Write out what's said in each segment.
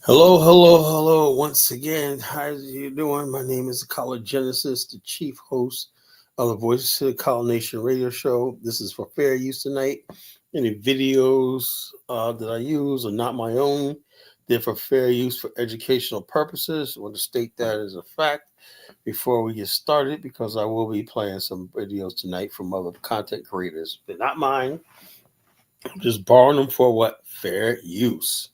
Hello. Once again, how you doing? My name is College Genesis, the chief host of the Voices of the College Nation radio show. This is for fair use tonight. Any videos that I use are not my own. They're for fair use for educational purposes. I want to state that as a fact before we get started because I will be playing some videos tonight from other content creators. They're not mine. I'm just borrowing them for what? Fair use.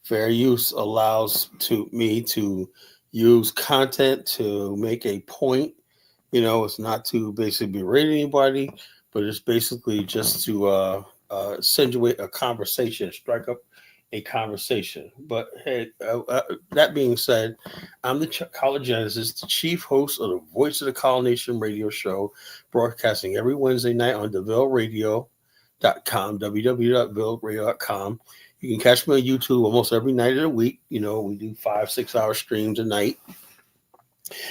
Fair use allows to me to use content to make a point. It's not to basically berate anybody, but it's basically just to accentuate a conversation, strike up a conversation. But hey, that being said, I'm the College Genesis, the chief host of the Voice of the College Nation radio show, broadcasting every Wednesday night on DeVilleRadio.com, www.devilleradio.com. You can catch me on YouTube almost every night of the week. We do 5-6 hour streams a night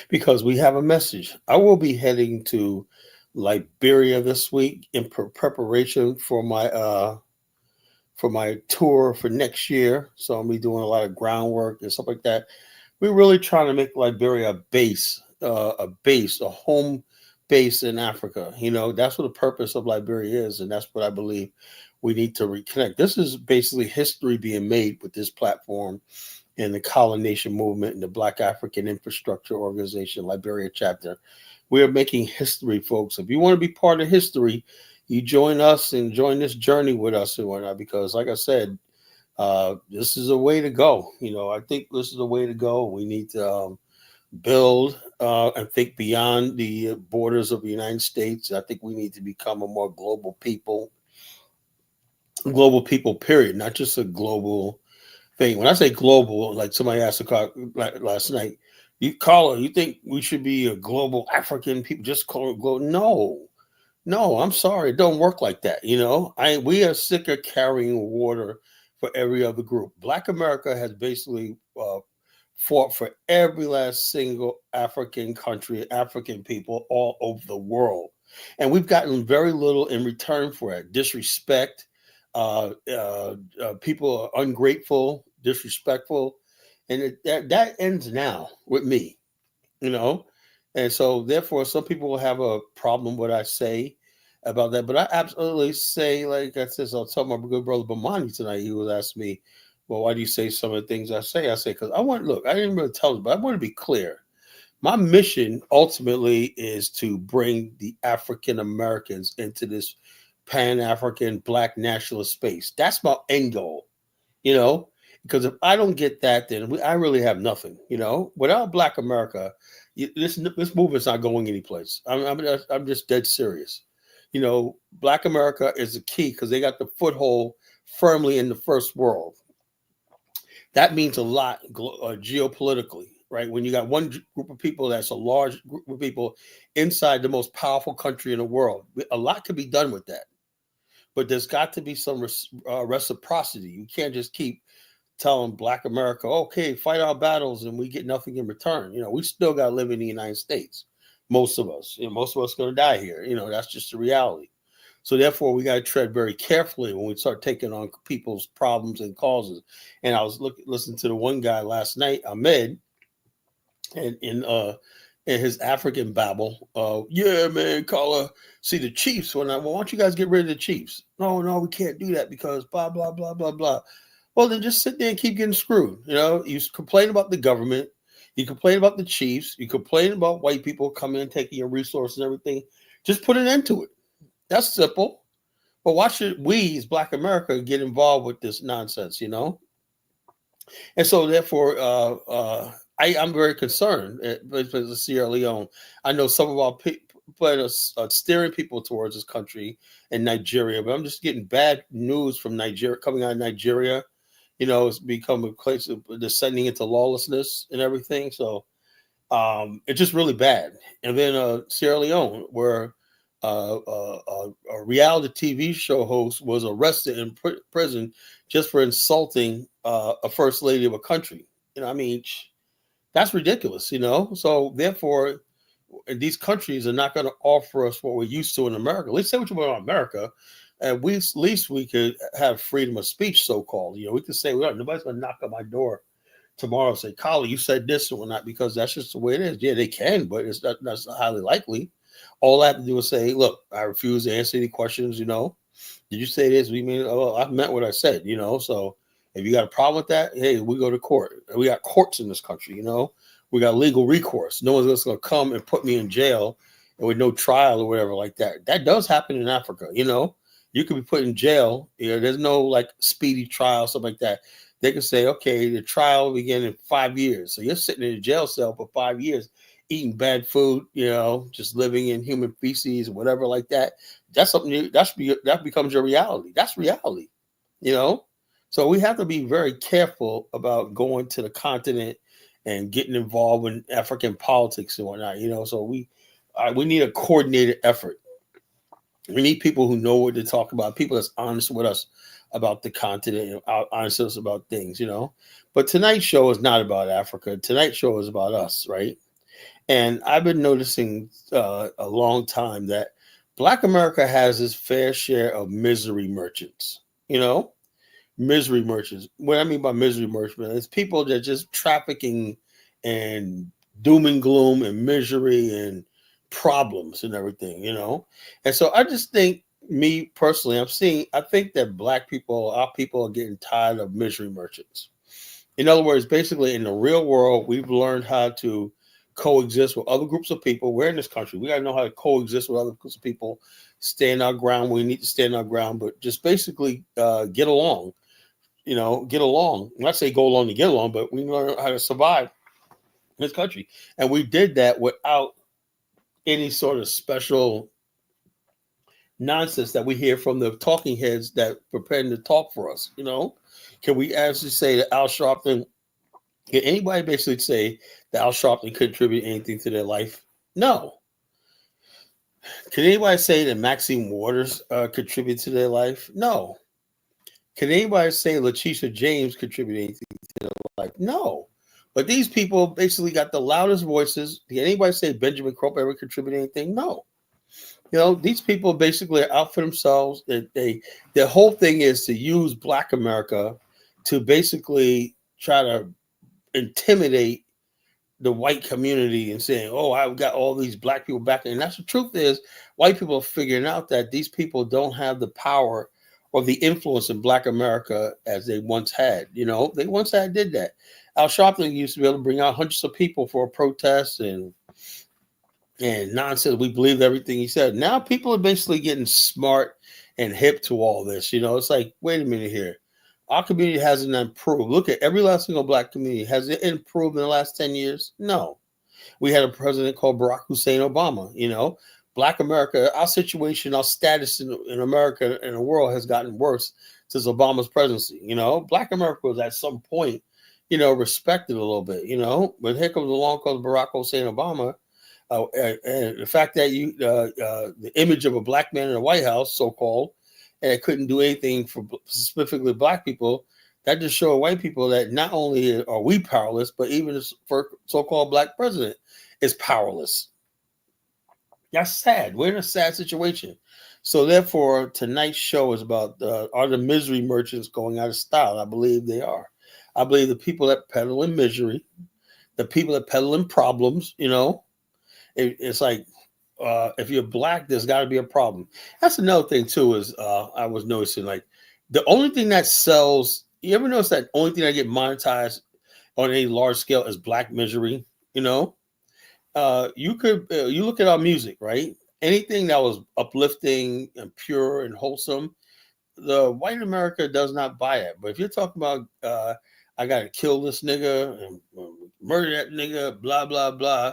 because we have a message. I will be heading to Liberia this week in preparation for my tour for next year. So I'll be doing a lot of groundwork and stuff like that. We're really trying to make Liberia a home base in Africa. That's what the purpose of Liberia is, and that's what I believe we need to reconnect. This is basically history being made with this platform and the colonization movement and the Black African Infrastructure Organization, Liberia chapter. We are making history, folks. If you want to be part of history, you join us and join this journey with us and whatnot, because like I said, this is a way to go. I think this is a way to go. We need to build and think beyond the borders of the United States. I think we need to become a more global people, period, not just a global thing. When I say global, like somebody asked a car last night, you think we should be a global African people, just call it global? No, I'm sorry, it don't work like that. We are sick of carrying water for every other group. Black America has basically fought for every last single African country, African people all over the world, and we've gotten very little in return for it. Disrespect. People are ungrateful, disrespectful, and that ends now with me, and so therefore some people will have a problem with what I say about that, but I absolutely say, like I said, I'll tell my good brother Bamani tonight. He was asking me, well, why do you say some of the things I say? I say because I didn't really tell him, but I want to be clear. My mission ultimately is to bring the African Americans into this Pan-African Black nationalist space. That's my end goal, because if I don't get that, then I really have nothing. Without Black America, this movement's not going anyplace. I'm just dead serious. Black America is the key because they got the foothold firmly in the first world. That means a lot geopolitically, right? When you got one group of people that's a large group of people inside the most powerful country in the world, a lot can be done with that. But there's got to be some reciprocity. You can't just keep telling Black America, okay, fight our battles and we get nothing in return. We still got to live in the United States. Most of us, most of us going to die here. That's just the reality. So therefore, we got to tread very carefully when we start taking on people's problems and causes. And I was listening to the one guy last night, Ahmed, and in his African babble. Yeah, man, caller. See the Chiefs. Well, why don't you guys get rid of the Chiefs? No, we can't do that because blah blah blah blah blah. Well, then just sit there and keep getting screwed. You complain about the government, you complain about the Chiefs, you complain about white people coming and taking your resources and everything. Just put an end to it. That's simple. But why should we, as Black America, get involved with this nonsense? And so, therefore, I'm very concerned with Sierra Leone. I know some of our people are steering people towards this country and Nigeria, but I'm just getting bad news from Nigeria, coming out of Nigeria. It's become a place of descending into lawlessness and everything. So it's just really bad. And then Sierra Leone, where a reality TV show host was arrested in prison just for insulting a first lady of a country. That's ridiculous, So therefore, these countries are not going to offer us what we're used to in America. Let's say what you want about America. At least we could have freedom of speech, so-called. We could say, well, nobody's going to knock on my door tomorrow say, Collie, you said this or not, because that's just the way it is. Yeah, they can, but that's not highly likely. All I have to do is say, look, I refuse to answer any questions, Did you say this? We mean, oh, I meant what I said, So if you got a problem with that, hey, we go to court. We got courts in this country, We got legal recourse. No one's just going to come and put me in jail and with no trial or whatever like that. That does happen in Africa, You could be put in jail. There's no like speedy trial, something like that. They can say, okay, the trial will begin in 5 years. So you're sitting in a jail cell for 5 years, eating bad food, just living in human feces, whatever like that. That's something that becomes your reality. That's reality, So we have to be very careful about going to the continent and getting involved in African politics and whatnot, So we need a coordinated effort. We need people who know what to talk about, people that's honest with us about the continent and honest with us about things, But tonight's show is not about Africa. Tonight's show is about us, right? And I've been noticing a long time that Black America has its fair share of misery merchants, Misery merchants. What I mean by misery merchants is people that just trafficking and doom and gloom and misery and problems and everything, And so I just think, me personally, I think that Black people, our people, are getting tired of misery merchants. In other words, basically in the real world, we've learned how to coexist with other groups of people. We're in this country. We got to know how to coexist with other groups of people, stand our ground when we need to stand our ground, but just basically get along. Get along. Not say go along to get along, but we learn how to survive in this country. And we did that without any sort of special nonsense that we hear from the talking heads that preparing to talk for us. Can we actually say that Al Sharpton, can anybody basically say that Al Sharpton contribute anything to their life? No. Can anybody say that Maxine Waters contribute to their life? No. Can anybody say Latisha James contribute anything to their life? No. But these people basically got the loudest voices. Can anybody say Benjamin Crump ever contribute anything? No. These people basically are out for themselves. Their whole thing is to use Black America to basically try to intimidate the white community and saying, oh, I've got all these Black people back. And that's the truth is, white people are figuring out that these people don't have the power or the influence in Black America as they once had. They once did that. Al Sharpton used to be able to bring out hundreds of people for a protest and nonsense. We believed everything he said. Now people are basically getting smart and hip to all this. It's like, wait a minute here. Our community hasn't improved. Look at every last single Black community. Has it improved in the last 10 years? No. We had a president called Barack Hussein Obama. Black America, our situation, our status in America and the world has gotten worse since Obama's presidency. Black America was at some point, respected a little bit, but here comes along called Barack Hussein Obama. And the fact that the image of a Black man in the White House, so-called, and it couldn't do anything for specifically Black people, that just shows white people that not only are we powerless, but even the so-called Black president is powerless. That's sad. We're in a sad situation. So therefore, tonight's show is about are the misery merchants going out of style? I believe they are. I believe the people that peddle in misery, the people that peddle in problems, it's like, if you're Black, there's got to be a problem. That's another thing too. Is I was noticing, like, the only thing that sells. You ever notice that only thing that get monetized on any large scale is Black misery? You look at our music, right? Anything that was uplifting and pure and wholesome, the white America does not buy it. But if you're talking about, I gotta kill this nigga and murder that nigga, blah blah blah,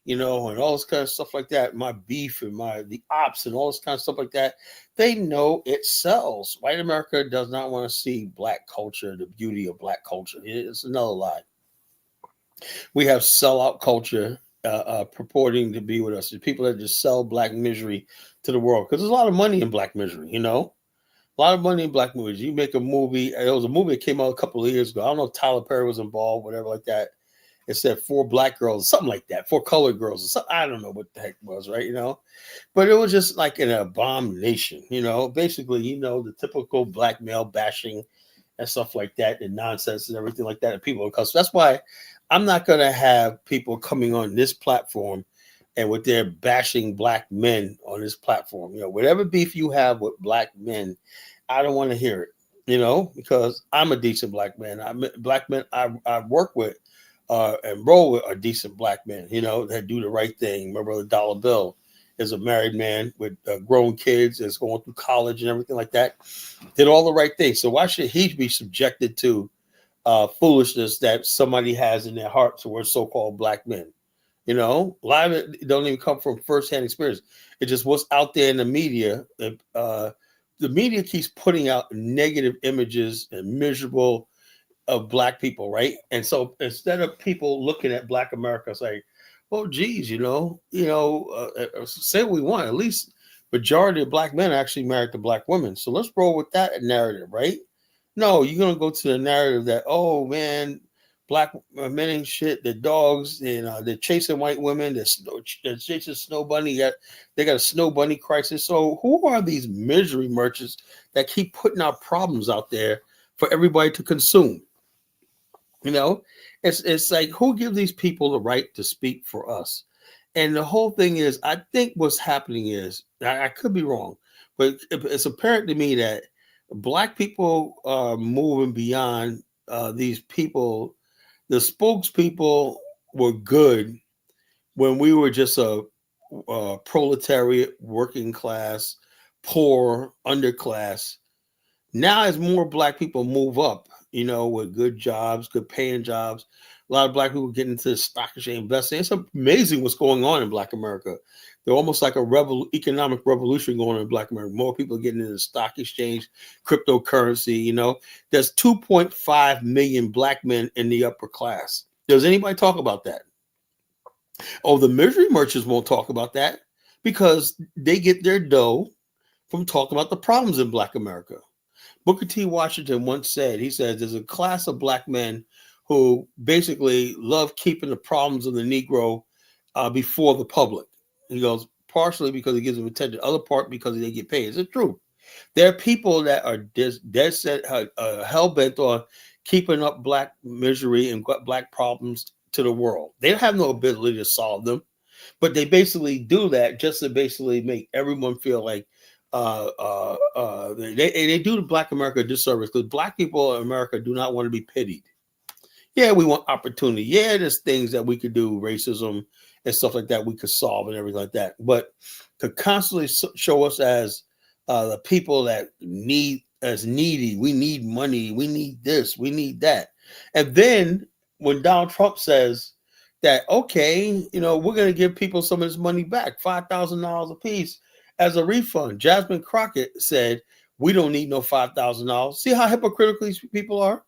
and all this kind of stuff like that, my beef and the ops and all this kind of stuff like that, they know it sells. White America does not want to see Black culture, the beauty of Black culture. It's another lie. We have sellout culture purporting to be with us. The people that just sell Black misery to the world, because there's a lot of money in Black misery. A lot of money in Black movies. You make a movie. There was a movie that came out a couple of years ago. I don't know if Tyler Perry was involved, whatever like that. It said 4 Black girls, something like that, 4 colored girls. Or something. I don't know what the heck it was, right? But it was just like an abomination. Basically, the typical Black male bashing and stuff like that, and nonsense and everything like that. And people, because that's why I'm not going to have people coming on this platform and with their bashing black men on this platform. Whatever beef you have with black men, I don't want to hear it. Because I'm a decent black man. Black men I work with and roll with are decent black men. That do the right thing. My brother Dollar Bill is a married man with grown kids, is going through college and everything like that. Did all the right things. So why should he be subjected to foolishness that somebody has in their heart towards so-called black men? A lot of it don't even come from firsthand experience. It just what's out there in the media. The media keeps putting out negative images and miserable of black people, right? And so instead of people looking at Black America saying, "Oh, geez, say what we want. At least majority of black men are actually married to black women. So let's roll with that narrative, right?" No, you're gonna go to the narrative that, oh man, black men ain't shit. They're dogs. They're chasing white women. They're chasing snow bunny. They got a snow bunny crisis. So who are these misery merchants that keep putting out problems out there for everybody to consume? It's like, who gives these people the right to speak for us? And the whole thing is, I think what's happening is, I could be wrong, but it's apparent to me that black people are moving beyond these people. The spokespeople were good when we were just a proletariat, working class, poor, underclass. Now, as more black people move up, with good jobs, good paying jobs, a lot of black people get into the stock exchange investing. It's amazing what's going on in Black America. They're almost like a economic revolution going on in Black America. More people getting into the stock exchange, cryptocurrency. There's 2.5 million black men in the upper class. Does anybody talk about that? Oh, the misery merchants won't talk about that because they get their dough from talking about the problems in Black America. Booker T. Washington once said, he says, there's a class of black men who basically love keeping the problems of the Negro before the public. He goes, partially because it gives them attention, other part because they get paid. It's true. There are people that are dead set, hell-bent on keeping up black misery and black problems to the world. They have no ability to solve them, but they basically do that just to basically make everyone feel like they do the Black America a disservice, because black people in America do not want to be pitied. Yeah, we want opportunity. Yeah, there's things that we could do, racism and stuff like that, we could solve and everything like that. But to constantly show us as the people that as needy, we need money, we need this, we need that. And then when Donald Trump says that, okay, we're going to give people some of this money back, $5,000 a piece as a refund. Jasmine Crockett said, we don't need no $5,000. See how hypocritical these people are?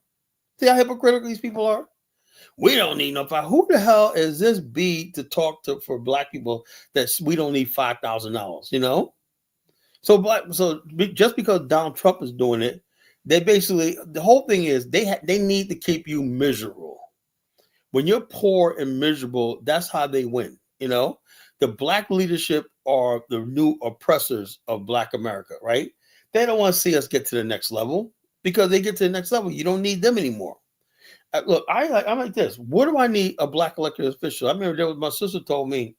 We don't need no $5,000. Who the hell is this B to talk to for black people that we don't need $5,000, So just because Donald Trump is doing it, they basically, the whole thing is they need to keep you miserable. When you're poor and miserable, that's how they win, The black leadership are the new oppressors of Black America, right? They don't want to see us get to the next level, because they get to the next level, you don't need them anymore. Look, I'm like this. What do I need a black elected official? I remember my sister told me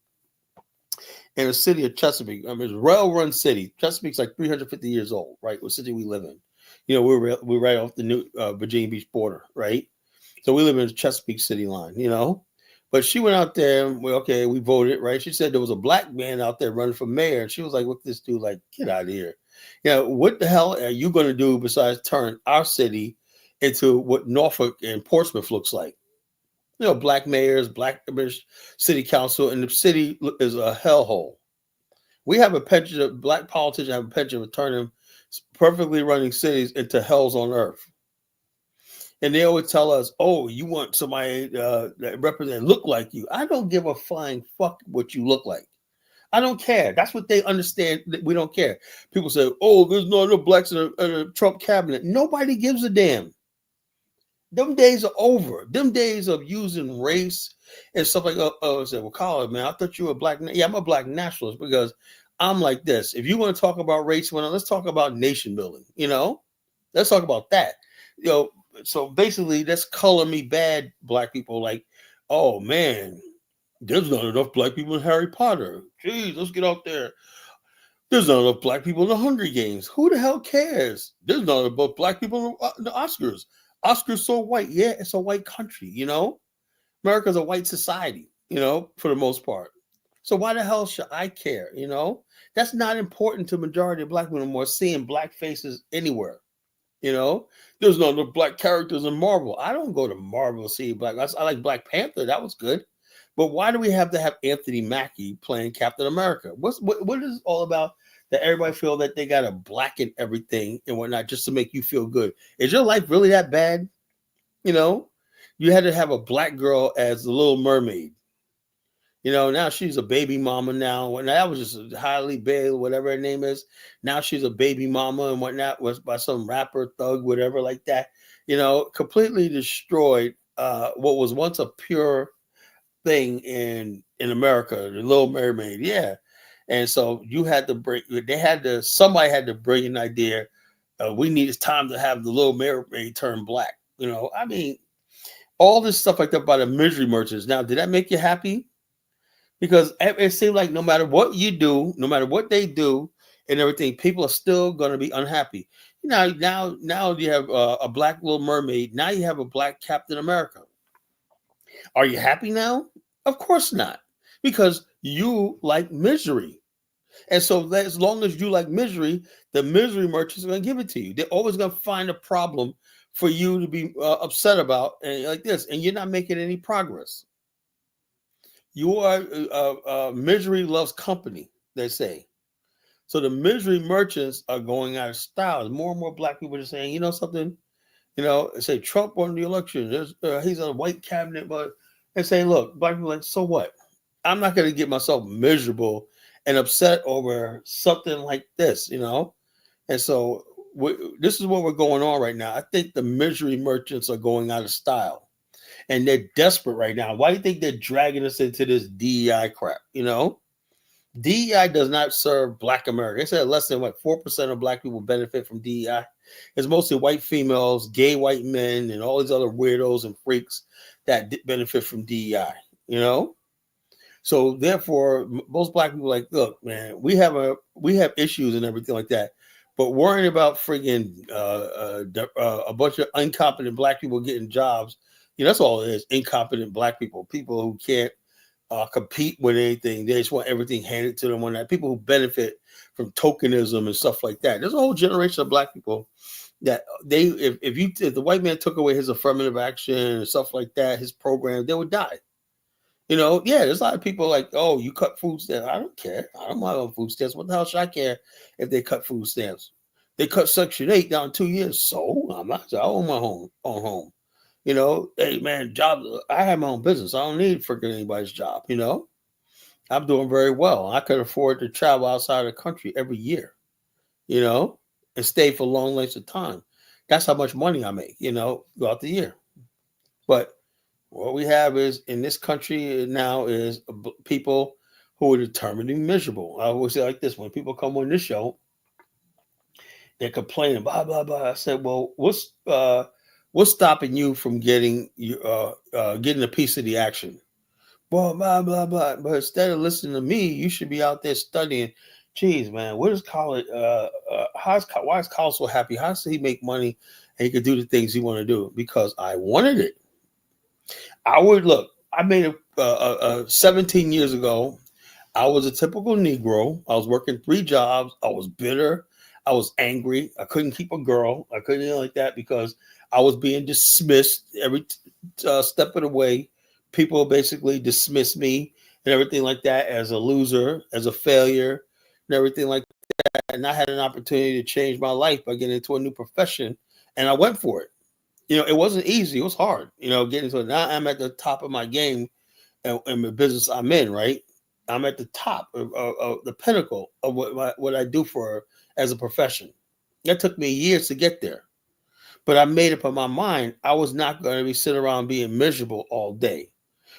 in the city of Chesapeake. I mean, it's a rail-run city. Chesapeake's like 350 years old, right? What city we live in? We're right off the new Virginia Beach border, right? So we live in the Chesapeake city line, But she went out there and we voted, right? She said there was a black man out there running for mayor. And she was like, "What this dude? Like, get out of here. What the hell are you going to do besides turn our city into what Norfolk and Portsmouth looks like? Black mayors, black city council, and the city is a hellhole. We have a penchant of black politicians have a penchant of turning perfectly running cities into hells on earth. And they always tell us, oh, you want somebody that represent look like you. I don't give a flying fuck what you look like. I don't care. That's what they understand. That we don't care. People say, oh, there's no other blacks in a Trump cabinet. Nobody gives a damn. Them days are over. Them days of using race and stuff like that. I said, well, Colin, man, I thought you were a black. Yeah, I'm a black nationalist, because I'm like this. If you want to talk about race, let's talk about nation building. Let's talk about that. you know, so basically that's color me bad black people like, oh man, there's not enough black people in Harry Potter. Jeez, let's get out there. There's not enough black people in the Hunger Games. Who the hell cares? There's not enough black people in the Oscars. Oscars so white. Yeah, it's a white country, you know? America's a white society, you know, for the most part. So why the hell should I care, you know? That's not important to majority of black people anymore, seeing black faces anywhere. You know, there's no other black characters in Marvel. I don't go to Marvel to see black. I like Black Panther. That was good. But why do we have to have Anthony Mackie playing Captain America? What is it all about that everybody feel that they got to blacken everything and whatnot just to make you feel good? Is your life really that bad? You know, you had to have a black girl as the Little Mermaid. You know, now she's a baby mama now. And that was just Hailey Bale, whatever her name is. Now she's a baby mama and whatnot, was by some rapper, thug, whatever like that. You know, completely destroyed what was once a pure thing in America, the Little Mermaid. Yeah. And so you had to bring, somebody had to bring an idea. It's time to have the Little Mermaid turn black. You know, I mean, all this stuff like that by the misery merchants. Now, did that make you happy? Because it seems like no matter what you do, no matter what they do and everything, people are still going to be unhappy. Now you have a black Little Mermaid. Now you have a black Captain America. Are you happy now? Of course not, because you like misery. And so as long as you like misery, the misery merchants are going to give it to you. They're always going to find a problem for you to be upset about, and like this, and you're not making any progress. You are misery loves company, they say. So the misery merchants are going out of style. More and more black people are saying, you know something, you know, say Trump won the election. He's a white cabinet, but and saying, look, black people are like, so what? I'm not going to get myself miserable and upset over something like this, you know. And so this is what we're going on right now. I think the misery merchants are going out of style. And they're desperate right now. Why do you think they're dragging us into this DEI crap? You know, DEI does not serve Black America. They said less than 4% of Black people benefit from DEI. It's mostly white females, gay white men, and all these other weirdos and freaks that benefit from DEI. You know, so therefore, most Black people are like, look, man, we have issues and everything like that. But worrying about friggin' a bunch of incompetent Black people getting jobs. You know, that's all it is. Incompetent Black people who can't compete with anything. They just want everything handed to them. People who benefit from tokenism and stuff like that. There's a whole generation of Black people that if the white man took away his affirmative action and stuff like that, his program, they would die. You know, yeah, there's a lot of people like, oh, you cut food stamps. I don't care. I don't mind on food stamps. What the hell should I care if they cut food stamps? They cut Section 8 down 2 years. So I own my own home. You know, hey man, job. I have my own business. I don't need freaking anybody's job. You know, I'm doing very well. I could afford to travel outside of the country every year. You know, and stay for long lengths of time. That's how much money I make. You know, throughout the year. But what we have is in this country now is people who are determined to be miserable. I always say like this: when people come on this show, they're complaining, blah blah blah. I said, well, what's stopping you from getting a piece of the action? Blah blah blah blah. But instead of listening to me, you should be out there studying. Geez, man, what is college? Why is college so happy? How does he make money and he can do the things he want to do? Because I wanted it. I made 17 years ago. I was a typical Negro. I was working 3 jobs. I was bitter. I was angry. I couldn't keep a girl. I couldn't do like that because I was being dismissed every step of the way. People basically dismissed me and everything like that as a loser, as a failure, and everything like that. And I had an opportunity to change my life by getting into a new profession, and I went for it. You know, it wasn't easy. It was hard. You know, getting to it. Now I'm at the top of my game in the business I'm in. Right, I'm at the top of the pinnacle of what I do for as a profession. That took me years to get there, but I made up in my mind I was not going to be sitting around being miserable all day,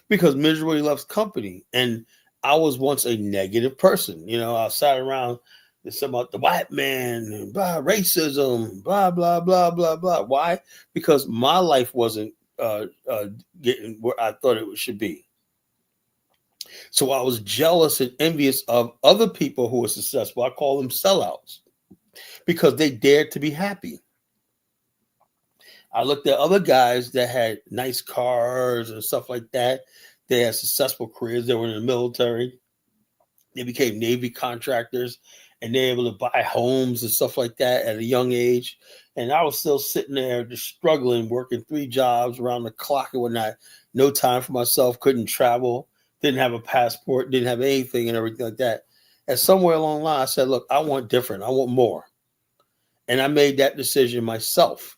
because misery loves company, and I was once a negative person. You know, I sat around It's about the white man, and blah, racism, blah, blah, blah, blah, blah. Why? Because my life wasn't getting where I thought it should be. So I was jealous and envious of other people who were successful. I call them sellouts because they dared to be happy. I looked at other guys that had nice cars and stuff like that. They had successful careers. They were in the military. They became Navy contractors and they're able to buy homes and stuff like that at a young age. And I was still sitting there just struggling, working 3 jobs around the clock and whatnot. No time for myself, couldn't travel, didn't have a passport, didn't have anything and everything like that. And somewhere along the line, I said, look, I want different. I want more. And I made that decision myself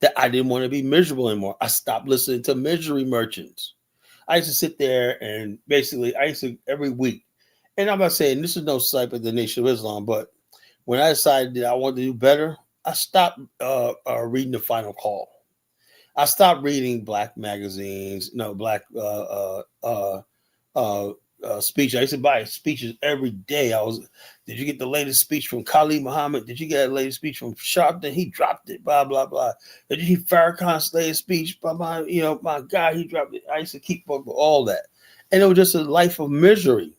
that I didn't want to be miserable anymore. I stopped listening to misery merchants. I used to sit there and basically, I used to every week, and I'm not saying this is no snipe at the Nation of Islam, but when I decided that I wanted to do better, I stopped reading the Final Call. I stopped reading black magazines, black speech. I used to buy speeches every day. Did you get the latest speech from Khalid Muhammad? Did you get the latest speech from Sharpton? He dropped it, blah, blah, blah. Did you hear Farrakhan's latest speech? Blah, blah, my guy, he dropped it. I used to keep up with all that. And it was just a life of misery.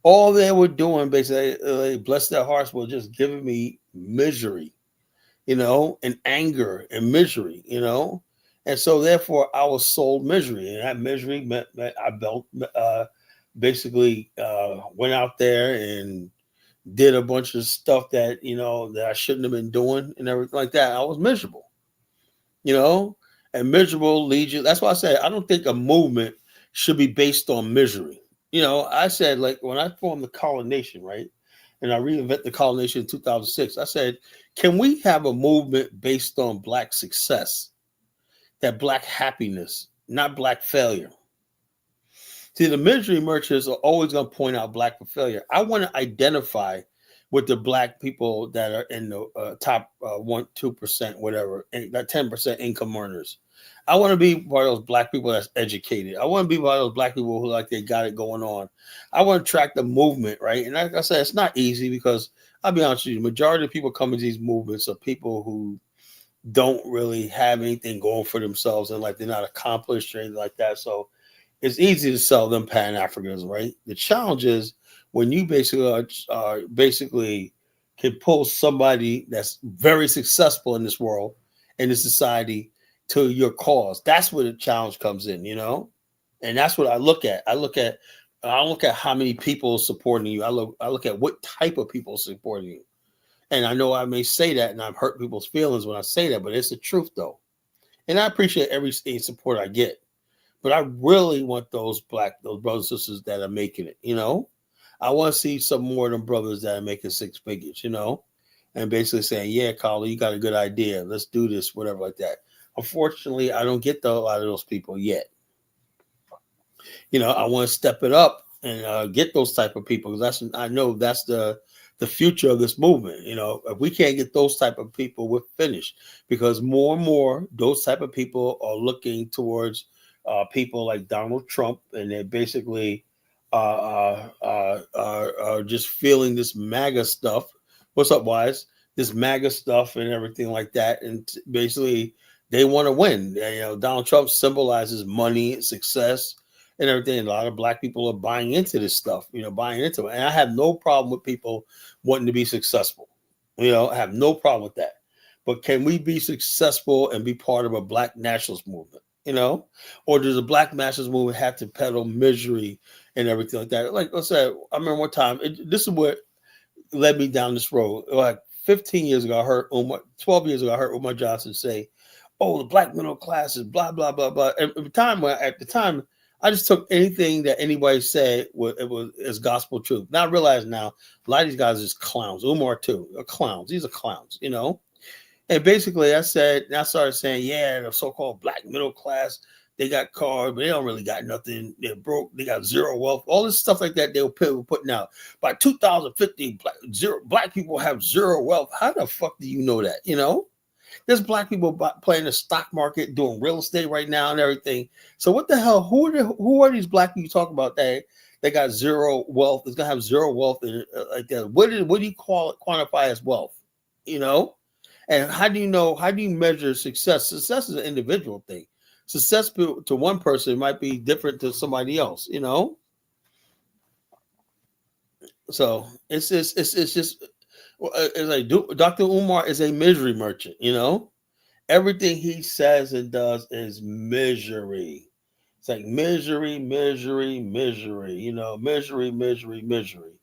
All they were doing, basically, bless their hearts, was just giving me misery, and anger and misery, And so, therefore, I was sold misery. And that misery meant that I basically went out there and did a bunch of stuff that, that I shouldn't have been doing and everything like that. I was miserable, and miserable leads you. That's why I say I don't think a movement should be based on misery. I said, like, when I formed the Colin Nation, right? And I reinvented the Colin Nation in 2006, I said, can we have a movement based on Black success? That Black happiness, not Black failure. See, the misery merchants are always going to point out Black for failure. I want to identify with the Black people that are in the top 1-2%, whatever, that 10% income earners. I want to be part of those Black people that's educated. I want to be part of those Black people who like they got it going on. I want to track the movement, right? And like I said, it's not easy because I'll be honest with you, the majority of people coming to these movements are people who don't really have anything going for themselves and like they're not accomplished or anything like that. So it's easy to sell them Pan-Africanism, right? The challenge is when you basically are can pull somebody that's very successful in this world, in this society, to your cause. That's where the challenge comes in, and that's what I look at. I look at how many people are supporting you. I look at what type of people are supporting you. And I know I may say that, and I've hurt people's feelings when I say that, but it's the truth though. And I appreciate every support I get. But I really want those brothers and sisters that are making it, I want to see some more of them brothers that are making 6 figures, and basically saying, yeah, Carla, you got a good idea. Let's do this, whatever like that. Unfortunately, I don't get a lot of those people yet. I want to step it up and get those type of people because I know that's the future of this movement. If we can't get those type of people, we're finished because more and more those type of people are looking towards people like Donald Trump, and they're basically just feeling this MAGA stuff. What's up, Wise? This MAGA stuff and everything like that, and basically they want to win. Donald Trump symbolizes money, success, and everything. A lot of Black people are buying into this stuff, buying into it. And I have no problem with people wanting to be successful. I have no problem with that. But can we be successful and be part of a Black nationalist movement? Or does a Black nationalist movement have to peddle misery and everything like that? Like I said, I remember one time, this is what led me down this road. Like 15 years ago, 12 years ago, I heard Umar Johnson say, oh, the Black middle class is blah, blah, blah, blah. And at the time, I just took anything that anybody said as gospel truth. Now I realize now, a lot of these guys is clowns. Umar too, are clowns. These are clowns, And basically I started saying, yeah, the so-called Black middle class, they got cars, but they don't really got nothing. They're broke. They got zero wealth. All this stuff like that they were putting out. By 2050, Black people have zero wealth. How the fuck do you know that, There's black people playing the stock market, doing real estate right now and everything. So what the hell? Who are these black people you talk about that they got zero wealth? It's gonna have zero wealth in like that. What do you call it? Quantify as wealth? You know? And how do you know? How do you measure success? Success is an individual thing. Success to one person might be different to somebody else. You know? So it's just it's like Dr. Umar is a misery merchant. You know, everything he says and does is misery. It's like misery, misery, misery. You know, misery, misery, misery.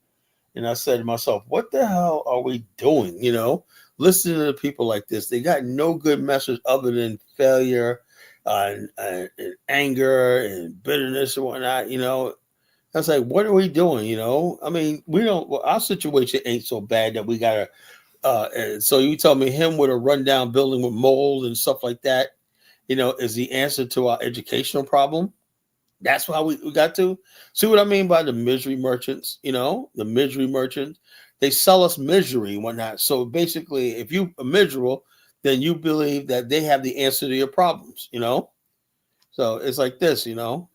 And I said to myself, what the hell are we doing? You know, listening to people like this, they got no good message other than failure and anger and bitterness and whatnot. You know, I was like, what are we doing? You know, I mean, we don't, well, our situation ain't so bad that we got to, and so you tell me him with a rundown building with mold and stuff like that, you know, is the answer to our educational problem? That's why we got to see what I mean by the misery merchants, you know, the misery merchants. They sell us misery and whatnot. So basically, if you are miserable, then you believe that they have the answer to your problems, you know? So it's like this, you know.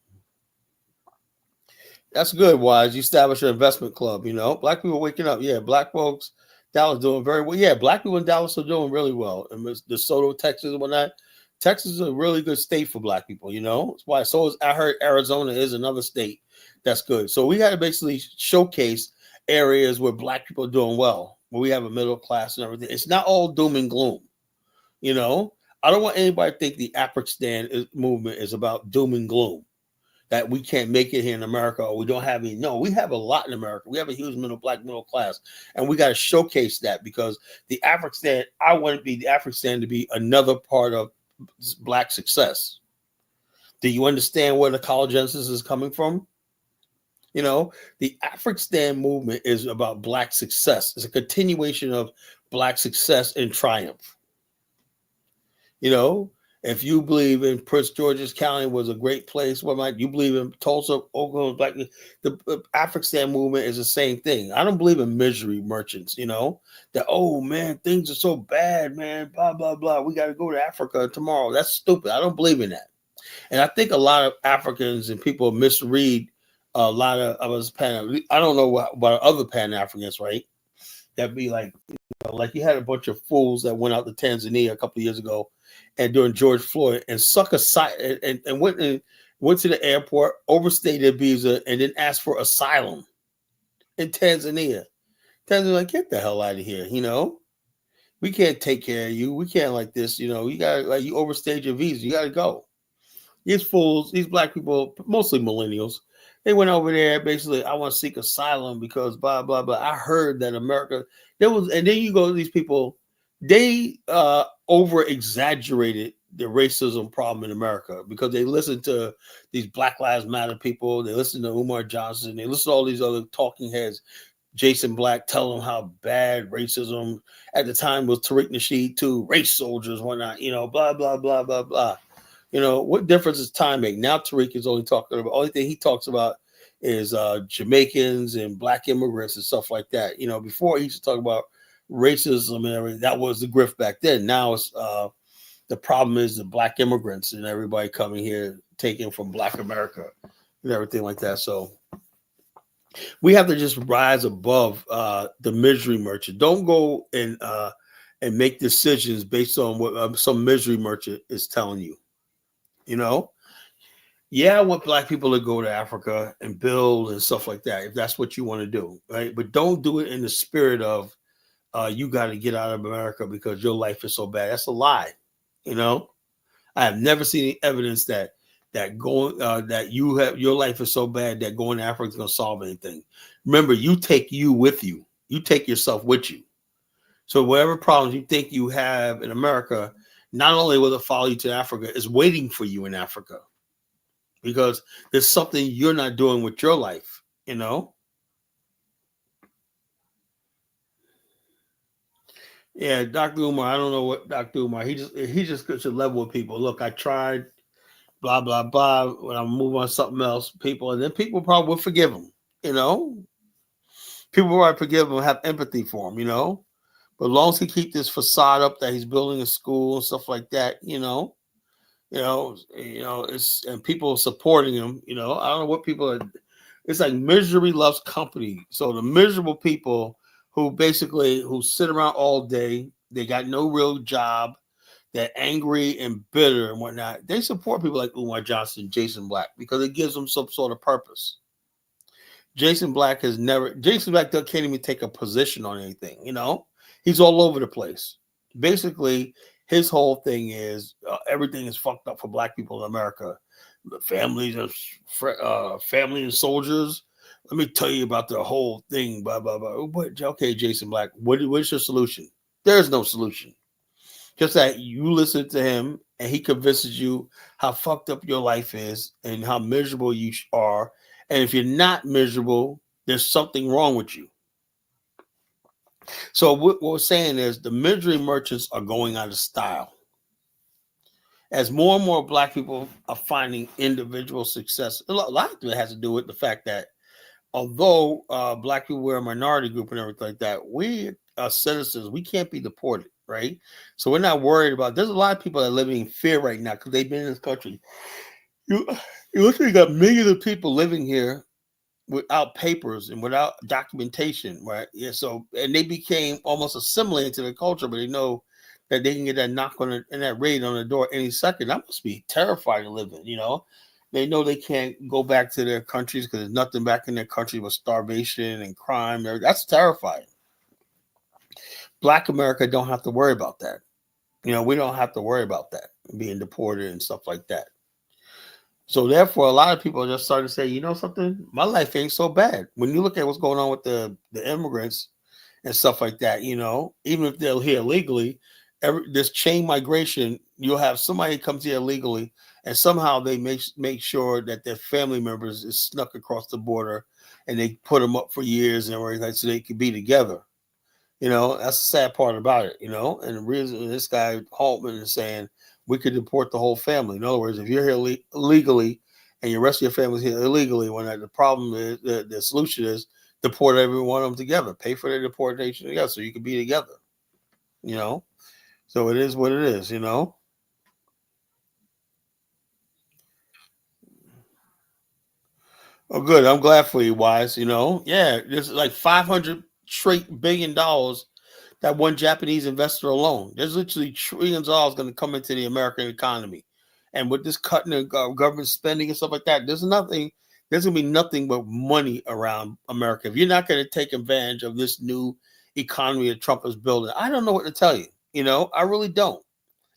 That's good, Wise. You establish your investment club, you know. Black people waking up. Yeah, black folks, Dallas doing very well. Yeah, black people in Dallas are doing really well. And DeSoto, Texas, and whatnot. Texas is a really good state for black people, you know. That's why. So is, I heard Arizona is another state that's good. So we got to basically showcase areas where black people are doing well, where we have a middle class and everything. It's not all doom and gloom, you know. I don't want anybody to think the African movement is about doom and gloom, that we can't make it here in America or we don't have any. No, we have a lot in America. We have a huge black middle class, and we got to showcase that because the African, I want the African to be another part of black success. Do you understand where the collegensis is coming from? You know, the African movement is about black success. It's a continuation of black success and triumph. You know, if you believe in Prince George's County was a great place, what might you believe in Tulsa, Oklahoma, black? The African movement is the same thing. I don't believe in misery merchants, you know, that, oh man, things are so bad, man, blah, blah, blah. We got to go to Africa tomorrow. That's stupid. I don't believe in that. And I think a lot of Africans and people misread a lot of us I don't know about other Pan Africans, right? That'd be like you had a bunch of fools that went out to Tanzania a couple of years ago and during George Floyd and suck aside and went to the airport, overstayed their visa, and then asked for asylum in Tanzania. Tanzania, like, get the hell out of here, you know. We can't take care of you. We can't like this, you know. You got like you overstayed your visa. You got to go. These fools, these black people, mostly millennials, they went over there basically, I want to seek asylum because blah, blah, blah. I heard that America, there was, and then you go to these people, they over exaggerated the racism problem in America because they listened to these Black Lives Matter people. They listened to Umar Johnson. They listened to all these other talking heads, Jason Black, tell them how bad racism at the time was. Tariq Nasheed too, race soldiers, whatnot, you know, blah, blah, blah, blah, blah. You know, what difference does time make? Now Tariq is only talking about, only thing he talks about is Jamaicans and black immigrants and stuff like that. You know, before he used to talk about racism and everything. That was the grift back then. Now it's the problem is the black immigrants and everybody coming here taking from Black America and everything like that. So we have to just rise above the misery merchant. Don't go and make decisions based on what some misery merchant is telling you. You know, yeah, I want black people to go to Africa and build and stuff like that, if that's what you want to do, right? But don't do it in the spirit of you got to get out of America because your life is so bad. That's a lie. You know, I have never seen any evidence that going that you have your life is so bad that going to Africa is going to solve anything. Remember, you take you with you. You take yourself with you. So whatever problems you think you have in America, not only will it follow you to Africa, it's waiting for you in Africa because there's something you're not doing with your life, you know? Yeah, Dr. Umar, I don't know what Dr. Umar, he just gets a level with people. Look, I tried, blah, blah, blah. When I move on to something else, people, and then people probably will forgive him, you know? People will forgive him, have empathy for him, you know? But as long as he keep this facade up that he's building a school and stuff like that, it's and people supporting him. I don't know what people are. It's like misery loves company. So the miserable people who sit around all day, they got no real job, they're angry and bitter and whatnot. They support people like Umar Johnson, Jason Black, because it gives them some sort of purpose. Jason Black can't even take a position on anything. He's all over the place. Basically, his whole thing is everything is fucked up for black people in America. The families of family and soldiers. Let me tell you about the whole thing. Blah blah blah. Okay, Jason Black, what's your solution? There's no solution. Just that you listen to him and he convinces you how fucked up your life is and how miserable you are. And if you're not miserable, there's something wrong with you. So what we're saying is the misery merchants are going out of style. As more and more black people are finding individual success, a lot of it has to do with the fact that although black people were a minority group and everything like that, we are citizens. We can't be deported, right? So we're not worried about. There's a lot of people that are living in fear right now because they've been in this country. You literally got millions of people living here without papers and without documentation, right? Yeah. So and they became almost assimilated to the culture, but they know that they can get that knock on and that raid on the door any second. That must be terrifying to live in, They know they can't go back to their countries because there's nothing back in their country but starvation and crime. That's terrifying. Black America don't have to worry about that. We don't have to worry about that, being deported and stuff like that. So therefore, a lot of people are just starting to say, something, my life ain't so bad. When you look at what's going on with the immigrants and stuff like that, even if they're here legally, this chain migration, you'll have somebody comes here illegally and somehow they make sure that their family members is snuck across the border and they put them up for years and everything so they could be together. That's the sad part about it, and the reason this guy Haltman is saying we could deport the whole family. In other words, if you're here legally and the rest of your family's here illegally, when the problem is, the solution is deport every one of them together, pay for their deportation together so you can be together, So it is what it is, Oh, good. I'm glad for you, Wise. Yeah, there's like $500 billion that one Japanese investor alone. There's literally trillions of dollars going to come into the American economy. And with this cutting of government spending and stuff like that, there's going to be nothing but money around America. If you're not going to take advantage of this new economy that Trump is building, I don't know what to tell you. I really don't.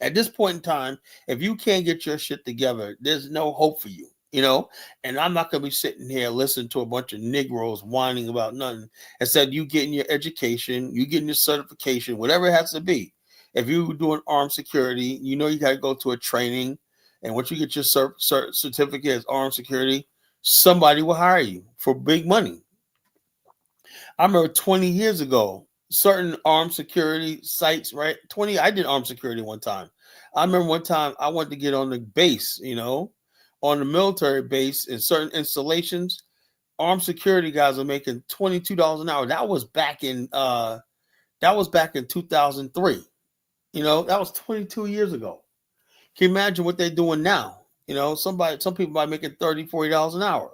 At this point in time, if you can't get your shit together, there's no hope for you. And I'm not going to be sitting here listening to a bunch of Negroes whining about nothing. Instead, you getting your education, you getting your certification, whatever it has to be. If you're doing armed security, you got to go to a training. And once you get your certificate as armed security, somebody will hire you for big money. I remember 20 years ago, certain armed security sites, right? I did armed security one time. I remember one time I wanted to get on the base, on the military base in certain installations. Armed security guys are making $22 an hour. That was back in 2003. That was 22 years ago. Can you imagine what they're doing now? Some people might making $30, $40 an hour.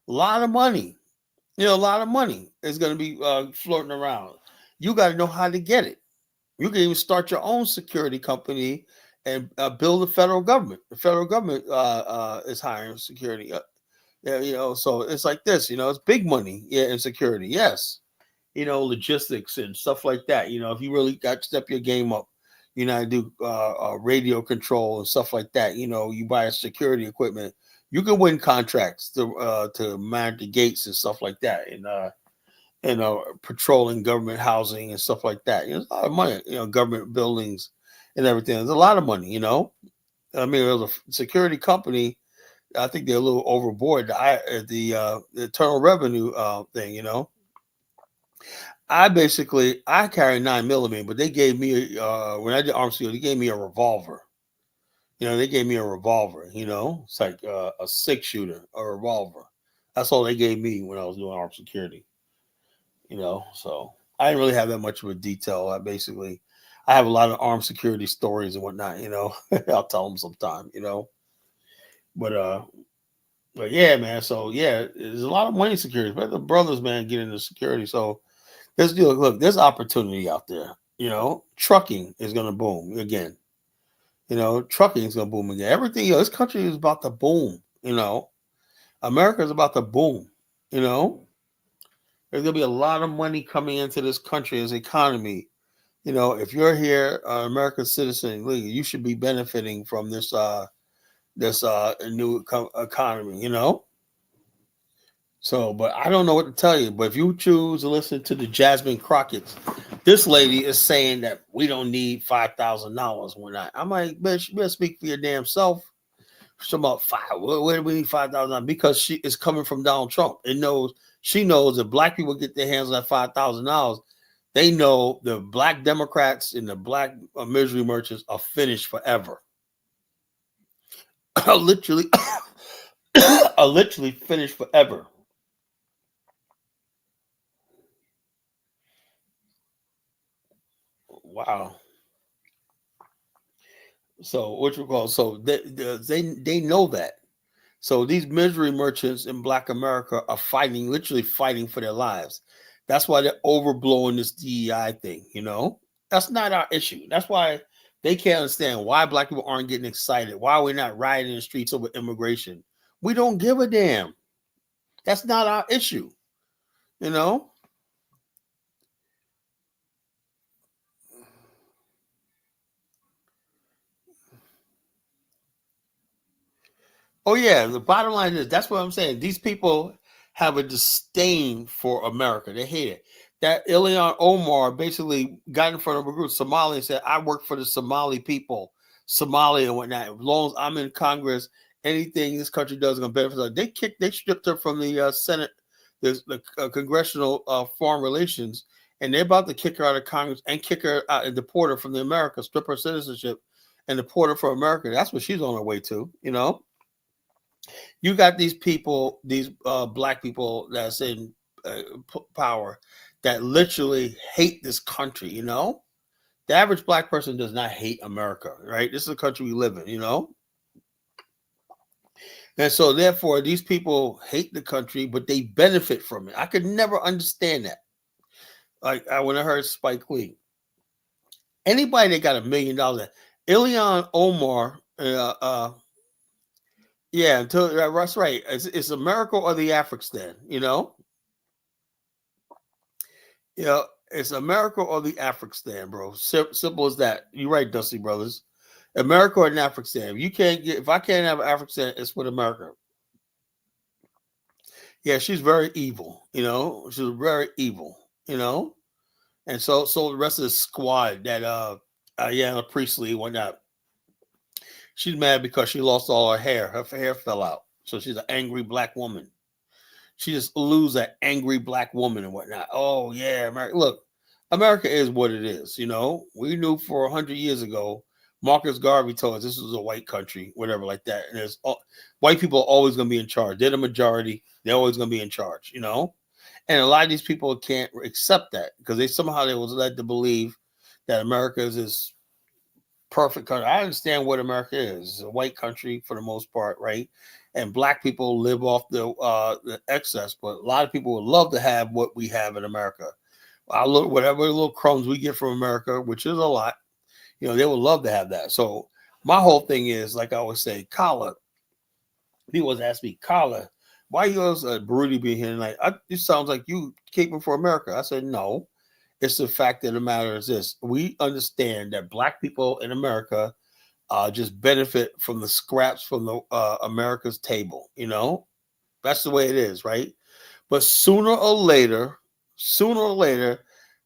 A lot of money. A lot of money is going to be floating around. You got to know how to get it. You can even start your own security company and build the federal government. The federal government is hiring security. So it's like this. It's big money, in security. Yes, logistics and stuff like that. If you really got to step your game up, I do radio control and stuff like that. You buy security equipment. You can win contracts to man the gates and stuff like that, and patrolling government housing and stuff like that. There's a lot of money, government buildings and everything. There's a lot of money, I mean, there was a security company. I think they're a little overboard. The Internal Revenue thing, I carry 9mm, but they gave me when I did armed security, they gave me a revolver. They gave me a revolver. It's like a 6-shooter, a revolver. That's all they gave me when I was doing armed security. So I didn't really have that much of a detail. I have a lot of armed security stories and whatnot. I'll tell them sometime. But but yeah, man. So yeah, there's a lot of money security. But the brothers, man, get into security. So let's do it. Look, there's opportunity out there. Trucking is gonna boom again. Trucking is gonna boom again. Everything, this country is about to boom. America is about to boom. You know, there's gonna be a lot of money coming into this country as economy. If you're here, American citizen, you should be benefiting from this new economy. So, but I don't know what to tell you. But if you choose to listen to the Jasmine Crockett's, this lady is saying that we don't need $5,000. We're not. I'm like, bitch, you better speak for your damn self. She's about five. Where do we need $5,000? Because she is coming from Donald Trump. She knows if black people get their hands on that $5,000, they know the black Democrats and the black misery merchants are finished forever. literally, are literally finished forever. Wow. So what you call they know that. So these misery merchants in Black America are fighting, literally fighting for their lives. That's why they're overblowing this DEI thing. That's not our issue. That's why they can't understand why black people aren't getting excited. Why we're not rioting in the streets over immigration. We don't give a damn. That's not our issue. You know. Oh yeah, the bottom line is that's what I'm saying. These people have a disdain for America. They hate it. That Ilhan Omar basically got in front of a group of Somali and said, "I work for the Somali people, Somalia and whatnot. As long as I'm in Congress, anything this country does is going to benefit us." They stripped her from the Senate, the Congressional Foreign Relations, and they're about to kick her out of Congress and kick her out and deport her from the America, strip her citizenship, and deport her from America. That's what she's on her way to. You got these people, these black people that's in power that literally hate this country. The average black person does not hate America, right? This is a country we live in. And so therefore these people hate the country, but they benefit from it. I could never understand that. Like when I heard Spike Lee, anybody that got $1 million, Ilhan Omar, yeah, that's right. It's America or the Afghanistan, it's America or the Afghanistan, bro. Simple as that. You're right, Dusty Brothers. America or Afghanistan. If I can't have Afghanistan, it's with America. Yeah, she's very evil. She's very evil. And so the rest of the squad that Ayanna Priestley whatnot. She's mad because she lost all her hair. Her hair fell out, so she's an angry black woman. She just lose that angry black woman and whatnot. Oh yeah, America. Look, America is what it is. We knew for 100 years ago. Marcus Garvey told us this was a white country, whatever like that. And white people are always going to be in charge. They're the majority. They're always going to be in charge. And a lot of these people can't accept that because they was led to believe that America is this perfect country. I understand what America is. It's a white country for the most part, right? And black people live off the excess, but a lot of people would love to have what we have in America. Whatever little crumbs we get from America, which is a lot, they would love to have that. So my whole thing is, like I always say, Kala. People always ask me, Kala, why you always Baruti being here tonight? It sounds like you caping for America. I said, no. It's the fact of the matter is this. We understand that black people in America just benefit from the scraps from the America's table. That's the way it is, right? But sooner or later,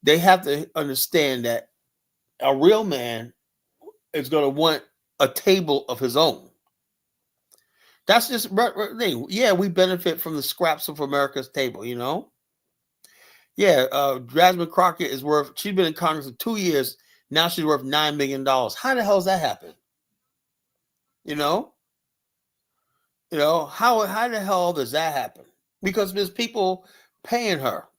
they have to understand that a real man is going to want a table of his own. That's just thing. Yeah, we benefit from the scraps of America's table. Yeah, Jasmine Crockett she's been in Congress for 2 years. Now she's worth $9 million. How the hell does that happen? How the hell does that happen? Because there's people paying her.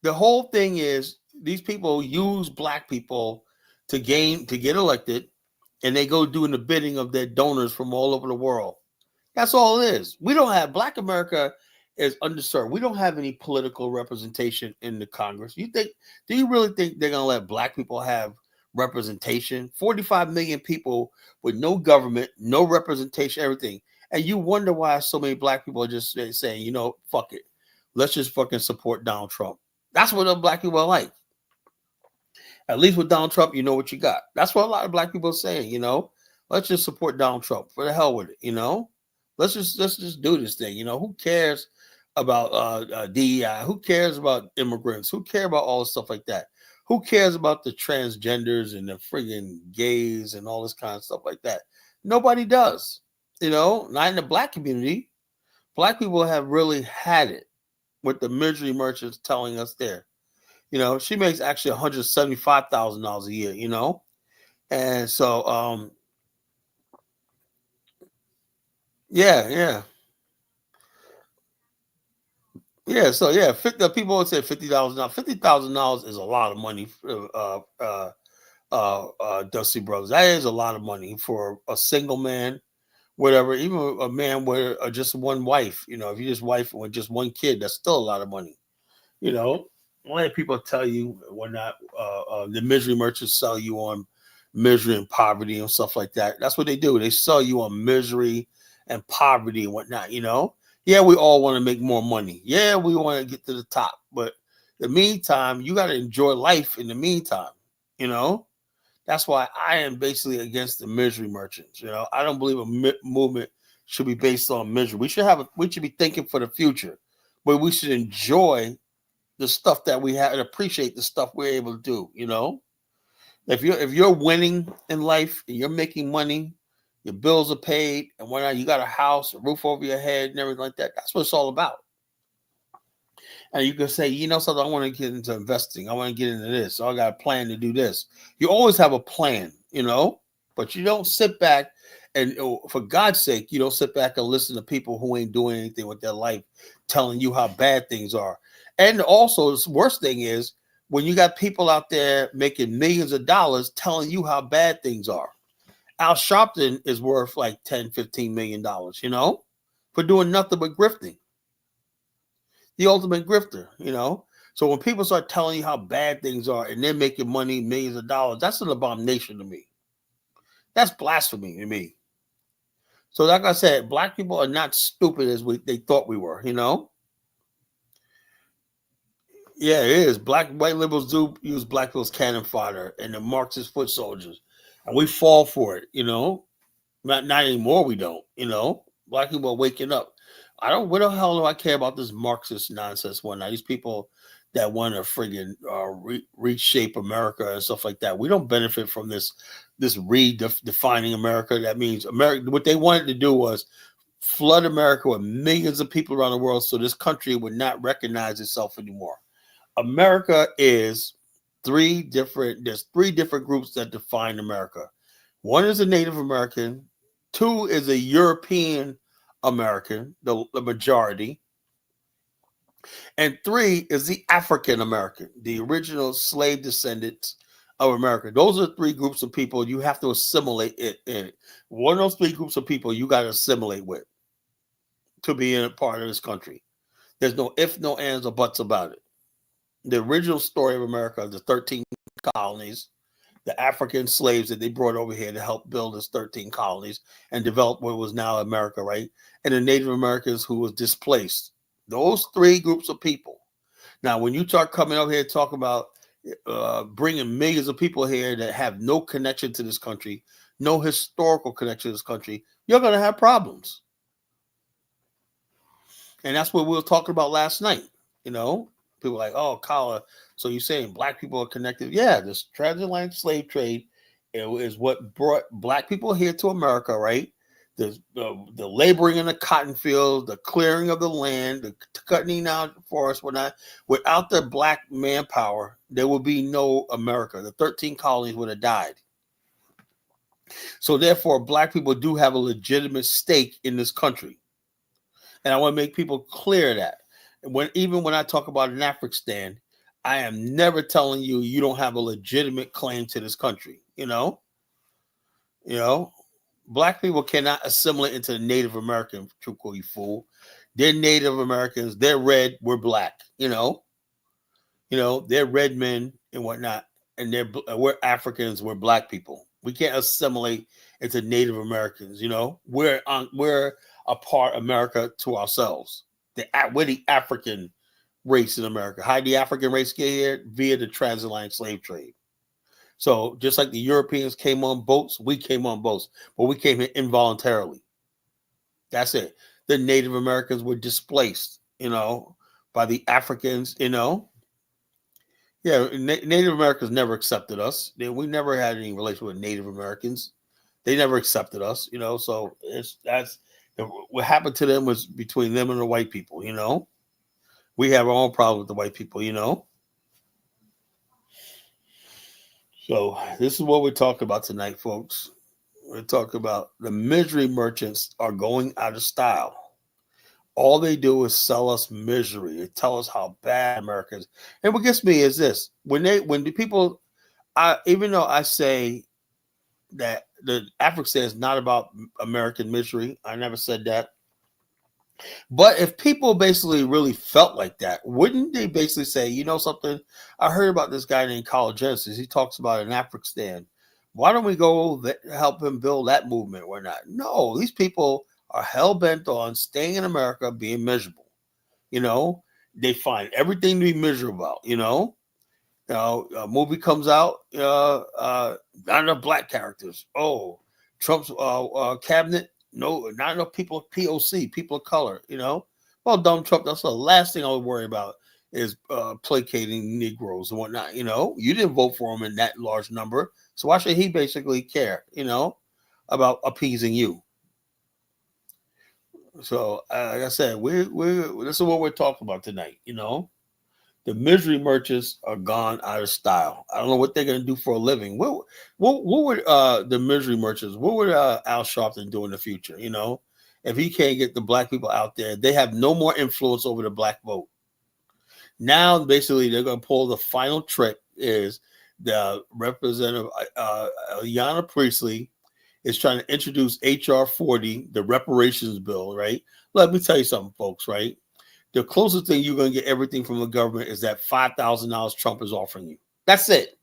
The whole thing is these people use black people to get elected, and they go doing the bidding of their donors from all over the world. That's all it is. We don't have Black America is underserved. We don't have any political representation in the Congress. Do you really think they're gonna let black people have representation? 45 million people with no government, no representation, everything. And you wonder why so many black people are just saying, fuck it. Let's just fucking support Donald Trump. That's what the black people are like. At least with Donald Trump, you know what you got. That's what a lot of black people are saying, Let's just support Donald Trump. For the hell with it, Let's just do this thing. Who cares about DEI? Who cares about immigrants? Who cares about all the stuff like that? Who cares about the transgenders and the friggin' gays and all this kind of stuff like that? Nobody does. Not in the black community. Black people have really had it with the misery merchants telling us there. She makes actually $175,000 a year, And so yeah. Yeah, so yeah, people would say $50,000. $50,000 is a lot of money. Dusty Brothers, that is a lot of money for a single man, whatever. Even a man with just one wife. If you just wife with just one kid, that's still a lot of money. Let people tell you when not the misery merchants sell you on misery and poverty and stuff like that. That's what they do. They sell you on misery and poverty and whatnot. Yeah, we all want to make more money. Yeah, we want to get to the top. But in the meantime, you got to enjoy life in the meantime. That's why I am basically against the misery merchants. I don't believe a movement should be based on misery. We should be thinking for the future, but we should enjoy the stuff that we have and appreciate the stuff we're able to do. If you're winning in life and you're making money, your bills are paid, and whatnot, you got a house, a roof over your head, and everything like that. That's what it's all about. And you can say, something, I want to get into investing. I want to get into this. So I got a plan to do this. You always have a plan, but you don't sit back and, for God's sake, you don't sit back and listen to people who ain't doing anything with their life, telling you how bad things are. And also, the worst thing is when you got people out there making millions of dollars telling you how bad things are. Al Sharpton is worth like $10-15 million, for doing nothing but grifting. The ultimate grifter, So when people start telling you how bad things are and they're making money, millions of dollars, that's an abomination to me. That's blasphemy to me. So like I said, black people are not stupid as they thought we were, Yeah, it is. White liberals do use black people's cannon fodder and the Marxist foot soldiers. And we fall for it, Not anymore, we don't, Black people are waking up. What the hell do I care about this Marxist nonsense one night? These people that want to friggin' reshape America and stuff like that. We don't benefit from this redefining America. That means America, what they wanted to do was flood America with millions of people around the world so this country would not recognize itself anymore. America is there's three different groups that define America. One is a Native American, two is a European American, the majority, and three is the African American, the original slave descendants of America. Those are three groups of people you have to assimilate in. One of those three groups of people you got to assimilate with to be in a part of this country. There's no ifs, no ands, or buts about it. The original story of America, the 13 colonies, the African slaves that they brought over here to help build this 13 colonies and develop what was now America, right? And the Native Americans who was displaced. Those three groups of people. Now, when you start coming over here and talk about bringing millions of people here that have no connection to this country, no historical connection to this country, you're going to have problems. And that's what we were talking about last night, People are like, oh, Kala, so you're saying black people are connected? Yeah, this transatlantic slave trade is what brought black people here to America, right? The laboring in the cotton fields, the clearing of the land, the cutting down the forest. Without the black manpower, there would be no America. The 13 colonies would have died. So therefore, black people do have a legitimate stake in this country. And I want to make people clear that. Even when I talk about an African, I am never telling you you don't have a legitimate claim to this country. You know, black people cannot assimilate into the Native American, you fool. They're Native Americans. They're red. We're black. They're red men and whatnot, and we're Africans. We're black people. We can't assimilate into Native Americans. We're a part of America to ourselves. We're the African race in America. How did the African race get here? Via the transatlantic slave trade. So just like the Europeans came on boats, we came on boats, but we came here involuntarily. That's it. The Native Americans were displaced, by the Africans, Yeah, Native Americans never accepted us. We never had any relation with Native Americans. They never accepted us, so that's what happened to them was between them and the white people, We have our own problem with the white people, So this is what we're talking about tonight, folks. We're talking about the misery merchants are going out of style. All they do is sell us misery. They tell us how bad America is. And what gets me is this: when the people, even though I say that the Africa is not about American misery, I never said that. But if people basically really felt like that, wouldn't they basically say, you know something? I heard about this guy named Genesis. He talks about an African. Why don't we go help him build that movement or not? No, these people are hell bent on staying in America, being miserable. They find everything to be miserable about. A movie comes out, not enough black characters. Oh, Trump's cabinet, no, not enough people of POC, people of color. Well, Donald Trump, that's the last thing I would worry about is placating Negroes and whatnot. You didn't vote for him in that large number, so why should he basically care? About appeasing you. So, like I said, we this is what we're talking about tonight. The misery merchants are gone out of style. I don't know what they're going to do for a living. What would the misery merchants? What would Al Sharpton do in the future? If he can't get the black people out there, they have no more influence over the black vote. Now, basically, they're going to pull the final trick. Is the representative Ayanna Priestley is trying to introduce HR 40, the reparations bill, right? Let me tell you something, folks, right? The closest thing you're going to get everything from the government is that $5,000 Trump is offering you. That's it.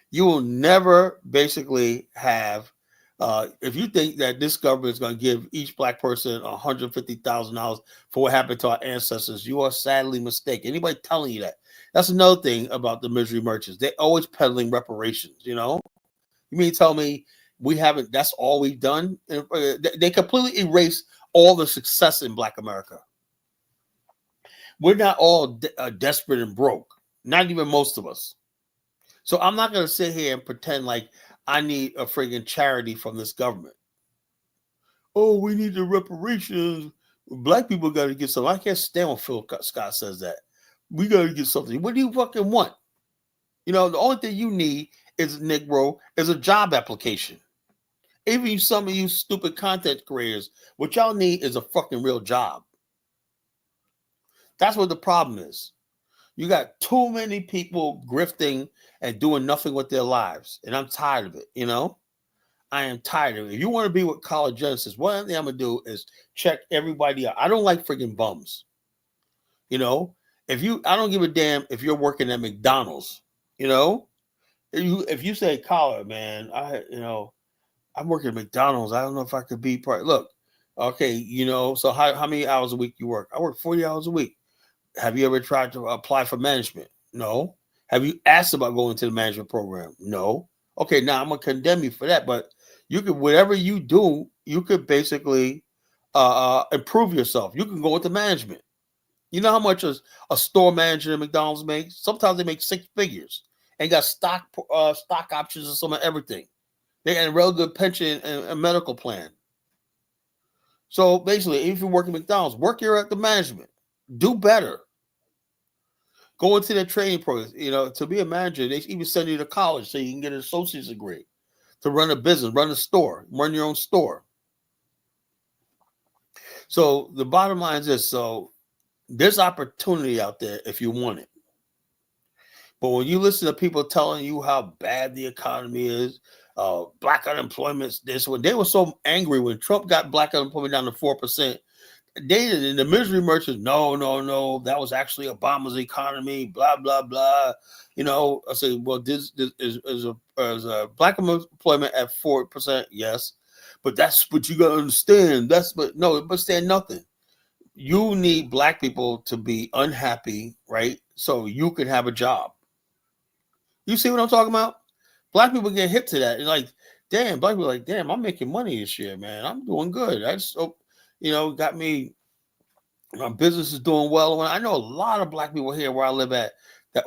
You will never basically have, if you think that this government is going to give each black person $150,000 for what happened to our ancestors, you are sadly mistaken. Anybody telling you that? That's another thing about the misery merchants. They're always peddling reparations, You mean to tell me we haven't, that's all we've done? They completely erase all the success in Black America. We're not all desperate and broke. Not even most of us. So I'm not going to sit here and pretend like I need a friggin' charity from this government. Oh, we need the reparations. Black people got to get something. I can't stand when Phil Scott says that. We got to get something. What do you fucking want? The only thing you need is Negro is a job application. Even some of you stupid content creators, what y'all need is a fucking real job. That's what the problem is. You got too many people grifting and doing nothing with their lives. And I'm tired of it, I am tired of it. If you want to be with College Genesis, one thing I'm going to do is check everybody out. I don't like freaking bums. I don't give a damn if you're working at McDonald's, If you say, Collar, man, I'm working at McDonald's. I don't know if I could be part. Look, okay, so how many hours a week you work? I work 40 hours a week. Have you ever tried to apply for management? No. Have you asked about going to the management program? No. Okay, now I'm gonna condemn you for that, but you could, whatever you do, you could basically improve yourself. You can go into management. You know how much a store manager at McDonald's makes? Sometimes they make 6 figures and got stock options and some of everything. They got a real good pension and a medical plan. So basically, if you work at McDonald's, work here at the management. Do better. Go into their training program. To be a manager, they even send you to college so you can get an associate's degree to run a business, run a store, run your own store. So the bottom line is this. So there's opportunity out there if you want it. But when you listen to people telling you how bad the economy is, black unemployment's this one, they were so angry when Trump got black unemployment down to 4%. They and the misery merchants, no, no, no, that was actually Obama's economy, blah, blah, blah. I say, well, this is a black employment at 4%, yes, but that's what you gotta understand. But no, understand nothing. You need black people to be unhappy, right? So you can have a job. You see what I'm talking about? Black people get hit to that. And like, damn, black people like, damn, I'm making money this year, man. I'm doing good. Got me. My business is doing well. I know a lot of black people here where I live at that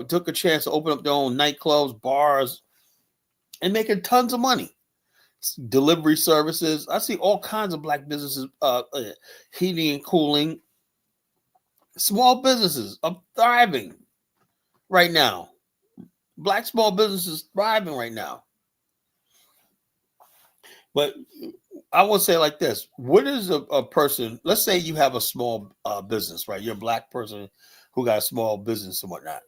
took a chance to open up their own nightclubs, bars, and making tons of money. Delivery services. I see all kinds of black businesses, heating and cooling. Small businesses are thriving right now. Black small businesses thriving right now. But I will say like this: what is a person? Let's say you have a small business, right? You're a black person who got a small business and whatnot.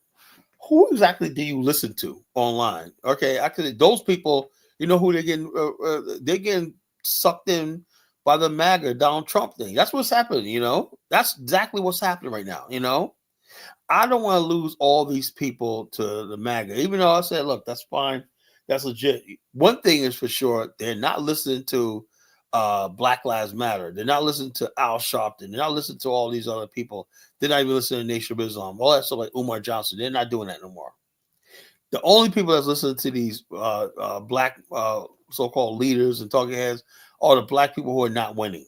Who exactly do you listen to online? Okay, actually, those people, you know who they're getting sucked in by the MAGA Donald Trump thing. That's what's happening. That's exactly what's happening right now. I don't want to lose all these people to the MAGA, even though I said, look, that's fine. That's legit. One thing is for sure, they're not listening to Black Lives Matter. They're not listening to Al Sharpton. They're not listening to all these other people. They're not even listening to Nation of Islam. All that stuff like Umar Johnson. They're not doing that no more. The only people that's listening to these black so-called leaders and talking heads are the black people who are not winning.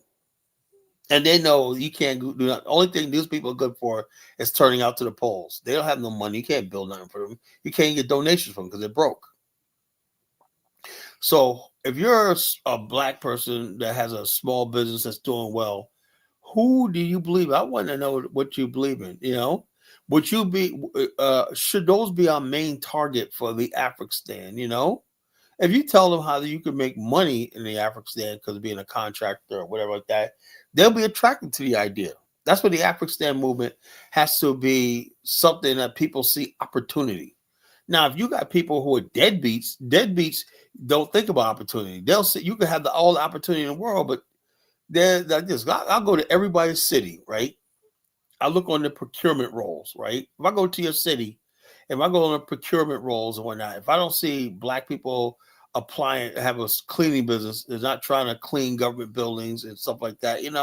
And they know you can't do that. The only thing these people are good for is turning out to the polls. They don't have no money. You can't build nothing for them. You can't get donations from them because they're broke. So if you're a black person that has a small business that's doing well, who do you believe? I want to know what you believe in. Would you be? Should those be our main target for the Afghanistan? If you tell them how you can make money in the Afghanistan because of being a contractor or whatever like that, they'll be attracted to the idea. That's what the Afghanistan movement has to be, something that people see opportunity. Now, if you got people who are deadbeats don't think about opportunity. They'll say you can have all the opportunity in the world, but they're like this. I'll go to everybody's city, right? I look on the procurement rolls, right? If I go to your city, if I go on the procurement rolls and whatnot, if I don't see black people applying, have a cleaning business, they're not trying to clean government buildings and stuff like that, if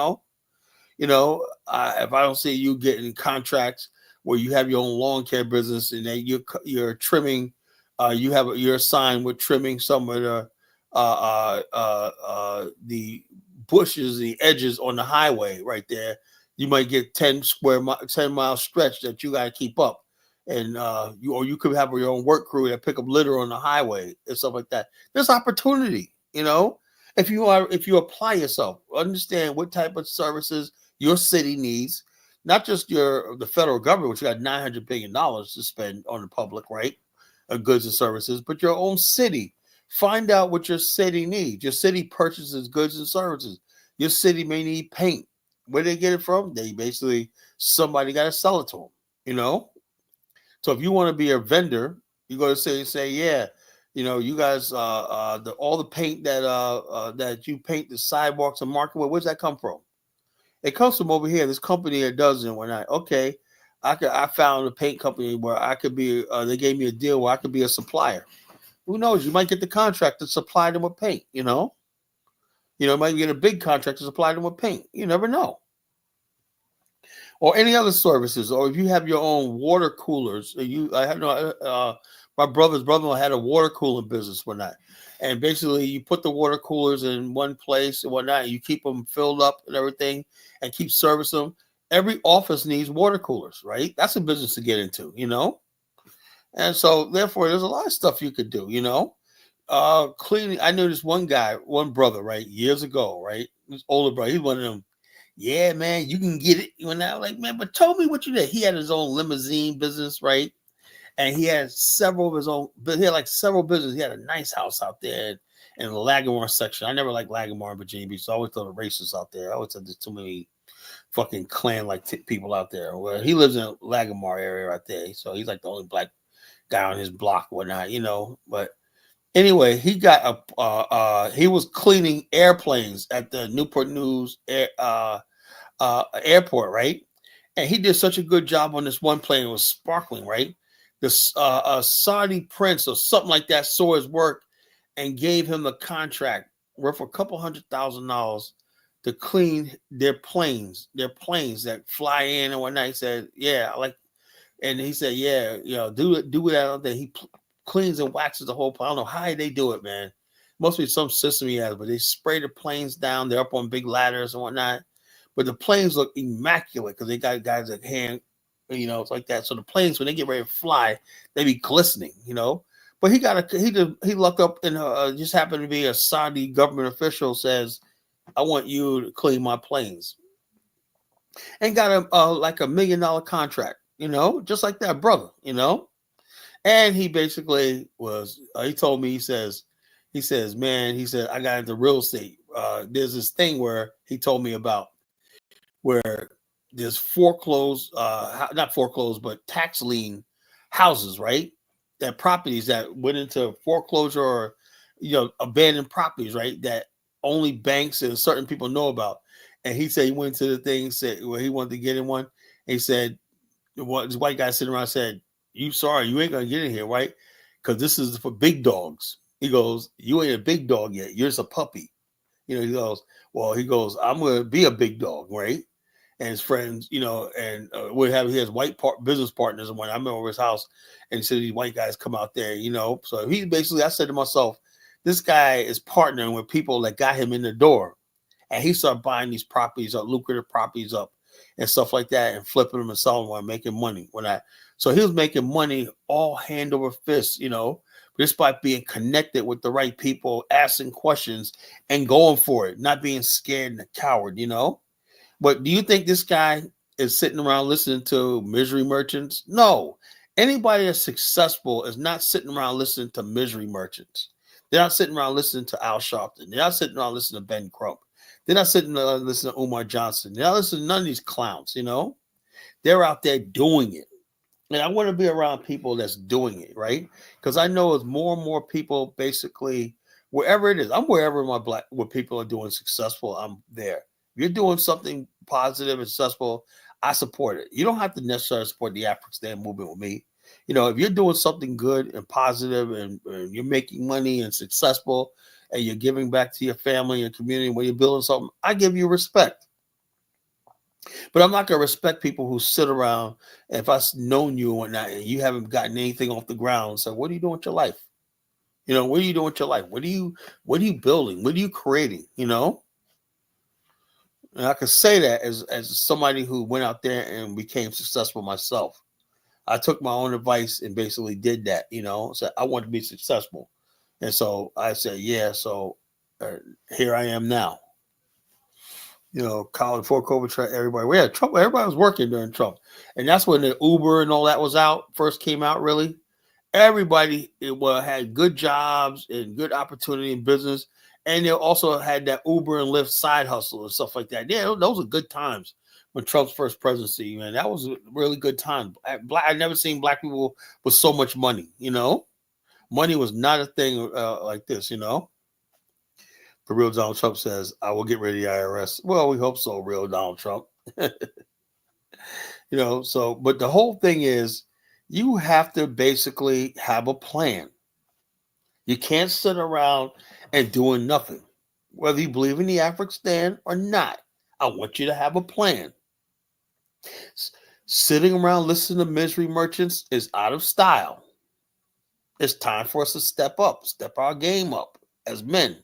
I don't see you getting contracts where you have your own lawn care business and then you're trimming, you're assigned with trimming some of the bushes, the edges on the highway right there. You might get 10 mile stretch that you got to keep up. And you could have your own work crew that pick up litter on the highway and stuff like that. There's opportunity, if you apply yourself, understand what type of services your city needs, not just the federal government, which got $900 billion to spend on the public, right? Goods and services, but your own city. Find out what your city needs. Your city purchases goods and services. Your city may need paint. Where they get it from? Somebody got to sell it to them, So if you want to be a vendor, you go to say, yeah, you guys, all the paint that you paint the sidewalks and market with, where's that come from? It comes from over here. This company that does it. When I found a paint company where I could be. They gave me a deal where I could be a supplier. Who knows? You might get the contract to supply them with paint. You might get a big contract to supply them with paint. You never know. Or any other services, or if you have your own water coolers, my brother's brother-in-law had a water cooling business one night, and basically you put the water coolers in one place and whatnot, and you keep them filled up and everything, and keep servicing them. Every office needs water coolers, right? That's a business to get into, and so therefore there's a lot of stuff you could do, cleaning. I knew this one brother, right, years ago, right, this older brother, he's one of them. Yeah, man, you can get it. When I like, man, but tell me what you did. He had his own limousine business, right? And he had several of his own, but he had like several businesses. He had a nice house out there in the Lagamore section. I never liked Lagamore in Virginia Beach, so I always thought the racists out there. I always thought there's too many fucking clan people out there. Well, he lives in the Lagamore area right there, so he's like the only black guy on his block, whatnot, But anyway, he was cleaning airplanes at the Newport News airport, right? And he did such a good job on this one plane. It was sparkling, right? This Saudi prince or something like that saw his work and gave him the contract worth a couple $100,000 to clean their planes that fly in and whatnot. He said, "Yeah, I like," and he said, "Yeah, do that all day." He cleans and waxes the whole plane. I don't know how they do it, man. Must be some system he has, but they spray the planes down. They're up on big ladders and whatnot. But the planes look immaculate because they got guys that hand, it's like that. So the planes, when they get ready to fly, they be glistening, But he lucked up and just happened to be a Saudi government official says, "I want you to clean my planes," and got like $1 million contract, just like that, brother, And he basically was. He told me, he says, "Man," he said, "I got into real estate. There's this thing where he told me about." Where there's foreclosed, not foreclosed, but tax lien houses, right? That properties that went into foreclosure or, abandoned properties, right? That only banks and certain people know about. And he said he went to the thing, said where he wanted to get in one. And he said, this white guy sitting around said, "You ain't gonna get in here, right? Because this is for big dogs." He goes, "You ain't a big dog yet. You're just a puppy." He goes, "I'm gonna be a big dog, right?" And his friends, and he has business partners and when I'm over his house, and so these white guys come out there, So he basically, I said to myself, this guy is partnering with people that got him in the door, and he started buying these properties up, lucrative properties up, and stuff like that, and flipping them and selling them and making money. So he was making money all hand over fist, just by being connected with the right people, asking questions, and going for it, not being scared and a coward, But do you think this guy is sitting around listening to misery merchants? No. Anybody that's successful is not sitting around listening to misery merchants. They're not sitting around listening to Al Sharpton. They're not sitting around listening to Ben Crump. They're not sitting around listening to Umar Johnson. They're not listening to none of these clowns, They're out there doing it. And I want to be around people that's doing it, right? Because I know as more and more people basically, wherever it is, I'm wherever where people are doing successful, I'm there. If you're doing something positive and successful, I support it. You don't have to necessarily support the African Stand movement with me. If you're doing something good and positive and you're making money and successful and you're giving back to your family and community when you're building something, I give you respect. But I'm not going to respect people who sit around, and if I've known you and whatnot, and you haven't gotten anything off the ground. So what are you doing with your life? What are you doing with your life? What are you building? What are you creating? And I could say that as somebody who went out there and became successful myself. I took my own advice and basically did that, So I want to be successful. And so I said, yeah, so here I am now. College before COVID, everybody, we had Trump. Everybody was working during Trump. And that's when the Uber and all that was first came out, really. Everybody had good jobs and good opportunity in business. And they also had that Uber and Lyft side hustle and stuff like that. Yeah, those were good times when Trump's first presidency, man. That was a really good time. I've never seen black people with so much money, Money was not a thing like this, The real Donald Trump says, "I will get rid of the IRS." Well, we hope so, real Donald Trump. But the whole thing is you have to basically have a plan. You can't sit around and doing nothing, whether you believe in the African stand or not. I want you to have a plan. Sitting around listening to misery merchants is out of style. It's time for us to step our game up as men.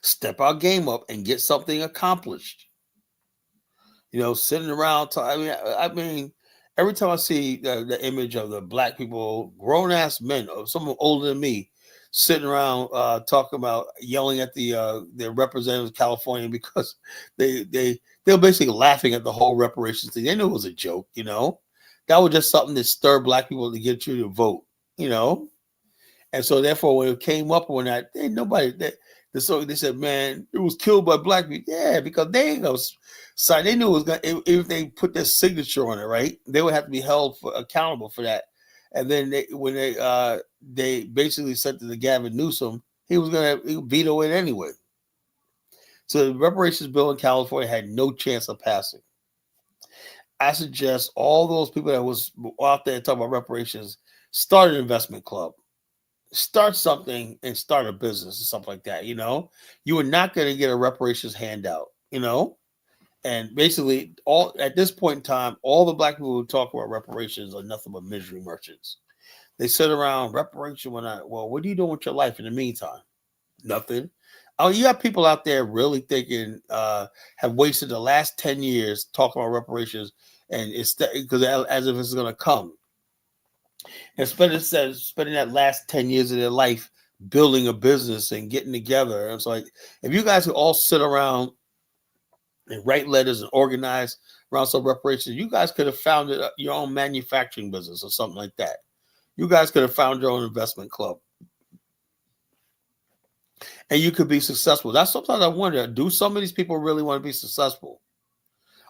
Step our game up and get something accomplished. Sitting around. I mean, every time I see the image of the black people, grown ass men, or someone older than me, sitting around talking about yelling at their representatives of California because they're basically laughing at the whole reparations thing. They knew it was a joke. That was just something that stirred black people to get you to vote. And so therefore, when it came up on that, so they said, "Man, it was killed by black people." Yeah, because they ain't gonna sign. They knew it was gonna if they put their signature on it, right? They would have to be held accountable for that. And then they basically said to the Gavin Newsom he would veto it anyway. So the reparations bill in California had no chance of passing. I suggest all those people that was out there talking about reparations start an investment club, start something, and start a business or something like that. You are not going to get a reparations handout. And basically, all at this point in time, all the black people who talk about reparations are nothing but misery merchants. They sit around reparation well, what are you doing with your life in the meantime? Nothing. Oh, you got people out there really thinking, have wasted the last 10 years talking about reparations, and it's because as if it's going to come. And spending that last 10 years of their life building a business and getting together. It's like, if you guys could all sit around and write letters and organize around some reparations, you guys could have founded your own manufacturing business or something like that. You guys could have found your own investment club. And you could be successful. That's sometimes I wonder, do some of these people really want to be successful?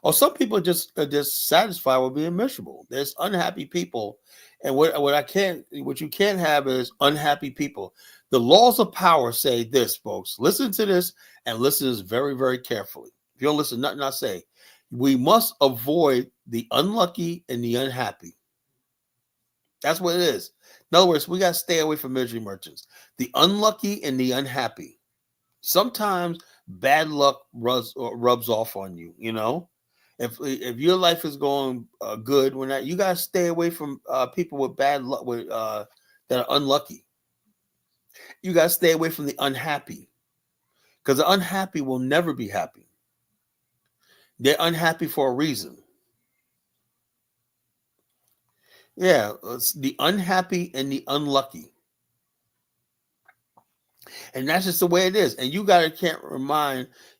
Or some people are just satisfied with being miserable. There's unhappy people. And what you can't have is unhappy people. The laws of power say this, folks. Listen to this and listen to this very, very carefully. If you don't listen, nothing I say. We must avoid the unlucky and the unhappy. That's what it is. In other words, we got to stay away from misery merchants. The unlucky and the unhappy. Sometimes bad luck rubs off on you, If your life is going good, you got to stay away from people with bad luck, that are unlucky. You got to stay away from the unhappy, because the unhappy will never be happy. They're unhappy for a reason. Yeah, it's the unhappy and the unlucky. And that's just the way it is. And you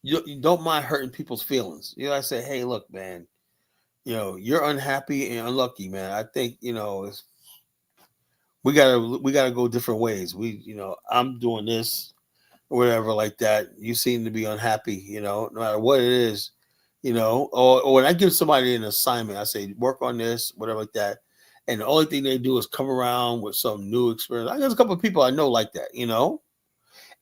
you don't mind hurting people's feelings. You gotta say, hey, look, man, you're unhappy and unlucky, man. I think, we gotta go different ways. I'm doing this or whatever like that. You seem to be unhappy, no matter what it is, or when I give somebody an assignment, I say, work on this, whatever like that. And the only thing they do is come around with some new experience. I got a couple of people I know like that,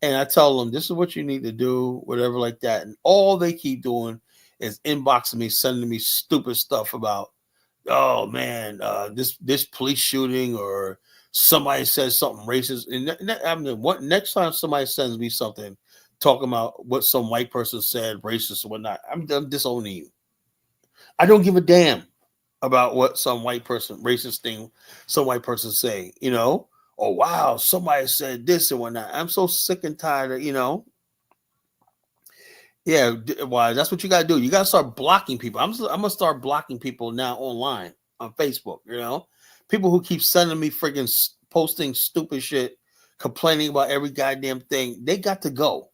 and I tell them, this is what you need to do, whatever like that. And all they keep doing is inboxing me, sending me stupid stuff about, oh man, this police shooting, or somebody says something racist. And what next time somebody sends me something talking about what some white person said, racist or whatnot, I'm disowning you. I don't give a damn about what some white person, racist thing, some white person say, oh wow, somebody said this and whatnot. I'm so sick and tired of, yeah, why? That's what you gotta do. You gotta start blocking people. I'm gonna start blocking people now online on Facebook. People who keep sending me freaking posting stupid shit, complaining about every goddamn thing. They got to go.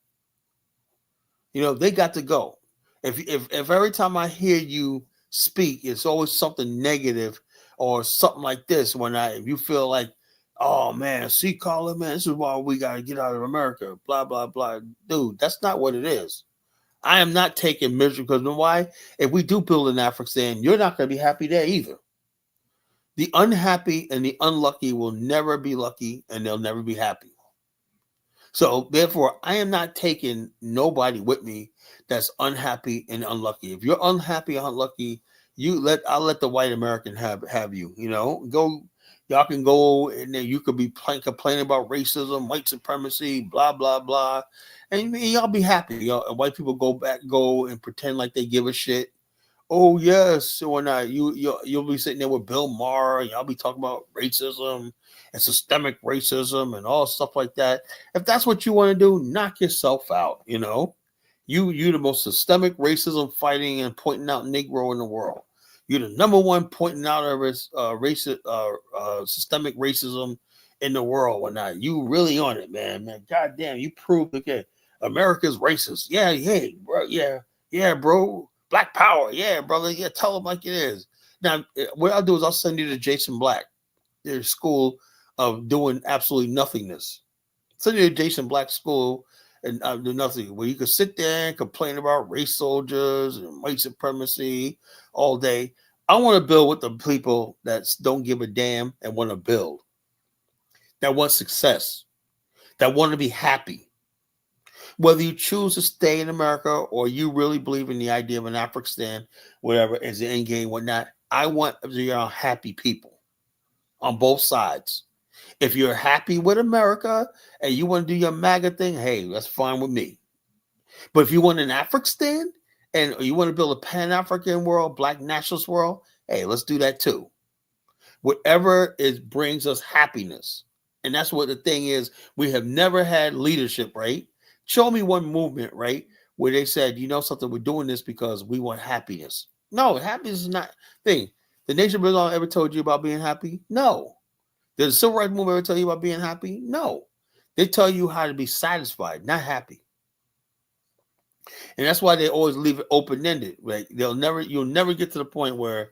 They got to go. If every time I hear you speak, it's always something negative or something like this. If you feel like, oh man, see, Colin, man, this is why we got to get out of America, blah, blah, blah. Dude, that's not what it is. I am not taking misery, because why? If we do build an Afghanistan, you're not going to be happy there either. The unhappy and the unlucky will never be lucky, and they'll never be happy. So therefore, I am not taking nobody with me that's unhappy and unlucky. If you're unhappy and unlucky, I'll let the white American have you. Go. Y'all can go, and then you could be complaining about racism, white supremacy, blah blah blah, and y'all be happy. White people go and pretend like they give a shit. Oh yes, or not. You'll be sitting there with Bill Maher, and y'all be talking about racism and systemic racism and all stuff like that. If that's what you want to do, knock yourself out. You the most systemic racism fighting and pointing out Negro in the world. You're the number one pointing out systemic racism in the world. Whatnot. You really on it, man. God damn, you proved okay. America's racist. Yeah, hey, bro. Yeah, bro. Black power. Yeah, brother. Yeah, tell them like it is. Now, what I'll do is I'll send you to Jason Black, their school of doing absolutely nothingness. Send you to Jason Black school and do nothing, where you can sit there and complain about race soldiers and white supremacy all day. I want to build with the people that don't give a damn and want to build, that want success, that want to be happy. Whether you choose to stay in America or you really believe in the idea of an Afghanistan, whatever, as the end game, whatnot, I want happy people on both sides. If you're happy with America and you want to do your MAGA thing, hey, that's fine with me. But if you want an Afghanistan and you want to build a Pan-African world, Black nationalist world, hey, let's do that too. Whatever it brings us happiness. And that's what the thing is. We have never had leadership, right? Show me one movement, right, where they said, you know something, we're doing this because we want happiness. No, happiness is not thing. The Nation of Islam ever told you about being happy? No. Did the Civil Rights Movement ever tell you about being happy? No. They tell you how to be satisfied, not happy. And that's why they always leave it open-ended. Right? You'll never get to the point where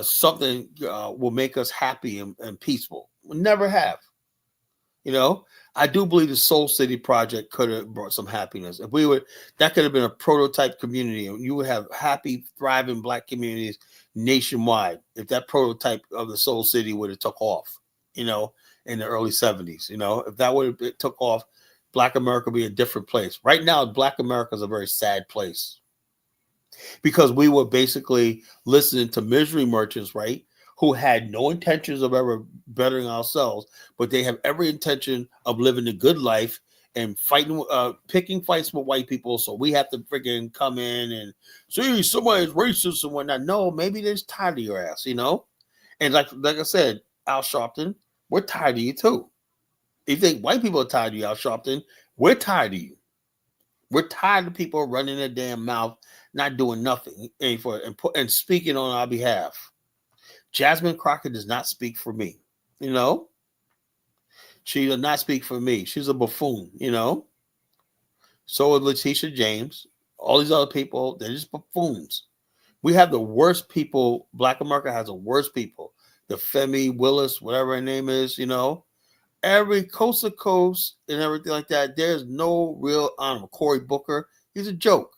something will make us happy and peaceful. We'll never have. You know, I do believe the Soul City project could have brought some happiness. If we would, that could have been a prototype community, and you would have happy, thriving Black communities nationwide. If that prototype of the Soul City would have took off, you know, in the early 70s, you know, if that would have took off, Black America would be a different place. Right now, Black America is a very sad place because we were basically listening to misery merchants, right? Who had no intentions of ever bettering ourselves, but they have every intention of living a good life and fighting, picking fights with white people. So we have to freaking come in and see somebody's racist and whatnot. No, maybe they're just tired of your ass, you know? And like I said, Al Sharpton, we're tired of you too. If you think white people are tired of you, Al Sharpton, we're tired of you. We're tired of people running their damn mouth, not doing nothing and speaking on our behalf. Jasmine Crockett does not speak for me, you know? She does not speak for me. She's a buffoon, you know? So is Letitia James. All these other people, they're just buffoons. We have the worst people. Black America has the worst people. The Femi Willis, whatever her name is, you know? Every coast to coast and everything like that, there's no real honor. Cory Booker, he's a joke.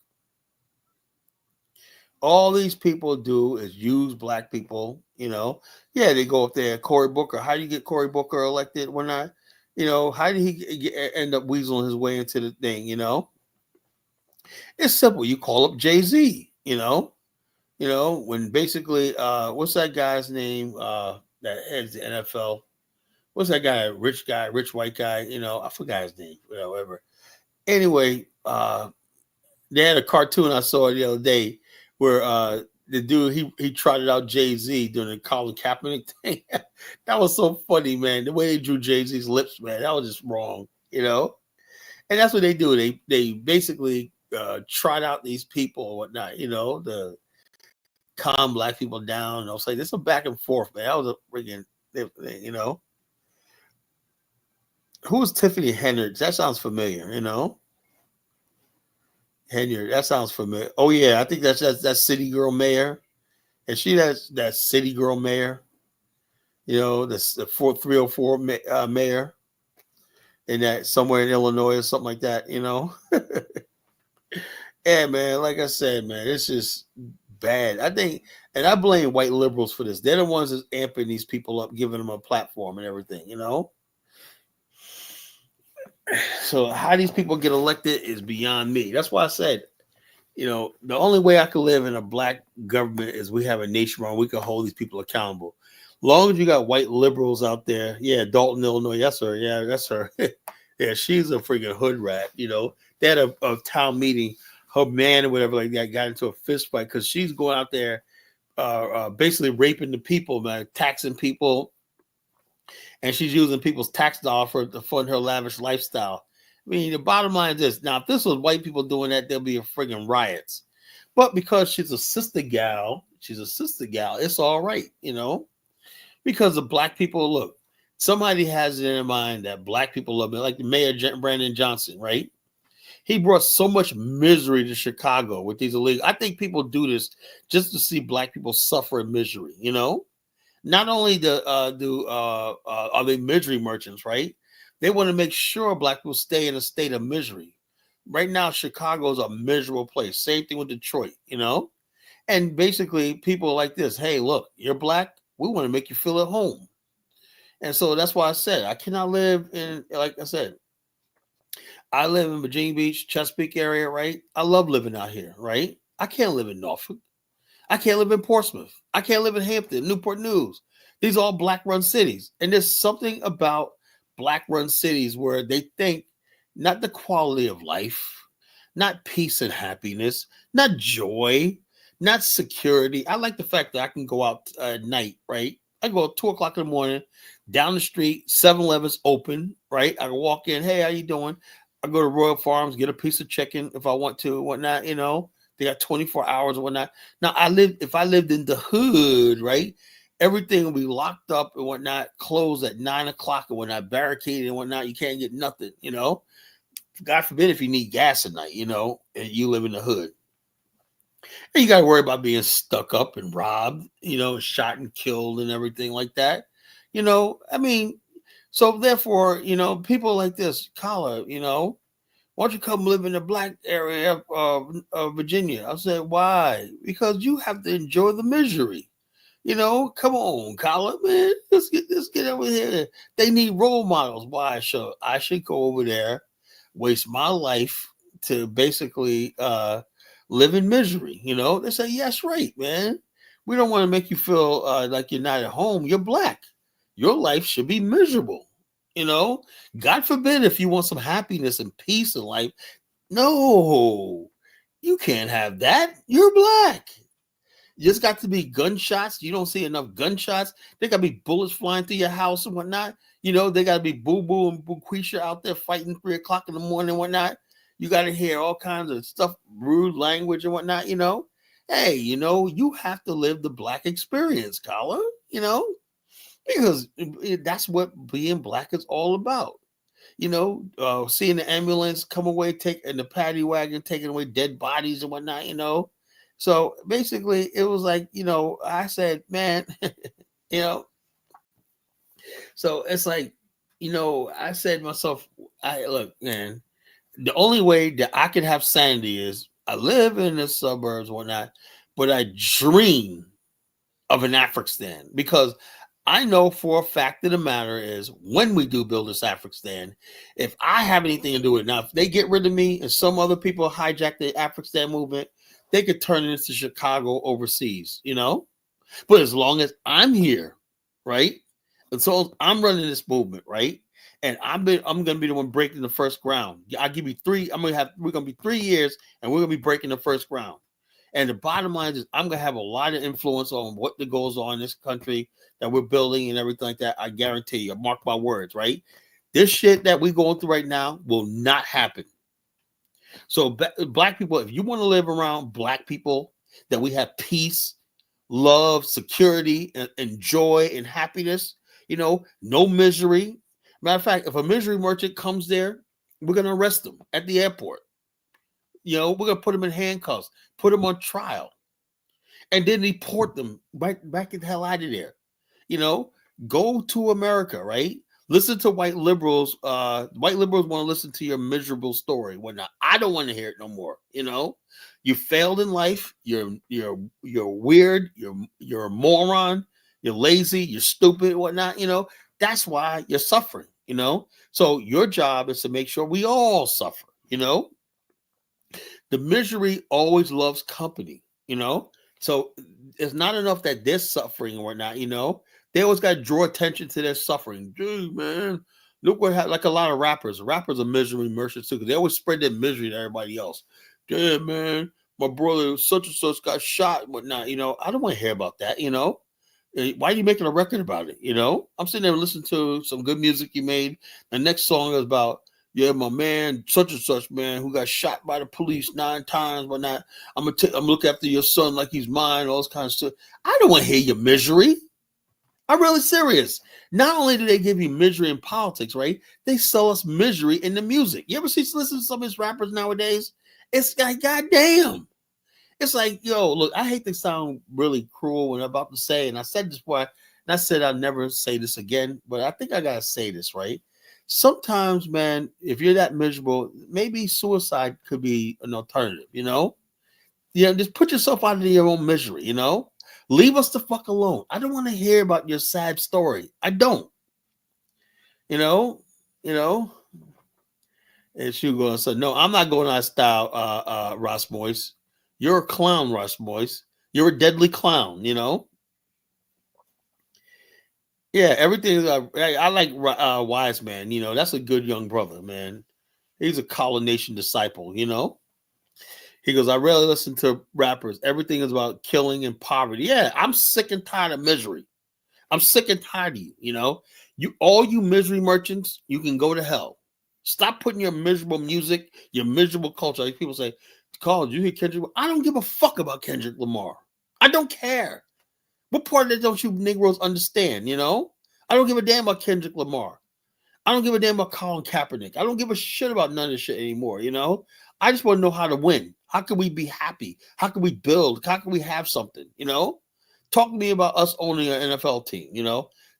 All these people do is use Black people, you know. Yeah, they go up there. Cory Booker. How do you get Cory Booker elected? We're not, you know. How did he end up weaseling his way into the thing? You know, it's simple. You call up Jay-Z. You know, when basically, what's that guy's name that heads the NFL? What's that guy? Rich white guy. You know, I forgot his name. Whatever. Anyway, they had a cartoon I saw the other day where the dude he trotted out Jay-Z during the Colin Kaepernick thing. That was so funny, man. The way they drew Jay-Z's lips, man, that was just wrong, you know. And that's what they do. They basically trot out these people or whatnot, you know, to calm Black people down. And I'll say this is a back and forth, man. That was a freaking, you know. Who's Tiffany Hendricks? That sounds familiar, you know. Henry, that sounds familiar. Oh yeah, I think that's City Girl Mayor, and she that City Girl Mayor. You know, the 4304 mayor, in that somewhere in Illinois or something like that. You know, yeah, man. Like I said, man, it's just bad. I think, and I blame white liberals for this. They're the ones that's amping these people up, giving them a platform and everything. You know. So how these people get elected is beyond me. That's why I said, you know, the only way I can live in a Black government is we have a nation where we can hold these people accountable. Long as you got white liberals out there, yeah, Dalton, Illinois, yes, sir, yeah, that's her. Yeah, she's a freaking hood rat, you know. They had a town meeting, her man or whatever like that got into a fist fight because she's going out there basically raping the people, man, taxing people, and she's using people's tax dollars to fund her lavish lifestyle. I mean, the bottom line is this. Now, if this was white people doing that, there'll be a friggin' riots. But because she's a sister gal, it's all right, you know? Because the Black people, look, somebody has it in their mind that Black people love it, like the mayor, Brandon Johnson, right? He brought so much misery to Chicago with these illegal. I think people do this just to see Black people suffer in misery, you know? Not only are they misery merchants, right? They want to make sure Black people stay in a state of misery. Right now, Chicago is a miserable place. Same thing with Detroit, you know? And basically, people are like this. Hey, look, you're black. We want to make you feel at home. And so that's why I said I cannot live in, like I said, I live in Virginia Beach, Chesapeake area, right? I love living out here, right? I can't live in Norfolk. I can't live in Portsmouth. I can't live in Hampton, Newport News. These are all black run cities. And there's something about black run cities where they think not the quality of life, not peace and happiness, not joy, not security. I like the fact that I can go out at night, right? I go at 2 o'clock in the morning, down the street, 7-Eleven's open, right? I can walk in, hey, how you doing? I go to Royal Farms, get a piece of chicken if I want to, whatnot, you know. They got 24 hours or whatnot. Now, if I lived in the hood, right, everything will be locked up and whatnot, closed at 9 o'clock and whatnot, barricaded and whatnot. You can't get nothing, you know. God forbid if you need gas at night, you know, and you live in the hood. And you got to worry about being stuck up and robbed, you know, shot and killed and everything like that. You know, I mean, so therefore, you know, people like this, Kala, you know, why don't you come live in the black area of Virginia? I said, why? Because you have to enjoy the misery. You know, come on, Kala, man, let's get over here. They need role models. Why? I should go over there, waste my life to basically live in misery. You know, they say, yes, right, man. We don't want to make you feel like you're not at home. You're black. Your life should be miserable. You know, God forbid if you want some happiness and peace in life. No, you can't have that. You're black. Just got to be gunshots. You don't see enough gunshots. There got to be bullets flying through your house and whatnot. You know, they got to be Boo Boo and Buquisha out there fighting 3 o'clock in the morning and whatnot. You got to hear all kinds of stuff, rude language and whatnot, you know. Hey, you know, you have to live the black experience, Collar, you know, because that's what being black is all about. You know, seeing the ambulance come away, and the paddy wagon taking away dead bodies and whatnot, you know. So basically, it was like, you know, I said, man, you know, so it's like, you know, I said to myself, I look, man, the only way that I can have sanity is I live in the suburbs, whatnot, but I dream of an Afghanistan because I know for a fact of the matter is when we do build this Afghanistan, if I have anything to do with it, now, if they get rid of me and some other people hijack the Afghanistan movement, they could turn it into Chicago overseas, you know? But as long as I'm here, right? And so I'm running this movement, right? And I'm gonna be the one breaking the first ground. I'll give you we're gonna be 3 years and we're gonna be breaking the first ground. And the bottom line is I'm gonna have a lot of influence on what goes on in this country that we're building and everything like that. I guarantee you, mark my words, right? This shit that we're going through right now will not happen. So black people, if you want to live around black people, that we have peace, love, security, and joy and happiness, you know, no misery. Matter of fact, if a misery merchant comes there, we're gonna arrest them at the airport. You know, we're gonna put them in handcuffs, put them on trial, and then deport them back the hell out of there. You know, go to America, right? Listen to white liberals. White liberals want to listen to your miserable story. Whatnot. I don't want to hear it no more. You know, you failed in life. You're weird. You're a moron. You're lazy. You're stupid. Whatnot. You know, that's why you're suffering. You know, so your job is to make sure we all suffer. You know, the misery always loves company. You know, so it's not enough that they're suffering or whatnot. You know, they always got to draw attention to their suffering. Dude, man, look what happened. Like a lot of rappers. Rappers are misery merchants too, because they always spread their misery to everybody else. Damn, man, my brother such and such got shot and whatnot. You know, I don't want to hear about that. You know, why are you making a record about it? You know, I'm sitting there listening to some good music you made. The next song is about, yeah, my man, such and such man who got shot by the police 9 times, whatnot. I'm gonna look after your son like he's mine, all this kind of stuff. I don't want to hear your misery. I'm really serious. Not only do they give you misery in politics, right? They sell us misery in the music. You ever listen to some of these rappers nowadays? It's like, goddamn. It's like, yo, look, I hate to sound really cruel when I'm about to say, and I said this before, and I said I'll never say this again, but I think I gotta say this, right? Sometimes, man, if you're that miserable, maybe suicide could be an alternative, you know? Just put yourself out of your own misery. Leave us the fuck alone. I don't want to hear about your sad story. I don't. You know, you know. And she was going to say, no, I'm not going out of style, Ross Moise. You're a clown, Ross Moise. You're a deadly clown. Yeah, everything. I like Wise Man. That's a good young brother, man. He's a Colonation disciple. He goes, I rarely listen to rappers. Everything is about killing and poverty. Yeah, I'm sick and tired of misery. I'm sick and tired of you. All you misery merchants, you can go to hell. Stop putting your miserable music, your miserable culture. Like people say, Carl, you hear Kendrick? I don't give a fuck about Kendrick Lamar. I don't care. What part of that don't you Negroes understand? I don't give a damn about Kendrick Lamar. I don't give a damn about Colin Kaepernick. I don't give a shit about none of this shit anymore. I just want to know how to win. How can we be happy? How can we build? How can we have something? Talk to me about us owning an NFL team.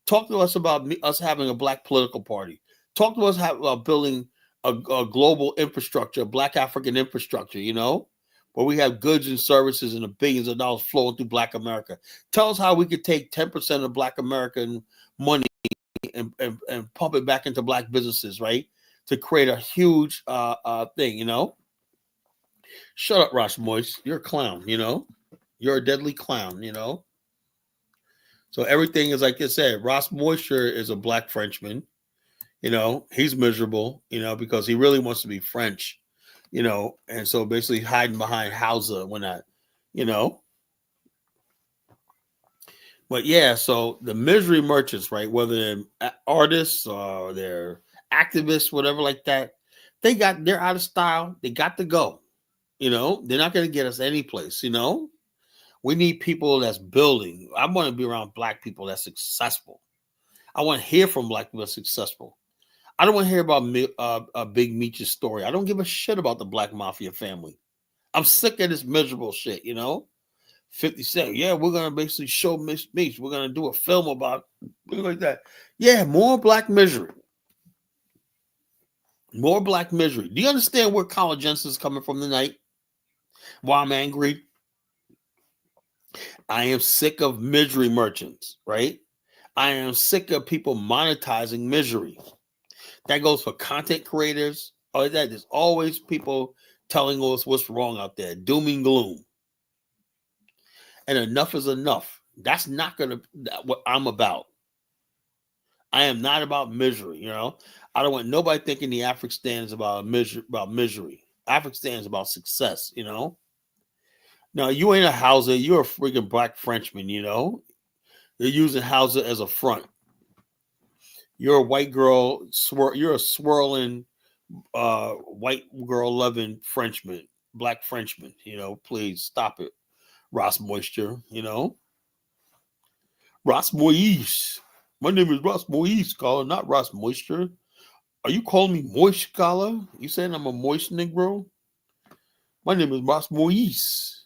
Talk to us about us having a black political party. Talk to us about building a global infrastructure, a black African infrastructure, where we have goods and services and the billions of dollars flowing through black America. Tell us how we could take 10% of black American money and pump it back into black businesses, right? To create a huge thing, Shut up, Ross Moise. You're a clown, You're a deadly clown, So everything is like I said, Ross Moisture is a black Frenchman. He's miserable, because he really wants to be French, and so basically hiding behind Hausa when I, But yeah, so the misery merchants, right? Whether they're artists or they're activists, whatever like that, they're out of style. They got to go. They're not going to get us any place. We need people that's building. I want to be around black people that's successful. I want to hear from black people that's successful. I don't want to hear about Big Meech's story. I don't give a shit about the black mafia family. I'm sick of this miserable shit. 50 Cent. Yeah, we're gonna basically show Miss Meech. We're gonna do a film about things like that. Yeah, more black misery. More black misery. Do you understand where Colin Jensen's coming from tonight? Why I'm angry? I am sick of misery merchants, right? I am sick of people monetizing misery. That goes for content creators. Or that there's always people telling us what's wrong out there. Doom and gloom. And enough is enough. That's not what I'm about. I am not about misery. I don't want nobody thinking the Afghanistan is about misery. Afghanistan is about success. Now you ain't a Hausa. You're a freaking black Frenchman. You're using Hausa as a front. You're a white girl. You're a swirling white girl loving Frenchman, black Frenchman. Please stop it. Ross Moisture, Ross Moise. My name is Ross Moise, scholar, not Ross Moisture. Are you calling me moist scholar? You saying I'm a moist Negro? My name is Ross Moise.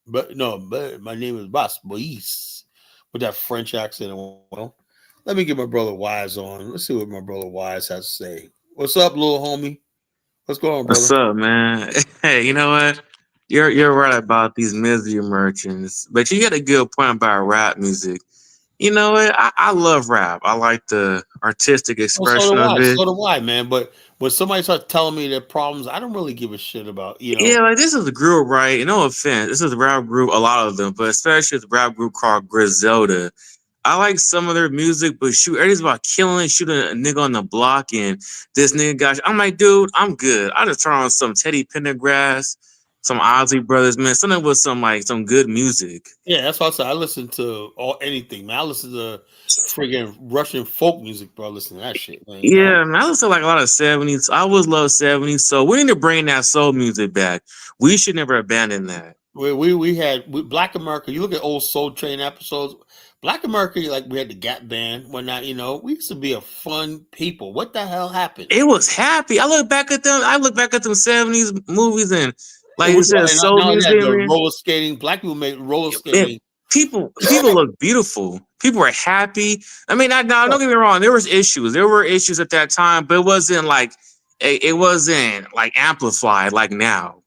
But my name is Ross Moise. With that French accent. Well, let me get my brother Wise on. Let's see what my brother Wise has to say. What's up, little homie? What's going on, What's brother? up, man? Hey, you know what? You're right about these misery merchants, but you got a good point about rap music. You know what? I love rap. I like the artistic Oh, so expression do of I. it. So do I, man. But when somebody starts telling me their problems, I don't really give a shit about, Yeah, like this is a group, right? No offense, this is a rap group. A lot of them, but especially the rap group called Griselda. I like some of their music, but shoot, everything's about killing, shooting a nigga on the block, and this nigga got. I'm like, dude, I'm good. I just turn on some Teddy Pendergrass, some Ozzy Brothers, man. Something with some good music. Yeah, that's what I said. I listen to anything, man. I listen to friggin' Russian folk music, bro. I listen to that shit, man. Yeah, man, I listen to like a lot of 70s. I always love 70s, so we need to bring that soul music back. We should never abandon that. We had Black America. You look at old Soul Train episodes. Black America, like we had the Gap Band, whatnot. We used to be a fun people. What the hell happened? It was happy. I look back at them. I look back at them 70s movies and And like we you said, and soul not only that, music, the man. roller skating. Black people made roller And skating. people look beautiful. People were happy. I mean, now don't get me wrong. There was issues. There were issues at that time, but it wasn't like it wasn't like amplified like now.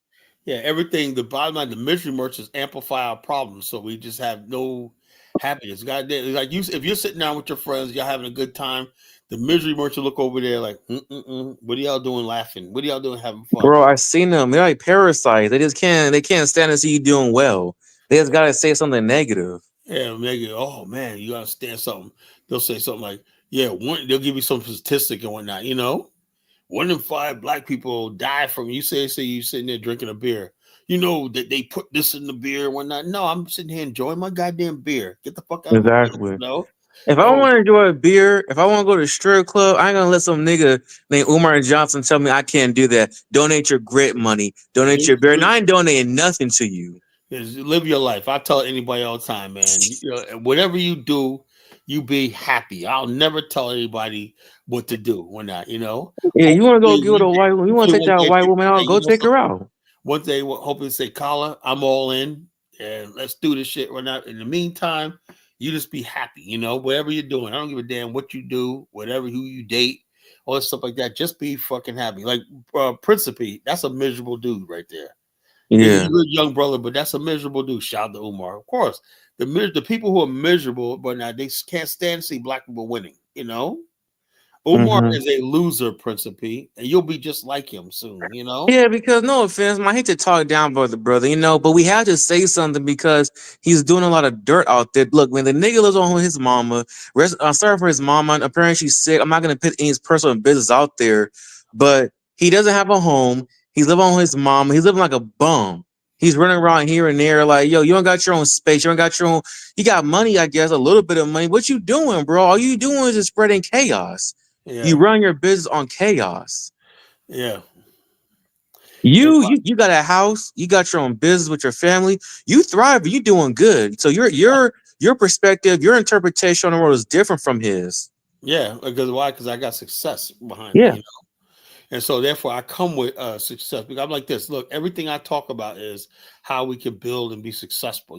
Yeah, everything. The bottom line, the misery merchants amplify our problems, so we just have no happiness. God, like you, if you're sitting down with your friends, you're having a good time. The misery merchant look over there like, what are y'all doing, laughing? What are y'all doing, having fun? Bro, I seen them. They're like parasites. They can't stand to see you doing well. They just gotta say something negative. Yeah, make it. Oh man, you gotta stand something. They'll say something like, yeah, one. They'll give you some statistic and whatnot. 1 in 5 black people die from. You say you sitting there drinking a beer. You know that they put this in the beer and whatnot. No, I'm sitting here enjoying my goddamn beer. Get the fuck out of my face, Exactly. you know. If I Oh, want to enjoy a beer, if I want to go to a strip club, I ain't gonna let some nigga named Umar Johnson tell me I can't do that. Donate your grit money. Donate your beer. And I ain't donating nothing to you. is live your life. I tell anybody all the time, man. Whatever you do, you be happy. I'll never tell anybody what to do when not. Yeah, you want to go get with Hopefully, a white woman. You want to hopefully take one that day white people woman say, out, go take her something. out. One day, hopefully say, Kala, I'm all in, and let's do this shit right now. In the meantime, you just be happy. Whatever you're doing. I don't give a damn what you do, whatever who you date, all that stuff like that. Just be fucking happy. Like Principe, that's a miserable dude right there. He's a Yeah. good young brother, but that's a miserable dude. Shout out to Umar. Of course, the people who are miserable, but now they can't stand to see black people winning. Umar hmm is a loser, Principe, and you'll be just like him soon. Yeah, because no offense, man, I hate to talk down about the brother, but we have to say something because he's doing a lot of dirt out there. Look, when the nigga lives on his mama, sorry for his mama, and apparently she's sick. I'm not gonna put any personal business out there, but he doesn't have a home. He's living on his mama. He's living like a bum. He's running around here and there, like, yo, you don't got your own space. You don't got your own. You got money, I guess, a little bit of money. What you doing, bro? All you doing is just spreading chaos. You Yeah, run your business on chaos. yeah. And You got a house, you got your own business with your family, you thrive, you doing good. So your perspective, your interpretation on the world is different from his. yeah, because why? Because I got success behind me. Yeah. And so therefore I come with success because I'm like this. Look, everything I talk about is how we can build and be successful.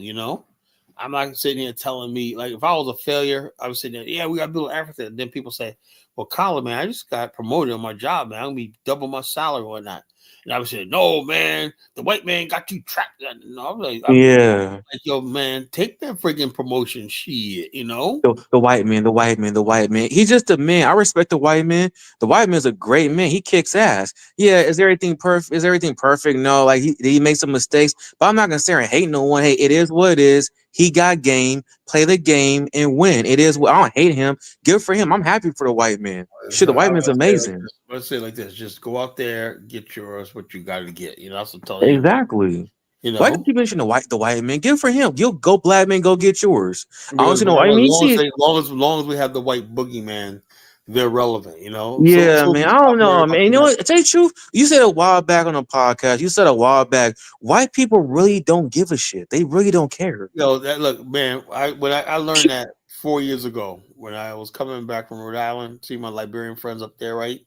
I'm not sitting here telling me like if I was a failure, I was sitting there, yeah, we gotta build Africa. And then people say, well, Colin, man, I just got promoted on my job, man. I'm gonna be double my salary or whatnot. And I was saying, no, man, the white man got you trapped. No, Yeah. like, yo, man, take that freaking promotion shit. The white man. He's just a man. I respect the white man. The white man's a great man. He kicks ass. Yeah, is everything perfect? Is everything perfect? No, like he makes some mistakes. But I'm not gonna sit here and hate no one. Hey, it is what it is. He got game, play the game, and win. It is what I don't hate him. Good for him. I'm happy for the white man. Shit, the white man's amazing. Let's say it like this: just go out there, get yours, what you got to get. That's what I'm telling anybody. Exactly. You Why do know, you mention the white man? Good for him. You go black man, go get yours. I don't because see no. I as mean, long as see, they, long as we have the white boogeyman, they're relevant. yeah, So man. we I stop don't worrying know, about man. You the know white. what? To tell you the truth, you said a while back on a podcast. You said a while back, white people really don't give a shit. They really don't care. That look, man. I learned that 4 years ago when I was coming back from Rhode Island, see my Liberian friends up there, right?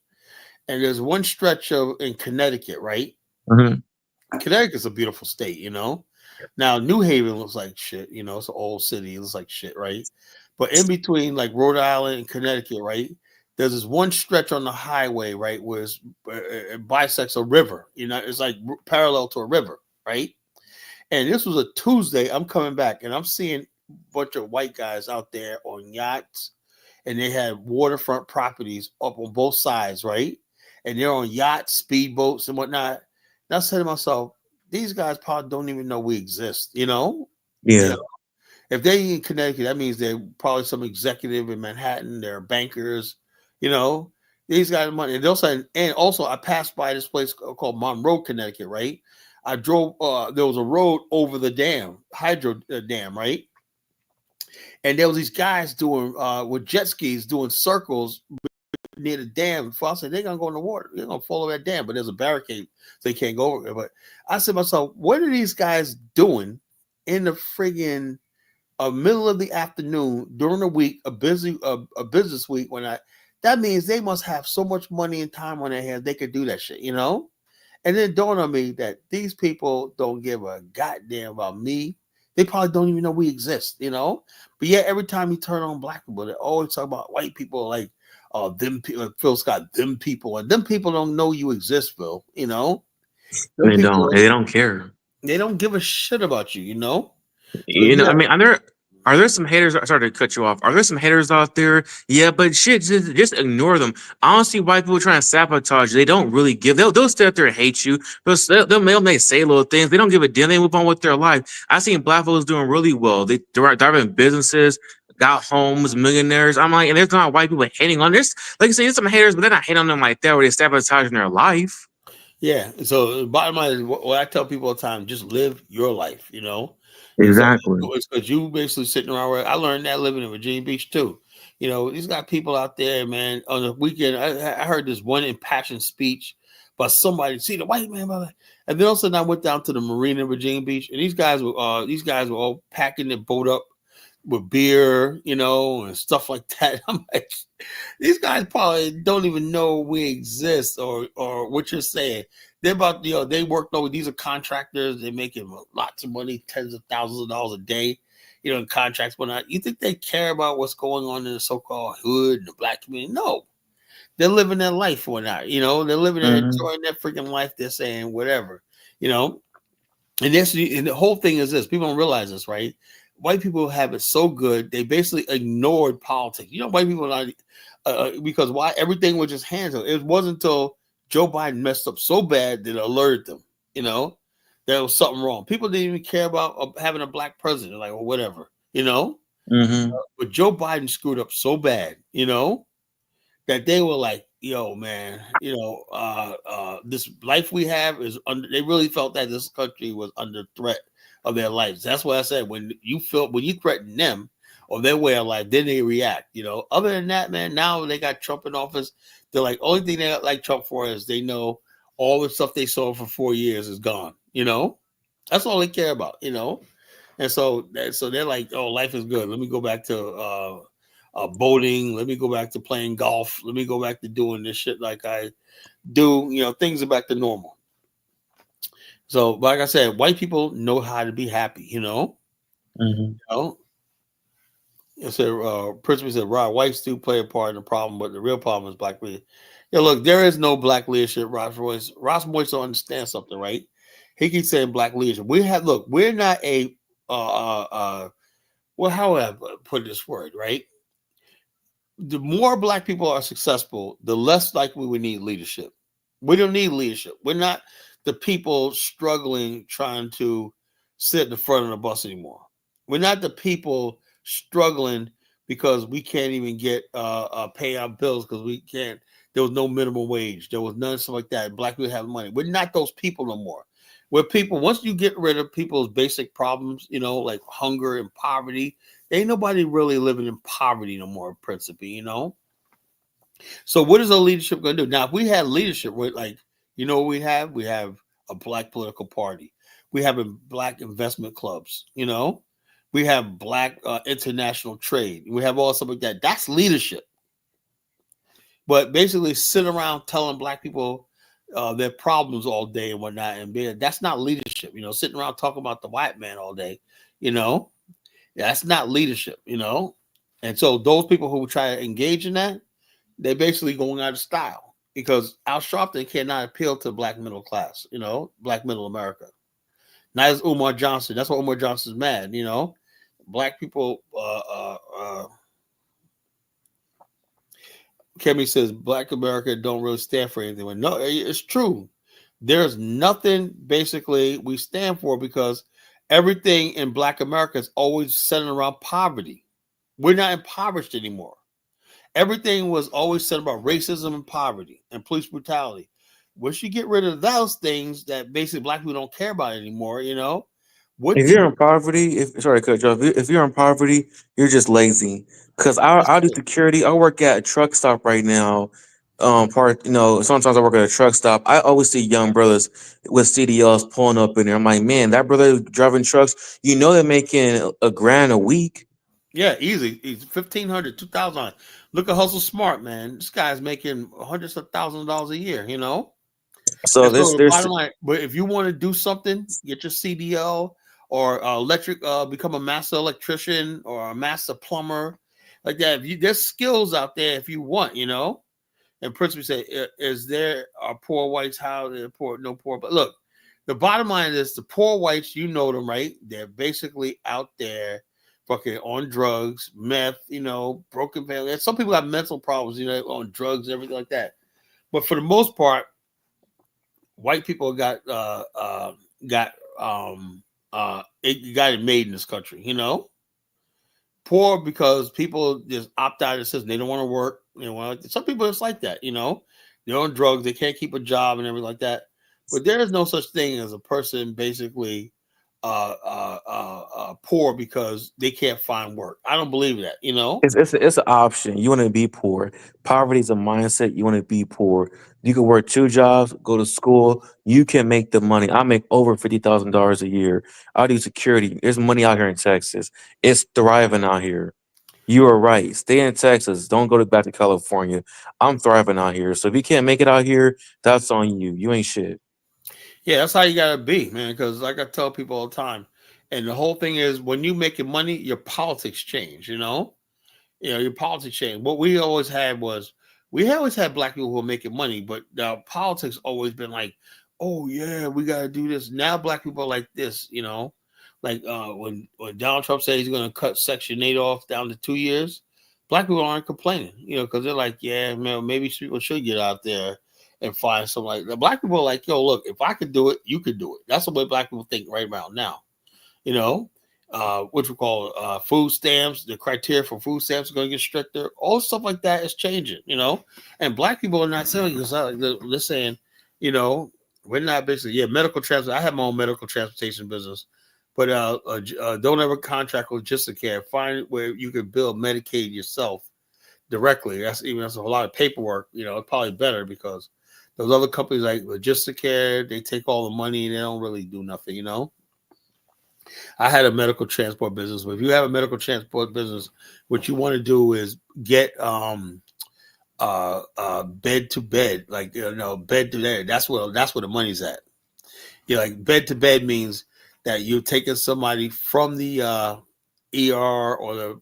And there's one stretch of in Connecticut, right? Mhm. Connecticut's a beautiful state. Now New Haven looks like shit. It's an old city. It looks like shit, right? But in between, like Rhode Island and Connecticut, right? There's this one stretch on the highway, right, where it bisects a river. It's like parallel to a river, right? And this was a Tuesday. I'm coming back, and I'm seeing a bunch of white guys out there on yachts, and they had waterfront properties up on both sides, right? And they're on yachts, speedboats, and whatnot. And I said to myself, these guys probably don't even know we exist. You Yeah, know, if they in Connecticut, that means they're probably some executive in Manhattan. They're bankers. You know, these guys money. And also, I passed by this place called Monroe, Connecticut. Right, I drove. There was a road over the dam, hydro dam, right? And there was these guys doing with jet skis doing circles near the dam. So I said, they're gonna go in the water. They're gonna follow that dam, but there's a barricade, so they can't go over it. But I said to myself, what are these guys doing in the friggin' middle of the afternoon during the week, a business week? That means they must have so much money and time on their hands they could do that shit. And then dawned on me that these people don't give a goddamn about me. They probably don't even know we exist. But yet every time you turn on black people, they always talk about white people like them people. Phil Scott, them people, and them people don't know you exist, Phil. Them people, They don't care. they don't give a shit about you, you know? So You know, yeah, I mean, are there some haters? Sorry to cut you off. Are there some haters out there? Yeah, but shit, just ignore them. I don't see white people trying to sabotage you. They don't really give. They'll stay up there and hate you. They'll may say little things. They don't give a damn. They move on with their life. I seen black folks doing really well. They're driving businesses, got homes, millionaires. I'm like, and there's not white people hating on this. Like you say, there's some haters, but they're not hating on them like that. Where they sabotaging their life. yeah. So the bottom line is what I tell people all the time: just live your life, you know. And so Exactly. it's because you basically sitting around where I learned that living in Virginia Beach too. You know, these got people out there, man. On the weekend, I heard this one impassioned speech by somebody. See the white man, blah, blah. And then all of a sudden I went down to the marina in Virginia Beach, and these guys were all packing their boat up with beer, you know, and stuff like that. I'm like, these guys probably don't even know we exist or what you're saying. They're about, you know, they work over. These are contractors. They're making lots of money, tens of thousands of dollars a day, you know, in contracts. But not, you think they care about what's going on in the so-called hood, the black community? No, they're living their life or not. You know, they're living their Hmm. enjoying their freaking life. They're saying whatever, you know. And the whole thing is this: people don't realize this, right? White people have it so good they basically ignored politics. You know, white people are not because why everything was just handled. It wasn't until Joe Biden messed up so bad that it alerted them. You know, there was something wrong. People didn't even care about having a black president, like or whatever. You know, Hmm. but Joe Biden screwed up so bad. You know, that they were like, yo, man, you know, this life we have is under, they really felt that this country was under threat of their lives. That's what I said. When you threaten them or their way of life, then they react, you know. Other than that, man, now they got Trump in office. They're like, only thing they like Trump for is they know all the stuff they saw for 4 years is gone, you know. That's all they care about, you know. And so they're like, oh, life is good. Let me go back to boating. Let me go back to playing golf. Let me go back to doing this shit like I do. You know, things are back to normal. So, like I said, white people know how to be happy. Hmm. You know. I said, Principal said, right, whites do play a part in the problem, but the real problem is black leadership. Yeah, look, there is no black leadership. Ross Royce don't understand something, right? He keeps saying black leadership. We're not a well, how would I put this word, right? The more black people are successful, the less likely we need leadership. We don't need leadership. We're not the people struggling trying to sit in the front of the bus anymore. We're not the people struggling because we can't even get pay our bills because we can't. There was no minimum wage. There was none stuff like that. Black people have money. We're not those people no more. We're people. Once you get rid of people's basic problems, you know, like hunger and poverty, ain't nobody really living in poverty no more, principally, you know. So what is our leadership going to do? Now, if we had leadership, with like, you know, what we have? We have a black political party. We have a black investment clubs. You know, we have black international trade. We have all stuff like that. That's leadership. But basically, sit around telling black people their problems all day and whatnot, and that's not leadership. You know, sitting around talking about the white man all day. You know, that's not leadership. You know, and so those people who try to engage in that, they're basically going out of style because Al Sharpton cannot appeal to the black middle class, you know, black middle America. Not as Umar Johnson. That's why Umar Johnson's mad, you know. Black people, Kemi says, Black America don't really stand for anything. Well, no, it's true. There's nothing basically we stand for because everything in Black America is always centered around poverty. We're not impoverished anymore. Everything was always said about racism and poverty and police brutality. Once you get rid of those things that basically black people don't care about anymore, you know, what If do you're you? in poverty, if sorry, cut you off. If you're in poverty, you're just lazy. Cause That's I do it. security. I work at a truck stop right now. Sometimes I work at a truck stop. I always see young brothers with CDLs pulling up in there. I'm like, man, that brother driving trucks. You know they're making a grand a week. Yeah, easy. Easy. 1,500, 2,000. Look at Hustle Smart, man. This guy's making hundreds of thousands of dollars a year, you know? So And so this the there's bottom line, but if you want to do something, get your CDL or become a master electrician or a master plumber, like that. If you There's skills out there if you want, you know. and principally say, is there a poor whites house? Poor, no poor. But look, the bottom line is the poor whites, you know them, right? They're basically out there fucking on drugs, meth, broken family. And some people have mental problems, on drugs and everything like that. But for the most part, white people got it made in this country, poor because people just opt out of the system. They don't want to work. Some people it's like that, they're on drugs, they can't keep a job and everything like that. But there is no such thing as a person basically poor because they can't find work. I don't believe that, It's an option. You want to be poor. Poverty is a mindset. You want to be poor. You can work two jobs, go to school. You can make the money. I make over $50,000 a year. I do security. There's money out here in Texas. It's thriving out here. You are right. Stay in Texas. Don't go back to California. I'm thriving out here. So if you can't make it out here, that's on you. You ain't shit. Yeah, that's how you gotta be, man. Because like I tell people all the time, and the whole thing is when you making money, your politics change. Your politics change. What we always had was we always had black people who were making money, but politics always been like, oh yeah, we gotta do this. Now black people are like this, like when Donald Trump said he's gonna cut Section 8 off down to 2 years, black people aren't complaining, because they're like, yeah, man, maybe people should get out there and find something like that. Black people are like, yo, look, if I could do it, you could do it. That's the way black people think right about now. What we call food stamps, the criteria for food stamps are going to get stricter. All stuff like that is changing, and black people are not saying this. They're saying, we're not basically, medical transport. I have my own medical transportation business, but don't ever contract with Care. Find where you can bill Medicaid yourself directly. That's a whole lot of paperwork. It's probably better because those other companies like Care, they take all the money and they don't really do nothing. I had a medical transport business. But if you have a medical transport business, what you want to do is get bed to bed, like bed to bed. That's where the money's at. Like bed to bed means that you're taking somebody from the ER or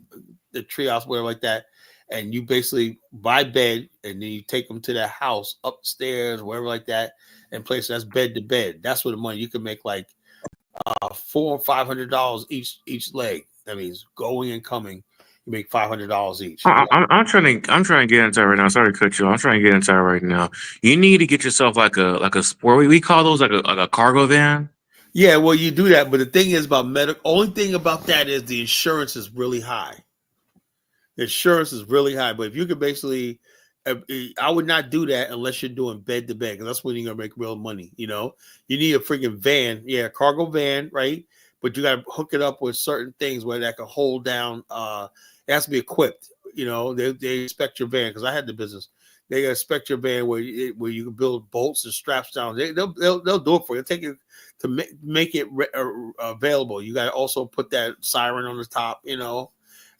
the treehouse, whatever like that, and you basically buy bed and then you take them to their house upstairs, wherever like that, and place that's bed to bed. That's where the money you can make like $400 or $500 each leg. That means going and coming, you make $500 each. I'm trying to get into that right now. Sorry to cut you off. I'm trying to get into that right now. You need to get yourself like a sport. We call those like a cargo van. Yeah, well, you do that, but the thing is about medical. Only thing about that is the insurance is really high. The insurance is really high, but if you could basically, I would not do that unless you're doing bed to bed because that's when you're gonna make real money. You need a freaking van, cargo van, right? But you got to hook it up with certain things where that can hold down. It has to be equipped. They inspect your van because I had the business. They inspect your van where you can build bolts and straps down. They'll do it for you. They'll take it to make it available. You got to also put that siren on the top.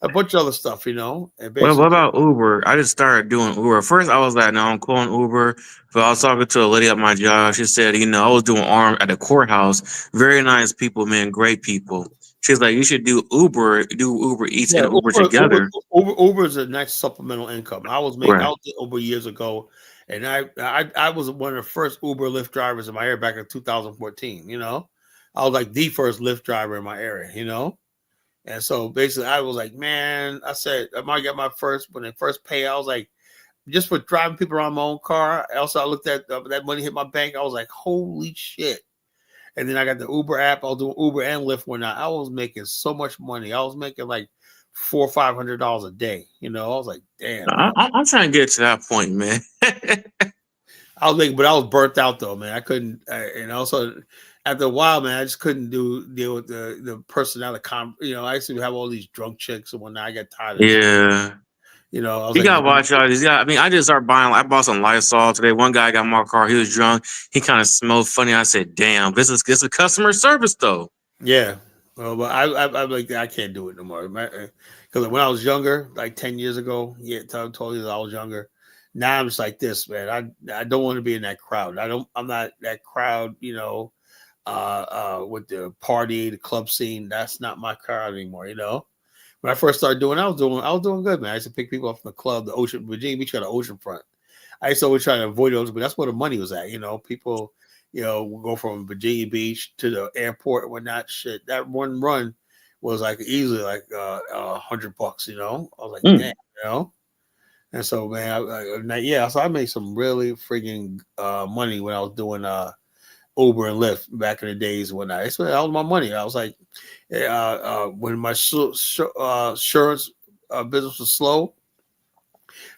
A bunch of other stuff, and Well, what basically, about Uber? I just started doing Uber. First, I was like, no, I'm calling Uber. But I was talking to a lady at my job. She said, I was doing arm at the courthouse. Very nice people, man. Great people. She's like, you should do Uber Eats and Uber together. Uber is a nice supplemental income. I was Right. Uber years ago, and I was one of the first Uber Lyft drivers in my area back in 2014. I was like the first Lyft driver in my area. And so basically, I was like, man, I said, I might get when they first pay, I was like, just for driving people around my own car. Also, I looked at that money hit my bank. I was like, holy shit. And then I got the Uber app. I was doing Uber and Lyft one night. I was making so much money. I was making like $400 or $500 a day. I was like, damn. I'm trying to get to that point, man. But I was burnt out though, man. I couldn't, and also after a while, man, I just couldn't deal with the personality. I used to have all these drunk chicks and whatnot. I got tired of it. Yeah. I was You like, gotta watch out. I just started buying. I bought some Lysol today. One guy got in my car. He was drunk. He kind of smelled funny. I said, "Damn, this is customer service, though." yeah. Well, but I'm like, I can't do it no more. Because when I was younger, like 10 years ago, I told you that I was younger. Now I'm just like this, man. I don't want to be in that crowd. I'm not that crowd, with the party, the club scene. That's not my crowd anymore, When I first started doing, I was doing good, man. I used to pick people up from the club, the Ocean, Virginia Beach got an oceanfront. I used to always try to avoid those, but that's where the money was at. People, would go from Virginia Beach to the airport and whatnot. Shit, that one run was like easily like $100. I was like, damn, Mm. And so, man, yeah, so I made some really freaking money when I was doing Uber and Lyft back in the days when I spent all my money. I was like, when my insurance business was slow,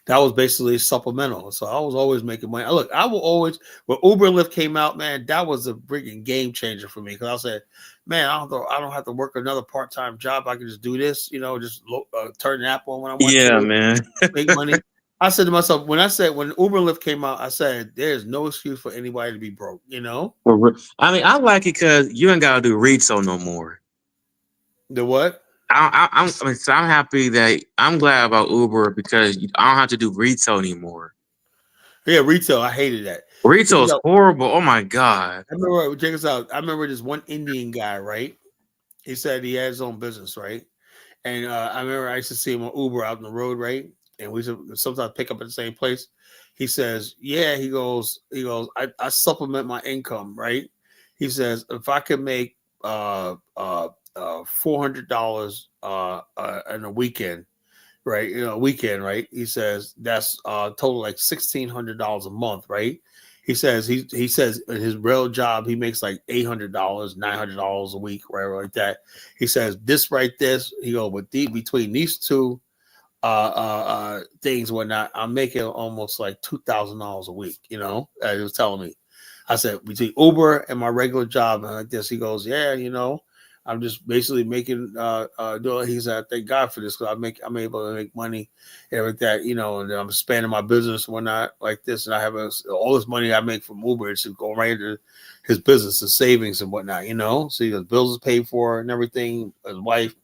that was basically supplemental. So I was always making money. Look, I will always, when Uber and Lyft came out, man, that was a freaking game changer for me because I said, man, I don't have to work another part-time job. I can just do this, just turn the app on when I want Yeah, to, man. make money. I said to myself, when Uber and Lyft came out, I said, there's no excuse for anybody to be broke. I mean, I like it because you ain't gotta do retail no more. The what? So I'm happy that I'm glad about Uber because I don't have to do retail anymore. Yeah, retail. I hated that. Retail Check is it out. horrible. Oh my god. I remember, check this out. I remember this one Indian guy, right? He said he had his own business, right? And I remember I used to see him on Uber out on the road, right? And we used to sometimes pick up at the same place. He says, "Yeah," I supplement my income, right? He says, if I could make $400 in a weekend, right? Weekend, right? He says that's total like $1,600 a month, right? He says in his real job he makes like $800, $900 a week, whatever like that. He says this, he go with between these two things, whatnot, I'm making almost like $2,000 a week. He was telling me. I said between Uber and my regular job and like this, he goes, yeah, I'm just basically making doing. He said, thank God for this because I'm able to make money and like that, and I'm expanding my business and whatnot like this, and I have all this money I make from Uber is going right into his business and savings and whatnot. So his bills is paid for and everything. His wife.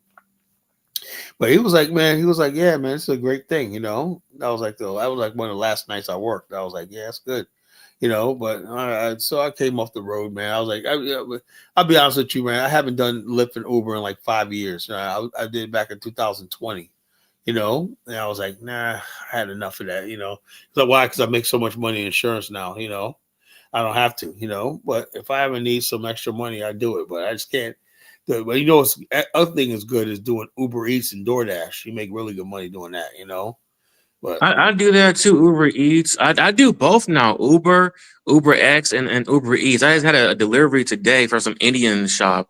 But he was like, man, yeah, man, it's a great thing. That was like one of the last nights I worked. I was like, yeah, it's good. But so I came off the road, man. I was like, I'll be honest with you, man. I haven't done Lyft and Uber in like 5 years. I did it back in 2020, and I was like, nah, I had enough of that, So why? Because I make so much money in insurance now, I don't have to, but if I ever need some extra money, I do it, but I just can't. But what's other thing is good is doing Uber Eats and DoorDash. You make really good money doing that. But I do that too. Uber Eats. I do both now. Uber X, and Uber Eats. I just had a delivery today from some Indian shop,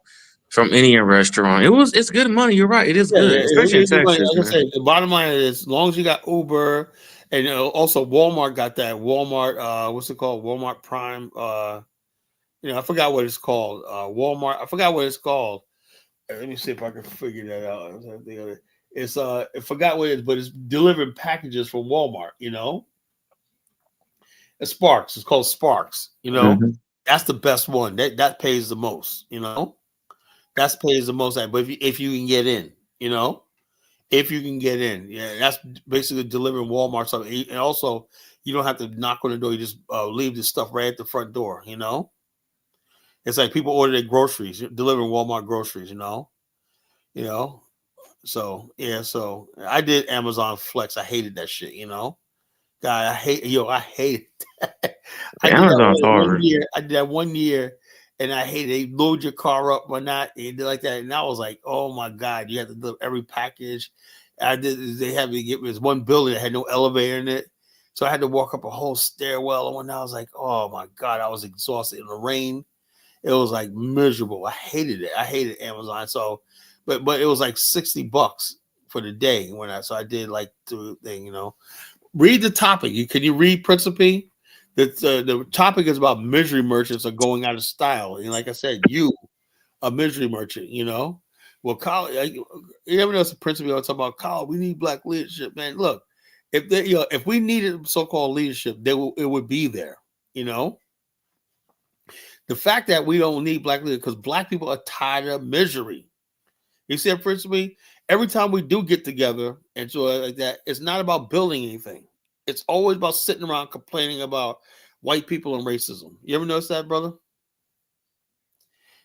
from Indian restaurant. It's good money. You're right. It is yeah, good, especially in like Texas, I man. said, the bottom line is as long as you got Uber and also Walmart got that Walmart what's it called? Walmart Prime I forgot what it's called. Walmart, I forgot what it's called. Let me see if I can figure that out. It's I forgot what it is, but it's delivering packages from Walmart. It's Sparks. It's called Sparks. Mhm. That's the best one. That pays the most. That pays the most. But if you can get in, you know, if you can get in, yeah, that's basically delivering Walmart stuff. And also, you don't have to knock on the door. You just leave the stuff right at the front door. It's like people order their groceries, delivering Walmart groceries. You know. So yeah, so I did Amazon Flex. I hated that shit. God, I hate it. I did that Amazon's one hard. year. I did that one year, and I hated it. They load your car up, whatnot, and do like that. And I was like, oh my god, you have to deliver every package. I did. They had me get this one building that had no elevator in it, so I had to walk up a whole stairwell. And when I was like, oh my god, I was exhausted in the rain. It was like miserable. I hated it. I hated Amazon. So, but it was like $60 for the day so I did like the thing. Read the topic. Can you read Principe? The topic is about misery merchants are going out of style. And like I said, you a misery merchant. Well, college, you never know it's a Principe. I talk about college. We need black leadership, man. Look, if we needed so-called leadership, it would be there. You know, the fact that we don't need black leaders because black people are tired of misery. You see, Principe, every time we do get together and so like that, it's not about building anything. It's always about sitting around complaining about white people and racism. You ever notice that, brother?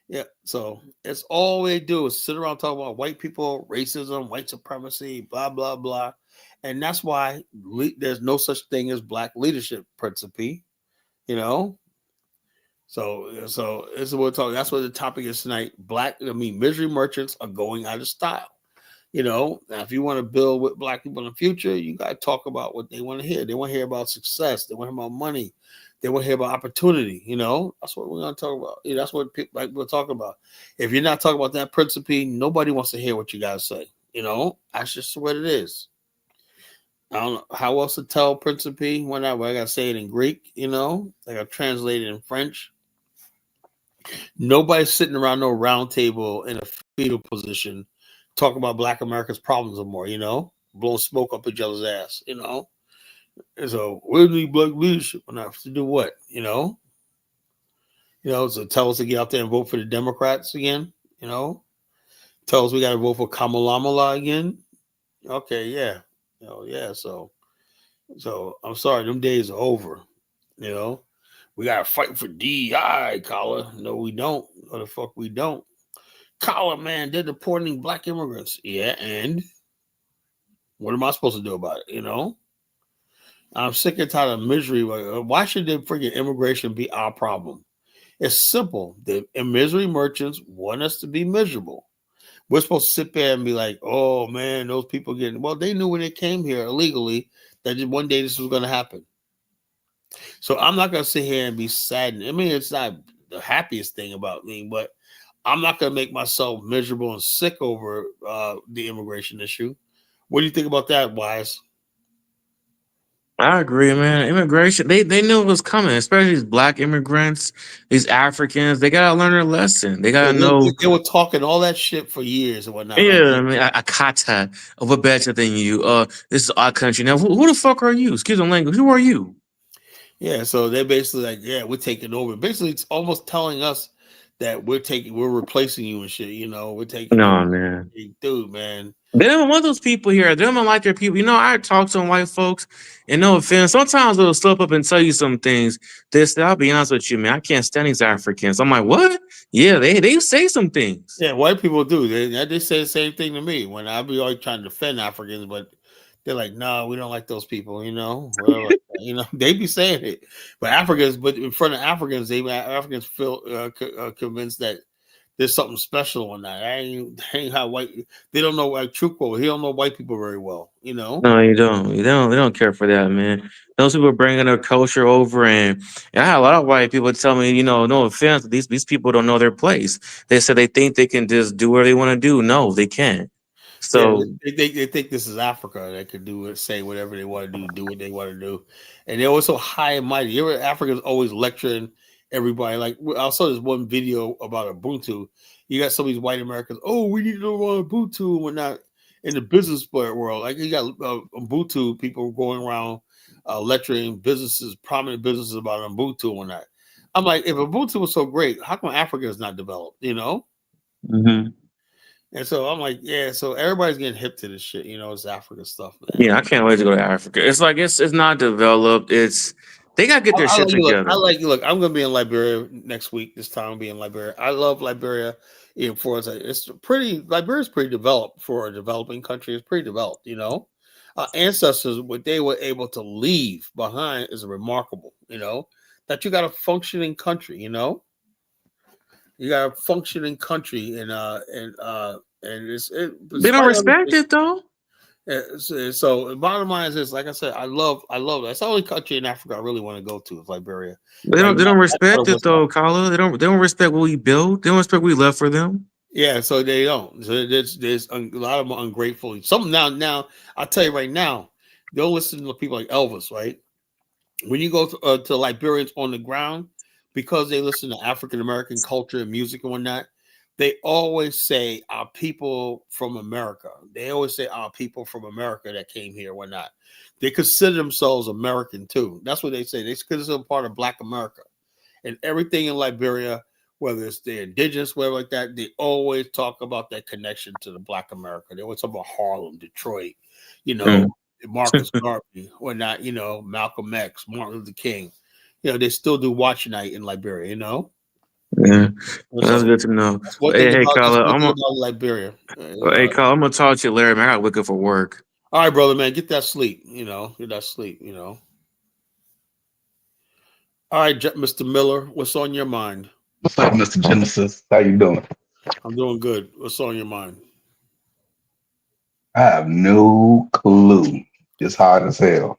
Yeah. So it's all they do is sit around talking about white people, racism, white supremacy, blah blah blah. And that's why there's no such thing as black leadership, Principe. You know, so this is what we're talking. That's what the topic is tonight. Misery merchants are going out of style. Now if you want to build with black people in the future, you got to talk about what they want to hear. They want to hear about success. They want to hear about money. They want to hear about opportunity. That's what we're going to talk about. That's what people we're talking about. If you're not talking about that Principe, nobody wants to hear what you got to say. That's just what it is. I don't know how else to tell Principe when I got to say it in Greek. Like I translate it in French. Nobody's sitting around no round table in a fetal position talking about Black America's problems anymore, blowing smoke up each other's ass, And so we need black leadership enough to do what, so tell us to get out there and vote for the Democrats again, tell us we got to vote for Kamala again. Okay, yeah, yeah. So I'm sorry, them days are over, We got to fight for DEI, Collar. No, we don't. No, the fuck we don't. Collar, man, they're deporting black immigrants. Yeah, and what am I supposed to do about it, I'm sick and tired of misery. Why should the freaking immigration be our problem? It's simple. The misery merchants want us to be miserable. We're supposed to sit there and be like, oh, man, those people well, they knew when they came here illegally that one day this was going to happen. So I'm not going to sit here and be saddened. I mean, it's not the happiest thing about me, but I'm not going to make myself miserable and sick over the immigration issue. What do you think about that, Wise? I agree, man. Immigration, they knew it was coming, especially these black immigrants, these Africans. They gotta learn their lesson. They Yeah, gotta know. they were talking all that shit for years and whatnot, right? Yeah, I mean, a kata of a better than you. This is our country now. Who the fuck are you? Excuse my language. Who are you? Yeah, so they're basically like, yeah, we're taking over. Basically, it's almost telling us that we're replacing you and shit. We're taking No, over. man. Dude, man. They don't want those people here. They don't like their people. I talk to some white folks, and no offense, sometimes they'll slip up and tell you some things. I'll be honest with you, man. I can't stand these Africans. I'm like, what? Yeah, they say some things. Yeah, white people do. They say the same thing to me when I be always trying to defend Africans, but they're like, no, we don't like those people. Whatever. They be saying it, but in front of Africans, Africans feel convinced that there's something special on that. Ain't how white. They don't know like Truco. He don't know white people very well. No, you don't. You don't. They don't care for that, man. Those people bringing their culture over, and I had a lot of white people tell me, no offense, these people don't know their place. They said they think they can just do what they want to do. No, they can't. Yeah, So they think this is Africa. They can do it, say whatever they want to do what they want to do, and they're also high and mighty. Africa's always lecturing everybody. Like I saw this one video about Ubuntu. You got some of these white Americans. Oh, we need to know about Ubuntu and whatnot in the business world. Like you got Ubuntu people going around lecturing prominent businesses about Ubuntu and whatnot. I'm like, if Ubuntu was so great, how come Africa is not developed? mhm. And so I'm like, yeah, so everybody's getting hip to this shit, it's Africa stuff, man. Yeah, I can't wait to go to Africa. It's like it's not developed. They gotta get their I shit like you look, I together. like you look, I'm gonna be in Liberia next week. This time I'll be in Liberia. I love Liberia. Liberia's pretty developed for a developing country. It's pretty developed, ancestors, what they were able to leave behind is remarkable, that you got a functioning country, you got a functioning country and They don't despite all respect this. it though. So the bottom line is this, like I said, I love that's the only country in Africa I really want to go to is Liberia. They Right don't. They now, don't that's part respect of it what's my though, Kala. They don't respect what we built. They don't respect what we left for them. yeah. So they don't. So there's a lot of them ungrateful. Some now I'll tell you right now, they'll listen to people like Elvis, right? When you go to Liberians on the ground, because they listen to African American culture and music and whatnot, they always say our people from America. They always say our people from America that came here, whatnot. They consider themselves American too. That's what they say. They consider themselves part of Black America. And everything in Liberia, whether it's the indigenous, whatever like that, they always talk about that connection to the Black America. They always talk about Harlem, Detroit, you know, Mm. Marcus Garvey, or not, Malcolm X, Martin Luther King. They still do watch night in Liberia, Yeah, And that's so good to know. that's one But thing hey, about Kala, Liberia. hey, Kala, I'm gonna talk to you later, man. I got wicked for work. All right, brother, man, get that sleep. Get that sleep. All right, Mr. Miller, what's on your mind? What's up, Mr. Genesis? How you doing? I'm doing good. What's on your mind? I have no clue. It's hard as hell.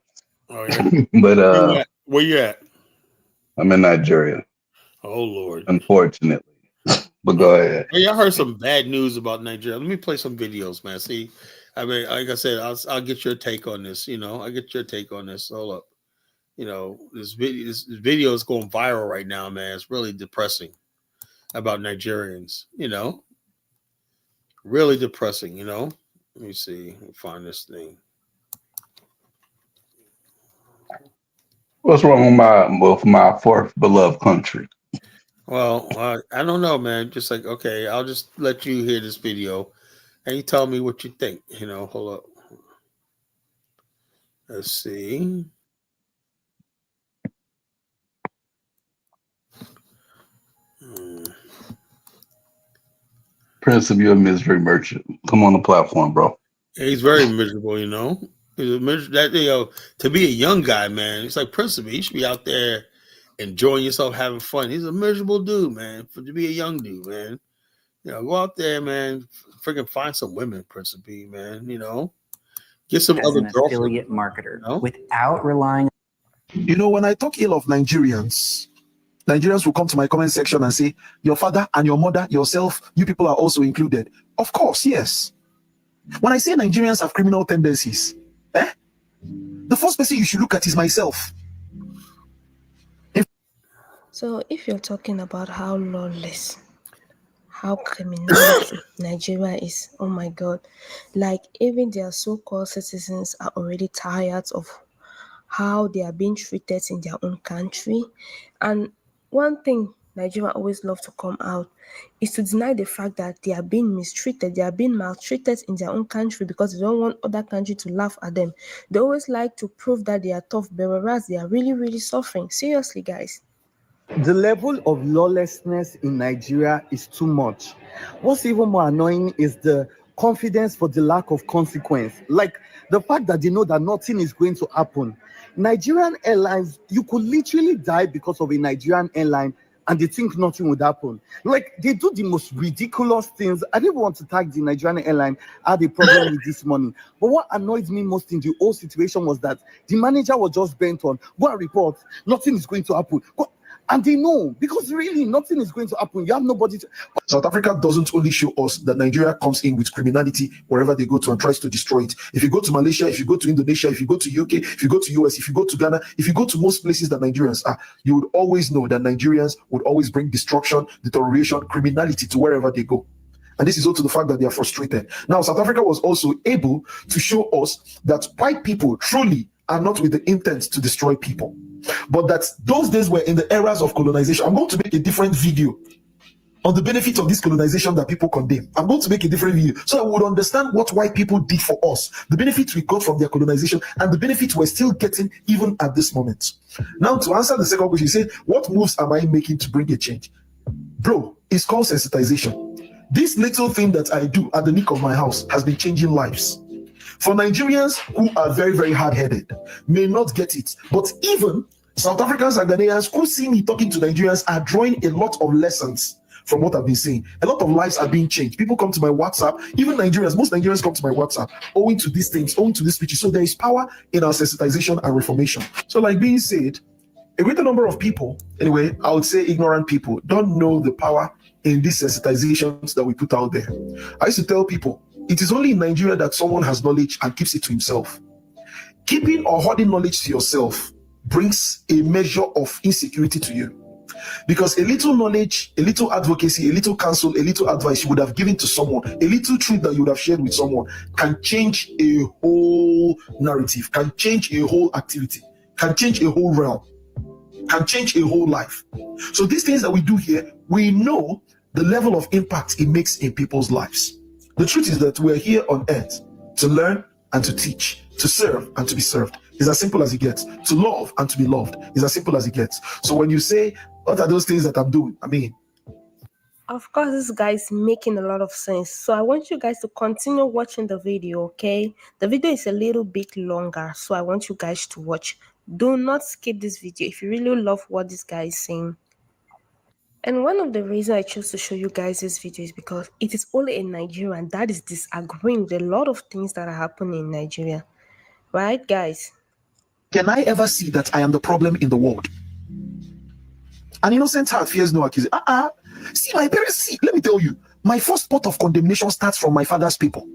Oh yeah. But Where you at? Where you at? I'm in Nigeria, Oh Lord. unfortunately. But go ahead. Hey, I heard some bad news about Nigeria. Let me play some videos, man. See, I mean, like I said, I'll get your take on this. I'll get your take on this. Hold up. This video is going viral right now, man. It's really depressing about Nigerians. Really depressing. Let me see. Let me find this thing. What's wrong with my fourth beloved country? Well, I don't know, man. Just like, okay, I'll just let you hear this video and you tell me what you think. Hold up. Let's see. Prince of your misery merchant. Come on the platform, bro. He's very miserable, He's to be a young guy, man. It's like Principal. He should be out there enjoying yourself, having fun. He's a miserable dude, man. To be a young dude, man. Go out there, man. Freaking find some women, Principal, man. Get some other affiliate marketer without relying. When I talk ill of Nigerians will come to my comment section and say, your father and your mother, yourself, you people are also included. Of course, yes. When I say Nigerians have criminal tendencies, the first person you should look at is myself. So if you're talking about how lawless, how criminality Nigeria is, oh my God, like even their so-called citizens are already tired of how they are being treated in their own country. And one thing Nigeria always love to come out is to deny the fact that they are being mistreated, they are being maltreated in their own country because they don't want other country to laugh at them. They always like to prove that they are tough, but whereas they are really, really suffering. Seriously, guys. The level of lawlessness in Nigeria is too much. What's even more annoying is the confidence for the lack of consequence. Like the fact that they know that nothing is going to happen. Nigerian airlines, you could literally die because of a Nigerian airline and they think nothing would happen. Like they do the most ridiculous things. I didn't want to tag the Nigerian airline. I had a problem with this money. But what annoyed me most in the whole situation was that the manager was just bent on, go and report, nothing is going to happen. And they know, because really nothing is going to happen. You have nobody to... South Africa doesn't only show us that Nigeria comes in with criminality wherever they go to and tries to destroy it. If you go to Malaysia, if you go to Indonesia, if you go to UK, if you go to US, if you go to Ghana, if you go to most places that Nigerians are, you would always know that Nigerians would always bring destruction, deterioration, criminality to wherever they go. And this is also the fact that they are frustrated. Now, South Africa was also able to show us that white people truly are not with the intent to destroy people. But that those days were in the eras of colonization. I'm going to make a different video on the benefits of this colonization that people condemn. I'm going to make a different video so I would understand what white people did for us, the benefits we got from their colonization, and the benefits we're still getting even at this moment. Now, to answer the second question, you say, what moves am I making to bring a change? Bro, it's called sensitization. This little thing that I do at the nick of my house has been changing lives. For Nigerians who are very, very hard-headed, may not get it. But even South Africans and Ghanaians who see me talking to Nigerians are drawing a lot of lessons from what I've been saying. A lot of lives are being changed. People come to my WhatsApp, even Nigerians, most Nigerians come to my WhatsApp owing to these things, owing to these speeches. So there is power in our sensitization and reformation. So like being said, a greater number of people, anyway, I would say ignorant people, don't know the power in these sensitizations that we put out there. I used to tell people, it is only in Nigeria that someone has knowledge and keeps it to himself. Keeping or hoarding knowledge to yourself brings a measure of insecurity to you. Because a little knowledge, a little advocacy, a little counsel, a little advice you would have given to someone, a little truth that you would have shared with someone can change a whole narrative, can change a whole activity, can change a whole realm, can change a whole life. So these things that we do here, we know the level of impact it makes in people's lives. The truth is that we're here on earth to learn and to teach, to serve and to be served. It's as simple as it gets. To love and to be loved is as simple as it gets. So when you say, what are those things that I'm doing? I mean, Of course, this guy is making a lot of sense. So I want you guys to continue watching the video, okay? The video is a little bit longer, so I want you guys to watch. Do not skip this video if you really love what this guy is saying. And one of the reasons I chose to show you guys this video is because it is only in Nigeria that is disagreeing with a lot of things that are happening in Nigeria. Right, guys? Can I ever see that I am the problem in the world? An innocent heart fears no accusation. See, my parents, see, let me tell you, my first pot of condemnation starts from my father's people.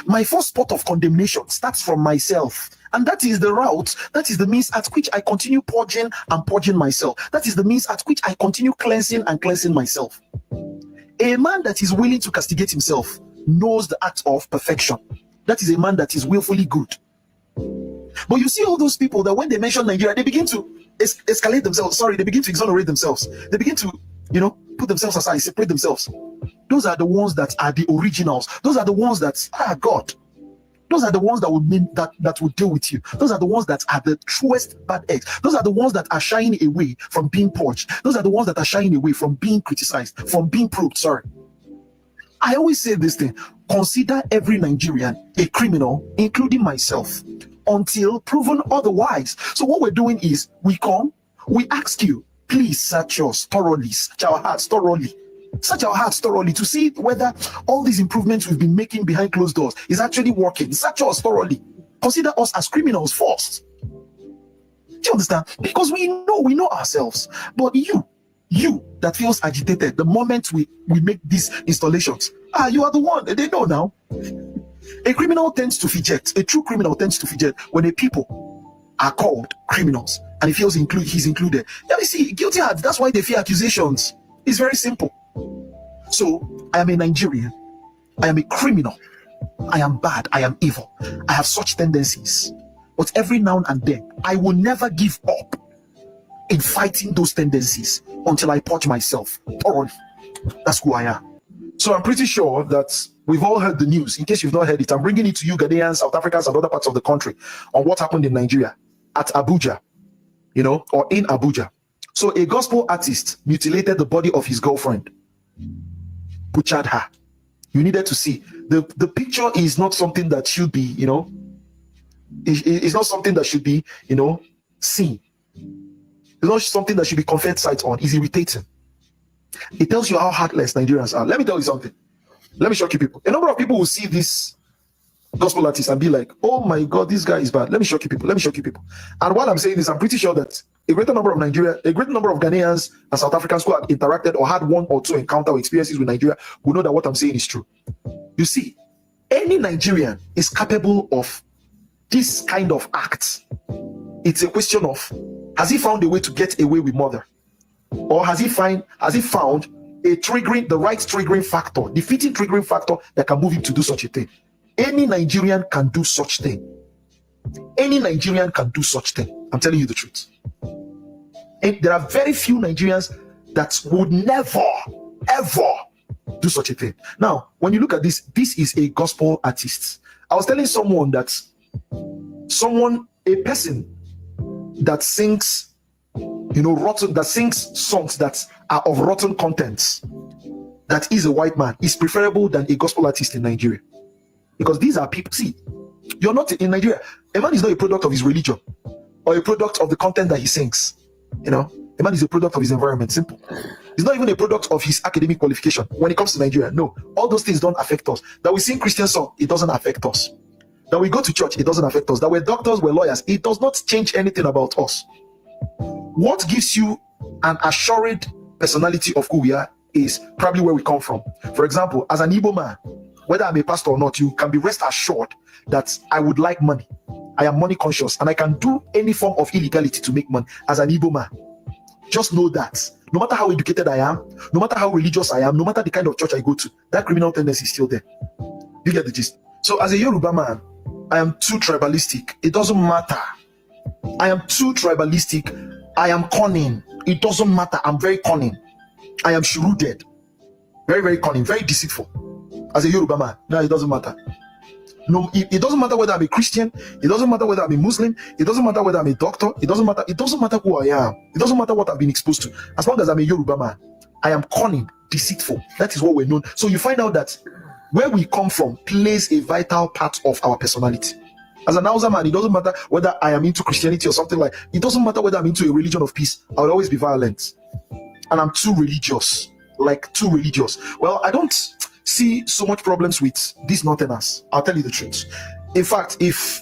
My first pot of condemnation starts from myself. And that is the route, that is the means at which I continue purging and purging myself. That is the means at which I continue cleansing and cleansing myself. A man that is willing to castigate himself knows the act of perfection. That is a man that is willfully good. But you see all those people that when they mention Nigeria, they begin to escalate themselves. Sorry, they begin to exonerate themselves. They begin to, put themselves aside, separate themselves. Those are the ones that are the originals. Those are the ones that, God. Those are the ones that will mean that will deal with you. Those are the ones that are the truest bad eggs. Those are the ones that are shying away from being purged. Those are the ones that are shying away from being criticized, from being probed. Sorry. I always say this thing: consider every Nigerian a criminal, including myself, until proven otherwise. So what we're doing is we ask you, please search us thoroughly, search our hearts thoroughly. Search our hearts thoroughly to see whether all these improvements we've been making behind closed doors is actually working. Search us thoroughly. Consider us as criminals first. Do you understand? Because we know ourselves. But you that feels agitated the moment we make these installations, you are the one. They know now. A criminal tends to fidget. A true criminal tends to fidget when a people are called criminals and he feels he's included. Yeah, you see, guilty hearts, that's why they fear accusations. It's very simple. So, I am a Nigerian. I am a criminal. I am bad. I am evil. I have such tendencies. But every now and then, I will never give up in fighting those tendencies until I purge myself thoroughly. That's who I am. So I'm pretty sure that we've all heard the news. In case you've not heard it, I'm bringing it to you, Ghanaians, South Africans, and other parts of the country on what happened in Nigeria at Abuja, or in Abuja. So a gospel artist mutilated the body of his girlfriend, butchered her. You needed to see. The picture is not something that should be, it's not something that should be, seen. It's not something that should be conferred sight on. It's irritating. It tells you how heartless Nigerians are. Let me tell you something. Let me shock you people. A number of people will see this gospel artist and be like, oh my God, this guy is bad. Let me shock you people. Let me shock you people. And while I'm saying this, I'm pretty sure that a greater number of Ghanaians and South Africans who have interacted or had one or two encounter or experiences with Nigeria will know that what I'm saying is true. You see, any Nigerian is capable of this kind of act. It's a question of, has he found a way to get away with murder? Or has he found the right triggering factor, defeating triggering factor that can move him to do such a thing? Any Nigerian can do such thing. Any Nigerian can do such thing. I'm telling you the truth. And there are very few Nigerians that would never, ever do such a thing. Now, when you look at this is a gospel artist. I was telling someone that a person that sings, that sings songs that are of rotten contents, that is a white man, is preferable than a gospel artist in Nigeria. Because these are people, see, you're not in Nigeria. A man is not a product of his religion or a product of the content that he sings. A man is a product of his environment. Simple. He's not even a product of his academic qualification. When it comes to Nigeria, no. All those things don't affect us. That we sing Christian song, it doesn't affect us. That we go to church, it doesn't affect us. That we're doctors, we're lawyers, it does not change anything about us. What gives you an assured personality of who we are is probably where we come from. For example, as an Igbo man, whether I'm a pastor or not, you can be rest assured that I would like money. I am money conscious and I can do any form of illegality to make money as an Igbo man. Just know that no matter how educated I am, no matter how religious I am, no matter the kind of church I go to, that criminal tendency is still there. You get the gist? So as a Yoruba man, I am too tribalistic. It doesn't matter. I am too tribalistic. I am cunning. It doesn't matter. I'm very cunning. I am shrewd. Very, very cunning. Very deceitful. As a Yoruba man, no, it doesn't matter. No, it doesn't matter whether I'm a Christian. It doesn't matter whether I'm a Muslim. It doesn't matter whether I'm a doctor. It doesn't matter. It doesn't matter who I am. It doesn't matter what I've been exposed to. As long as I'm a Yoruba man, I am cunning, deceitful. That is what we're known. So you find out that where we come from plays a vital part of our personality. As an Hausa man, it doesn't matter whether I am into Christianity or something like. It doesn't matter whether I'm into a religion of peace. I will always be violent, and I'm too religious. Like too religious. Well, I don't see so much problems with these Northerners. I'll tell you the truth. In fact, if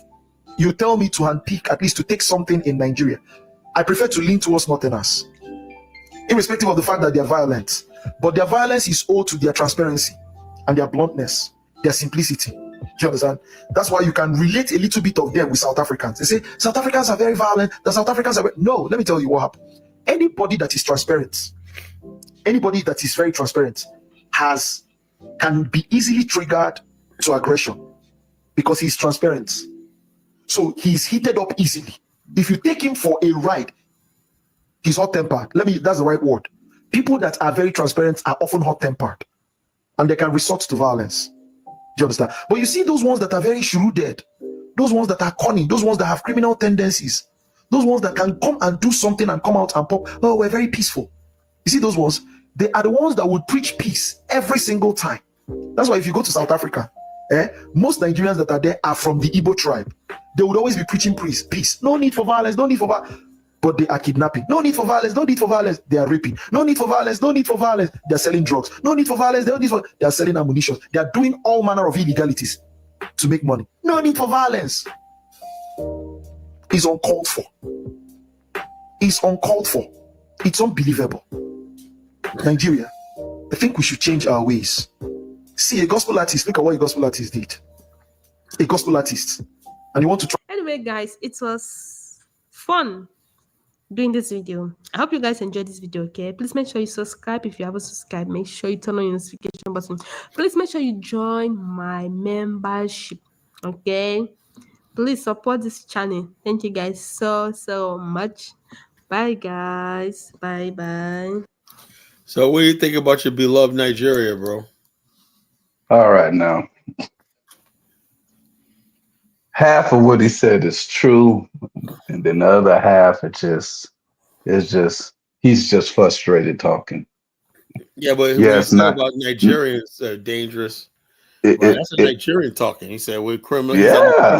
you tell me to handpick, at least to take something in Nigeria, I prefer to lean towards Northerners, irrespective of the fact that they are violent. But their violence is owed to their transparency and their bluntness, their simplicity. Do you understand? That's why you can relate a little bit of them with South Africans. They say South Africans are very violent. The South Africans are no. Let me tell you what happened. Anybody that is transparent, anybody that is very transparent, can be easily triggered to aggression because he's transparent. So he's heated up easily. If you take him for a ride, he's hot-tempered. That's the right word. People that are very transparent are often hot-tempered, and they can resort to violence. Do you understand? But you see those ones that are very shrewd, those ones that are cunning, those ones that have criminal tendencies, those ones that can come and do something and come out and pop, oh, we're very peaceful. You see those ones? They are the ones that would preach peace every single time. That's why if you go to South Africa, most Nigerians that are there are from the Igbo tribe. They would always be preaching peace. No need for violence, no need for violence. But they are kidnapping. No need for violence, no need for violence. They are raping. No need for violence, no need for violence. They are selling drugs. No need for violence, they are selling ammunition. They are doing all manner of illegalities to make money. No need for violence. It's uncalled for. It's uncalled for. It's unbelievable. Nigeria, I think we should change our ways. See, a gospel artist, look at what a gospel artist did. A gospel artist. And you want to try. Anyway, guys, it was fun doing this video. I hope you guys enjoyed this video, okay? Please make sure you subscribe if you haven't subscribed. Make sure you turn on your notification button. Please make sure you join my membership, okay? Please support this channel. Thank you guys so much. Bye, guys. Bye. So what do you think about your beloved Nigeria, bro? All right, now. Half of what he said is true, and then the other half he's just frustrated talking. Yeah, but yeah, he said about Nigerians dangerous. That's a Nigerian talking. He said we're criminal. Yeah.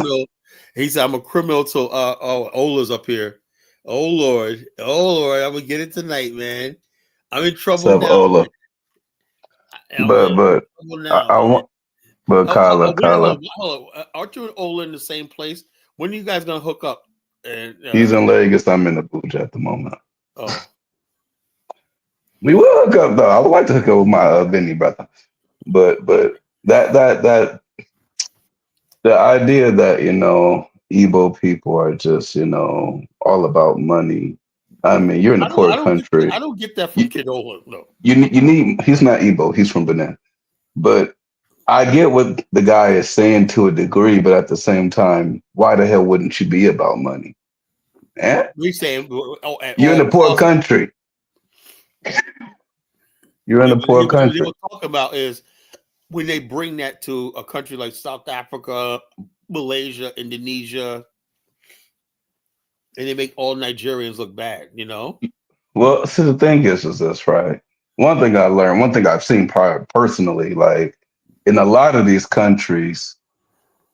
He said I'm a criminal till Ola's up here. Oh Lord, I'm gonna get it tonight, man. I'm in trouble now. Ola. But I want. But Kyla, aren't you and Ola in the same place? When are you guys gonna hook up? And he's in Lagos. I'm in Abuja at the moment. Oh, we will hook up though. I would like to hook up with my Benny brother, but that the idea that Igbo people are just all about money. I mean, you're in a poor country. I don't get that from Kid Ola. No, you need. He's not Igbo. He's from Benin, but. I get what the guy is saying to a degree, but at the same time, why the hell wouldn't you be about money? We saying you're in a poor country. You're in a poor country. What we're talking about is when they bring that to a country like South Africa, Malaysia, Indonesia, and they make all Nigerians look bad. Well, see, the thing is this, right? One thing I learned, one thing I've seen personally, like. In a lot of these countries,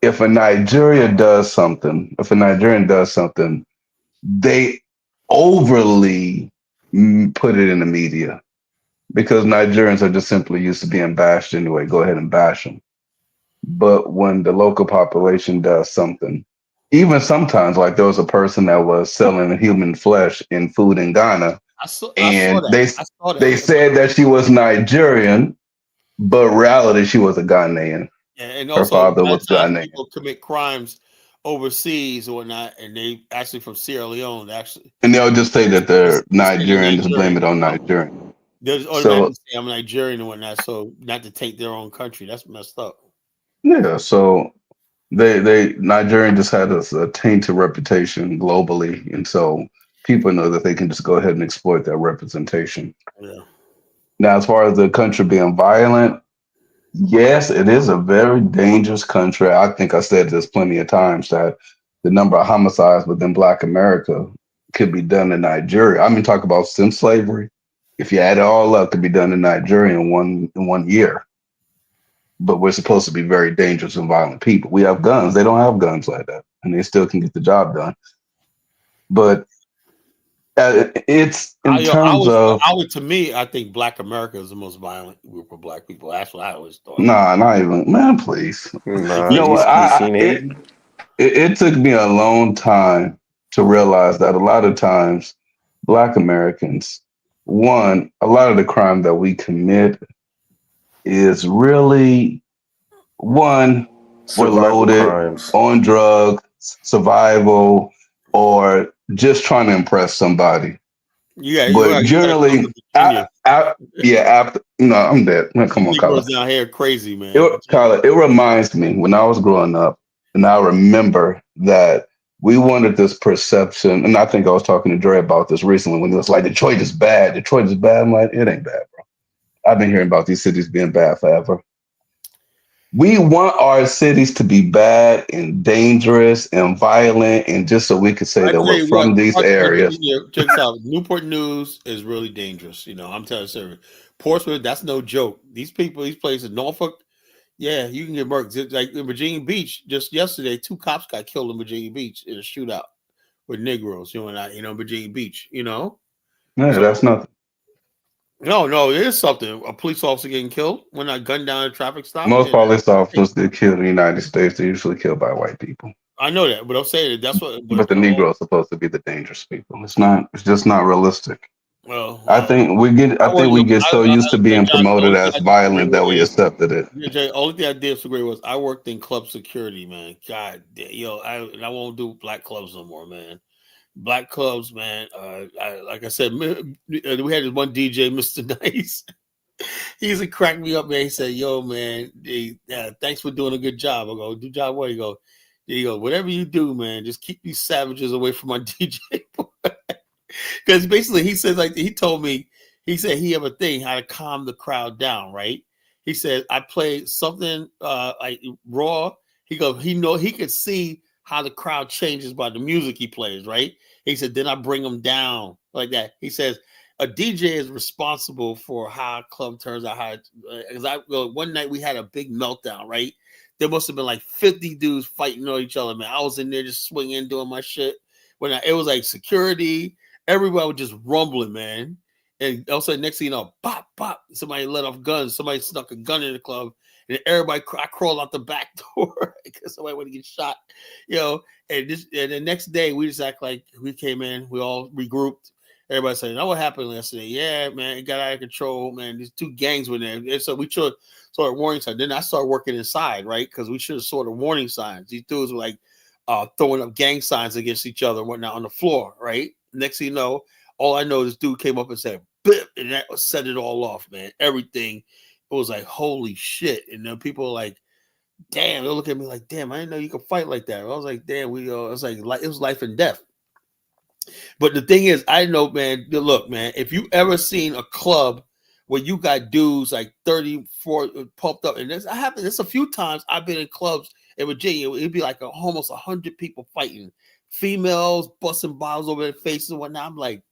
if a Nigerian does something, they overly put it in the media because Nigerians are just simply used to being bashed anyway. Go ahead and bash them. But when the local population does something, even sometimes, like there was a person that was selling human flesh in food in Ghana, they said that she was Nigerian. But reality, she was a Ghanaian. And also, her father was Ghanaian. People commit crimes overseas or whatnot, and they actually from Sierra Leone, actually. And they'll just say that they're Nigerian, just blame it on Nigerian. There's automatically say I'm Nigerian and whatnot, so not to take their own country. That's messed up. Yeah, so Nigerian just had a tainted reputation globally, and so people know that they can just go ahead and exploit that representation. Yeah. Now, as far as the country being violent, yes, it is a very dangerous country. I think I said this plenty of times that the number of homicides within Black America could be done in Nigeria. I mean, talk about since slavery. If you add it all up, could be done in Nigeria in one year. But we're supposed to be very dangerous and violent people. We have guns. They don't have guns like that, and they still can get the job done. But it's in terms of to me, I think Black America is the most violent group of Black people. That's what I always thought. Nah, not even, man. Please, Nah, you know what? It took me a long time to realize that a lot of times, Black Americans, one, a lot of the crime that we commit is really we're loaded crimes. on drugs, survival, or just trying to impress somebody. Yeah, but generally, after no, I'm dead. Man, come on, Kyle. Down here crazy, man. It reminds me when I was growing up, and I remember that we wanted this perception, and I think I was talking to Dre about this recently when he was like, Detroit is bad. Detroit is bad. I'm like, it ain't bad, bro. I've been hearing about these cities being bad forever. We want our cities to be bad and dangerous and violent, and just so we could say that we're from these areas. Check this out. Newport News is really dangerous. You know, I'm telling you, Portsmouth, that's no joke. These people, these places, Norfolk, yeah, you can get murked. Like in Virginia Beach, just yesterday, 2 cops got killed in Virginia Beach in a shootout with Negroes. Virginia Beach. Yeah, so, that's nothing. No, it is something. A police officer getting killed when I gunned down a traffic stop. Most police officers get killed in the United States. They're usually killed by white people. I know that, but I'm saying that's what. But the Negro is supposed to be the dangerous people. It's not. It's just not realistic. Well, I think we get so used to being promoted as violent that we accepted it. Jay, only thing I did disagree was I worked in club security, man. God, I won't do black clubs no more, man. Black clubs, man. Like I said, we had this one DJ, Mr. Nice. He used to crack me up, man. He said, "Yo, man, thanks for doing a good job." I go, "Do job what?" He goes, "Whatever you do, man, just keep these savages away from my DJ." Because basically, he says he told me, he said he have a thing how to calm the crowd down, right? He said I play something like raw. He goes, he could see how the crowd changes by the music he plays, right? He said, then I bring them down like that. He says, a DJ is responsible for how a club turns out. One night we had a big meltdown, right? There must have been like 50 dudes fighting on each other, man. I was in there just swinging, doing my shit. It was like security, everybody was just rumbling, man. And also next thing you know, pop, pop, somebody let off guns. Somebody snuck a gun in the club. And everybody, I crawled out the back door because somebody wanted to get shot, And the next day we just act like we came in, we all regrouped. Everybody saying, "Know what happened yesterday?" Yeah, man, it got out of control, man. These 2 gangs were there, and so we should sort of warning signs. Then I started working inside, right? Because we should have sort of warning signs. These dudes were like throwing up gang signs against each other and whatnot on the floor, right? Next thing you know, all I know, this dude came up and said, "Bip," and that set it all off, man. Everything. It was like, holy shit. And then people were like, damn, they'll look at me like, damn, I didn't know you could fight like that. I was like, damn, it was life and death. But the thing is, I know, man, look, man, if you ever seen a club where you got dudes like 34 pumped up, and this a few times I've been in clubs in Virginia, it'd be like almost 100 people fighting, females busting bottles over their faces and whatnot. I'm like,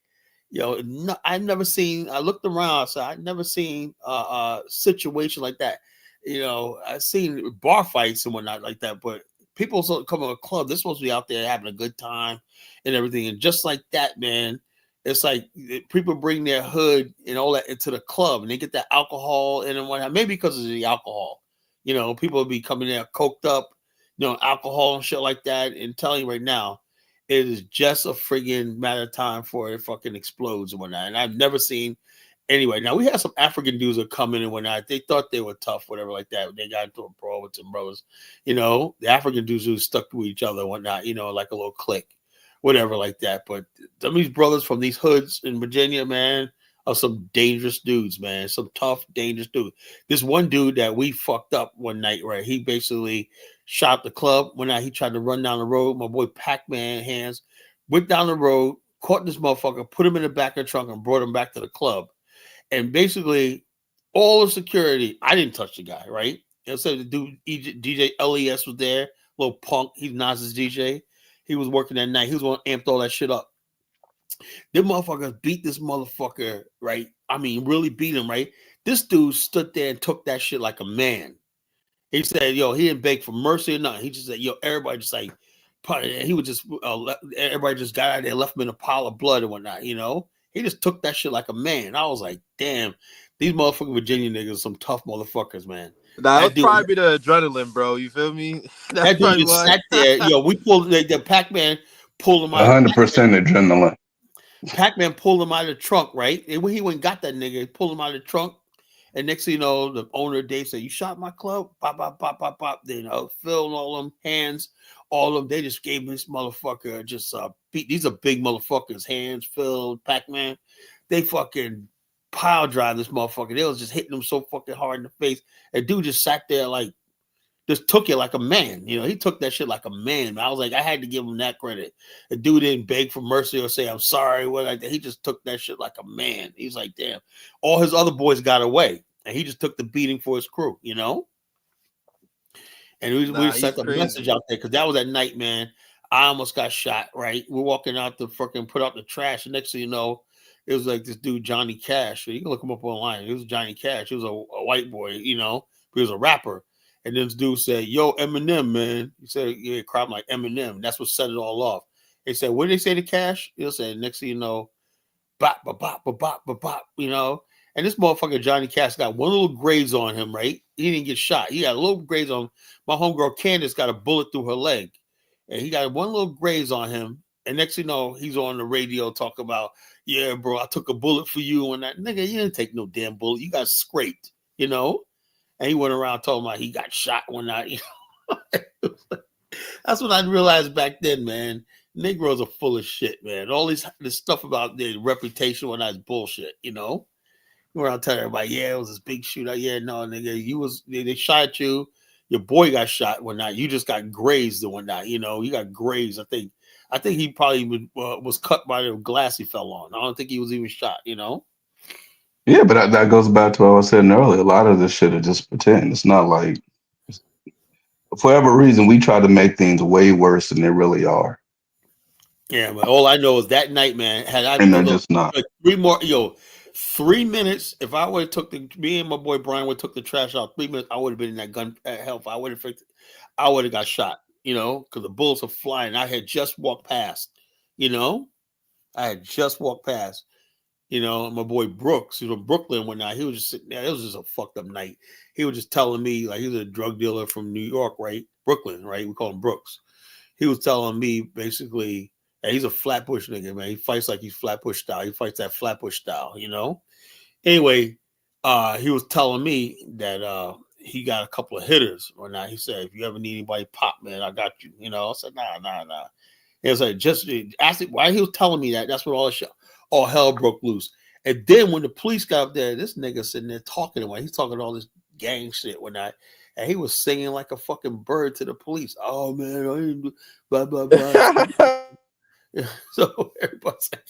I've never seen. I looked around, so I've never seen a situation like that. I've seen bar fights and whatnot like that, but people come to a club. They're supposed to be out there having a good time and everything, and just like that, man, it's like people bring their hood and all that into the club, and they get that alcohol and whatnot. Maybe because of the alcohol, people will be coming there coked up, alcohol and shit like that. And telling you right now, it is just a friggin' matter of time before it fucking explodes and whatnot. And I've never seen anyway. Now we had some African dudes that come in and whatnot. They thought they were tough, whatever like that. They got into a brawl with some brothers. The African dudes who stuck to each other and whatnot, like a little clique, whatever like that. But some of these brothers from these hoods in Virginia, man, are some dangerous dudes, man. Some tough, dangerous dudes. This one dude that we fucked up one night, right? He basically shot the club. One night he tried to run down the road. My boy Pac-Man hands went down the road, caught this motherfucker, put him in the back of the trunk, and brought him back to the club. And basically, all the security, I didn't touch the guy, right? And so the dude, DJ LES was there, little punk. He's Nas's DJ. He was working that night. He was going to amp all that shit up. Them motherfuckers beat this motherfucker, right? I mean, really beat him, right? This dude stood there and took that shit like a man. He said, yo, he didn't beg for mercy or nothing. He just said, yo, everybody just like, he would just, everybody just got out there, left him in a pile of blood and whatnot, you know? He just took that shit like a man. I was like, damn, these motherfucking Virginia niggas are some tough motherfuckers, man. Nah, that was probably the adrenaline, bro. You feel me? That dude just sat there. Yo, we pulled, the Pac-Man pulled him out. 100% adrenaline. Pac-Man pulled him out of the trunk, right? And when he went and got that nigga, he pulled him out of the trunk. And next thing you know, the owner of Dave said, you shot my club? Pop, pop, pop, pop, pop. Then Phil and all them hands, all of them, they just gave this motherfucker just beat. These are big motherfuckers. Hands, Phil, Pac-Man. They fucking pile drive this motherfucker. They was just hitting him so fucking hard in the face. And dude just sat there like, just took it like a man. You know, he took that shit like a man. I was like, I had to give him that credit. The dude didn't beg for mercy or say, I'm sorry. What like that. He just took that shit like a man. He's like, damn. All his other boys got away. And he just took the beating for his crew, you know? And we sent a message out there because that was at night, man. I almost got shot, right? We're walking out to fucking put out the trash. And next thing you know, it was like this dude, Johnny Cash. You can look him up online. It was Johnny Cash. He was a white boy, you know? He was a rapper. And then this dude said, yo, Eminem, man. He said, yeah, crowd like Eminem. That's what set it all off. They said, what did they say to Cash? He'll say, next thing you know, bop, bop, bop, bop, bop, bop, bop, you know? And this motherfucker, Johnny Cash, got one little graze on him, right? He didn't get shot. He got a little graze on him. My homegirl, Candace, got a bullet through her leg. And he got one little graze on him. And next thing you know, he's on the radio talking about, yeah, bro, I took a bullet for you. And that nigga, you didn't take no damn bullet. You got scraped, you know? And he went around talking about he got shot one night. You know? That's what I realized back then, man. Negroes are full of shit, man. All this stuff about their reputation when that's bullshit, you know? Where I'll tell everybody, yeah, it was this big shootout. Yeah, no, nigga, they shot you. Your boy got shot one night. You just got grazed the one night. You know, you got grazed. I think he probably was cut by the glass he fell on. I don't think he was even shot. You know. Yeah, but that goes back to what I was saying earlier. A lot of this shit is just pretend. It's not like, for whatever reason, we try to make things way worse than they really are. Yeah, but all I know is that night, man. Had I and they're just not. Like 3 minutes. If I would have took me and my boy Brian would have took the trash out 3 minutes, I would have been in that gun health. I would have got shot, you know, because the bullets are flying. I had just walked past, you know, you know, my boy Brooks, who's from Brooklyn one night. He was just sitting there. It was just a fucked up night. He was just telling me, like, he was a drug dealer from New York, right? Brooklyn, right? We call him Brooks. He was telling me basically, and he's a Flatbush nigga, man. He fights like he's Flatbush style. He fights that Flatbush style, you know? Anyway, he was telling me that he got a couple of hitters or not. He said, if you ever need anybody pop, man, I got you. You know, I said, nah. It was like, just ask it why he was telling me that. That's what all hell broke loose. And then when the police got up there, this nigga sitting there talking to him. He's talking all this gang shit when and he was singing like a fucking bird to the police. Oh man, I didn't do blah blah blah. So everybody's like,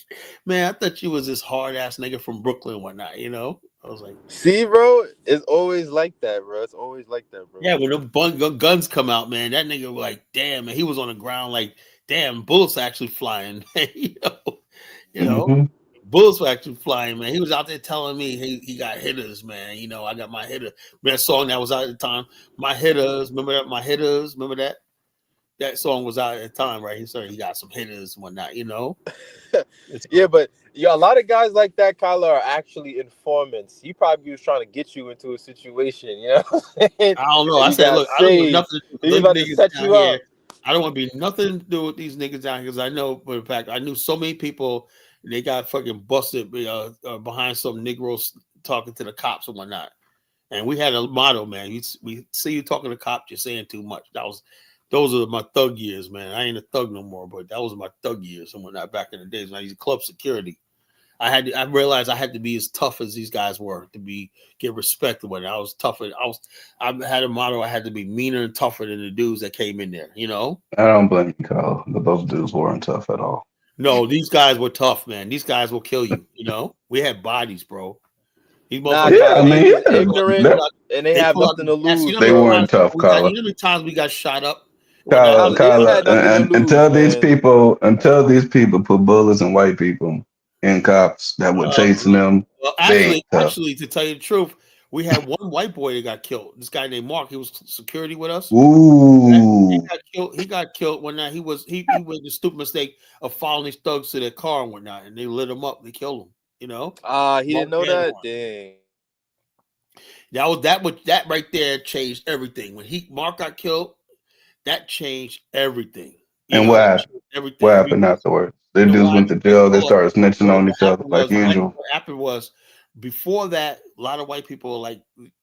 man, I thought you was this hard ass nigga from Brooklyn and whatnot, you know? I was like, see, bro, it's always like that, bro. It's always like that, bro. Yeah, when the guns come out, man, that nigga was like, damn, man, he was on the ground like, damn, bullets actually flying, you know, Mm-hmm. bullets were actually flying, man. He was out there telling me he got hitters, man. You know, I got my hitter. That song that was out at the time, my hitters. Remember that? My hitters. Remember that? That song was out at the time, right? He said he got some hitters and whatnot, you know? Yeah, but a lot of guys like that, Kyler, are actually informants. He probably was trying to get you into a situation, you know? I don't know. I said, look, I don't want nothing to do with these niggas down here. I don't want to be nothing to do with these niggas down here because I know, for the fact, I knew so many people, they got fucking busted behind some Negroes talking to the cops and whatnot. And we had a motto, man. We see you talking to cops, you're saying too much. Those are my thug years, man. I ain't a thug no more, but that was my thug years and whatnot back in the days when I used club security. I realized I had to be as tough as these guys were to get respect when I was tougher. I had a motto, I had to be meaner and tougher than the dudes that came in there, you know? I don't blame you, Kyle. Those dudes weren't tough at all. No, these guys were tough, man. These guys will kill you, you know? We had bodies, bro. These motherfuckers ignorant and they have nothing to lose. They weren't tough, Kyle. You know how many times we got shot up Kyla, It had nothing to and lose, man. until these people put bullets in white people and cops that were chasing them, Well, they ain't tough. actually, to tell you the truth, we had one white boy that got killed. This guy named Mark. He was security with us. He Ooh, got killed. He got killed one night. He made the stupid mistake of following these thugs to their car and whatnot, and they lit him up. They killed him. You know. He Mark didn't know had that. on. Dang. That right there changed everything. When Mark got killed, that changed everything. You and know, what everything. happened afterwards? The You know dudes why? went to Because jail. They started snitching on what each other happened like was usual. what happened was before that, a lot of white people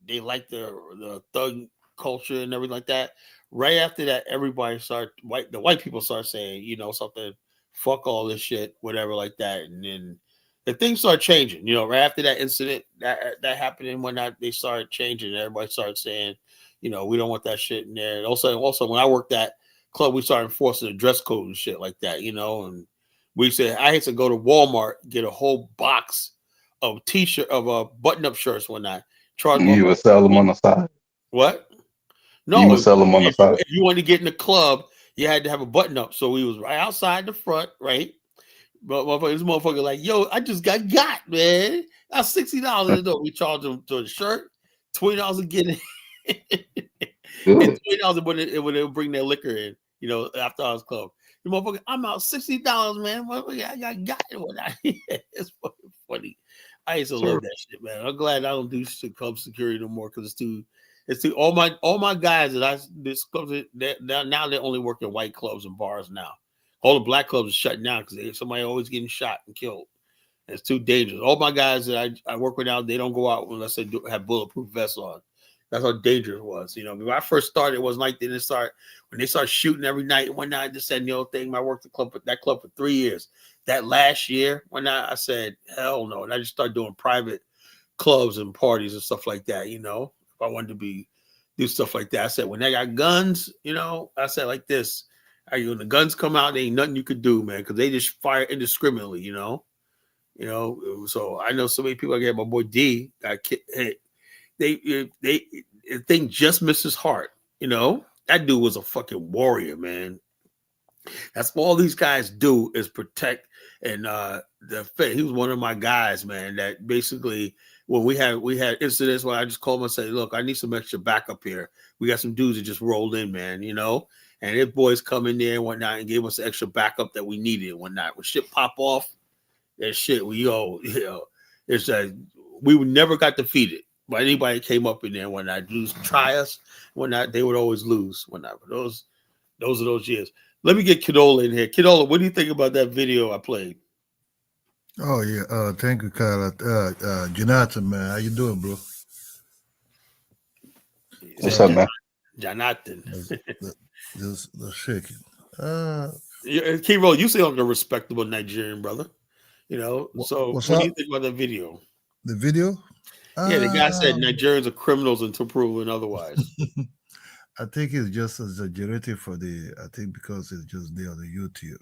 they liked the thug culture and everything like that. Right after that, the white people start saying, something, fuck all this shit, whatever like that. And then the things start changing, right after that incident that happened and whatnot, they started changing. And everybody started saying, we don't want that shit in there. And also when I worked at club, we started enforcing the dress code and shit like that, and we said I had to go to Walmart, get a whole box of t-shirt of button-up shirts when I charged You would motherfuckers. sell them on the side. What? You No, would sell them on the side. if you wanted to get in the club, you had to have a button-up. So we was right outside the front, right? But this motherfucker like, yo, I just got, man. That's $60 in the door. We charge them to the shirt, $20 to get in, and $20 when they bring their liquor in, after hours club. The motherfucker, I'm out $60, man. Motherfucker, I got it. It's fucking funny. I used to love that shit, man. I'm glad I don't do club security no more because it's too. All my guys now they're only working white clubs and bars now. All the black clubs are shutting down because somebody always getting shot and killed. It's too dangerous. All my guys that I work with now, they don't go out unless they have bulletproof vests on. That's how dangerous it was. When I first started, it wasn't like when they start shooting every night and whatnot, just said the old thing. I worked that club for 3 years. That last year, I said, hell no. And I just started doing private clubs and parties and stuff like that, if I wanted to do stuff like that. I said, when they got guns, I said like this, when the guns come out, there ain't nothing you could do, man, because they just fire indiscriminately, so I know so many people. I get my boy D got hit. The thing just missed his heart. That dude was a fucking warrior, man. That's all these guys do is protect. And he was one of my guys, man. That basically, when we had incidents where I just called him and said, "Look, I need some extra backup here. We got some dudes that just rolled in, man. And his boys come in there and whatnot and gave us the extra backup that we needed and whatnot. When shit pop off, that shit it's we never got defeated by anybody that came up in there when I try us when they would always lose when those are those years. Let me get Kidola in here. Kidola, what do you think about that video I played? Oh yeah, thank you, Kyle. Jonathan, man, how you doing, bro? What's up, man? Jonathan. Just shaking. K-Roll, you seem like a respectable Nigerian brother. So what do you think about that video? The video? Yeah, the guy said Nigerians are criminals until proven otherwise. I think it's just exaggerated I think because it's just there on the YouTube.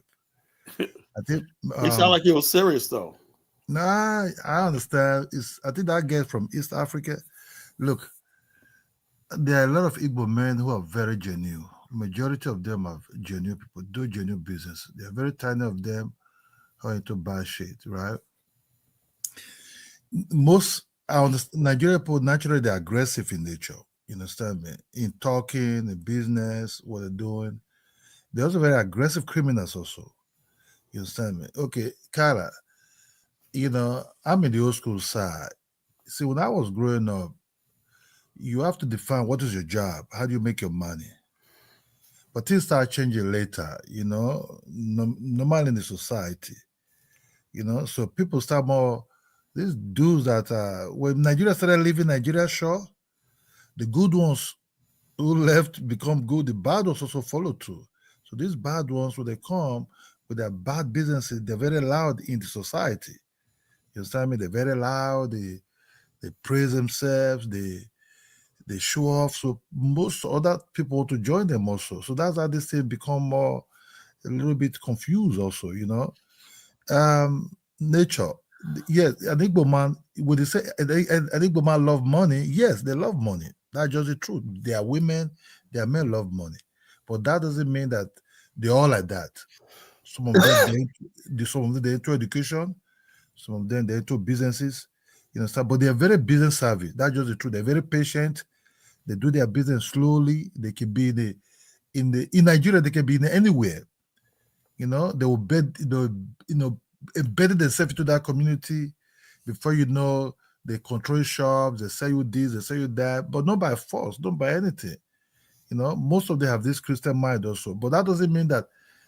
I think you sound like you were serious though. Nah, I understand. I think that gets from East Africa. Look, there are a lot of Igbo men who are very genuine. Majority of them are genuine people, do genuine business. There are very tiny of them who are into bad shit, right? Most Nigerian people naturally they're aggressive in nature. You understand me? In talking, in business, what they're doing. They're also very aggressive criminals also. You understand me? Okay, Kara, I'm in the old school side. See, when I was growing up, you have to define what is your job. How do you make your money? But things start changing later, normally in the society. So people start more, these dudes that, when Nigeria started leaving Nigeria shore, the good ones who left become good, the bad ones also follow through. So these bad ones, when they come with their bad businesses, they're very loud in the society. You understand me? They're very loud, they praise themselves, they show off. So most other people want to join them also. So that's how this thing become a little bit confused also, Nature. Yes, an Igbo man, would they say an Igbo man love money? Yes, they love money. That's just the truth. They are women, their men love money. But that doesn't mean that they're all like that. Some of them they're into education, some of them they're into businesses, but they're very business savvy. That's just the truth. They're very patient. They do their business slowly. They can be in Nigeria, they can be in anywhere. They will embedded themselves into that community. Before you know, they control shops, they sell you this, they sell you that, but not by force, not by anything. Most of them have this Christian mind also, but that doesn't mean that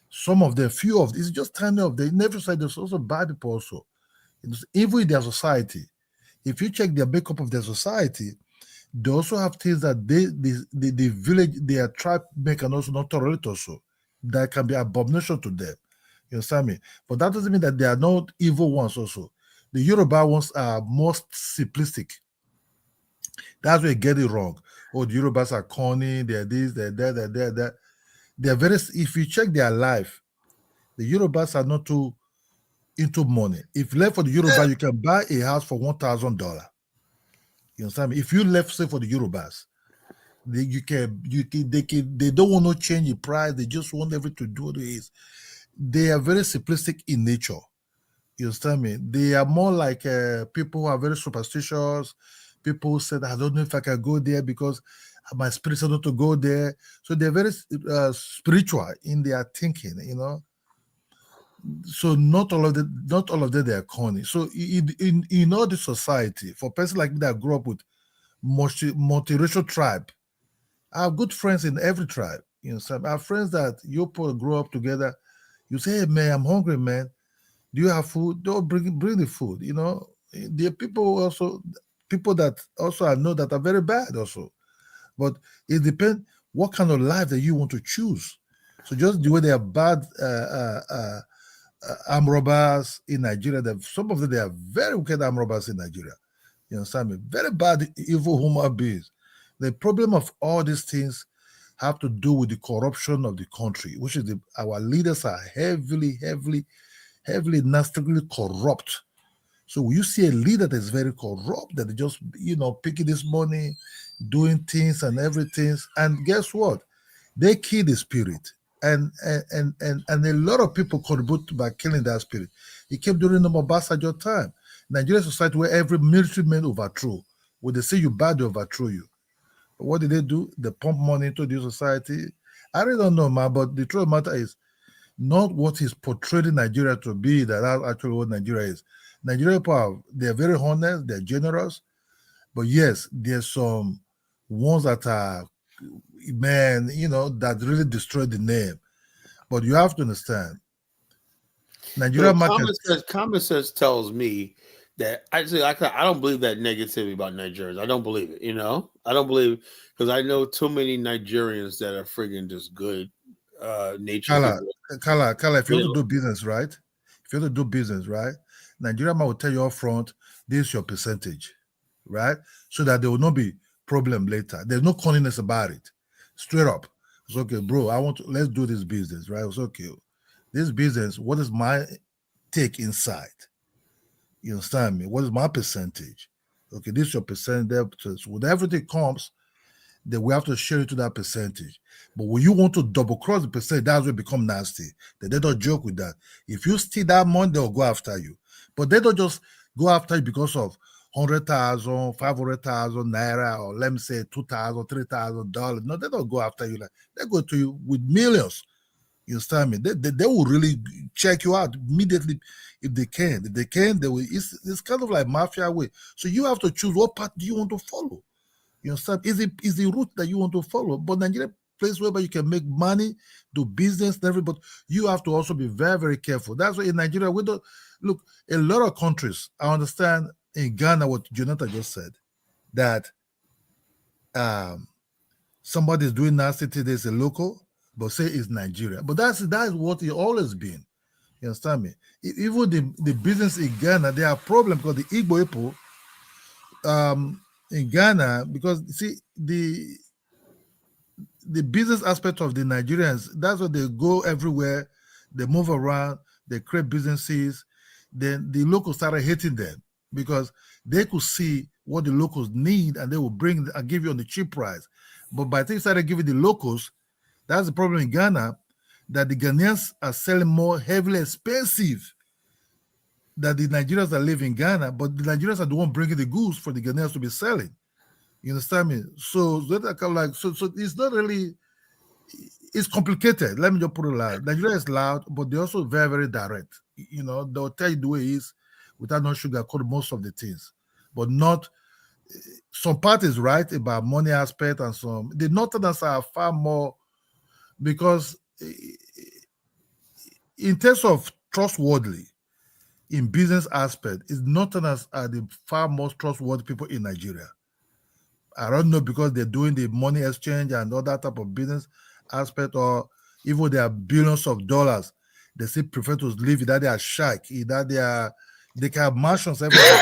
some of them, few of them, it's just tiny of them. In every side, there's also bad people also. Even in their society, if you check their makeup of their society, they also have things that the village, their tribe make and also not tolerate also. That can be abomination to them. You understand me? But that doesn't mean that they are not evil ones also. The Yoruba ones are most simplistic. That's where you get it wrong. Oh, the Yorubas are corny, they're this, they're that, they're that. They're very, if you check their life, the Yorubas are not too into money. If you left for the Yoruba, you can buy a house for $1,000. You understand me? If you left, say, for the Yorubas, they don't want to change the price. They just want everything to do what it is. They are very simplistic in nature. You understand me? They are more like people who are very superstitious. People who said, I don't know if I can go there because my spirit said not to go there. So they're very spiritual in their thinking, So not all of them they are corny. So in all this society, for a person like me that grew up with multiracial tribe, I have good friends in every tribe. I have friends that you grow up together. You say, hey man, I'm hungry, man. Do you have food? Don't bring the food. There are people that also I know that are very bad also. But it depends what kind of life that you want to choose. So just the way they are bad armed robbers in Nigeria, some of them they are very wicked armed robbers in Nigeria. You understand me? Very bad, evil human beings. The problem of all these things have to do with the corruption of the country, which is our leaders are heavily, nastily corrupt. So when you see a leader that is very corrupt, that they just, picking this money, doing things and everything, and guess what? They kill the spirit. And a lot of people contribute by killing that spirit. It came during the Obasanjo time. Nigerian society where every military man overthrew. When they say you bad, they overthrow you. But what did they do? They pump money into the society. I really don't know, man, but the truth of the matter is not what is portrayed in Nigeria to be that's actually what Nigeria is. Nigerian people, they're very honest, they're generous, but yes, there's some ones that are, man, that really destroy the name. But you have to understand, Nigeria market. Common sense tells me that I don't believe that negativity about Nigerians. I don't believe it. I don't believe, because I know too many Nigerians that are friggin' just good nature. Kala, if you want to do business, right? Nigeria will tell you up front, this is your percentage, right? So that there will not be problem later. There's no corniness about it. Straight up. It's okay, bro, let's do this business, right? It's okay. This business, what is my take inside? You understand me? What is my percentage? Okay, this is your percentage. When everything comes, then we have to share it to that percentage. But when you want to double cross the percentage, that's where it becomes nasty. They don't joke with that. If you steal that money, they'll go after you. But they don't just go after you because of 100,000, 500,000 naira, or let me say $2,000, $3,000. No, they don't go after you. They go to you with millions. You understand me? They will really check you out immediately if they can. If they can, they will. It's kind of like mafia way. So you have to choose what path do you want to follow. You understand? Is the route that you want to follow? But Nigeria, place where you can make money, do business, and everything. But you have to also be very, very careful. That's why in Nigeria, we don't look. A lot of countries, I understand in Ghana what Jonathan just said, that somebody is doing nasty things, there's a local, but say it's Nigeria. But that's what it always been. You understand me? Even the business in Ghana, they have problems because the Igbo people in Ghana, because see the business aspect of the Nigerians, that's what they go everywhere, they move around, they create businesses. Then the locals started hating them because they could see what the locals need and they will bring and give you on the cheap price. But by the time they started giving the locals, That's the problem in Ghana, that the Ghanaians are selling more heavily expensive than the Nigerians that live in Ghana, but the Nigerians are the one bringing the goods for the Ghanaians to be selling. You understand me? So that kind of like so it's not really, it's complicated. Let me just put it loud. Nigeria is loud, but they're also very, very direct. You know, they'll tell you the way it is without no sugarcoat most of the things. But not some part is right about money aspect, and some the Northerners are far more, because in terms of trustworthy in business aspect, is Northerners are the far most trustworthy people in Nigeria. I don't know, because they're doing the money exchange and all that type of business aspect, or even they are billions of dollars, they still prefer to live in that they are shack, in that they can have mansions everywhere.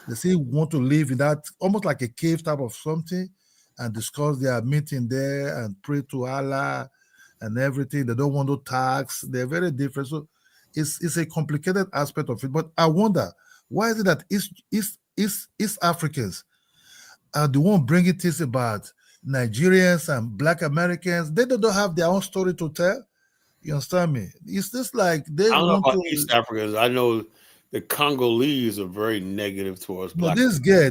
They still want to live in that almost like a cave type of something, and discuss their meeting there and pray to Allah and everything. They don't want no tax. They're very different. So it's a complicated aspect of it. But I wonder, why is it that East Africans are the one bringing things about Nigerians and Black Americans? They don't have their own story to tell. You understand me? It's just like they I don't know want about to. East Africans. I know the Congolese are very negative towards No, black. this guy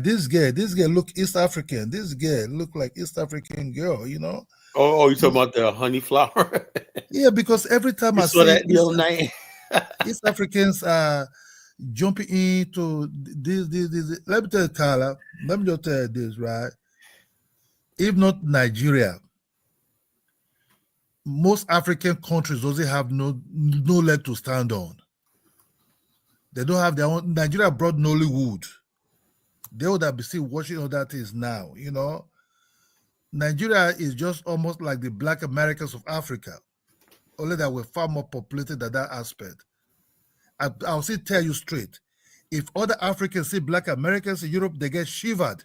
look East African. This guy look like East African girl, you know. Oh, you talking about the honey flower? Yeah, because every time You I saw see that the other night? East Africans are jumping into this. Let me tell you, Carla, let me just tell you this, right? If not Nigeria, most African countries doesn't have no leg to stand on. They don't have their own. Nigeria brought Nollywood. They would have been still watching all that things now, you know. Nigeria is just almost like the Black Americans of Africa, only that we're far more populated than that aspect. I'll still tell you straight, if other Africans see Black Americans in Europe, they get shivered.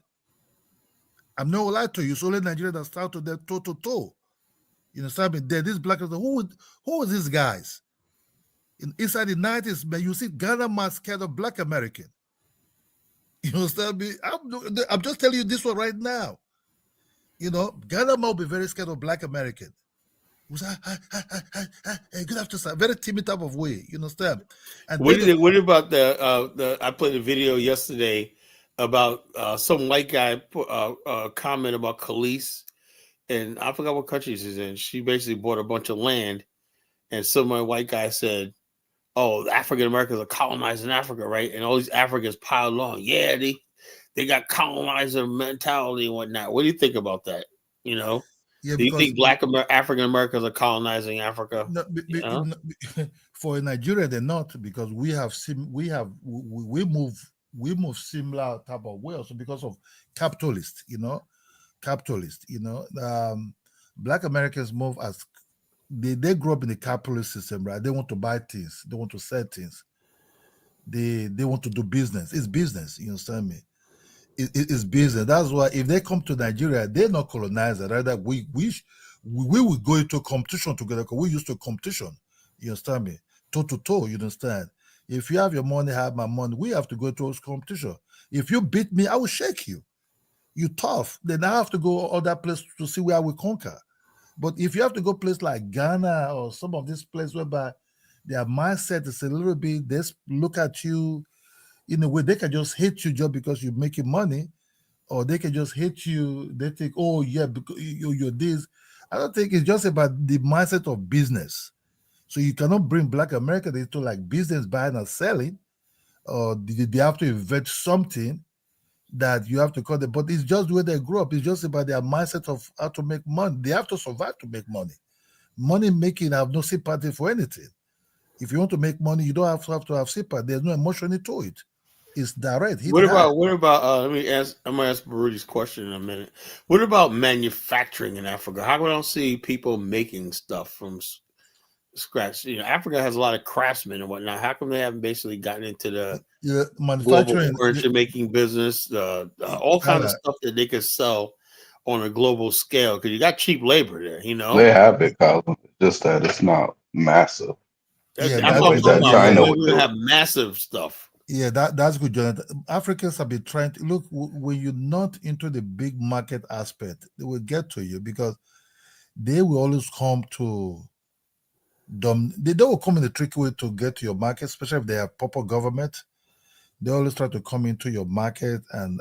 I'm not lying to you. It's only Nigeria that start to them toe to toe. You understand me? These black guys, who are these guys? Inside the 90s, man, you see Ghana man scared of Black American. You understand me? I'm just telling you this one right now. You know, Ghana man will be very scared of Black American. Was hey, good afternoon, sir. Very timid type of way. You understand? And What about the? I played a video yesterday about some white guy put a comment about Khalees, and I forgot what country she's in. She basically bought a bunch of land, and some white guy said, "Oh, the African Americans are colonizing Africa, right?" And all these Africans piled on. Yeah, they got colonizer mentality and whatnot. What do you think about that? You know, yeah, do you because think African Americans are colonizing Africa? no, for Nigeria they're not, because we move similar type of way also because of capitalist, you know, Black Americans move as they grew up in the capitalist system, right? They want to buy things, they want to sell things, they want to do business. It's business, you understand me? It's business. That's why if they come to Nigeria, they're not colonizer. Rather, we will go into competition together, because we used to competition. You understand me? Toe to toe. You understand? If you have your money, I have my money. We have to go towards competition. If you beat me, I will shake you. You tough. Then I have to go other place to see where we conquer. But if you have to go place like Ghana or some of these places whereby their mindset is a little bit, they look at you in a way, they can just hate you just because you're making money, or they can just hate you. They think, oh yeah, because you're this. I don't think it's just about the mindset of business. So you cannot bring Black America into like business buying and selling, or they have to invent something that you have to call it. But it's just the way they grew up. It's just about their mindset of how to make money. They have to survive to make money. Money making, I have no sympathy for anything. If you want to make money, you don't have to have sympathy. There's no emotion into it. It's direct. What about I'm gonna ask Barudi's question in a minute. What about manufacturing in Africa? How come I don't see people making stuff from scratch? You know, Africa has a lot of craftsmen and whatnot. How come they haven't basically gotten into the manufacturing, global furniture making business, all kinds of stuff that they could sell on a global scale? Because you got cheap labor there, you know. They have it, Colin. Just that it's not massive. Yeah, I'm talking that about China when would we do. have massive stuff. Yeah, that's good, Jonathan. Africans have been trying to look when you're not into the big market aspect, they will get to you, because they will always come to they will come in a tricky way to get to your market, especially if they have proper government. They always try to come into your market and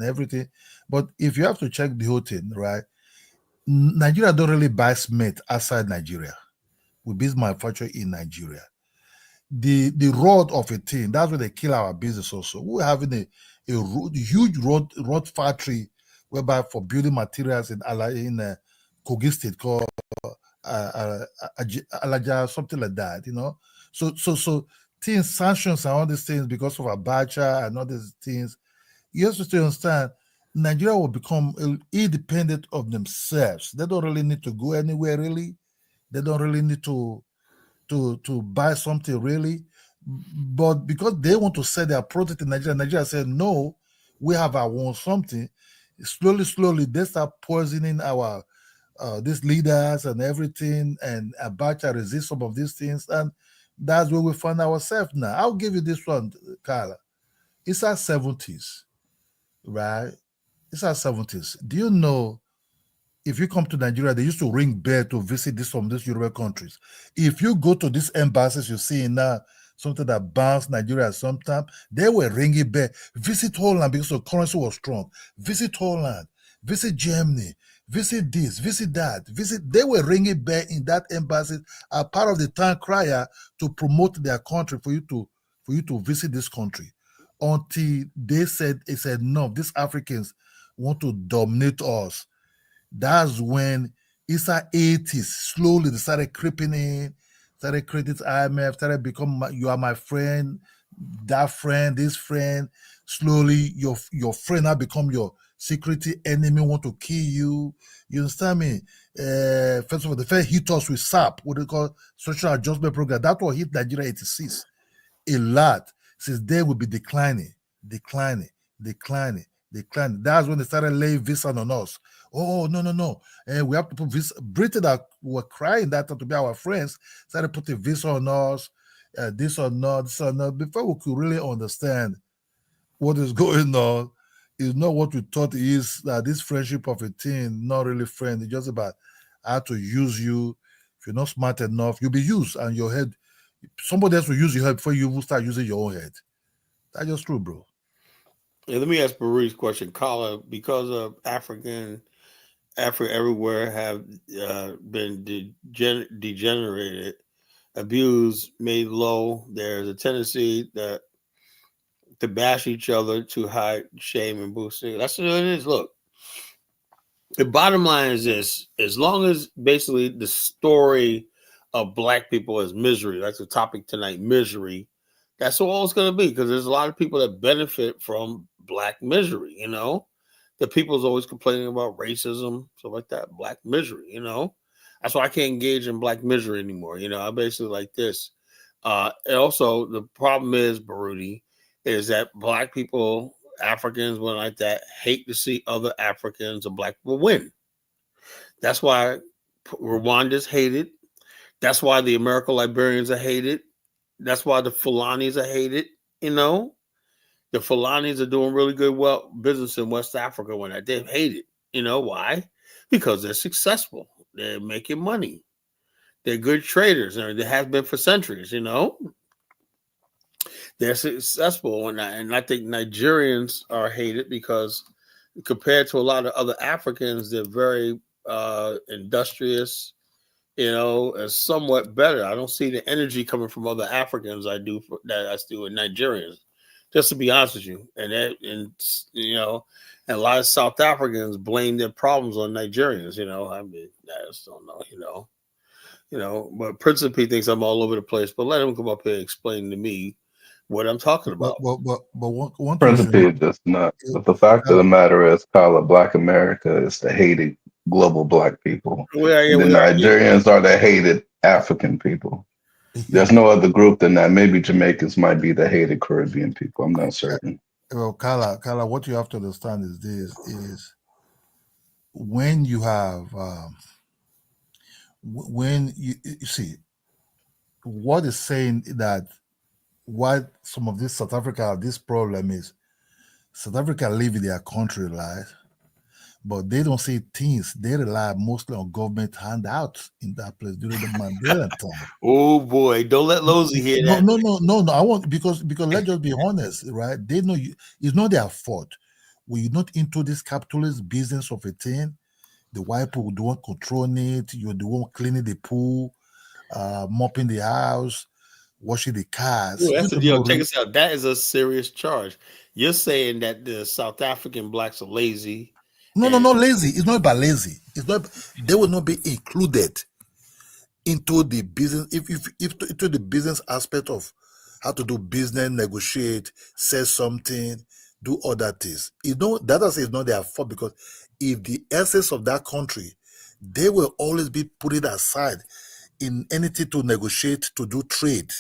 everything. But if you have to check the whole thing, right? Nigeria don't really buy cement outside Nigeria. We build manufacture in Nigeria. The rod of a thing, that's where they kill our business also. We're having a huge rod factory whereby for building materials in Kogi State called Alaja, something like that, you know. So things, sanctions and all these things because of Abacha and all these things, you have to understand Nigeria will become independent of themselves. They don't really need to go anywhere, really. They don't really need to buy something, really. But because they want to sell their product in Nigeria, Nigeria said, no, we have our own something. Slowly, they start poisoning our these leaders and everything, and Abacha resist some of these things, and that's where we find ourselves now. I'll give you this one, Carla. It's our 70s, right? It's our 70s. Do you know if you come to Nigeria, they used to ring bell to visit some of these European countries. If you go to these embassies you see now, something that bans Nigeria sometimes, they were ringing bell. Visit Holland because the currency was strong. Visit Holland. Visit Germany. Visit this. Visit that. They were ringing bell in that embassy as part of the town crier to promote their country for you to visit this country. Until they said, no, these Africans want to dominate us. That's when it's the 80s. Slowly they started creeping in, started creating IMF, started becoming you are my friend, that friend, this friend. Slowly your friend now become your security enemy, want to kill you. You understand me? First of all, the first hit us with SAP, what they call social adjustment program. That will hit Nigeria 86. A lot. Since then will be declining. That's when they started laying visa on us. Oh, no. And we have to put visa. Britain that were crying that to be our friends started putting visa on us, this or not. Before we could really understand what is going on, is not what we thought is that this friendship of a thing, not really friend. It's just about how to use you. If you're not smart enough, you'll be used and your head, somebody else will use your head before you will start using your own head. That's just true, bro. Yeah, let me ask Barry's question, Kala. Because of Africa everywhere have been degenerated, abused, made low. There's a tendency to bash each other to hide shame and boosting. That's what it is. Look, the bottom line is this: as long as basically the story of Black people is misery, that's the topic tonight, misery. That's all it's going to be, because there's a lot of people that benefit from Black misery. You know, the people's always complaining about racism, stuff like that. Black misery. You know, that's why I can't engage in Black misery anymore. You know, I basically like this. And also, the problem is, Baruti, is that Black people, Africans, one like that, hate to see other Africans or Black people win. That's why Rwanda's hated. That's why the American Liberians are hated. That's why the Fulanis are hated. You know, the Fulanis are doing really good business in West Africa when they're hated. You know why? Because they're successful. They're making money. They're good traders, and they have been for centuries. You know, they're successful, and I think Nigerians are hated because compared to a lot of other Africans, they're very industrious, you know, and somewhat better. I don't see the energy coming from other Africans that I do with Nigerians, just to be honest with you. And you know, and a lot of South Africans blame their problems on Nigerians. You know, I mean, I just don't know. You know, but Principe thinks I'm all over the place. But let him come up here and explain to me what I'm talking about. But one thing Principe is just not. But the fact of the matter is, call it Black America is the hated global Black people. And the Nigerians are the hated African people. There's no other group than that. Maybe Jamaicans might be the hated Caribbean people. I'm not certain. Well, Carla, what you have to understand is this: is when you have when you see what is saying that why some of this South Africa this problem is South Africa live in their country, right? but they don't say things. They rely mostly on government handouts in that place during the Mandela time. Oh boy, don't let Losey hear No, that. no, no, no, no. I want because let's just be honest, right? They know it's not their fault. We're not into this capitalist business of a thing. The white people the one controlling it. You're the one cleaning the pool, mopping the house, washing the cars. Ooh, You that's the don't deal. know Check us out. That is a serious charge. You're saying that the South African blacks are lazy. No, and not lazy. It's not about lazy. It's not. They will not be included into the business if into the business aspect of how to do business, negotiate, say something, do other things. You know that is not their fault because if the essence of that country, they will always be put it aside in anything to negotiate to do trade.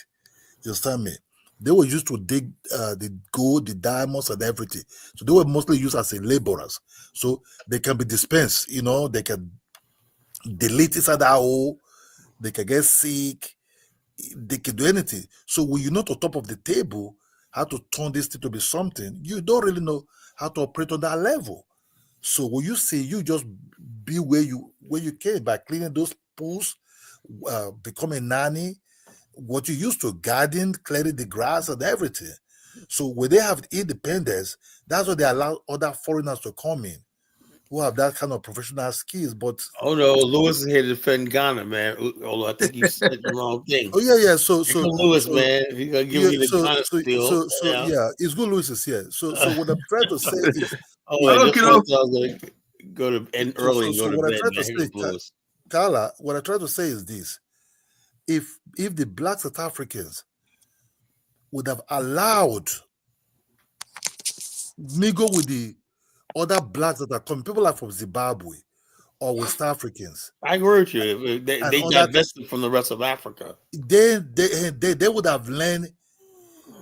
You understand me? They were used to dig the gold, the diamonds, and everything. So they were mostly used as a laborers. So they can be dispensed. You know, they can delete inside that hole. They can get sick. They can do anything. So when you're not on top of the table, how to turn this thing to be something, you don't really know how to operate on that level. So when you say you just be where you came by cleaning those pools, become a nanny, what you used to garden, clearing the grass and everything. So when they have independence, that's why they allow other foreigners to come in who have that kind of professional skills. But oh no, Lewis is here to defend Ghana, man. Although I think you said the wrong thing. oh yeah. So Here come Lewis, man. He's gonna give yeah, me the Ghana spiel. yeah, it's good Lewis is here. So what I'm trying to say is Oh, I just want to tell I was gonna go to end early and go to what bed, I try man. to Here's say, Lewis. Carla, what I try to say is this: if the Black South Africans would have allowed mingle with the other blacks that are coming, people like from Zimbabwe or West Africans, I agree with you. They divested from the rest of Africa. they would have learned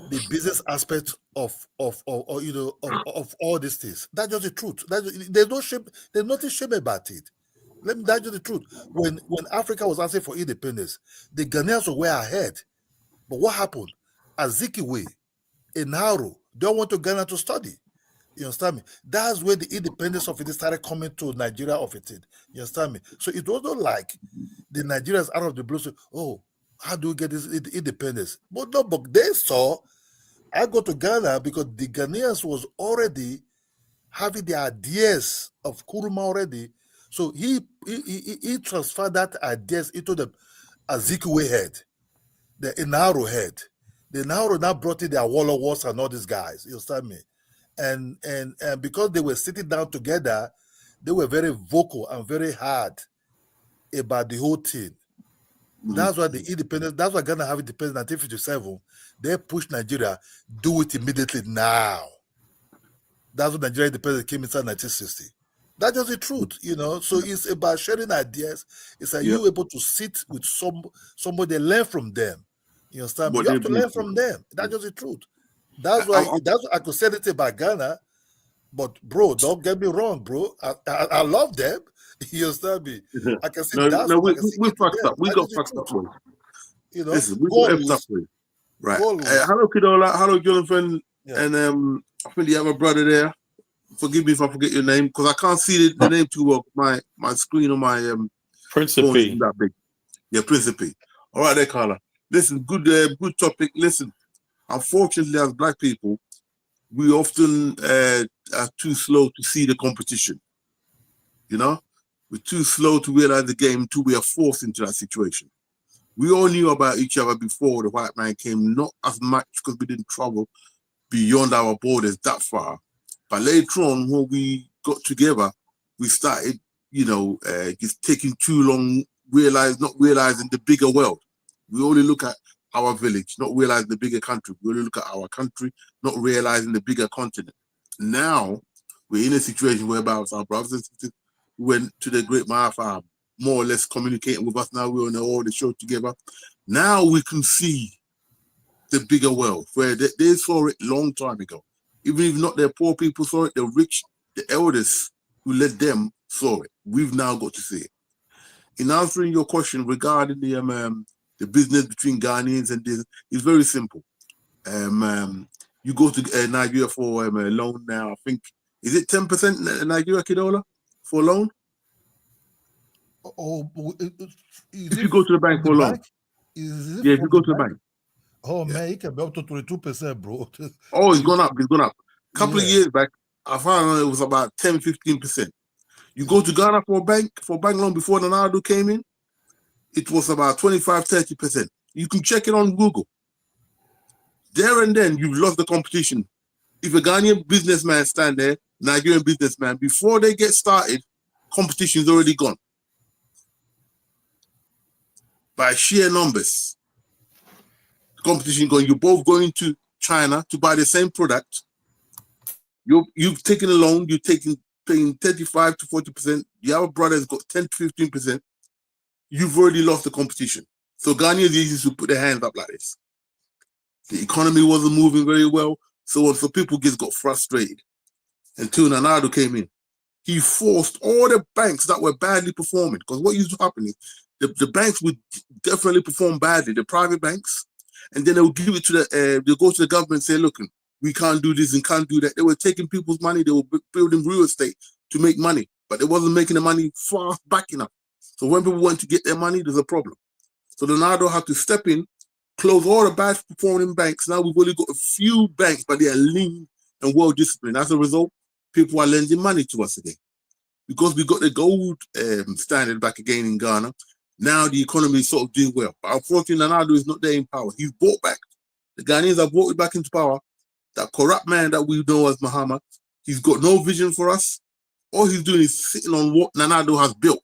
the business aspect of all these things. That's just the truth. There's no shame. There's nothing shame about it. That's just the truth. When Africa was asking for independence, the Ghanaians were ahead. But what happened? Azikiwe, Enaro, they all went to Ghana to study. You understand me? That's where the independence of it started coming to Nigeria of it. You understand me? So it was not like the Nigerians out of the blue say, oh, how do we get this independence? But no, but they saw, I go to Ghana because the Ghanaians was already having the ideas of Kuruma already. So he transferred that ideas into the Azikiwe head, the Enaro head. The Enaro now brought in their Wallowers and all these guys. You understand me? And because they were sitting down together, they were very vocal and very hard about the whole thing. That's why the independence, that's why Ghana have independence in 1957. They pushed Nigeria, do it immediately now. That's when Nigeria independence came inside 1960. That's just the truth, you know. So it's about sharing ideas. It's like you able to sit with somebody, learn from them. You understand me? You have to learn from them. That's just the truth. That's why I could say it about Ghana, but bro, don't get me wrong, bro. I love them. You understand me? I can see that's what I can see. We fucked up. We got fucked up. You know, listen, we got effed up with. Right. Hello, Kidola. Hello, Jonathan. Yeah. And I think you have a brother there. Forgive me if I forget your name because I can't see the name too well. My screen on my Principe. That big. Yeah, Principe. All right, there, Carla. Listen, good topic. Listen, unfortunately, as black people, we often are too slow to see the competition. You know, we're too slow to realize the game until we are forced into that situation. We all knew about each other before the white man came, not as much because we didn't travel beyond our borders that far. But later on, when we got together, we started, just taking too long, not realizing the bigger world. We only look at our village, not realizing the bigger country. We only look at our country, not realizing the bigger continent. Now, we're in a situation whereby our brothers and sisters went to the Great Marathon, more or less communicating with us now. We're on all the show together. Now we can see the bigger world, where they saw it long time ago. Even if not their poor people saw it, the rich, the elders who led them saw it. We've now got to see it. In answering your question regarding the business between Ghanaians and this, it's very simple. You go to Nigeria for a loan now. I think, is it 10% Nigeria, Kidola? for a loan? Oh, If you go to the bank for a loan. Is it Yeah, if you from go the to the bank? bank. Oh man, it can be up to 22%, bro. Oh, it's gone up. It's gone up. A couple of Yeah. years back, I found it was about 10-15%. You go to Ghana for a bank loan before the Nado came in, it was about 25-30%. You can check it on Google. There and then, you've lost the competition. If a Ghanaian businessman stand there, Nigerian businessman, before they get started, competition's already gone. By sheer numbers. Competition gone. You're both going to China to buy the same product. You've taken a loan, you're paying 35 to 40%. The other brother's got 10 to 15%. You've already lost the competition. So Ghanaians used to put their hands up like this. The economy wasn't moving very well, so people just got frustrated until Nanado came in. He forced all the banks that were badly performing, because what used to happen is the banks would definitely perform badly, the private banks, and then they would give it to they'll go to the government and say, look, we can't do this and can't do that. They were taking people's money, they were building real estate to make money, but they wasn't making the money fast back enough. So when people went to get their money, there's a problem. So the Nado had to step in, close all the bad performing banks. Now we've only got a few banks, but they are lean and well disciplined. As a result, people are lending money to us again. Because we got the gold standard back again in Ghana, now the economy is sort of doing well. But unfortunately, Nado is not there in power. He's brought back, the Ghanaians have brought it back into power. That corrupt man that we know as Muhammad, he's got no vision for us. All he's doing is sitting on what Nanado has built.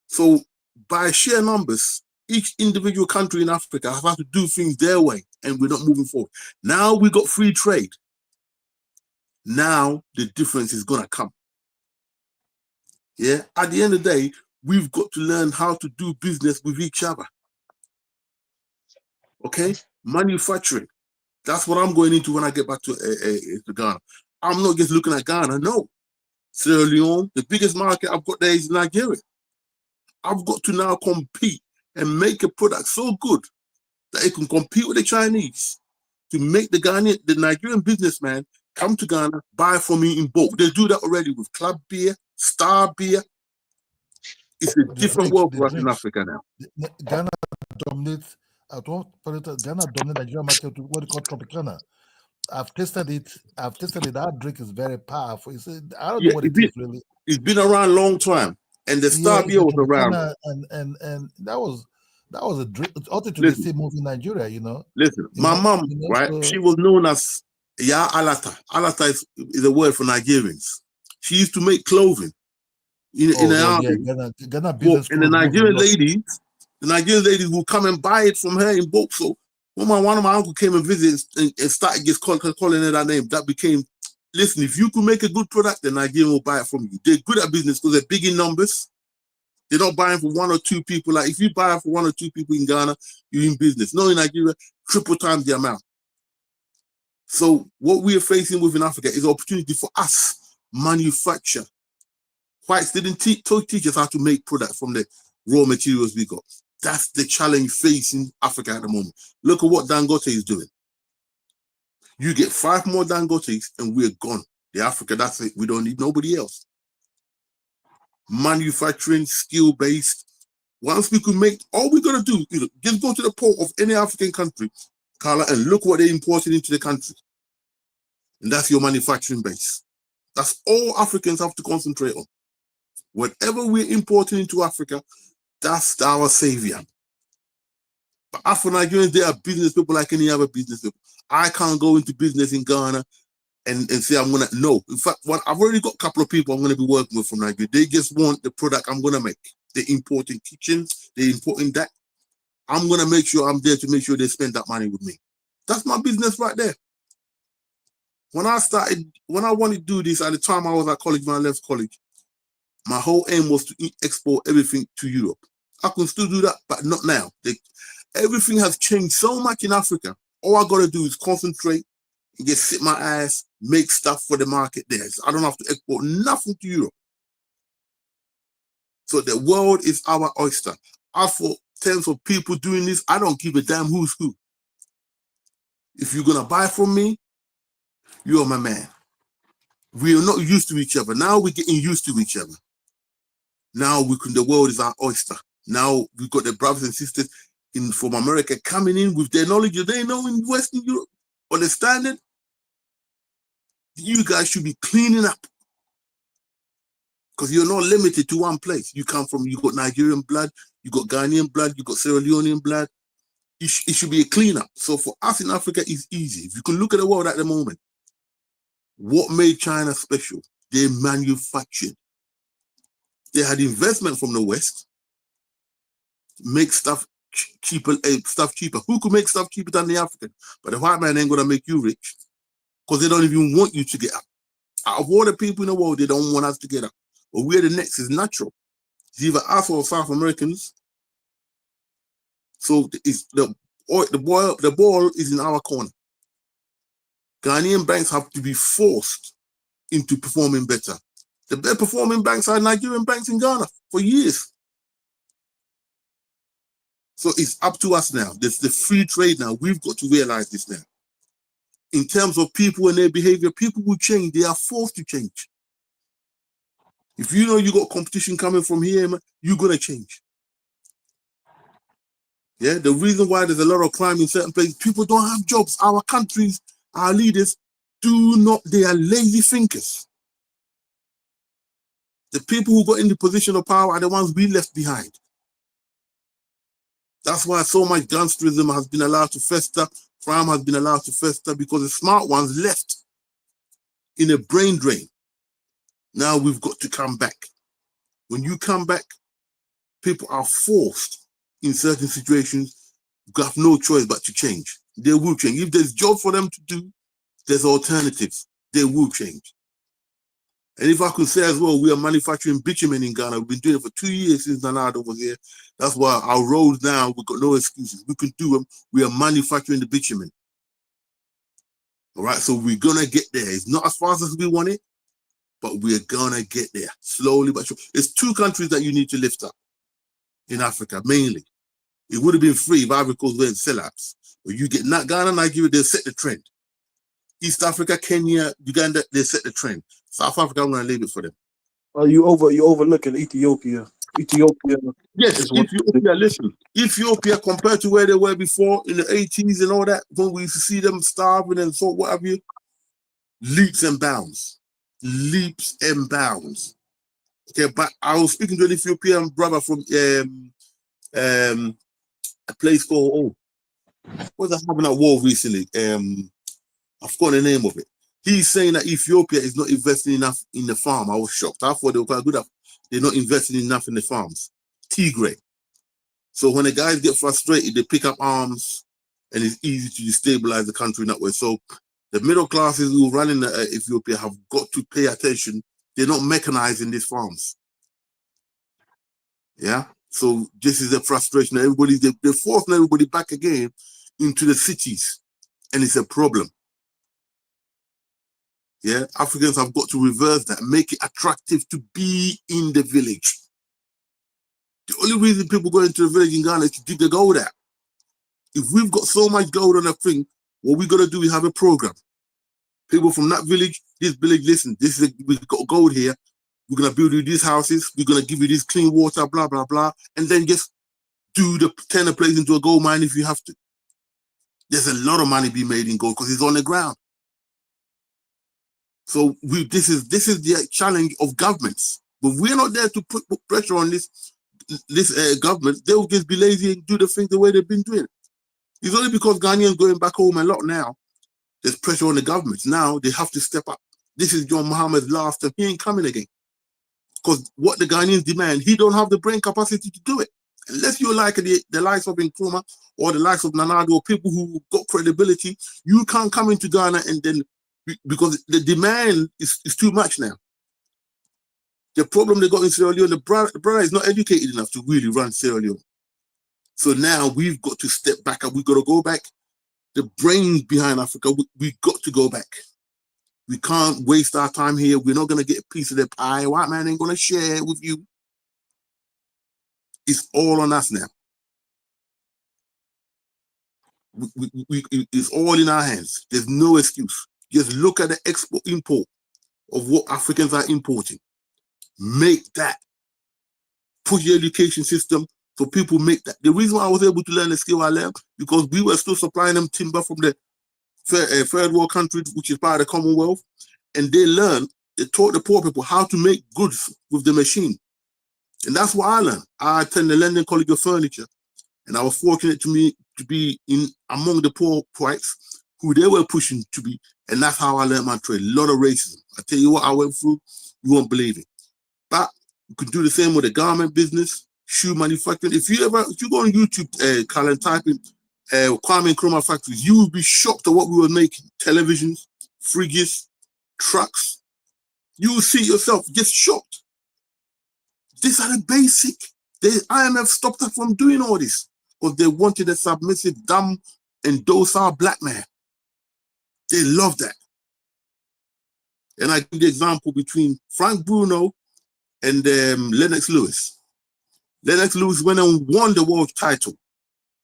So by sheer numbers, each individual country in Africa has had to do things their way, and we're not moving forward. Now we got free trade. Now the difference is gonna come. Yeah, at the end of the day, we've got to learn how to do business with each other. Okay, manufacturing. That's what I'm going into when I get back to Ghana. I'm not just looking at Ghana, no. Sierra Leone, the biggest market I've got there is Nigeria. I've got to now compete and make a product so good that it can compete with the Chinese to make the Nigerian businessman come to Ghana, buy from me in bulk. They do that already with Club Beer, Star Beer. It's a different world for us in Africa now. Ghana dominates. Ghana dominates Nigeria market to what they call Tropicana. I've tasted it. That drink is very powerful. I don't know what it is really. It's been around a long time, and the Star Beer was around. And that was a drink. Also to the same movie in Nigeria, you know. Listen, my mom, right? So, she was known as Ya Alata. Alata is a word for Nigerians. She used to make clothing in the army. Yeah, Ghana business. And the Nigerian ladies will come and buy it from her in bulk. So when one of my uncle came and visited and started just calling her that name, that became, listen, if you can make a good product, the Nigerian will buy it from you. They're good at business because they're big in numbers. They're not buying for one or two people. Like if you buy for one or two people in Ghana, you're in business. No, in Nigeria, triple times the amount. So what we are facing with in Africa is an opportunity for us manufacture. Whites didn't teach us how to make products from the raw materials we got. That's the challenge facing Africa at the moment. Look at what Dangote is doing. You get 5 more Dangotes and we're gone. The Africa, that's it. We don't need nobody else. Manufacturing, skill-based. Once we could make, all we got to do is just go to the port of any African country, Carla, and look what they imported into the country. And that's your manufacturing base. That's all Africans have to concentrate on. Whatever we're importing into Africa, that's our savior. But Afro-Nigerians, they are business people like any other business people. I can't go into business in Ghana and say I'm gonna, no. In fact, I've already got a couple of people I'm gonna be working with from Nigeria. They just want the product I'm gonna make. They're importing kitchens, they're importing that. I'm gonna make sure I'm there to make sure they spend that money with me. That's my business right there. When I wanted to do this at the time I was at college, when I left college, my whole aim was to export everything to Europe. I can still do that, but not now. Everything has changed so much in Africa. All I gotta do is concentrate and just sit my ass, make stuff for the market there. So I don't have to export nothing to Europe. So the world is our oyster. As for terms of people doing this, I don't give a damn who's who. If you're gonna buy from me, you're my man. We are not used to each other. Now we're getting used to each other. Now the world is our oyster. Now we've got the brothers and sisters from America coming in with their knowledge that they know in Western Europe. Understand it? You guys should be cleaning up. Because you're not limited to one place. You got Nigerian blood, you got Ghanaian blood, you got Sierra Leonean blood. It should be a cleanup. So for us in Africa, it's easy. If you can look at the world at the moment, what made China special? They manufactured. They had investment from the West, make stuff cheaper. Who could make stuff cheaper than the African? But the white man ain't gonna make you rich because they don't even want you to get up. Out of all the people in the world, they don't want us to get up. But we're the next is natural. It's either us or South Americans. So the ball is in our corner. Ghanaian banks have to be forced into performing better. The best performing banks are Nigerian banks in Ghana for years. So it's up to us now. There's the free trade now. We've got to realize this now. In terms of people and their behavior, people will change. They are forced to change. If you know you got competition coming from here, you're going to change. Yeah, the reason why there's a lot of crime in certain places, people don't have jobs. Our countries, our leaders they are lazy thinkers. The people who got in the position of power are the ones we left behind. That's why so much gangsterism has been allowed to fester, crime has been allowed to fester, because the smart ones left in a brain drain. Now we've got to come back. When you come back, people are forced in certain situations, you have no choice but to change. They will change. If there's jobs for them to do, there's alternatives. They will change. And if I could say as well, we are manufacturing bitumen in Ghana. We've been doing it for 2 years since Nanado was here. That's why our roads now, we've got no excuses. We can do them. We are manufacturing the bitumen. All right, so we're going to get there. It's not as fast as we want it, but we're going to get there. Slowly but surely. It's 2 countries that you need to lift up in Africa, mainly. It would have been free if Ivory Coast were in sell-outs. But you get Ghana, Nigeria, they'll set the trend. East Africa, Kenya, Uganda, they set the trend. South Africa, I'm going to leave it for them. You overlooking Ethiopia. Yes, Ethiopia, listen. Ethiopia, compared to where they were before in the 80s and all that, when we used to see them starving and so what have you, leaps and bounds. Leaps and bounds. Okay, but I was speaking to an Ethiopian brother from a place called, what was having a war recently? I forgot the name of it. He's saying that Ethiopia is not investing enough in the farm. I was shocked. I thought they were quite good at. They're not investing enough in the farms. Tigray. So when the guys get frustrated, they pick up arms, and it's easy to destabilize the country in that way. So the middle classes who run in Ethiopia have got to pay attention. They're not mechanizing these farms. Yeah. So this is the frustration. They're forcing everybody back again into the cities, and it's a problem. Yeah, Africans have got to reverse that, make it attractive to be in the village. The only reason people go into the village in Ghana is to dig the gold out. If we've got so much gold on a thing, what we got to do is have a program. People from that village, this village, listen, we've got gold here. We're going to build you these houses. We're going to give you this clean water, blah, blah, blah. And then just turn the place into a gold mine if you have to. There's a lot of money being made in gold because it's on the ground. So this is the challenge of governments. But we're not there to put pressure on this government. They'll just be lazy and do the things the way they've been doing. It's only because Ghanaians going back home a lot now. There's pressure on the governments. Now they have to step up. This is John Mohammed's last time. He ain't coming again. Because what the Ghanaians demand, he don't have the brain capacity to do it. Unless you're like the likes of Nkrumah or the likes of Nanado or people who got credibility, you can't come into Ghana and then, because the demand is too much now. The problem they got in Sierra Leone, the brother is not educated enough to really run Sierra Leone. So now we've got to step back and we've got to go back. The brains behind Africa, we've got to go back. We can't waste our time here. We're not going to get a piece of the pie. White man ain't going to share it with you. It's all on us now. It's all in our hands. There's no excuse. Just look at the export import. of what Africans are importing. Make that. Push the education system so people make that. The reason why I was able to learn the skill I learned, because we were still supplying them timber from the third world countries, which is part of the Commonwealth, and they taught the poor people how to make goods with the machine. And that's what I learned. I attended the London College of Furniture, and I was fortunate to be in among the poor whites who they were pushing to be, and that's how I learned my trade. A lot of racism. I tell you what I went through, you won't believe it. But you could do the same with the garment business, shoe manufacturing. If you go on YouTube, Carl, and type in Kwame Nkrumah factories, you will be shocked at what we were making. Televisions, fridges, trucks. You will see yourself just shocked. These are the basic. The IMF stopped us from doing all this because they wanted a submissive, dumb, and docile black man. They love that. And I give the example between Frank Bruno and Lennox Lewis. Lennox Lewis went and won the world title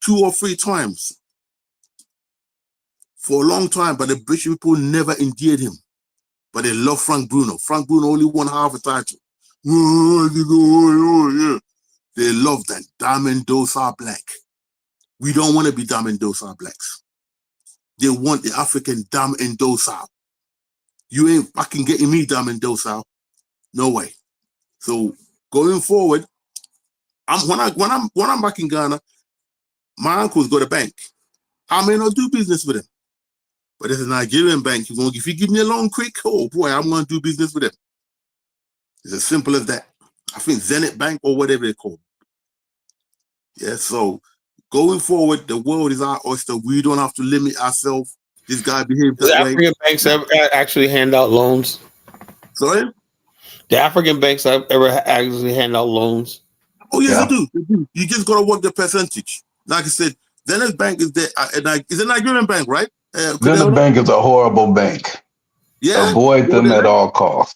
2 or 3 times for a long time, but the British people never endeared him. But they love Frank Bruno. Frank Bruno only won half a title. They love that dumb and docile black. We don't want to be dumb and docile blacks. They want the African dumb and docile. You ain't fucking getting me dumb and docile. No way. So going forward, when I'm back in Ghana, my uncle's got a bank. I may not do business with him, but there's a Nigerian bank. If you give me a loan quick, oh boy, I'm going to do business with him. It's as simple as that. I think Zenith Bank or whatever they're called. Yeah, so going forward, the world is our oyster. We don't have to limit ourselves. This guy behaves that way. African banks ever actually hand out loans? Sorry? The African banks ever actually hand out loans? Oh, yes, they do. You just got to work the percentage. Like I said, Zenith Bank is there. It's a Nigerian bank, right? Zenith Bank is a horrible bank. Yeah. Avoid them at all costs.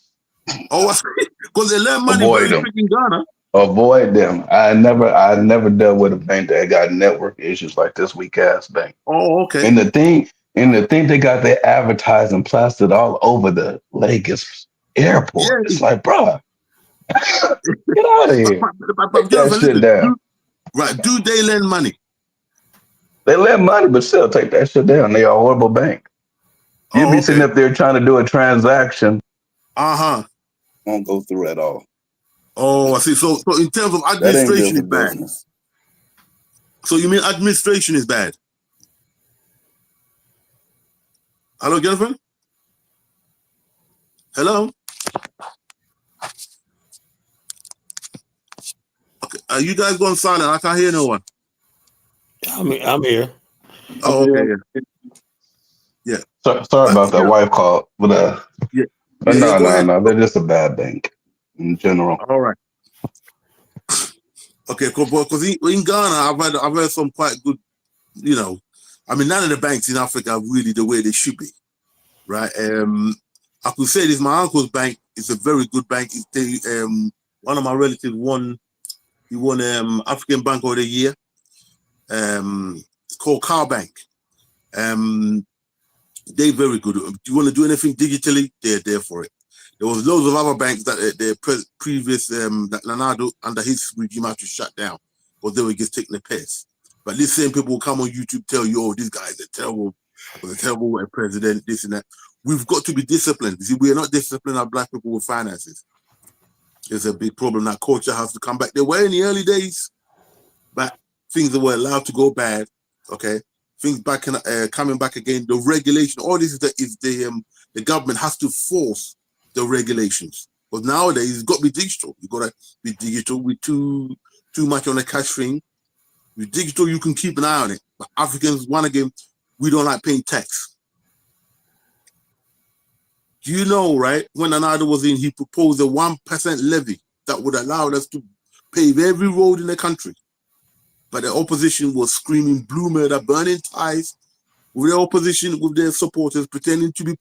Oh, because they lend money Avoid them. in Ghana. Avoid them. I never dealt with a bank that got network issues like this weak ass bank. Oh, okay. And the thing they got their advertising plastered all over the Lagos airport. Yeah. It's like, bro, get out of here. Take that shit down. Do they lend money? They lend money, but still take that shit down. They are a horrible bank. You be sitting up there trying to do a transaction. Won't go through at all. Oh, I see. So in terms of administration, it's bad. Business. So you mean administration is bad? Hello, Jennifer? Hello? Okay. Are you guys going silent? I can't hear no one. I'm here. Oh, okay. Yeah. Sorry about that. Wife call, but no. They're just a bad bank in general. All right. Okay, cool. Because in Ghana, I've heard some quite good. None of the banks in Africa are really the way they should be, right? I could say this. My uncle's bank is a very good bank. One of my relatives won. He won African Bank of the Year. It's called Car Bank. They're very good. Do you want to do anything digitally? They're there for it. There was loads of other banks that the previous that Nanado under his regime had to shut down because they were just taking the piss. But these same people will come on YouTube tell you, oh, this guy is a terrible president, this and that. We've got to be disciplined. See, we are not disciplined our black people with finances. There's a big problem. That culture has to come back. They were in the early days, but things that were allowed to go bad. Okay, things coming back again. The regulation, all this is the government has to force the regulations. Because nowadays it's got to be digital. You got to be digital. We're too much on the cash thing. With digital, you can keep an eye on it. But Africans, one again, we don't like paying tax. Do you know, right? When Nanado was in, he proposed a 1% levy that would allow us to pave every road in the country. But the opposition was screaming blue murder, burning ties, with the opposition, with their supporters pretending to be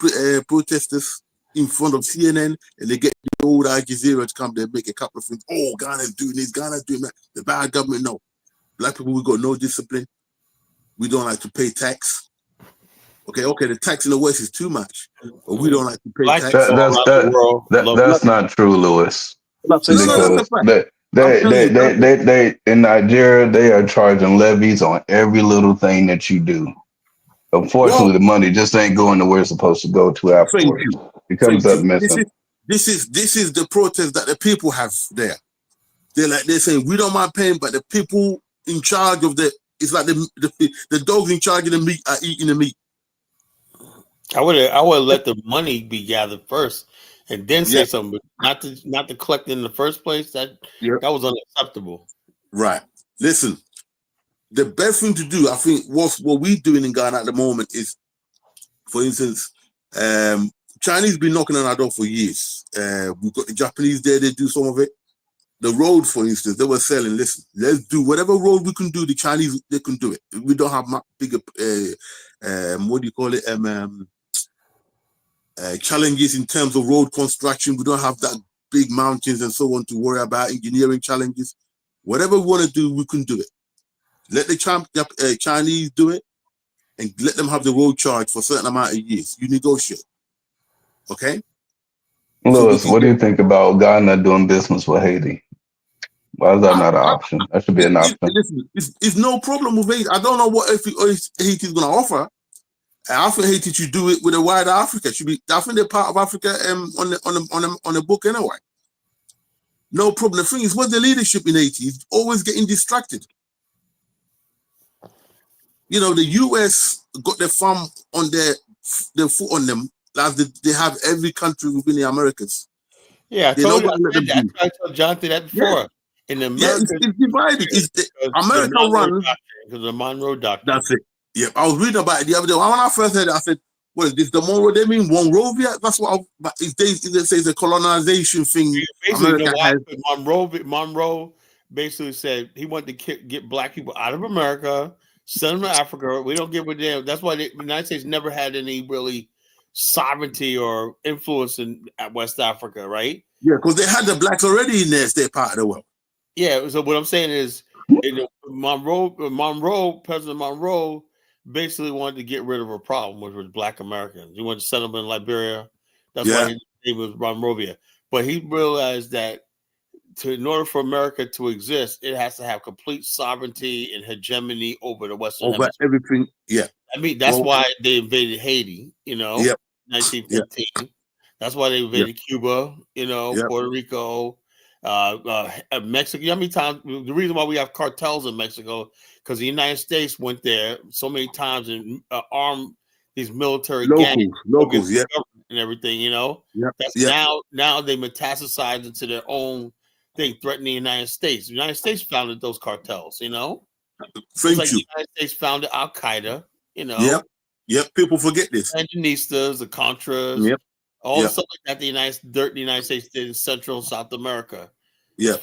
protesters in front of CNN, and they get the old Al Jazeera to come there and make a couple of things. Oh, Ghana's doing this, Ghana's doing that. The bad government, no. Black people, we got no discipline. We don't like to pay tax. Okay, the tax in the West is too much, but we don't like to pay Black tax. people around the world love That's not true, Lewis. No, that's a Because fact. I'm telling you, they in Nigeria they are charging levies on every little thing that you do. Unfortunately, well, the money just ain't going to where it's supposed to go to thank afterwards. you. It comes Thank up you. missing. This is the protest that the people have there. They're saying we don't mind paying, but the people in charge of it's like the dogs in charge of the meat are eating the meat. I would let the money be gathered first, and then say something. Not to collect in the first place. That was unacceptable. Right. Listen, the best thing to do, I think, what we're doing in Ghana at the moment is, for instance, Chinese been knocking on our door for years. We've got the Japanese there; they do some of it. The road, for instance, they were selling. Listen, let's do whatever road we can do. The Chinese, they can do it. We don't have bigger, what do you call it? Challenges in terms of road construction. We don't have that big mountains and so on to worry about. Engineering challenges. Whatever we want to do, we can do it. Let the Chinese do it, and let them have the road charge for a certain amount of years. You negotiate, okay? Lewis, what do you think about Ghana doing business with Haiti? Why is that not an option? That should be an option. Listen, it's no problem with Haiti. I don't know what Haiti is going to offer. I think Haiti should do it with a wider Africa. I think they're part of Africa on the book anyway. No problem. The thing is, what's the leadership in Haiti? Is always getting distracted. You know, the US got their thumb on their foot on them, as they have every country within the Americas. Yeah, I told Jonathan that before. Yeah. In America, it's divided. It's the America runs because the Monroe Doctrine. That's it. Yeah, I was reading about it the other day. When I first heard it, I said, "What is this? The Monroe? They mean Monrovia? That's what." But it says the colonization thing. Basically, Monroe basically said he wanted to get black people out of America, send them to Africa. We don't give a damn. That's why the United States never had any really sovereignty or influence in West Africa, right? Yeah, because they had the blacks already in their part of the world. Yeah. So what I'm saying is, President Monroe basically wanted to get rid of a problem, which was black Americans. He wanted to set them in Liberia. That's why his name was Monrovia. But he realized that in order for America to exist, it has to have complete sovereignty and hegemony over the Western Hemisphere. Everything. Yeah. I mean, that's why they invaded Haiti, 1915. That's why they invaded Cuba, Puerto Rico, Mexico. How many times? The reason why we have cartels in Mexico, because the United States went there so many times and armed these military gangs, locals, and everything. That's now they metastasize into their own thing, threatening the United States. The United States founded those cartels. Thank the United States founded Al Qaeda. Yep. People forget this. Sandinistas, the Contras. All the stuff like that the United States did in Central and South America. Yeah.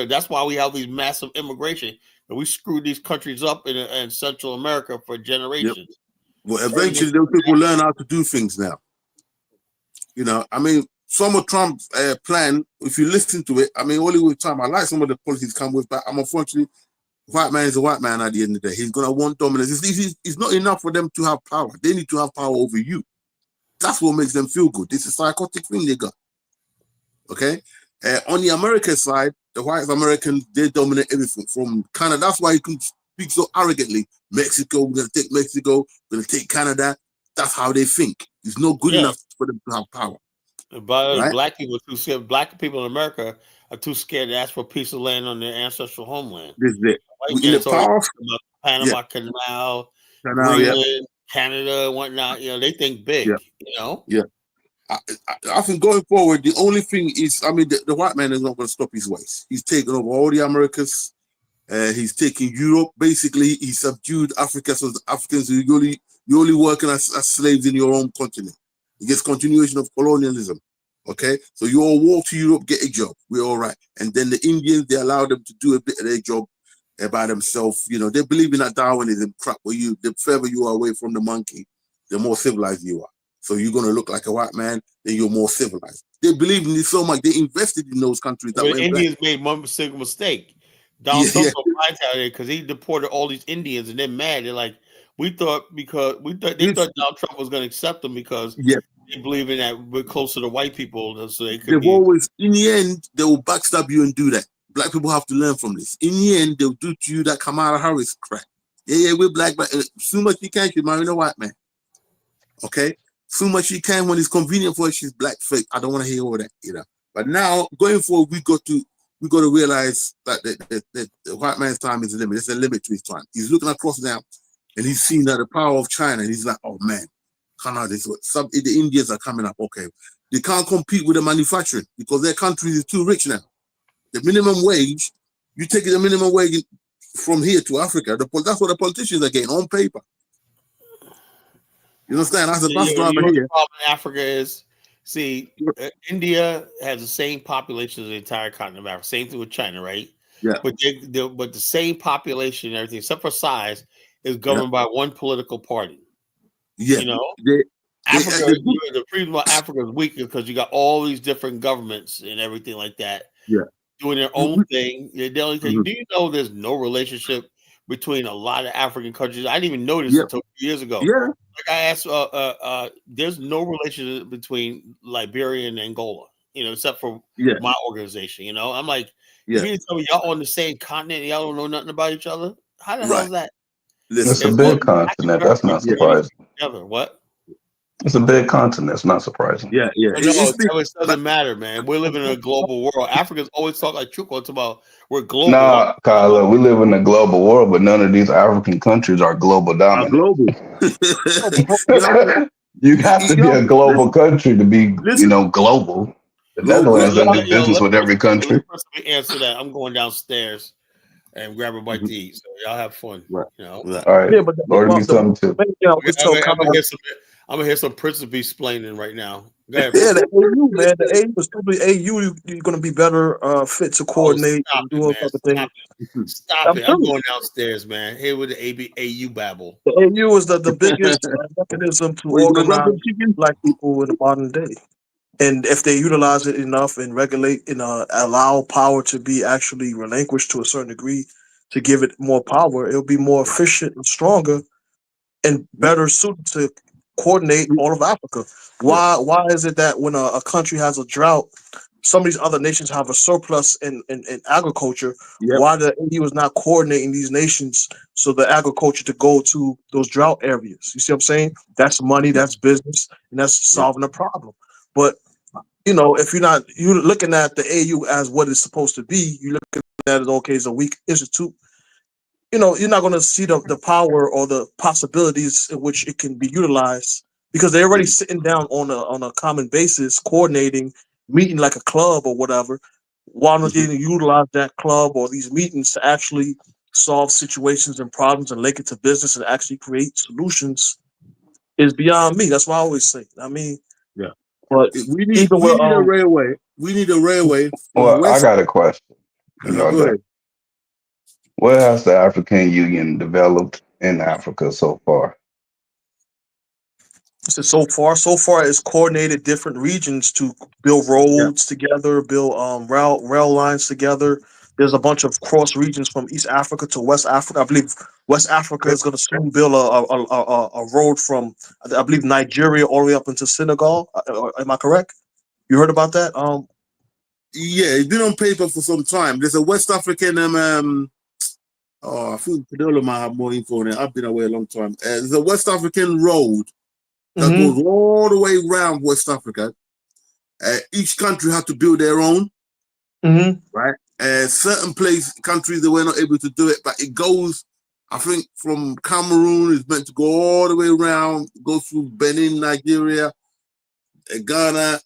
That's why we have these massive immigration. And we screwed these countries up in Central America for generations. Yep. Well, eventually those people learn how to do things now. I mean, some of Trump's plan, if you listen to it, I mean, only with time, I like some of the policies come with, but I'm unfortunately, white man is a white man at the end of the day. He's going to want dominance. It's not enough for them to have power. They need to have power over you. That's what makes them feel good. This is a psychotic thing they got. Okay? On the American side, the white Americans, they dominate everything from Canada. That's why you can speak so arrogantly. Mexico, we're going to take Mexico, we're going to take Canada. That's how they think. It's not good enough for them to have power. But black people are too scared. Black people in America are too scared to ask for a piece of land on their ancestral homeland. This is it. In the past, Panama Canal, Greenland, Canada, and whatnot. They think big. Yeah. I think going forward, the only thing is, I mean, the white man is not going to stop his ways. He's taken over all the Americas. He's taken Europe. Basically, he subdued Africa. So the Africans, you're only working as slaves in your own continent. It gets continuation of colonialism. Okay, so you all walk to Europe, get a job. We're all right. And then the Indians, they allow them to do a bit of their job by themselves. They believe in that Darwinism crap where the further you are away from the monkey, the more civilized you are. So you're going to look like a white man, then you're more civilized. They believe in this so much. They invested in those countries. The Indians made one single mistake. Donald Trump because he deported all these Indians and they're mad. They're like, We thought they thought Donald Trump was going to accept them because they believe in that we're closer to white people, so they could They've be. always, in the end, they will backstab you and do that. Black people have to learn from this. In the end, they'll do to you that Kamala Harris crap. Yeah, we're black, but so much you can, she's marrying a white man. Okay? So much you can when it's convenient for her, she's black fake. I don't want to hear all that, But now, going forward, we got to realize that the white man's time is a limit. There's a limit to his time. He's looking across now, and he's seen that the power of China, and he's like, oh man, Canada, the Indians are coming up. Okay, they can't compete with the manufacturing because their country is too rich now. The minimum wage, you take the minimum wage from here to Africa, that's what the politicians are getting on paper. You understand? As a bus driver here. The problem in Africa is, India has the same population as the entire continent of Africa. Same thing with China, right? Yeah. But the same population and everything, except for size, is governed by one political party. Yeah. The reason why Africa is weak is because you got all these different governments and everything like that. Yeah. Doing their own thing. Do you know there's no relationship between a lot of African countries? I didn't even know this until 2 years ago. Yeah. Like I asked, there's no relationship between Liberia and Angola, except for my organization. I'm like, you mean to tell me y'all on the same continent and y'all don't know nothing about each other? How the hell is that? It's a big continent. That's not surprising. What? It's a big continent. It's not surprising. Yeah. It doesn't matter, man. We're living in a global world. Africans always talk like Chuko. It's about we're global. Nah, Kyla, we live in a global world, but none of these African countries are global dominant. Global. You have to be a global country to be, global. The Netherlands doesn't do business with every country. Let me answer that. I'm going downstairs and grab a bite to eat. So y'all have fun. Right. All right. Yeah, but order me something too. I'm gonna hear some principal explaining right now. Go ahead, the AU, man. The AU is probably AU. You're gonna be better fit to coordinate and do all type of things. Stop it! I'm going downstairs, man. Here with the AU babble. The AU is the biggest mechanism to organize black people in the modern day. And if they utilize it enough and regulate and allow power to be actually relinquished to a certain degree to give it more power, it'll be more efficient and stronger and better suited to coordinate all of Africa. Why is it that when a country has a drought, some of these other nations have a surplus in agriculture? Why the EU is not coordinating these nations so the agriculture to go to those drought areas? You see what I'm saying? That's money, that's business, and that's solving a problem. But if you're looking at the AU as what it's supposed to be, you're looking at it, okay, it's a weak institute. You're not going to see the power or the possibilities in which it can be utilized because they're already sitting down on a common basis, coordinating, meeting like a club or whatever. Why don't they utilize that club or these meetings to actually solve situations and problems and link it to business and actually create solutions is beyond me. That's what I always say. I mean, but we need a railway. We need a railway. Well, I got a question. Go ahead. What has the African Union developed in Africa so far? So far, it's coordinated different regions to build roads together, build rail lines together. There's a bunch of cross regions from East Africa to West Africa. I believe West Africa is going to soon build a road from, I believe, Nigeria all the way up into Senegal. Am I correct? You heard about that? Yeah, it's been on paper for some time. There's a West African I think Pedolo might have more info on it. I've been away a long time. There's a West African road that goes all the way around West Africa. Each country had to build their own, right? Certain countries they were not able to do it, but it goes, I think, from Cameroon is meant to go all the way around, go through Benin, Nigeria, Ghana,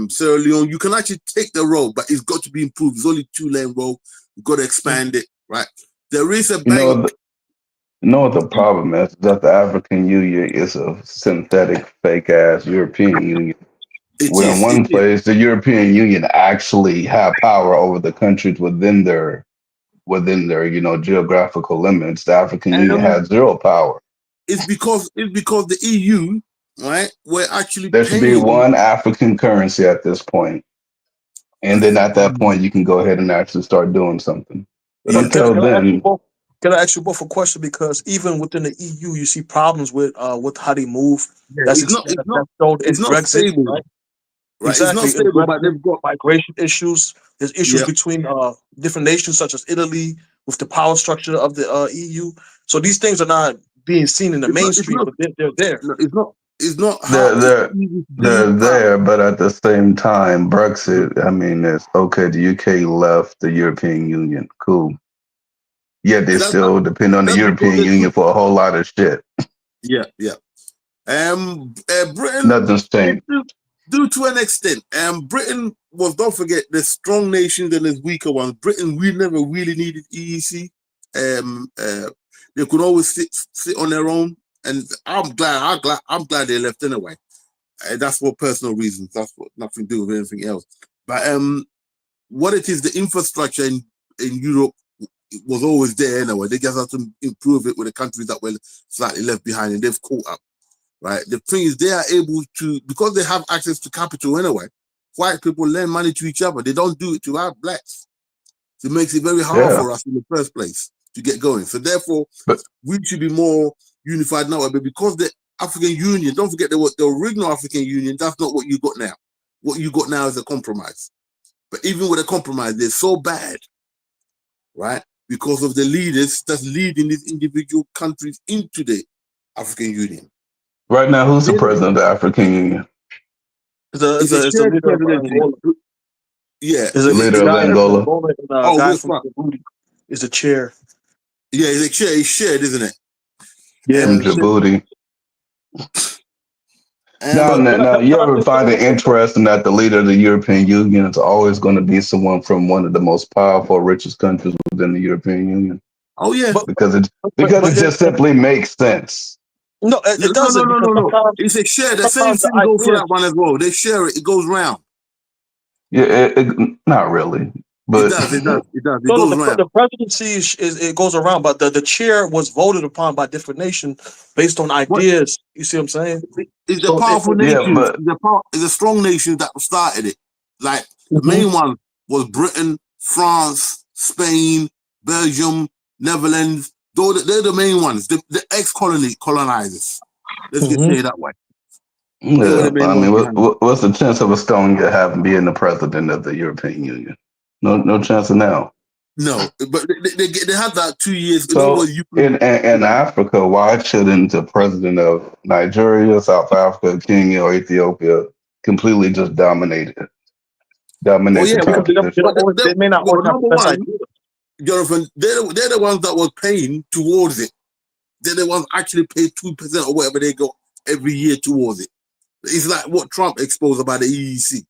Sierra Leone. You can actually take the road, but it's got to be improved. It's only 2-lane road. You've got to expand it, right? There is a bank. What the problem is that the African Union is a synthetic, fake-ass European Union. In one place, the European Union actually have power over the countries within their geographical limits. The African Union has zero power. It's because the EU, right? We're actually there should be one African currency at this point, and then at that point, you can go ahead and actually start doing something. But until then, Can I ask you both a question? Because even within the EU, you see problems with how they move. Yeah, That's it's not, it's not, that's shown in it's not Brexit, stable, right? right? It's not Exactly. In stable, but Brexit, they've got, migration issues. There's issues yeah, between different nations, such as Italy, with the power structure of the EU. So these things are not being seen in the it's mainstream, not, but they're there. no, it's not how They're it's they're easy to they're do. How, there, but at the same time, Brexit. I mean, it's okay. The UK left the European Union. Cool. Yet they that's still depend on the that's because European they Union for a whole lot of shit. yeah, yeah. Britain, Nothing's changed. due to an extent, Britain was, don't forget, there's strong nations and there's weaker ones. Britain, we never really needed EEC. They could always sit on their own, and I'm glad they left anyway. That's for personal reasons. That's what nothing to do with anything else. But what it is, the infrastructure in Europe was always there anyway. They just have to improve it with the countries that were slightly left behind, and they've caught up. Right. The thing is, they are able to, because they have access to capital anyway. White people lend money to each other. They don't do it to our blacks. So it makes it very hard Yeah, for us in the first place to get going. So therefore, but we should be more unified now. But because the African Union, don't forget the original African Union, that's not what you got now. What you got now is a compromise. But even with a compromise, they're so bad, right? Because of the leaders that's leading these individual countries into the African Union. right now, who's the president of the African Union? It's a It's the shared leader of presidency. Angola. Yeah. Is The a leader of guy from Angola. Angola and a Oh, guy which from one? Djibouti is the chair. Yeah, it's shared, isn't it? Yeah. From Djibouti. Now, But now, you Can I ever say find it something? interesting that the leader of the European Union is always going to be someone from one of the most powerful, richest countries within the European Union? oh yeah, But Because it just simply makes sense. no, it doesn't, because sometimes It's a share. The same sometimes the thing goes for ideas. that one as well. They share it. It goes round. Yeah, not really, It but does. It does. It does. It No, goes the round. presidency is it goes around, but the chair was voted upon by different nations based on What ideas. You see what I'm saying? is the So powerful yeah, nations? but Is the strong nations that started it. Like the Mhm. main one was Britain, France, Spain, Belgium, Netherlands. They're the main ones. The colonizers. Let's just Mhm. say it that way. They were the yeah, main I ones mean, behind it. what's the chance of a stone having being the president of the European Union? No chance of now. No, but they had that 2 years. In other So words, you could. in Africa, why shouldn't the president of Nigeria, South Africa, Kenya, or Ethiopia completely just dominate Oh the yeah, Because competition? they may not well, always have number the best one, idea. Jonathan, they're the ones that were paying towards it. They're the ones actually pay 2% or whatever they got every year towards it. It's like what Trump exposed about the EEC.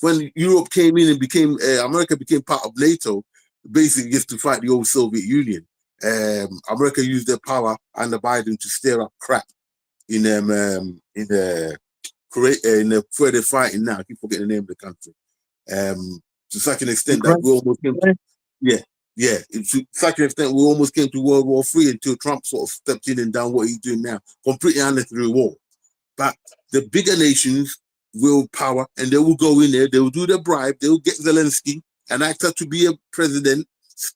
When Europe came in and became America became part of NATO, basically just to fight the old Soviet Union. America used their power under Biden to stir up crap in where they're fighting now. I keep forgetting the name of the country. To such an extent that we almost came to, yeah, yeah. To such an extent we almost came to World War III until Trump sort of stepped in and done what he's doing now. Completely unnecessary war. But the bigger nations will power and they will go in there, they will do the bribe, they will get Zelensky and act up to be a president,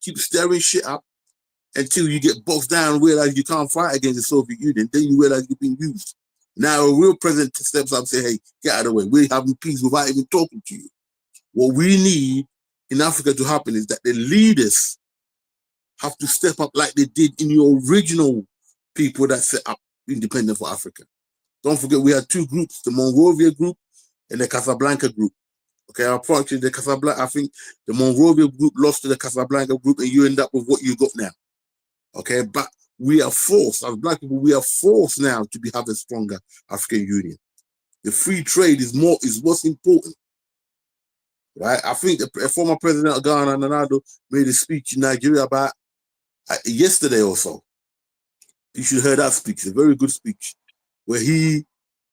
keep stirring shit up until you get boxed down and realize you can't fight against the Soviet Union. Then you realize you've been used. Now a real president steps up and say, hey, get out of the way. We're having peace without even talking to you. What we need in Africa to happen is that the leaders have to step up like they did in the original people that set up Independent for Africa. Don't forget, we had two groups, the Monrovia group and the Casablanca group. Okay, unfortunately, the Casablanca, I think the Monrovia group lost to the Casablanca group and you end up with what you got now. Okay, but we are forced, as black people, we are forced now to have a stronger African Union. The free trade is what's important. Right? I think the former president of Ghana, Nana, made a speech in Nigeria about yesterday or so. You should hear that speech. It's a very good speech where he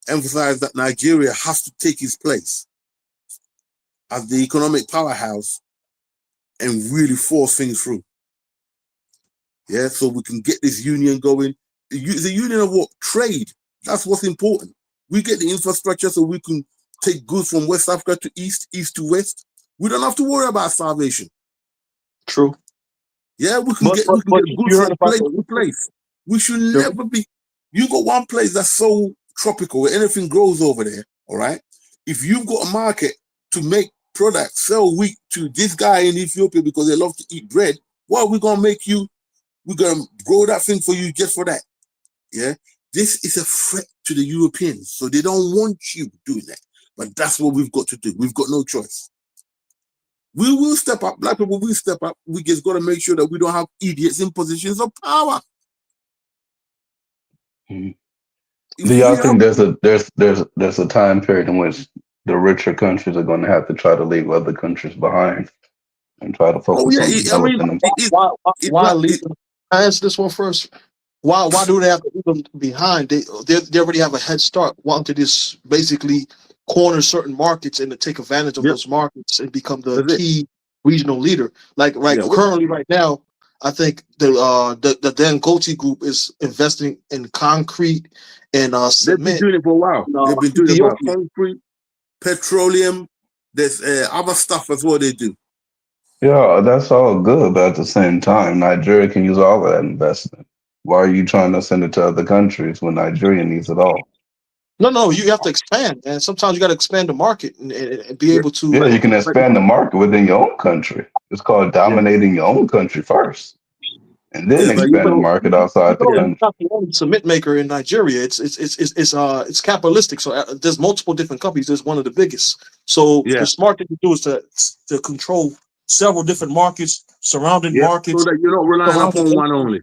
emphasized that Nigeria has to take its place as the economic powerhouse and really force things through. Yeah, so we can get this union going. It's a union of what? Trade. That's what's important. We get the infrastructure so we can take goods from West Africa to East to West. We don't have to worry about starvation. True. Yeah, we can get but goods you heard from about place to place. We should the never be. You got one place that's so tropical where anything grows over there. All right. If you've got a market to make products, sell wheat to this guy in Ethiopia because they love to eat bread, what are we gonna make you? We're gonna grow that thing for you just for that. Yeah. This is a threat to the Europeans, so they don't want you doing that. But that's what we've got to do. We've got no choice. We will step up. Black people will step up. We just got to make sure that we don't have idiots in positions of power. Do If y'all we have, think there's a time period in which the richer countries are going to have to try to leave other countries behind and try to oh focus yeah, on I mean, developing them? why leave them? I answer this one first. Why do they have to leave them behind? They already have a head start. Why don't they just basically corner certain markets and to take advantage of yep, those markets and become the that's it. key regional leader? Like Yeah, currently right now, I think the Dangote group is investing in concrete and they've been cement doing it for a while. in They've been doing it for Ethiopia. concrete, petroleum. There's other stuff as well they do. Yeah, that's all good, but at the same time, Nigeria can use all of that investment. Why are you trying to send it to other countries when Nigeria needs it all? No, you have to expand, and sometimes you got to expand the market and be Yeah, able Yeah, to. you can but expand the market within your own country. It's called yeah, dominating your own country first, and then yeah, but you expand the know, market outside the yeah, It's country. not the only cement maker in Nigeria. It's capitalistic. So there's multiple different companies. There's one of the biggest. So yeah, the smart thing to do is to control several different markets, surrounding yeah, so markets, that you're not relying surrounding. upon one only.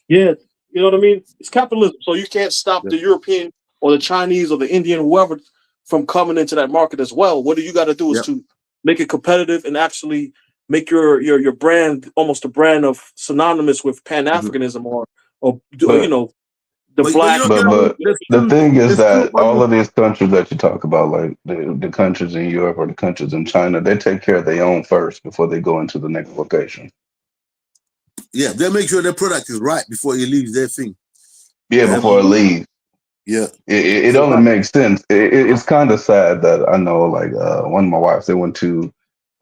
Yeah, you know what I mean. It's capitalism. So you can't stop Yeah, the European or the Chinese or the Indian, whoever, from coming into that market as well. What you got to do is yeah. to make it competitive and actually make your brand almost a brand of synonymous with Pan Mhm. Africanism or But the But black. but the thing is there's two that all other. of these countries that you talk about, like the countries in Europe or the countries in China, they take care of their own first before they go into the next location. Yeah, they make sure their product is right before it leaves their thing. Yeah, before it leaves. Yeah. It So only that, makes sense. It's kind of sad that I know, like one of my wives, they went to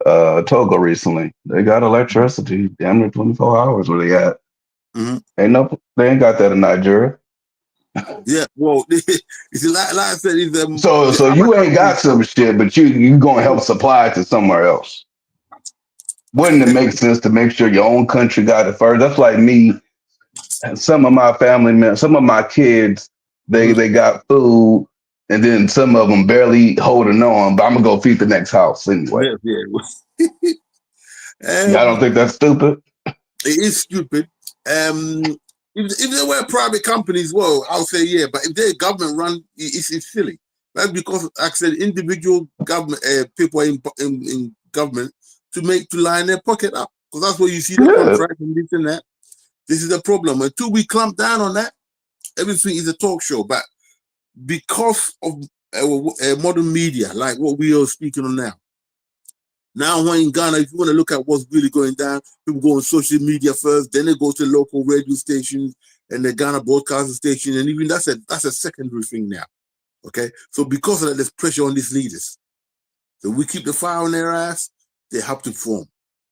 Togo recently. They got electricity damn near 24 hours where they at. mhm. They ain't got that in Nigeria. Yeah. Well, it's like I said, it's So the so other you ain't countries. got some shit, but you gonna help supply it to somewhere else. Wouldn't it make sense to make sure your own country got it first? That's like me and some of my family members, some of my kids, Mhm. they got food, and then some of them barely holding on. But I'm gonna go feed the next house anyway. Yeah, yeah. Y'all don't think that's stupid? It is stupid. If they were private companies, well, I'll say yeah. But if they're government run, it's silly. That's because, like I said, individual government people in government to line their pocket up, because that's where you see the Yeah. contract and this and that. This is the problem. Until we clamp down on that, everything is a talk show. But because of modern media, like what we are speaking on now. Now, when in Ghana, if you want to look at what's really going down, people go on social media first, then they go to local radio stations and the Ghana broadcasting station, and even that's a secondary thing now. Okay, so because of that, there's pressure on these leaders. So we keep the fire on their ass. They have to form.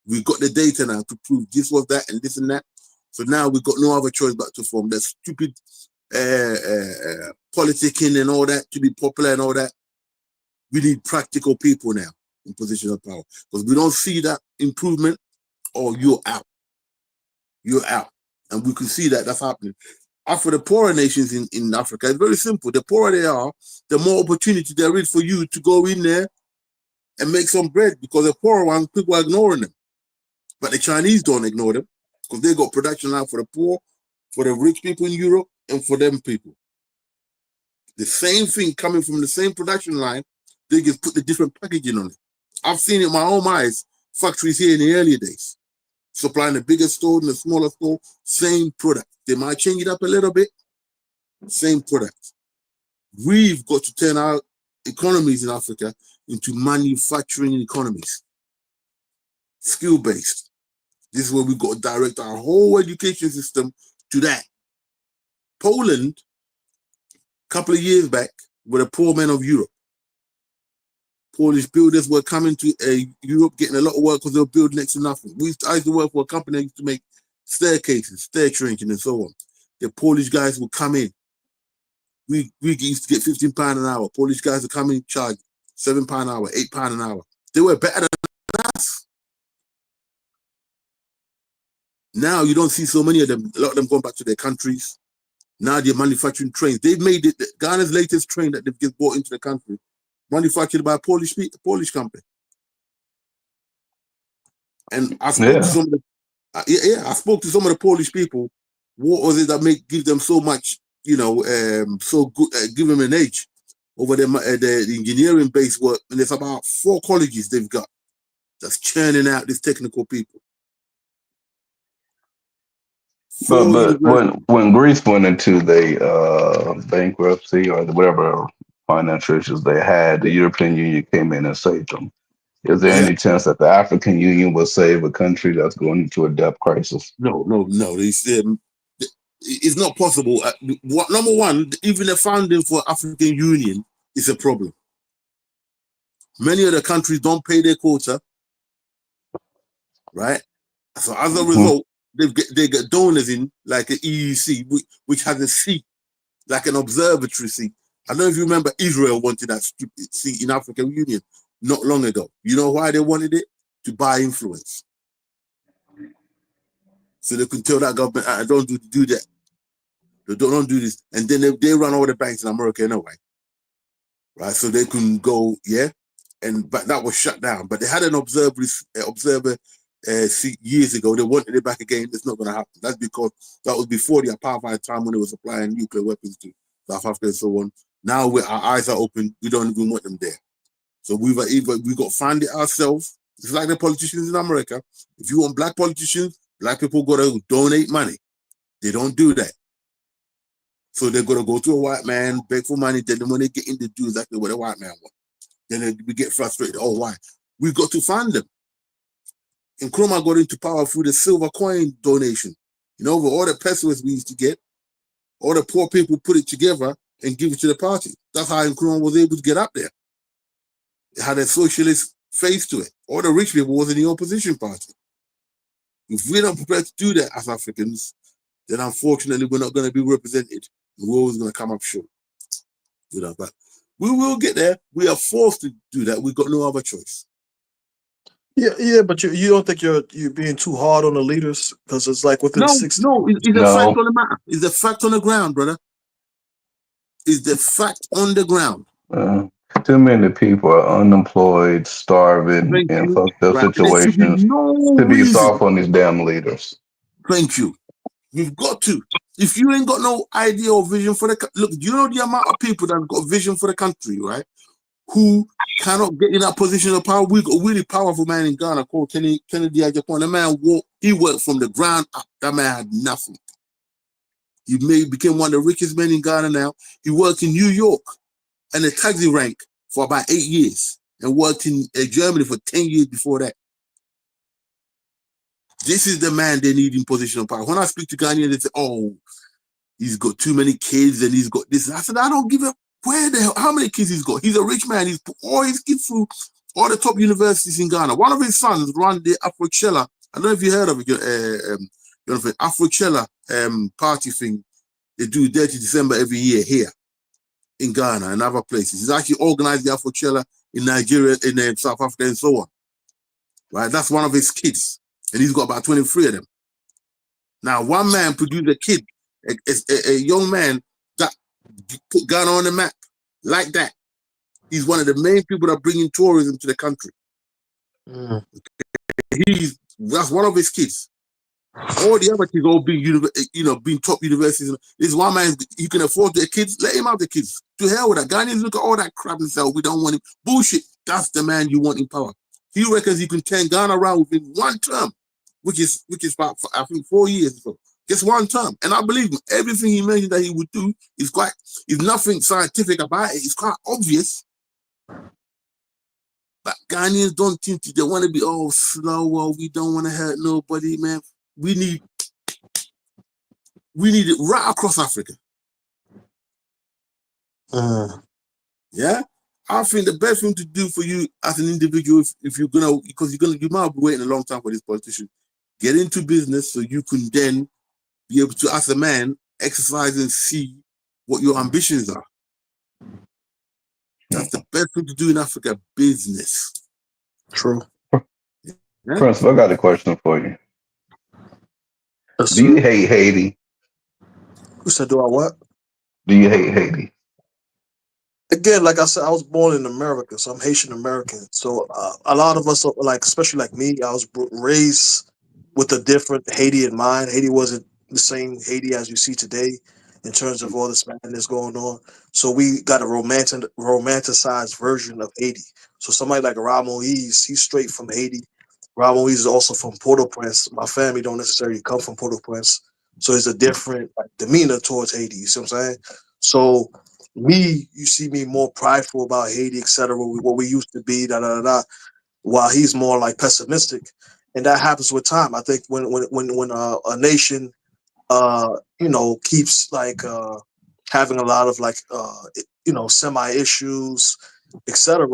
We got the data now to prove this was that and this and that. So now we've got no other choice but to form. That stupid politicking and all that to be popular and all that. We need practical people now in position of power, because we don't see that improvement, or you're out. You're out. And we can see that that's happening. As for the poorer nations in Africa, it's very simple. The poorer they are, the more opportunity there is for you to go in there and make some bread, because the poorer ones, people are ignoring them. But the Chinese don't ignore them, because they got production line for the poor, for the rich people in Europe, and for them people. The same thing coming from the same production line, they just put the different packaging on it. I've seen it in my own eyes, factories here in the earlier days, supplying the bigger store and the smaller store, same product. They might change it up a little bit, same product. We've got to turn our economies in Africa into manufacturing economies, skill-based. This is where we've got to direct our whole education system to that. Poland, a couple of years back, were the poor men of Europe. Polish builders were coming to Europe, getting a lot of work because they were building next to nothing. I used to work for a company that used to make staircases, stair trenching, and so on. The Polish guys would come in. We used to get £15 an hour. Polish guys would come in, charge £7 an hour, £8 an hour. They were better than us. Now you don't see so many of them. A lot of them going back to their countries. Now they're manufacturing trains. They've made it. Ghana's latest train that they've just brought into the country, manufactured by a Polish company. And I spoke to some of the, I spoke to some of the Polish people. What was it that give them so much, so good, give them an edge over the engineering based work? And there's about 4 colleges they've got that's churning out these technical people. But when Greece went into the bankruptcy or whatever financial issues they had, the European Union came in and saved them. Is there any chance that the African Union will save a country that's going into a debt crisis? No. It's not possible. Number one, even the funding for African Union is a problem. Many of the countries don't pay their quota, right? So as a result, they get donors in, like the EEC, which has a seat, like an observatory seat. I don't know if you remember Israel wanted that stupid seat in African Union not long ago. You know why they wanted it? To buy influence. So they could tell that government, I don't do that. They don't do this. And then they run all the banks in America anyway. Right? So they can go, but that was shut down. But they had an observer seat years ago. They wanted it back again. It's not going to happen. That's because that was before the apartheid time when they were supplying nuclear weapons to South Africa and so on. Now our eyes are open. We don't even want them there. So we got to find it ourselves. It's like the politicians in America. If you want black politicians, black people got to donate money. They don't do that. So they're going to go to a white man, beg for money. Then when they get in, they do exactly what the white man wants. Then we get frustrated. Oh, why? We got to fund them. And Nkrumah got into power through the silver coin donation. With all the pesos we used to get, all the poor people put it together and give it to the party. That's how Nkrumah was able to get up there. It had a socialist face to it. All the rich people was in the opposition party. If we're not prepared to do that as Africans, then unfortunately we're not going to be represented. We're always going to come up short. But we will get there. We are forced to do that. We've got no other choice. Yeah, but you don't think you're being too hard on the leaders, because it's like within 6 No, it's a fact on the matter. It's a fact on the ground, brother. It's the fact on the ground. Too many people are unemployed, starving, in fucked up situations to be soft on these damn leaders. Thank you. You've got to. If you ain't got no idea or vision for look, you know the amount of people that have got vision for the country, right? Who cannot get in that position of power. We got a really powerful man in Ghana called Kennedy Agyapong. The man worked from the ground up. That man had nothing. He became one of the richest men in Ghana now. He worked in New York and a taxi rank for about 8 years and worked in Germany for 10 years before that. This is the man they need in position of power. When I speak to Ghanaians, they say, oh, he's got too many kids and he's got this. I said, I don't give a where the hell, how many kids he's got? He's a rich man. He's put all his kids through all the top universities in Ghana. One of his sons ran the Afrochella. I don't know if you heard of it, Afrochella party thing. They do 30 December every year here in Ghana and other places. He's actually organized the Afrochella in Nigeria, in South Africa, and so on. Right? That's one of his kids. And he's got about 23 of them. Now, one man produced a kid, a young man that put Ghana on the map like that. He's one of the main people that are bringing tourism to the country. That's one of his kids. All the other kids all being top universities. This one man, he can afford their kids. Let him have the kids. To hell with that. Ghanaians look at all that crap and say, oh, we don't want him. Bullshit. That's the man you want in power. He reckons he can turn Ghana around within one term, which is about, I think, 4 years or so. Just one term. And I believe him. Everything he mentioned that he would do is nothing scientific about it. It's quite obvious. But Ghanaians don't think they want to be all slow or we don't want to hurt nobody, man. We need it right across Africa. Yeah? I think the best thing to do for you as an individual, if you're gonna, because you might be waiting a long time for this politician, get into business so you can then be able to, as a man, exercise and see what your ambitions are. That's the best thing to do in Africa, business. True. Yeah? Prince, I got a question for you. Yes, Do you sir. hate Haiti? You said, do I what? Do you hate Haiti? Again, like I said, I was born in America, so I'm Haitian American. So a lot of us, like especially like me, I was raised with a different Haiti in mind. Haiti wasn't the same Haiti as you see today in terms of all this madness going on. So we got a romanticized version of Haiti. So somebody like Ramoise, he's straight from Haiti. Ramoise is also from Port-au-Prince. My family don't necessarily come from Port-au-Prince, so it's a different like, demeanor towards Haiti. You see what I'm saying? So me, you see me more prideful about Haiti, etc. What we used to be, da da da da. While he's more like pessimistic, and that happens with time. I think when a nation, keeps like having a lot of like semi issues, etc.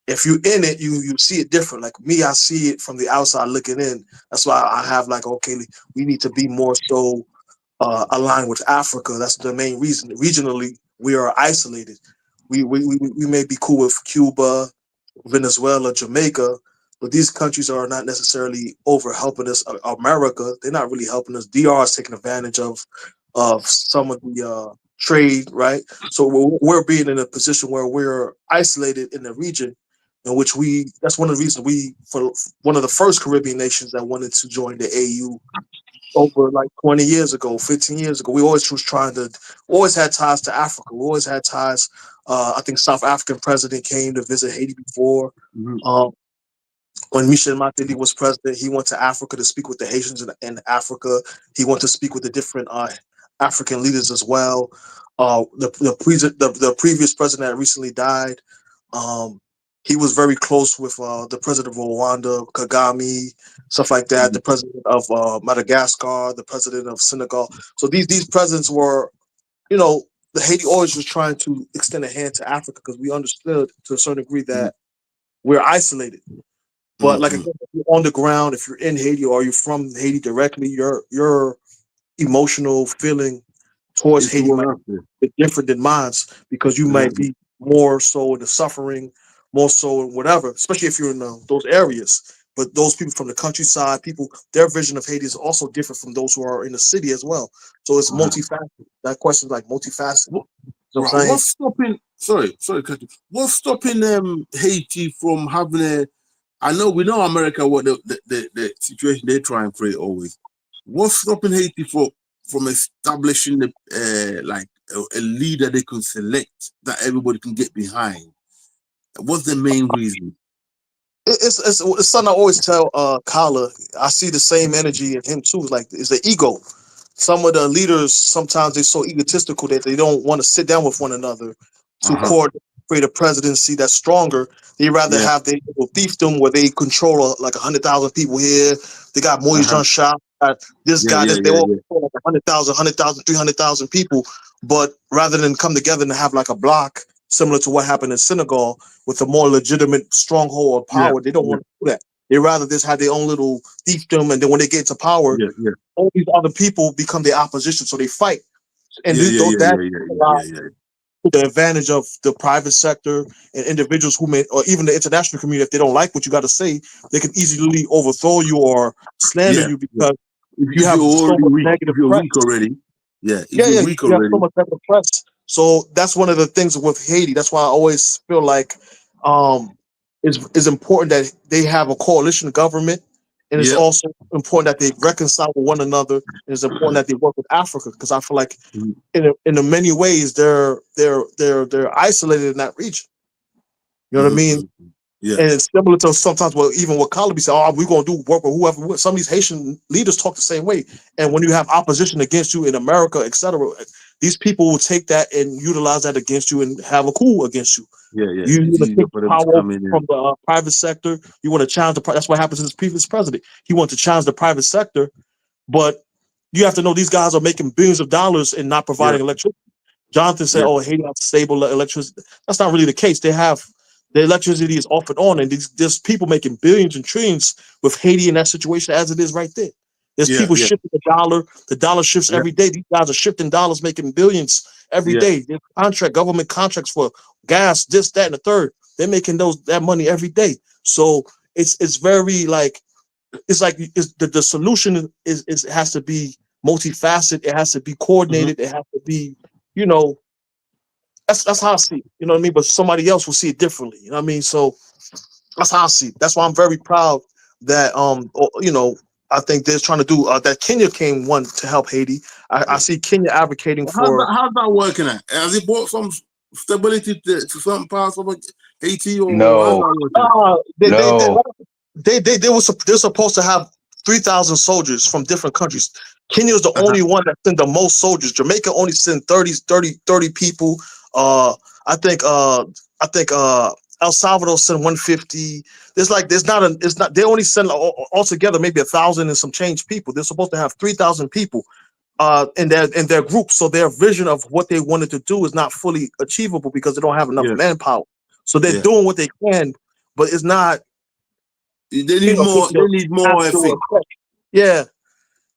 If you in it, you see it different. Like me, I see it from the outside looking in. That's why I have like, okay, we need to be more so aligned with Africa. That's the main reason. Regionally, we are isolated. We may be cool with Cuba, Venezuela, Jamaica, but these countries are not necessarily over helping us. America, they're not really helping us. DR is taking advantage of some of the trade, right? So we're being in a position where we're isolated in the region, in which that's one of the reasons for one of the first Caribbean nations that wanted to join the AU over like 20 years ago, 15 years ago. We always had ties to Africa. We always had ties. I think South African president came to visit Haiti before. Mm-hmm. When Michel Mateli was president, he went to Africa to speak with the Haitians in Africa. He went to speak with the different African leaders as well. The previous president that recently died, he was very close with the president of Rwanda, Kagame, stuff like that. The president of Madagascar, the president of Senegal. So these presidents were, the Haiti always was trying to extend a hand to Africa because we understood to a certain degree that we're isolated. But like again, if you're on the ground, if you're in Haiti or you're from Haiti directly, your emotional feeling towards Haiti might be different than mine because you might be more so in the suffering, more so in whatever, especially if you're in those areas. But those people from the countryside, their vision of Haiti is also different from those who are in the city as well. So it's multifaceted. That question is like multifaceted. What's stopping? Sorry, what's stopping Haiti from having we know America what the situation they try and create always. What's stopping Haiti from establishing a leader they can select that everybody can get behind? What's the main reason? It's something I always tell Kala. I see the same energy in him too. Like it's the ego. Some of the leaders sometimes they're so egotistical that they don't want to sit down with one another to create a presidency that's stronger. They rather have their little fiefdom where they control like 100,000 people here. They got Moise Jean Charles, this guy, they all control like 100,000, 300,000 people. But rather than come together and have like a block similar to what happened in Senegal with a more legitimate stronghold of power, they don't want to do that. They rather just have their own little fiefdom, and then when they get into power, all these other people become their opposition, so they fight. And the advantage of the private sector and individuals who may, or even the international community, if they don't like what you got to say, they can easily overthrow you or slander you because you have so much negative press. Weak already. You have so much negative press. So that's one of the things with Haiti. That's why I always feel like it's important that they have a coalition government. And it's also important that they reconcile with one another. And it's important that they work with Africa because I feel like in many ways they're isolated in that region. You know what I mean? Yeah. And it's similar to sometimes even what Calabi said, we're going to do work with whoever. Some of these Haitian leaders talk the same way. And when you have opposition against you in America, etc., these people will take that and utilize that against you and have a coup against you. You want to take power from the private sector. You want to challenge that's what happened to this previous president. He wanted to challenge the private sector, but you have to know these guys are making billions of dollars and not providing electricity. Jonathan said, "Oh, Haiti has stable electricity." That's not really the case. They have the electricity is off and on, and there's people making billions and trillions with Haiti in that situation as it is right there. There's people shifting the dollar. The dollar shifts every day. These guys are shifting dollars, making billions every day. There's government contracts for gas, this, that, and the third. They're making that money every day. So it's very like the solution is has to be multifaceted. It has to be coordinated. It has to be, that's how I see it. You know what I mean? But somebody else will see it differently. You know what I mean? So that's how I see it. That's why I'm very proud that I think they're trying to do that. Kenya came one to help Haiti. I see Kenya advocating for. How's that working at? Has it brought some stability to some parts of Haiti? Or no, they're supposed to have 3,000 soldiers from different countries. Kenya is the only one that sent the most soldiers. Jamaica only sent 30 people. I think El Salvador sent 150. They only send altogether maybe 1,000 and some change people. They're supposed to have 3,000 people in their group. So their vision of what they wanted to do is not fully achievable because they don't have enough manpower. So they're doing what they can, but it's not. They need more. They need more effort. Yeah.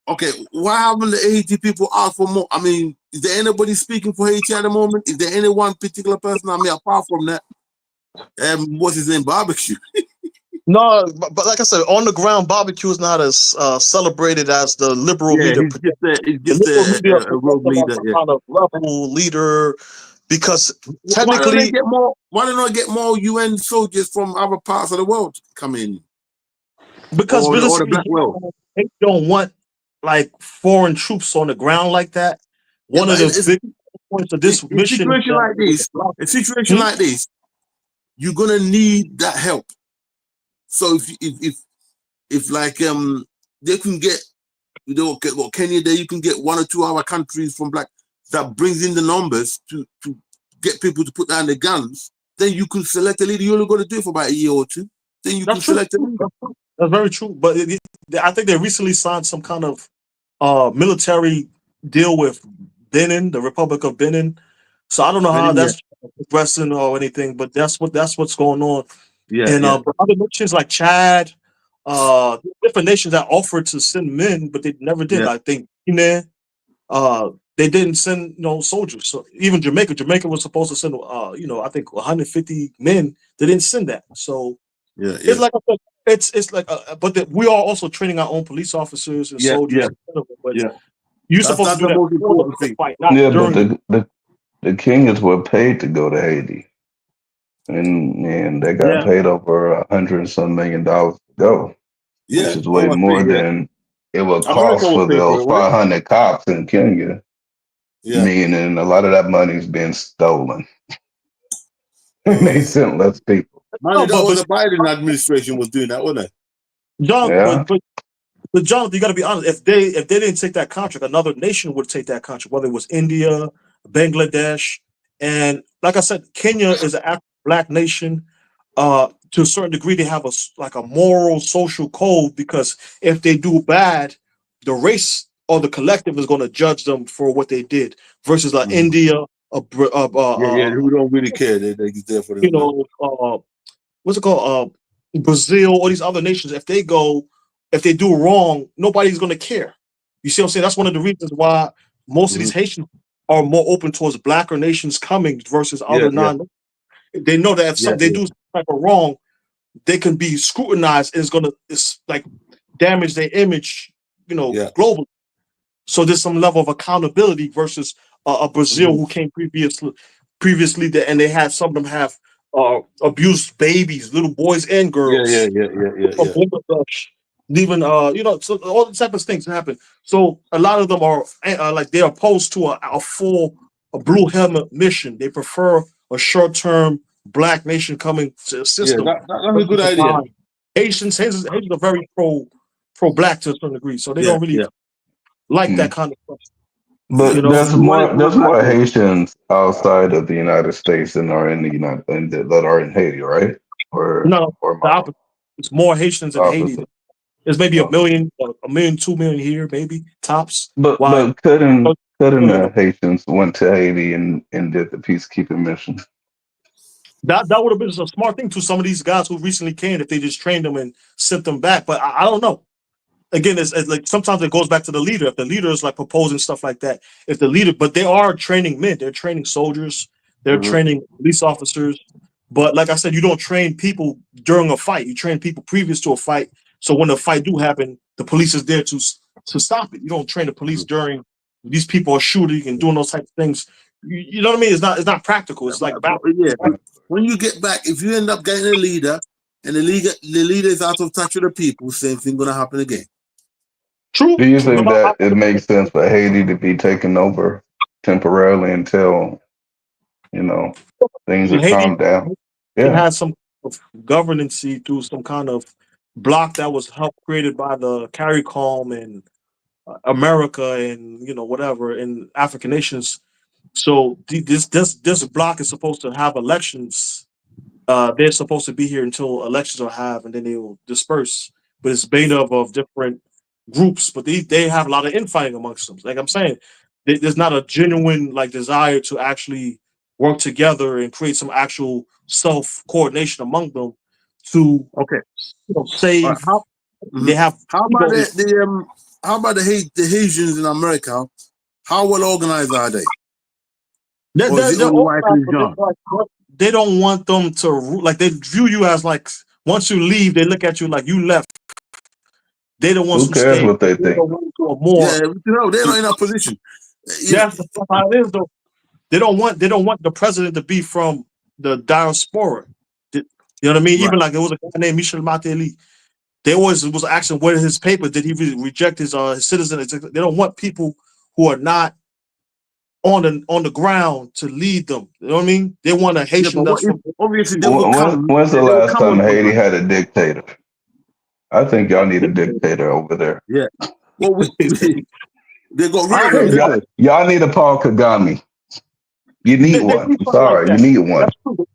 Okay. Why haven't the Haiti people asked for more? I mean, is there anybody speaking for Haiti at the moment? Is there any one particular person? I mean, apart from that, what's his name? Barbecue. No, but like I said, on the ground, barbecue is not as celebrated as the liberal leader. He's just a rogue leader. Kind of rebel leader, because technically, why don't they get more UN soldiers from other parts of the world to come in? Because or the black world. They don't want like foreign troops on the ground like that. One of the big points of this mission, a situation like this, you're gonna need that help. So if like they can get Kenya there, you can get one or two other countries from black that brings in the numbers to get people to put down their guns. Then you can select a leader. You're only going to do it for about a year or two. Then you can select a leader. That's very true. But I think they recently signed some kind of military deal with Benin, the Republic of Benin. So I don't know how that's progressing or anything, but that's what's going on. And other nations like Chad, different nations that offered to send men, but they never did. I think they didn't send soldiers. So even Jamaica was supposed to send I think 150 men. They didn't send that. So it's like it's like but we are also training our own police officers and soldiers. But you're supposed to do that fight, not during. But the Kenyans were paid to go to Haiti, and they got paid over $100 and some million to go, which is way more than it would cost for those 500 cops in Kenya. Meaning a lot of that money is being stolen. They sent less people. That was the Biden administration was doing that, wasn't it? John, but John, you got to be honest. If they didn't take that contract, another nation would take that contract, whether it was India, Bangladesh, and like I said, Kenya is an black nation. To a certain degree, they have a moral, social code, because if they do bad, the race or the collective is going to judge them for what they did. Versus like India, who don't really care. They just there for them. What's it called? Brazil, all these other nations. If they do wrong, nobody's going to care. You see what I'm saying? That's one of the reasons why most of these Haitians are more open towards blacker nations coming versus other non. They know that if they do some type of wrong, they can be scrutinized, and it's like damage their image, globally. So there's some level of accountability versus a Brazil who came previously, and they had some of them have abused babies, little boys and girls. Leaving, so all the type of things happen. So a lot of them are like they're opposed to a full blue helmet mission. They prefer a short-term black nation coming to assist them. That's a good idea. Haitians are very pro-black to a certain degree, so they don't really like that kind of stuff. But there's more Haitians outside of the United States than are in that are in Haiti, right? The opposite. It's more Haitians in Haiti. There's maybe a million, 2 million here, maybe tops. But couldn't Couldn't the Haitians went to Haiti and did the peacekeeping mission? That would have been a smart thing to some of these guys who recently came if they just trained them and sent them back. But I don't know. Again, it's like sometimes it goes back to the leader. If the leader is like proposing stuff like that, if the leader, but they are training men, they're training soldiers, they're training police officers. But like I said, you don't train people during a fight. You train people previous to a fight. So when the fight do happen, the police is there to stop it. You don't train the police during these people are shooting and doing those type of things. You know what I mean? It's not practical. It's like yeah. When you get back, if you end up getting a leader and the leader is out of touch with the people, same thing gonna happen again. True. Do you think that it makes sense for Haiti to be taken over temporarily until, you know, things are Haiti, calmed down? it has some governance through some kind of block that was created by the CARICOM and America and whatever in African nations. So this block is supposed to have elections. They're supposed to be here until elections are have, and then they will disperse. But it's made up of different groups, but they have a lot of infighting amongst them. Like I'm saying, there's not a genuine like desire to actually work together and create some actual self coordination among them to save. They have how about the Haitians in America? How well organized are they? They don't want them to like they view you as like once you leave, they look at you like you left. They don't want Who cares what they think? Yeah, they're not in a position. That's how it is, though. They don't want the president to be from the diaspora. You know what I mean? Right. Even like there was a guy named Michel Martelly. They always was asking where his papers. Did he reject his citizen? They don't want people who are not on the ground to lead them. You know what I mean? They want a Haitian. Obviously, when's the last time Haiti had a dictator? I think y'all need a dictator over there. Yeah. Well, they got rid of him. Y'all need a Paul Kagame. You need one. I'm sorry, you need one.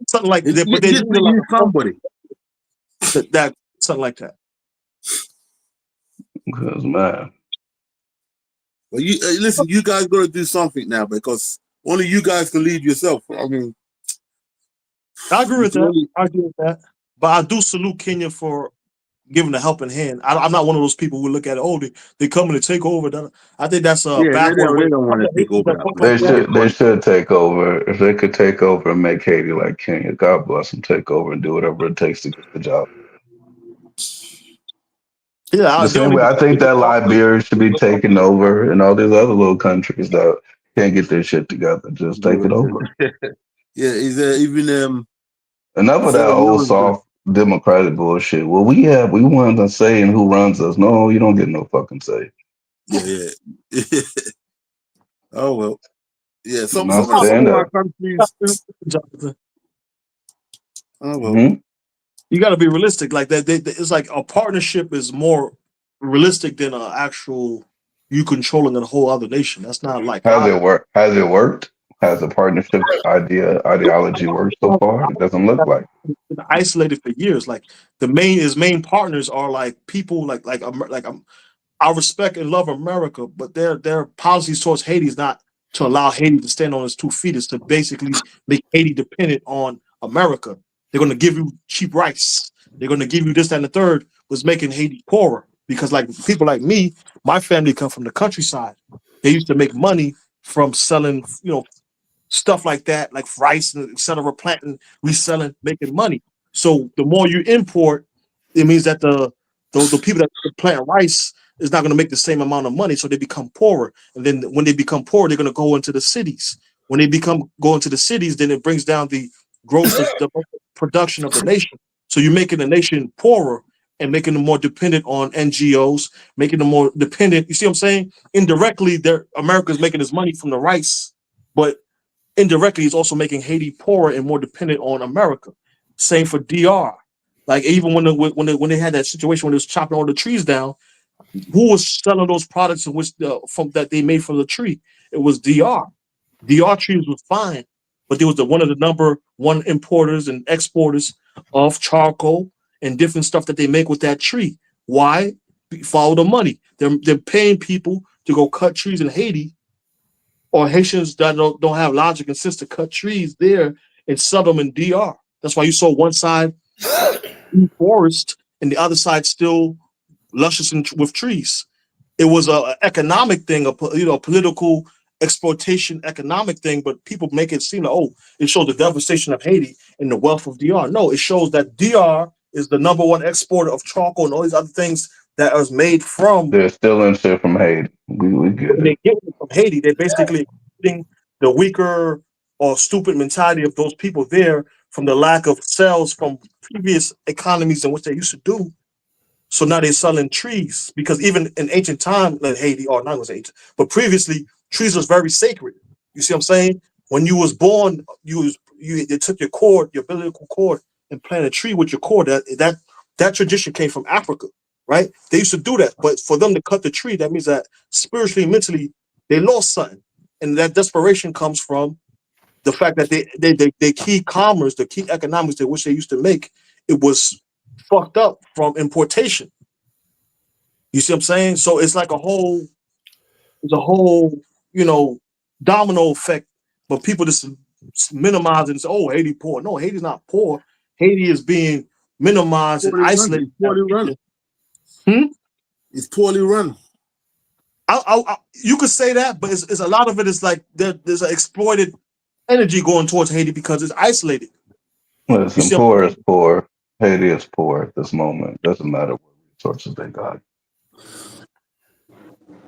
Something like that. But they need somebody. That something like that. Because man. Well, you listen. You guys got to do something now because only you guys can lead yourself. I mean, I agree with that. But I do salute Kenya for giving a helping hand. I'm not one of those people who look at it. They coming to take over. I think that's a backward way. They don't want to take over. They should take over. If they could take over and make Haiti like Kenya, God bless them. Take over and do whatever it takes to get the job. Yeah, the same way I think that Liberia should be taken over, and all these other little countries that can't get their shit together. Just take it over. Yeah, even enough of that old soft democratic bullshit. Well, we want to say in who runs us. No, you don't get no fucking say. Yeah. Oh well. Yeah, some of our countries. Oh well. Mm-hmm. You got to be realistic. Like that, it's like a partnership is more realistic than an actual you controlling a whole other nation. That's not like Has it worked? Has the partnership ideology worked so far? It doesn't look like. It's been isolated for years. Like his main partners are like people I respect and love America, but their policies towards Haiti is not to allow Haiti to stand on its 2 feet. Is to basically make Haiti dependent on America. They're going to give you cheap rice. They're going to give you this, that, and the third, was making Haiti poorer. Because like people like me, my family come from the countryside. They used to make money from selling, stuff like that, like rice and et cetera, planting, reselling, making money. So the more you import, it means that the people that plant rice is not going to make the same amount of money. So they become poorer. And then when they become poor, they're going to go into the cities. When they go into the cities, then it brings down the gross the production of the nation. So you're making the nation poorer and making them more dependent on NGOs, making them more dependent. You see what I'm saying? Indirectly, America's making its money from the rice, but indirectly, it's also making Haiti poorer and more dependent on America. Same for DR. Like even when they had that situation when they was chopping all the trees down, who was selling those products in which that they made from the tree? It was DR. DR trees was fine, but there was one of the number one importers and exporters of charcoal and different stuff that they make with that tree. Why? Follow the money. They're paying people to go cut trees in Haiti or Haitians that don't have logic and sense to cut trees there and sell them in DR. That's why you saw one side forest and the other side still luscious with trees. It was a economic thing, a political exploitation economic thing, but people make it seem like, oh, it shows the devastation of Haiti and the wealth of DR. No, it shows that DR is the #1 exporter of charcoal and all these other things that is made from. They're still in shit from Haiti. We get it. They get it from Haiti. They're basically getting the weaker or stupid mentality of those people there from the lack of sales from previous economies in which they used to do. So now they're selling trees, because even in ancient time, like Haiti, or not was ancient, but previously, trees was very sacred. You see what I'm saying? When you was born, they took your cord, your umbilical cord, and planted a tree with your cord. That tradition came from Africa, right? They used to do that, but for them to cut the tree, that means that spiritually, mentally, they lost something, and that desperation comes from the fact that they key commerce, the key economics that which they used to make, it was fucked up from importation. You see what I'm saying? So it's like a whole domino effect, but people just minimize it and say, oh, Haiti poor. No, Haiti's not poor. Haiti is being minimized and isolated. Poorly run. It's poorly run. You could say that, but it's a lot of it is like there's an exploited energy going towards Haiti because it's isolated. Listen, poor is poor. Haiti is poor at this moment. Doesn't matter what resources they got.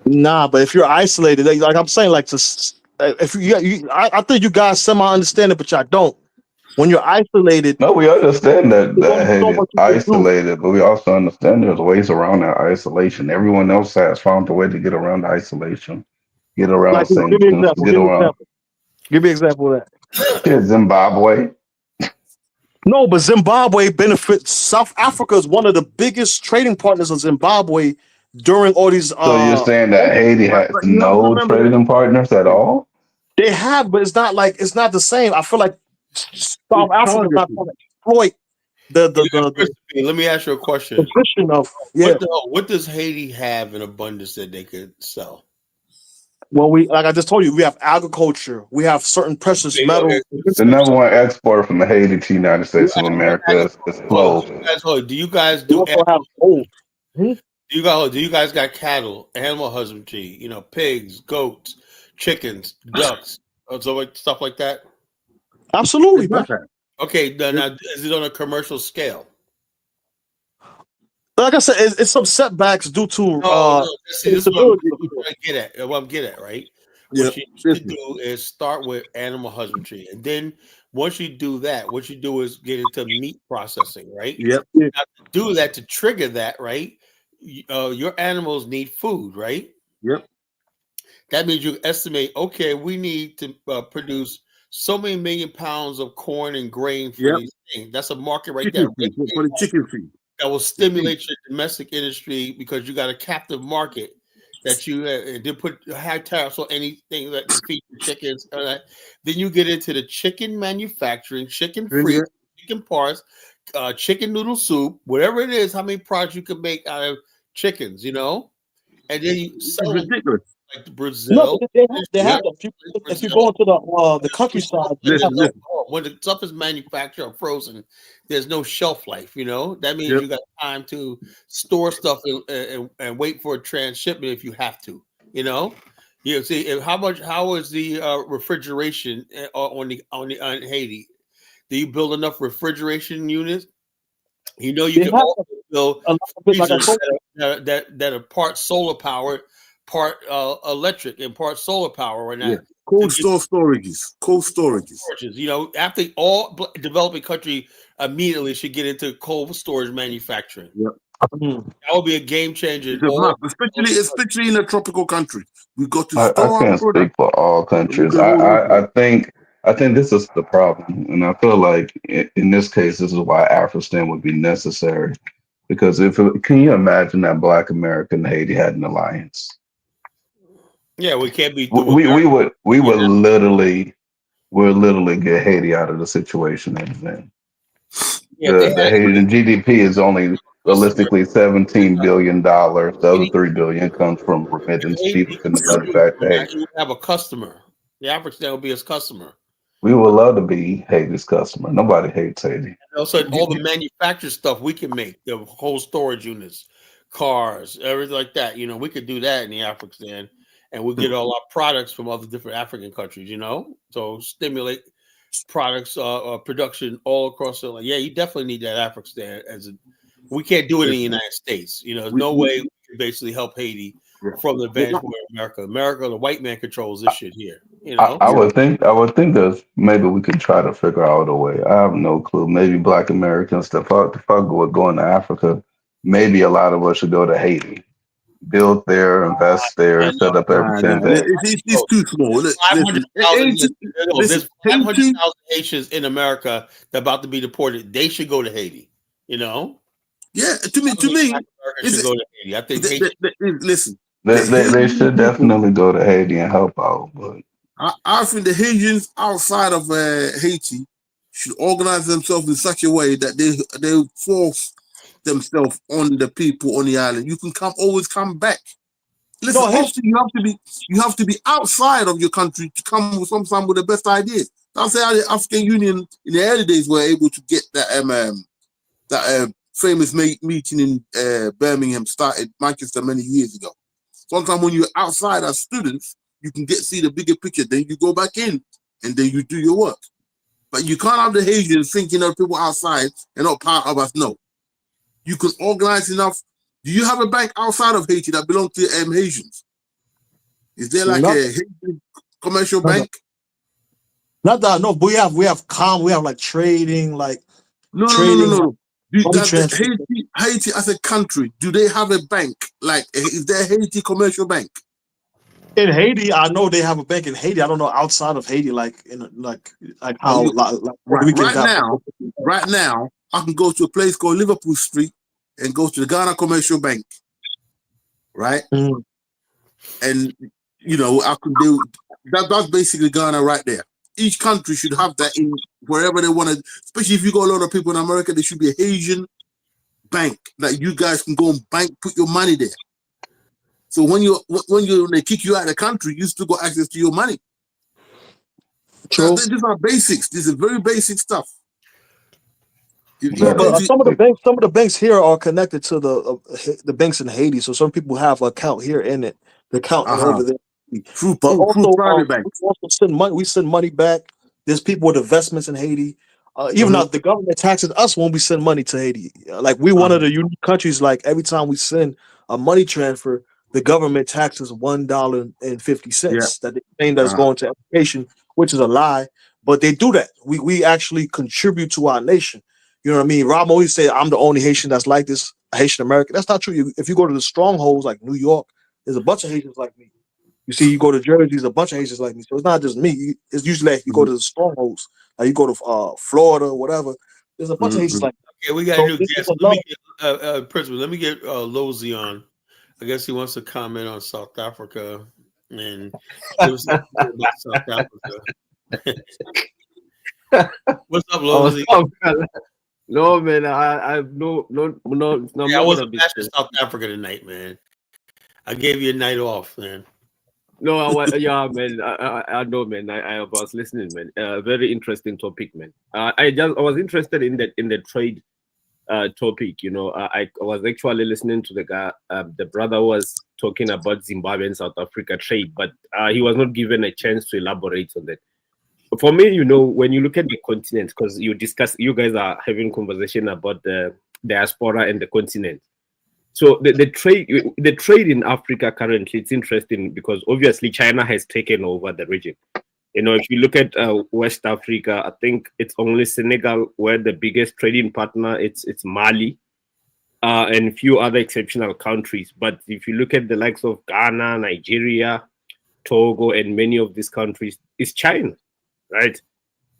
Nah, but if you're isolated, like I'm saying, like if I think you guys somehow understand it, but y'all don't. When you're isolated, no, we understand that Haiti is isolated, but we also understand there's ways around that isolation. Everyone else has found a way to get around the isolation, get around sanctions, get around. Give me an example of that. Yeah, Zimbabwe. No, but Zimbabwe benefits. South Africa is one of the biggest trading partners of Zimbabwe during all these. So you're saying that Haiti has no trading partners at all? They have, but it's not the same. I feel like South Africa is not going to exploit the. Let me ask you a question. What does Haiti have in abundance that they could sell? Well, like I just told you, we have agriculture. We have certain precious metals. The #1 exporter from Haiti to the United States of America is clothes. Do you guys do? Do you guys got cattle, animal husbandry? Pigs, goats, chickens, ducks, stuff like that. Absolutely, bro. Okay, now is it on a commercial scale? Like I said, it's some setbacks due to. See, this is what I'm getting at, right? What you need to do is start with animal husbandry, and then once you do that, what you do is get into meat processing, right? Yep. Now, to do that, to trigger that, right? Your animals need food, right? Yep. That means you estimate, okay, we need to produce so many million pounds of corn and grain for these things. That's a market right there. For the chicken feed. That will stimulate your domestic industry because you got a captive market that you did put high tariffs on anything that feed chickens. Then you get into the chicken manufacturing, chicken free, chicken parts, chicken noodle soup, whatever it is, how many products you can make out of chickens, and then you sell them like Brazil. No, they have them. If you go into the countryside, when the stuff is manufactured or frozen, there's no shelf life. That means you got time to store stuff and wait for a transshipment if you have to. You see how is the refrigeration on Haiti? Do you build enough refrigeration units? You can also build freezers that are part solar powered, part electric, and part solar power right now. Yeah. Cold storages. After all developing country immediately should get into cold storage manufacturing. Yep. That would be a game changer. Especially in a tropical country. We got to I can't speak for all countries. I think this is the problem, and I feel like in this case, this is why Afghanistan would be necessary. Because can you imagine that Black America and Haiti had an alliance? Yeah, we can't be. We would literally get Haiti out of the situation it's in. The Haitian GDP is only realistically $17 billion. The other $3 billion comes from remittance. People can manufacture. You have a customer. The African stand will be his customer. We would love to be Haiti's customer. Nobody hates Haiti. And also, all the manufactured stuff we can make, the whole storage units, cars, everything like that. You know, we could do that in the African stand, and we get all our products from other different African countries. You know, so stimulate products production all across the. Yeah, you definitely need that African stand as a. We can't do it in the United States. You know, there's no way we can basically help Haiti from the vantage point of America. America, the white man controls this shit here. You know, I would think that maybe we could try to figure out a way. I have no clue. Maybe Black Americans, if I go going to Africa, maybe a lot of us should go to Haiti, build there, invest there, set up everything there. It's too small. There's 500,000 Haitians in America that are about to be deported. They should go to Haiti. You know. Yeah, to me, should go to Haiti. I think listen. They should definitely go to Haiti and help out. But I think the Haitians outside of Haiti should organize themselves in such a way that they force themselves on the people on the island. You can always come back. Listen, often you have to be outside of your country to come with some with the best ideas. That's how the African Union in the early days were able to get that famous meeting in Birmingham started Manchester many years ago. Sometimes when you're outside as students, you can see the bigger picture. Then you go back in and then you do your work. But you can't have the Haitians thinking of people outside and not part of us. No. You can organize enough. Do you have a bank outside of Haiti that belongs to Haitians? Is there like a Haitian commercial bank? Not that, no, but we have like trading, like no. Haiti as a country, do they have a bank? Like, is there a Haiti commercial bank? In Haiti, I know they have a bank in Haiti. I don't know outside of Haiti, like how right now, I can go to a place called Liverpool Street and go to the Ghana Commercial Bank, right? Mm. And you know, I can do that's basically Ghana right there. Each country should have that in wherever they want to, especially if you got a lot of people in America, there should be a Haitian bank that you guys can go and put your money there. So when they kick you out of the country, you still got access to your money. True. These are basics. This is very basic stuff. But some of the banks here are connected to the banks in Haiti. So some people have an account here in it. The account over there. But also, we also send money. We send money back. There's people with investments in Haiti. Even though the government taxes us when we send money to Haiti. Like we one of the unique countries. Like every time we send a money transfer, the government taxes $1.50 that they claim that's going to education, which is a lie. But they do that. We actually contribute to our nation. You know what I mean? Rob always say I'm the only Haitian that's like this, Haitian American. That's not true. If you go to the strongholds like New York, there's a bunch of Haitians like me. You see, you go to Jersey, there's a bunch of Haitians like me. So it's not just me. It's usually like you go to the strongholds, like you go to Florida, whatever. There's a bunch of Haitians like me. Okay, we got a new guest. Principal, let me get Lozy on. I guess he wants to comment on South Africa and give us about South Africa. What's up, Lozy? No, man, I no. I wasn't bashing South Africa tonight, man. I gave you a night off, man. No, man. I know, man. I was listening, man. Very interesting topic, man. I was interested in the trade topic. You know, I was actually listening to the guy. The brother was talking about Zimbabwe and South Africa trade, but he was not given a chance to elaborate on that. For me, you know, when you look at the continent, because you guys are having conversation about the diaspora and the continent. So the trade in Africa currently, it's interesting because obviously China has taken over the region. You know, if you look at West Africa, I think it's only Senegal where the biggest trading partner. It's Mali, and a few other exceptional countries. But if you look at the likes of Ghana, Nigeria, Togo, and many of these countries, it's China, right?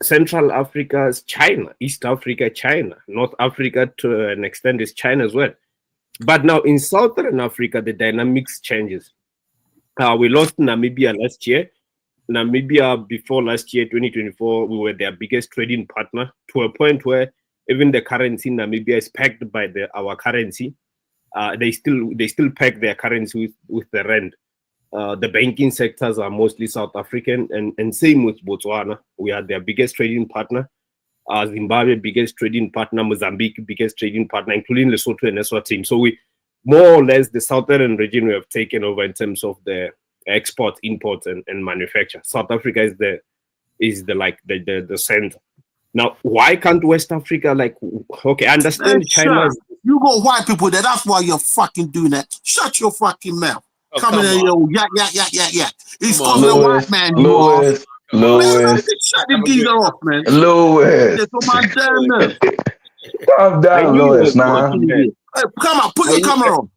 Central Africa is China, East Africa, China, North Africa to an extent is China as well. But now in Southern Africa, the dynamics changes. We lost Namibia last year. Namibia before last year, 2024, we were their biggest trading partner to a point where even the currency in Namibia is pegged by our currency. They still peg their currency with the rand. The banking sectors are mostly South African, and same with Botswana. We are their biggest trading partner. Zimbabwe, biggest trading partner. Mozambique, biggest trading partner, including Lesotho and Eswatini. So we, more or less, the southern region we have taken over in terms of the export, import, and manufacture. South Africa is the center. Now, why can't West Africa, like, okay, I understand China. You got white people there. That's why you're fucking doing that. Shut your fucking mouth. Oh, Coming in, yo, yeah. It's Come on, because the white man you off. Man, shut the geezer off, man. Lewis. That's what my damn nerve. Calm down, Lewis, now. Hey, come on, put your camera on.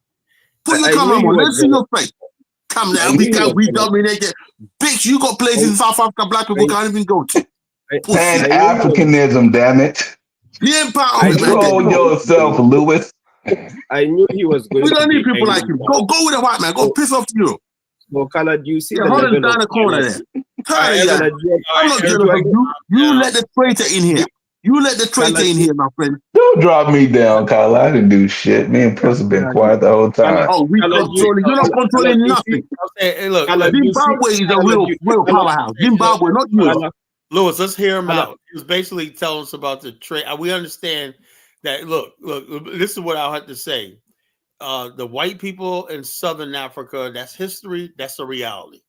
Put your camera on. Let's see your face. Come now, we dominate it. Bitch, you got places in South Africa black people can't even go to. Pan-Africanism, damn it. Control yourself, Lewis. I knew he was going. We don't need people like you. Go with a white man. Go piss off to you. So, Kala, do you see the level level down the corner there? I'm not jealous of you. You let the traitor in here. You let the traitor in here, my friend. Don't drop me down, Kyle. I didn't do shit. Me and Puss have been quiet the whole time. Oh, we controlling. You're not controlling nothing. Hey, look, Zimbabwe is a real powerhouse. Zimbabwe, not you. Lewis, let's hear him out. He was basically telling us about the trade. We understand that. Look, this is what I'll have to say. The white people in Southern Africa, that's history. That's a reality.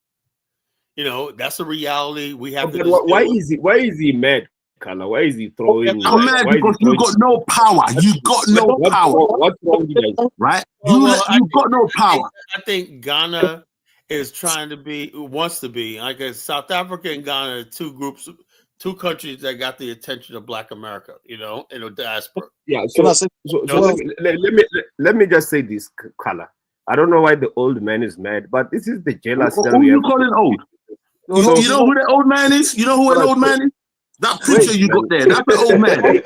You know, that's a reality. We have to. Why is he mad, Kala? Why is he throwing? I'm mad because you got no power. You got no power. What's wrong with you? Right? You got no power. I think Ghana is trying to be, wants to be, like South Africa and Ghana are two countries that got the attention of Black America, you know, in the diaspora. Yeah, let me just say this, Kala. I don't know why the old man is mad, but this is the jealousy. Who you calling old? You know who the old man is? You know who an old man is? That picture you got there, that's the old man.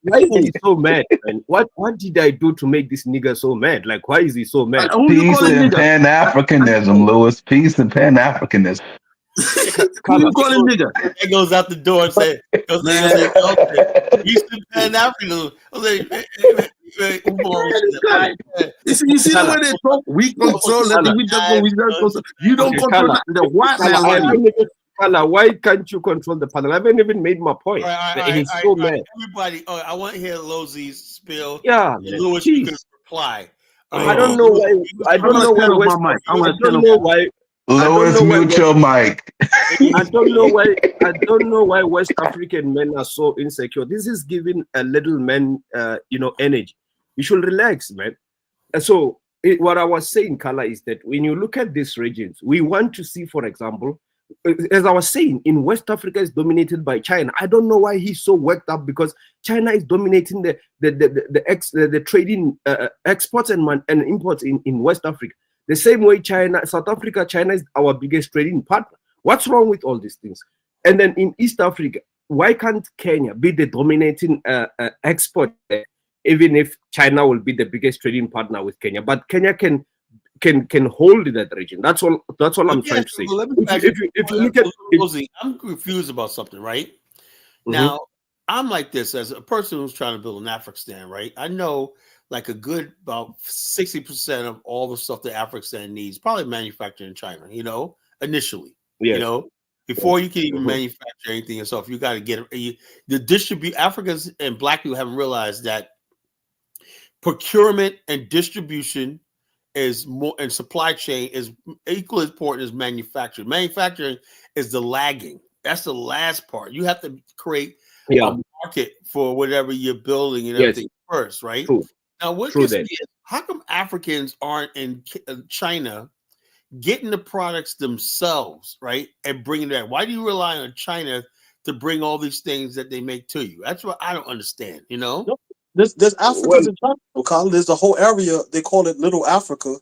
Why is he so mad? And what did I do to make this nigga so mad? Like, why is he so mad? Peace and Pan-Africanism, Lewis. Peace and Pan-Africanism. Who you calling nigga? It goes out the door and say, Peace and Pan-Africanism. You see the way they talk? We control nothing. You don't control nothing. The white man. Kala, why can't you control the panel? I haven't even made my point. He's so mad. Everybody, I want to hear Lozi's spill. Yeah, Lewis, you can reply. I don't know why. I don't know why. I don't know why. Lewis, mute your mic. I don't know why West African men are so insecure. This is giving a little man, energy. You should relax, man. So what I was saying, Kala, is that when you look at these regions, we want to see, for example, as I was saying, in West Africa is dominated by China. I don't know why he's so worked up, because China is dominating the trading exports and imports in West Africa. The same way South Africa is our biggest trading partner. What's wrong with all these things? And then in East Africa, why can't Kenya be the dominating export, even if China will be the biggest trading partner with Kenya? But Kenya can hold that region. That's all I'm trying to say. If you look at, I'm confused about something, right? Now, I'm like this as a person who's trying to build an Afghanistan, right? I know like a good about 60% of all the stuff that Afghanistan needs probably manufactured in China, you know, initially. You know, before you can even manufacture anything yourself, you got to get the Africans and Black people haven't realized that procurement and distribution is more, and supply chain is equally important as manufacturing. Manufacturing is the lagging. That's the last part. You have to create a market for whatever you're building and everything first, right? True. Now, what gets me is, how come Africans aren't in China getting the products themselves, right, and bringing that? Why do you rely on China to bring all these things that they make to you? That's what I don't understand, you know? There's Africans in China, Kyle. There's a whole area, they call it Little Africa,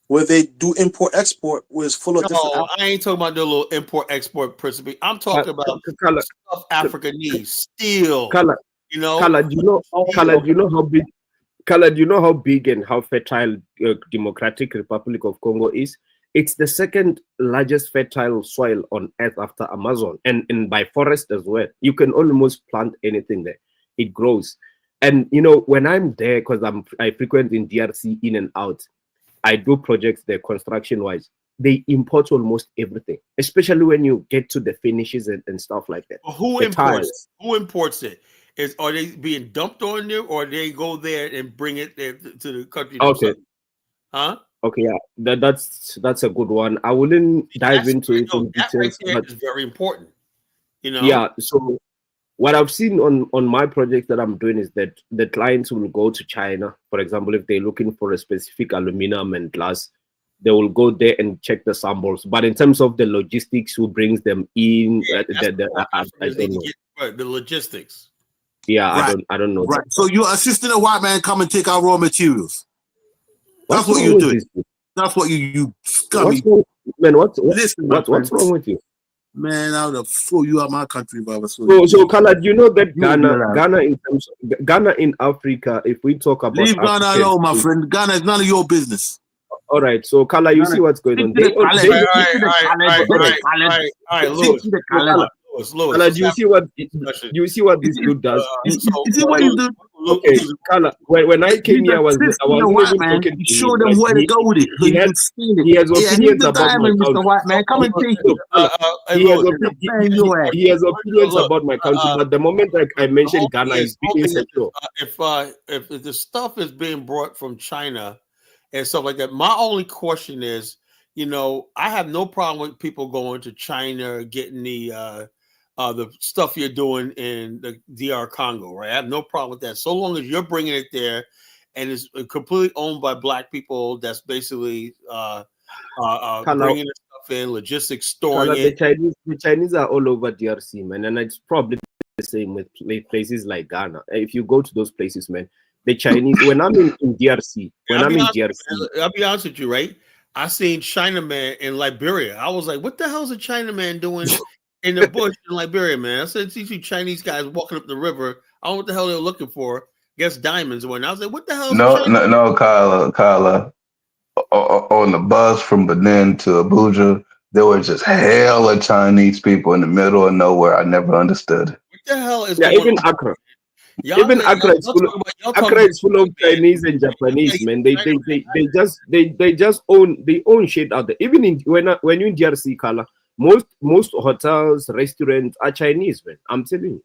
where they do import-export, where it's full of different... I ain't talking about the little import-export principle. I'm talking about stuff Africa needs. Steel, you know? Kala, do you know how big and how fertile Democratic Republic of Congo is? It's the second largest fertile soil on earth after Amazon, and by forest as well. You can almost plant anything there. It grows. And, you know, when I'm there, because I frequent in DRC in and out, I do projects there construction-wise. they import almost everything, especially when you get to the finishes and stuff like that. Well, who The imports? tires. Who imports it? Are they being dumped on there, or they go there and bring it there to the country themselves? Okay. Huh? Okay, yeah, that's a good one. I wouldn't dive into it in That right details, there but is very important. You know. yeah. So what I've seen on my project that I'm doing is that the clients will go to China, for example, if they're looking for a specific aluminum and glass, they will go there and check the samples. But in terms of the logistics, who brings them in, I don't know. The logistics. Yeah, Right. I don't know. Right. So you're assisting a white man come and take our raw materials. That's What's what wrong you're with doing. this? That's what you scummy. What's wrong, man? Listen, what's wrong with you? Man, I would have throw you out my country if I was So Kala, do you know that You will be allowed. Ghana in Africa, if we talk about Leave Ghana Africans, alone, my friend. Ghana is none of your business. all right, so Kala, you see what's going on. Lewis, do you see what this dude does? Okay, Kala, when I came here, I was even talking to show him, them right? where to go with it. So He you has can see it. he has Yeah, opinions here's the about my diamond, Mr. country. White Man. Come and take it. He has opinions about my country, but the moment I mentioned Ghana, he's being insecure. If the stuff is being brought from China and stuff like that, my only question is, you know, I have no problem with people going to China getting the stuff you're doing in the DR Congo, right? I have no problem with that, so long as you're bringing it there and it's completely owned by Black people. That's basically bringing the stuff in, logistics, storing it. The Chinese are all over DRC, man, and it's probably the same with places like Ghana. If you go to those places, man, the Chinese. When I'm in DRC, I'll be honest with you, right? I seen Chinaman in Liberia. I was like, what the hell is a Chinaman doing in the bush in Liberia, man? I said, see two Chinese guys walking up the river. I don't know what the hell they were looking for. Guess diamonds or what. And I was like, what the hell is No, Kyla. On the bus from Benin to Abuja, there were just hella Chinese people in the middle of nowhere. I never understood. What the hell is going on? Accra. Even Accra is full of Chinese and Japanese, man. They just own shit out there. Even when you're in DRC, Kala, most hotels, restaurants are Chinese, man. I'm telling you.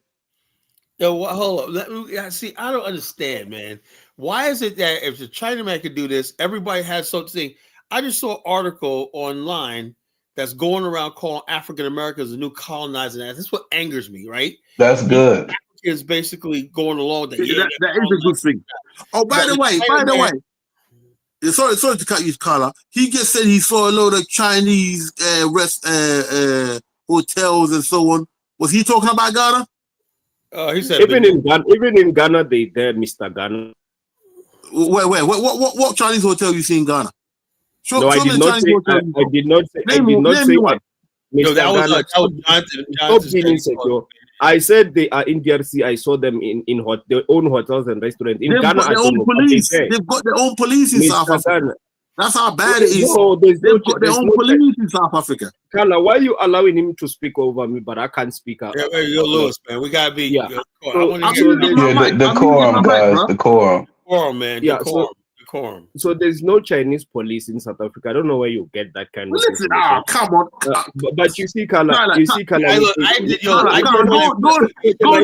Yo, hold up. See, I don't understand, man. Why is it that if the Chinaman could do this, everybody has something? I just saw an article online that's going around calling African Americans the new colonizing. That's what angers me, right? That's good. Is basically going along with that is a good thing. Oh, by the way, sorry to cut you, Carla. He just said he saw a load of Chinese hotels and so on. Was he talking about Ghana? He said even in Ghana, they're Mr. Ghana. Wait, what Chinese hotel you see in Ghana? No, I did not say. Name one. Mr. Ghana. Stop being insecure. I said they are in DRC. I saw them in their own hotels and restaurants. In Ghana, they've got their own police in South Africa. That's how bad it is. They've got their own police in South Africa. Carla, why are you allowing him to speak over me, but I can't speak out? Yeah, you're Lewis, man. We gotta be. Decorum, guys. Decorum. Decorum, man. Yeah, decorum. So there's no Chinese police in South Africa. I don't know where you get that kind of. Listen, come on. But you see, Carla. Go on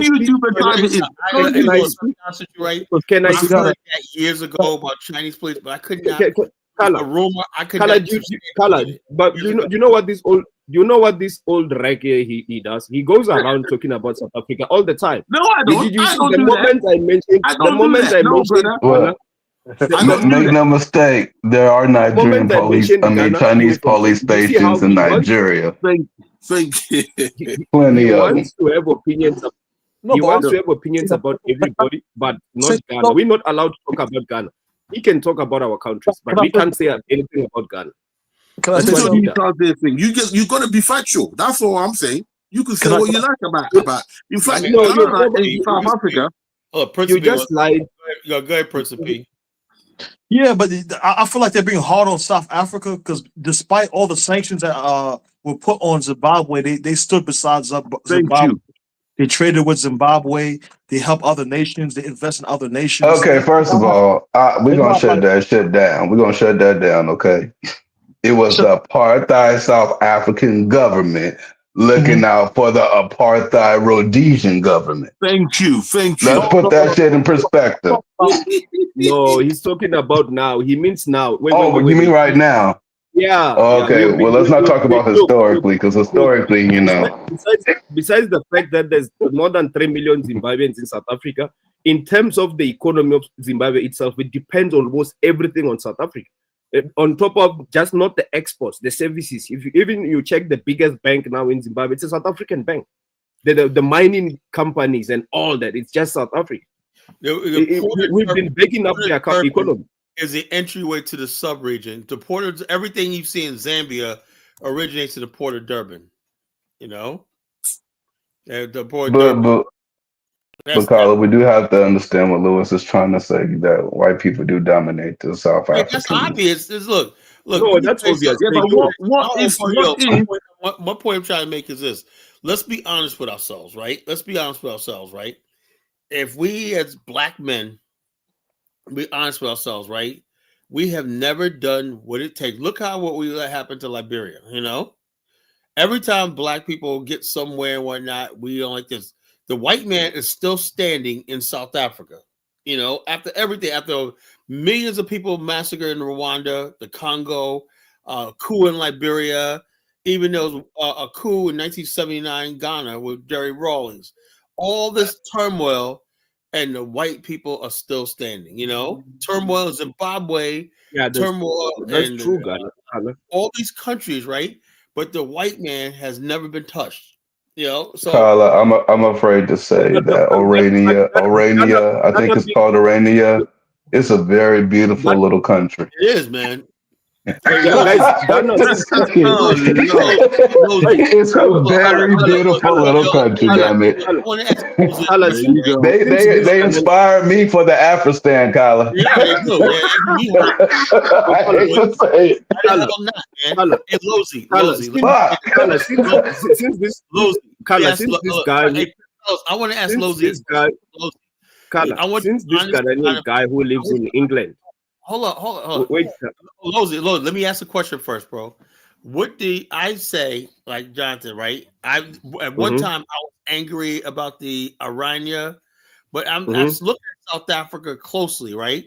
YouTube and type it in. Can I speak that years ago about Chinese police, but I could not. A rumor, I could not. But you know what this old. You know what this old reggae he does? He goes around talking about South Africa all the time. No, I don't. The moment I mentioned, make no mistake, there are Nigerian police. Chinese police stations in Nigeria. Plenty of them. To have opinions. He wants to have opinions about everybody, but not Ghana. We're not allowed to talk about Ghana. He can talk about our countries, but we can't say anything about Ghana. You're gonna be factual. That's all I'm saying. You can say what you like about. In fact, South Africa. You just lied. Go ahead, Principe. Yeah, but I feel like they're being hard on South Africa because despite all the sanctions that were put on Zimbabwe, they stood beside Zimbabwe. They traded with Zimbabwe. They help other nations. They invest in other nations. Okay, first of all, we're gonna shut that shit down. We're gonna shut that down. Okay. It was the apartheid South African government looking out for the apartheid Rhodesian government. Thank you. Let's put that shit in perspective. No, he's talking about now. He means now. Wait, you mean right now? Yeah. Okay. Well, let's not talk about historically, because historically, you know. Besides the fact that there's more than 3 million Zimbabweans in South Africa, in terms of the economy of Zimbabwe itself, it depends on almost everything on South Africa. On top of just not the exports, the services. If you check the biggest bank now in Zimbabwe, it's a South African bank. The mining companies and all that, it's just South Africa. We've been breaking up the economy. Is the entryway to the sub-region. The port of everything you see in Zambia originates in the port of Durban. You know, the port. But Carla, we do have to understand what Lewis is trying to say, that white people do dominate the South African. That's obvious. Look. No, that's obvious. Yeah, but one point I'm trying to make is this. Let's be honest with ourselves, right? If we as black men be honest with ourselves, right? We have never done what it takes. Look what we let happen to Liberia, you know? Every time black people get somewhere and whatnot, we don't like this. The white man is still standing in South Africa, you know, after everything, after millions of people massacred in Rwanda, the Congo, coup in Liberia, even though it was a coup in 1979 Ghana with Jerry Rawlings. All this turmoil, and the white people are still standing, you know? Turmoil in Zimbabwe, turmoil in true, all these countries, right? But the white man has never been touched, you know? So Carla, I'm afraid to say that Orania, I think it's called Orania. It's a very beautiful little country. It is, man. It's a very beautiful little country, damn it. They inspired me for the Afristan, Carla. Yeah, they do. I hate to say it. I want to ask Lozy. Since this guy who lives in England. Hold on. Wait, Lozy, let me ask a question first, bro. What did I say, like Jonathan, right? At one time I was angry about the Aranya, but I'm looking at South Africa closely, right?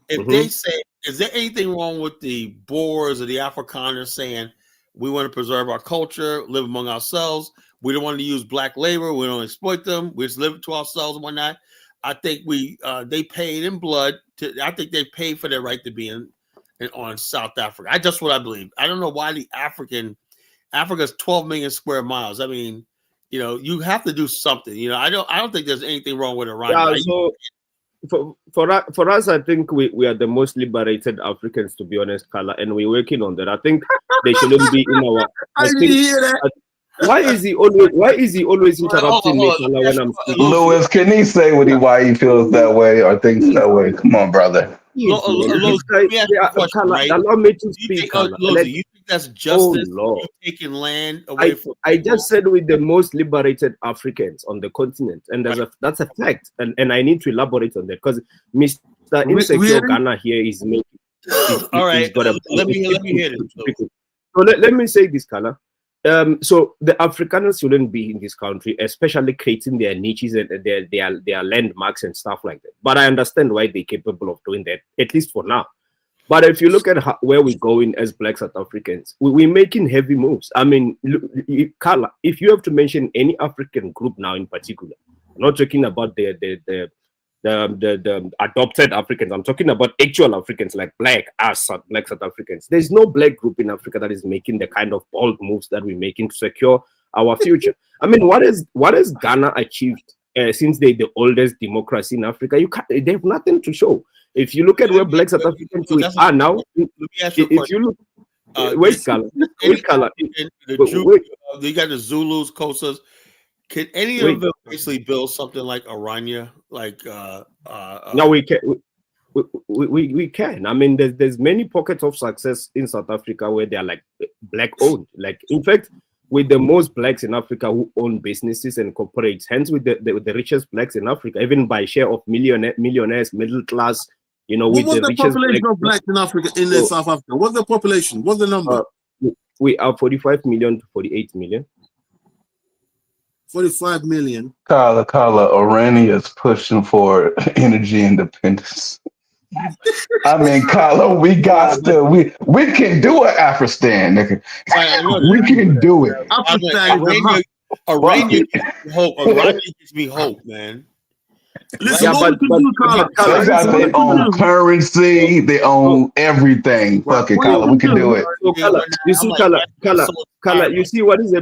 If they say, is there anything wrong with the Boers or the Afrikaners saying we want to preserve our culture, live among ourselves, we don't want to use black labor, we don't exploit them, we just live to ourselves and whatnot? I think they paid in blood. I think they paid for their right to be on South Africa. That's what I believe. I don't know why Africa's 12 million square miles. I mean, you know, you have to do something. You know, I don't think there's anything wrong with Iran. Yeah, so for us, I think we are the most liberated Africans, to be honest, Carla, and we're working on that. I think they shouldn't be in our. Why is he always interrupting me when I'm speaking? Lewis, can he say why he feels that way or thinks that way? Come on, brother. Allow me to speak. You think that's justice? Oh, taking land away from I just said with the most liberated Africans on the continent, and that's a fact. And I need to elaborate on that because Mr. Insecure Ghana here is making. All right, let me hear it. So let me say this, Carla. So the Afrikaners shouldn't be in this country, especially creating their niches and their landmarks and stuff like that. But I understand why they're capable of doing that, at least for now. But if you look at where we're going as Black South Africans, we're making heavy moves. I mean, Carla, if you have to mention any African group now in particular, I'm not talking about the adopted Africans. I'm talking about actual Africans like Black South Africans. There's no black group in Africa that is making the kind of bold moves that we're making to secure our future. I mean, what has Ghana achieved since they're the oldest democracy in Africa? They have nothing to show. If you look at where Black South Africans are now, if you look, wait, Carla. You got the Zulus, Xhosas. Can any of them basically build something like Aranya? No, we can. We can. I mean, there's many pockets of success in South Africa where they're like black owned. Like, in fact, with the most blacks in Africa who own businesses and corporates, hence with the richest blacks in Africa, even by share of millionaires, middle class You know, What with was the the richest population of blacks in Africa, in South Africa? What's the population? What's the number? We are 45 million to 48 million. 45 million. Kala, Orania is pushing for energy independence. I mean, Kala, we got to, we can do an Afristan, nigga. We can do it. Arania gives me hope. Arania gives me hope, man. Listen, what we can do, Kala. They got their own currency, their own everything. Fuck it, Kala, we can do it. So, Kala, you see what is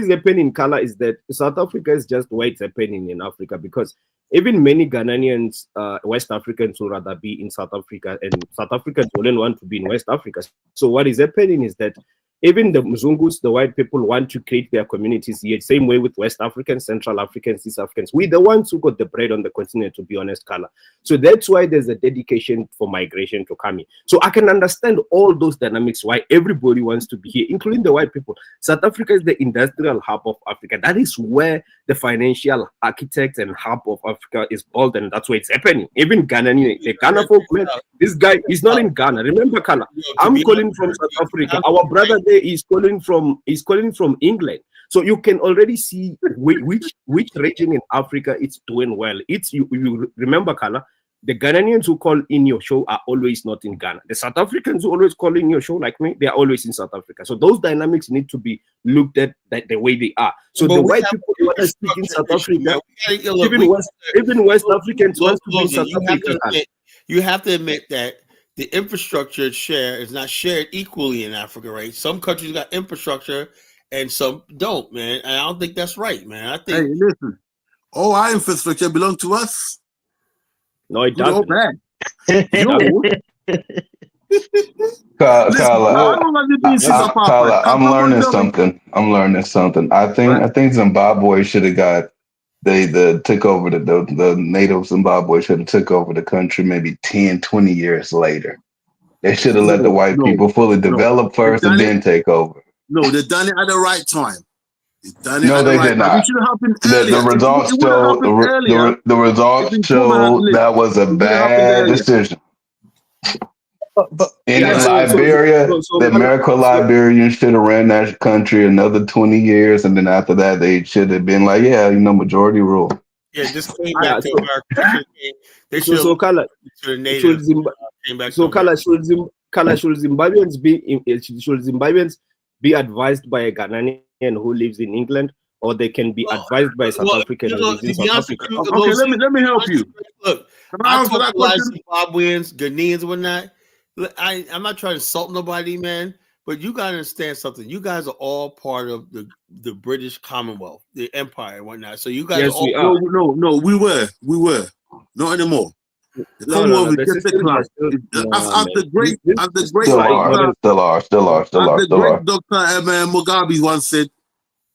happening in Kala is that South Africa is just where it's happening in Africa, because even many Ghanaians, West Africans would rather be in South Africa, and South Africans wouldn't want to be in West Africa. So what is happening is that even the Mzungus, the white people, want to create their communities here, same way with West Africans, Central Africans, East Africans. We're the ones who got the bread on the continent, to be honest, Kala. So that's why there's a dedication for migration to come in. So I can understand all those dynamics, why everybody wants to be here, including the white people. South Africa is the industrial hub of Africa. That is where the financial architect and hub of Africa is built, and that's where it's happening. Even Ghana, the Ghana folk, man, this guy is not in Ghana. Remember, Kala, I'm calling from South Africa. Our brother there is calling from England. So you can already see which region in Africa it's doing well. It's you remember, Kala, the Ghanaians who call in your show are always not in Ghana. The South Africans who always call in your show, like me, they are always in South Africa. So those dynamics need to be looked at the way they are. So the white people want to speak in South Africa, even West Africans want to be in South Africa. You have to admit that the infrastructure share is not shared equally in Africa, right? Some countries got infrastructure and some don't, man. And I don't think that's right, man. I think. Hey, listen, all our infrastructure belongs to us. No, it doesn't. Kala, I'm learning something. I think Zimbabwe should have got took over the native Zimbabwe should have took over the country maybe 10, 20 years later. They should have let the white people fully develop first and then take over. No, they done it at the right time. No, they did not. The results showed that was a bad decision. In Liberia, the American Liberians should have ran that country another 20 years, and then after that, they should have been like, yeah, majority rule. Yeah, just came back to America. They should so Kala, should Zimbabweans be advised by a Ghanaian who lives in England, or they can be advised by a South African who lives in South Africa? Okay, let me help you. Look, I talk to like Zimbabweans, Ghanaians, and whatnot. I'm not trying to insult nobody, man, but you gotta understand something. You guys are all part of the British Commonwealth, the Empire, and whatnot. So you guys we were. Not anymore. The Commonwealth is just a class. As the great Dr. Mugabe once said,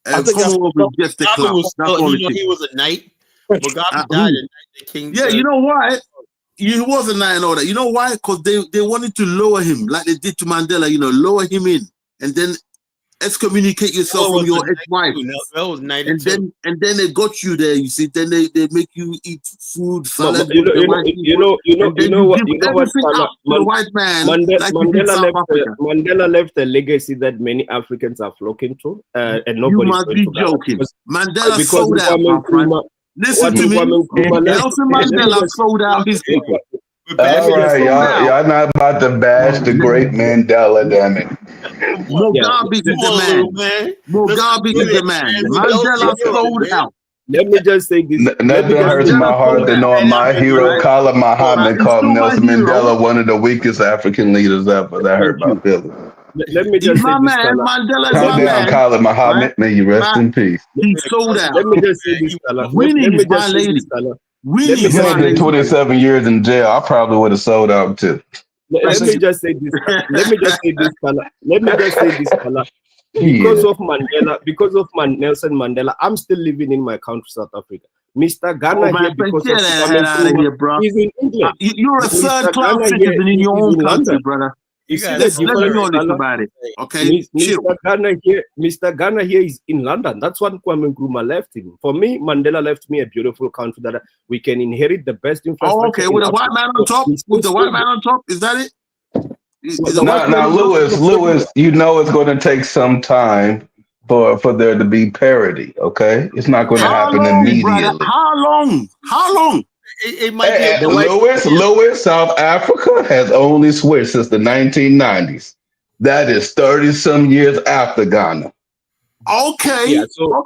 Commonwealth is just a class. He was a knight. Mugabe died at night. The king. Yeah, you know why? He was a knight and all that. You know why? Because they wanted to lower him, like they did to Mandela. Lower him in, and then excommunicate yourself from your ex-wife. And then they got you there. You see, then they make you eat food, salad. You know what? The white man. Mandela left a legacy that many Africans are flocking to, and nobody. You must be joking. Mandela sold out, my friend. Listen to me. Nelson Mandela sold out his people. All right, y'all not about to bash the great Mandela, damn it. Mugabe is the man. Mugabe is the man. Mandela sold out. Let me just say this. Nothing hurts my heart than knowing my hero, Kala Muhammad, called Nelson Mandela one of the weakest African leaders ever. That hurt my feelings. Let me just say this. Mandela calm down, Kala Muhammad. May you rest in peace. He sold out. Let me just say this, Kala. Winning is my lady. He did 27 years in jail. I probably would have sold out too. Let me just say this, Kala. Because of Nelson Mandela, I'm still living in my country, South Africa. Mr. Ghana here because he's in England. You're a third class citizen in your own country, brother. You see let's the be difference, honest Ghana? about it. Okay, chill. Mr. Ghana here is in London. That's what Kwame Nkrumah left him. For me, Mandela left me a beautiful country that we can inherit the best infrastructure. Oh, okay, with a white man on top. With the white man on top, is that it? Now, Lewis, you know it's going to take some time for there to be parity. Okay, it's not going to happen immediately. How long? It might be Lewis, South Africa has only switched since the 1990s. That is 30 some years after Ghana. Okay. Yeah, so,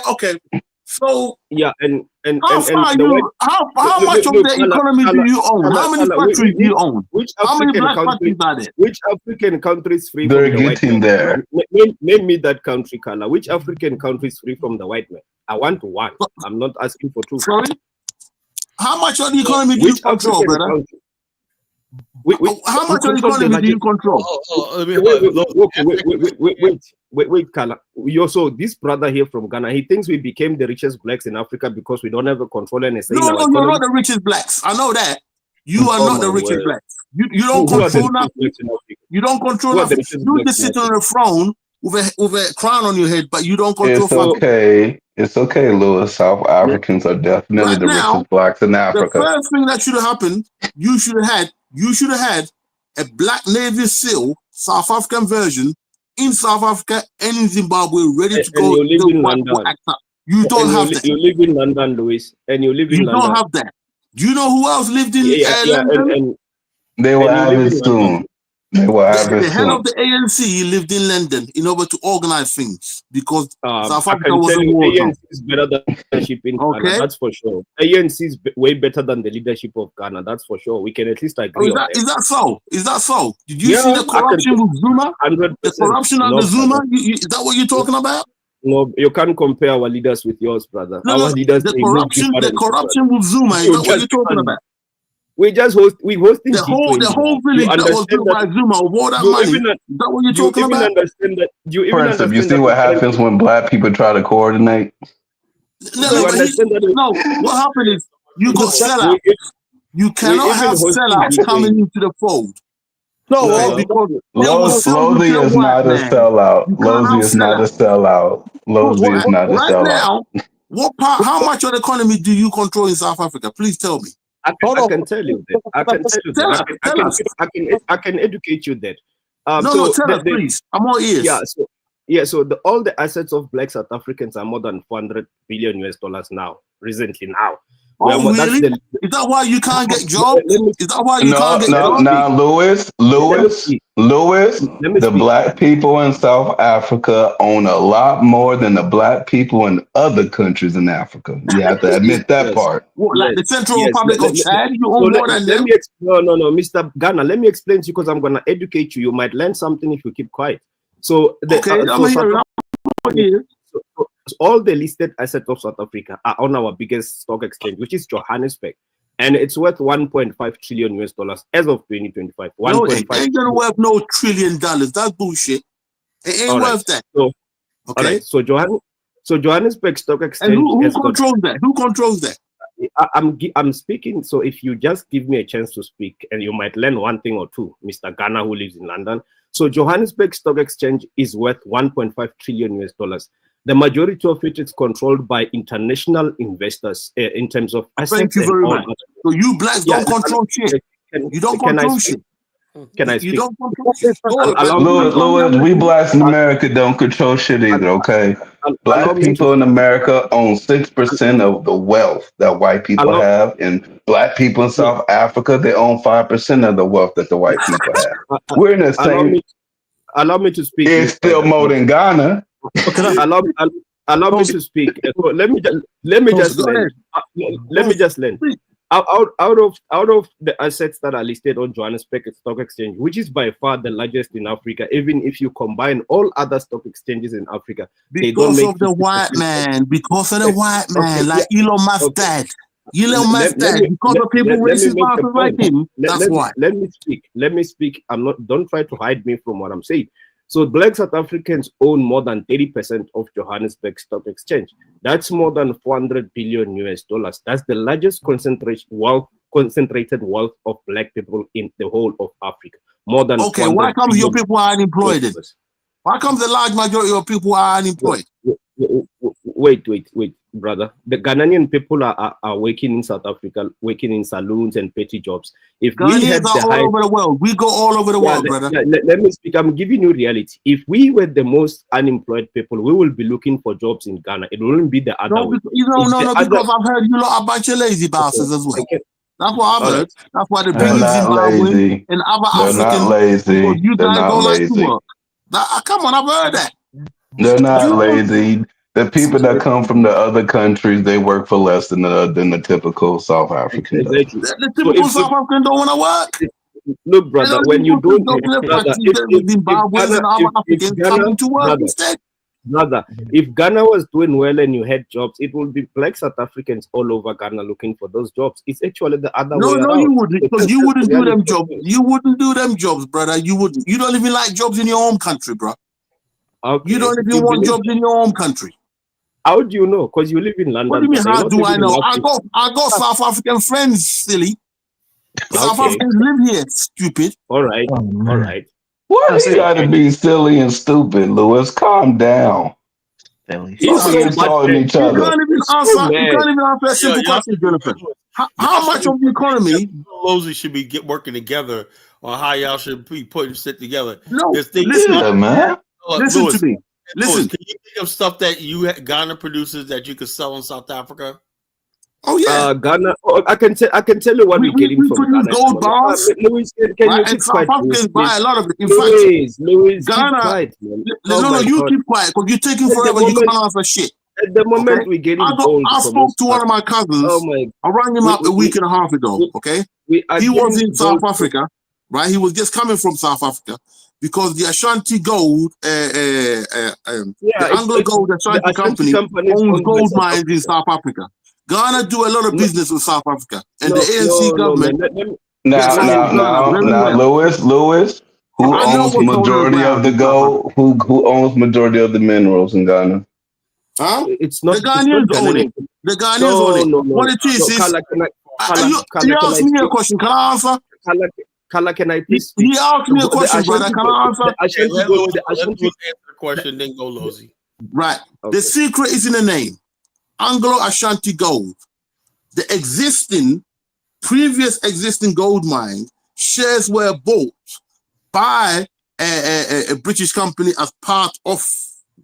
okay. So yeah, and how much of the economy do you own? How many factories do you own? How many black factories are there? Which African countries free They're from the white getting man? there. Name me that country, Kala. Which African countries free from the white man? I want one. I'm not asking for two. Sorry? How much of the economy do you control, brother? How much of the economy do you control? Wait, Kala. So this brother here from Ghana, he thinks we became the richest blacks in Africa because we don't have a control and a say. No, you're not the richest blacks. I know that. You are not the richest blacks. You don't control nothing. You don't control nothing. You just sit on a throne with a crown on your head, but you don't control. It's okay, Lewis. South Africans are definitely the richest blacks in Africa. The first thing that should have happened, you should have had a black Navy SEAL, South African version, in South Africa and in Zimbabwe, ready to go. You live in London. You don't have that. You live in London, Louis, and you live in London. You don't have that. Do you know who else lived in London? They will have it soon. They will have it soon. The head soon. of the ANC lived in London in order to organize things because South I Africa can was tell a you, war ANC is better than leadership in Ghana. That's for sure. ANC is way better than the leadership of Ghana. That's for sure. We can at least agree on that. Is that so? Is that so? Did you see the corruption with Zuma? 100%. The corruption under Zuma? Is that what you're talking about? No, you can't compare our leaders with yours, brother. Our leaders. The corruption with Zuma. Is that what you're talking about? We hosting the whole village that was built by Zuma with all that money. Is that what you're talking about? Prince, you see what happens when black people try to coordinate? No, what happened is you got sellouts. You cannot have sellouts coming into the fold. No, because Lozy is not a sellout. Lozy is not a sellout. Lozy is not a sellout. Right now, how much of the economy do you control in South Africa? Please tell me. I can tell you that. I can educate you that. Tell us, please. I'm all ears. So all the assets of black South Africans are more than $400 billion now. Oh, really? Is that why you can't get jobs? Is that why you can't get jobs? Now, Lewis, the black people in South Africa own a lot more than the black people in other countries in Africa. You have to admit that part. What, like the Central Republic of Chad? You own more than them? No, Mr. Ghana, let me explain to you because I'm going to educate you. You might learn something if you keep quiet. So, all the listed assets of South Africa are on our biggest stock exchange, which is Johannesburg, and it's worth $1.5 trillion as of 2025. No, it ain't gonna worth no $1 trillion. That's bullshit. It ain't worth that. So Johannesburg Stock Exchange. And who controls that? Who controls that? I'm speaking. So if you just give me a chance to speak, and you might learn one thing or two, Mr. Ghana, who lives in London. So Johannesburg Stock Exchange is worth $1.5 trillion. The majority of it is controlled by international investors in terms of assets. Thank you very much. So you blacks don't control shit. You don't control shit. Can I speak? You don't control shit. Lewis, we blacks in America don't control shit either, okay? Black people in America own 6% of the wealth that white people have, and black people in South Africa, they own 5% of the wealth that the white people have. We're in the same... Allow me to speak. It's still more than Ghana. Allow me to speak. So let me just learn. Out of the assets that are listed on Johannesburg Stock Exchange, which is by far the largest in Africa, even if you combine all other stock exchanges in Africa, because of the white man, like Elon Musk dad. Because of people racist like him. That's why. Let me speak. Don't try to hide me from what I'm saying. So black South Africans own more than 30% of Johannesburg Stock Exchange. That's more than $400 billion. That's the largest concentration wealth concentrated wealth of black people in the whole of Africa. More than okay. Why come your people are unemployed? Why come the large majority of people are unemployed? Wait, brother. The Ghanaian people are working in South Africa, working in saloons and petty jobs. If we had Ghanaians are all over the world. We go all over the world, brother. Let me speak. I'm giving you reality. If we were the most unemployed people, we will be looking for jobs in Ghana. It wouldn't be the other way. No, because I've heard you lot are a bunch of lazy bastards as well. That's what I've heard. That's why they bring Zimbabwe and other Africans. They're not lazy. You guys don't like lazy. to work. Come on, I've heard that. They're not lazy. The people that come from the other countries, they work for less than the typical South African. Exactly. The typical South African don't want to work. Look, brother, when you don't, brother, if Ghana was doing well and you had jobs, it would be black South Africans all over Ghana looking for those jobs. It's actually the other way around. No, you wouldn't, because you wouldn't do them jobs. You wouldn't do them jobs, brother. You wouldn't. You don't even like jobs in your home country, bro. Okay. You don't even want jobs in your home country. How do you know? Because you live in London. What do you mean? How do I know? I got South African friends, silly. South Africans live here, stupid. All right, all right. Why you gotta be silly and stupid, Lewis? Calm down. You can't even answer a simple question, Jonathan. How much of the economy? Lozy should be working together on how y'all should be putting shit together. No, listen, man. Listen to me. Listen. Can you think of stuff that Ghana produces that you could sell in South Africa? Oh yeah, Ghana. I can tell you what we're getting from Ghana. Gold bars. Louis, can you keep quiet? South Africans buy a lot of it. In Louis, Ghana. quiet, No, you keep quiet because you're taking forever. You can't answer shit. At the moment we're getting gold. I spoke to one of my cousins. I rang him up a week and a half ago. Okay, he was in South Africa, right? He was just coming from South Africa. Because the Ashanti Gold, the Anglo Gold Ashanti Company owns gold mines in South Africa. Ghana do a lot of business with South Africa, and the ANC government. Now, Lewis, who owns majority of the gold? Who owns majority of the minerals in Ghana? Huh? It's not the Ghanaians own it. The Ghanaians own it. What it is you asked me a question. Can I answer? Kala, can I please? He asked me a question, brother. Can I answer? The question, then go, Lozy. Right. Okay. The secret is in the name. Anglo Ashanti Gold. The previous existing gold mine shares were bought by a British company as part of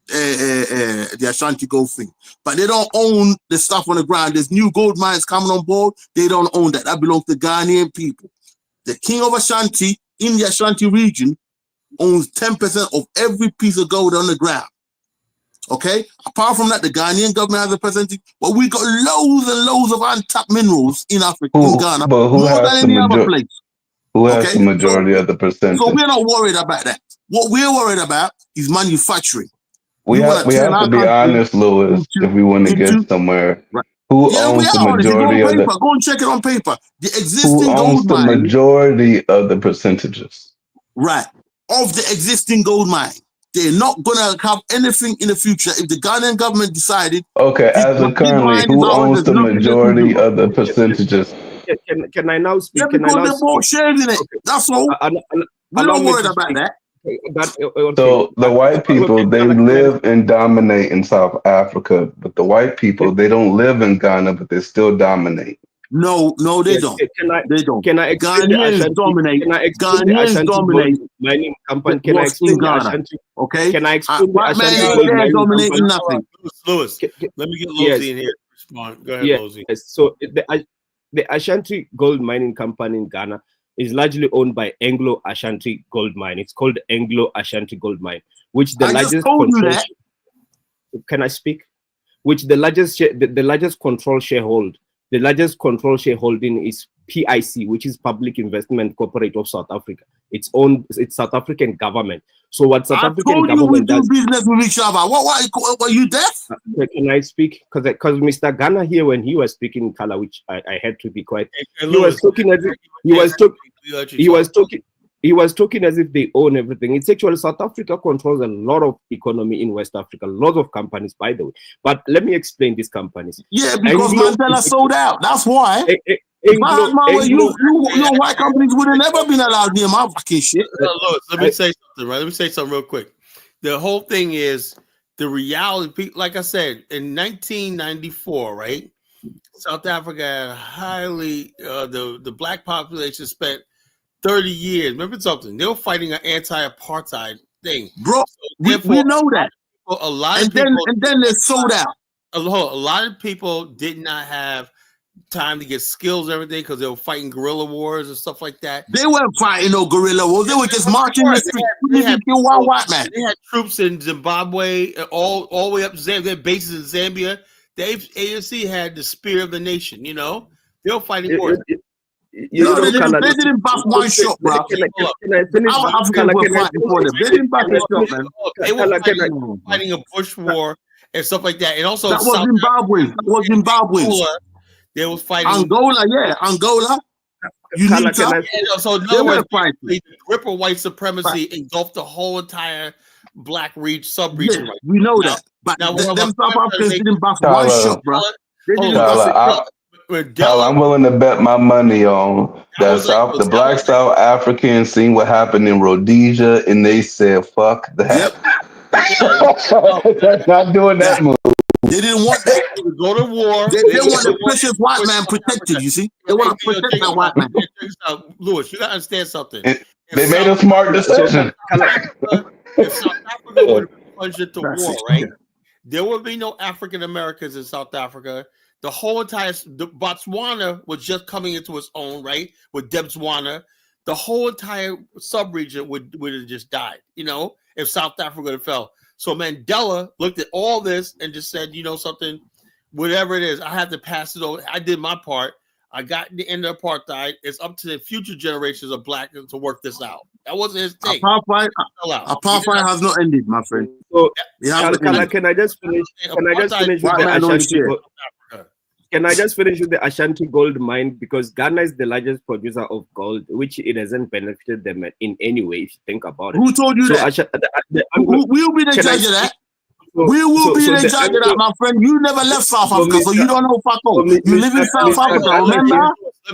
the Ashanti Gold thing. But they don't own the stuff on the ground. There's new gold mines coming on board. They don't own that. That belongs to Ghanaian people. The king of Ashanti in the Ashanti region owns 10% of every piece of gold on the ground. Okay? Apart from that, the Ghanaian government has a percentage, but we got loads and loads of untapped minerals in Africa, in Ghana, more than any other place. Who has the majority of the percentage? So we're not worried about that. What we're worried about is manufacturing. We have to be honest, Lewis, if we want to get somewhere. Right. Who owns the majority of the? Go and check it on paper. The existing gold mine. Who owns the majority of the percentages? Right. Of the existing gold mine. They're not going to have anything in the future if the Ghanaian government decided. Okay, as of currently, who owns the majority of the percentages? Can I now speak? Yeah, because they bought shares in it. Okay. That's all. We're not worried about that. So the white people, they live and dominate in South Africa, but the white people, they don't live in Ghana, but they still dominate. No, they don't. They don't. Can I explain Ghanaians dominate. Ghanaians dominate mining company. Can I explain Ghana? Okay. Can I explain they're dominating nothing. Lewis, let me get Lozy in here. Go ahead, Lozy. Yes. So the Ashanti Gold Mining Company in Ghana is largely owned by Anglo Ashanti Gold Mine. It's called Anglo Ashanti Gold Mine, which the largest control. Can I speak? Which the largest control shareholder. The largest control shareholding is PIC, which is Public Investment Corporation of South Africa. It's South African government. So what South African government does? We do business with each other. What were you deaf? Can I speak? Because Mr. Ghana here, when he was speaking in color, which I had to be quiet, he was talking as if they own everything. It's actually South Africa controls a lot of economy in West Africa, lots of companies, by the way. But let me explain these companies. Yeah, because Mandela sold out. That's why. If I had my way, you white companies would have never been allowed near my fucking shit. Look, let me say something, right? Let me say something real quick. The whole thing is the reality. Like I said, in 1994, right? South Africa had highly the black population spent 30 years. Remember something? They were fighting an anti-apartheid thing, bro. So we know that. A lot of people, and then they sold out. A lot of people did not have time to get skills and everything because they were fighting guerrilla wars and stuff like that. They weren't fighting no guerrilla wars. They were just marching the street. They had troops in Zimbabwe, all the way up to Zambia. They had bases in Zambia. The ANC had the spear of the nation. You know, they were fighting wars. They didn't bust one shot, bro. Our Africans were fighting for them. They didn't bust one shot, man. They were fighting a bush war and stuff like that. And also, that was Zimbabwe. That was Zimbabwe. They was fighting Angola, Angola. So in other words, the grip of white supremacy engulfed the whole entire black sub-region. Yeah, we know that. But them South Africans didn't bust one shot, bro. They didn't bust I'm willing to bet my money on that the black South Africans seen what happened in Rhodesia and they said, fuck that. Yep. They're not doing that move. They didn't want that. Go to war. They want the precious white man protected, you see? They want to protect that white man. Lewis, you got to understand something. They made a smart decision. If South Africa would have plunged into war, right? There would be no African Americans in South Africa. The whole entire Botswana was just coming into its own, right? With Debswana, the whole entire sub-region would have just died, you know, if South Africa had fell. So Mandela looked at all this and just said, you know something, whatever it is, I have to pass it over. I did my part. I got the end of apartheid. It's up to the future generations of black to work this out. That wasn't his thing. Apartheid has not ended, my friend. So, can I just finish? Can I just finish with the Ashanti? Can I just finish with the Ashanti gold mine? Because Ghana is the largest producer of gold, which it hasn't benefited them in any way, if you think about it. Who told you that? We'll be the judge of that. We will be the judge of that, my friend. You never left South Africa, so you don't know fuck all. You live in South Africa, remember?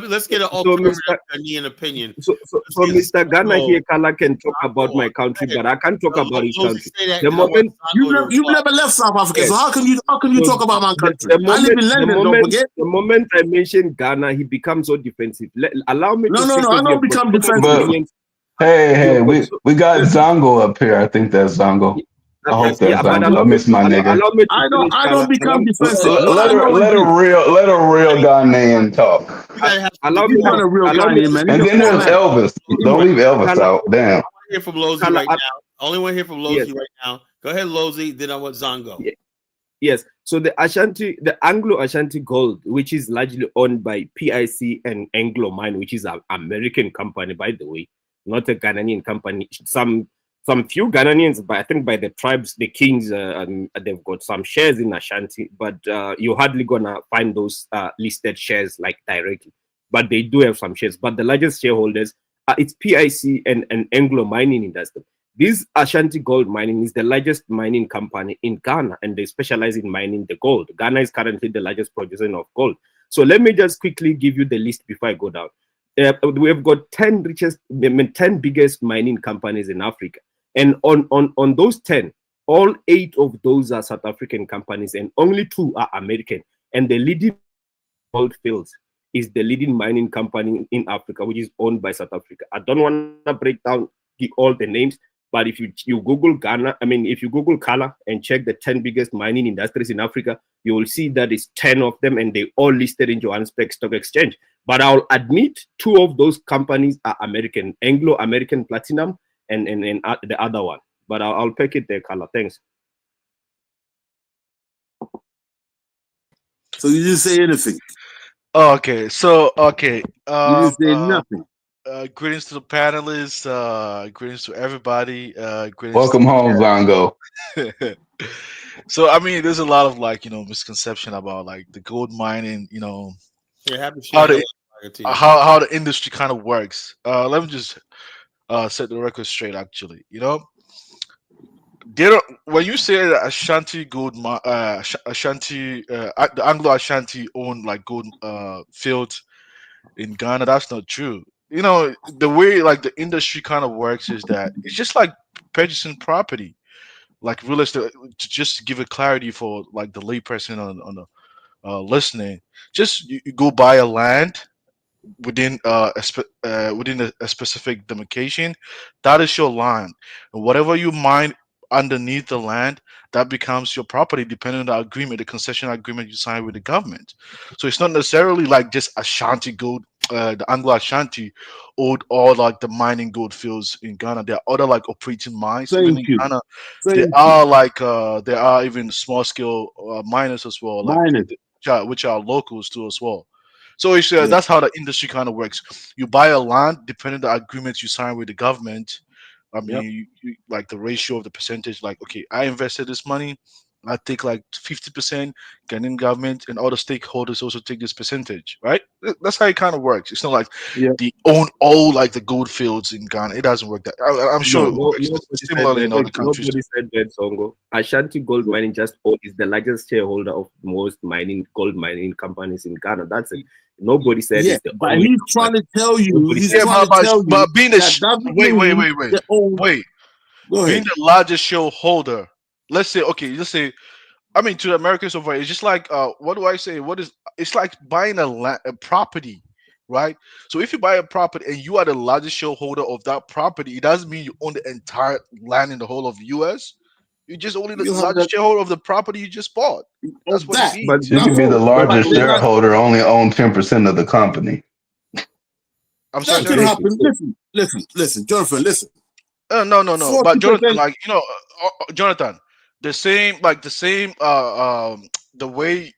Let's get an alternative Ghanaian opinion. So Mr. Ghana here, Kala can talk about my country, but I can't talk about his country. The moment you've never left South Africa, so how can you talk about my country? I live in London, don't forget. The moment I mention Ghana, he becomes so defensive. Allow me to No, I don't become defensive. Hey, we got Zongo up here. I think that's Zongo. I hope that's Zongo. I miss my nigga. I don't become defensive. Let a real Ghanaian talk. Allow me a real Ghanaian, man. And then there's Elvis. Don't leave Elvis out. Damn. I hear from Lozy right now. Only one here from Lozy right now. Go ahead, Lozy. Then I want Zongo. Yes. So the Anglo-Ashanti Gold, which is largely owned by PIC and Anglo Mine, which is an American company, by the way, not a Ghanaian company. Some few Ghanaians, but I think by the tribes, the kings, they've got some shares in Ashanti, but you're hardly gonna find those listed shares like directly. But they do have some shares. But the largest shareholders, it's PIC and Anglo Mining Industry. This Ashanti Gold Mining is the largest mining company in Ghana, and they specialize in mining the gold. Ghana is currently the largest producer of gold. So let me just quickly give you the list before I go down. We've got 10 biggest mining companies in Africa. And on those 10, all 8 of those are South African companies and only 2 are American. And the leading Goldfields is the leading mining company in Africa, which is owned by South Africa. I don't want to break down all the names, but if you Google Ghana, if you Google Kala and check the 10 biggest mining industries in Africa, you will see that it's 10 of them and they all listed in Johannesburg Stock Exchange. But I'll admit 2 of those companies are American, Anglo-American Platinum and the other one. But I'll pick it there, Kala. Thanks. So you didn't say anything. Okay. So you didn't say nothing. Greetings to the panelists. Greetings to everybody. Greetings. Welcome home, Zongo. So there's a lot of misconception about the gold mining. How the industry kind of works. Let me just set the record straight. Actually, when you say that Ashanti gold, Ashanti, the Anglo Ashanti owned gold fields, in Ghana. That's not true. You know, the way like the industry kind of works is that it's just like purchasing property, like real estate. Just to give it clarity for like the layperson on the listening, just you go buy a land within a specific demarcation. That is your land, and whatever you mine underneath the land, that becomes your property depending on the agreement, the concession agreement you sign with the government. So it's not necessarily like just Ashanti gold. The Anglo Ashanti owed all like the mining gold fields in Ghana. There are other like operating mines even in Ghana. There are even small scale miners as well, like which are locals too as well. So it's that's how the industry kind of works. You buy a land depending on the agreements you sign with the government. I mean, like the ratio of the percentage. Like, okay, I invested this money. I take like 50%. Ghanaian government and all the stakeholders also take this percentage, right? That's how it kind of works. It's not like they own all like the gold fields in Ghana. It doesn't work that. I'm sure it works similarly in other countries. Nobody said that, Songo. Ashanti Gold Mining just is the largest shareholder of most gold mining companies in Ghana. That's it. Nobody said it's the but he's trying to tell you. But being wait. Being the largest shareholder, let's say, I mean, to the Americans over, it's just like what do I say? It's like buying a property, right? So if you buy a property and you are the largest shareholder of that property, it doesn't mean you own the entire land in the whole of the US. You just only the largest shareholder of the property you just bought. That's what it means. You can be the largest shareholder, only own 10% of the company. I'm sorry. That could happen. Listen, Jonathan, listen. No. But Jonathan, like, you know, Jonathan, the way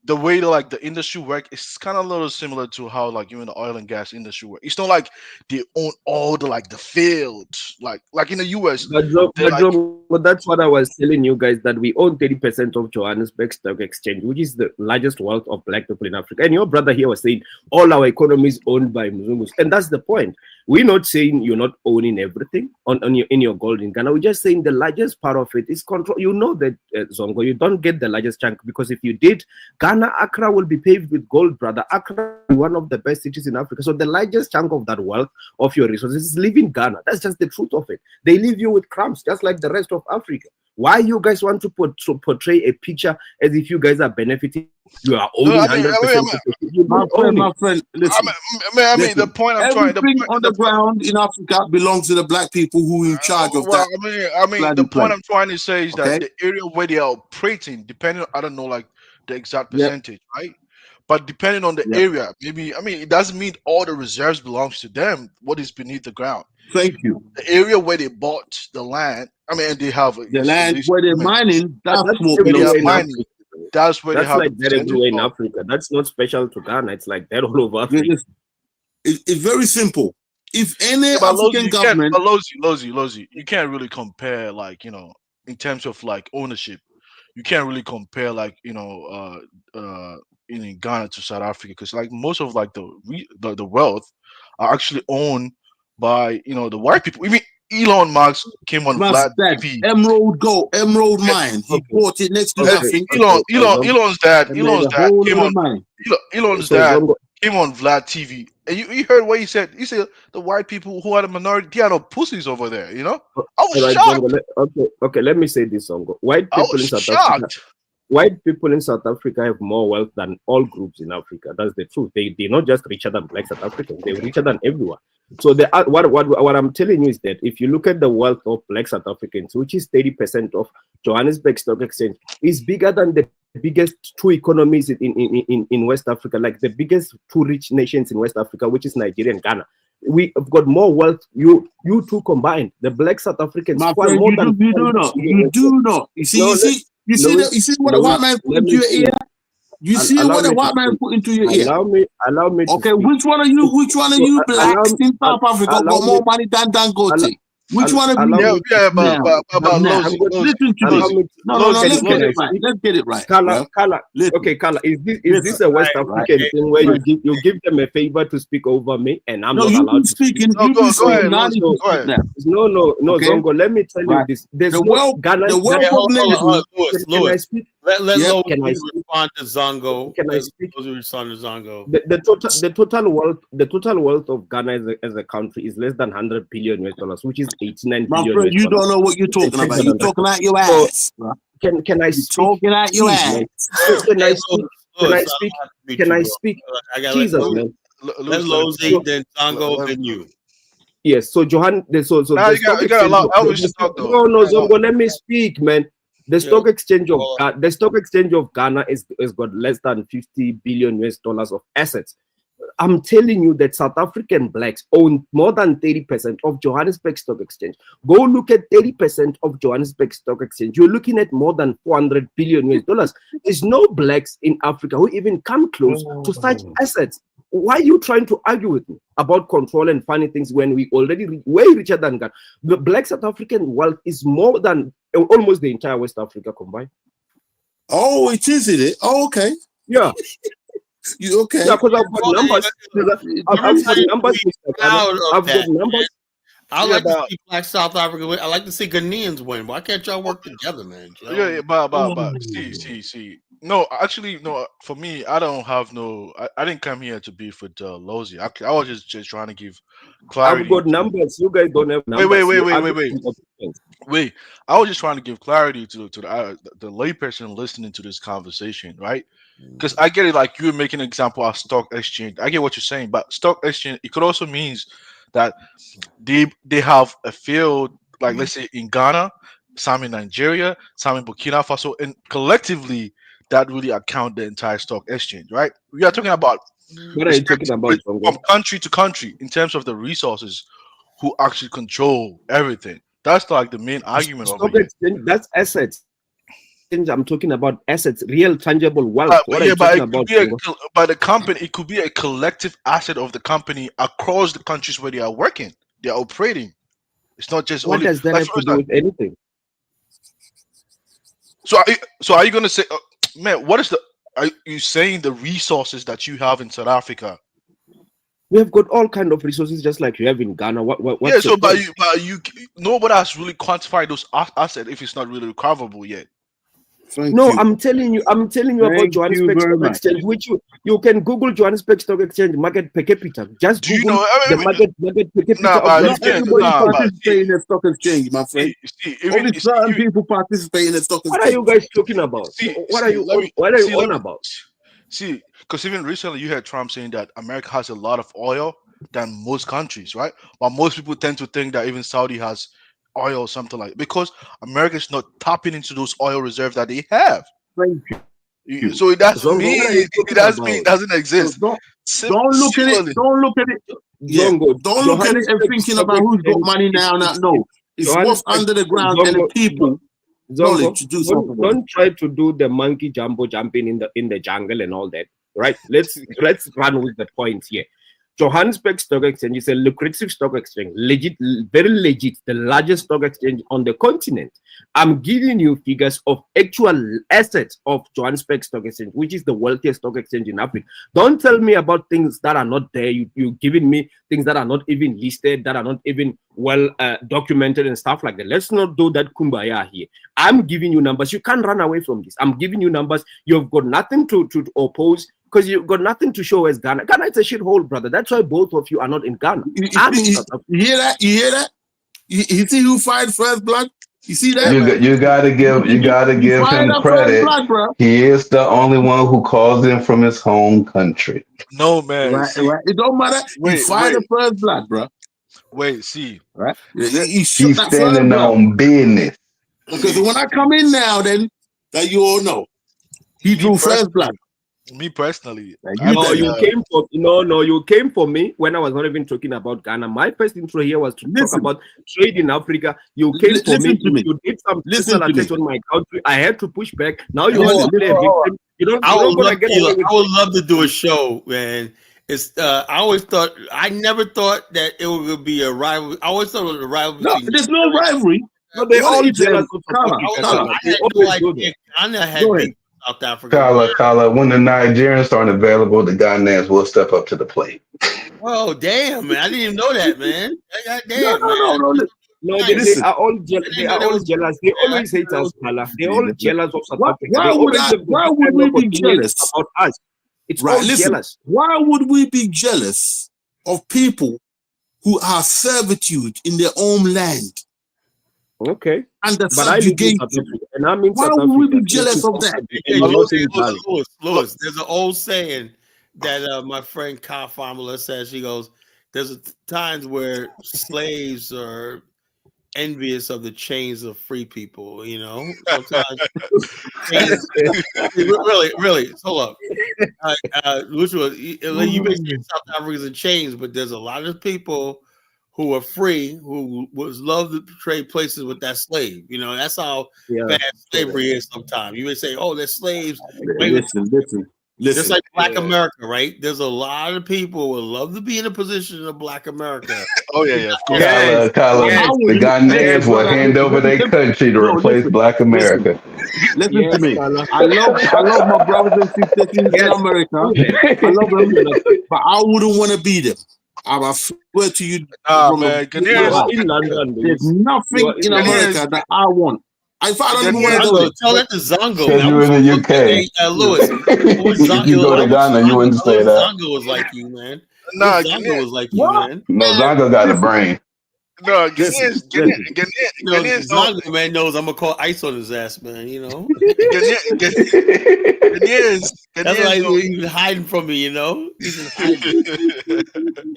the way like the industry work is kind of a little similar to how like even the oil and gas industry work. It's not like they own all the like the fields like in the US. But that's what I was telling you guys, that we own 30% of Johannesburg Stock Exchange, which is the largest wealth of black people in Africa. And your brother here was saying all our economy is owned by Mzungus, and that's the point. We're not saying you're not owning everything in your gold in Ghana. We're just saying the largest part of it is control. You know that, Zongo, you don't get the largest chunk, because if you did, Ghana, Accra will be paved with gold, brother. Accra is one of the best cities in Africa. So the largest chunk of that wealth of your resources is leaving Ghana. That's just the truth of it. They leave you with crumbs, just like the rest of Africa. Why you guys want to portray a picture as if you guys are benefiting? You are owning 100%. My friend, listen. I mean, the point I'm trying to everything on the ground in Africa belongs to the black people who are in charge of that. I mean, the point I'm trying to say is that the area where they are operating, depending, I don't know, like the exact percentage, right? But depending on the area, maybe, I mean, it doesn't mean all the reserves belongs to them. What is beneath the ground? Thank you. The area where they bought the land, I mean, they have the land where they're mining. That's what they are mining. That's where they have. Like that everywhere in Africa. That's not special to Ghana. It's like that all over Africa. It's very simple. If any African government, Lozi, you can't really compare, like, you know, in terms of like ownership. You can't really compare, like, you know, in Ghana to South Africa, because like most of like the wealth are actually owned by, you know, the white people. Even Elon Musk came on Vlad TV. Emerald Mine. He bought it next to nothing. Elon's dad came on Vlad TV, and you heard what he said. He said the white people who are the minority, they are no pussies over there. You know, I was shocked. Okay, let me say this, Songo. White people in South Africa have more wealth than all groups in Africa. That's the truth. They're not just richer than black South Africans. They're richer than everyone. So what I'm telling you is that if you look at the wealth of black South Africans, which is 30% of Johannesburg Stock Exchange, is bigger than the biggest two economies in West Africa, like the biggest two rich nations in West Africa, which is Nigeria and Ghana. We have got more wealth. You two combined, the black South Africans. My friend, you do not. You see what the white man put into your ear? You see what the white man put into your ear? Allow me. Okay, which one of you blacks in South Africa got more money than Dangote? Which one of you? Listen to me. No, let's get it right. Kala, okay, Kala, is this a West African thing where you give them a favor to speak over me, and I'm not allowed to speak? Go ahead. No, Zongo, let me tell you this. There's the world population. Can I speak? respond to Zongo. Can I speak? Respond to Zongo. The total wealth of Ghana as a country is less than $100 billion, which is 89 My billion. friend, you don't know what you're talking about. You're talking out your ass. So, can I speak? Talking out your ass. Can I speak? Can I speak? Can I speak? Jesus, man. Let Lozy, then Zongo, then you. Yes. So Johan, so now you got a lot of Elvis to talk though. No, Zongo, let me speak, man. The stock exchange of Ghana is got less than $50 billion of assets. I'm telling you that South African blacks own more than 30% of Johannesburg Stock Exchange. Go look at 30% of Johannesburg Stock Exchange. You're looking at more than $400 billion. There's no blacks in Africa who even come close to such assets. Why are you trying to argue with me about control and funny things when we already way richer than Ghana? The black South African wealth is more than almost the entire West Africa combined. Oh, it is it? Oh, okay. Yeah. You okay? Yeah, because I've got numbers. I've got numbers. I've got numbers. I like to see Black South Africa win. I like to see Ghanaians win. Why can't y'all work together, man? Yeah, but see. No, actually, no. For me, I don't have no. I didn't come here to beef with Lozy. I was just trying to give clarity. I've got numbers. You guys don't have numbers. Wait. I was just trying to give clarity to the layperson listening to this conversation, right? Because I get it. Like you were making an example of stock exchange. I get what you're saying, but stock exchange it could also means that they have a field, like let's say in Ghana, some in Nigeria, some in Burkina Faso, and collectively that really account the entire stock exchange, right? We are talking about what are you talking about from country to country in terms of the resources who actually control everything. That's like the main argument of it. That's assets. I'm talking about assets, real tangible wealth. But the company, it could be a collective asset of the company across the countries where they are working, they are operating. It's not just what does that have to do with anything? So are you going to say, man? Are you saying the resources that you have in South Africa? We have got all kind of resources, just like you have in Ghana. Yeah. So, but you, nobody has really quantified those assets if it's not really recoverable yet. I'm telling you about Johannesburg Stock Exchange, which you can Google Johannesburg Stock Exchange market per capita. Just Google the market per capita. Not everybody participate in the stock exchange, my friend. Only certain people participate in the stock exchange. What are you guys talking about? What are you on about? See, because even recently you heard Trump saying that America has a lot of oil than most countries, right? But most people tend to think that even Saudi has oil or something like that, because America is not tapping into those oil reserves that they have. Thank you. So it doesn't mean it doesn't exist. Don't look at it. Don't look at it. Yeah. Don't look at it and thinking about who's got money now. No, it's what's under the ground and the people. Don't try to do the monkey jumping in the jungle and all that. Right? Let's run with the points here. Johannesburg Stock Exchange is a lucrative stock exchange, very legit, the largest stock exchange on the continent. I'm giving you figures of actual assets of Johannesburg Stock Exchange, which is the wealthiest stock exchange in Africa. Don't tell me about things that are not there. You're giving me things that are not even listed, that are not even well documented and stuff like that. Let's not do that kumbaya here. I'm giving you numbers. You can't run away from this. I'm giving you numbers. You've got nothing to oppose, because you've got nothing to show as Ghana. Ghana is a shithole, brother. That's why both of you are not in Ghana. You hear that? You hear that? You see who fired first blood? You see that? You gotta give him credit. He is the only one who calls in from his home country. No, man. Right. It don't matter. He fired the first blood, bro. Wait, see. Right? He's standing on business. Okay, so when I come in now, then that you all know, he drew first blood. Me personally, you came for me when I was not even talking about Ghana. My first intro here was to talk about trade in Africa. You came for me. You did some personal attacks on my country. I had to push back. Now you want to play a victim. I would love to do a show, man. It's I never thought that it would be a rivalry. I always thought it was a rivalry. No, there's no rivalry. No, they all jealous. I had no idea. Ghana had South Africa. Kala, when the Nigerians aren't available, the Ghanaians will step up to the plate. Oh, damn, man. I didn't even know that, man. No. No, they are all jealous. They are all jealous. They always hate us, Kala. They're all jealous of South Africa. Why would we be jealous about us? It's right, all listen, jealous. Why would we be jealous of people who have servitude in their own land? Okay. And the but I live in subjugation. South Africa, and I'm in Why South would Africa. we be jealous of that? Lewis, there's an old saying that my friend Kyle Formula says. She goes, there's times where slaves are envious of the chains of free people, you know. Sometimes really. Hold up. You may say South Africa's in chains, but there's a lot of people who are free who would love to trade places with that slave. You know, that's how bad slavery is sometimes. You may say, oh, they're slaves. Listen. Just like Black America, right? There's a lot of people who would love to be in a position of Black America. Oh yeah. Kyle, the Ghanaians will hand over their country to replace Black America. Listen to me. I love my brothers and sisters in America. I love them, but I wouldn't want to be them. I swear to you, man, in London, there's nothing in America that I want. I don't even want to go. Tell that to Zongo. Because you're in the UK. Lewis, if you go to Ghana, you wouldn't say that. Zongo was like you, man. Nah, Zongo was like you, man. No, Zongo got a brain. No, Ghanaians, man, knows I'm gonna call ice on his ass, man. You know, Ghanaians. That's why he's hiding from me. You know, he's hiding. You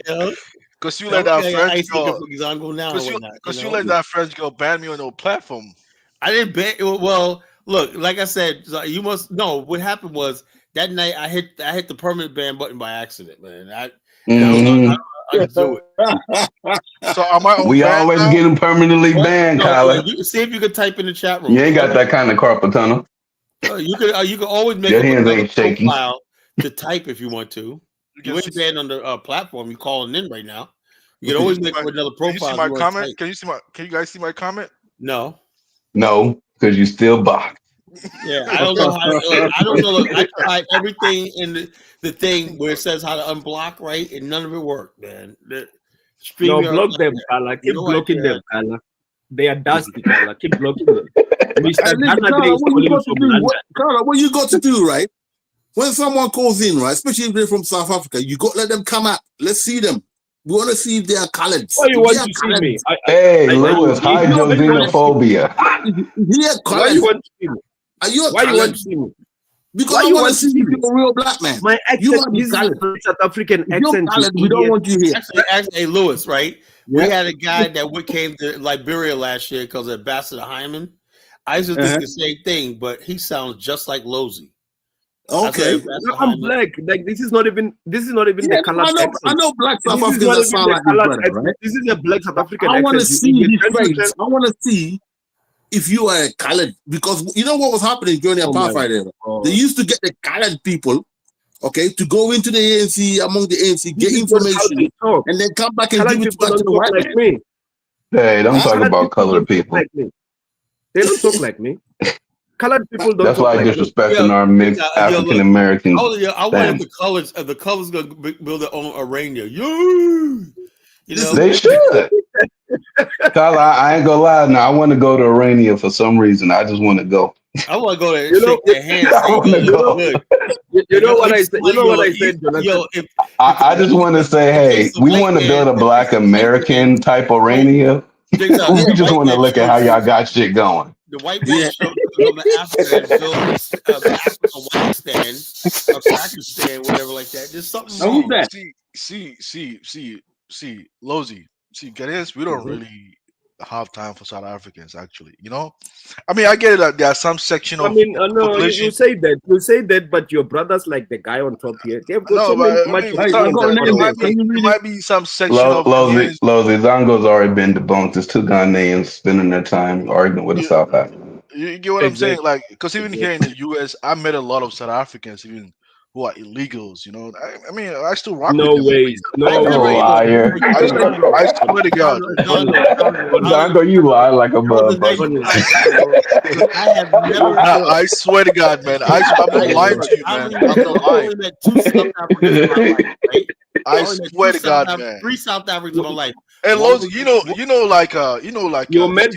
know, because you let that French girl. Because you let that French girl ban me on no platform. I didn't ban. Well, look, like I said, you must know what happened was that night I hit the permanent ban button by accident, man. I do it. So am I? We always get them permanently banned, Kyler. See if you could type in the chat room. You ain't got that kind of carpal tunnel. You could always make your hands ain't shaking. Profile to type if you want to. You ain't banned on the platform. You calling in right now. You can always make another profile. Can you see my comment? Can you guys see my comment? No, because you still boxed. Yeah, I don't know how. I don't know. Look, I tried everything in the thing where it says how to unblock, right, and none of it worked, man. No, block them, Kala. Keep blocking them, Kala. They are dusty, Kala. Keep blocking them. Mr. Kala, what you got to do, right? When someone calls in, right, especially if they're from South Africa, you got to let them come up. Let's see them. We want to see if they are colored. Why you want to see me? Hey, Lewis, hide your xenophobia. Why you want to see me? Why you want to see me? Because I want to see you a real black man. My accent is South African accent. We don't want you here. Actually, hey, Lewis, right? We had a guy that came to Liberia last year because of Ambassador Hyman. I used to think the same thing, but he sounds just like Lozy. Okay, I'm black. Like this is not even the color. I know black South Africans sound like your brother, right? This is a black South African. I want to see his face. I want to see if you are colored, because you know what was happening during the apartheid era. They used to get the colored people, okay, to go into the ANC, among the ANC, get information, and then come back and give it back to the white man. Hey, don't talk about colored people. They don't talk like me. Colored people don't. That's why disrespecting our mixed African Americans. I wanted the colors. The colors gonna build their own arena. You know they should. Tyler, I ain't gonna lie. Now I want to go to Arania for some reason. I just want to go. I want to go there and shake their hands. I want to go. You know what I said. You know what I said, Jonathan. I just want to say, hey, we want to build a Black American type Arania. We just want to look at how y'all got shit going. The white man showed up in Africa and built a white stand, a Pakistan, whatever like that. There's something wrong. See, Lozy. See, Ghanaians, we don't really have time for South Africans, actually. You know, I mean, I get it that there are some section of. I mean, no, you say that, but your brothers, like the guy on top here, they've got there might be some section of. Lozy Zongo's already been debunked. There's two Ghanaians spending their time arguing with the South African. You get what I'm saying? Like, because even here in the US, I met a lot of South Africans, even who are illegals, you know. I mean, I still rock with them. Liar. I swear to God. Zongo, you lie like a motherfucker. I swear to God, man. I'm not lying to you, man. I'm not lying. I swear to God, man. 3 South Africans in my life. And Lozi, you know, like you met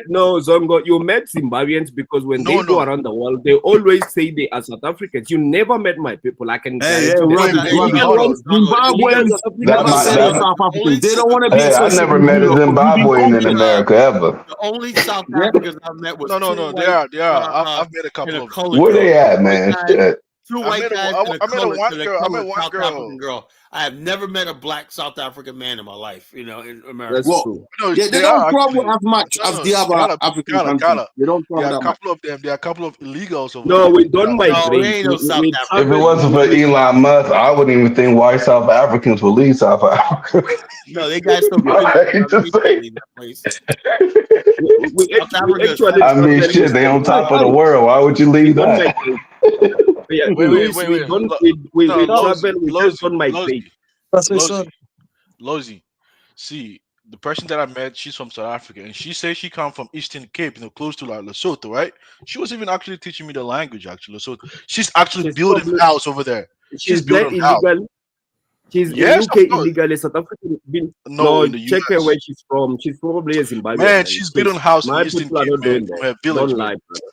Zongo, you met Zimbabweans because when they go around the world, they always say they are South Africans. You never met my people. I can Zimbabweans never say South Africans. They don't want to be I never met a Zimbabwean in America ever. The only South Africans I've met was no. They are. I've met a couple of them. Where they at, man? Two white guys and a colored South African girl. I have never met a black South African man in my life, in America. Well, they don't travel as much as the other African countries. They don't travel that much. There are a couple of illegals over there. No, we don't migrate. If it wasn't for Elon Musk, I wouldn't even think white South Africans would leave South Africa. No, they got some I mean, shit, they on top of the world. Why would you leave that? Wait. We just don't migrate. Lozi, see, the person that I met, she's from South Africa, and she says she come from Eastern Cape, close to like Lesotho, right? She was even actually teaching me the language, actually. Lesotho. She's actually building a house over there. She's building a house. She's in UK illegally. South African. No, check her where she's from. She's probably a Zimbabwean. Man, she's building a house in Eastern Cape, Don't lie, brother.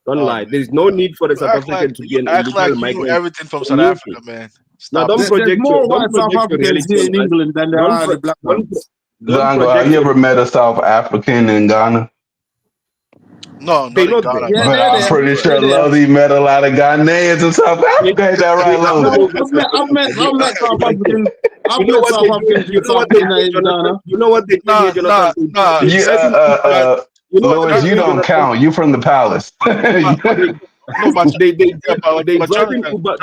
Don't lie. There's no need for the South African to be an illegal migrant. Everything from South Africa, man. Now, don't project more white South Africans here in England than there are the black ones. Zango, have you ever met a South African in Ghana? No, not in Ghana. Yeah, but I'm pretty sure Lozi met a lot of Ghanaians in South Africa. Is that right, Lozi? I've met South Africans. I've met South Africans in South Ghana. You know what they do? Louis, you don't count. You from the palace. They driving Uber.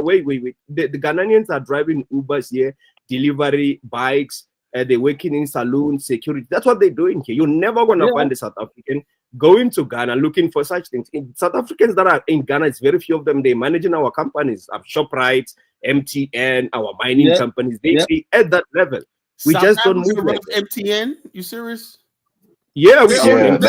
Wait. The Ghanaians are driving Ubers here, delivery bikes. They're working in saloons, security. That's what they're doing here. You're never gonna find a South African going to Ghana looking for such things. South Africans that are in Ghana, it's very few of them. They're managing our companies, our ShopRite, MTN, our mining companies. They at that level. We South just Africa don't move like MTN. You serious? Yeah, that's I'm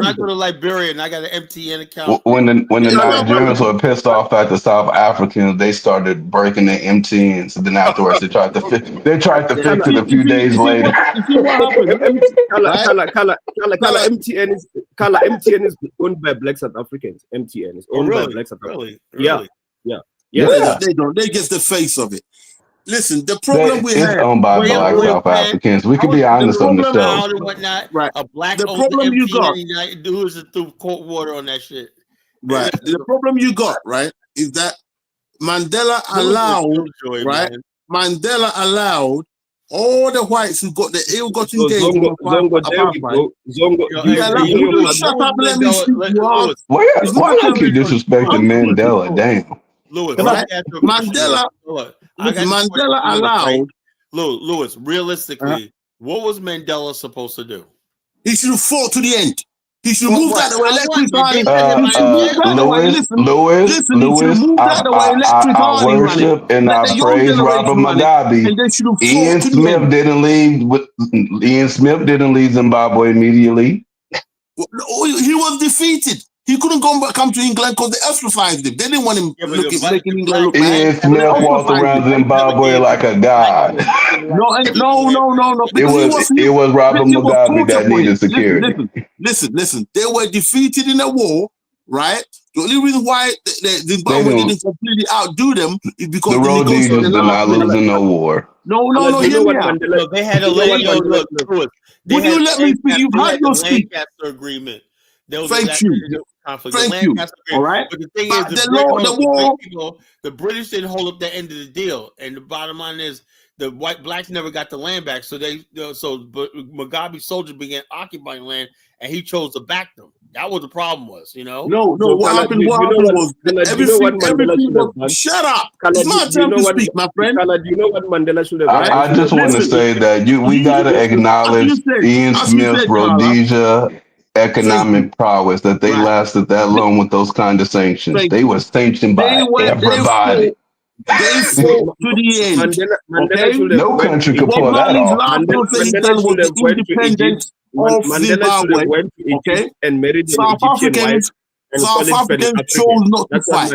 not going to Liberia and I got an MTN account. When the Nigerians were pissed off at the South Africans, they started breaking their MTNs. And then afterwards, they tried to fix it a few days later. MTN is owned by black South Africans. MTN is owned by black South Africans. Really? Yeah. They don't. They get the face of it. Listen, the problem we have. It's owned by black South Africans. We can be honest on the show. Right. A black the problem you got who is through cold water on that shit. Right. The problem you got, right, is that Mandela allowed, right? Mandela allowed all the whites who got the ill-gotten gains. Shut up, let me speak. Why you keep disrespecting Mandela? Damn. Louis, Mandela allowed. Louis, realistically, what was Mandela supposed to do? He should have fought to the end. He should move out the way electric I worship and I praise Robert Mugabe. Ian Smith didn't leave Zimbabwe immediately. He was defeated. He couldn't come to England because they ostracized him. They didn't want him making England look bad. Ian Smith walked around Zimbabwe like a god. No. It was Robert Mugabe that needed security. Listen. They were defeated in a war, right? The only reason why the Zimbabwe didn't completely outdo them is because the Rhodesians did not lose in no war. No. They had a look. Would you let me speak? You've had your speech. Lancaster Agreement. Thank you. All right. But the thing is, the British didn't hold up the end of the deal, and the bottom line is the blacks never got the land back. So Mugabe's soldiers began occupying land, and he chose to back them. That was the problem, No. What happened was everything was. Shut up! It's my time to speak, my friend. Do you know what Mandela should have? I just want to say that we gotta acknowledge Ian Smith's Rhodesia economic prowess, that they lasted that long with those kind of sanctions. They were sanctioned by everybody. They fought to the end. No country could pull that off. Independence of Zimbabwe. And married South Africans chose not to fight.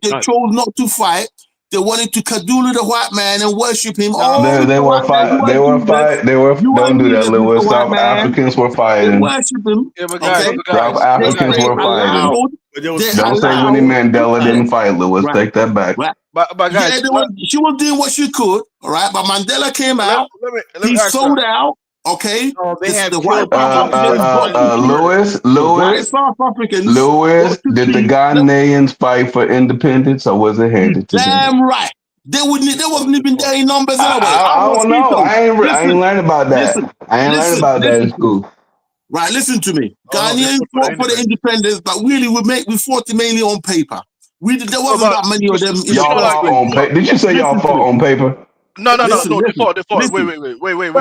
They chose not to fight. They wanted to kadulu the white man and worship him. They were fight. They were fight. They were. Don't do that, Lewis. South Africans were They fighting. worship him. Yeah, but Okay. South Africans were fighting. Don't say Winnie Mandela didn't fight, Lewis. Take that back. Right. But guys, she was doing what she could, all right. But Mandela came out. Let me He ask sold you. out. Okay. They have the white Lewis, South Africans. Lewis, did the Ghanaians fight for independence, or was it handed to them? Damn right. They wasn't even there in numbers anyway. I don't know. I ain't learned about that. I ain't learned about that in school. Right, listen to me. Ghanaians fought for the independence, but really we fought mainly on paper. There wasn't that many of them. Y'all fought on paper. Did you say y'all fought on paper? No. They fought. Wait.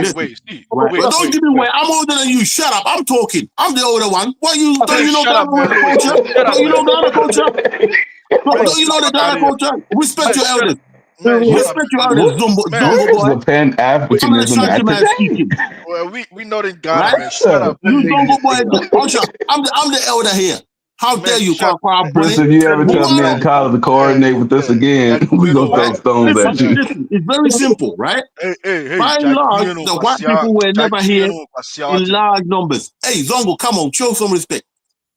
See, wait. Don't give me away. I'm older than you. Shut up. I'm talking. I'm the older one. What you don't you know Ghana culture? Don't you know Ghana culture? Don't you know the Ghana culture? Respect your elders. Respect your elders, Zumbo boy. Pan-Africanism. Well, we know that Ghana, man. Shut up. You Zumbo boy. I'm the elder here. How dare you, Papa? Chris, if you ever tell me and Kyle to coordinate with us again, we gonna throw stones at you. Listen, it's very simple, right? Hey, by and large, the white people were never here in large numbers. Hey, Zongo, come on, show some respect.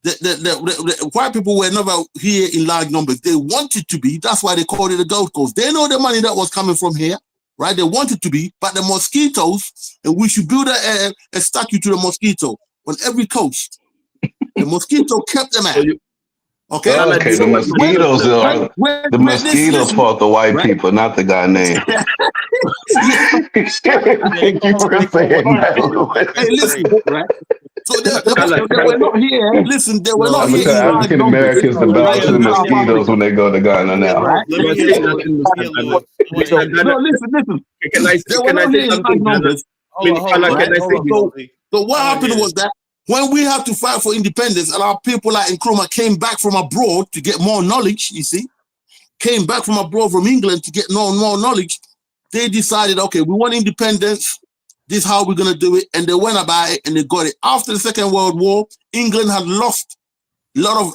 The white people were never here in large numbers. They wanted to be. That's why they called it the Gold Coast. They know the money that was coming from here, right? They wanted to be, but the mosquitoes, and we should build a statue to the mosquito on every coast. The mosquito kept them out. Okay. The mosquitoes the mosquitoes fought the white people, not the Ghanaians. Thank you for saying that. Hey, listen, right? So they were not here. Listen, they were not here. African Americans to bow to the mosquitoes when they go to Ghana now. Right? No, listen. Can I say something? So what happened was that when we had to fight for independence, and our people like Nkrumah came back from abroad to get more knowledge, you see, came back from abroad from England to get more knowledge, they decided, okay, we want independence. This is how we're going to do it. And they went about it and they got it. After the Second World War, England had lost a lot of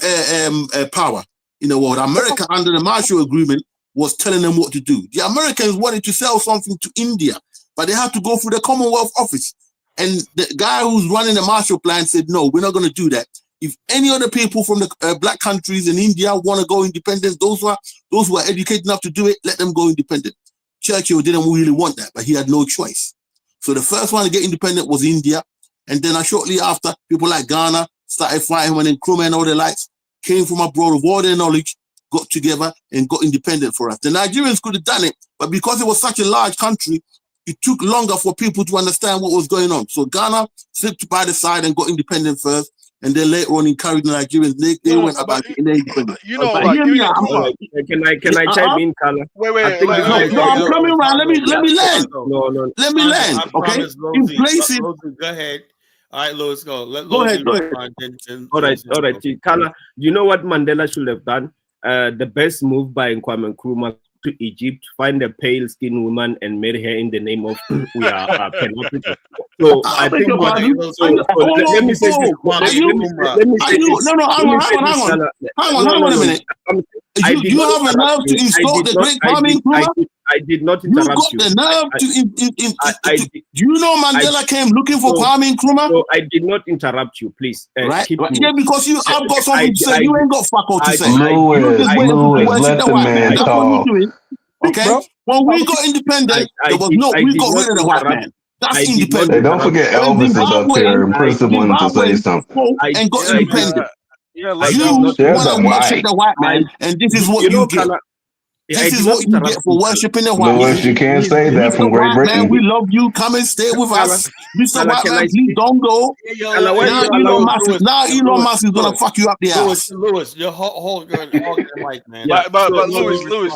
power in the world. America, under the Marshall Agreement, was telling them what to do. The Americans wanted to sell something to India, but they had to go through the Commonwealth Office. And the guy who's running the Marshall Plan said, no, we're not going to do that. If any other people from the black countries in India want to go independent, those who are educated enough to do it, let them go independent. Churchill didn't really want that, but he had no choice. So the first one to get independent was India. And then shortly after, people like Ghana started fighting when Nkrumah and all the lights came from abroad with all their knowledge, got together and got independent for us. The Nigerians could have done it, but because it was such a large country, it took longer for people to understand what was going on. So Ghana slipped by the side and got independent first, and then later on encouraged the Nigerians. They went about getting their independence. You know, like, can I chime in, Carla? Wait. No, I'm coming around. Let me land. No. Let me land. Okay. In places. Go ahead. All right, Louis, go. Go ahead. All right. Carla, you know what Mandela should have done? The best move by Kwame Nkrumah to Egypt, find a pale-skinned woman and marry her in the name of we are Pan-African. So I think let me say this. Hang on a minute. You have a nerve to insult the great Kwame Nkrumah? I did not interrupt you. You got the nerve to. Do you know Mandela came looking for Kwame Nkrumah? So I did not interrupt you, please. Right? Yeah, because I've got something to say. You ain't got fuck all to say. Louis, let the man talk. Okay? When we got independent, we got rid of the white man. That's independent. Hey, don't forget Elvis is up here and Prince wanted to say something. And got independent. You want to worship the white man, and this is what you get. This is what you get for worshiping the white man. You can't say that from Great Britain. We love you. Come and stay with us. Mr. White Man, please don't go. Now Elon Musk is going to fuck you up the ass. Louis, you're hold your mic, man. But Louis, do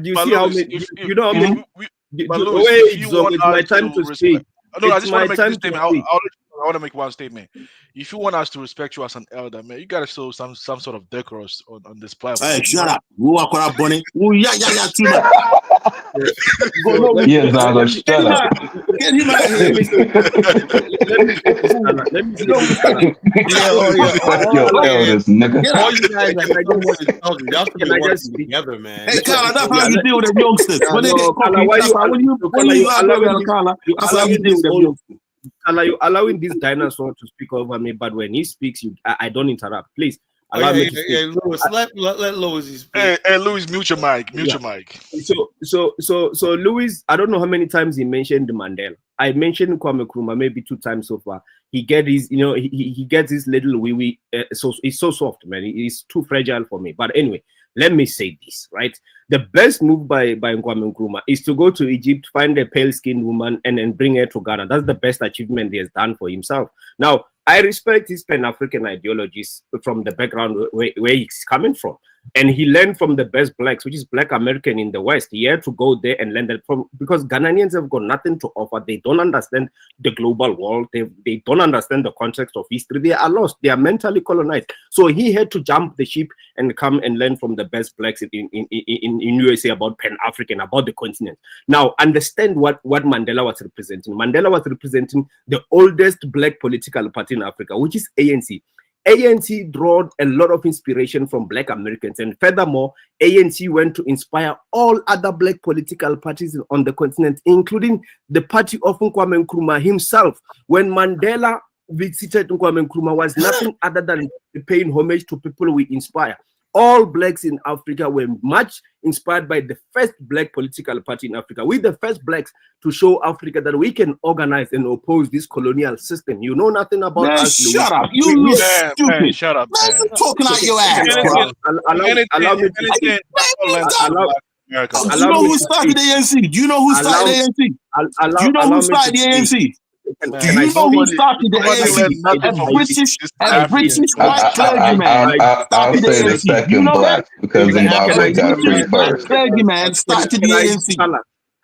you see how many, you know how many, wait, it's my time to speak. No, I just want to make this statement. I want to make one statement. if you want us to respect you as an elder, man, you gotta show some sort of decorous on this platform. Hey, shut up. Who are called Bonnie? Oh, yeah, too much. Yeah, Zongo, shut up. Get him out of here. Let me say Respect your elders, nigga. All you guys are talking. Y'all should be working together, man. Hey, Carla, that's how you deal with them youngsters. When they get Carla, when you Carla, that's how you deal with them youngsters. Carla, you allowing this dinosaur to speak over me, but when he speaks, I don't interrupt. Please allow me to speak. Hey, Louis, let Louis speak. Hey, Louis, mute your mic. Mute your mic. So Louis, I don't know how many times he mentioned Mandela. I mentioned Kwame Nkrumah maybe 2 times so far. He get his, he gets his little wee. So it's so soft, man. He's too fragile for me. But anyway, let me say this, right? The best move by Kwame Nkrumah is to go to Egypt, find a pale-skinned woman, and then bring her to Ghana. That's the best achievement he has done for himself. Now, I respect his Pan-African ideologies from the background where he's coming from. And he learned from the best blacks, which is Black American in the West. He had to go there and learn that from, because Ghanaians have got nothing to offer. They don't understand the global world. They don't understand the context of history. They are lost. They are mentally colonized. So he had to jump the ship and come and learn from the best blacks in USA about Pan-African, about the continent. Now, understand what Mandela was representing. Mandela was representing the oldest black political party in Africa, which is ANC. ANC drew a lot of inspiration from Black Americans, and furthermore, ANC went to inspire all other Black political parties on the continent, including the party of Kwame Nkrumah himself. When Mandela visited Kwame Nkrumah, was nothing other than paying homage to people we inspire. All blacks in Africa were much inspired by the first black political party in Africa. We're the first blacks to show Africa that we can organize and oppose this colonial system. You know nothing about man, us. Shut up. You stupid. Man, shut up, man. Man, you talking out your ass, bro. Allow me to speak. Do you know who started the ANC? Do you know who started the ANC? Do you know who started the ANC? Do you know who started the ANC? A British white clergyman I'll started the say the ANC. second You know black because Zimbabwe got free first. Clergyman started the ANC.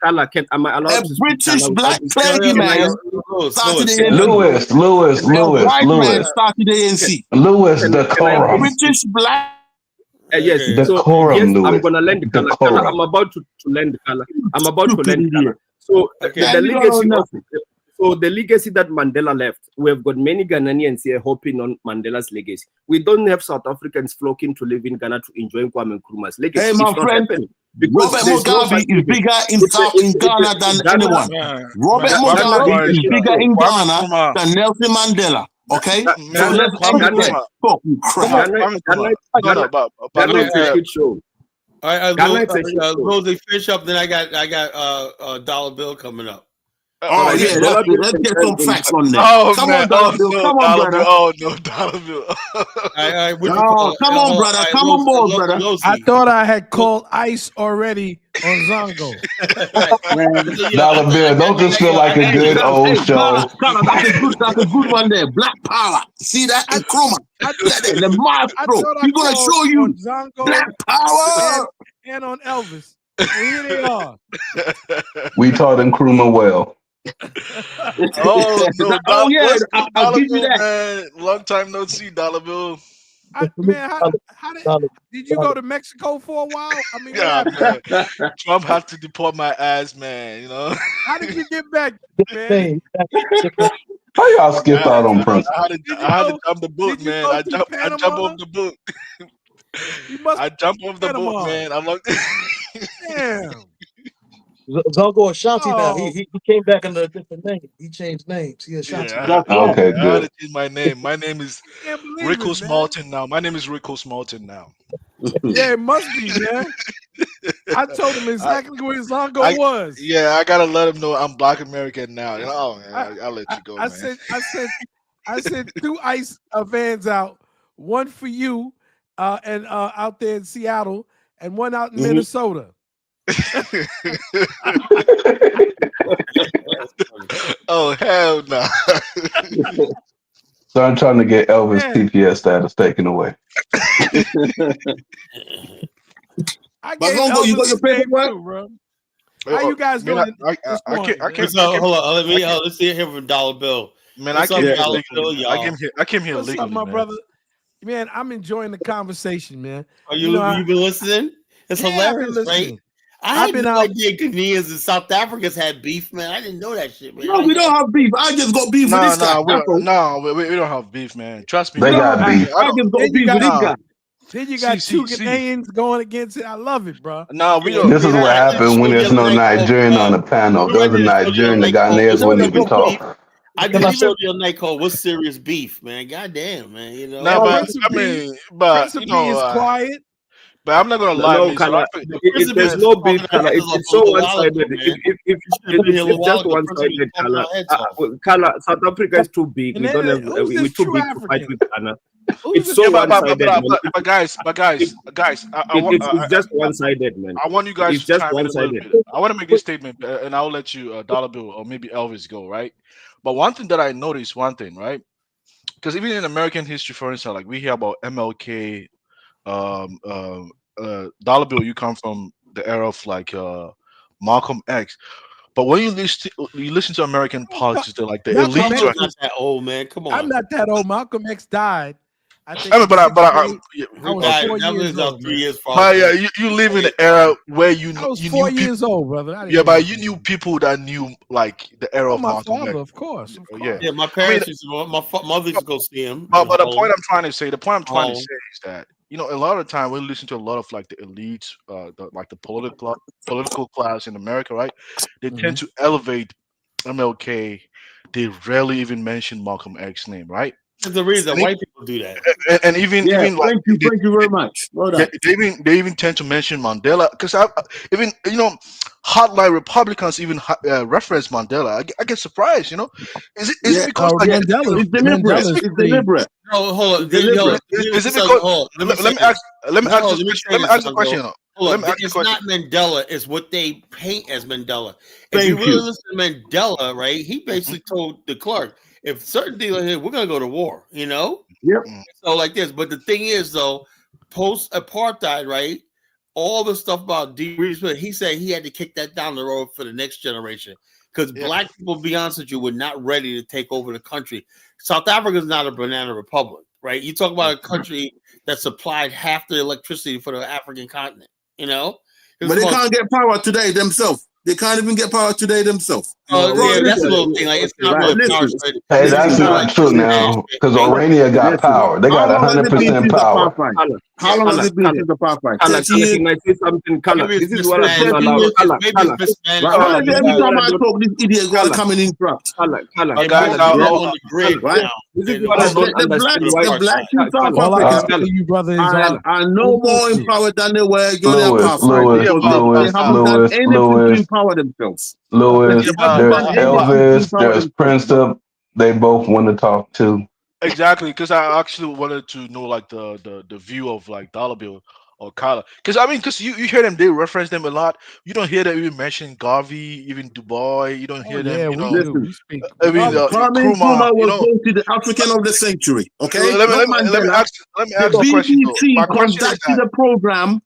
Carla, am I allowed to speak? British black clergyman started the Louis. ANC. A white man started the ANC. Louis, decorum. British black. Yes, decorum, so yes, I'm gonna lend Carla. I'm about to lend Carla. I'm about to lend Carla. So the legacy that Mandela left, we have got many Ghanaians here hoping on Mandela's legacy. We don't have South Africans flocking to live in Ghana to enjoy Kwame Nkrumah's legacy. Hey, my friend, Robert Mugabe is bigger in Ghana than anyone. Robert Mugabe is bigger in Ghana than Nelson Mandela. Okay, so let's end it there. Fucking crap. Ghana is a shit show. All right, Rosie, finish up. Then I got dollar bill coming up. Oh yeah, let's get some facts on that. Oh, come man. on, dollar bill. Come on, brother. Oh no, dollar bill. Come on, brother. Come on board, brother. I thought I had called ICE already on Zongo. Dollar bill, don't this feel like a good old show? That's a good one there. Black power. See that? And Chroma. The maestro. He's gonna show you black power. And on Elvis. And here they are. We taught Nkrumah well. Oh yeah, I'll give you that. Man. Long time no see, dollar bill. How did you go to Mexico for a while? I mean, man. Trump had to deport my ass, man. You know. How did you get back, man? How y'all skip out on principle? I had to jump the boat, man. I jump off the boat. I jump off the boat, man. I'm like, damn. Zongo Ashanti now. He came back under a different name. He changed names. He Ashanti. Okay, I good. had to change my name. My name is Rico Smalton now. My name is Rico Smalton now. Yeah, it must be, man. I told him exactly where Zongo was. Yeah, I gotta let him know I'm Black American now. You know, oh man, I'll let you go. I sent 2 ICE vans out, one for you, and out there in Seattle, and one out in Minnesota. Oh hell no! So I'm trying to get Elvis TPS status taken away. But Zongo, you got your paperwork, bro. How you guys doing? I can't. Hold on. Let's see it here from Dollar Bill. Man, What's I up, came here y'all? illegally. I came here What's up, illegally, my man. brother? Man, I'm enjoying the conversation, man. Are you been listening? It's Yeah, I've been hilarious, right? listening. I had I've been no out. idea Ghanaians and South Africans had beef, man. I didn't know that shit, man. No, we don't have beef. I just got beef with this guy. We don't have beef, man. Trust me. They man. got beef. I just got beef with this guy. Then you got two Ghanaians going against it. I love it, bro. No, we This is what happened when there's no Nigerian on the panel. There's a Nigerian, the Ghanaians wouldn't even talk. I didn't even your night call. What's serious beef, man? Goddamn, man. You know. No, but I mean, but you know, is quiet. But I'm not gonna lie, man. There's no beef, Kala. It's so one-sided. It's just one-sided, Kala. Kala, South Africa is too big. We don't have. We're too big to fight with Ghana. It's so one-sided. But guys, it's just one-sided, man. I want you guys It's to just chime in a little one-sided. bit. I want to make this statement, and I'll let you, Dollar Bill, or maybe Elvis go, right? But one thing that I noticed, right? Because even in American history, for instance, like we hear about MLK. Dollar Bill, you come from the era of like Malcolm X, but when you listen to American politics, they're like the elites. I'm not that old, man. Come on. I'm not that old. Malcolm X died. I think. I was 4 years old. 3 years. Yeah, you live in an era where you was you 4 knew years old, brother. Yeah, but you knew people that knew like the era of my Malcolm father, X. of course. Yeah, my parents used to. My mother used to go see him. But the point I'm trying to say is that a lot of the time we listen to a lot of like the elites, like the political class in America, right? They tend to elevate MLK. They rarely even mention Malcolm X's name, right? There's the reason white people do that. And even like, thank you very much. Well done. They even tend to mention Mandela because even hardline Republicans even reference Mandela. I get surprised. Is it because Mandela? It's deliberate. It's deliberate. No, hold on. Is it because? Let me ask the question. Hold on. It's not Mandela. It's what they paint as Mandela. If you really listen to Mandela, right? He basically told de Klerk, if certain deal here, we're gonna go to war. Yep. So like this, but the thing is, though, post apartheid, right? All the stuff about he said he had to kick that down the road for the next generation because black people, to be honest with you, were not ready to take over the country. South Africa is not a banana republic, right? You talk about a country that supplied half the electricity for the African continent, But they can't get power today themselves. They can't even get power today themselves. Oh, yeah, that's a little thing. Like, it's not really power. Hey, that's not true now, because Orania got power. They got 100% power. How long has it been since the apartheid? Can I say something? This is what I'm Every time I talk, this idiot going to come and interrupt. This is what I don't understand. The blacks in South Africa are no more empowered than they were during apartheid. They haven't done anything to empower themselves. Lewis, there's Elvis, there's Prince Up. They both want to talk too. Exactly, because I actually wanted to know like the view of like Dollar Bill or Kala. Because you hear them, they reference them a lot. You don't hear them even mention Garvey, even Dubois. You don't hear them. Listen, Kwame Nkrumah was voted the African of the century. Okay, let me ask the BBC conducted a program.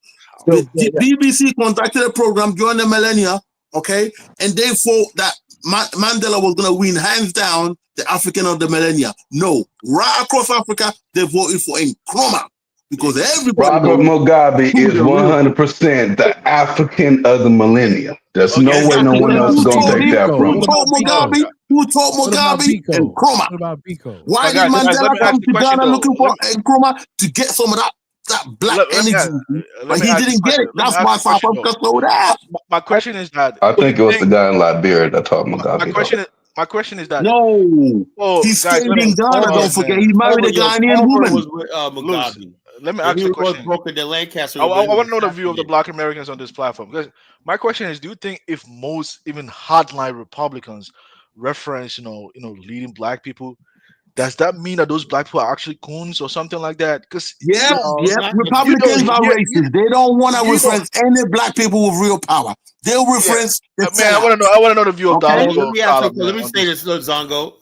The BBC conducted a program during the millennia. Okay, and they thought that Mandela was going to win hands down the African of the millennia. No, right across Africa, they voted for Nkrumah because everybody. Robert Mugabe is 100% the African of the millennia. There's no way no one else is going to take that from him. Who taught Mugabe? Nkrumah. What about Biko? Why did Mandela come to Ghana looking for Nkrumah to get some of that black energy? But he didn't get it. That's why South Africa sold out. My question is that I think it was the guy in Liberia that taught Mugabe. My question is that he stayed in Ghana. Don't forget, he married a Ghanaian woman. Let me ask you a question. I want to know the view of the Black Americans on this platform. Because my question is, do you think if most even hardline Republicans reference, leading black people, does that mean that those black people are actually coons or something like that? Because Republicans are racist. They don't want to reference any black people with real power. They'll reference. I want to know the view of Donald. Let me say this, Zongo.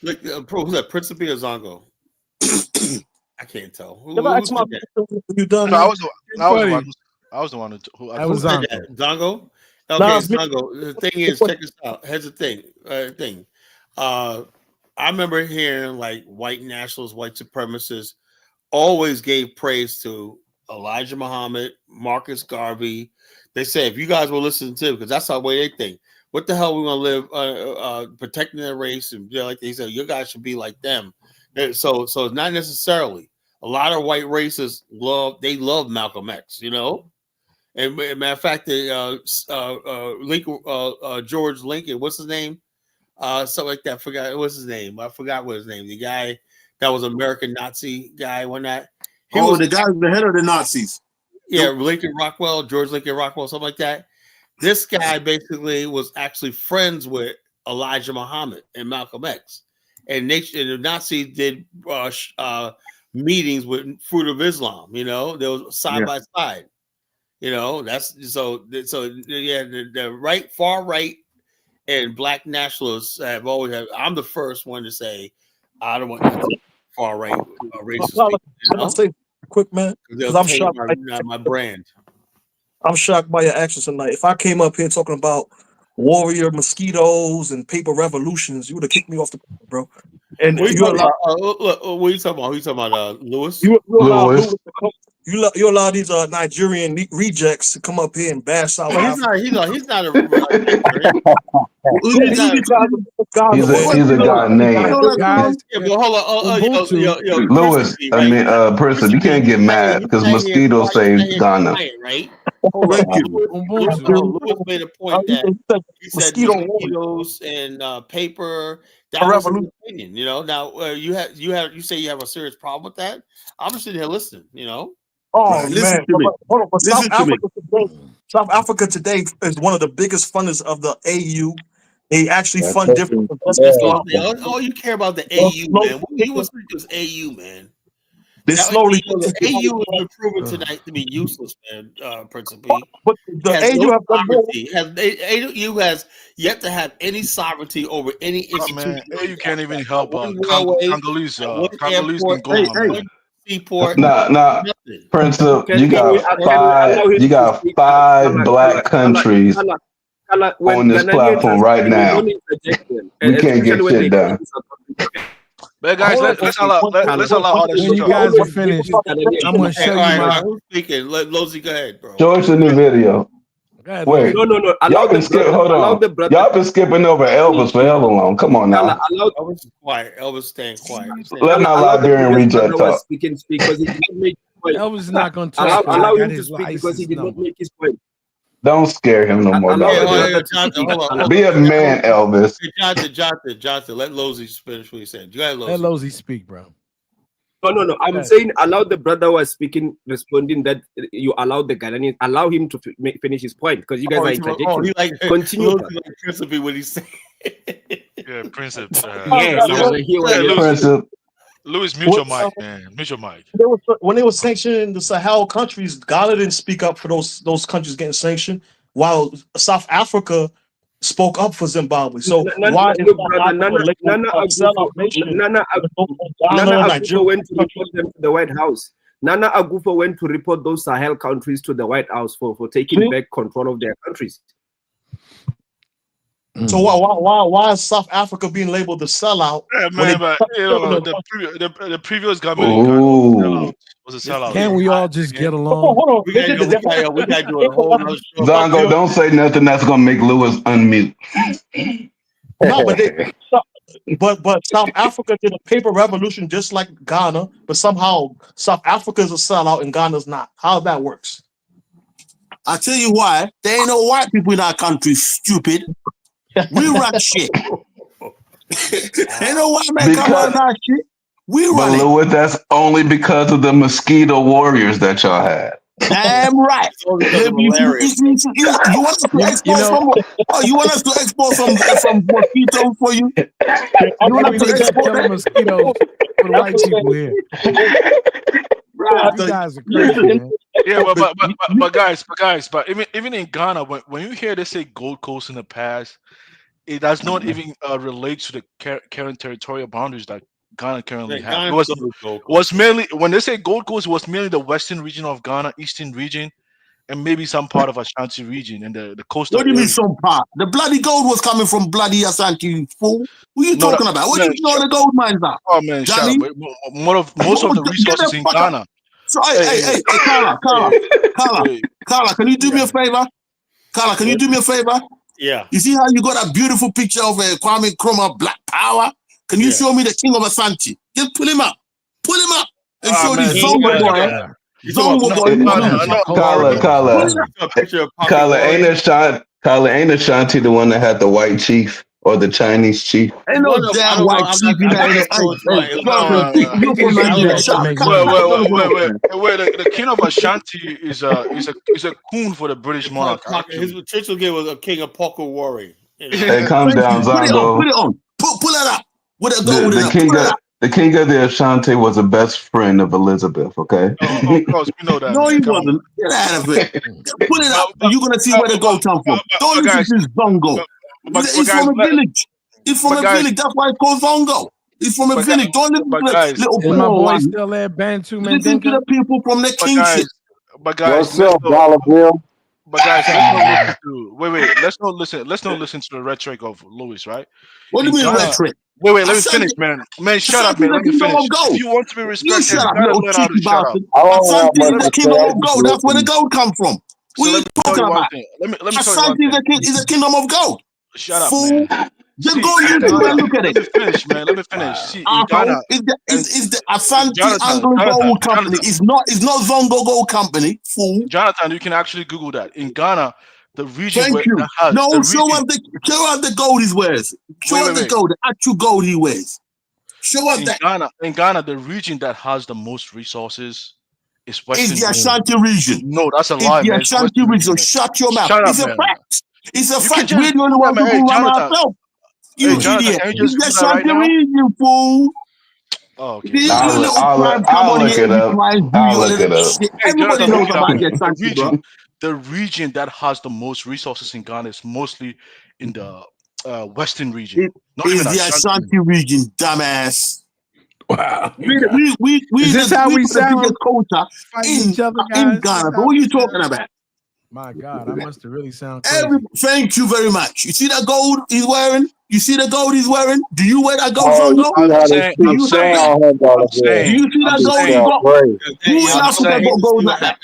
Who's that? Principe or Zongo? I can't tell. Who you done? No, I was the one who. I was Zongo. Zongo. Okay, Zongo. The thing is, check this out. Here's the thing. I remember hearing like white nationalists, white supremacists always gave praise to Elijah Muhammad, Marcus Garvey. They say, if you guys will listen to, because that's the way they think. What the hell we want to live protecting their race? And like they said, you guys should be like them. So it's not necessarily. A lot of white racists love Malcolm X, you know. And matter of fact, Lincoln, George Lincoln, what's his name? Something like that. What's his name? I forgot what his name. The guy that was American Nazi guy. When that he was the guy who's the head of the Nazis. Yeah, Lincoln Rockwell, George Lincoln Rockwell, something like that. This guy basically was actually friends with Elijah Muhammad and Malcolm X, and the Nazis did meetings with Fruit of Islam. You know, they was side by side. You know, that's so. Yeah, the far right, and black nationalists have always had. I'm the first one to say I don't want far right racist people. Can I say quick, man? Because I'm shocked. My brand. I'm shocked by your actions tonight. If I came up here talking about warrior mosquitoes and paper revolutions, you would have kicked me off the court, bro. And what are you talking about? What are you talking about? Who you talking about? Lewis? You allow Lewis to come. You allow these Nigerian rejects to come up here and bash South Africa. He's not a. He's a guy named. Guys, hold on. Lewis, Princeton, you can't get mad because mosquitoes saved Ghana. Right? Thank you. Lewis made a point that he said mosquitoes and paper. That was his opinion, you know. Now you say you have a serious problem with that. I'm just sitting here listening, you know. Oh man, hold on. South Africa today is one of the biggest funders of the AU. They actually fund different. Oh, you care about the AU, man? You want to this AU, man? They slowly. The AU has been proven tonight to be useless, man. Principally, but the AU have sovereignty. AU has yet to have any sovereignty over any institution. Man, AU can't even help Congolese. Congolese can go on. Seaport. Nah. Prince, you got five black countries on this platform right now. We can't get shit done. But guys, let's allow others to talk. You guys are finished. I'm going to show you my. Who's speaking? Let Lozy go ahead, bro. George, the new video. Wait, no. Y'all been skipping. Hold on. Y'all been skipping over Elvis for hell long. Come on now. Elvis is quiet. Elvis staying quiet. Let my Liberian reject talk. Elvis is not going to talk. Allow him to speak because he did not make his point. Don't scare him no more. Be a man, Elvis. Jonathan, let Lozy finish what he said. Let Lozy speak, bro. No. I'm saying allow the brother who was speaking, responding that you allow the Ghanaians, allow him to finish his point because you guys are interjecting. Continue. Principally what he said. Yeah, Princip. Princip. Louis, mute your mic, man. Mute your mic. When they were sanctioning the Sahel countries, Ghana didn't speak up for those countries getting sanctioned, while South Africa spoke up for Zimbabwe. So why is Nana Akufo went to report them to the White House? Nana Akufo went to report those Sahel countries to the White House for taking back control of their countries. So why is South Africa being labeled the sellout? Yeah, man, but the previous government was a sellout. Can't we all just get along? Hold on. We gotta do a whole nother show. Zongo, don't say nothing that's gonna make Lewis unmute. No, but South Africa did a paper revolution just like Ghana, but somehow South Africa is a sellout and Ghana's not. How that works? I tell you why. There ain't no white people in our country, stupid. We run shit. Ain't no white man come on our shit. We run it. But Lewis, that's only because of the mosquito warriors that y'all had. Damn right. You want us to export some mosquitoes for you? You want us to export mosquitoes for white people here. You guys are crazy, man. Yeah, but even in Ghana, when you hear they say Gold Coast in the past, it does not even relate to the current territorial boundaries that Ghana currently has. It was mainly, when they say Gold Coast, it was mainly the western region of Ghana, eastern region, and maybe some part of Ashanti region and the coastal. What do you mean area. some part? The bloody gold was coming from bloody Ashanti, fool. What are you No, talking about? What do you know the gold mines are? Oh man, shut Johnny? up. Most of the resources in Ghana. So, hey, Carla, can you do me a favor? Carla, can you do me a favor? Yeah. You see how you got that beautiful picture of Kwame Nkrumah, Black Power? Can you show me the king of Ashanti? Just pull him up. Pull him up and show this Zongo boy. Zongo boy. Carla, ain't Ashanti the one that had the white chief or the Chinese chief? Ain't no damn white chief in there. You're from Nigeria. Shut up. Wait. The king of Ashanti is a coon for the British monarch. His Churchill gave was a king of Poker Warring. Hey, calm down, Zongo. Put it on. Pull it up. With a gold in it. The king of the Ashanti was a best friend of Elizabeth, okay? Of course, we know that. No, he wasn't. Get out of it. Put it up, and you're going to see where the gold come from. Don't listen to this Zongo. He's from a village. He's from a village. That's why it's called Zongo. He's from a village. Don't listen to the little Is my poor boy one. still there, Bantu man? Listen to the people from the kingship. But guys, what's up, Dollar Bill? But guys, let's not listen to the rhetoric of Louis, right? What do you mean rhetoric? Wait, let me finish, man. Man, shut up, man. Let me finish. If you want to be respected, shut up, you gotta little learn how to cheeky shut up. Ashanti is the kingdom of gold. That's where the gold come from. What are you talking about? Let me Ashanti is a kingdom of gold. Shut up, fool. man. Just go on YouTube and look at it. Let me finish, man. Let me finish. See, in Ghana, is the Ashanti Anglo Gold Company. It's not Zongo Gold Company. Fool. Jonathan, you can actually Google that. In Ghana, the region Thank you. that has No, the show us the gold he wears. Show us the gold, the actual gold he wears. Show us that. In Ghana, the region that has the most resources is Western. Is the Ashanti region. No, that's a lie, man. It's the Ashanti region. Shut your mouth. Shut up, It's a man. fact. It's a fact. We're the only ones who can run ourselves. You idiot. It's the Ashanti region, fool. Oh, okay. I'll look it up. I'll look it up. Everybody knows about the Ashanti, bro. The region that has the most resources in Ghana is mostly in the western region. It's the Ashanti region, dumbass. Wow. We is this how we sound? The culture in Ghana. But what are you talking about? My God, I must have really sound crazy. Thank you very much. You see that gold he's wearing? You see the gold he's wearing? Do you wear that gold? Oh, Do you see that gold he got? Who in Africa got gold like that?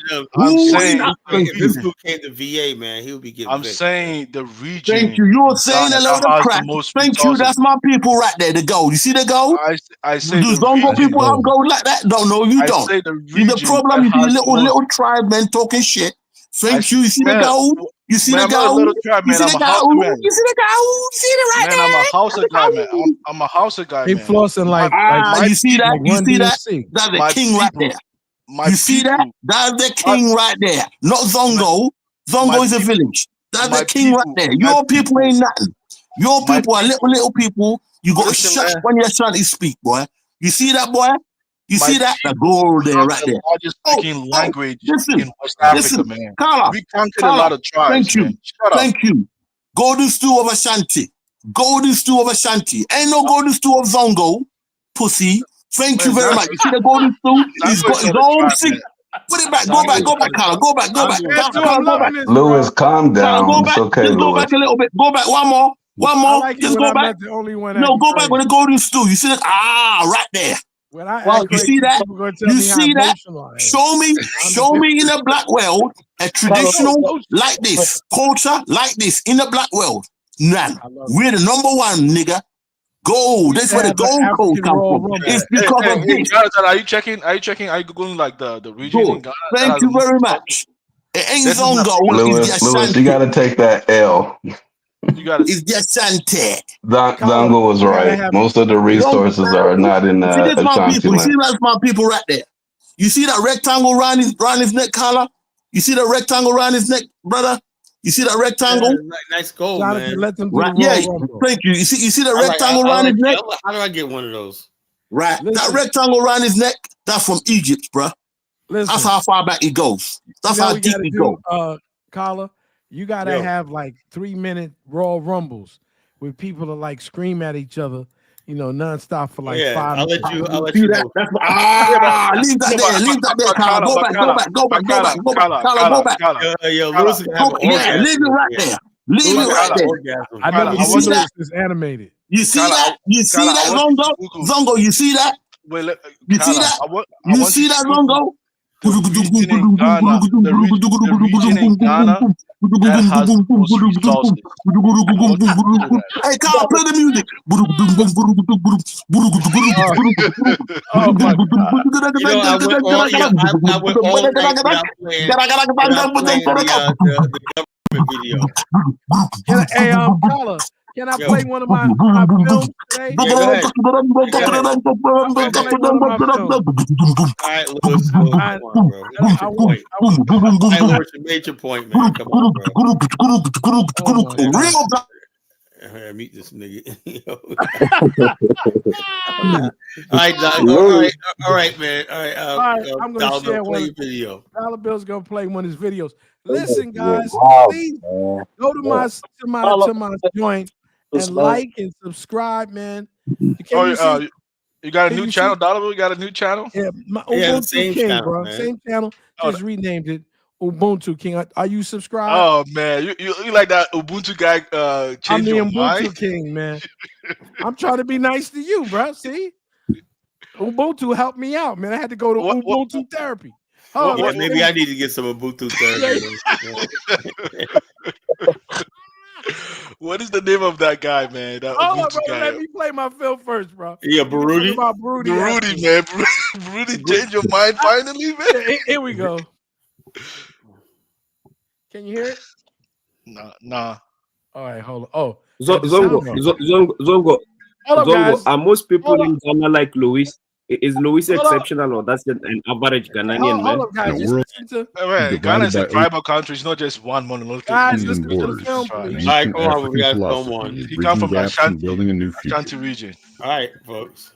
If this dude came to VA, man, he would be getting. I'm saying the region. Thank you. You're saying a load of crap. Thank you. That's my people right there. The gold. You see the gold? I say do Zongo people have gold like that? Don't know. You don't. The problem is these little tribe men talking shit. Thank you. You see the gold? You see the gold? You see the gold? You see the gold? You see it right there? Man, I'm a Hausa guy, man. I'm a Hausa guy, man. He flossing like you see that? You see that? That's the king right there. You see that? That's the king right there. Not Zongo. Zongo is a village. That's the king right there. Your people ain't nothing. Your people are little people. You got to shut when you're trying to speak, boy. You see that, boy? You see that? The gold there, right there. Largest speaking language in West Africa, man. Carla, we conquered a lot of tribes. Thank you. Man. Shut up. Thank you. Golden stew of Ashanti. Golden stew of Ashanti. Ain't no golden stew of Zongo, pussy. Thank you very much. You see the golden stew? He's got his own sick. Put it back. Go back, Carla. Go back. Go back. Louis, calm down. Go back. It's okay, Just go back a little bit. Go back one more. Like just go back. The only one no, go back with the golden stew. You see that? Right there. You see that? You see that? Show me in the black world a traditional like this, culture like this in the black world. None. We're the number one, nigga. Gold. That's where the gold code come from. It's because of this. Are you checking? Are you googling like the region in Ghana? Thank you very much. It ain't Zongo. Louis, you gotta take that L. It's the Ashanti. Zongo was right. Most of the resources are not in Ashanti land. You see that's my people right there. You see that rectangle around his neck collar? You see the rectangle around his neck, brother? You see that rectangle? Nice gold, man. Let them right. Thank you. You see the rectangle around his neck? How do I get one of those? Right. That rectangle around his neck, that's from Egypt, bro. That's how far back it goes. That's how deep it goes. Collar. You gotta have like 3-minute Royal Rumbles where people are like scream at each other nonstop for like Yeah, 5 I'll minutes. let you know. Leave that there. Go back. Yo, Lewis is gonna have an orgasm. Leave it right there. Leave it right there. I never You seen see that? this animated. You see that? You see that, Zongo? Zongo, you see that? Wait, You see that? You see that, Zongo? The region in Ghana, the region in Ghana that has the most resources. Hey, Carl, play the music. Oh my God. I went all night without playing the government video. Hey, Carla, can I play one of my films today? Yeah, go ahead. All right, Lewis, come on, bro. Hey, Lewis, you made your point, man. Come on, bro. Real. Meet this nigga. All right, Doc. All right, man. All right, I'm gonna share play your video. Dollar Bill's gonna play one of his videos. Listen, guys, please go to my joint and like and subscribe, man. You got a new channel, Dollar Bill? You got a new channel? Yeah, Ubuntu same King, channel, bro. man. Same channel. Just renamed it Ubuntu King. Are you subscribed? Oh man, you like that Ubuntu guy? I'm the Your Ubuntu mind? King, man. I'm trying to be nice to you, bro. See, Ubuntu helped me out, man. I had to go to Ubuntu therapy. Maybe I need to get some Ubuntu therapy. What is the name of that guy, man? That Ubuntu guy. Let me play my film first, bro. Yeah, Baruti. Baruti, man. Baruti changed your mind finally, man. Here we go. Can you hear it? Nah. All right, hold on. Oh, Zongo. Hold up, guys. Are most people in Ghana like Louis? Is Louis exceptional or that's an average Ghanaian man? Hold up, guys. Ghana is a tribal country. It's not just one monolithic. Guys, listen to the film, please. All right, come on. We got film on. He comes from Ashanti region. All right, folks.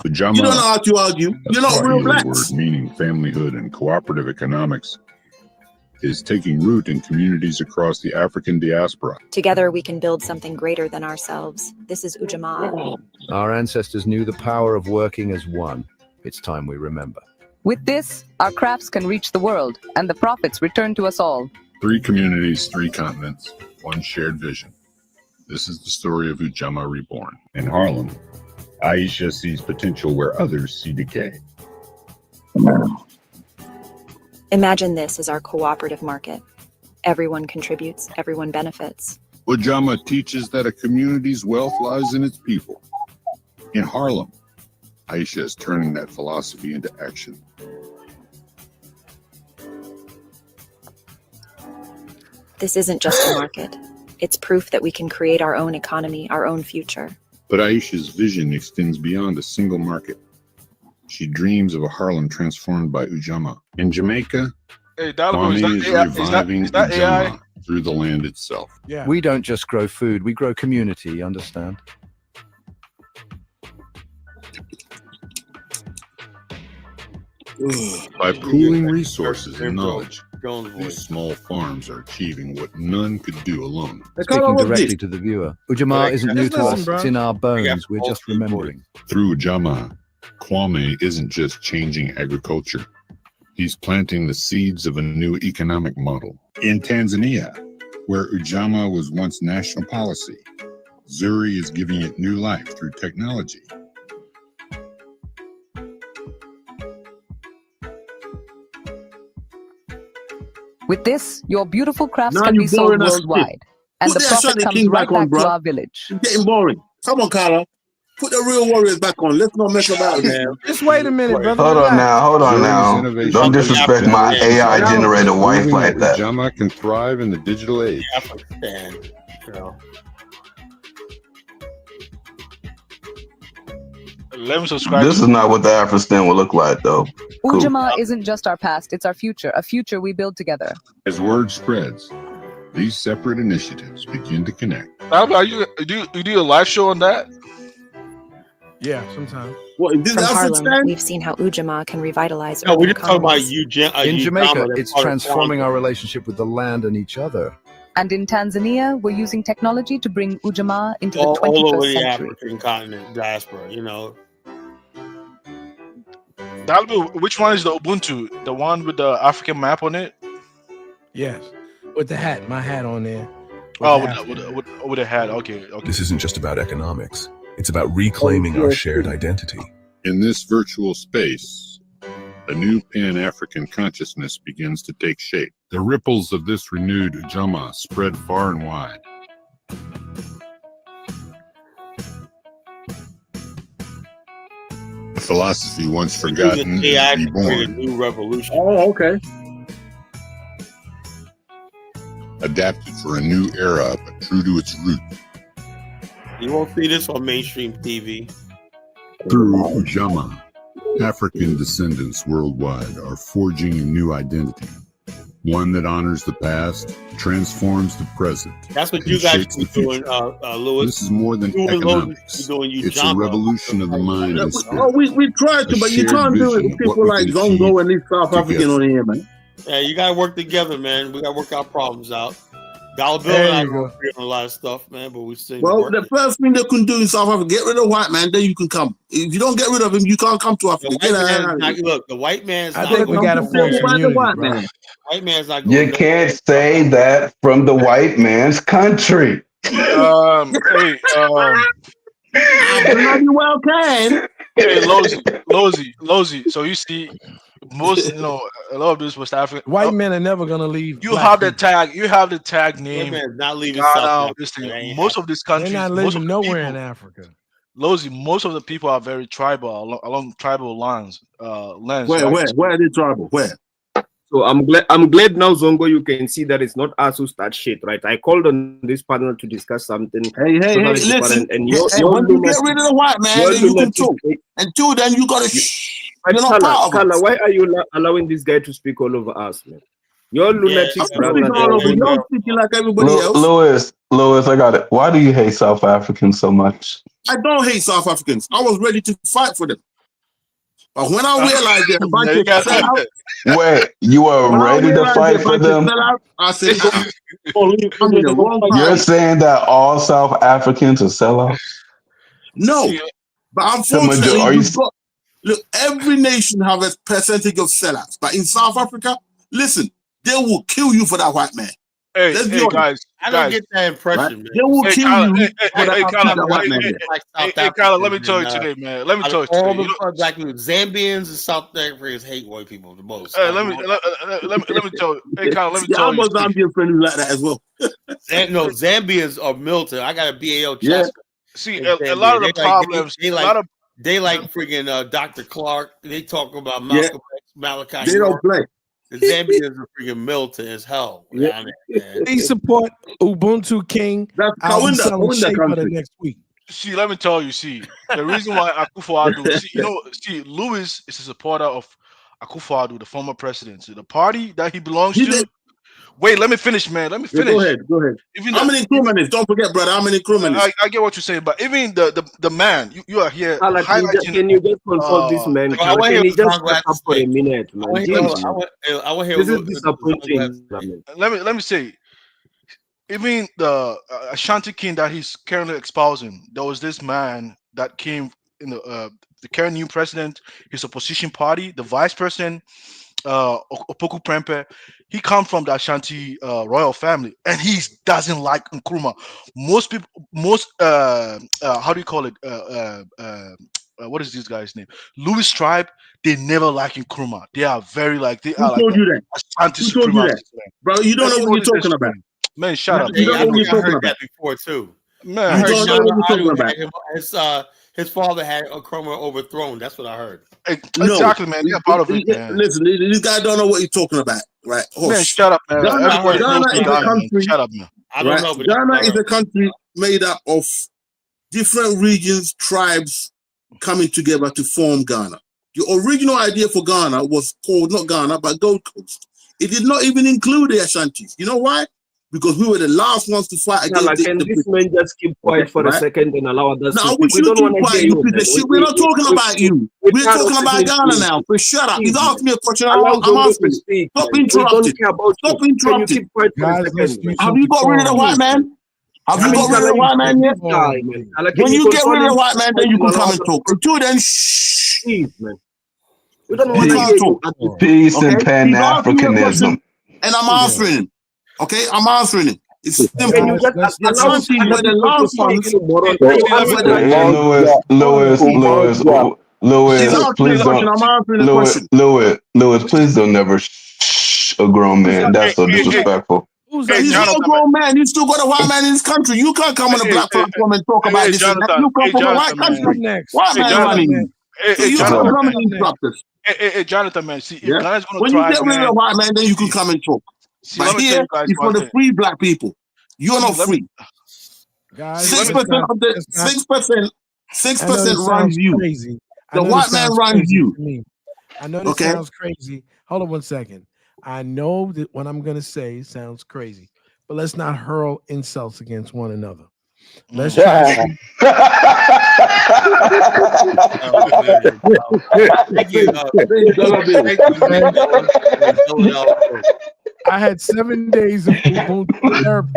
You don't know how to argue. You're not real blacks. Word meaning familyhood and cooperative economics is taking root in communities across the African diaspora. Together we can build something greater than ourselves. This is Ujamaa. Our ancestors knew the power of working as one. It's time we remember. With this, our crafts can reach the world, and the profits return to us all. 3 communities, 3 continents, 1 shared vision. This is the story of Ujamaa reborn. In Harlem, Aisha sees potential where others see decay. Imagine this as our cooperative market. Everyone contributes, everyone benefits. Ujamaa teaches that a community's wealth lies in its people. In Harlem, Aisha is turning that philosophy into action. This isn't just a market. It's proof that we can create our own economy, our own future. But Aisha's vision extends beyond a single market. She dreams of a Harlem transformed by Ujamaa. In Jamaica, Kwame is reviving Ujamaa through the land itself. Yeah. We don't just grow food, we grow community, you understand? By pooling resources and knowledge, these small farms are achieving what none could do alone. Speaking directly to the viewer, Ujamaa isn't new to us, it's in our bones, we're just remembering. Through Ujamaa, Kwame isn't just changing agriculture. He's planting the seeds of a new economic model. In Tanzania, where Ujamaa was once national policy, Zuri is giving it new life through technology. With this, your beautiful crafts can be sold worldwide, and the profit comes right back to our village. It's getting boring. Come on, Carla. Put the real warriors back on. Let's not mess about it. Just wait a minute, brother. Hold on now. Don't disrespect my AI-generated wife like that. Ujamaa can thrive in the digital age. Let me subscribe. This is not what the Afristan will look like, though. Ujamaa isn't just our past, it's our future, a future we build together. As word spreads, these separate initiatives begin to connect. You do a live show on that? Yeah, sometimes. What, is this From Harlem, Afristan? we've seen how Ujamaa can revitalize No, urban we're just talking about economies. In Jamaica, it's transforming our relationship with the land and each other. And in Tanzania, we're using technology to bring ujamaa into the 21st all over the century. African continent diaspora, you know. That'll be, which one is the Ubuntu? The one with the African map on it? Yes, with the hat, my hat on there. With a hat. Okay. This isn't just about economics. It's about reclaiming our shared identity. In this virtual space, a new Pan-African consciousness begins to take shape. The ripples of this renewed ujamaa spread far and wide. A philosophy once forgotten is reborn. A new revolution. Oh, okay. Adapted for a new era, but true to its roots. You won't see this on mainstream TV. Through ujamaa, African descendants worldwide are forging a new identity. One that honors the past, transforms the present. That's what you guys be doing, Lewis. This is more than economics. It's a revolution of the mind and spirit. Oh, we tried to, but you can't do it with people like Zongo and these South African on here, man. Yeah, you gotta work together, man. We gotta work our problems out. Dollar Bill and I agree on a lot of stuff, man, but we still. Well, the first thing they can do in South Africa, get rid of the white man, then you can come. If you don't get rid of him, you can't come to Africa. Look, the white man's. I think we got to form community, white man's not. You can't say that from the white man's country. Hey, well can. Hey, Lozy. So you see, most, a lot of this West African white men are never gonna leave. You have the tag. You have the tag name. Not leaving Ghana, this thing. Most of these countries, they're not living nowhere in Africa. Lozy, most of the people are very tribal along tribal lines. Where are they tribal? Where? So I'm glad now, Zongo, you can see that it's not us who start shit, right? I called on this panel to discuss something. Hey, listen. And once you get rid of the white man, then you can talk. And two, then you got to Kala, why are you allowing this guy to speak all over us, man? You're lunatics, brother. You're speaking like everybody else. Lewis, I got it. Why do you hate South Africans so much? I don't hate South Africans. I was ready to fight for them. But when I realized that a bunch of sellouts, wait, you were ready to fight for them? I said, you're saying that all South Africans are sellouts? No, but unfortunately, look, every nation have a percentage of sellouts. But in South Africa, listen, they will kill you for that white man. Hey, guys, I don't get that impression, man. They will kill you for that white man. Hey, Kala, let me tell you today, man. Let me tell you today. All the black people, Zambians and South Africans hate white people the most. Let me tell you. Hey, Kala, let me tell you. I'm Zambian friendly like that as well. No, Zambians are militant. I got a BAL chest. Yeah. See, a lot of the problems. They like freaking Dr. Clark. They talk about Malcolm X, Malachi. They don't play. The Zambians are freaking militant as hell. Yeah. They support Ubuntu King. That's for the next week. See, let me tell you. See, the reason why Akufo-Addo. Lewis is a supporter of Akufo-Addo, the former president. So the party that he belongs to. Wait, let me finish, man. Let me finish. Go ahead. How many crewmen? Don't forget, brother. How many crewmen? I get what you're saying, but even the man, you are here. Can you just consult this man? Can you just back up for a minute, man? I want to hear. This is disappointing. Let me say, even the Ashanti king that he's currently espousing, there was this man that came in the current new president, his opposition party, the vice president, Opoku Prempeh. He comes from the Ashanti royal family, and he doesn't like Nkrumah. Most people, how do you call it? What is this guy's name? Louis tribe. They never like Nkrumah. They are very Who told you that? Ashanti Who told you that? Bro, you don't know what you're talking about. Man, shut up. You don't know what you're talking heard about. that before too. Man, you don't know what you're talking about. His father had Nkrumah overthrown. That's what I heard. Exactly, man. You're part of it, man. Listen, these guys don't know what you're talking about, right? Man, shut up, man. Ghana is a country. Shut up, man. I don't know, but Ghana is a country made up of different regions, tribes coming together to form Ghana. The original idea for Ghana was called not Ghana, but Gold Coast. It did not even include the Ashantis. You know why? because we were the last ones to fight against like, can this man just keep quiet for a second and allow others no, to I speak? wish We you don't keep want to quiet, hear you you, piece man. of shit. We're not talking about you. We're talking about Ghana now. But shut up. You asked me a question. I'm answering. Stop interrupting. Stop Can you interrupting. keep quiet for a second, man? Have you got rid of the white man? Have you got rid of the white man yet? When you get rid of the white man, then you can come and talk. Until then, shh. Man. We don't want to hear you. Peace and Pan-Africanism. And I'm answering him. Okay, I'm answering him. It's simple. Can you just allow Ashanti were the last ones. Lewis, please don't. Lewis, please don't never shh a grown man. That's so disrespectful. He's not a grown man. He's still got a white man in his country. You can't come on a black platform and talk about this. And that. You come from a white country. White man running you. So you can't come and interrupt us. Hey, Jonathan, man. See, if Ghana's going to when thrive, you get rid of the white man, then you can come and talk. But here, it's for the free black people. You're not free. 6% of the 6% runs you. Crazy. The white man runs you. I know this sounds crazy. Hold on 1 second. I know that what I'm gonna say sounds crazy, but let's not hurl insults against one another. Let's try. I had 7 days of Ubuntu therapy.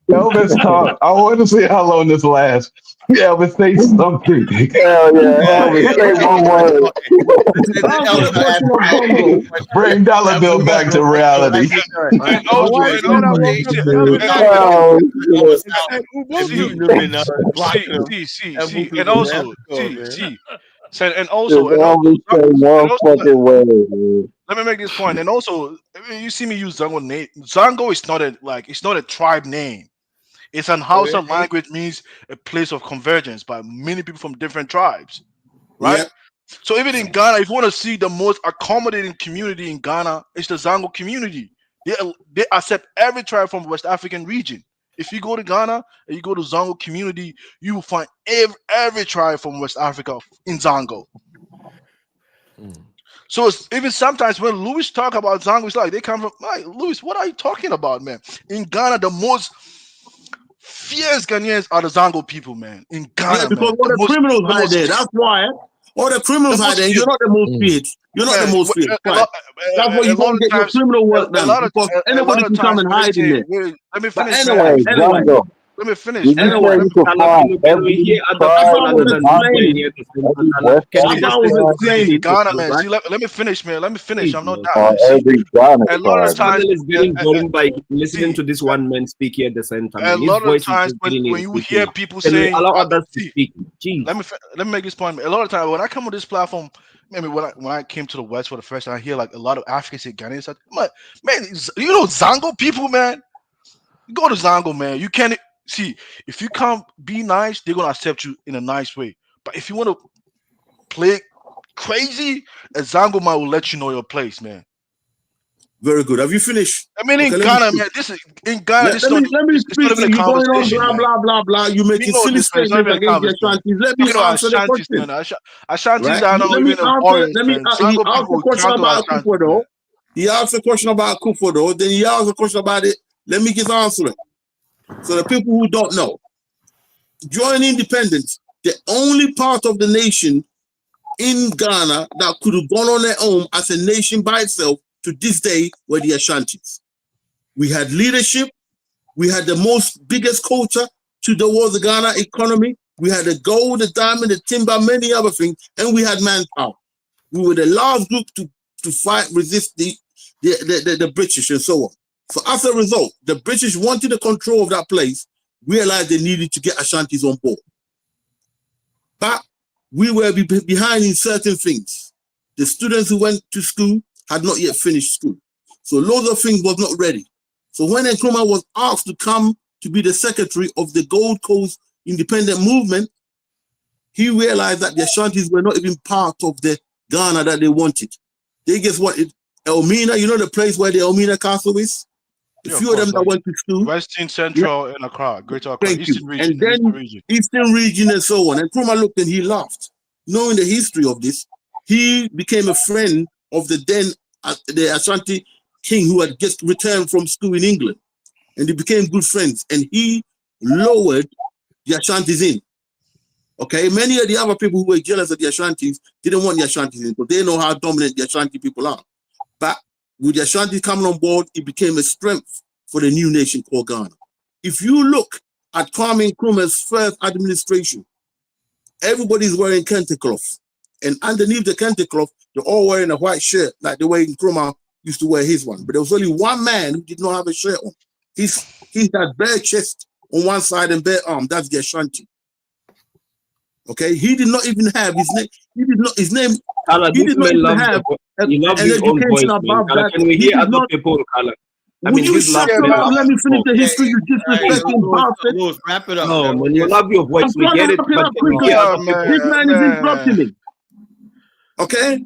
Elvis, talk. I want to see how long this lasts. Elvis, say something. Hell yeah, Elvis, say one word. Bring Dollar Bill back to reality. Let me make this point. And also, you see me use Zango name. Zango is not a tribe name. It's an Hausa language, means a place of convergence by many people from different tribes, right? Yeah. So even in Ghana, if you want to see the most accommodating community in Ghana, it's the Zango community. They accept every tribe from the West African region. If you go to Ghana and you go to Zango community, you will find every tribe from West Africa in Zango. So it's, even sometimes when Louis talk about Zango, it's like they come from, like, Louis, what are you talking about, man? In Ghana, the most fierce Ghanaians are the Zango people, man. In Ghana, because all the criminals hide there. That's why. All the criminals hide there. You're not the most fierce. You're not the most fierce. That's why you don't get your criminal work done. Because anybody can come and hide in there. Let me finish. Anyway. Let me finish. Let me finish, man. Let me finish. I'm not done. A lot of times is getting boring by listening to this one man speak here at the same time. A lot of times when you hear people saying, allow others to speak. Let me make this point. A lot of times when I come on this platform, maybe when I came to the West for the first time, I hear like a lot of Africans say Ghanaians. Man, you know Zango people, man. You go to Zango, man. You can't see if you can't be nice, they're gonna accept you in a nice way. But if you want to play crazy, a Zango man will let you know your place, man. Very good. Have you finished? I mean, in Ghana, man, this is in Ghana. Let me speak. You're going on blah blah blah. You making silly statements against the Ashantis. Let me answer the question. Ashantis are not even important. He asked a question about Kufuor, though. He asked a question about Kufuor, though. Then he asked a question about it. Let me just answer it. So the people who don't know, during independence, the only part of the nation in Ghana that could have gone on their own as a nation by itself to this day were the Ashantis. We had leadership. We had the biggest culture towards the Ghana economy. We had the gold, the diamond, the timber, many other things, and we had manpower. We were the last group to fight, resist the British and so on. So as a result, the British wanted the control of that place, realized they needed to get Ashantis on board. But we were behind in certain things. The students who went to school had not yet finished school. So loads of things was not ready. So when Nkrumah was asked to come to be the secretary of the Gold Coast independent movement, he realized that the Ashantis were not even part of the Ghana that they wanted. They just wanted Elmina, you know the place where the Elmina Castle is? A few of them that went to school. Western, Central, and Accra, Greater Accra, Eastern region. And then Eastern region and so on. And Nkrumah looked and he laughed. Knowing the history of this, he became a friend of the Ashanti king who had just returned from school in England, and they became good friends. And he lowered the Ashantis in. Okay, many of the other people who were jealous of the Ashantis didn't want the Ashantis in, because they know how dominant the Ashanti people are. But with the Ashantis coming on board, it became a strength for the new nation called Ghana. If you look at Kwame Nkrumah's first administration, everybody's wearing kente cloth. And underneath the kente cloth, they're all wearing a white shirt, like the way Nkrumah used to wear his one. But there was only one man who did not have a shirt on. He had bare chest on one side and bare arm. That's the Ashanti. Okay, he did not even have his name. He did not his name. He did not even have an education above that. Can we hear other people, Carla? Will you shut up? Let me finish the history. You disrespecting bastard. Wrap it up. No, man, you love your voice. We get it. But this man is interrupting me. Okay,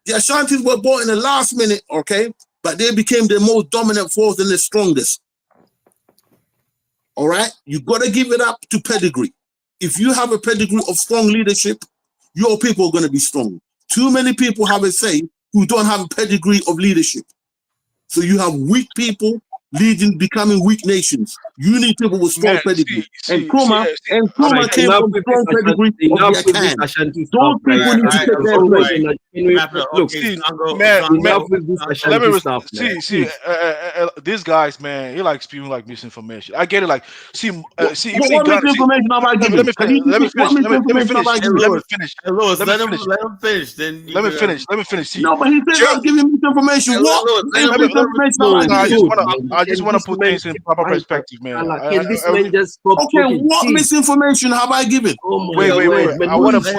the Ashantis were bought in the last minute. Okay, but they became the most dominant force and the strongest. All right, you got to give it up to pedigree. If you have a pedigree of strong leadership, your people are going to be strong. Too many people have a say who don't have a pedigree of leadership. So you have weak people becoming weak nations. You need people with strong pedigree. And Nkrumah came from strong pedigree of the Akan. Those people need to take their place. These guys, man, he like spewing like misinformation. I get it. Like, what misinformation have I given? Let me finish. Let me finish. No, but he said I'm giving misinformation. What misinformation? I just want to put things in proper perspective, man. Okay, what misinformation have I given? Wait. I want to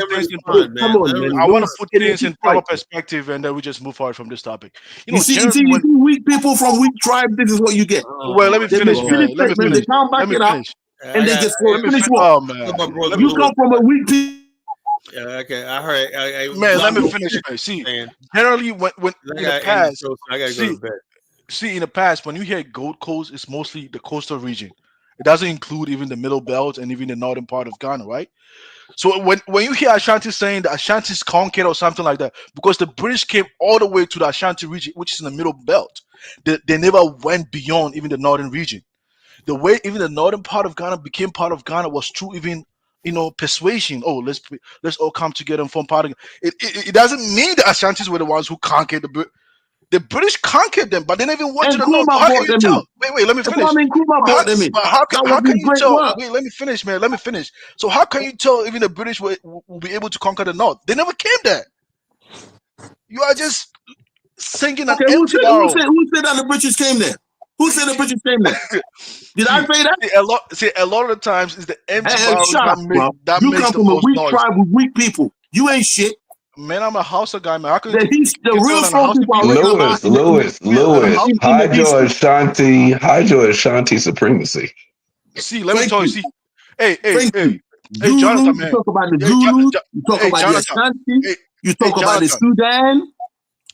put things in proper perspective, and then we just move forward from this topic. You see, weak people from weak tribes. This is what you get. Well, let me finish. They can't back it up, and they just finish what? You come from a weak people. Okay, I heard. Man, let me finish. See, generally, when in the past, I gotta go to bed. See, in the past, when you hear Gold Coast, it's mostly the coastal region. It doesn't include even the middle belt and even the northern part of Ghana, right? So when you hear Ashanti saying the Ashanti's conquered or something like that, because the British came all the way to the Ashanti region, which is in the middle belt, they never went beyond even the northern region. The way even the northern part of Ghana became part of Ghana was through even persuasion. Oh, let's all come together and form part of it. It doesn't mean the Ashantis were the ones who conquered the British conquered them, but they never even went to the north. How can you tell? Wait, let me finish. How can you tell? Wait, let me finish, man. Let me finish. So how can you tell even the British will be able to conquer the north? They never came there. You are just singing an empty barrel. Who said that the British came there? Who said the British came there? Did I say that? A lot of the times it's the empty barrels that you makes come the from a most weak noise. tribe with weak people. You ain't shit. Man, I'm a Hausa guy, man. The real strong people are Lewis, hide your Ashanti supremacy. See, let me tell you. See, hey, Zulu, Jonathan, man. You talk about the Zulu. You talk about the Ashanti. You talk about the Sudan.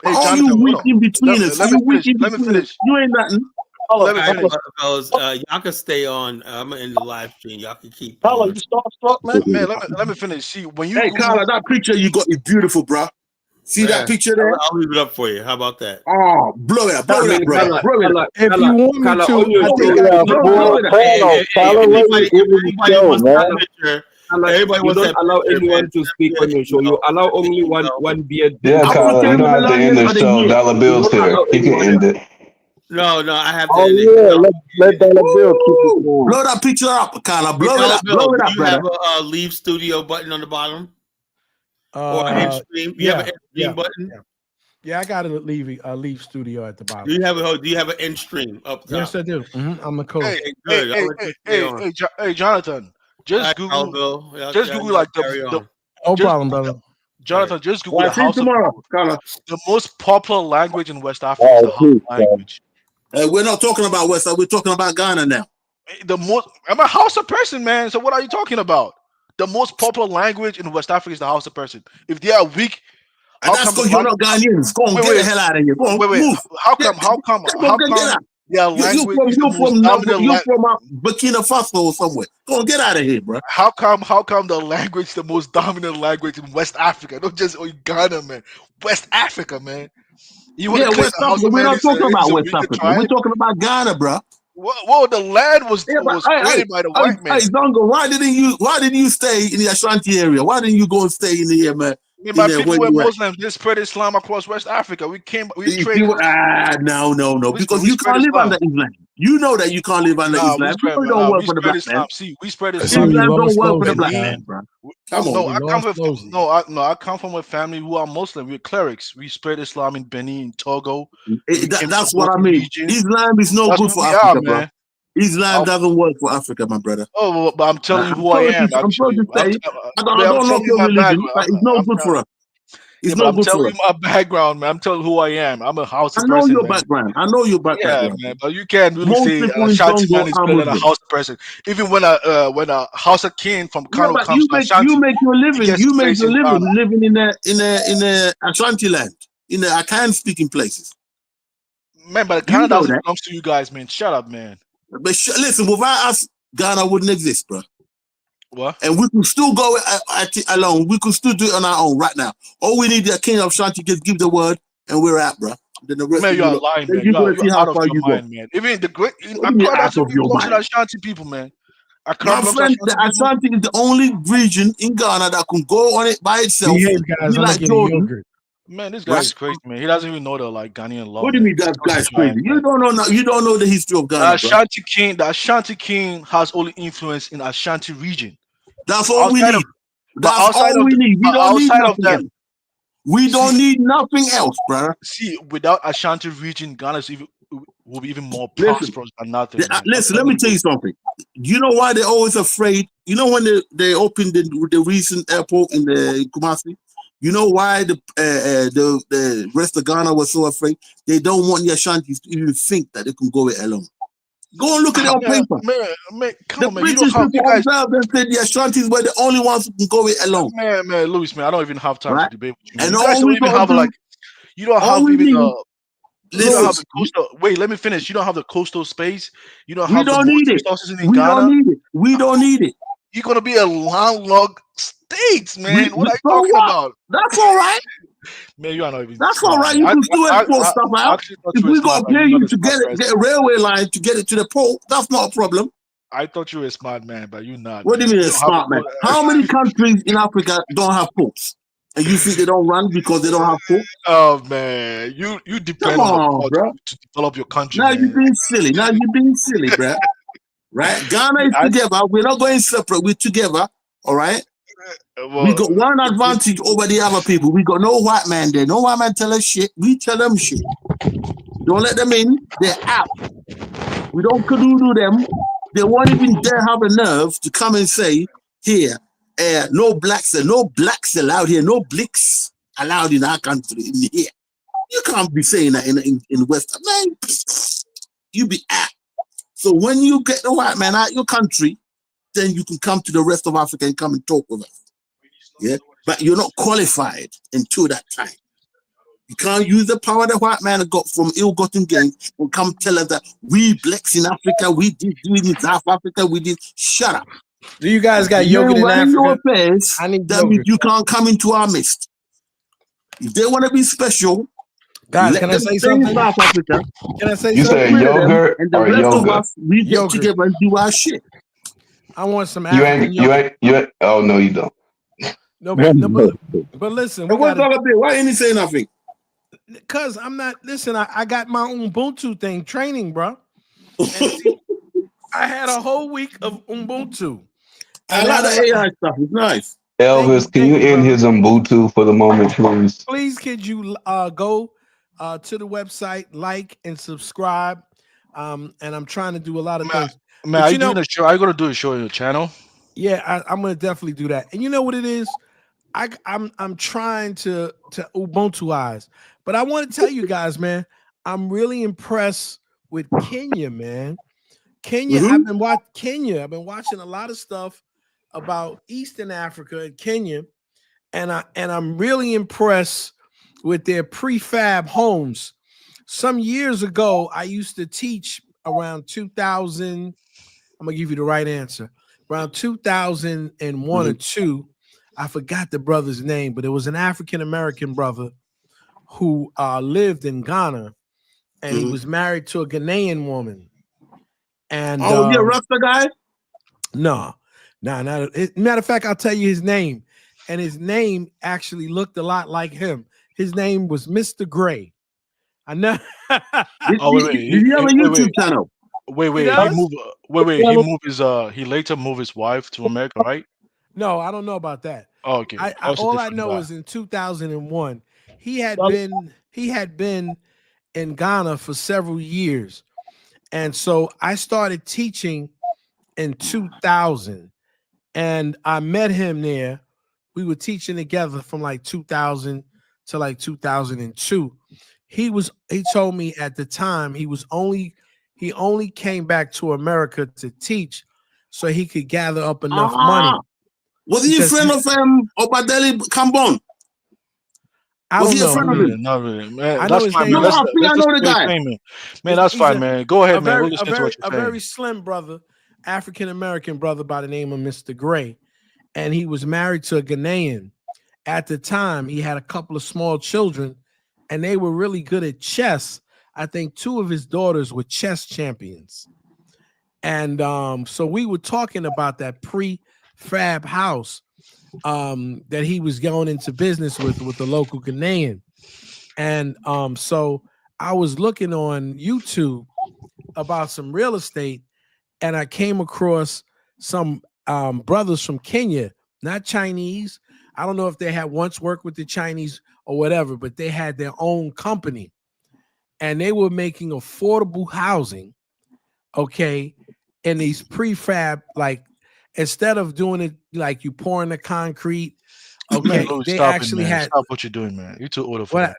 All you weak in between us. You weak in between us. You ain't nothing. Fellas, y'all can stay on. I'm in the live stream. Y'all can keep. Carla, you starstruck, man. Man, let me finish. See, when you Carla, that picture you got is beautiful, bro. See that picture there? I'll leave it up for you. How about that? Oh, blow it up, bro. If you want me to, everybody you don't allow anyone to speak on your show. You allow only one beard. Yeah, Carla, you don't have to end the show. Dollar Bill's here. He can end it. No, I have to. Oh yeah, let Dollar Bill keep it going. Blow that picture up, Carla. Blow it up, do you brother. have a leave studio button on the bottom? Or an end stream? You have an end stream button? Yeah, I got a leave studio at the bottom. Do you have an end stream up top? Yes, I do. I'm a coach. Hey, Jonathan. Just Google. Like the no problem, brother. Jonathan, just Google the most popular language in West Africa is the Hausa language. We're not talking about West Africa. We're talking about Ghana now. I'm a Hausa person, man. So what are you talking about? The most popular language in West Africa is the Hausa person. If they are weak, and that's because you're not Ghanaians. Go on, get the hell out of here. Go on, move. How come? Yeah, language is the most dominant. You're from Burkina Faso or somewhere. Go on, get out of here, bro. How come the language the most dominant language in West Africa? Not just Ghana, man. West Africa, man. You want to claim West the House Africa. of We're Man not is talking about a West weaker Africa. tribe? We're talking about Ghana, bro. Well, the land was created by the white man. Hey, Zongo, why didn't you stay in the Ashanti area? Why didn't you go and stay in the man? My people were Muslims. They spread Islam across West Africa. We traded. No. Because you can't live under Islam. You know that you can't live under Islam. It don't work for the black man. See, we spread Islam. Islam don't work for the black man, bro. Come on. I come from a family who are Muslim. We're clerics. We spread Islam in Benin, Togo. That's what I mean. Islam is no good for Africa, bro. Islam doesn't work for Africa, my brother. Oh, but I'm telling you who I am. Actually, I don't knock your religion, but it's no good for us. It's no good for us. I'm telling you my background, man. I'm telling you who I am. I'm a Hausa person. I know your background. I know your background. Yeah, man. But you can't really say Ashanti man is better than a Hausa person. Even when a Hausa king from Kano comes to Ashanti, you make your living living in a Ashanti land, in the Akan speaking places. Man, but Ghana doesn't belong to you guys, man. Shut up, man. But listen, without us, Ghana wouldn't exist, bro. What? And we could still go at it alone. We could still do it on our own right now. All we need is a king of Shanti to give the word, and we're out, bro. Then the rest man, you're lying, man. You're out of your mind, man. Even the great Accra belongs to the Ashanti people, man. My friend, the Ashanti is the only region in Ghana that can go on it by itself. Man, this guy is crazy, man. He doesn't even know the Ghanaian law. What do you mean that guy's crazy? You don't know the history of Ghana. The Ashanti king has only influence in Ashanti region. That's all we need. That's all we need. We don't need nothing else. We don't need nothing else, brother. See, without Ashanti region, Ghana will be even more prosperous than nothing. Listen, let me tell you something. You know why they're always afraid? You know when they opened the recent airport in the Kumasi? You know why the rest of Ghana was so afraid? They don't want the Ashantis to even think that they can go it alone. Go and look at it on paper. Man, come on, man. British people observed and said the Ashantis were the only ones who can go it alone. Man, Louis, man, I don't even have time to debate with you. And you guys don't even have you don't have even you don't have the coastal. Wait, let me finish. You don't have the coastal space. You don't have the resources in Ghana. We don't need it. You're gonna be a landlocked states, man. What are you talking about? That's all right. Man, you are not even. That's all right. You can still export stuff out. If we gotta pay you to get a railway line to get it to the port, that's not a problem. I thought you were a smart man, but you're not. What do you mean a smart man? How many countries in Africa don't have ports? And you think they don't run because they don't have ports? Oh man, you depend on the port to develop your country. Now you're being silly. Bro. Right? Ghana is together. We're not going separate. We're together. All right. We got one advantage over the other people. We got no white man there. No white man tell us shit. We tell them shit. Don't let them in. They're out. We don't cadoodle them. They won't even dare have a nerve to come and say, here, no blacks allowed here. No blicks allowed in our country. In here. You can't be saying that in West. Man, you be out. So when you get the white man out your country, then you can come to the rest of Africa and come and talk with us. Yeah, but you're not qualified until that time. You can't use the power the white man got from ill-gotten gains and come tell us that we blacks in Africa, we did in South Africa, we did. Shut up. Do you guys got yogurt in Africa? Your affairs, that means you can't come into our midst. If they want to be special, guys, can I say something? South Africa. Can I say you something? You say yogurt and the or rest yoga? of us, we get together and do our shit. I want some African yogurt. You ain't. Oh no, you don't. No, but listen. Why ain't he say nothing? Because I'm not. Listen, I got my Ubuntu thing training, bro. See, I had a whole week of Ubuntu. I like the AI stuff. It's nice. Elvis, can you end his Ubuntu for the moment, please? Please, could you go to the website, like and subscribe? And I'm trying to do a lot of things. Man, are you doing a show? Are you gonna do a show on your channel? Yeah, I'm gonna definitely do that. And you know what it is? I'm trying to Ubuntuize, but I want to tell you guys, man, I'm really impressed with Kenya, man. Kenya, I've been watching a lot of stuff about Eastern Africa and Kenya, and I'm really impressed with their prefab homes. some years ago, I used to teach around 2000. I'm gonna give you the right answer. Around 2001 or 2, I forgot the brother's name, but it was an African American brother who lived in Ghana, and he was married to a Ghanaian woman. And yeah, Rasta guy? No, not. Matter of fact, I'll tell you his name, and his name actually looked a lot like him. His name was Mr. Gray. I know. Did he have a YouTube channel? Wait, he later moved his wife to America, right? No, I don't know about that. Oh, okay. All I know is in 2001, he had been in Ghana for several years. And so I started teaching in 2000, and I met him there. We were teaching together from like 2000 to like 2002. He told me at the time he only came back to America to teach so he could gather up enough money. Was he a friend of Obadeli Kambon? I don't know. Not really, man. I know his name. I know the guy. Man, that's fine, man. Go ahead, man. We'll listen to what you're saying. A very slim brother, African American brother by the name of Mr. Gray, and he was married to a Ghanaian. At the time, he had a couple of small children, and they were really good at chess. I think 2 of his daughters were chess champions. And so we were talking about that prefab house that he was going into business with the local Ghanaian. And so I was looking on YouTube about some real estate, and I came across some brothers from Kenya, not Chinese. I don't know if they had once worked with the Chinese or whatever, but they had their own company, and they were making affordable housing, okay, in these prefab, like instead of doing it like you pouring the concrete, okay, man, they actually had. Stop what you're doing, man. You're too old for that.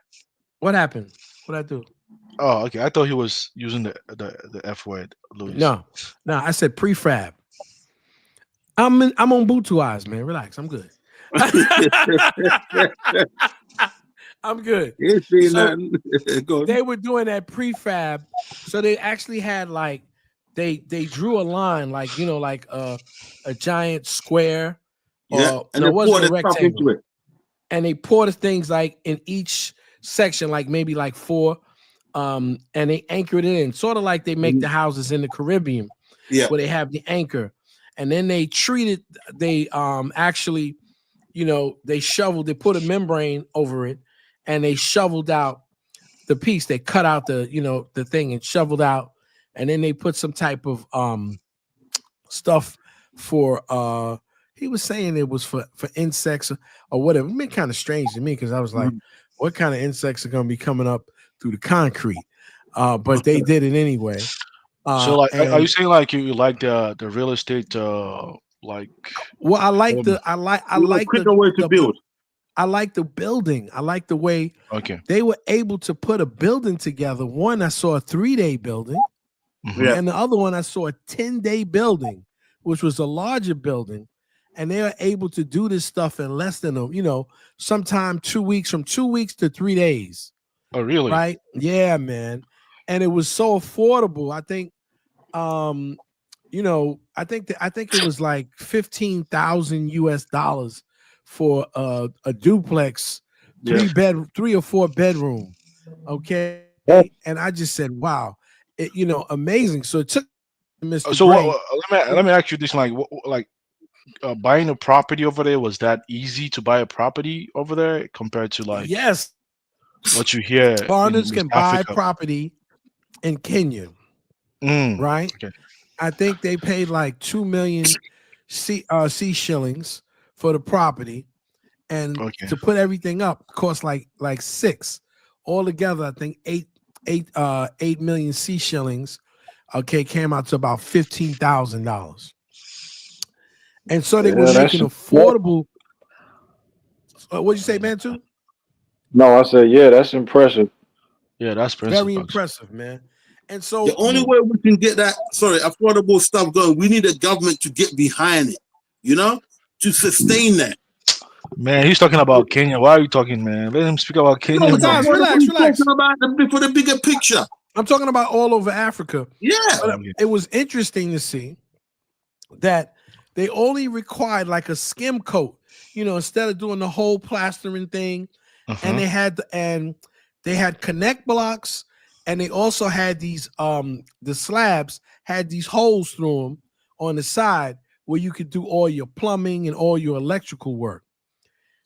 What happened? What'd I do? Oh, okay. I thought he was using the F word, Louis. No, I said prefab. I'm on Butu eyes, man. Relax, I'm good. I'm good. So they were doing that prefab, so they actually had like they drew a line, like like a giant square. Yeah, and it wasn't a rectangle. And they poured things like in each section, like maybe like 4, and they anchored it in, sort of like they make the houses in the Caribbean, where they have the anchor, and then they treated. They actually, they put a membrane over it, and they shoveled out the piece. They cut out the thing and shoveled out, and then they put some type of stuff for he was saying it was for insects or whatever. It made kind of strange to me because I was like, what kind of insects are going to be coming up through the concrete? But they did it anyway. So like, are you saying like you like the real estate like? Well, I like the quicker way to build. I like the building. I like the way they were able to put a building together. One, I saw a 3-day building, and the other one I saw a 10-day building, which was a larger building. And they are able to do this stuff in less than sometime 2 weeks, from 2 weeks to 3 days. Oh, really? Right? Yeah, man. And it was so affordable. I think, I think it was like $15,000 US for a duplex, 3 or 4 bedroom. Okay. And I just said, wow, amazing. So it took Mr. So Gray, let me ask you this: buying a property over there, was that easy to buy a property over there compared to like what you hear? Foreigners can buy property in Kenya, right? Okay. I think they paid like 2 million C shillings for the property, and to put everything up cost like 6 altogether. I think 8 million C shillings. Okay, came out to about $15,000. And so they were making affordable. What'd you say, man? Too? No, I said, that's impressive. Yeah, that's very impressive, man. And so the only way we can get that affordable stuff going, we need a government to get behind it, to sustain that. Man, he's talking about Kenya. Why are you talking, man? Let him speak about Kenya. No, Guys, what relax. talking about for the bigger picture. I'm talking about all over Africa. Yeah. But it was interesting to see that they only required like a skim coat, instead of doing the whole plastering thing. And they had connect blocks, and they also had these the slabs had these holes through them on the side where you could do all your plumbing and all your electrical work.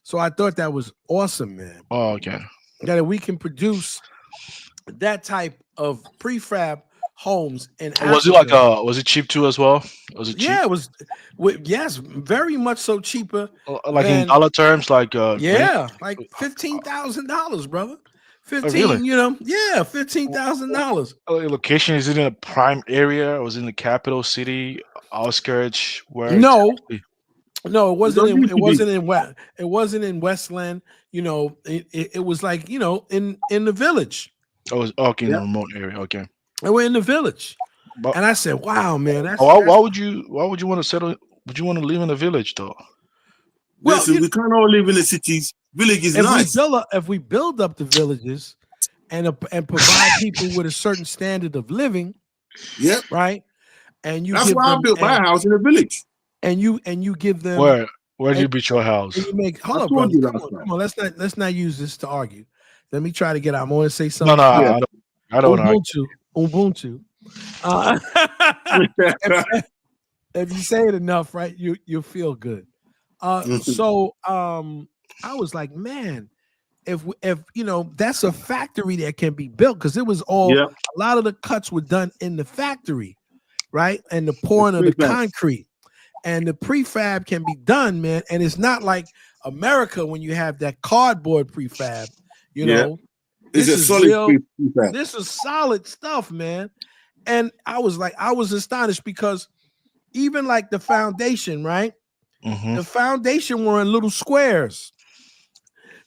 So I thought that was awesome, man. Oh, okay. That we can produce that type of prefab homes in Was Africa. it like was it cheap too as well? Was it cheap? Yeah, it was. Yes, very much so cheaper. Like in dollar terms, like yeah, like $15,000, brother. 15, really? Yeah, $15,000. Location, is it in a prime area or was it in the capital city, outskirts? Where No, exactly? no, it wasn't in Westland. It was like in the village. Oh, it was okay, in a remote area. Okay. And we're in the village. And I said, wow, man. Why would you want to settle? Would you want to live in a village though? Well, listen, we can't all live in the cities. Village is nice. If we build up the villages and provide people with a certain standard of living, right? And that's why I built my house in a village. And you give them where do you build your house? You make hold on, brother. Come on. Let's not use this to argue. Let me try to get out. I'm going to say something. No, I don't Ubuntu. If you say it enough, right, you'll feel good. So I was like, man, if that's a factory that can be built, because it was a lot of the cuts were done in the factory, right, and the pouring of the concrete, and the prefab can be done, man, and it's not like America when you have that cardboard prefab, This is solid prefab. This is solid stuff, man. And I was astonished because even like the foundation, right? Mm-hmm. The foundation were in little squares.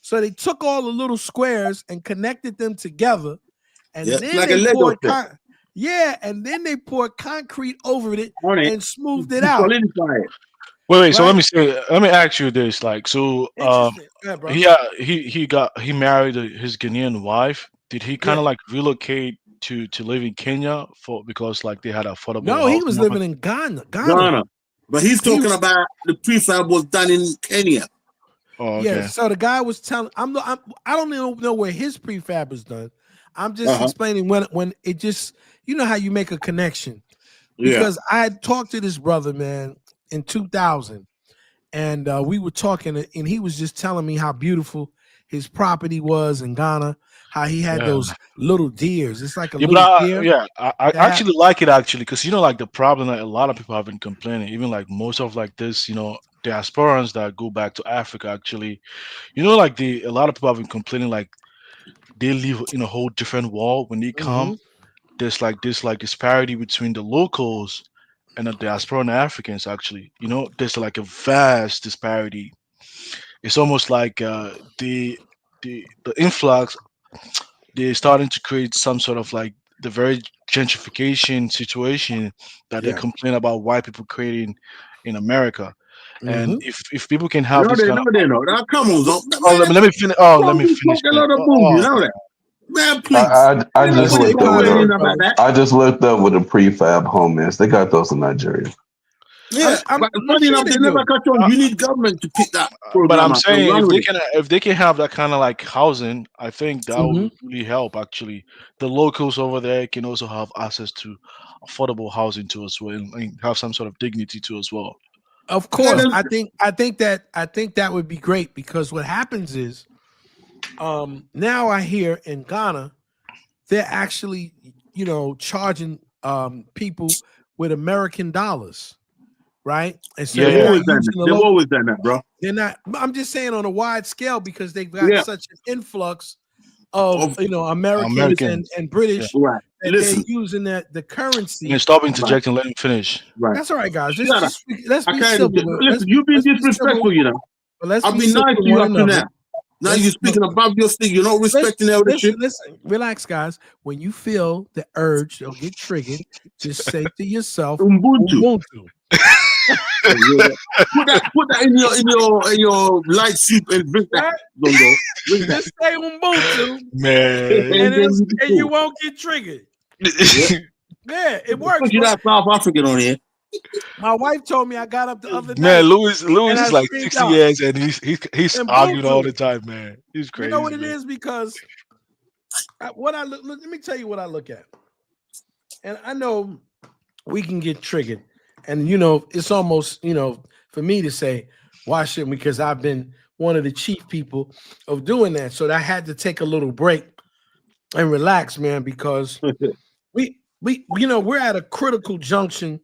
So they took all the little squares and connected them together. And then like they poured and then they poured concrete over it and smoothed it out. Wait. So let me ask you this. Like, so he married his Ghanaian wife. Did he kind of like relocate to live in Kenya because like they had affordable? No, he was living in Ghana. But he's talking about the prefab was done in Kenya. Oh, okay. Yeah. So the guy was telling, I don't even know where his prefab is done. I'm just explaining when it just, how you make a connection. Because I had talked to this brother, man, in 2000, and we were talking, and he was just telling me how beautiful his property was in Ghana. How he had those little deers. It's like a little deer. Yeah, I actually like it because like the problem that a lot of people have been complaining, even like most of like this, diasporans that go back to Africa actually, like a lot of people have been complaining like they live in a whole different world when they come. There's like this like disparity between the locals and the diasporan Africans actually. There's like a vast disparity. It's almost like the influx. They're starting to create some sort of like the very gentrification situation that they complain about white people creating in America. And if people can have this kind of come on, let me finish. Let me finish. Man, please. I just looked up what a prefab home is. They got those in Nigeria. Yeah, but funny enough, they never catch on. You need government to pick that program. But I'm saying if they can have that kind of like housing, I think that would really help. Actually, the locals over there can also have access to affordable housing too as well, and have some sort of dignity too as well. Of course, I think that would be great because what happens is, now I hear in Ghana, they're actually charging people with American dollars. Right? And so they've always done that, bro. They're not. I'm just saying on a wide scale because they've got such an influx of Americans and British. Right. And they're using the currency. And stop interjecting. Let me finish. Right. That's all right, guys. Let's be civil. Listen, you've been disrespectful, I've been nice to you up to now. Now you're speaking above your stick. You're not respecting eldership. Listen, relax, guys. When you feel the urge or get triggered, just say to yourself, Ubuntu. Put that in your light soup and drink that. Dongo. Drink that. Just say Ubuntu, Man. and you won't get triggered. Yeah, it works. Put you that South African on here. My wife told me I got up the other day. Man, Louis is like screamed 60 out. years and he's And arguing all Ubuntu. the time, man. He's crazy. You know what it man. is? Because what I look, let me tell you what I look at. And I know we can get triggered. And, you know, it's almost, you know, for me to say, why shouldn't we? Because I've been one of the chief people of doing that. So I had to take a little break and relax, man, because we you know, we're at a critical junction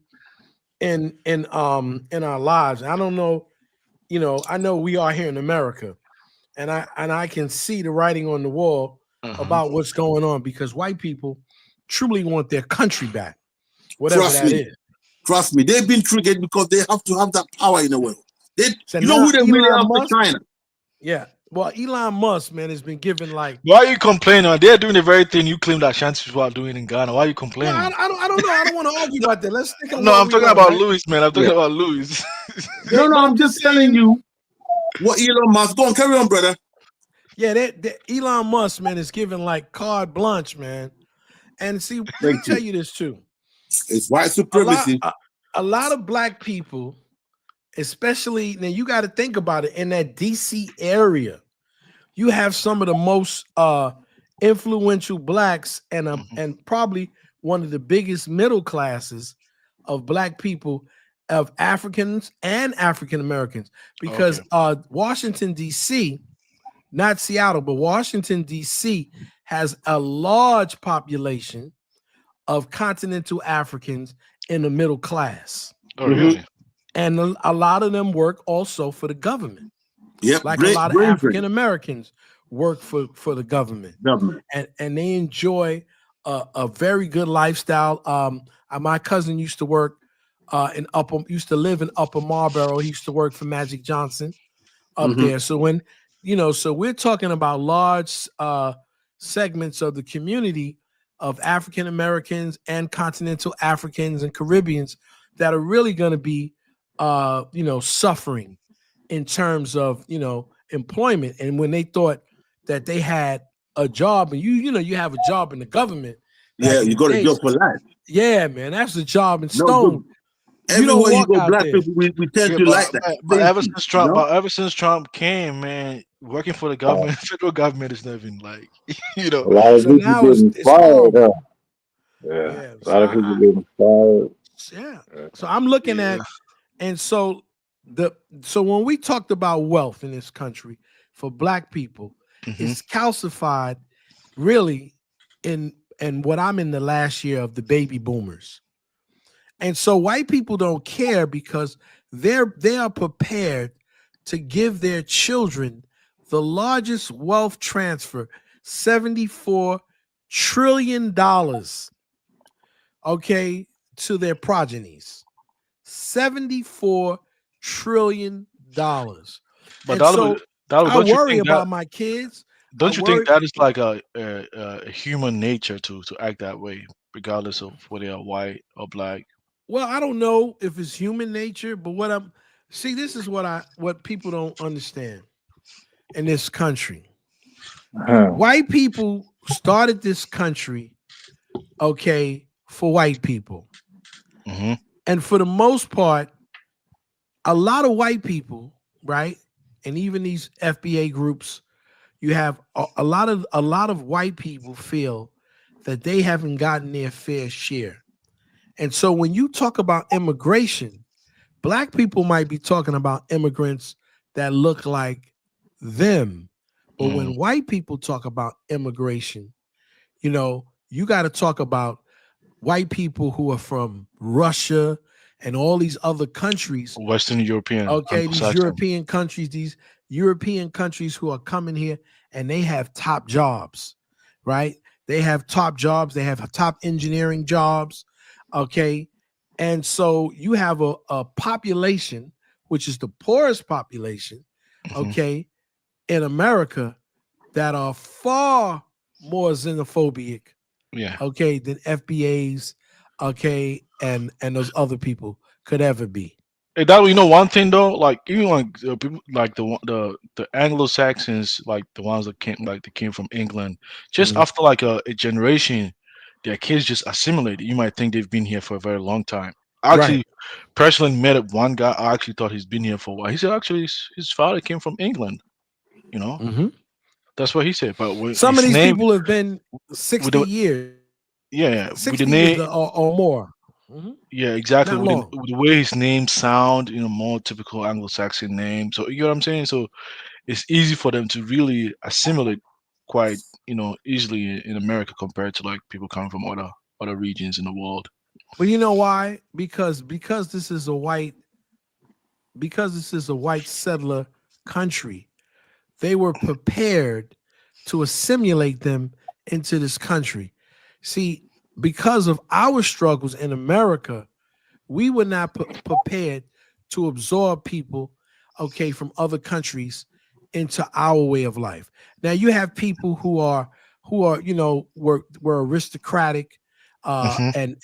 in our lives. I don't know, you know, I know we are here in America, and I can see the writing on the wall about what's going on, because white people truly want their country back, whatever is. Trust me, they've been triggered because they have to have that power in the world. So you know who they really are for China? Yeah. Well, Elon Musk, man, has been given like. Why are you complaining? They're doing the very thing you claim that Shanti people are doing in Ghana. Why are you complaining? No, I don't know. I don't want to argue about that. Let's think. No, I'm talking about Louis, man. I'm talking about Louis. No, I'm just telling you what Elon Musk. Go on, carry on, brother. Yeah, that Elon Musk, man, is given like carte blanche, man. And see, let me tell you this too. It's white supremacy. A lot of black people, especially now, you got to think about it in that DC area. You have some of the most influential blacks and probably one of the biggest middle classes of black people, of Africans and African Americans, because Washington, D.C., not Seattle, but Washington, D.C. has a large population of continental Africans in the middle class. Oh, really? And a lot of them work also for the government. Yep. Like a lot of African Americans work for the government. And they enjoy a very good lifestyle. My cousin used to work used to live in Upper Marlboro. He used to work for Magic Johnson up there. So when, you know, so we're talking about large segments of the community of African Americans and continental Africans and Caribbeans that are really going to be, you know, suffering in terms of, you know, employment. And when they thought that they had a job, and you know, you have a job in the government. Yeah, you got a job for life. Yeah, man, that's a job in stone. Everywhere you go, black people, we tend to like that. But ever since Trump came, man, working for the government, federal government is nothing like, you know. A lot of people getting fired. Yeah, a lot of people getting fired. Yeah. So I'm looking at, and so when we talked about wealth in this country for black people, it's calcified really in what I'm in the last year of the baby boomers. And so white people don't care because they are prepared to give their children the largest wealth transfer, $74 trillion, okay, to their progenies. $74 trillion. But I worry about my kids. Don't you think that is like a human nature to act that way, regardless of whether they are white or black? Well, I don't know if it's human nature, but this is what people don't understand in this country. White people started this country, okay, for white people. And for the most part, a lot of white people, right? And even these FBA groups, you have a lot of white people feel that they haven't gotten their fair share. And so when you talk about immigration, black people might be talking about immigrants that look like them. But when white people talk about immigration, you know, you got to talk about white people who are from Russia and all these other countries. Western European. Okay, these European countries who are coming here and they have top jobs, right? They have top jobs. They have top engineering jobs. Okay. And so you have a population, which is the poorest population, okay, in America, that are far more xenophobic, okay, than FBAs, okay, and those other people could ever be. That you know one thing though, like even like people like the Anglo-Saxons, like the ones that came from England, just Mhm. after like a generation, their kids just assimilated. You might think they've been here for a very long time. I Right. actually personally met one guy. I actually thought he's been here for a while. He said actually his father came from England. You know, that's what he said. But with Some of his these name, people have been with 60 the years. yeah, with the 60 years name, or more. yeah, exactly. Not With long. with the way his name sound, more typical Anglo-Saxon name. So you know what I'm saying. So it's easy for them to really assimilate quite easily in America compared to like people coming from other regions in the world. But you know why? Because this is a white settler country, they were prepared to assimilate them into this country. See, because of our struggles in America, we were not prepared to absorb people, okay, from other countries into our way of life. Now you have people who are were aristocratic and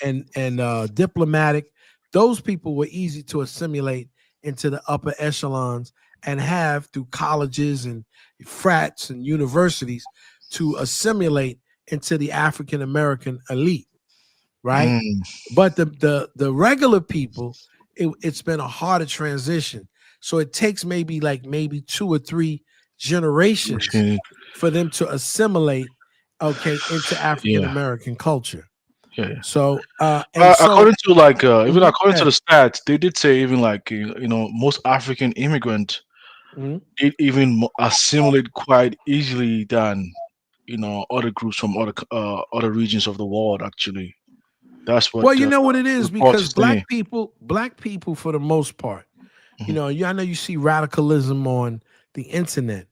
diplomatic. Those people were easy to assimilate into the upper echelons and have through colleges and frats and universities to assimilate into the African American elite, right? But the regular people, it's been a harder transition. So it takes maybe 2 or 3 generations for them to assimilate, okay, into African American culture. Yeah. So according to like even according to yeah. the stats, they did say even like most African immigrants did even assimilate quite easily than other groups from other regions of the world. Actually, that's what Well, you know what it is, reports because is saying. black people for the most part, I know you see radicalism on the internet,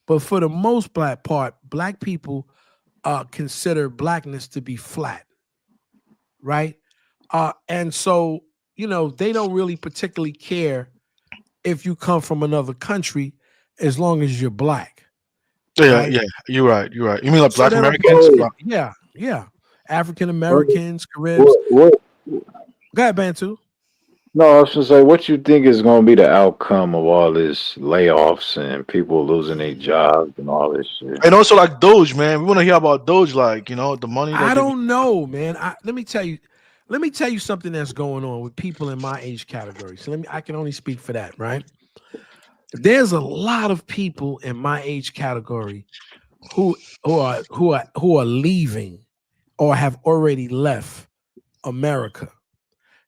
but for the most part, black people consider blackness to be flat, right? And so they don't really particularly care if you come from another country as long as you're black. Yeah, right? yeah, you're right. You're right. You mean like So Black they don't Americans? Black, yeah. African What, Americans, Caribs. what? Go ahead, Bantu. No, I was gonna say, what you think is gonna be the outcome of all this layoffs and people losing their jobs and all this shit? and also like Doge, man. We want to hear about Doge, like the money that I they. don't know, man. Let me tell you something that's going on with people in my age category. So I can only speak for that, right? There's a lot of people in my age category who are leaving or have already left America.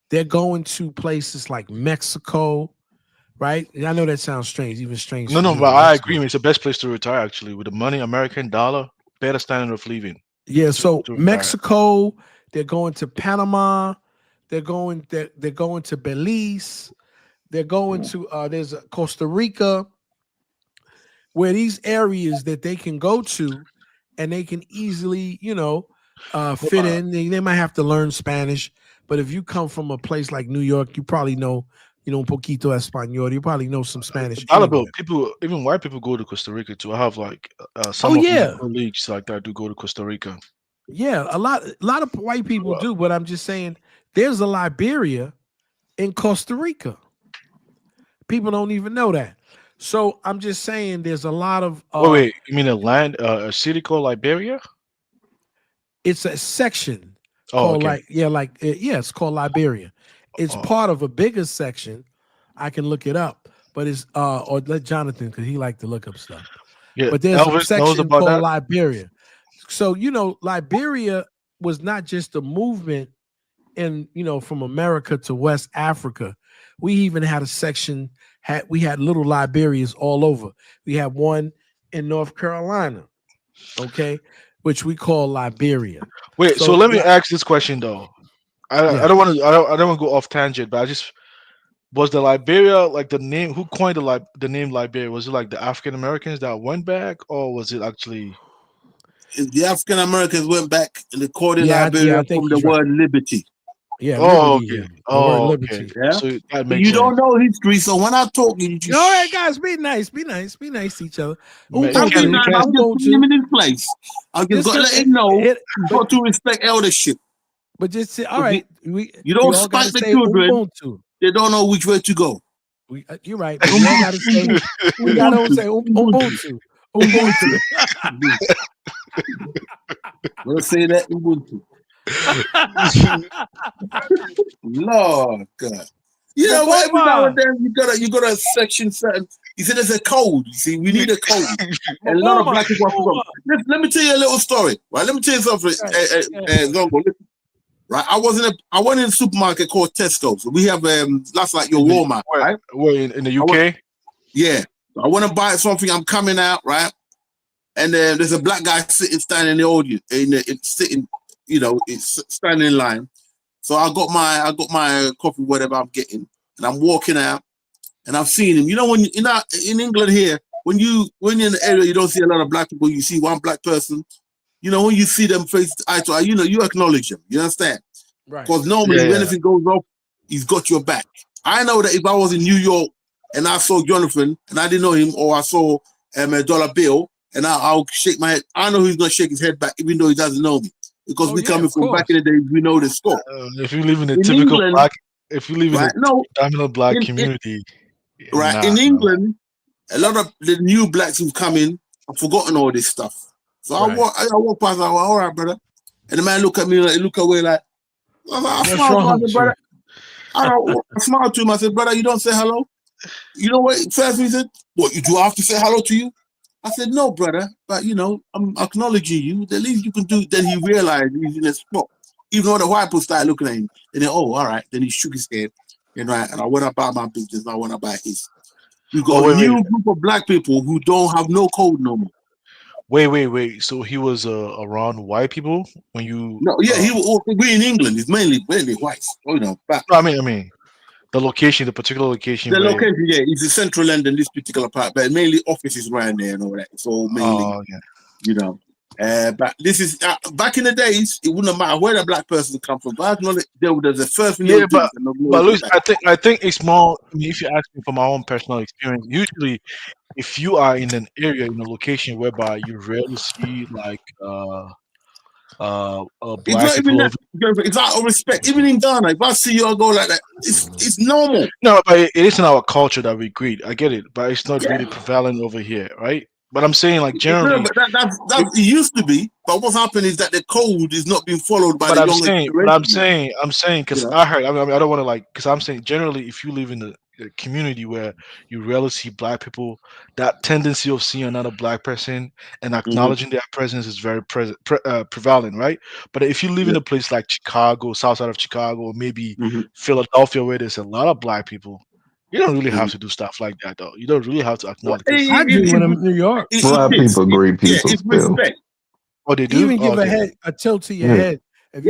They're going to places like Mexico, right? And I know that sounds strange, even strange. No, For no, me, but I Mexico. agree. It's the best place to retire actually. With the money, American dollar, better standard of living. Yeah, so to retire. Mexico, they're going to Panama, they're going to Belize, they're going to there's Costa Rica, where these areas that they can go to and they can easily, fit in. They might have to learn Spanish, but if you come from a place like New York, you probably know, un poquito español. You probably know some Spanish. Dollar Anyway. bill, people, even white people go to Costa Rica too. I have like some of my colleagues like that do go to Costa Rica. Yeah, a lot of white people do, but I'm just saying there's a Liberia in Costa Rica. People don't even know that. So I'm just saying there's a lot of wait, you mean a city called Liberia? It's a section called it's called Liberia. It's part of a bigger section. I can look it up, but it's or let Jonathan, because he like to look up stuff. Yeah, but there's Elvis a section knows about called that. Liberia. So Liberia was not just a movement in from America to West Africa. We even had a section. We had little Liberias all over. We had one in North Carolina, okay, which we call Liberia. Wait, so let me ask this question though. I don't want to go off tangent, but was the Liberia like the name? Who coined the name Liberia? Was it like the African Americans that went back, or was it actually the African Americans went back and they called it Liberia from the word liberty? Yeah. Liberty, okay. The word liberty. Yeah. So that makes you don't know history, so when I talk, you just all right, guys, be nice to each other. I'm just putting him in his place. I'm just gonna let him know you got to respect eldership. But just say, all right, you don't spike the children. They don't know which way to go. You're right. But we all got to say, we got to say Ubuntu. Ubuntu. Let's say that Ubuntu. Lord God. You know what? Every now and then you gotta section certain. You see, there's a code. You see, we need a code. And a lot of black people have forgotten. Let me tell you a little story. Right? Let me tell you something. Zongo, listen. Right? I went in a supermarket called Tesco. So we have that's like your Walmart, right? Where in the UK? Yeah. So I want to buy something. I'm coming out, right? And then there's a black guy standing in the audience, standing in line. So I got my coffee, whatever I'm getting, and I'm walking out, and I've seen him. You know, when in England here, when you're in the area, you don't see a lot of black people. You see one black person. You know, when you see them face eye to eye, you acknowledge them. You understand? Right. Because normally, when anything goes off, he's got your back. I know that if I was in New York and I saw Jonathan and I didn't know him, or I saw a dollar bill, and I'll shake my head. I know he's gonna shake his head back, even though he doesn't know me, because we coming from back in the day. We know the score. If you live in a typical England, black, if you live in a dominant black community, in England, a lot of the new blacks who've come in have forgotten all this stuff. So I walk past, I go, all right, brother, and the man look at me, like, look away, like, I smiled to him. I said, brother, you don't say hello. You know what? First he said, what, do I have to say hello to you? I said, no, brother, but I'm acknowledging you. The least you can do. Then he realized he's in a spot. Even though the white people started looking at him, and then, all right. Then he shook his head, and I went about my business. I went about his. We got a new group of black people who don't have no code no more. Wait. So he was around white people when you? No, yeah, we in England. It's mainly whites. But I mean. The particular location. The location, yeah, it's in central London, this particular part, but mainly offices around there and all that. It's all mainly, but this is back in the days. It wouldn't matter where the black person come from. But there's the first thing. Yeah, but Luis, I think it's more. I mean, if you ask me from my own personal experience, usually, if you are in an area in a location whereby you rarely see like black people. It's out of respect. Even in Ghana, if I see you, I go like that. It's normal. No, but it isn't our culture that we greet. I get it, but it's not really prevalent over here, right? But I'm saying, like, generally, but that's it used to be. But what's happened is that the code is not being followed by the younger generation. I'm saying, because I heard. I mean, I don't want to because I'm saying generally, if you live in a community where you rarely see black people, that tendency of seeing another black person and acknowledging their presence is very prevalent, right? But if you live in a place like Chicago, south side of Chicago, or maybe Philadelphia, where there's a lot of black people, you don't really have to do stuff like that, though. You don't really have to acknowledge. I do when I'm in New York. Black people greet people still. Oh, they do. Even give a tilt to your head. If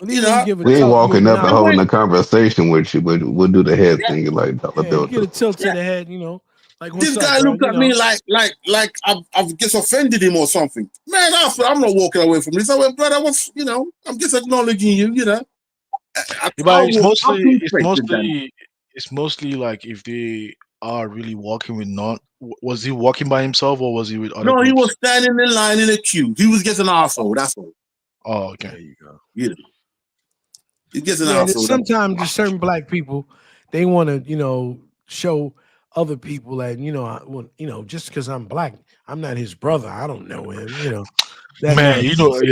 we ain't walking up and holding a conversation with you, but we'll do the head thing like dollar bill. Get a tilt to the head, like this guy looked at me like I've just offended him or something. Man, I'm not walking away from this. I went, brother, I'm just acknowledging you, But it's mostly like if they are really walking with was he walking by himself or was he with other groups? He was standing in line in a queue. He was getting an arsehole, that's all. Oh, okay. There you go. He gets an arsehole. Sometimes there's certain black people, they want to, show other people that, just because I'm black, I'm not his brother. I don't know him, Man, Dollar,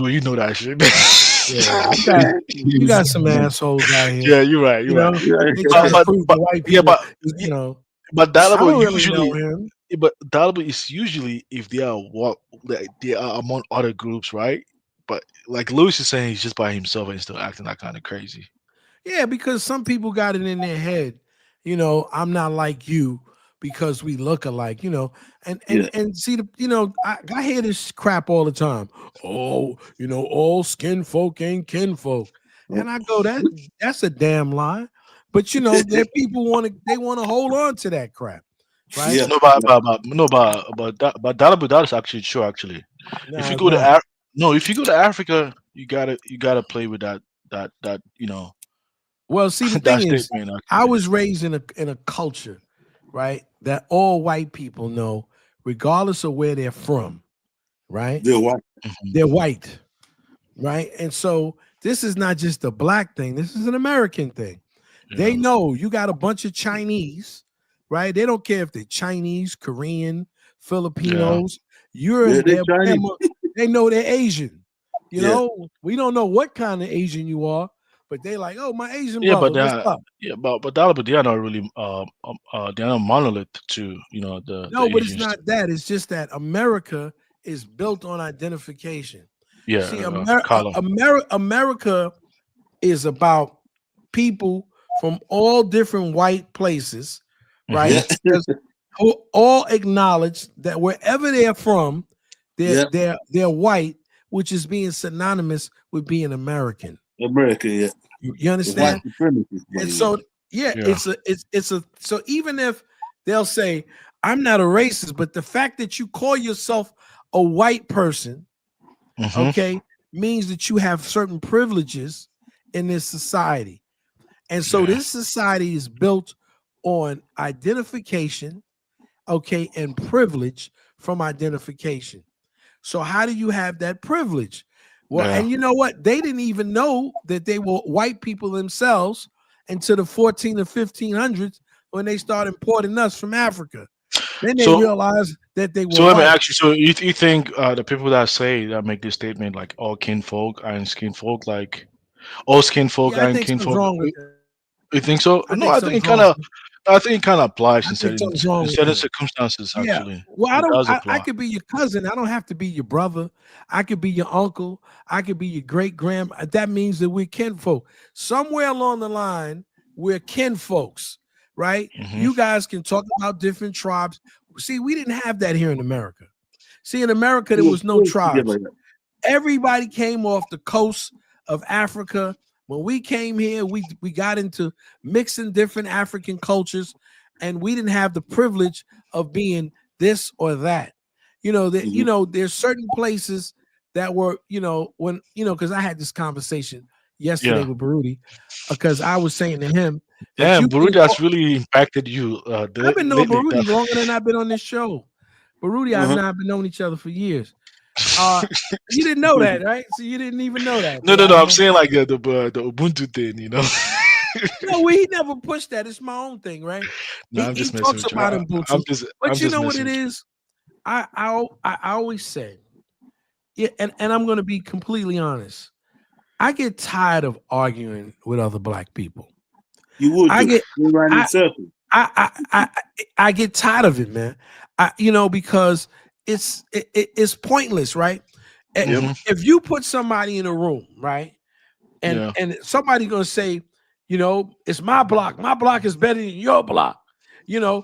you know that shit. Yeah, you got some assholes out here. Yeah, you're right. But Dalabo is usually if they are among other groups, right? But like Lewis is saying, he's just by himself and still acting that kind of crazy. Yeah, because some people got it in their head, I'm not like you because we look alike, and see I hear this crap all the time. Oh, all skin folk ain't kinfolk. And I go, that's a damn lie. But there people want to hold on to that crap. Right? Yeah, but that is actually true. Actually, if you go to Africa, you gotta play with that. Well, see, the thing is, I was raised in a culture, right, that all white people know, regardless of where they're from, right? They're white. They're white, right? And so this is not just a black thing. This is an American thing. Yeah. They know you got a bunch of Chinese, right? They don't care if they're Chinese, Korean, Filipinos. Yeah. They know they're Asian. You know, we don't know what kind of Asian you are, but they like, oh, my Asian brother. What's up? But they are not really they're not monolith to the. No, the but Asian it's not that. It's just that America is built on identification. Yeah, see, America is about people from all different white places, right? Who all acknowledge that wherever they're from, they're white, which is being synonymous with being American. American, you understand? And so, so even if they'll say, I'm not a racist, but the fact that you call yourself a white person, okay, means that you have certain privileges in this society. And so this society is built on identification, okay, and privilege from identification. So how do you have that privilege? Well, and you know what? They didn't even know that they were white people themselves until the 14 or 1500s when they started importing us from Africa. Then they realized that they were So let me white. ask you, so you think the people that make this statement, like all kinfolk and skinfolk, like all skinfolk and kinfolk, wrong with that. You think so? I think it kind of applies in certain circumstances. Actually, well, I could be your cousin. I don't have to be your brother. I could be your uncle. I could be your great grand. That means that we're kinfolk. Somewhere along the line, we're kinfolks, right? You guys can talk about different tribes. See, we didn't have that here in America. See, in America, there was no tribes. Everybody came off the coast of Africa. When we came here, we got into mixing different African cultures, and we didn't have the privilege of being this or that. There's certain places that were, because I had this conversation yesterday with Baruti, because I was saying to him, damn, Baruti has really impacted you. I've been knowing Baruti longer than I've been on this show. Baruti, I've not been knowing each other for years. You didn't know that, right? So you didn't even know that. No. I'm saying like the Ubuntu thing, No, he never pushed that. It's my own thing, right? No, I'm just he messing talks with you. about Ubuntu, I'm you know what it is? I always say, and I'm going to be completely honest. I get tired of arguing with other black people. You would. I get tired of it, man. Because it's pointless, right? If you put somebody in a room, right, and somebody's gonna say, it's my block. My block is better than your block, or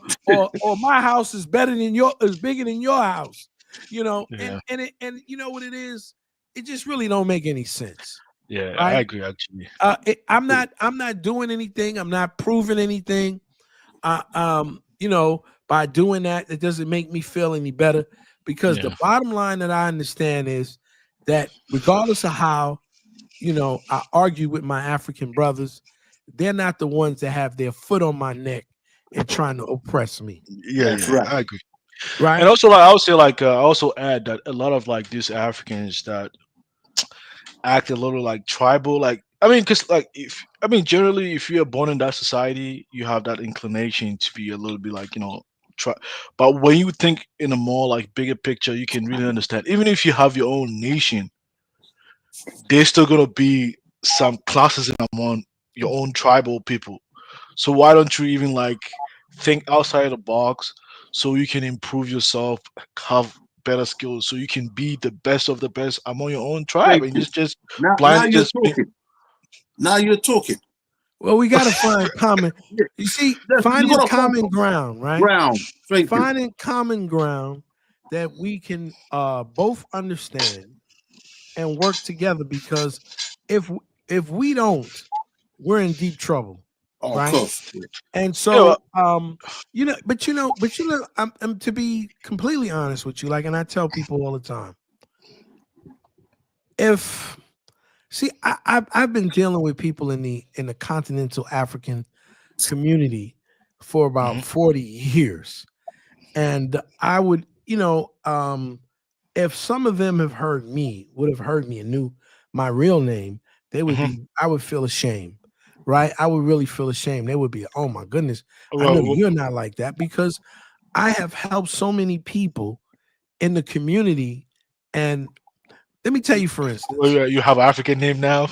my house is better than bigger than your house, and you know what it is? It just really don't make any sense. Yeah, right? I agree actually. I'm not doing anything. I'm not proving anything. By doing that, it doesn't make me feel any better, because the bottom line that I understand is that regardless of how, I argue with my African brothers, they're not the ones that have their foot on my neck and trying to oppress me. Yeah, right. I agree. Right. And also, I would say, I also add that a lot of these Africans that act a little tribal, generally, if you're born in that society, you have that inclination to be a little bit but when you think in a more bigger picture, you can really understand. Even if you have your own nation, there's still gonna be some classes among your own tribal people. So why don't you even think outside the box so you can improve yourself, have better skills, so you can be the best of the best among your own tribe, and just blindly just talking. Now you're talking. Well, we got to find common. You see, finding common ground, right? Finding common ground that we can both understand and work together. Because if we don't, we're in deep trouble, right? Of course. And so, I'm to be completely honest with you, and I tell people all the time, I've been dealing with people in the continental African community for about 40 years. And I would, if some of them would have heard me and knew my real name, they would be. I would feel ashamed, right? I would really feel ashamed. They would be, oh my goodness, I know you're not like that, because I have helped so many people in the community. And let me tell you, for instance, you have an African name now.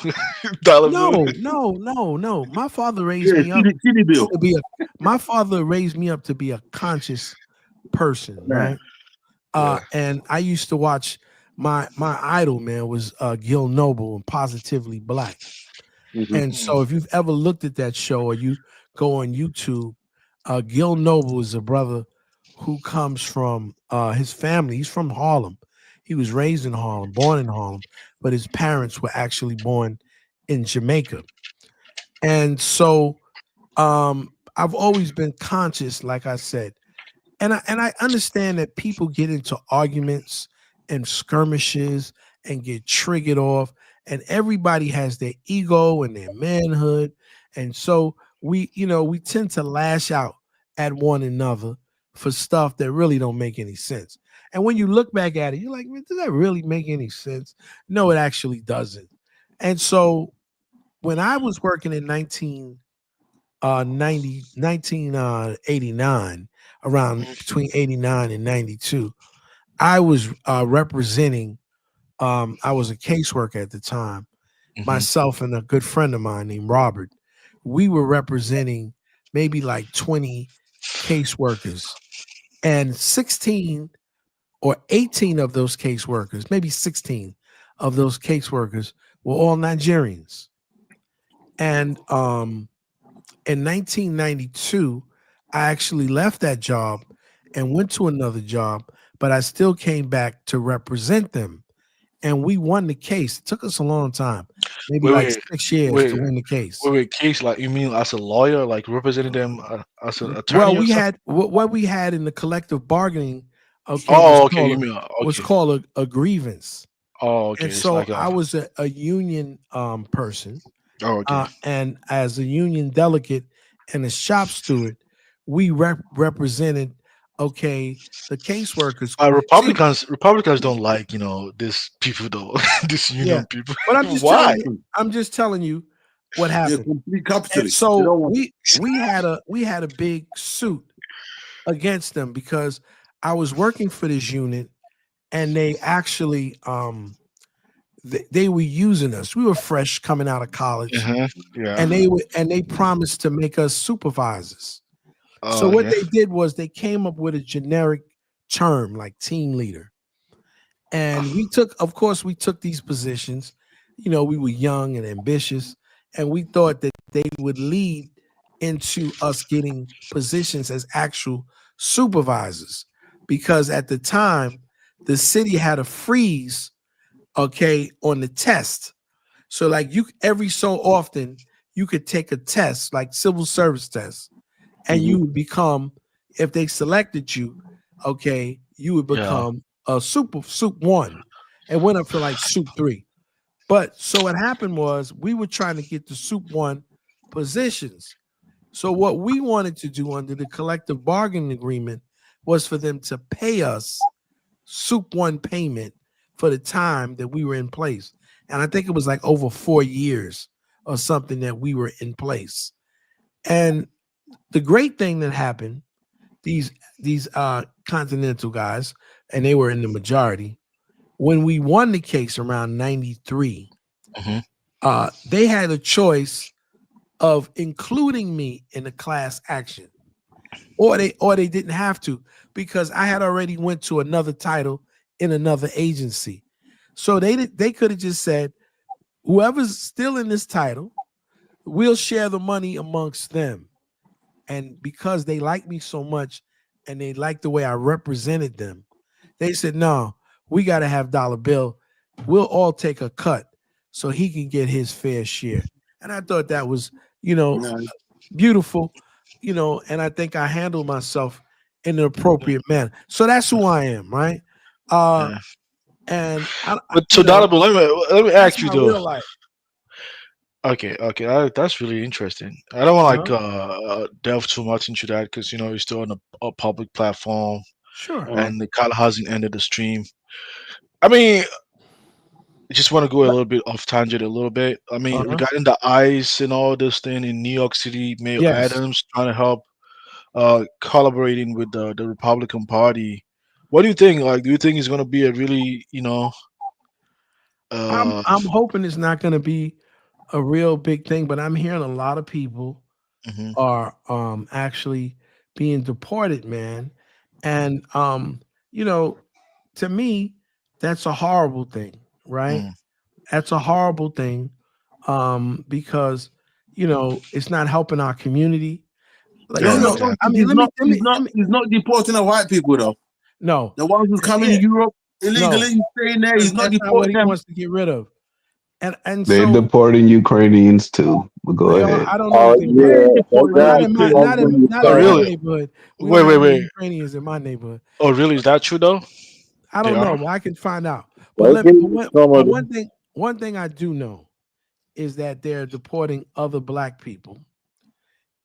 Dollar Bill. No. My father raised me up to be my father raised me up to be a conscious person, right? And I used to watch my idol, man, was Gil Noble and Positively Black. And so if you've ever looked at that show, or you go on YouTube, Gil Noble is a brother who comes from his family. He's from Harlem. He was raised in Harlem, born in Harlem, but his parents were actually born in Jamaica. And so I've always been conscious, like I said. And I understand that people get into arguments and skirmishes and get triggered off, and everybody has their ego and their manhood. And so we tend to lash out at one another for stuff that really don't make any sense. And when you look back at it, you're like, man, does that really make any sense? No, it actually doesn't. And so when I was working in 1989, around between 89 and 92, I was representing, I was a caseworker at the time, myself and a good friend of mine named Robert. We were representing maybe like 20 caseworkers, and 16 or 18 of those caseworkers, maybe 16 of those caseworkers were all Nigerians. And in 1992, I actually left that job and went to another job, but I still came back to represent them. And we won the case. It took us a long time, maybe 6 years to win the case. Wait, case, like, you mean as a lawyer, like representing them as an attorney? Well, we had what we had in the collective bargaining. Was called a grievance. Oh, okay. And so I was a union person. Oh, okay. And as a union delegate and a shop steward, we represented the caseworkers. Republicans don't like these people though. These union people. But I'm just telling you what happened. And so we had a big suit against them because I was working for this unit, and they actually they were using us. We were fresh coming out of college, and they promised to make us supervisors. So what they did was they came up with a generic term like team leader, and we took these positions. We were young and ambitious, and we thought that they would lead into us getting positions as actual supervisors, because at the time the city had a freeze on the test. So like every so often you could take a test, like civil service test, and you would become, if they selected you, you would become a soup 1 and went up to like soup 3. But so what happened was we were trying to get the soup 1 positions. So what we wanted to do under the collective bargaining agreement was for them to pay us soup 1 payment for the time that we were in place. And I think it was like over 4 years or something that we were in place. And the great thing that happened, these continental guys, and they were in the majority, when we won the case around 93, they had a choice of including me in the class action, or they didn't have to, because I had already went to another title in another agency. So they could have just said, whoever's still in this title, we'll share the money amongst them. And because they liked me so much and they liked the way I represented them, they said, no, we got to have Dollar Bill. We'll all take a cut so he can get his fair share. And I thought that was, beautiful, and I think I handled myself in an appropriate manner. So that's who I am, right? And Dollar Bill, let me ask you though. Okay, that's really interesting. I don't want to delve too much into that because you're still on a public platform. Sure. And the Kyle hasn't ended the stream. I mean, I just want to go a little bit off tangent a little bit. I mean, regarding the ICE and all this thing in New York City, Mayor Yes. Adams trying to help collaborating with the Republican Party. What do you think? Like, do you think it's going to be a really, I'm hoping it's not going to be a real big thing, but I'm hearing a lot of people are actually being deported, man. And to me, that's a horrible thing, right? That's a horrible thing because it's not helping our community. Like, he's not deporting the white people though. No, the ones who come in Europe illegally, he's staying there. He's not that's not what deporting he them. wants to get rid of. And They're so deporting Ukrainians too. But go ahead. I don't know if they not in my neighborhood. We don't have any Ukrainians in my neighborhood. Oh, really? Is that true though? I don't know. Well, I can find out. But one thing I do know is that they're deporting other black people.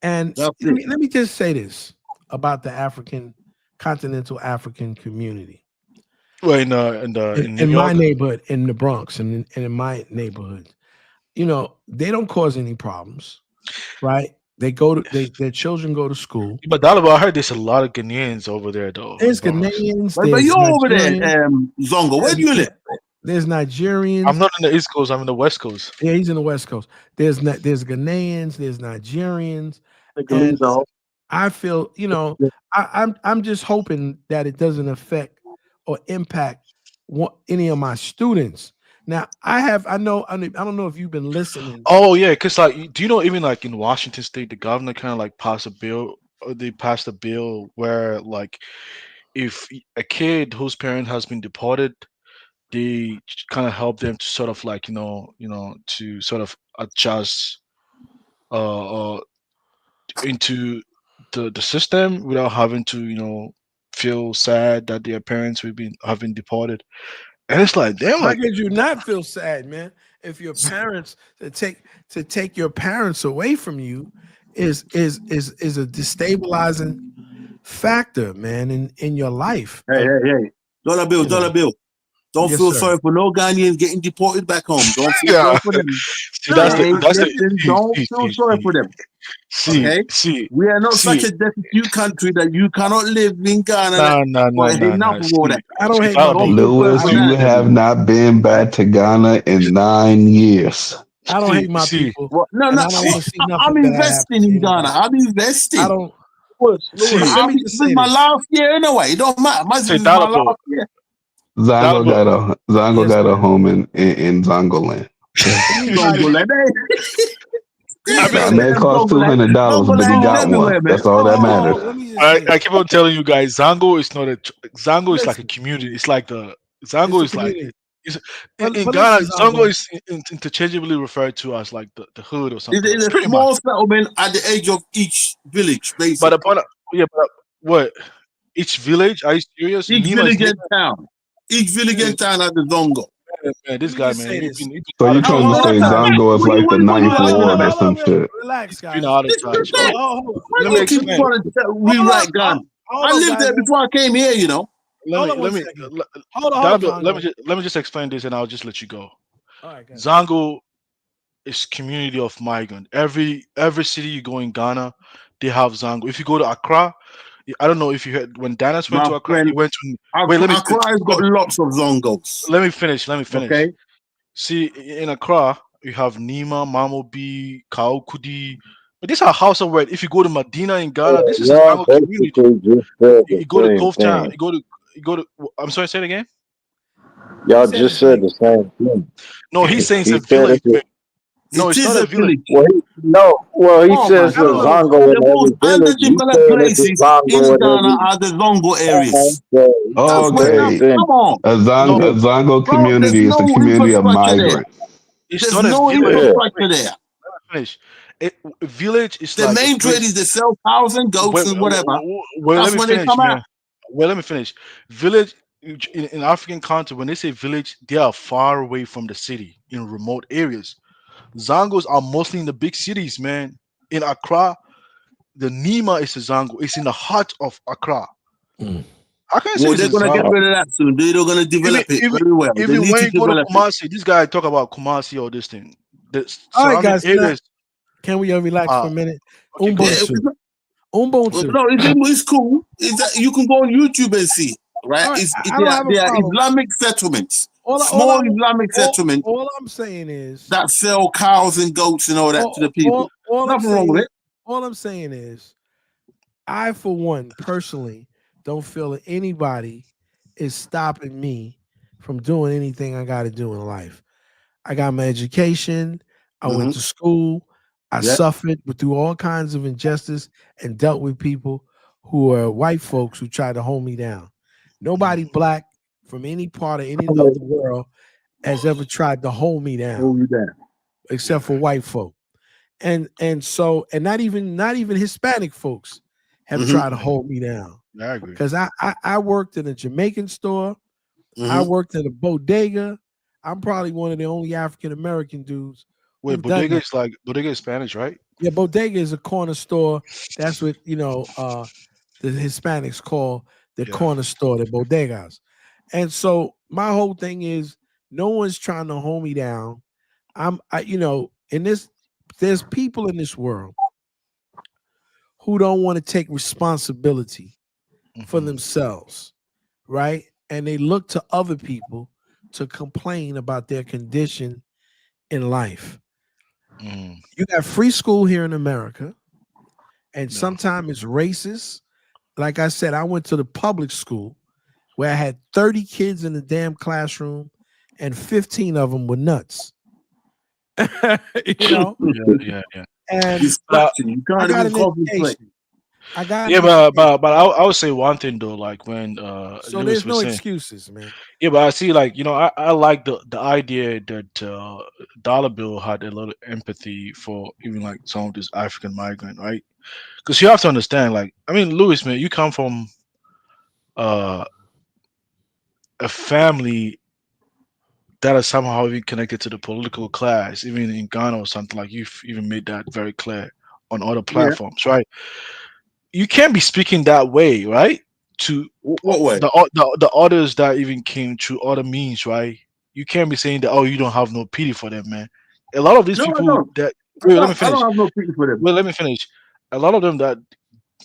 And let me just say this about the continental African community. Well, in my neighborhood, in the Bronx, and in my neighborhood, they don't cause any problems, right? Their children go to school. But I heard there's a lot of Ghanaians over there, though. There's Ghanaians. But you're over there, Zongo. Where do you live? There's Nigerians. I'm not in the East Coast. I'm in the West Coast. Yeah, he's in the West Coast. There's Ghanaians. There's Nigerians. I feel, I'm just hoping that it doesn't affect or impact any of my students. Now, I don't know if you've been listening. Oh yeah, because do you know even like in Washington State, the governor kind of like passed a bill. They passed a bill where like if a kid whose parent has been deported, they kind of help them to sort of like to sort of adjust into the system without having to feel sad that their parents have been deported. And it's like, damn, how could you not feel sad, man? If your parents to take your parents away from you is a destabilizing factor, man, in your life. Hey, dollar bill. Don't feel sorry for no Ghanaians getting deported back home. Don't feel sorry for them. Don't feel sorry for them. We are not such a destitute country that you cannot live in Ghana. No. I don't hate Lewis, you have not been back to Ghana in 9 years. I don't hate my people. Well, I'm investing in Ghana. I'm investing. I don't. This is my last year anyway. It don't matter. This is my last year. Zongo got a home in Zongoland. That may cost $200, but he got one. That's all that matters. I keep on telling you guys, Zongo is like a community. It's like Zongo is like in Ghana. Zongo is interchangeably referred to as like the hood or something. It's a small settlement at the edge of each village, basically. But what? Each village? Are you serious? Each village and town. Each village and town has the Zongo. Man, this guy, man. So you're trying to say Zongo is like the ninth ward or some shit? Relax, guys. Out of touch. Let me keep trying to rewrite Ghana. I lived there before I came here, Let me just explain this, and I'll just let you go. All right, Zongo is community of migrant. Every city you go in Ghana, they have Zongo. If you go to Accra, I don't know if you heard when Danis went to Accra. He went to Accra has got lots of Zongos. Let me finish. Okay. See, in Accra, you have Nima, Mamobi, Kaokudi. But these are House of Word. If you go to Medina in Ghana, this is a Zongo community. You go to Cove Town. You go to. I'm sorry. Say it again. Y'all just said the same thing. No, he's saying it's a village. No, it's not a village. He says the Zongo in every village. You places in Ghana are the Zongo areas. Okay. Come on. A Zongo community is the community of migrants. There's no infrastructure there. Finish. Village is the main trade is the self-housing, goats and whatever. That's when they come out. Well, let me finish. Village in African country, when they say village, they are far away from the city in remote areas. Zongos are mostly in the big cities, man. In Accra, the Nima is a Zongo. It's in the heart of Accra. Well, they're gonna get rid of that soon. They're gonna develop it very well. They Even need when to you go to develop it. Kumasi, this guy talk about Kumasi or this thing. The All right, surrounding guys. areas. Can we relax for a minute? Okay, go ahead. Ubuntu. No, it's cool. You can go on YouTube and see. Right? All right, They I don't have a are problem. Islamic settlements. Small Islamic settlements. All I'm saying is that sell cows and goats and all that to the people. Nothing wrong with it. All I'm saying is, I, for one, personally, don't feel that anybody is stopping me from doing anything I got to do in life. I got my education. I went to school. I suffered through all kinds of injustice and dealt with people who are white folks who tried to hold me down. Nobody black from any part of any of the world has ever tried to hold me down, except for white folk. And not even Hispanic folks have tried to hold me down. I agree. Because I worked in a Jamaican store. I worked in a bodega. I'm probably one of the only African American dudes. Wait, bodega is Spanish, right? Yeah, bodega is a corner store. That's what the Hispanics call the corner store, the bodegas. And so my whole thing is, no one's trying to hold me down. There's people in this world who don't want to take responsibility for themselves, right? And they look to other people to complain about their condition in life. You got free school here in America, and sometimes it's racist. Like I said, I went to the public school where I had 30 kids in the damn classroom, and 15 of them were nuts. Yeah. And you can't even concentrate. But I would say one thing though, like when so Lewis there's no was saying, excuses, man. Yeah, but I see, like, I like the idea that Dollar Bill had a little empathy for even like some of this African migrant, right? Because you have to understand, like, I mean, Lewis, man, you come from a family that is somehow even connected to the political class, even in Ghana or something. Like, you've even made that very clear on other platforms, right? You can't be speaking that way, right? To what way? The others that even came through other means, right? You can't be saying that, oh, you don't have no pity for them, man. A lot of these people that let me finish. I don't have no pity for them. Well, let me finish. A lot of them that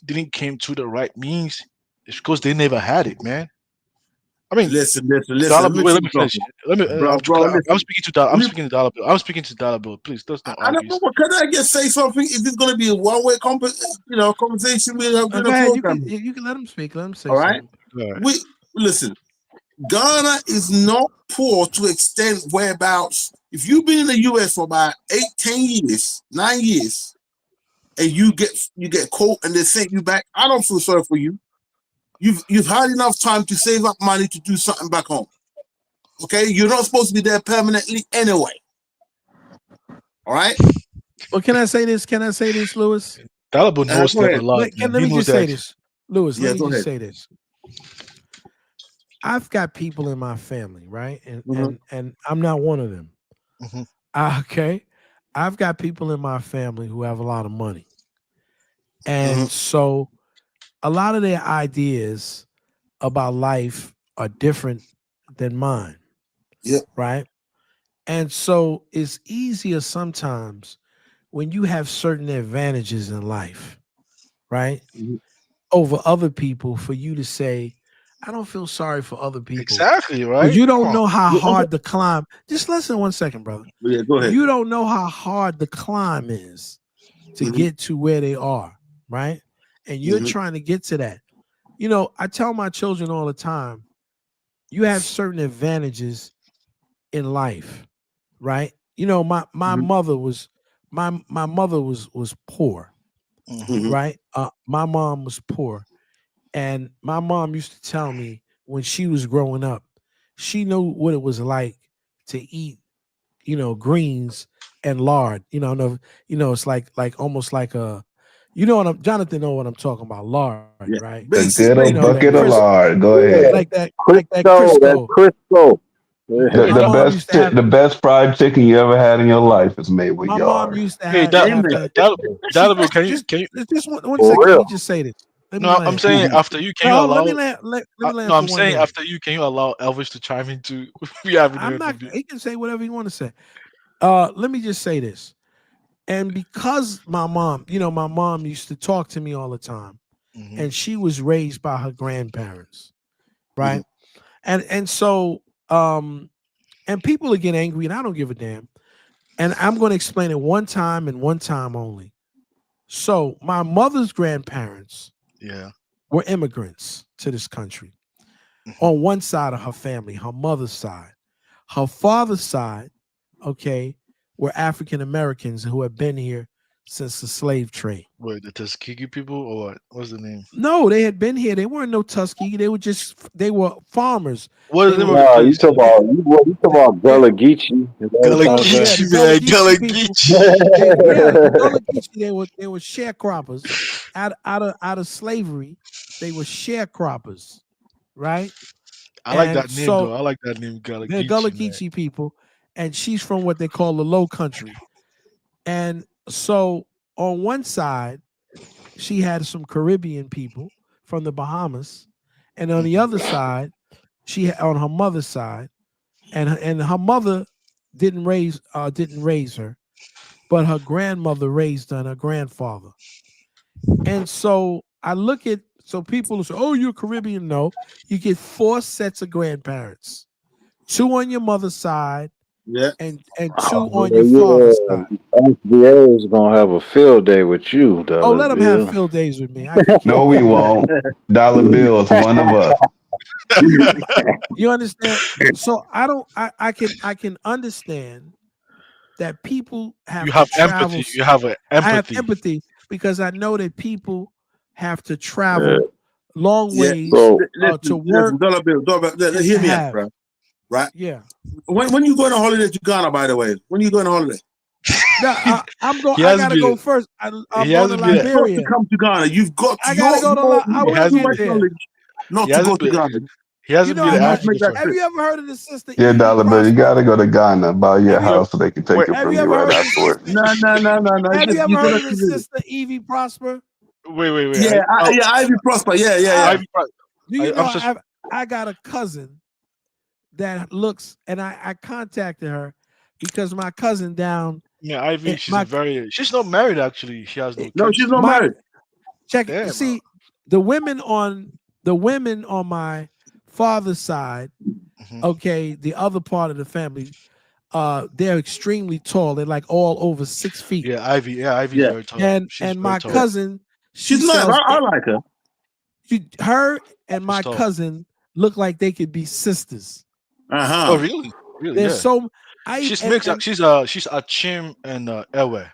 didn't came to the right means is because they never had it, man. I mean, listen. Let me finish. I'm speaking to Dollar. Bill. I'm speaking to Dollar Bill. Please, let's not argue. Can I just say something? Is this going to be a one-way conversation? You can let him speak. Let him say. All right. Something. Listen. Ghana is not poor to extent whereabouts. If you've been in the US for about 8, 10 years, 9 years, and you get caught and they send you back, I don't feel sorry for you. You've had enough time to save up money to do something back home. Okay, you're not supposed to be there permanently anyway. All right. Well, can I say this, Lewis? Dollar knows that a lot. Let me just say this, Lewis. Yeah, let me just say this. I've got people in my family, right, and I'm not one of them. Okay, I've got people in my family who have a lot of money, and so a lot of their ideas about life are different than mine. Yeah. Right. And so it's easier sometimes when you have certain advantages in life, right, over other people, for you to say, I don't feel sorry for other people. Exactly, right? You don't know how hard the climb. Just listen 1 second, brother. Yeah, go ahead. You don't know how hard the climb is to get to where they are, right? And you're trying to get to that. I tell my children all the time, you have certain advantages in life, right? My mother was poor, right? My mom was poor. And my mom used to tell me when she was growing up, she knew what it was like to eat, greens and lard. It's like almost like a, Jonathan know what I'm talking about, lard, right? A good bucket of lard. Go ahead. Like that Crisco. Crisco. The best fried chicken you ever had in your life is made with my yard. mom used to Hey, have Dollar, can you just 1 second. Let me just say this. No, I'm saying after you, can you No, allow? let me land. Let me land No, for I'm one saying minute. after you, can you allow Elvis to chime in too? We haven't I'm heard not. from you. He can say whatever he want to say. Let me just say this. And because my mom, my mom used to talk to me all the time, and she was raised by her grandparents, right? And so, and people are getting angry, and I don't give a damn. And I'm going to explain it one time and one time only. So my mother's grandparents were immigrants to this country. On one side of her family, her mother's side. Her father's side, okay, were African Americans who have been here since the slave trade. Wait, the Tuskegee people or what? What's the name? No, they had been here. They weren't no Tuskegee. They were farmers. What is They the were, name of you talk about Gullah Geechee. Is that what you're Gullah saying? Geechee, man? Gullah Geechee. the Gullah Geechee, they were sharecroppers out of slavery. They were sharecroppers, right? I like that And name so though. I like that name, Gullah they're Geechee. Gullah Man. Geechee people, and she's from what they call the Low Country. And so on one side, she had some Caribbean people from the Bahamas, and on the other side, she had on her mother's side, and her mother didn't raise her, but her grandmother raised her and her grandfather. And so I look at people say, "Oh, you're Caribbean." No, you get 4 sets of grandparents, 2 on your mother's side, and 2 on your father's side. SBA is gonna have a field day with you, Oh, Dollar let them Bill. have field days with me. I can care No, we won't. Dollar Bill is one of us. You understand? So I can understand that people have You to have travel. empathy. You have I have empathy. empathy because I know that people have to travel long ways to work. Dollar Bill, hear me out, bro. Right? Yeah. When you going on holiday to Ghana, by the way? When you going on holiday? No, I'm going. I gotta go first. I'm going to Liberia. You've got to come to Ghana. You've got. I gotta go to. I will get there. Not to go to Ghana. He hasn't been to Africa. Have you ever heard of the sister? Yeah, Evie Dollar Bill, Prosper? you gotta go to Ghana, buy your house so they can take it Have from you you ever right heard of the afterwards. No. Have you ever heard of the sister Evie Prosper? Wait. Yeah, Ivy Prosper. Yeah. Do you know I got a cousin that looks, and I contacted her because my cousin down. Yeah, Ivy. She's not married actually. She has no kids. No, she's not married. Check Damn, it. See, the women on my father's side, okay, the other part of the family, they're extremely tall. They're like all over 6 feet. Yeah, Ivy's very tall. And my cousin, she's nice. I like her. Her and my cousin look like they could be sisters. Oh, really? Really? There's she's mixed up. She's a Chim and Ewe.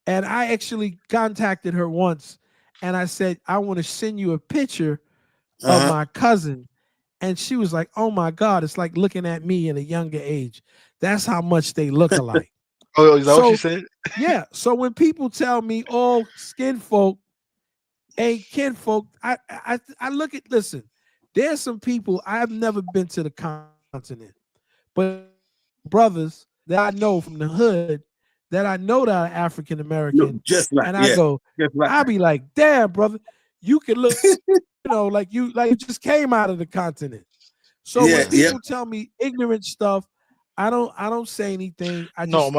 And I actually contacted her once, and I said, I want to send you a picture of my cousin. And she was like, oh my God, it's like looking at me at a younger age. That's how much they look alike. Oh, is that what she said? Yeah. So when people tell me, oh, skin folk ain't kinfolk, I look at, listen, there's some people, I've never been to the continent, but brothers that I know from the hood that I know that are African American, I be like, damn, brother, you can look, like you just came out of the continent. So when people tell me ignorant stuff, I don't say anything. I just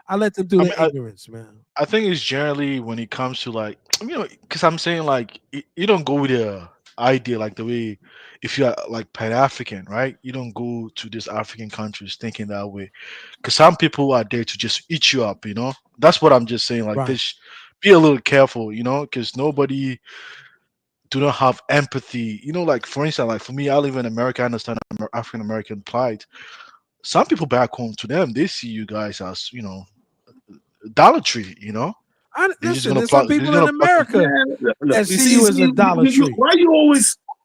I let them do the ignorance, man. I think it's generally when it comes to because I'm saying you don't go with the idea like the way if you're like Pan-African, right? You don't go to these African countries thinking that way. Because some people are there to just eat you up, That's what I'm just saying. Like this, be a little careful, because nobody do not have empathy. Like for instance, like for me, I live in America, I understand African American plight. Some people back home, to them, they see you guys as, Dollar Tree, Listen, there's some people in America that see you as a Dollar Tree.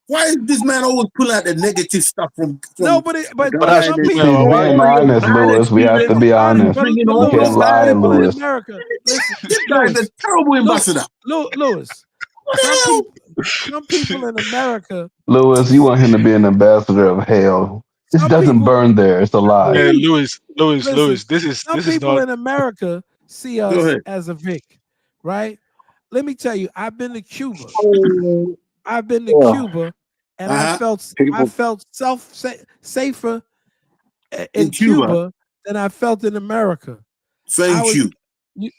Why is this man always pull out the negative stuff from no, but some people being honest, Lewis. We have to be honest. We can't lie, Lewis. America, listen, this guy's a terrible ambassador. Lewis, some people in America. Lewis, you want him to be an ambassador of hell. This doesn't burn there. It's a lie. Yeah, Lewis. This is people in America see us as a Vic, right? let me tell you, I've been to Cuba. Oh. I've been to Cuba, and I felt safer in Cuba than I felt in America. Thank you.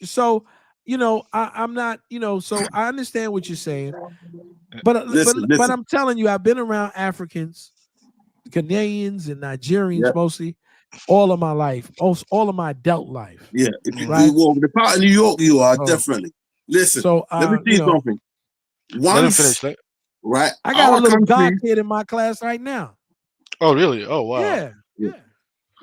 So, I'm not, so I understand what you're saying, but Listen. I'm telling you, I've been around Africans, Canadians, and Nigerians mostly all of my life, all of my adult life. Yeah, right. Well, the part of New York you are definitely. Listen, let me tell you something. Once, right? I got a little God kid in my class right now. Oh, really? Oh, wow. Yeah.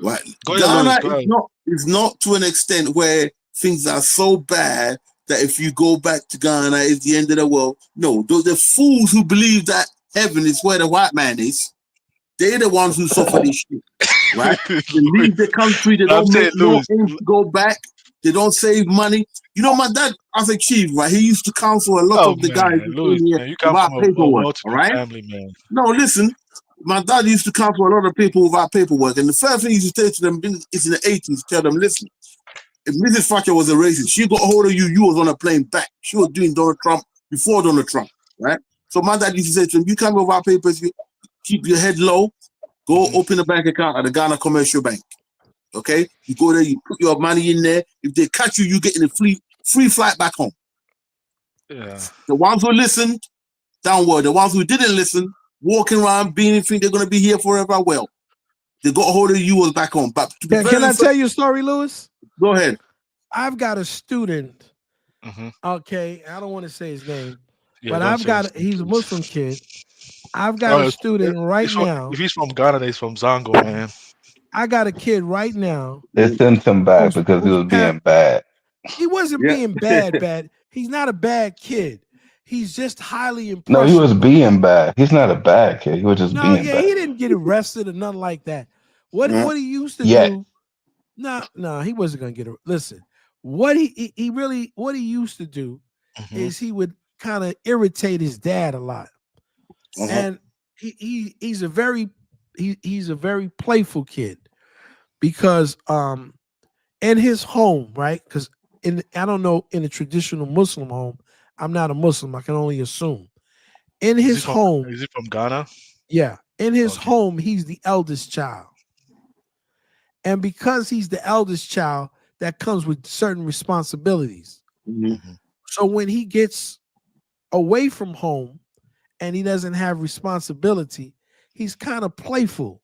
Right. Go ahead, Ghana Louis, is not to an extent where things are so bad that if you go back to Ghana, it's the end of the world. No, those are fools who believe that heaven is where the white man is. They're the ones who suffer this shit, right? They leave the country. They don't make no ends to go back. They don't save money. You know, my dad, as a chief, right? He used to counsel a lot of the guys Louis, man, you come without from a paperwork. wealthy All right. family, man. No, listen. My dad used to counsel a lot of people without paperwork, and the first thing he used to say to them is in the 80s, tell them, listen, if Mrs. Thatcher was a racist, she got a hold of you, you was on a plane back. She was doing Donald Trump before Donald Trump, right? So my dad used to say to him, you come without papers, you keep your head low, go open a bank account at the Ghana Commercial Bank. Okay? You go there, you put your money in there. If they catch you, you get in a free flight back home. Yeah. The ones who listened, downward. The ones who didn't listen, walking around being think they're going to be here forever. Well, they got a hold of you was back home. But can I tell you a story, Louis? Go ahead. I've got a student. Okay, I don't want to say his name, but he's a Muslim kid. I've got a student right now. If he's from Ghana, he's from Zango, man. I got a kid right now. They sent him back because he was being bad. He wasn't being bad. He's not a bad kid. He's just highly impressionable. No, he was being bad. He's not a bad kid. He was just being bad. He didn't get arrested or nothing like that. What he used to do? No, he wasn't gonna get it. Listen, what he used to do is he would kind of irritate his dad a lot, and he's a very playful kid because in his home, right? Because I don't know, in a traditional Muslim home, I'm not a Muslim. I can only assume. In his home, is he from Ghana? Yeah, in his home, he's the eldest child. And because he's the eldest child, that comes with certain responsibilities. So when he gets away from home and he doesn't have responsibility, he's kind of playful,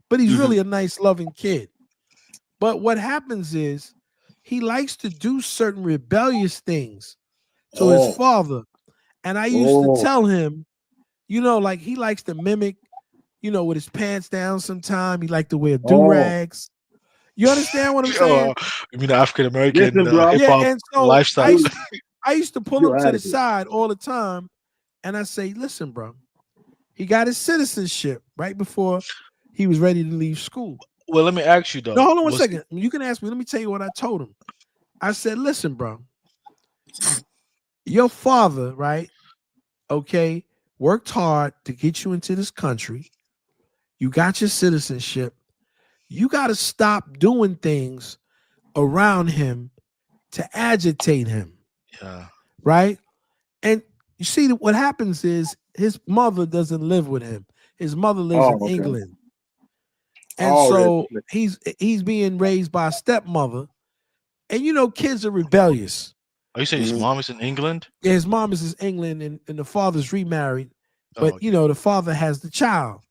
but he's really a nice, loving kid. But what happens is he likes to do certain rebellious things to his father. And I used to tell him, like he likes to mimic, with his pants down sometime. He liked to wear do-rags. You understand what I'm saying? You mean the African American hip-hop lifestyle? I used to pull him to the side all the time, and I say, listen, bro, he got his citizenship right before he was ready to leave school. Well, let me ask you, though. No, hold on one second. You can ask me. Let me tell you what I told him. I said, listen, bro, your father, right, okay, worked hard to get you into this country. You got your citizenship. You got to stop doing things around him to agitate him. Yeah. Right? And you see, what happens is his mother doesn't live with him. His mother lives in England. And he's being raised by a stepmother. And kids are rebellious. Are you saying his mom is in England? Yeah, his mom is in England and the father's remarried. But the father has the child.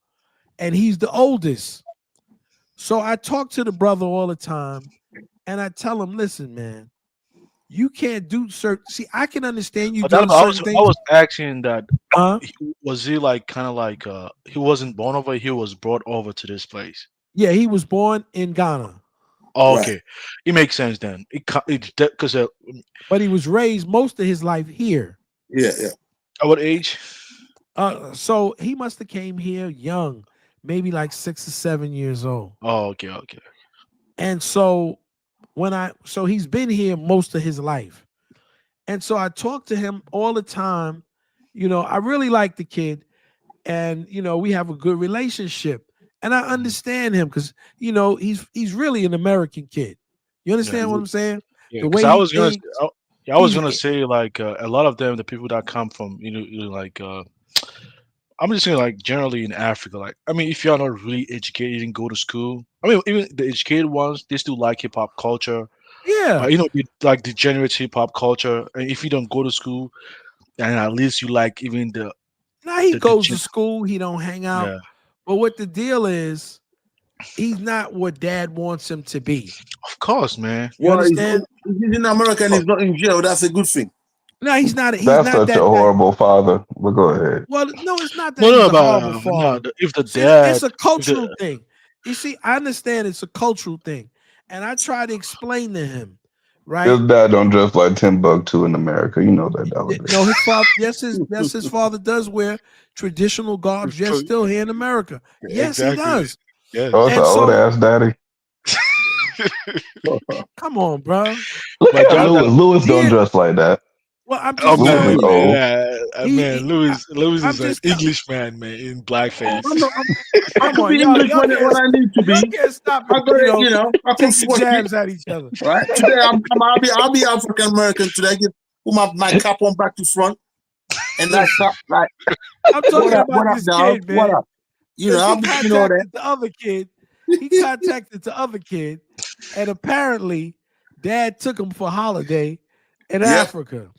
And he's the oldest. So I talk to the brother all the time, and I tell him, listen, man, you can't do certain. See, I can understand you doing certain things. I was asking that. Was he kind of he wasn't born over? He was brought over to this place. Yeah, he was born in Ghana. Oh, okay, it makes sense then. Because but he was raised most of his life here. Yeah. At what age? So he must have came here young. Maybe like 6 or 7 years old. Oh, okay. And so he's been here most of his life. And so I talk to him all the time. I really like the kid. And, we have a good relationship. And I understand him because, he's really an American kid. You understand what I'm saying? Yeah, the way Yeah, I was gonna say like a lot of them, the people that come from like I'm just saying like generally in Africa, like I mean, if you're not really educated, you didn't go to school. I mean, even the educated ones, they still like hip hop culture. Yeah. Like degenerate hip hop culture. And if you don't go to school, and at least you like even the. Now he goes to school. He don't hang out. Yeah. But what the deal is, he's not what dad wants him to be. Of course, man. You understand? He's in America and he's not in jail. That's a good thing. No, he's not. He's That's not such that a horrible father. But go ahead. Well, no, it's not that he's a horrible father. If the See, dad, it's a cultural thing. You see, I understand it's a cultural thing, and I try to explain to him, right? His dad don't dress like Timbuktu in America. You know that, Dollar. No, his father. Yes, his father does wear traditional garbs. Yes, still here in America. Yes, he does. Yes. Oh, it's an old ass daddy. Come on, bro. But Louis don't dress like that. Well, I'm just Louis is old. Man, Louis is an Englishman, man, in blackface. I can be English when I need to be. Y'all can't stop, I can taking jabs at each other. Right today, I'll be African American today. Put my cap on back to front, and that's like. I'm talking about this kid, man. What up? He contacted the other kid. He contacted the other kid, and apparently, dad took him for holiday in Africa.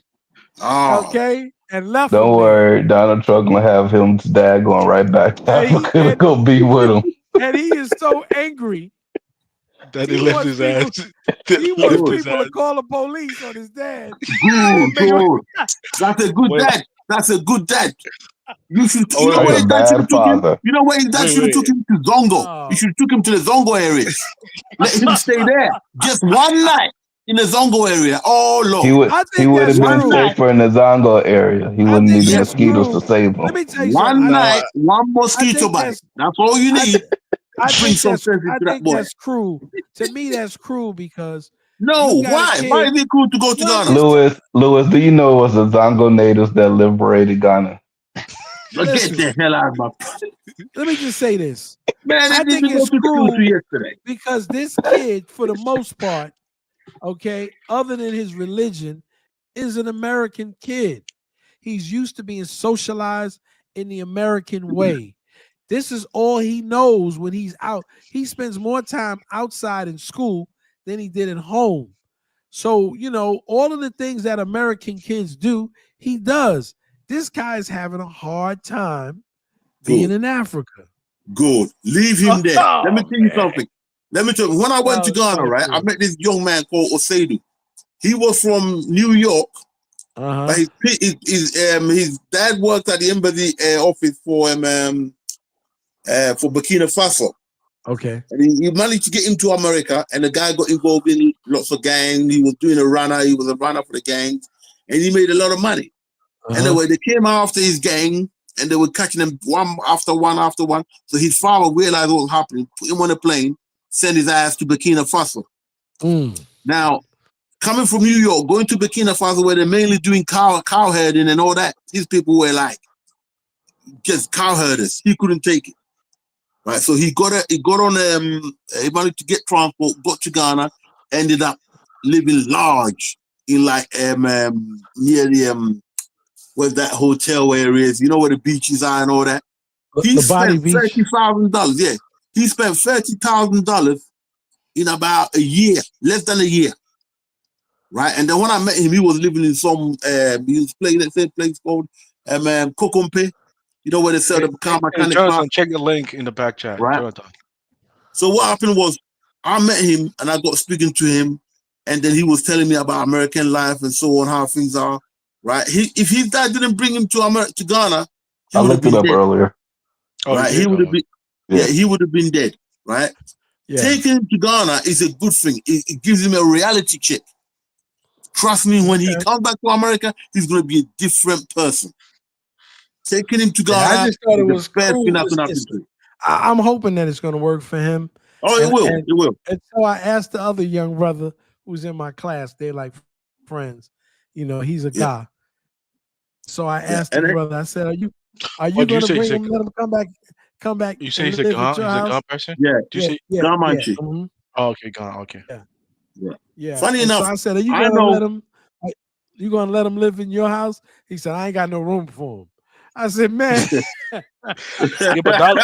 Oh. Okay, and left. Don't worry, Donald Trump gonna have his dad going right back to Africa to go be with him. And he is so angry that he left his ass. He wants people to call the police on his dad. Good. That's a good dad. That's a good dad. You should. You know where his dad should have took him. You know where his dad should have took him to Zongo. You should have took him to the Zongo area. Let him stay there just one night. In the Zongo area. Oh, Lord. He would have been safer in the Zongo area. He wouldn't need the mosquitoes to save him. Let me tell you one night, one mosquito bite. That's all you need. I think that's cruel. To me, that's cruel because why? Why is it cruel to go to Ghana? Louis, do you know it was the Zongo natives that liberated Ghana? Get the hell out of my. Let me just say this. Man, I think it's cruel because this kid, for the most part, okay, other than his religion, is an American kid. He's used to being socialized in the American way. This is all he knows when he's out. He spends more time outside in school than he did at home. So, all of the things that American kids do, he does. This guy's having a hard time being in Africa. Good. Leave him there. Let me tell you something. When I went to Ghana, right, I met this young man called Oseidu. He was from New York. But his dad worked at the embassy office for Burkina Faso. Okay. And he managed to get him to America, and the guy got involved in lots of gangs. He was doing a runner. He was a runner for the gangs, and he made a lot of money. Anyway, they came after his gang, and they were catching him one after one after one. So his father realized what was happening, put him on a plane, send his ass to Burkina Faso. Now, coming from New York, going to Burkina Faso, where they're mainly doing cow herding and all that, these people were like just cow herders. He couldn't take it, right? So he managed to get transport, got to Ghana, ended up living large in like near the where that hotel area is. You know where the beaches are and all that. He spent $30,000. Yeah, he spent $30,000 in about a year, less than a year, right? And then when I met him, he was living in some, he was playing at the place called Kokompe. You know where they sell the car mechanic. Jonathan, check the link in the back chat. Right. Jonathan. So what happened was, I met him and I got speaking to him, and then he was telling me about American life and so on, how things are, right? If his dad didn't bring him to Ghana, I looked it up earlier. Right, he would have been, he would have been dead, right? Yeah. Taking him to Ghana is a good thing. It gives him a reality check. Trust me, when he comes back to America, he's going to be a different person. Taking him to Ghana, I just thought it was cool. cool. I'm hoping that it's going to work for him. Oh, it will. It will. And so I asked the other young brother who's in my class. They're like friends. He's a guy. So I asked the brother. I said, "Are you going to bring him? Let him come back? You say he's a Ghana person? Yeah. Do you say Gamanchi? Oh, okay, Ghana. Okay. Yeah. Yeah. Funny enough, so I said, "Are you going to let him?" You gonna let him live in your house? He said, I ain't got no room for him. I said, man. Yeah, but I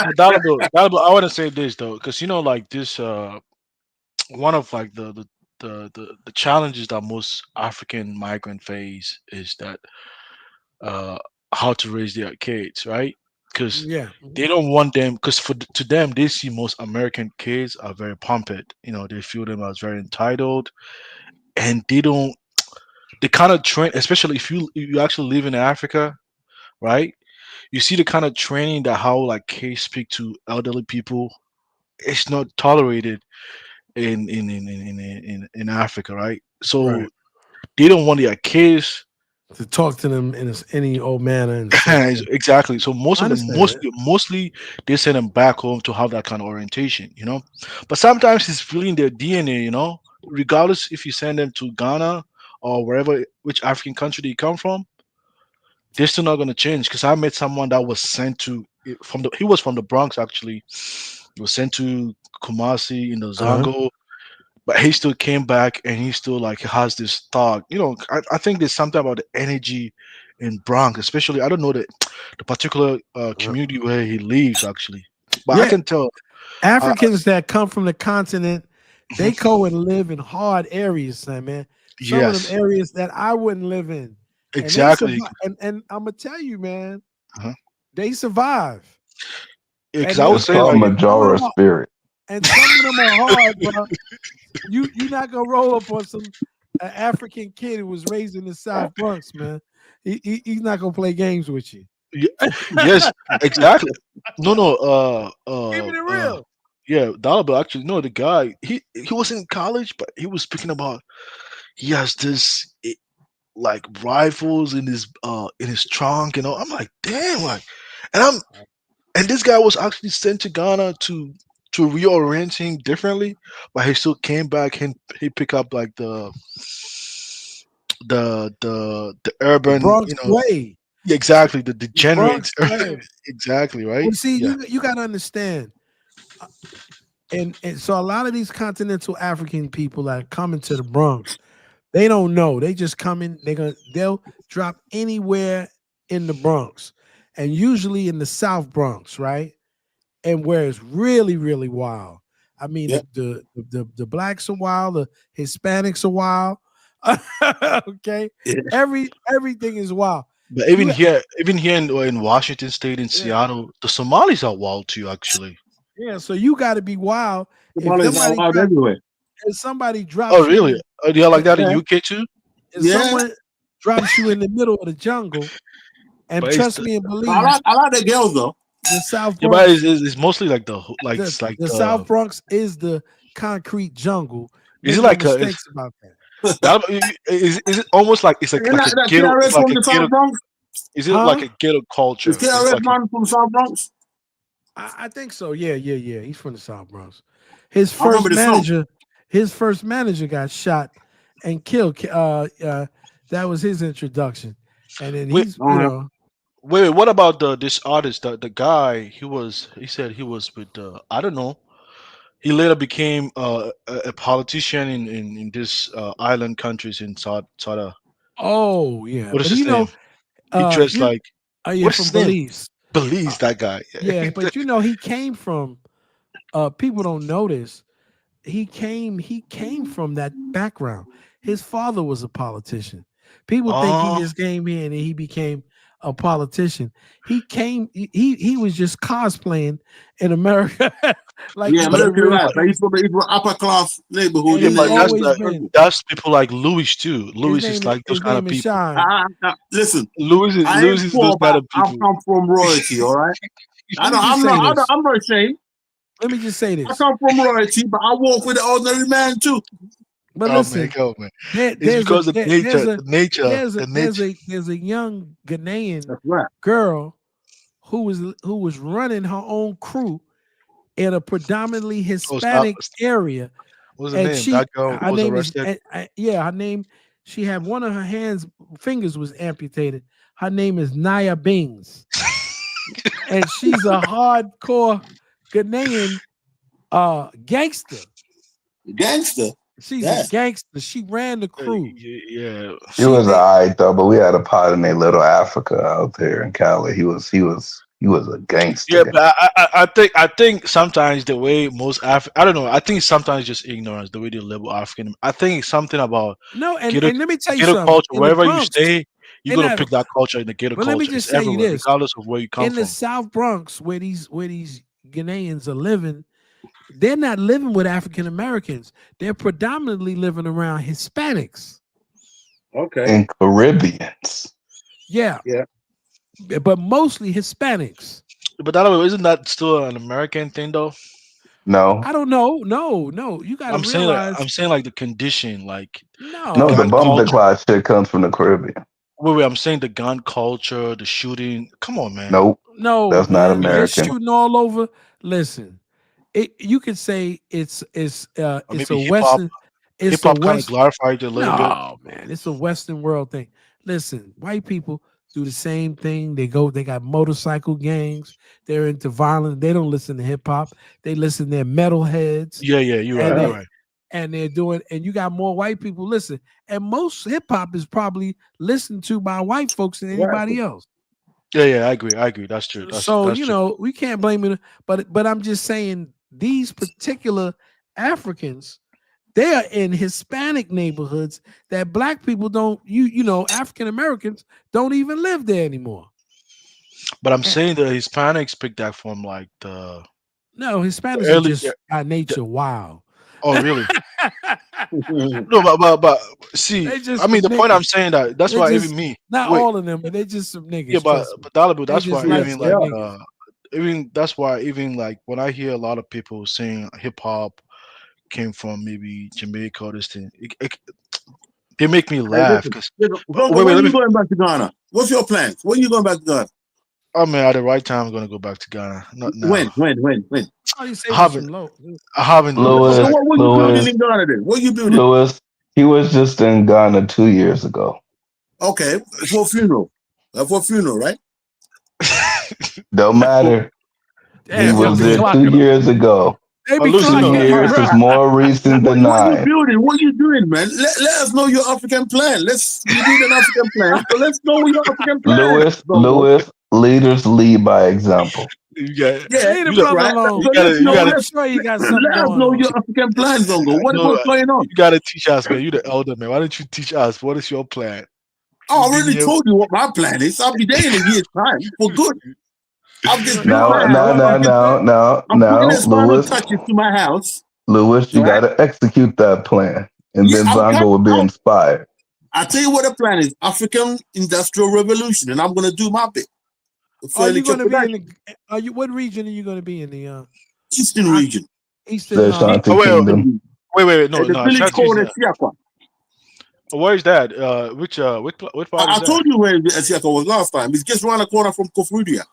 want to say this though, because like this, one of like the challenges that most African migrant face is that how to raise their kids, right? Because Yeah. they don't want them, because to them they see most American kids are very pumped. They feel them as very entitled, and they kind of train, especially if you actually live in Africa, right? You see the kind of training that how like kids speak to elderly people. It's not tolerated in Africa, right? So Right. they don't want their kids To talk to them in any old manner and exactly. So most I of them, understand that. mostly they send them back home to have that kind of orientation, But sometimes it's really in their DNA, regardless if you send them to Ghana or wherever, which African country they come from, they're still not gonna change. Because I met someone that was sent to he was from the Bronx actually. He was sent to Kumasi in the Uh-huh. Zongo, but he still came back and he still like has this thought. I think there's something about the energy in Bronx, especially I don't know the particular community where he lives actually, but I Yeah. can tell. Africans that come from the continent, they go and live in hard areas, man. Some of them Yes, areas that I wouldn't live in. And they exactly. survive. And I'm gonna tell you, man, Uh-huh. they survive. Yeah, because And I would It's say called like Majora spirit. and some of them are hard, bro. You're not gonna roll up on some African kid who was raised in the South Bronx, man. He's not gonna play games with you. yes, exactly. No, Keeping it real. yeah, Dalaba actually, no, the guy he was in college, but he was speaking about he has this like rifles in his trunk, I'm like, damn, like, and this guy was actually sent to Ghana to reorient him differently, but he still came back and he picked up like the The urban, Bronx way. yeah, exactly, the The Bronx degenerates, way. exactly, right? Well, see, Yeah, you gotta understand. And so a lot of these continental African people that come into the Bronx, they don't know. They just come in, they'll drop anywhere in the Bronx. And usually in the South Bronx, right? And where it's really, really wild. I mean, the blacks are wild, the Hispanics are wild. Okay. Everything is wild. but even here in Washington State, in Seattle, the Somalis are wild too, actually. Yeah, so you got to be wild. Somebody's out everywhere. If somebody drops Oh, really? Oh, do you like that in yeah. UK too? If someone drops you in the middle of the jungle, and But trust me and believe, I like the girls though. The South Yeah, Bronx, but it's mostly like it's like the South Bronx is the concrete jungle. Is Make it no like mistakes about that? Is it almost like it's like a ghetto? It's like a ghetto. Bronx? Is it like a ghetto culture? Is KRS man from the South Bronx? I think so. Yeah. He's from the South Bronx. His first manager got shot and killed. That was his introduction, and then he's Wait, what about this artist? The guy he said he was with I don't know. He later became a politician in this island countries in South. Oh yeah, What is but his name? He dressed like what's from his name? Belize. Belize, that guy. Yeah, but he came from. People don't notice. He came from that background. His father was a politician. People think he just came here and he became a politician. He was just cosplaying in America. But he's from the upper class neighborhood. Yeah, but that's people like Louis too. Louis is like those kind of people. Listen, Louis is those kind of people. I come from royalty, all right? I'm not ashamed. Let me just say this. I come from royalty, but I walk with the ordinary man too. But listen, man. It's because of nature. There's a young Ghanaian girl who was running her own crew in a predominantly Hispanic area. What's her name? That girl was arrested. Her name. She had one of her fingers was amputated. Her name is Naya Bings, and she's a hardcore Ghanaian gangster. Gangster? She's a gangster. She ran the crew. Yeah. He was alright though, but we had a part in a little Africa out there in Cali. He was a gangster. Yeah, but I think sometimes the way most I don't know. I think sometimes just ignorance the way they label African. I think it's something about and let me tell you ghetto something. culture. In the Wherever you Bronx, stay, you're they're gonna not- pick that culture in the ghetto But culture. let me just It's say you everywhere, this: regardless of where you come in the from. South Bronx, where these Ghanaians are living, they're not living with African Americans. They're predominantly living around Hispanics. Okay. And Caribbeans. Yeah. Yeah. But mostly Hispanics. But that isn't that still an American thing though? No. I don't know. No. You got to realize. I'm saying like the condition, like No, the gun bump culture. clock shit comes from the Caribbean. Wait, I'm saying the gun culture, the shooting. Come on, man. Nope. No, That's man, not if they're American. shooting all over. Listen, you could say it's a maybe Western. It's hip a hop kind of West. glorified it a little bit. No, man, it's a Western world thing. Listen, white people do the same thing. They got motorcycle gangs. They're into violence. They don't listen to hip hop. They listen to their metalheads. Yeah, you're right. You're right. And they're doing, and you got more white people listen. And most hip hop is probably listened to by white folks than anybody else. Yeah, I agree. That's true. That's So we can't blame it. But I'm just saying these particular Africans, they are in Hispanic neighborhoods that black people don't. African Americans don't even live there anymore. But I'm saying the Hispanics picked that from like the Hispanics are just by nature wild. Oh, really? No, but see, I mean, the point I'm saying that's why even me. Not all of them, but they just some niggas. Yeah, but that's why even like even that's why even like when I hear a lot of people saying hip hop came from maybe Jamaica or this thing, they make me laugh. When are you going back to Ghana? What's your plans? When are you going back to Ghana? Oh man, at the right time, I'm gonna go back to Ghana. Not now. When? I haven't. Louis, So what were you building in Ghana then? What are you building? Louis, he was just in Ghana 2 years ago. Okay, for funeral. For funeral, right? Don't matter. He was there 2 years ago. 2 years is more recent than 9. What are you building? What are you doing, man? Let us know your African plan. You need an African plan, so let's know your African plan. Louis, leaders lead by example. Leave the brother alone. Let us know your African plan, Zongo. What's going on? You gotta teach us, man. You're the elder, man. Why don't you teach us? What is your plan? I already told you what my plan is. I'll be there in a year's time for good. I'm just No, Louis. Touches to my house. Louis, you gotta execute that plan, and then Zongo will be inspired. I'll tell you what the plan is: African Industrial Revolution, and I'm going to do my bit. Are you going to be in the? What region are you going to be in the? Eastern region. Eastern. Kingdom. Wait, no. The village called Esiakwa. Where is that? Which part? I told you where Esiakwa was last time. It's just around the corner from Kofuria.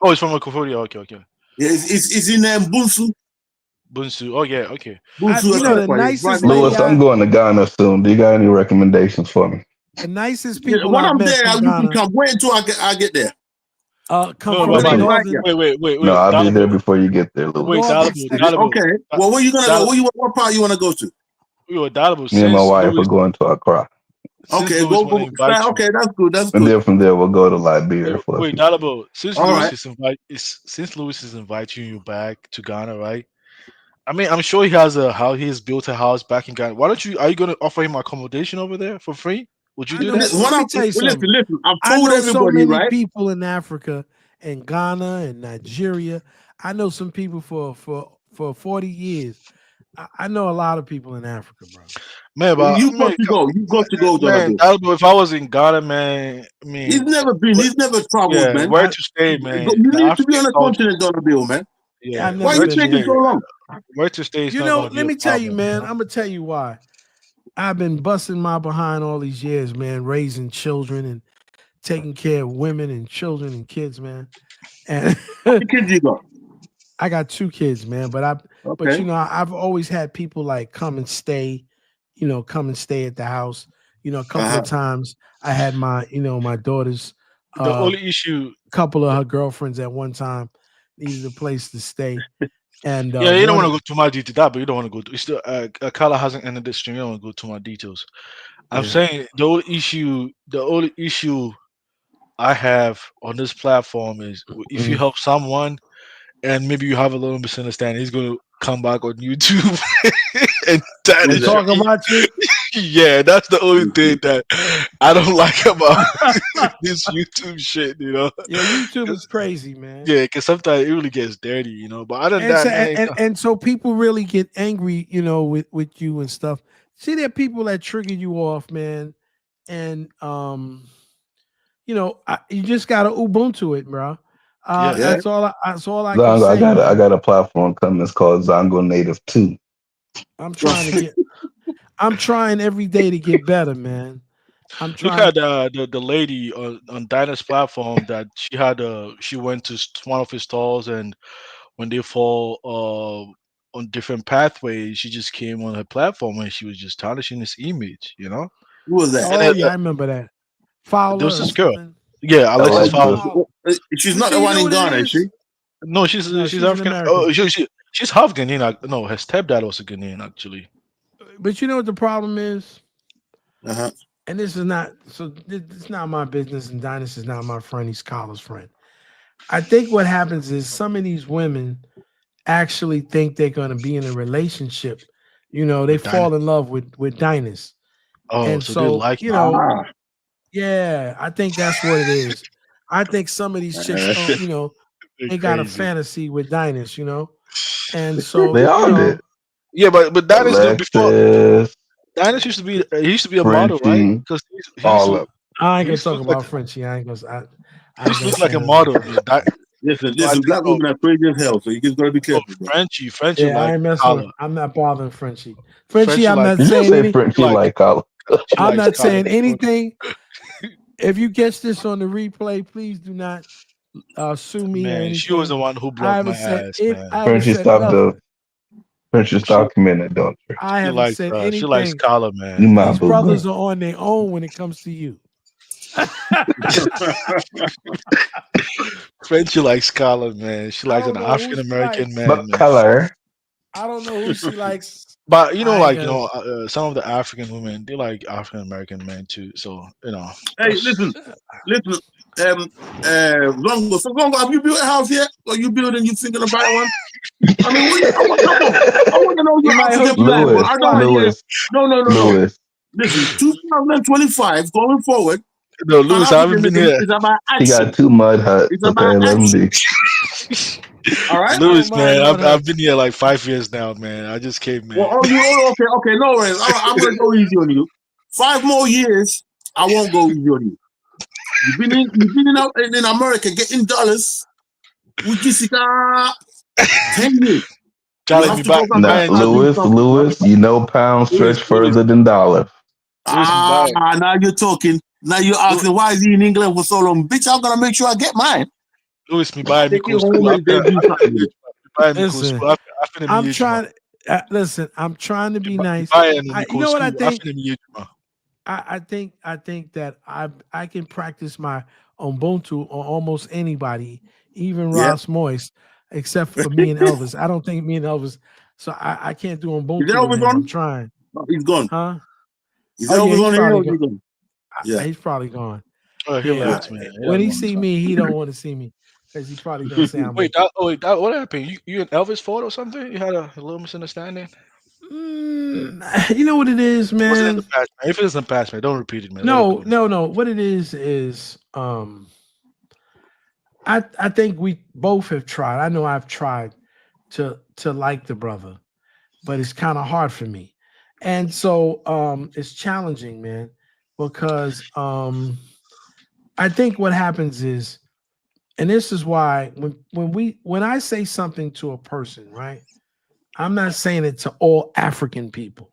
Oh, it's from Kofuria. Okay. Yeah, it's in Bunsu. Bunsu. Oh yeah, okay. Bunsu. The nicest Louis, I'm going to Ghana soon. Do you got any recommendations for me? The nicest people. When I'm there, you can come. Wait until I get there. Come from the northern. Wait. No, I'll be there before you get there, Louis. Okay. Well, where you gonna go? What part you want to go to? Me and my wife are going to Accra. Okay, go. Okay, that's good. And then from there, we'll go to Liberia. Wait, Dalabo, since Louis is inviting you back to Ghana, right? I mean, I'm sure he has how he's built a house back in Ghana. Are you going to offer him accommodation over there for free? Would you do that? Let me tell you something. Listen, I know so many people in Africa and Ghana and Nigeria. I know some people for 40 years. I know a lot of people in Africa, bro. Man, but you got to go. Man, if I was in Ghana, man, I mean, he's never traveled, man. Where to stay, man? You need to be on the continent, Dollar Bill, man. Yeah. Why you taking so long? Where to stay? Let me tell you, man. I'm gonna tell you why. I've been busting my behind all these years, man, raising children and taking care of women and children and kids, man. And how many kids you got? I got 2 kids, man. But I've always had people like come and stay at the house. A couple of times I had my daughter's the only issue, a couple of her girlfriends at one time needed a place to stay. And yeah, you don't want to go too much into that, but you don't want to go. It's still Kala hasn't ended the stream. You don't want to go too much details. I'm saying the only issue I have on this platform is if you help someone and maybe you have a little misunderstanding, he's going to come back on YouTube and talk about you. Yeah, that's the only thing that I don't like about this YouTube shit, you know. Yeah, YouTube is crazy, man. Yeah, because sometimes it really gets dirty, you know. But other than that, man, and so people really get angry, you know, with you and stuff. See, there are people that trigger you off, man, and you know, you just gotta Ubuntu it, bro. That's all I can say. I got a platform coming. It's called Zongo Native 2. I'm trying every day to get better, man. I'm trying. Look at the lady on Dinah's platform that she went to one of his stalls, and when they fall on different pathways, she just came on her platform and she was just tarnishing his image, you know. Who was that? Oh yeah, I remember that. Fowler. There was this girl. Yeah, Alexis Fowler. She's not the one in Ghana, is she? No, she's African. Oh, she's half Ghanaian. No, her stepdad was a Ghanaian actually. But you know what the problem is? And this is not it's not my business, and Dinus is not my friend, he's Carla's friend. I think what happens is some of these women actually think they're gonna be in a relationship. You know, they fall in love with Dinus. Oh, and so they like you know, yeah, I think that's what it is. I think some of these chicks don't, you know, they got a fantasy with Dinus, you know. And so they all did. Yeah, but Dinus did before. Dinus used to be a model, right? Because I ain't gonna talk about Frenchie. I ain't gonna. I looks like a model. Listen, black women are crazy as hell, so you just gotta be careful. Frenchie, yeah, like I ain't messing with, I'm not bothering Frenchie. Frenchie, I'm like, not saying anything. Frenchie like Kala. I'm not saying anything. If you catch this on the replay, please do not sue me or anything. She was the one who blocked my ass, man. Frenchie, stop committing adultery. I haven't said anything. She likes Kala, man. You my These brothers are on their own when it comes to you. Frenchie likes Kala, man. She likes an African American man. Color. I don't know who she likes. But you know, like some of the African women, they like African American men too. So you know. Hey, listen. Longo, have you built a house yet? Or you building? You thinking about one? I mean, I want to know your African plan, but I don't hear. No. Lewis. Listen, 2025 going forward. No, Lewis, I haven't been here. He got 2 mud huts. It's about action. All right, Lewis, man, I've been here like 5 years now, man. I just came, man. Well, okay, no worries. I'm gonna go easy on you. 5 more years, I won't go easy on you. You've been in America getting dollars with Jessica 10 years. Lewis, you know pounds stretch further than dollars. Now you're talking. Now you're asking why is he in England for so long? Bitch, I'm gonna make sure I get mine. Lewis, me buy me cool. I'm trying. Listen, I'm trying to be nice. You know what I think? I think that I can practice my Ubuntu on almost anybody, even Ross Moist, except for me and Elvis. I don't think me and Elvis. So I can't do Ubuntu. Is Elvis on? I'm trying. No, he's gone. Huh? Is Elvis on here? Yeah, he's probably gone. Oh, he left, man. When he see me, he don't want to see me because he probably gonna say I'm. Wait, what happened? You and Elvis fought or something? You had a little misunderstanding. You know what it is, man. If it isn't past, man, don't repeat it, man. No. What it is I think we both have tried. I know I've tried to like the brother, but it's kind of hard for me, and so it's challenging, man, because I think what happens is, and this is why when I say something to a person, right? I'm not saying it to all African people,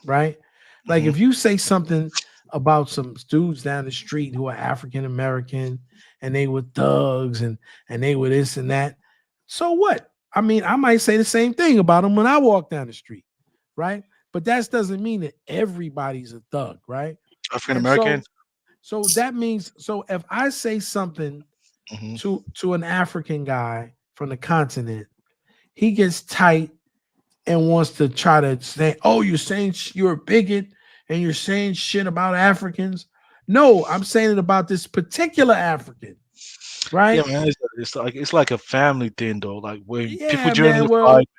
right? Like if you say something about some dudes down the street who are African American and they were thugs and they were this and that, so what? I mean, I might say the same thing about them when I walk down the street, right? But that doesn't mean that everybody's a thug, right? African American. So that means, so if I say something to an African guy from the continent, he gets tight and wants to try to say, "Oh, you're saying you're a bigot and you're saying shit about Africans." No, I'm saying it about this particular African, right? Yeah, man, it's like a family thing though. Like when people Yeah, join man. the Well, fight.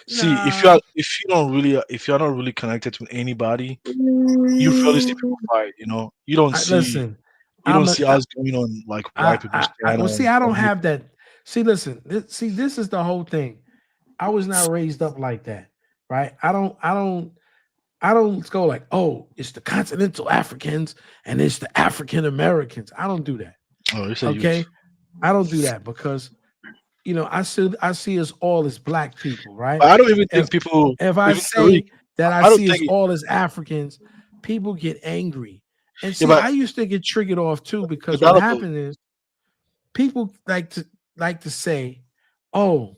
See, nah. if you're not really connected to anybody, you rarely see people fight. You know, you don't see us going on like white people's channel. Well, see, I don't have that. See, listen. This is the whole thing. I was not raised up like that, right? I don't go like, oh, it's the continental Africans and it's the African Americans. I don't do that. Oh, okay, I don't do that because I see us all as black people, right? But I don't even think people. If I say that I see us all as Africans, people get angry. And see, I used to get triggered off too because what happened is people like to say, oh,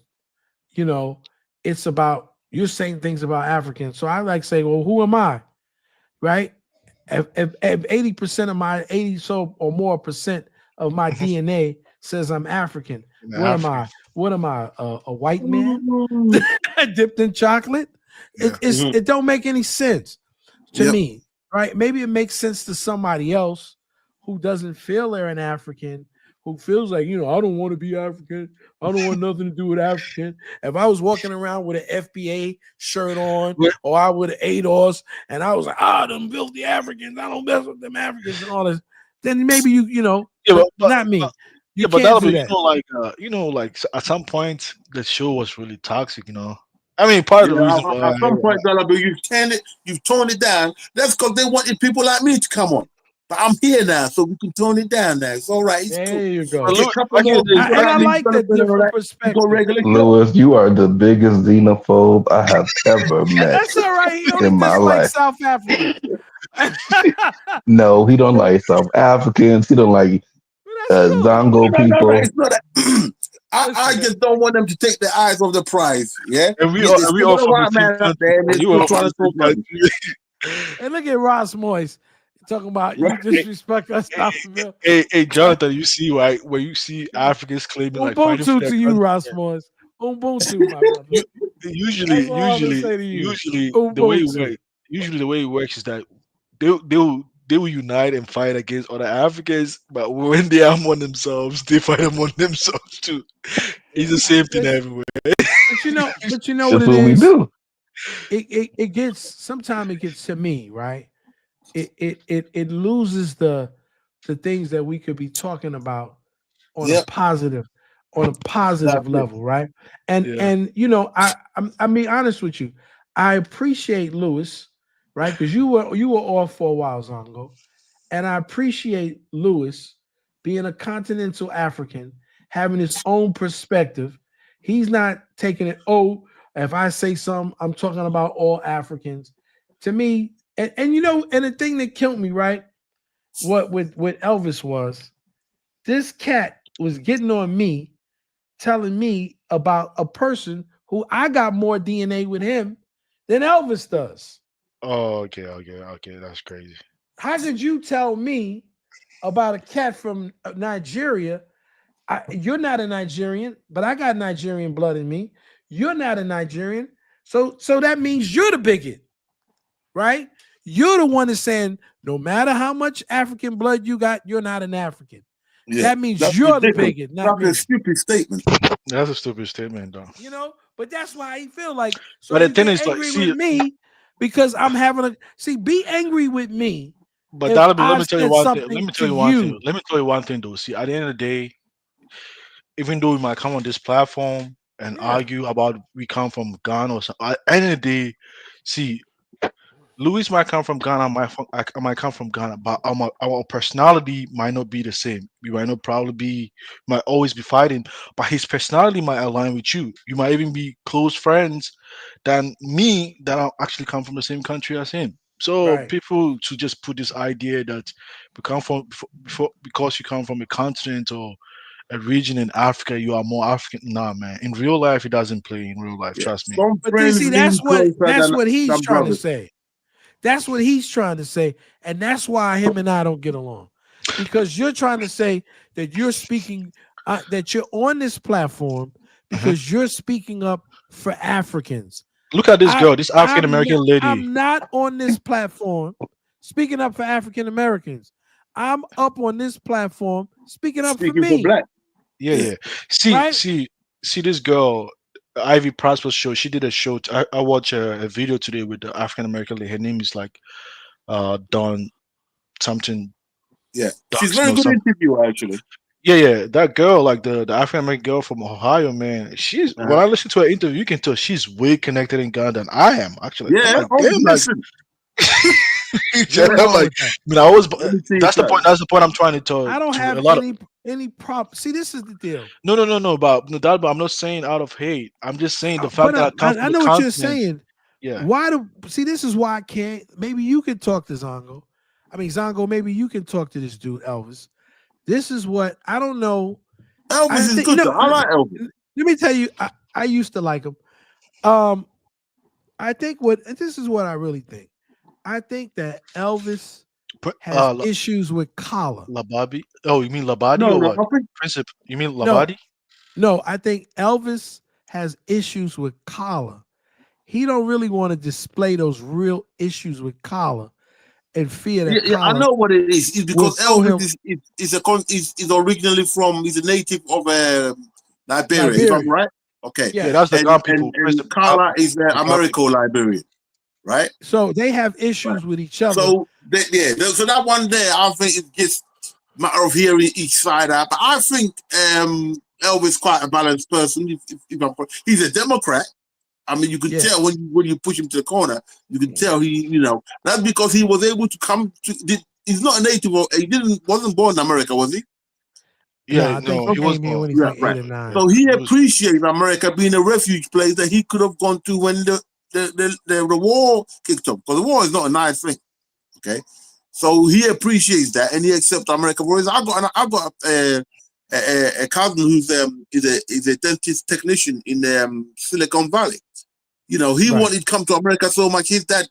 it's about you're saying things about Africans. So I like say, well, who am I? Right? If 80% of my 80 so or more percent of my DNA says I'm African, what am I? A white man dipped in chocolate? It don't make any sense to me, right? Maybe it makes sense to somebody else who doesn't feel they're an African, who feels like, I don't want to be African. I don't want nothing to do with African. If I was walking around with an FBA shirt on or I would have ADOS and I was like, them filthy Africans, I don't mess with them Africans and all this, then maybe but not me. But that'll be, like at some point the show was really toxic, I mean, part of the reason why at some point, you've toned it down. That's because they wanted people like me to come on. But I'm here now, so we can tone it down now. It's all right. It's there cool. you go. I like that different perspective. Lewis, you are the biggest xenophobe I have ever met. That's all right. He only in my life. South Africa. No, he don't like South Africans. He don't like Zongo people. I just don't want them to take their eyes off the prize. Yeah, and we all white man out there. And look at Ross Moyes talking about you disrespect us. Hey, Jonathan, you see right where you see Africans claiming like fighting for their to you, Ross Moyes. Ubuntu, my brother. Usually the way it works is that they will unite and fight against other Africans, but when they are among themselves, they fight among themselves too. It's the same thing everywhere. But you know what it is? We do. It gets sometimes it gets to me, right? It loses the things that we could be talking about on a positive level, right? And I'm being honest with you. I appreciate Lewis, right? Because you were off for a while, Zongo, and I appreciate Lewis being a continental African, having his own perspective. He's not taking it. Oh, if I say something, I'm talking about all Africans. To me, and the thing that killed me, right? What with Elvis was, this cat was getting on me, telling me about a person who I got more DNA with him than Elvis does. Oh, okay, that's crazy. How could you tell me about a cat from Nigeria? You're not a Nigerian, but I got Nigerian blood in me. You're not a Nigerian, so that means you're the bigot, right? You're the one that's saying no matter how much African blood you got, you're not an African. Yeah, that means you're the bigot. That's a stupid statement. That's a stupid statement, though. But that's why I feel like. So but the thing is, angry with me because I'm having be angry with me. But let me tell you one thing. Let me tell you one thing, though. See, at the end of the day, even though we might come on this platform and argue about we come from Ghana or something, at the end of the day, see, Louis might come from Ghana, I might come from Ghana, but our personality might not be the same. We might always be fighting, but his personality might align with you. You might even be close friends than me that I actually come from the same country as him. So people to just put this idea that because you come from a continent or a region in Africa, you are more African. Nah, man. In real life, it doesn't play in real life. Trust me. But you see, that's what he's trying to say. That's what he's trying to say, and that's why him and I don't get along, because you're trying to say that you're speaking, that you're on this platform because you're speaking up for Africans. Look at this girl, this African American lady. I'm not on this platform speaking up for African Americans. I'm up on this platform speaking up for me. For black. Yeah. See this girl, Ivy Prosper's show. She did a show. I watched a video today with the African American lady. Her name is like Dawn something. Yeah, she's very good interviewer actually. Yeah. That girl, like the African American girl from Ohio, man. She's when I listen to her interview, you can tell she's way connected in Ghana than I am. Actually, yeah. I'm like, Listen. I'm like, that's the point. That's the point I'm trying to tell. I don't have any problem. See, this is the deal. No. But I'm not saying out of hate. I'm just saying the fact that I know what you're saying. Yeah. See, this is why I can't. Maybe you can talk to Zongo. I mean, Zongo, maybe you can talk to this dude, Elvis. This is what I don't know. Elvis is good. I like Elvis. Let me tell you, I used to like him. I think this is what I really think. I think that Elvis has issues with collar. Labadi? Oh, you mean Labadi? No, Princip? You mean Labadi? No, I think Elvis has issues with collar. He don't really want to display those real issues with collar and fear that. Yeah, I know what it is. It's because Elvis is originally he's a native of Liberia. If I'm right? Okay. Yeah, that's the Ghana people. And Carla is Americo-Liberian, right? So they have issues with each other. So so that one there, I think it's just a matter of hearing each side out. But I think Elvis quite a balanced person. He's a Democrat. I mean, you can tell when you push him to the corner, you can tell that's because he was able to come to. He's not a native. Wasn't born in America, was he? Yeah, no, he was born when he's like 8 or 9. So he appreciates America being a refuge place that he could have gone to when the war kicked off. Because the war is not a nice thing. Okay, so he appreciates that and he accepts America. Whereas I got a cousin who's is a dentist technician in Silicon Valley. He wanted to come to America so much. His dad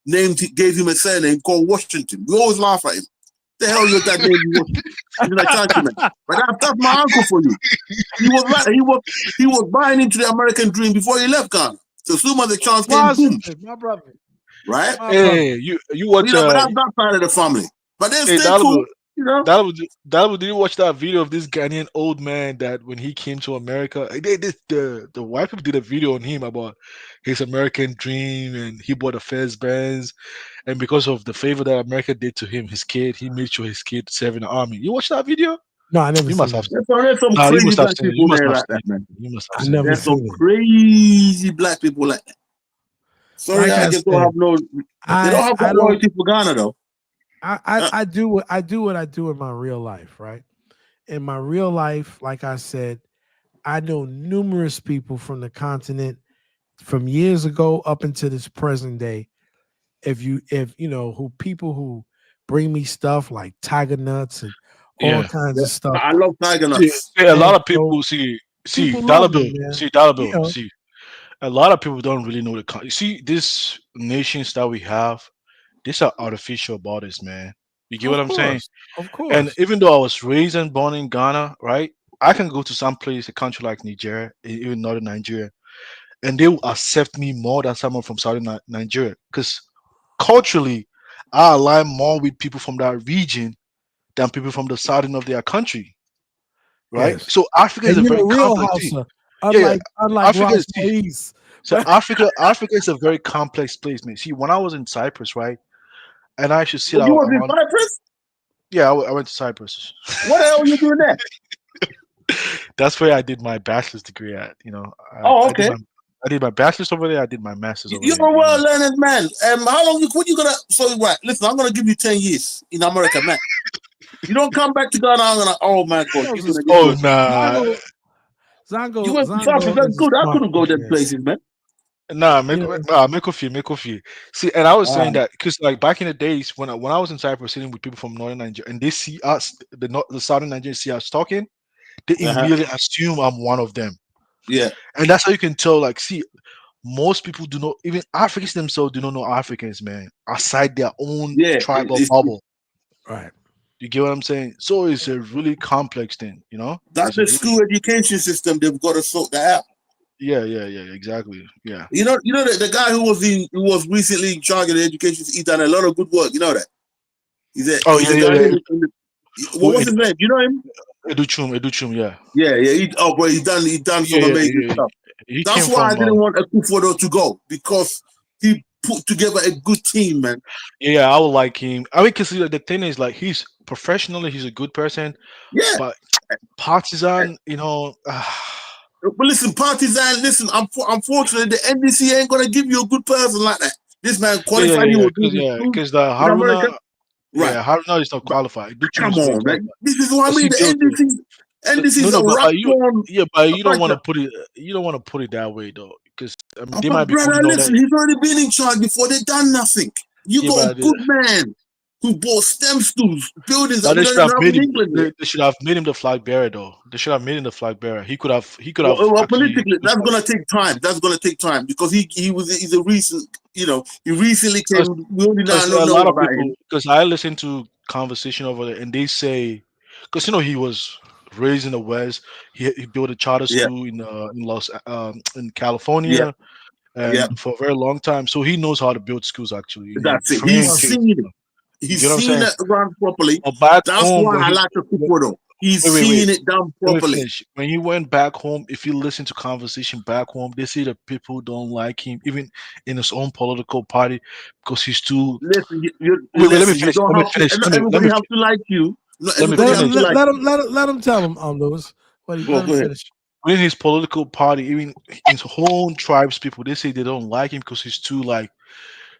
gave him a surname called Washington. We always laugh at him. The hell your dad named you Washington? He's like, countryman. But that's my uncle for you. He was buying into the American dream before he left Ghana. So soon as the chance came, boom. My brother. Right? Hey, you watch but that's that side of the family. But they're still cool. Dalibor, did you watch that video of this Ghanaian old man that when he came to America, the white people did a video on him about his American dream and he bought a first Benz, and because of the favor that America did to him, his kid, he made sure his kid served in the army. You watched that video? No, I never. You must have. There's some crazy black people there like that, man. There's some crazy black people like that. Sorry, I just don't have no. They don't have that loyalty for Ghana though. I do what I do in my real life, right? In my real life, like I said, I know numerous people from the continent from years ago up into this present day. If you know who bring me stuff like tiger nuts and all kinds of stuff. I love tiger nuts. A lot of people see Dalibor. See, a lot of people don't really know the. See, these nations that we have, these are artificial borders, man. You get what I'm saying? Of course. And even though I was raised and born in Ghana, right? I can go to some place, a country like Nigeria, even northern Nigeria, and they will accept me more than someone from southern Nigeria. Because culturally, I align more with people from that region than people from the southern of their country. Right? Yes. So Africa is a very complex thing. Unlike Africa is so Africa is a very complex place, man. See, when I was in Cyprus, right, and I should see you was in Cyprus? Yeah, I went to Cyprus. What the hell are you doing there? That's where I did my bachelor's degree at. Okay. I did my bachelor's over there. I did my master's over there. You're a well-learned man. How long? What you gonna? So what? Listen, I'm gonna give you 10 years in America, man. You don't come back to Ghana. I'm gonna. Oh my God. Nah. Zongo, you went to Cyprus. That's good. I couldn't go them places, man. Nah, make coffee. See, and I was saying that because like back in the days when I was in Cyprus sitting with people from northern Nigeria and they see us, the southern Nigerians see us talking, they immediately assume I'm one of them. Yeah. And that's how you can tell, like, see, most people do not, even Africans themselves do not know Africans, man, aside their own tribal bubble. Right. You get what I'm saying? So it's a really complex thing, That's the school education system. They've got to sort that out. exactly. Yeah. You know that the guy who was recently in charge of the education, he's done a lot of good work. You know that. He's a guy. What was his name? You know him? Educhum, yeah. Yeah. Bro, he's done some amazing stuff. That's why I didn't want Akufo-Addo to go, because he put together a good team, man. Yeah, I would like him. I mean, because the thing is, like, he's professionally, he's a good person. Yeah. But partisan, But listen, partisan. Listen, unfortunately, the NDC ain't gonna give you a good person like that. This man qualified. Because the Haruna. Right. Yeah, Haruna is not qualified. Come on, man. This is what I mean. The NDC is a but you don't want to Africa. put it. You don't want to put it that way, though, because they But might be brother, putting all listen, that. he's already been in charge before. They done nothing. You got a good man who bought STEM schools, buildings. But they should have made him. England. They should have made him the flag bearer, though. They should have made him the flag bearer. He could have. Well, politically, that's gonna take time. That's gonna take time, because he's a recent. He recently came. We only now know a lot of about people. him. Because I listen to conversation over there, and they say, because he was raised in the West. He built a charter school in California, and for a very long time. So he knows how to build schools. Actually, That's it. He's seen it. He's seen it run properly. That's why I like the Akufo-Addo. He's seen it done properly. When he went back home, if you listen to conversation back home, they say that people don't like him, even in his own political party, because he's too. Listen, let me finish. Everybody have to like you. Let him tell him, Lewis. Let him finish. Within his political party, even his whole tribes people, they say they don't like him because he's too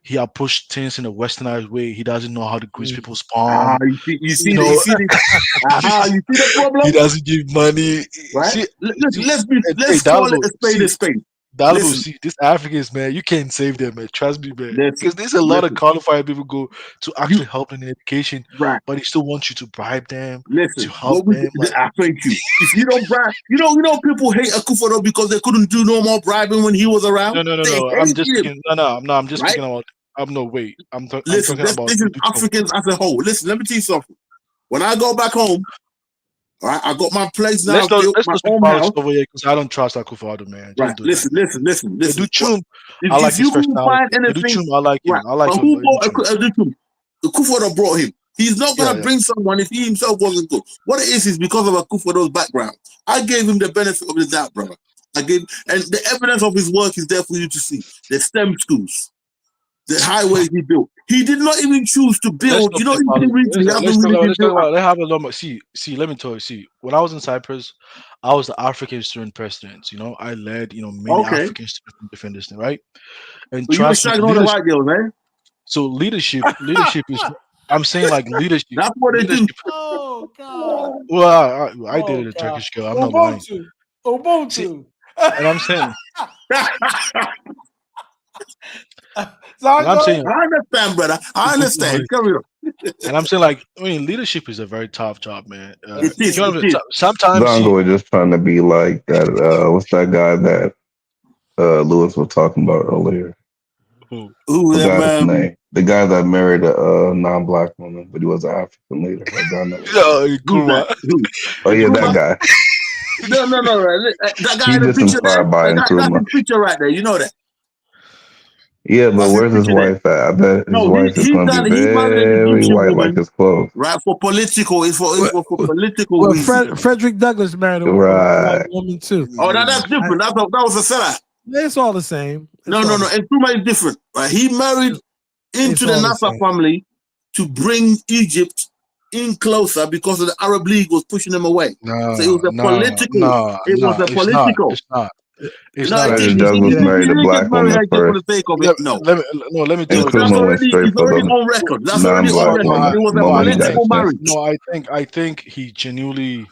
he pushed things in a westernized way. He doesn't know how to grease people's palm. You see the problem? He doesn't give money. Right? See, let's call it a spade. See, these Africans, man, you can't save them, man. Trust me, man. Because there's a lot of qualified people go to actually help in education, right? But he still wants you to bribe them, to help them. Thank you. If you don't bribe, people hate Akufo-Addo because they couldn't do no more bribing when he was around. No. I'm just speaking. I'm just speaking about. Wait. I'm talking about. This is Africans as a whole. Listen, let me tell you something. When I go back home, all right, I got my place now. Let's not speak politics over here, because I don't trust Akufo-Addo, man. Right. Listen. Educhum, I like his personality. Educhum, I like him. I like him. Who brought Educhum? Akufo-Addo brought him. He's not gonna bring someone if he himself wasn't good. What it is because of Akufo-Addo's background. I gave him the benefit of the doubt, brother. And the evidence of his work is there for you to see. The STEM schools, the highways he built. He did not even choose to build. Let's have a lot. See, let me tell you. See, when I was in Cyprus, I was the African student president. I led, many African students different this thing, right? And so trust me, all the white girls, man. So leadership is. I'm saying leadership. That's what they do. Oh God. Well, I dated a Turkish girl. I'm not lying. Ubuntu. See, and I'm saying. I understand, brother. I understand. Carry on. And I'm saying, leadership is a very tough job, man. It is. Sometimes Zongo was just trying to be like that. What's that guy that Lewis was talking about earlier? Who that man? The guy that married a non-black woman, but he was an African leader. Oh yeah, that guy. No. That guy in the picture there. That's the picture right there. You know that. Yeah, but where's his wife at? I bet his wife is going to be very white like his clothes. Right, for political. It's for political reasons. Frederick Douglass married a white woman too. Oh, that's different. That was a seller. It's all the same. No. Nkrumah is different. Right? He married into the Nasser family to bring Egypt in closer because of the Arab League was pushing them away. So it was a political. It was a political. It's not. It's not. Douglas married a black woman first. Let me tell you. That's already on record. That's already on record. It was a political marriage. No, I think he genuinely.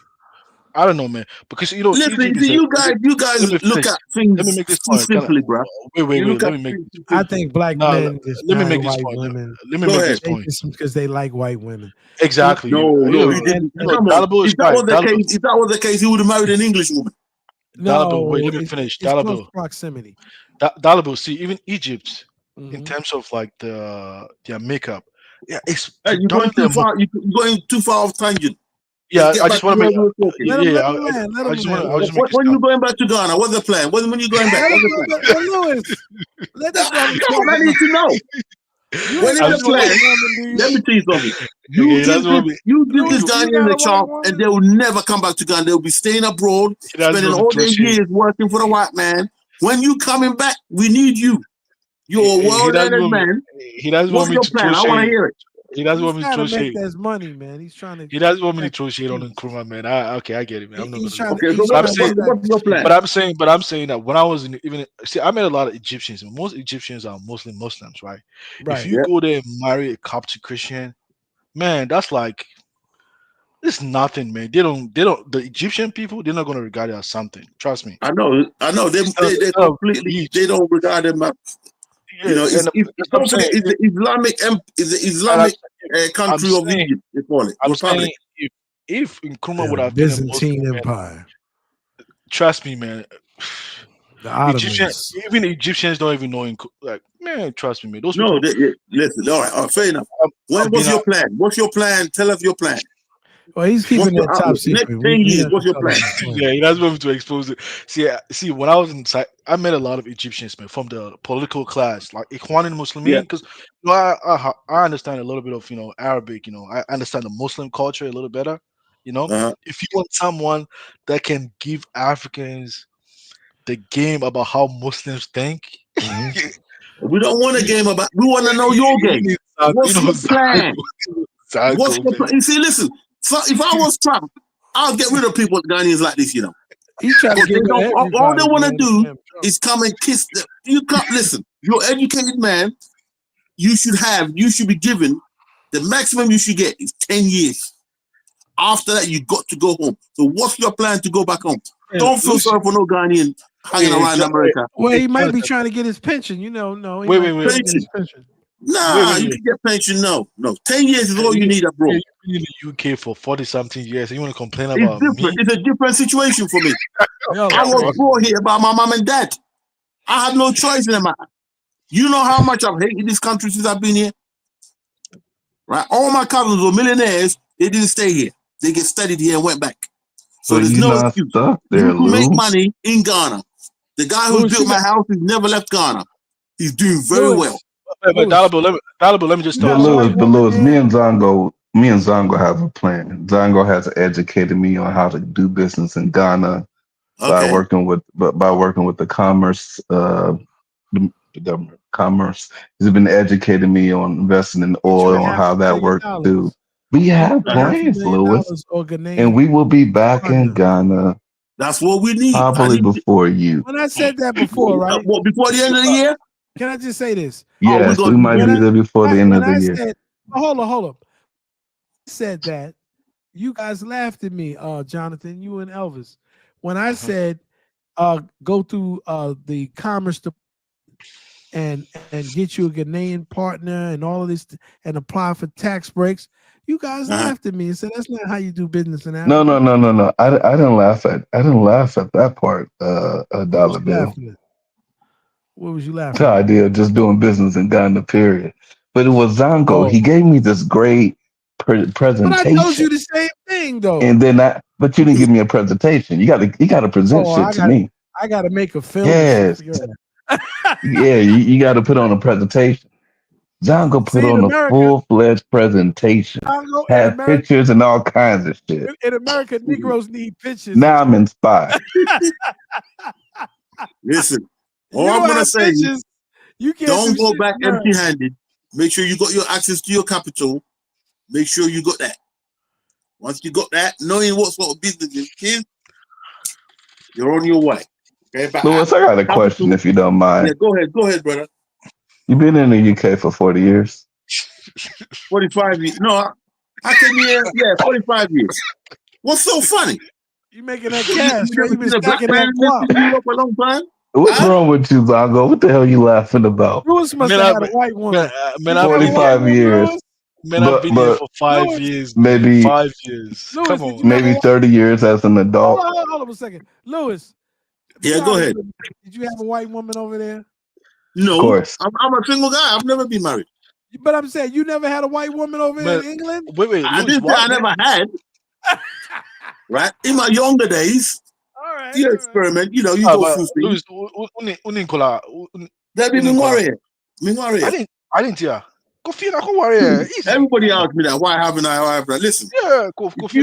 I don't know, man. Because listen, you guys look at things. Let me make this point simply, bro. Wait. Let me make. I think black men. Let me make this point. Let me make this point. Because they like white women. Exactly. No. If that was the case, he would have married an English woman. No, wait, let me finish. It's close proximity. See, even Egypt, in terms of their makeup, it's you're going too far. You're going too far off tangent. Yeah, get I back just to want to where make. we were talking. I just want to make When you going back to Ghana? What's the plan? When you going back? What's the plan? Lewis, let the brother That's talk. what I need to know. You When is ain't the got no plan? white woman, do you? Let me tell you something. Okay, that's what we. You give Lewis, this you Ghanaian got the a white chance, woman? and they will never come back to Ghana. They will be staying abroad, spending all their years working for the white man. When you coming back, we need you. You're a well-learned man. He doesn't want What's me your to plan? throw I want to shade. hear it. He doesn't He's want me to trying throw to make shade. that money, man. He's trying to. He doesn't want me to throw shade on Nkrumah, man. Okay, I get it, man. I'm not He's gonna. trying. He's so trying to get what's your plan? But I'm saying that when I was I met a lot of Egyptians. Most Egyptians are mostly Muslims, right? Right. If you go there and marry a Coptic Christian, man, that's like it's nothing, man. They don't. The Egyptian people, they're not gonna regard it as something. Trust me. I know. They completely. They don't regard them as. You know, don't forget, it's the Islamic country of Egypt. They call it. I'm Republic. saying if Nkrumah would The have been a Byzantine Muslim, Empire. trust me, man. The Ottomans. Even Egyptians don't even know. Like, man, trust me, man. Those No, people. listen. All right, fair enough. What's your plan? What's your plan? Tell us your plan. Well, he's keeping that top secret. Next 10 years, what's your plan? Yeah, he doesn't want me to expose it. See, when I was inside, I met a lot of Egyptians, man, from the political class, like Ikhwan and Muslimin, because I understand a little bit of Arabic. I understand the Muslim culture a little better. If you want someone that can give Africans the game about how Muslims think. We don't want a game about. We want to know your game. What's your plan? What's your plan? You see, listen. So if I was Trump, I'll get rid of people, Ghanaians like this. All they want to do is come and kiss them. You can't listen. You're an educated man. You should be given the maximum you should get is 10 years. After that, you got to go home. So what's your plan to go back home? Don't feel sorry for no Ghanaian hanging around America. Well, he might be trying to get his pension. No. Wait. Pension. Nah, you can get pension. No. 10 years is all you need abroad. You've been in the UK for 40-something years, and you want to complain It's about different. me? It's a different situation for me. I was brought here by my mom and dad. I had no choice in the matter. You know how much I've hated this country since I've been here? Right? All my cousins were millionaires. They didn't stay here. They get studied here and went back. So there's no excuse. You can make money in Ghana. The guy who built my house has never left Ghana. He's doing very well. But Dalabo, let me just But Lewis, me and Zongo have a plan. Zongo has educated me on how to do business in Ghana by working with the commerce, the government commerce. He's been educating me on investing in oil and how that works too. We have plans, Lewis, and we will be back in Ghana. That's what we need. Probably before you. When I said that before, right? Before the end of the year? Can I just say this? Yes, we might be there before the end of the year. Hold up. I said that. You guys laughed at me, Jonathan, you and Elvis. When I said go through the commerce and get you a Ghanaian partner and all of this and apply for tax breaks, you guys laughed at me and said that's not how you do business in Africa. No. I didn't laugh at that part, Dollar Bill. What was you laughing The at? idea of just doing business in Ghana, period. But it was Zongo. He gave me this great presentation. But I told you the same thing, though. And then but you didn't give me a presentation. You got to present shit to me. I got to make a film. Yes. Yeah, you got to put on a presentation. Zongo put on a full-fledged presentation. Had pictures and all kinds of shit. In America, Negroes need pictures. Now I'm inspired. Listen. All I'm gonna say is, don't go back empty-handed. Make sure you got your access to your capital. Make sure you got that. Once you got that, knowing what sort of business it is, you're on your way. Okay, Lewis, I got a question if you don't mind. Yeah, go ahead, brother. You've been in the UK for 40 years. 45 years. No, I came here. Yeah, 45 years. What's so funny? You making that cash? You been stacking that guap. New York for a long time. What's wrong with you, Zongo? What the hell are you laughing about? Lewis must have had a white woman. 45 years. Man, I've been here for 5 years. Maybe 5 years. Lewis, Come on. Maybe 30 years as an adult. Hold on a second. Lewis. Yeah, go ahead. Did you have a white woman over there? No. Of course. I'm a single guy. I've never been married. But I'm saying you never had a white woman over there in England? Wait. I didn't say I never had. Right? In my younger days, you experiment, you know, you go through things. Let me worry. I didn't hear. Kofi na ko worry. Everybody asked me that. Why haven't I? Listen, if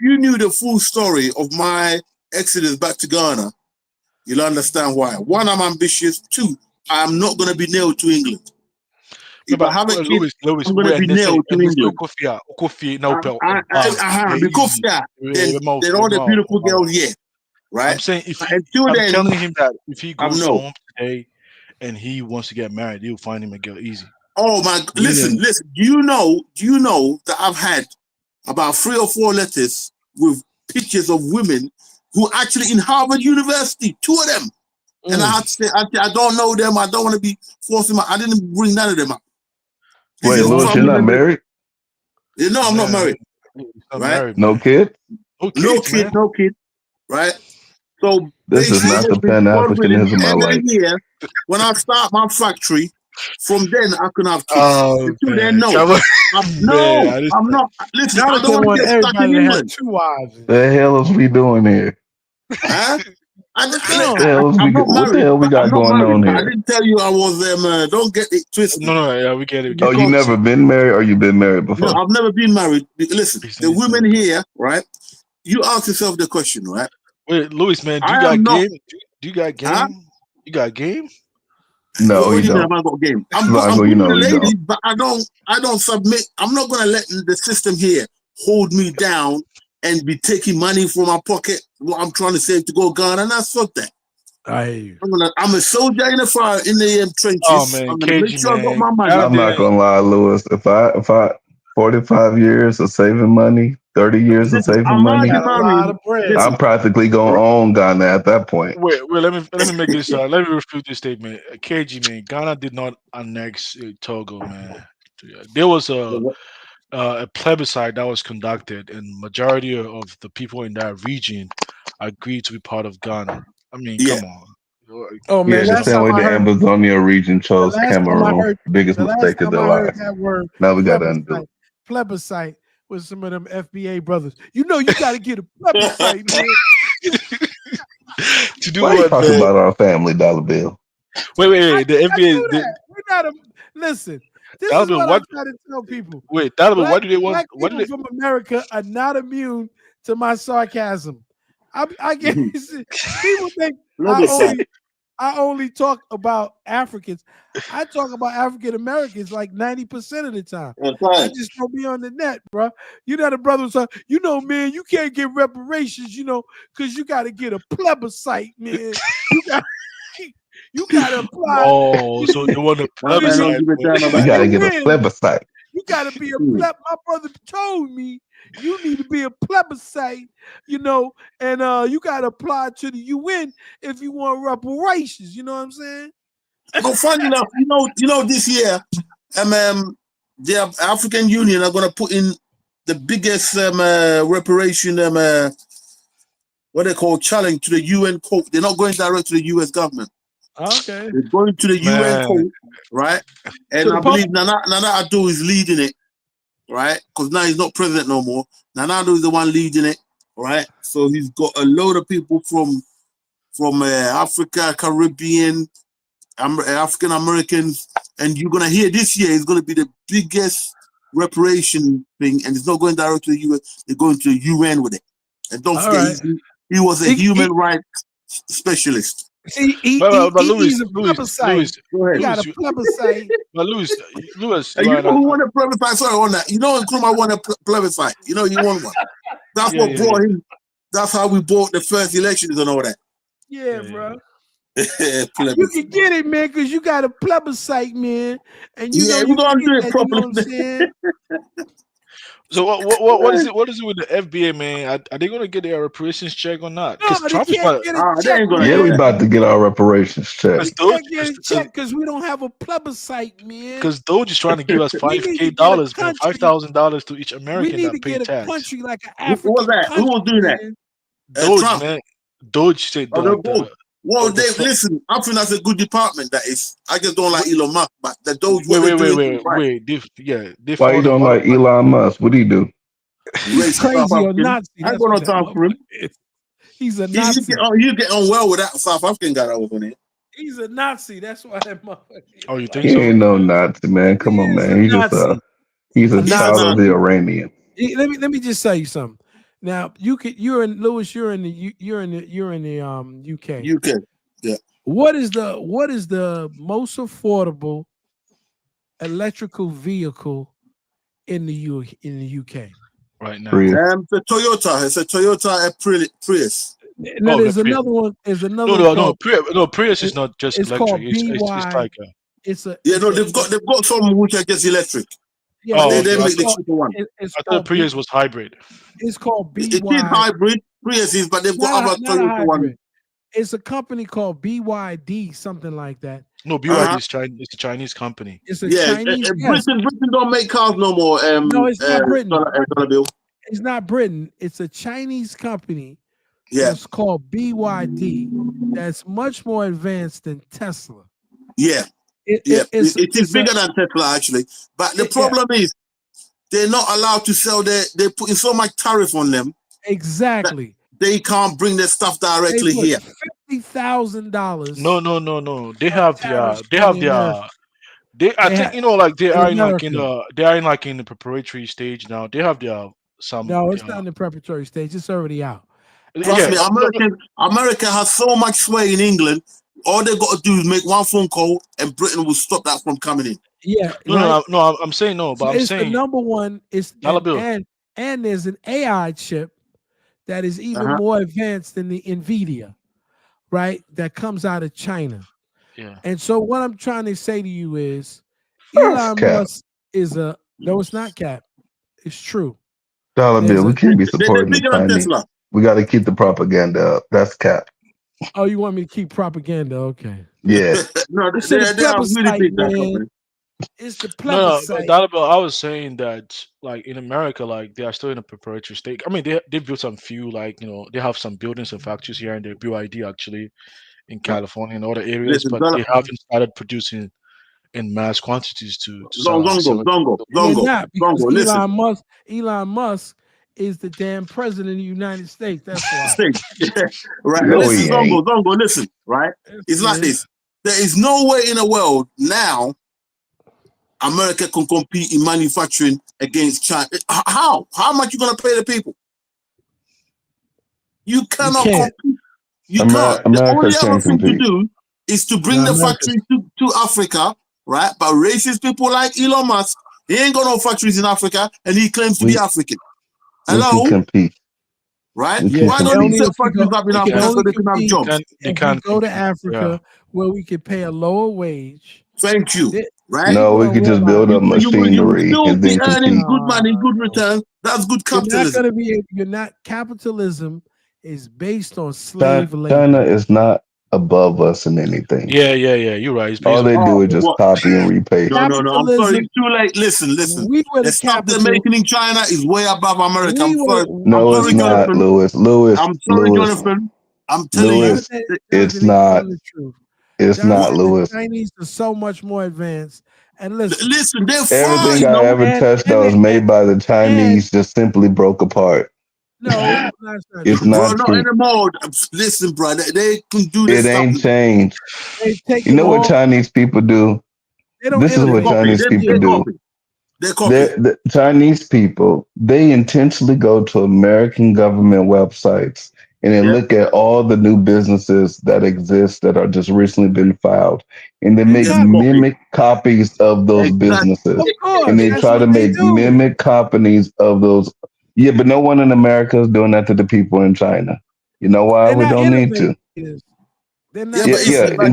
you knew the full story of my exodus back to Ghana, you'll understand why. One, I'm ambitious. Two, I'm not going to be nailed to England. If I have a kid, I'm going to be nailed to England. Then all the beautiful girls, yeah. Right? I'm saying I'm telling him that if he goes home today and he wants to get married, he'll find him a girl easy. Oh my! Listen. Do you know that I've had about 3 or 4 letters with pictures of women who actually in Harvard University, 2 of them, and I had to say, I don't know them. I don't want to be forcing I didn't bring none of them up. Wait, Louis, you're not married? No, I'm not married. Right? No kid? No kid. Right? So this is not the Pan-Africanism I like. Year, when I start my factory, from then I can have kids. Until then, no. I'm not. Listen, I don't want to get stuck in England. 2 wives. The hell is we doing here? Huh? What the hell we got going on here? I didn't tell you I was don't get it twisted. No, we get it. Oh, you never been married, or you been married before? No, I've never been married. Listen, the women here, right? You ask yourself the question, right? Wait, Louis, man, do you got game? Do you got game? Huh? You got game? No, you don't. I got game. I'm good with the ladies, but I don't submit. I'm not gonna let the system here hold me down and be taking money from my pocket. What I'm trying to save to go Ghana, and that's fuck that. I'm a soldier in the fire in the trenches. Oh man, I'm gonna make sure I got my money. I'm not gonna lie, Louis. If I 45 years of saving money, 30 years of saving money, I'm practically gonna own Ghana at that point. Wait, let me make this. Let me refute this statement. KG, man, Ghana did not annex Togo, man. There was a plebiscite that was conducted, and majority of the people in that region agreed to be part of Ghana. I mean, come on. Oh man, the same way the Amazonia region chose Cameroon, biggest mistake of their life. Now we got to undo it. Plebiscite with some of them FBA brothers. You know, you got to get a plebiscite, man. To do Why what, you talking man? about our family dollar bill? Wait. The FBA. We're not listen. This is what I try to tell people. Wait, why do they want? Black people from America are not immune to my sarcasm. I guess people think I only talk about Africans. I talk about African Americans like 90% of the time. I just don't be on the net, bro. You know the brothers are, man, you can't get reparations, because you got to get a plebiscite, man. You got to apply. Oh, so you want a plebiscite? You got to get a plebiscite. You got to be a My brother told me you need to be a plebiscite, and you got to apply to the UN if you want reparations. You know what I'm saying? But funny enough, this year, the African Union are going to put in the biggest reparation, what they call challenge to the UN court. They're not going direct to the US government. Okay. They're going to the UN court, right? And I believe Nana Addo is leading it, right? Because now he's not president no more. Nana Addo is the one leading it, right? So he's got a load of people from Africa, Caribbean, African Americans, and you're gonna hear this year is gonna be the biggest reparation thing, and it's not going direct to the US. They're going to the UN with it. And don't forget, he was a human rights specialist. See, he's a plebiscite. He got a plebiscite. But Louis, you know who won a plebiscite? Sorry, on that. You know, Nkrumah won a plebiscite. You know, he won one. That's what brought him. That's how we bought the first elections and all that. Yeah, bro. You can get it, man, because you got a plebiscite, man. And we're gonna do it properly. So what is it? What is it with the FBA, man? Are they gonna get their reparations check or not? No, they can't get a check. Yeah, we about to get our reparations check. We can't get a check because we don't have a plebiscite, man. Because Doge is trying to give us $5,000, man, $5,000 to each American that pay tax. We need to get a country like an African. Who was that? Who will do that? Doge, man. Doge said well, listen, I think that's a good department. That is, I just don't like Elon Musk, but the Doge. Wait. Why you don't like Elon Musk? What do you do? He's crazy or Nazi. I ain't got no time for him. He's a Nazi. You get on well with that South African guy that was on it. He's a Nazi. That's why that motherfucker. Oh, you think He so? ain't no Nazi, man. Come on, man. He's a child of the Iranian. Let me just tell you something. Now you're in Lewis. You're in the UK. UK. Yeah. What is the most affordable electrical vehicle in the UK right now? The Toyota. It's a Toyota Prius. No, there's another one. There's another. No, Prius is not just it's electric. Called It's like they've got some which are just electric. Yeah, they make the cheaper one. I thought Prius was hybrid. It's called BY. It is hybrid Priuses, but they've got other Toyota ones. It's a company called BYD, something like that. No, BYD is Chinese. It's a Chinese company. It's a Chinese. Britain don't make cars no more. No, it's not Britain. Dollar bill. It's not Britain. It's a Chinese company. Yeah. It's called BYD. That's much more advanced than Tesla. Yeah. It is bigger than Tesla, actually. But the problem is they're not allowed to sell they're putting so much tariff on them. Exactly. They can't bring their stuff directly here. $50,000. No. They have their. I think they are in the preparatory stage now. They have their some. No, it's not in the preparatory stage. It's already out. Trust me, America has so much sway in England. All they got to do is make one phone call, and Britain will stop that from coming in. Yeah. No. I'm saying no, but it's the number one. And there's an AI chip that is even more advanced than the NVIDIA, right? That comes out of China. Yeah. And so what I'm trying to say to you is, Elon Musk is no, it's not cap. It's true. Dollar bill. We can't be supporting the Chinese. We got to keep the propaganda up. That's cap. Oh, you want me to keep propaganda? Okay. Yeah. No, it's the plebiscite. No, I was saying that, like in America, like they are still in a preparatory state. I mean, they built some few, like they have some buildings and factories here, and they're BYD actually in California and other areas, but they haven't started producing in mass quantities to Zongo. Elon Musk is the damn president of the United States. That's why. Right. No, listen, Zongo, listen, right? It's like this. There is no way in the world now America can compete in manufacturing against China. How? How much you gonna pay the people? You cannot compete. You can't. The only other thing to do is to bring the factories to Africa, right? But racist people like Elon Musk, he ain't got no factories in Africa, and he claims to be African. Hello? Right? Why don't he set factories up in Africa so they can have jobs? If we go to Africa where we could pay a lower wage. Thank you. Right? No, we could just build up machinery you and then be earning good money, good return. That's good capitalism. You're not capitalism is based on slave labor. China is not above us in anything. Yeah. You're right. All they do is just copy and repaste. No. I'm sorry. It's too late. Listen. The stuff they're making in China is way above America. I'm sorry. No, it's not, Lewis. I'm sorry, Jonathan. I'm telling you. It's not. It's not, Lewis. The Chinese are so much more advanced. And listen, they're fine. Everything I ever touched that was made by the Chinese just simply broke apart. No, it's not bro, true. Not anymore. Listen, bro, they can do this. It ain't changed. You know what Chinese people do? This is what Chinese people do. The Chinese people, they intentionally go to American government websites and then look at all the new businesses that exist that are just recently been filed, and they make mimic copies of those businesses, and they try to make mimic copies of those. Yeah, but no one in America is doing that to the people in China. You know why? We don't need to. In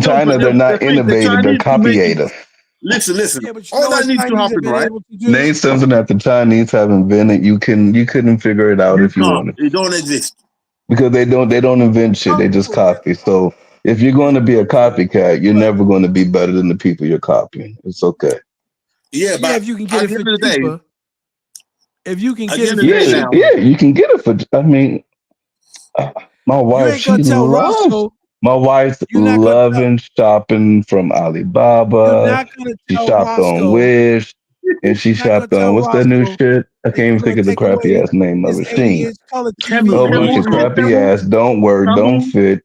China, they're not innovative. They're copyative. Listen. All that needs to happen, right? Name something that the Chinese have invented. You couldn't figure it out if you wanted. It don't exist. Because they don't invent shit. They just copy. So if you're going to be a copycat, you're never going to be better than the people you're copying. It's okay. Yeah, but if you can get it for cheaper. If you can get it, you can get it for. I mean, my wife, my wife's loving shopping from Alibaba. She shopped on Wish. And she shopped on what's that new shit? I can't even think of the crappy ass name of it. Sheen. A whole bunch of crappy ass, don't work, don't fit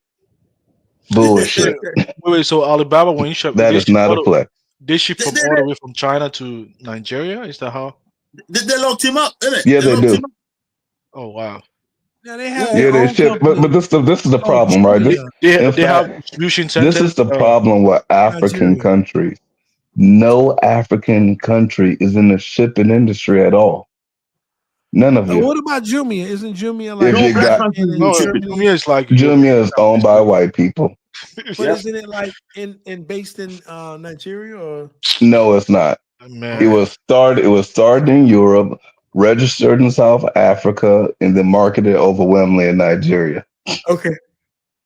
bullshit. Wait, so Alibaba, when you shop, That is not a flex. they ship from all the way from China to Nigeria? Is that how? They locked him up, innit? Yeah, they do. Oh wow. Yeah, they have Yeah, they ship, but this is the problem, right? This, They have distribution centers. this is the problem with African countries. No African country is in the shipping industry at all. None of you. What about Jumia? Isn't Jumia like Jumia is like Jumia is owned by white people. But isn't it like based in Nigeria or? No, it's not. Man. It was started in Europe, registered in South Africa, and then marketed overwhelmingly in Nigeria. Okay.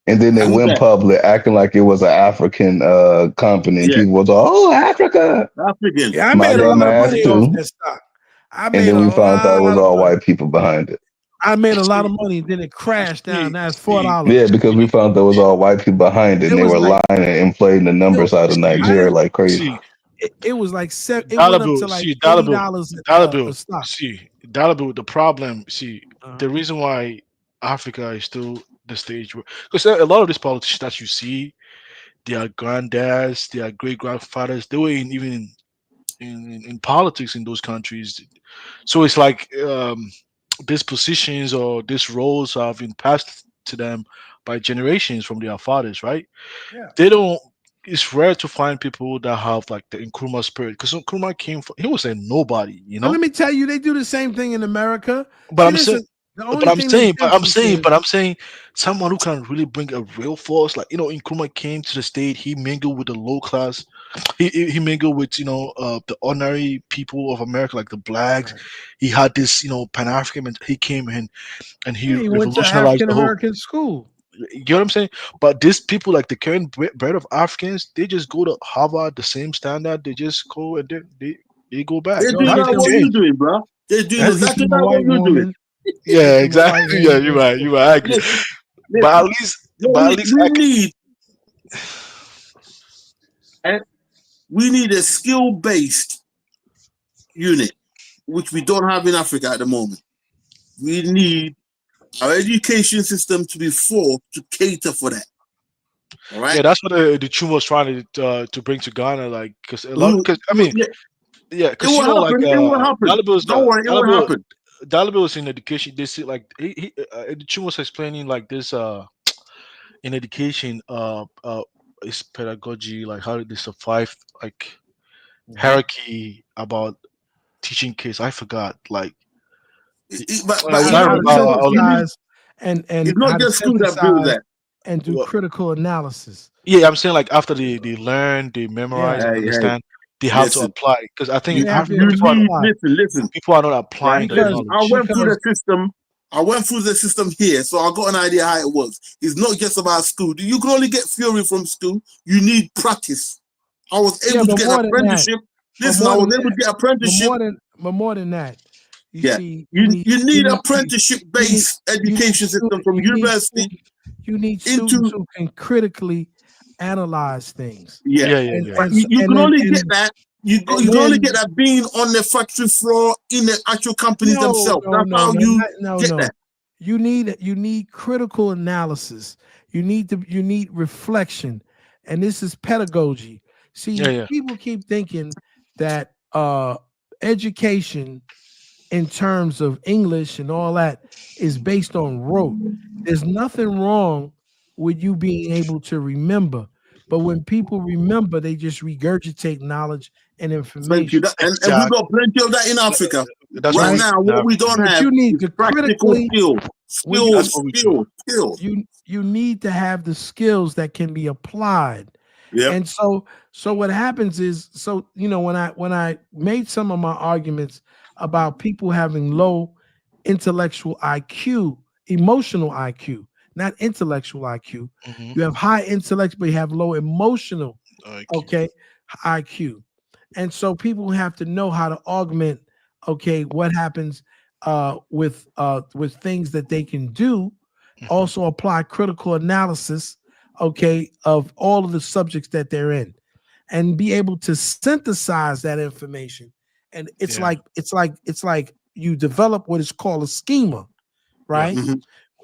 And then they went public, acting like it was an African company. And people was all, "Oh, Africa." African. Yeah, I My made a lot dumb of ass money too. off that stock. And then we found out it was all white people behind it. I made a lot of money, then it crashed down. Now it's $4. Yeah, because we found there was all white people behind it, and they were lying and inflating the numbers out of Nigeria like crazy. It was like it dollar went up bill, to like dollar $80 bill, a stock. dollar bill. The problem, the reason why Africa is still the stage because a lot of these politicians that you see, their granddads, their great grandfathers, they were even in politics in those countries. So it's like these positions or these roles have been passed to them by generations from their fathers, right? Yeah. They don't. It's rare to find people that have like the Nkrumah spirit because Nkrumah came from. He was a nobody, you know. But let me tell you, they do the same thing in America. But I'm listen, saying, I'm saying, someone who can really bring a real force, like Nkrumah came to the state. He mingled with the low class. He mingled with the ordinary people of America, like the blacks. Right. He had this Pan African. He came in and he went to revolutionized African American school. You know what I'm saying? But these people, like the current breed of Africans, they just go to Harvard, the same standard. They just go and they go back. They're doing what you're doing, bro. They're doing exactly what you're doing. Yeah, exactly. Yeah, you're right. You're right. I agree. But at least, we need a skill-based unit, which we don't have in Africa at the moment. We need our education system to be forced to cater for that. All right. Yeah, that's what the Chum was trying to bring to Ghana, like because a lot. Because I mean, because it will happen. Don't worry, it will happen. Dalibel was in education. They see like the Chum was explaining like this in education is pedagogy, like how they survive like hierarchy about teaching kids. I forgot like. And it's not just school that build that and do critical analysis. Yeah, I'm saying like after they learn, they memorize and understand, they have to apply because I think people are not applying the knowledge. I went through the system here, so I got an idea how it works. It's not just about school. You can only get theory from school. You need practice. I was able to get an apprenticeship. Listen, I was able to get apprenticeship. But more than that. You need apprenticeship-based education system from university. You need students who can critically analyze things. You can only get that. You can only get that being on the factory floor in the actual companies themselves. That's how you get that. You need critical analysis. You need reflection, and this is pedagogy. See, people keep thinking that education in terms of English and all that is based on rote. There's nothing wrong with you being able to remember. But when people remember, they just regurgitate knowledge and information. And we've got plenty of that in Africa. Right now, what we don't have you need is practical skills. You need to have the skills that can be applied. Yep. And so what happens is, when I made some of my arguments about people having low intellectual IQ, emotional IQ, not intellectual IQ. Mm-hmm. You have high intellect, but you have low emotional IQ. And so people have to know how to augment, what happens with things that they can do. Mm-hmm. Also apply critical analysis, of all of the subjects that they're in, and be able to synthesize that information And it's like you develop what is called a schema, right?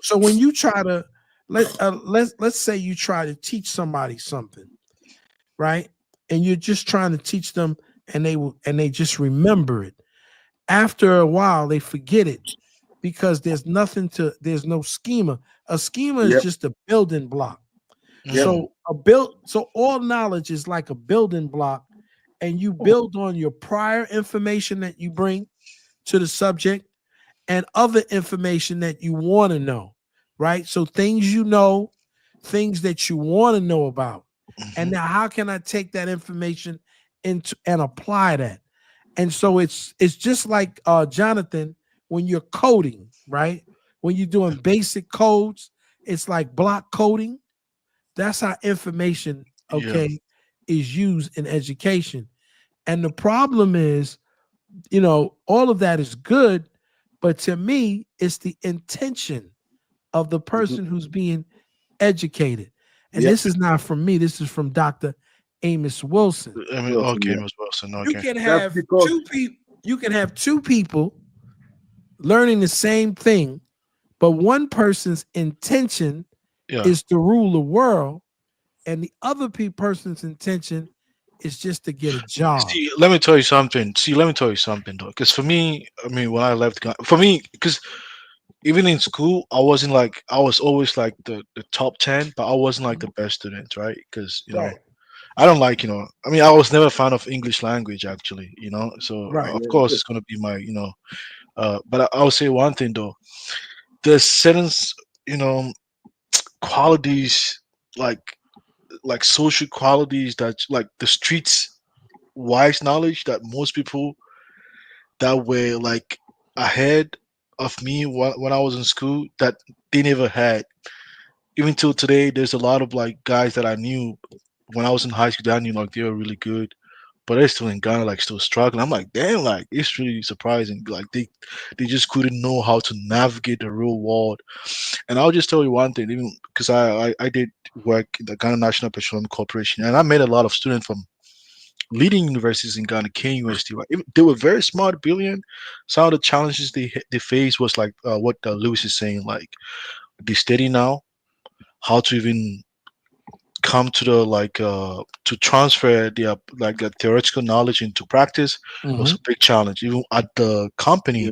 So when you try to let's say you try to teach somebody something, right? And you're just trying to teach them, and they just remember it. After a while, they forget it because there's no schema. A schema is just a building block. So so all knowledge is like a building block, and you build on your prior information that you bring to the subject and other information that you want to know, right? So things you know, things that you want to know about. And now how can I take that information into and apply that? And so it's just like Jonathan, when you're coding, right? When you're doing basic codes, it's like block coding. That's how information, is used in education. And the problem is, all of that is good, but to me, it's the intention of the person who's being educated. And this is not from me. This is from Dr. Amos Wilson. Amos Wilson. Okay. You can have two people. You can have two people learning the same thing, but one person's intention is to rule the world, and the other person's intention is just to get a job. See, let me tell you something. Though, because for me, I mean, when I left, because even in school, I wasn't like, I was always like the top 10, but I wasn't like the best student, right? Because I don't like, I mean, I was never a fan of English language, actually, so of course it's going to be my, but I'll say one thing though, there's certain, qualities, like social qualities that, like the streets wise knowledge that most people that were like ahead of me when I was in school that they never had. Even till today, there's a lot of like guys that I knew when I was in high school that I knew like they were really good, but they're still in Ghana, like still struggling. I'm like, damn, like it's really surprising. Like they just couldn't know how to navigate the real world. And I'll just tell you one thing, even because I did work in the Ghana National Petroleum Corporation, and I met a lot of students from leading universities in Ghana, KUST. Right? They were very smart, brilliant. Some of the challenges they faced was like what Lewis is saying, like they study now how to even come to the to transfer their like the theoretical knowledge into practice was a big challenge. Even at the company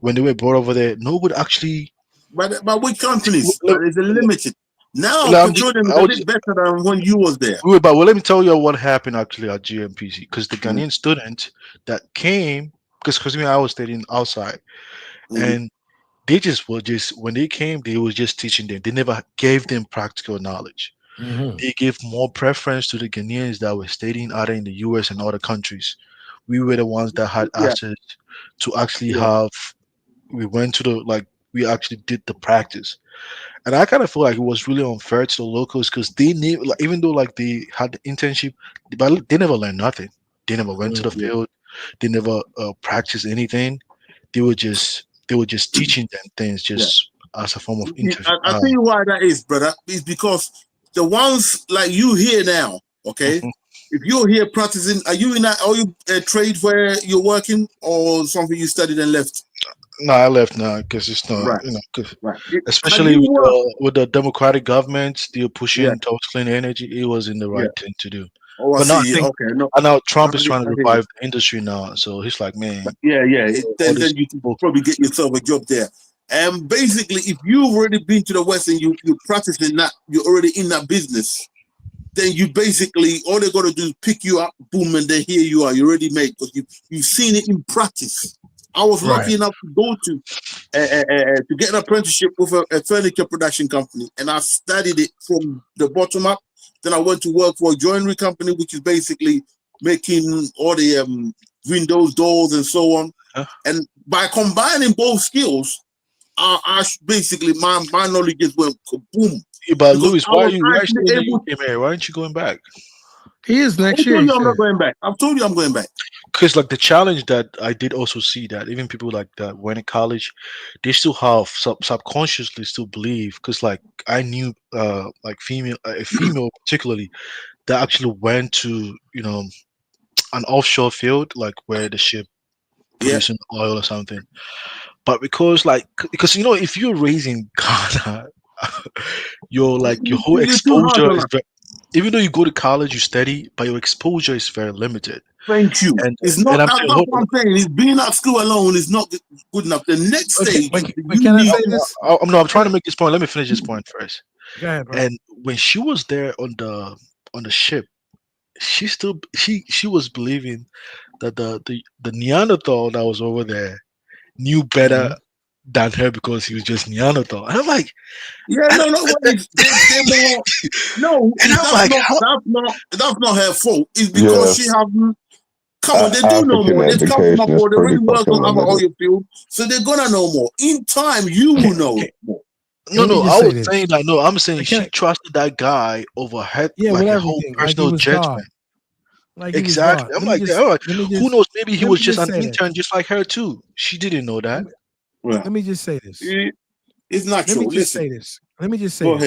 when they were brought over there, nobody actually. But which companies? It's a limited. Now petroleum is a bit better than when you was there. Wait, but let me tell you what happened actually at GMPC, because the Ghanaian students that came, because I was studying outside, and they just were just when they came, they were just teaching them. They never gave them practical knowledge. They gave more preference to the Ghanaians that were studying either in the US and other countries. We were the ones that had access to actually have. We went to we actually did the practice, and I kind of feel like it was really unfair to the locals because they knew, like, even though like they had the internship, but they never learned nothing. They never went to the field. They never practiced anything. They were just teaching them things just as a form of interview. I'll tell you why that is, brother. It's because the ones like you here now, okay? If you're here practicing, are you in that? Are you a trade where you're working or something you studied and left? No, I left now because it's not, especially with the democratic government, they're pushing towards clean energy. It was in the right thing to do. Oh, but now I think, and now Trump is I trying to revive the industry now, so he's like, man, then you can probably get yourself a job there. And basically, if you've already been to the West and you're practicing that, you're already in that business, then you basically all they got to do is pick you up, boom, and then here you are. You're already made because you've seen it in practice. I was lucky enough to go to get an apprenticeship with a furniture production company, and I studied it from the bottom up. Then I went to work for a joinery company, which is basically making all the windows, doors, and so on. And by combining both skills, I basically my knowledge just went boom. Yeah, but Louis, why are you actually in the UK, man? Why aren't you going back? He is next year. I'm not going back. I've told you I'm going back. Because like the challenge that I did also see that even people like that went to college, they still have subconsciously still believe, because like I knew like a female particularly that actually went to an offshore field like where the ship producing oil or something. But because if you're raising Ghana, your whole You're too hard exposure on is us. very, even though you go to college, you study, but your exposure is very limited. Thank you. And It's not. I'm That's saying, what I'm saying. Is being at school alone is not good enough. The next stage, Can I say this? I'm trying to make this point. Let me finish this point first. Go ahead, bro. And when she was there on the ship, she was believing that the Neanderthal that was over there knew better than her because he was just Neanderthal. And I'm like, yeah, no, they're more. No, and I'm like, that's not her fault. It's because she haven't. Come on, they do know African more. They've come from education is abroad. They pretty already work fucking on other limited. oil fields, so they're gonna know more. In time, you will know more. No, I was saying that. No, I'm saying she trusted that guy over her, with her whole everything, personal like he was judgment. God. Like he was Exactly. God. I'm like, who knows? Maybe he was just an say intern, just like her too. She didn't know that. Let me just say this. It's not Let true. me just say this. Let me just say Go this.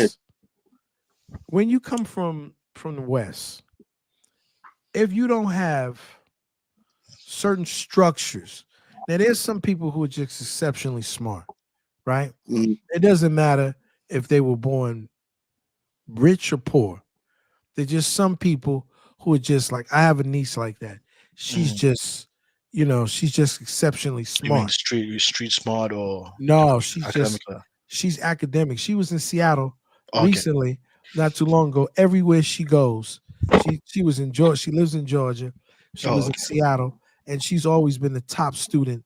ahead. When you come from the West, if you don't have certain structures, now there's some people who are just exceptionally smart, right? It doesn't matter if they were born rich or poor. There's just some people who are just like, I have a niece like that. She's just, she's just exceptionally You mean smart. street smart or No, she's academic? she's academic. She was in Seattle Okay. recently, not too long ago. Everywhere she goes, she was in Georgia. She lives in Georgia. She was in Seattle, and she's always been the top student,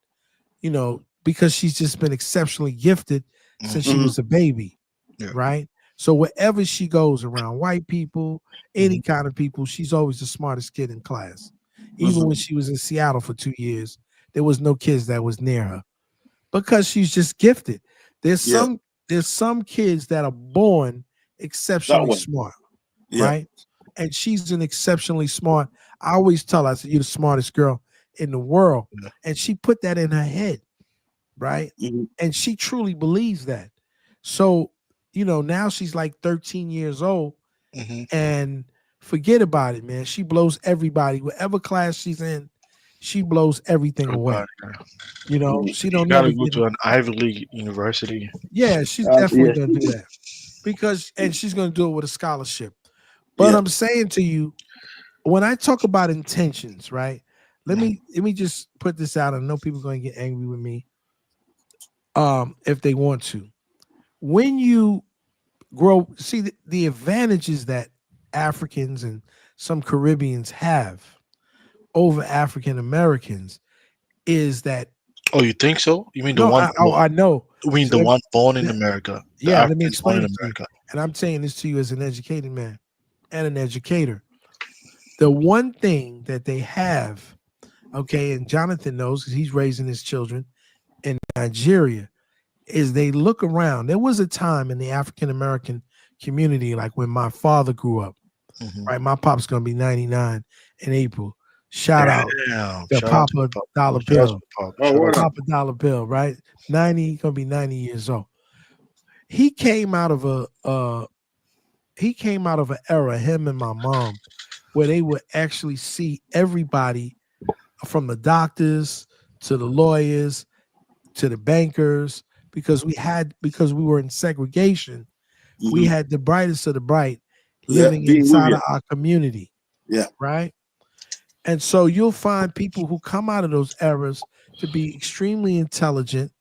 because she's just been exceptionally gifted since she was a baby, right? So wherever she goes around white people, any kind of people, she's always the smartest kid in class. Even when she was in Seattle for 2 years, there was no kids that was near her because she's just gifted. There's some kids that are born exceptionally smart, right? And she's an exceptionally smart. I always tell her, I said, you're the smartest girl in the world. And she put that in her head, right? And she truly believes that. So, now she's like 13 years old and forget about it, man. She blows everybody. Whatever class she's in, she blows everything away. She don't never go to an Ivy League university. Yeah, she's definitely gonna do that and she's gonna do it with a scholarship. But I'm saying to you, when I talk about intentions, right? Let me just put this out. I know people are gonna get angry with me, if they want to. When you grow, see the advantages that Africans and some Caribbeans have over African Americans is that. Oh, you think so? You mean I know. You mean the one born in America? Yeah, let me explain it to you. And I'm saying this to you as an educated man and an educator. The one thing that they have, okay, and Jonathan knows because he's raising his children in Nigeria, is they look around. There was a time in the African American community, like when my father grew up, right? My pop's gonna be 99 in April. Shout out to Papa Dollar Bill. Papa Dollar Bill, right? 90, gonna be 90 years old. He came out of an era, him and my mom, where they would actually see everybody from the doctors to the lawyers to the bankers, because we were in segregation. We had the brightest of the bright living inside of our community. Yeah. Right. And so you'll find people who come out of those eras to be extremely intelligent,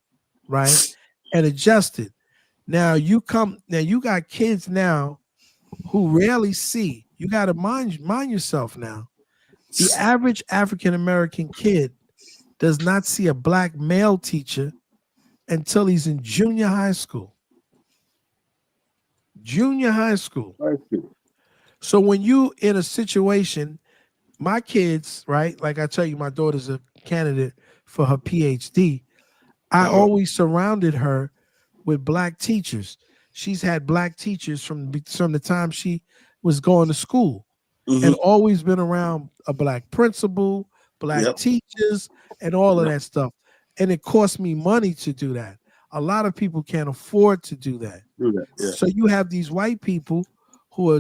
right, and adjusted. Now you got kids now who rarely see. You got to mind yourself now. The average African American kid does not see a black male teacher until he's in junior high school. Junior high school. So when you in a situation, my kids, right? Like I tell you, my daughter's a candidate for her PhD. I always surrounded her with black teachers. She's had black teachers from the time she was going to school, and always been around a black principal, black teachers, and all of that stuff. And it cost me money to do that. A lot of people can't afford to do that. So you have these white people who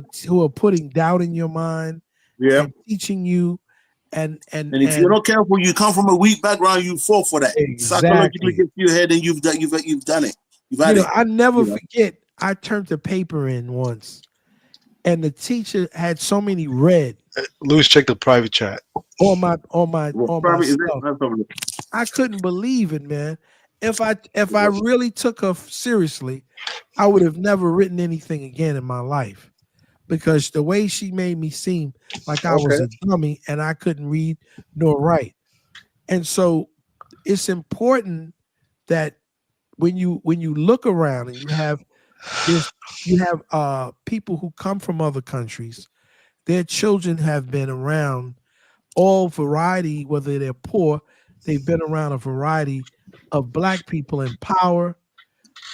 are putting doubt in your mind and teaching you And if you're not careful, you come from a weak background, you fall for that. Psychologically get to your head, and you've done it. You've had it. I never forget. I turned the paper in once, and the teacher had so many red. Louis, check the private chat. On my stuff. I couldn't believe it, man. If I really took her seriously, I would have never written anything again in my life, because the way she made me seem like I was a dummy and I couldn't read nor write. And so it's important that when you look around and you have people who come from other countries, their children have been around all variety, whether they're poor, they've been around a variety of Black people in power,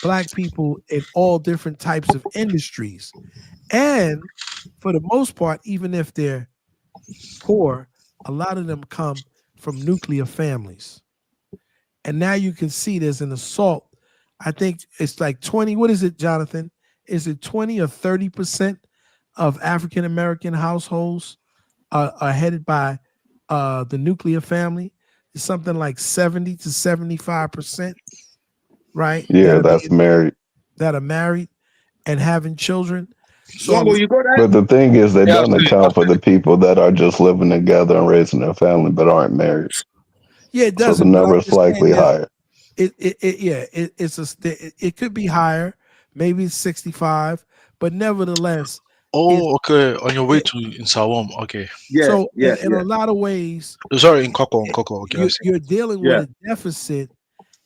Black people in all different types of industries. And for the most part, even if they're poor, a lot of them come from nuclear families. And now you can see there's an assault. I think it's like 20, what is it, Jonathan? Is it 20 or 30% of African-American households are headed by the nuclear family? It's something like 70 to 75%, right? Yeah, that's married. That are married and having children. So, but the thing is, they don't account for the people that are just living together and raising their family but aren't married. Yeah, it doesn't. So the number is likely higher. It could be higher, maybe 65, but nevertheless. Oh, okay. On your way to in Sawam, okay. So in a lot of ways, sorry, in Coco. Okay, you're dealing with a deficit,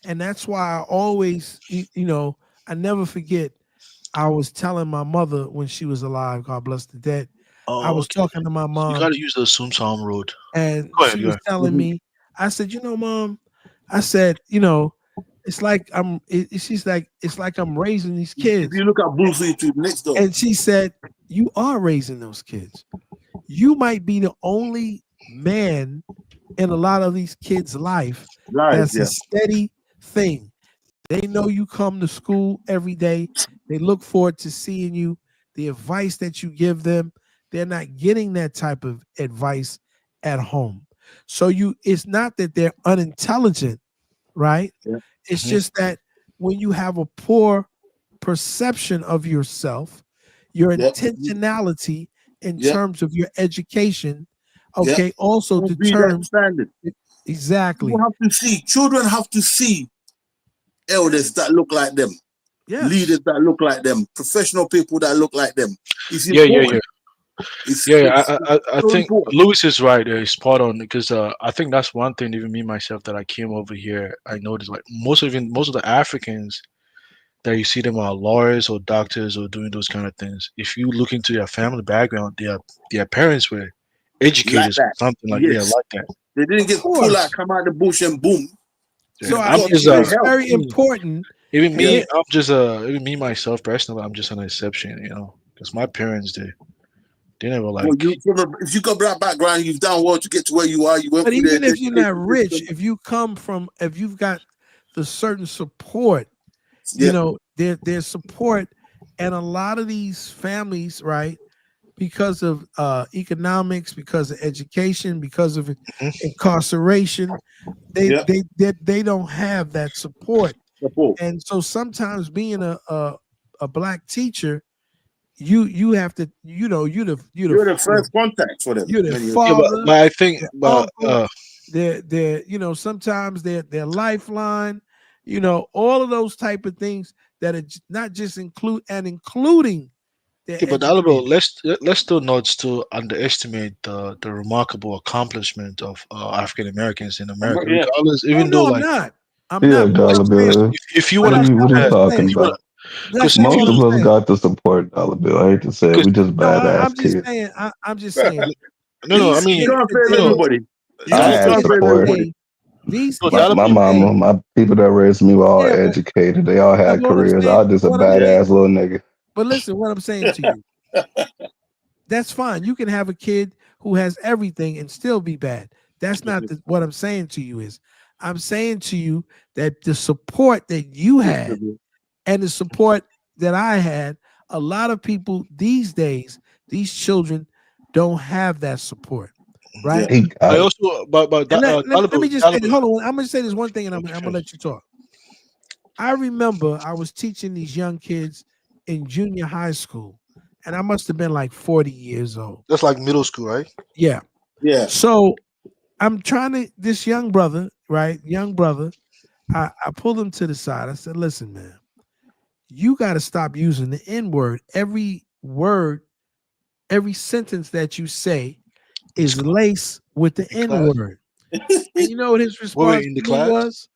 and that's why I always, I never forget. I was telling my mother when she was alive, God bless the dead. I was talking to my mom. You got to use the Sumsam road. And she was telling me, I said, Mom, I said, it's like she's like, it's like I'm raising these kids. If you look at Bruce Lee next door. And she said, you are raising those kids. You might be the only man in a lot of these kids' life that's a steady thing. They know you come to school every day. They look forward to seeing you. The advice that you give them, they're not getting that type of advice at home. So it's not that they're unintelligent, right? Yeah. It's just that when you have a poor perception of yourself, your intentionality in terms of your education, also determines exactly. Children have to see elders that look like them, leaders that look like them, professional people that look like them. I think Louis is right. He's spot on, because I think that's one thing. Even me myself, that I came over here, I noticed like most of the Africans that you see them are lawyers or doctors or doing those kind of things. If you look into their family background, their parents were educators, or something like like that. They didn't get pulled out, come out the bush and boom. So it's very important. Even me, I'm just even me myself personally, I'm just an exception, because my parents they never like. Well, if you got that background, you've done well to get to where you are. You went. But even if you're not rich, if you've got the certain support, there's support, and a lot of these families, right, because of economics, because of education, because of incarceration, they don't have that support. And so sometimes being a Black teacher, you have to, you're the first contact for them. You're the father. But I think, they're sometimes they're lifeline. All of those type of things that are not just including. But let's still not underestimate the remarkable accomplishment of African Americans in America. Regardless, even though I'm not. If you want to, what are you talking about? Because most of us got the support, Dollar Bill. I hate to say it, we just badass kids. I'm just saying. No, I mean, you can't say everybody. I had support. My mama, my people that raised me were all educated. They all had careers. I was just a badass little nigga. But listen, what I'm saying to you, that's fine. You can have a kid who has everything and still be bad. That's not what I'm saying to you is. I'm saying to you that the support that you had and the support that I had, a lot of people these days, these children don't have that support. right? I also, but And that, let me just say this. Hold on. I'm gonna say this one thing, and I'm gonna let you talk. I remember I was teaching these young kids in junior high school, and I must have been like 40 years old. That's like middle school, right? Yeah. Yeah. So I'm trying to, this young brother, right? Young brother, I pulled him to the side. I said, listen, man, you got to stop using the N-word. Every word, every sentence that you say is laced with the N-word. And you know what his response in the to me class? was?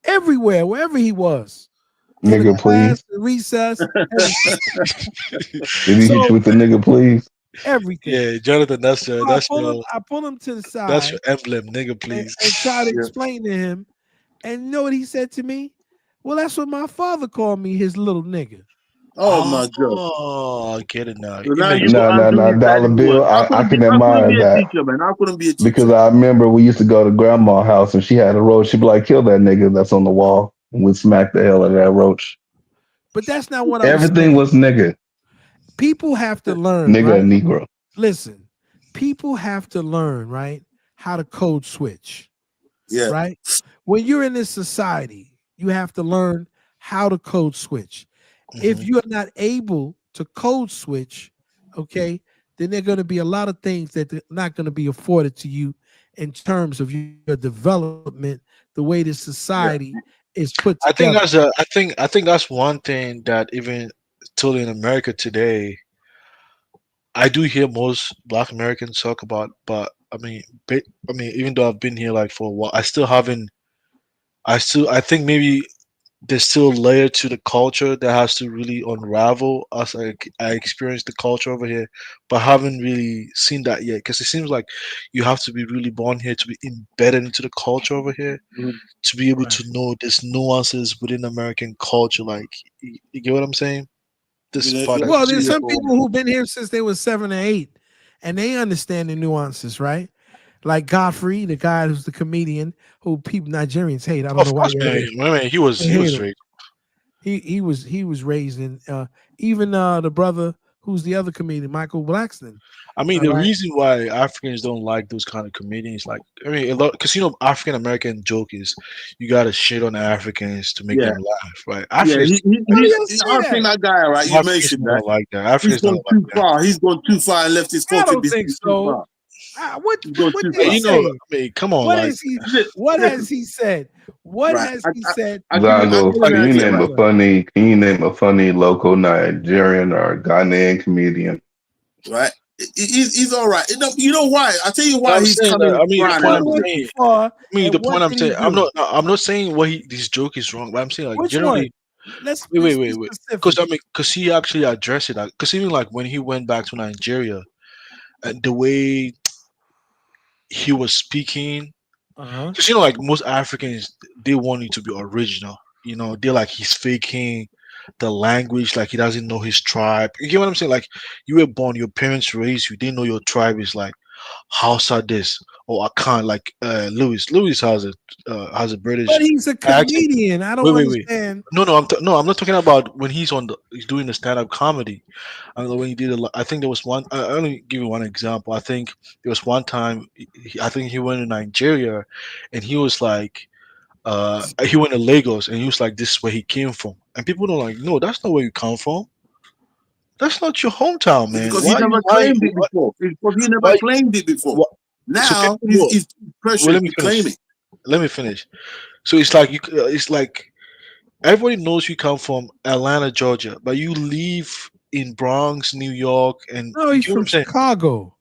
Everywhere, wherever he was. In the Nigga, class, please. the recess, everything. Did he hit you with the nigga, please? Everything. Yeah, Jonathan, that's So your I pull him to the that's side your emblem, nigga, please. and try to explain to him. And you know what he said to me? Well, that's what my father called me, his little nigga. Oh my God. Oh, I get it now. So It now makes you No, go no, undo no, his dollar daddy's bill. word. I can I couldn't admire be a that teacher, man. I couldn't be a teacher. because I remember we used to go to grandma's house and she had a roach. She'd be like, "Kill that nigga that's on the wall," and we'd smack the hell out of that roach. But that's not what I was Everything saying. was nigga, People have to learn, nigga, right? and negro. Listen, people have to learn, right, how to code switch. Yeah. Right? When you're in this society, you have to learn how to code switch. If you're not able to code switch, okay, then there are going to be a lot of things that are not going to be afforded to you in terms of your development, the way this society is put I think together. I think that's one thing that even still in America today, I do hear most Black Americans talk about, but I mean, even though I've been here like for a while, I still haven't. I think maybe there's still a layer to the culture that has to really unravel as I experience the culture over here, but haven't really seen that yet because it seems like you have to be really born here to be embedded into the culture over here to be able to know these nuances within American culture. Like, you get what I'm saying? This part that Well, you there's see. some people who've been here since they were 7 or 8, and they understand the nuances, right? Like Godfrey, the guy who's the comedian who people Nigerians hate. I don't know Of why course, they hate man. him. Man, he They was hate him. straight. He was raised in even the brother who's the other comedian, Michael Blackston. I mean, All the right. reason why Africans don't like those kind of comedians, like, I mean, a lot, because African American joke is you gotta shit on Africans to make Yeah. them laugh, right? Yeah, Africans, I've seen that guy, right? You Africans mentioned that. don't like that. He's Africans don't gone like too far. He's gone too far and left his I culture don't think behind too so. far. What He's gone too did far. he say? I mean, come on, What like, is he? What has he said? What Right. has he said? I'll Zago, give you an can you idea, name right? a funny? Can you name a funny local Nigerian or Ghanaian comedian? Right. He's all right. You know why? I'll tell you no, why I'm he's saying that. coming I mean, the around a point little I'm bit. saying. Far, I mean, and the what point I'm did he saying. do? I'm not saying what this joke is wrong, but I'm saying like Which one? generally. Let's Wait, be because specific. because he actually addressed it. Because even like when he went back to Nigeria, and the way he was speaking, Uh-huh. because like most Africans, they want you to be original. They're like he's faking the language, like he doesn't know his tribe. You get what I'm saying? Like you were born, your parents raised you, they know your tribe is like Hausa this or Akan, like Louis. Louis has a British But he's a accent. comedian. I don't Wait. understand. No, I'm not talking about when he's doing the stand up comedy. I don't know when he did a lot. I think there was one. I only give you one example. I think there was one time. I think he went to Nigeria, and he was like, he went to Lagos, and he was like, "This is where he came from," and people don't like, "No, that's not where you come from. That's not your hometown, man. Because he never claimed it before. Because he never why, claimed it before. why so Now people know. he's Well, pressured to claim it. Let me finish. So it's like it's like everybody knows you come from Atlanta, Georgia, but you live in Bronx, New York, and No, you he's get what from I'm saying? Chicago.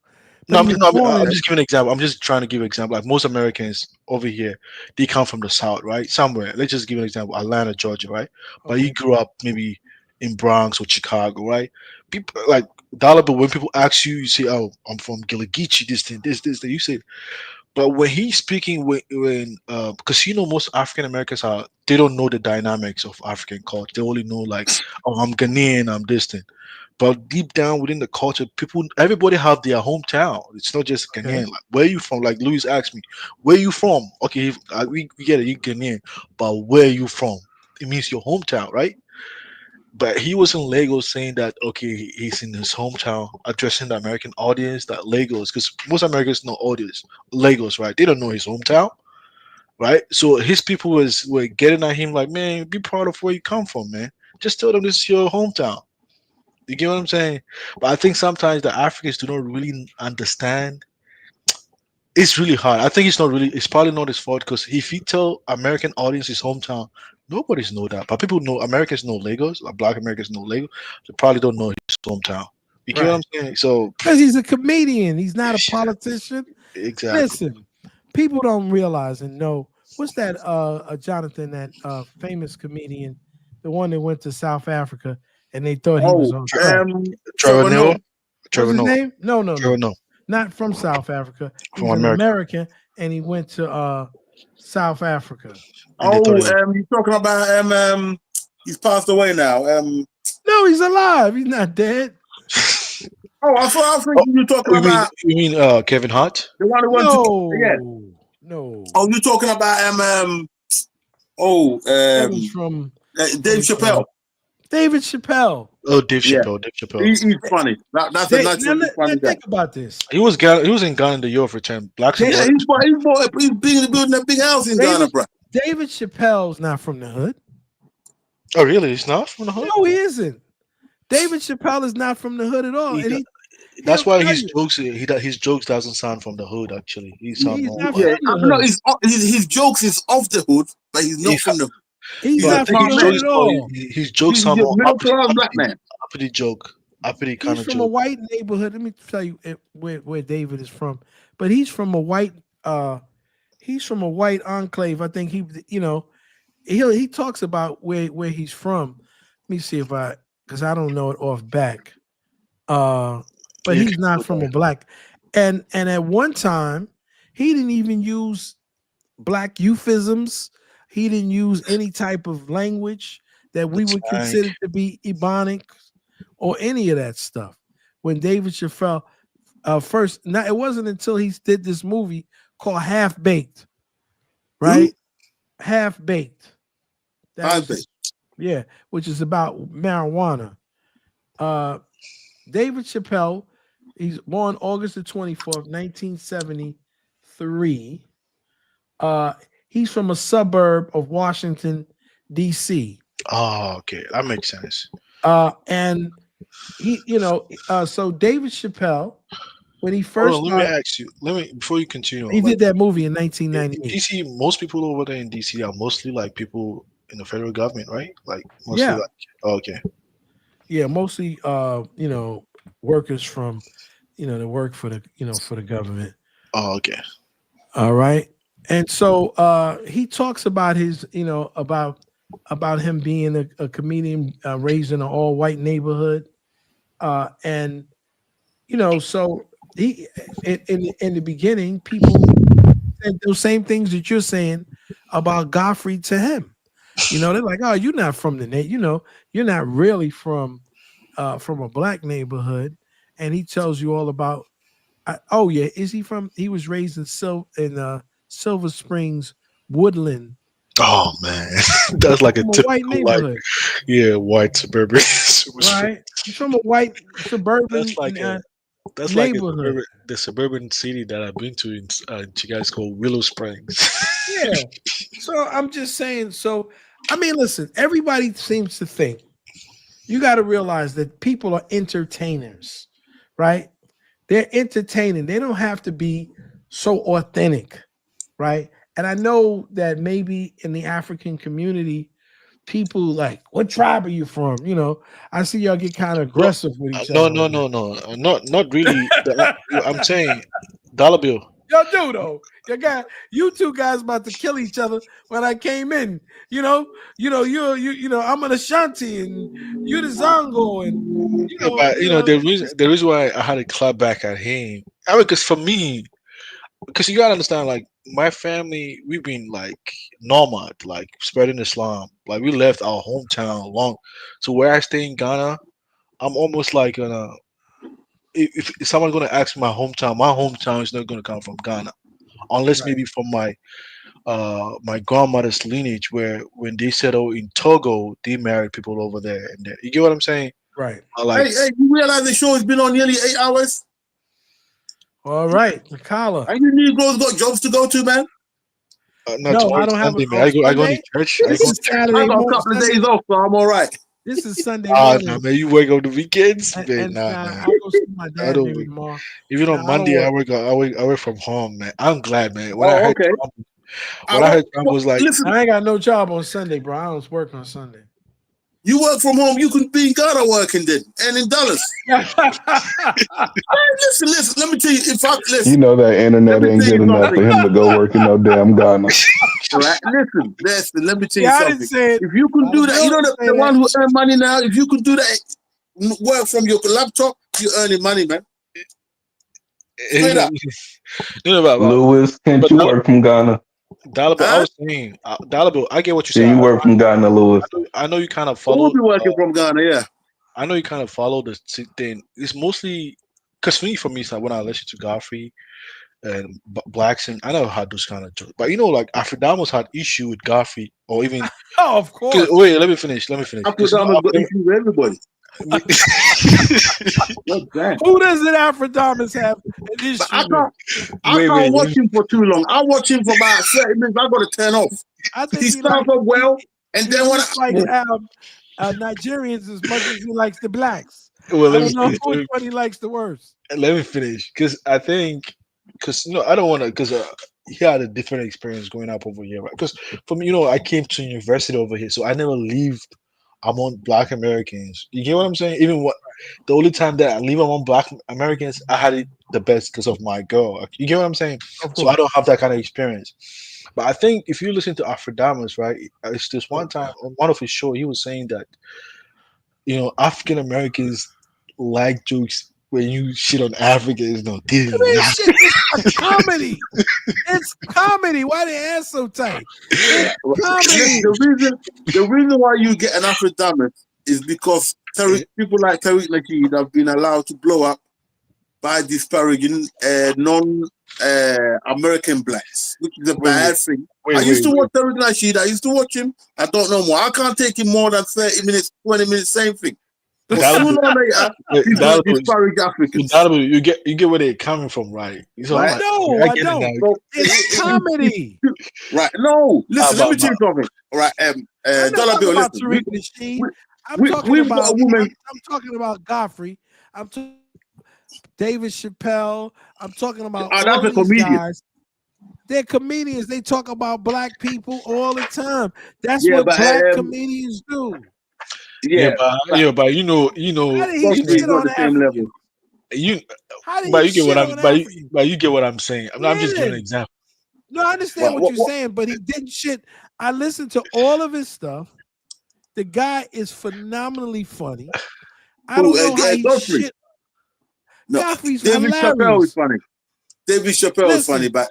No, But he was born I'm in. just giving an example. I'm just trying to give an example. Like most Americans over here, they come from the South, right? Somewhere. Let's just give an example. Atlanta, Georgia, right? But Okay. you grew up maybe in Bronx or Chicago, right? People like dollar, but when people ask you, you say, "Oh, I'm from Gilligichi, this thing, this thing." You say, but when he's speaking, when because most African Americans they don't know the dynamics of African culture. They only know like, "Oh, I'm Ghanaian, I'm this thing." But deep down within the culture, everybody have their hometown. It's not just Okay. Ghanaian. Like, where you from? Like Louis asked me, "Where you from?" Okay, we get it, you Ghanaian, but where you from? It means your hometown, right? But he was in Lagos saying that okay, he's in his hometown addressing the American audience that Lagos, because most Americans know audience Lagos, right? They don't know his hometown, right? So his people were getting at him like, man, be proud of where you come from, man. Just tell them this is your hometown. You get what I'm saying? But I think sometimes the Africans do not really understand. It's really hard. I think it's not really. It's probably not his fault because if he tell American audience his hometown, nobody's know that. But people know Americans know Lagos. Like Black Americans know Lagos. They probably don't know his hometown. You get what I'm saying? So because he's a comedian, he's not a politician. Exactly. Listen, people don't realize and know what's that. Jonathan, that famous comedian, the one that went to South Africa and they thought he was on crack. Trevor Noah. What's his name? No, Trevor Noah. Not from South Africa. He's From an America. American, and he went to South Africa. You're talking about he's passed away now. No, he's alive. He's not dead. I was thinking you were talking about. You mean Kevin Hart? The one who went to No. Oh, you're talking about from Dave Chappelle. David Chappelle. Oh, Dave Chappelle. Dave Chappelle. He's funny. That's a naturally funny guy. Think about this. He was in Ghana in the year for 10. Blacks. He's building a big house in Ghana, bro. David Chappelle's not from the hood. Oh, really? He's not from the hood? No, he isn't. David Chappelle is not from the hood at all. That's why his jokes doesn't sound from the hood. Actually, he sounds his jokes is off the hood, but he's not from the hood. He's not from the hood at all. His jokes sound more middle-class black man. Uppity joke. Uppity kind He's of from joke. a white neighborhood. Let me tell you where David is from. But he's from a white enclave. I think he talks about where he's from. Let me see because I don't know it off back. But he's not from a black. And at one time, he didn't even use black euphemisms. He didn't use any type of language that we would consider to be Ebonic or any of that stuff. When David Chappelle first, now it wasn't until he did this movie called Half Baked, right? Half Baked. Yeah, which is about marijuana. David Chappelle, he's born August the 24th, 1973. He's from a suburb of Washington, D.C. Oh, okay. That makes sense. And he, so David Chappelle, when he first let me ask you, before you continue. He did that movie in 1998. DC, most people over there in DC are mostly like people in the federal government, right? Like mostly okay. Yeah, mostly workers from that work for the for the government. Oh, okay. All right. And so he talks about his, about him being a comedian raised in an all-white neighborhood. And so he in the beginning, people said those same things that you're saying about Godfrey to him. They're like, oh, you're not from the you're not really from a black neighborhood. And he tells you all about is he from? He was raised in Silver Springs, Woodland. Oh man, that's like a typical white neighborhood. White suburban. Right, he's from a white suburban. That's like the suburban city that I've been to in Chicago. It's called Willow Springs. Yeah. So I'm just saying. So I mean, listen. Everybody seems to think you got to realize that people are entertainers, right? They're entertaining. They don't have to be so authentic, right? And I know that maybe in the African community, people like, what tribe are you from? I see y'all get kind of aggressive with each other. No, not really. I'm saying dollar bill. Y'all do though. You two guys about to kill each other when I came in. I'm an Ashanti and you the Zongo and the reason why I had to clap back at him. I mean, because for me, because you gotta understand, like my family, we've been like nomad, like spreading Islam. Like we left our hometown long. So where I stay in Ghana, I'm almost like if someone's gonna ask me my hometown is not gonna come from Ghana, unless maybe from my my grandmother's lineage, where when they settled in Togo, they married people over there, and you get what I'm saying? Right. Like, hey, you realize the show has been on nearly 8 hours? All right, Nakala. And you Negroes got jobs to go to, man. No, I don't have Sunday, man. I go to church. This is Saturday I got a morning. couple of days off, so I'm all right. This is Sunday Nah, morning. man, you work on the weekends, man. And Nah, I go see my I dad don't. maybe tomorrow. Even on Nah, I don't Monday, work. I work from home, man. I'm glad, man. When I Oh, heard okay. Trump, when I heard Trump was like, listen, I ain't got no job on Sunday, bro. I don't work on Sunday. you work from home, you could be in Ghana working then, and in Dallas. Listen, let me tell you, if I listen, You know that internet ain't good enough for him to go work in no damn Ghana. Right, listen, let me tell you Yeah, I something. didn't say it. If you can do that, you know the one who earn money now, if you can do that, work from your laptop, you're earning money, man. Straight up. Lewis, can't you work from Ghana? Dalabo, I was saying, Dalabo, I get what you're Yeah, saying. you work from Ghana, Lewis. I know you kind of Who follow. will be working from Ghana? Yeah. I know you kind of follow the thing. It's mostly because for me, it's like when I listen to Godfrey and Blacks, and I know how those kind of jokes. But you know, like Afrodamus had issue with Godfrey, or even. Oh, of course. Wait, let me finish. Afrodamus got issues with everybody. What's that? Who does it Afrodamus have an issue I with? can't watch him for too long. I watch him for about 30 minutes. I got to turn off. I think he starts off well, and then when likes Nigerians as much as he likes the blacks. Well, I don't know which one he likes the worst. Let me finish because I think I don't want to because he had a different experience growing up over here. Right? Because for me, I came to university over here, so I never lived among Black Americans. You get what I'm saying? Even the only time that I live among Black Americans, I had it the best because of my girl. You get what I'm saying? So I don't have that kind of experience. But I think if you listen to Afrodamus, right, it's this one time on one of his show, he was saying that African Americans like jokes when you shit on Africans. No, this shit is comedy. It's comedy. Why the ass so tight? It's comedy. The reason why you get an Afrodamus is because people like Tariq Nasheed have been allowed to blow up by disparaging non-American blacks, which is a bad thing. I used to watch Tariq Nasheed. I used to watch him. I don't know more. I can't take him more than 30 minutes, 20 minutes, same thing. But sooner or later, he's going to disparage Africans. You get where they're coming from, right? So right? No, I don't. It's comedy. Right. No. Listen, let me tell you something. All right. Dollar Bill, listen. I'm talking about Godfrey. I'm talking David Chappelle. I'm talking about all these guys. They're comedians. They talk about black people all the time. That's what black comedians do. Yeah, but you know. How did he shit on the same level? You get what I'm saying. I'm just giving an example. No, I understand what you're saying, but he didn't shit. I listened to all of his stuff. The guy is phenomenally funny. I don't know how he shit. No, Godfrey's David hilarious. Chappelle is funny. David Chappelle is funny, but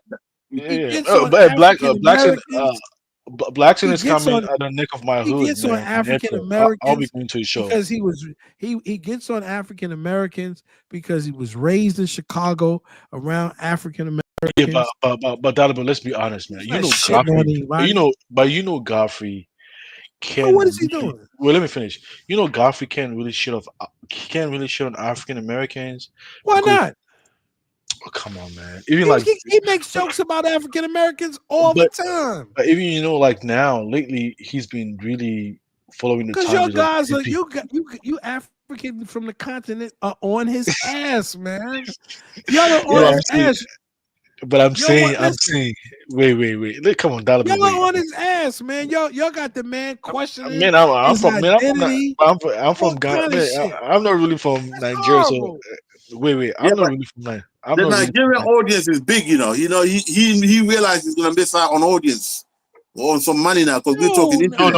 Blacks in his comment at the neck of my hood. He gets on African Americans. I'll be going to his show because he gets on African Americans because he was raised in Chicago around African Americans. Yeah, but let's be honest, man. Godfrey can. What is he doing? Well, let me finish. Godfrey can't really shit on African Americans. Why not? Oh, come on, man. Even he makes jokes about African Americans all the time. But even now lately he's been really following the times. Because your guys are you African from the continent are on his ass, man. Y'all are on his ass. But I'm saying, wait. Come on, Dollar. Y'all are on his ass, man. Y'all got the man questioning. Man, I'm from Ghana. I'm not really from Nigeria. So wait. I'm not really from Nigeria. The Nigerian audience is big, he realized he's gonna miss out on audience or on some money now because we're talking internet.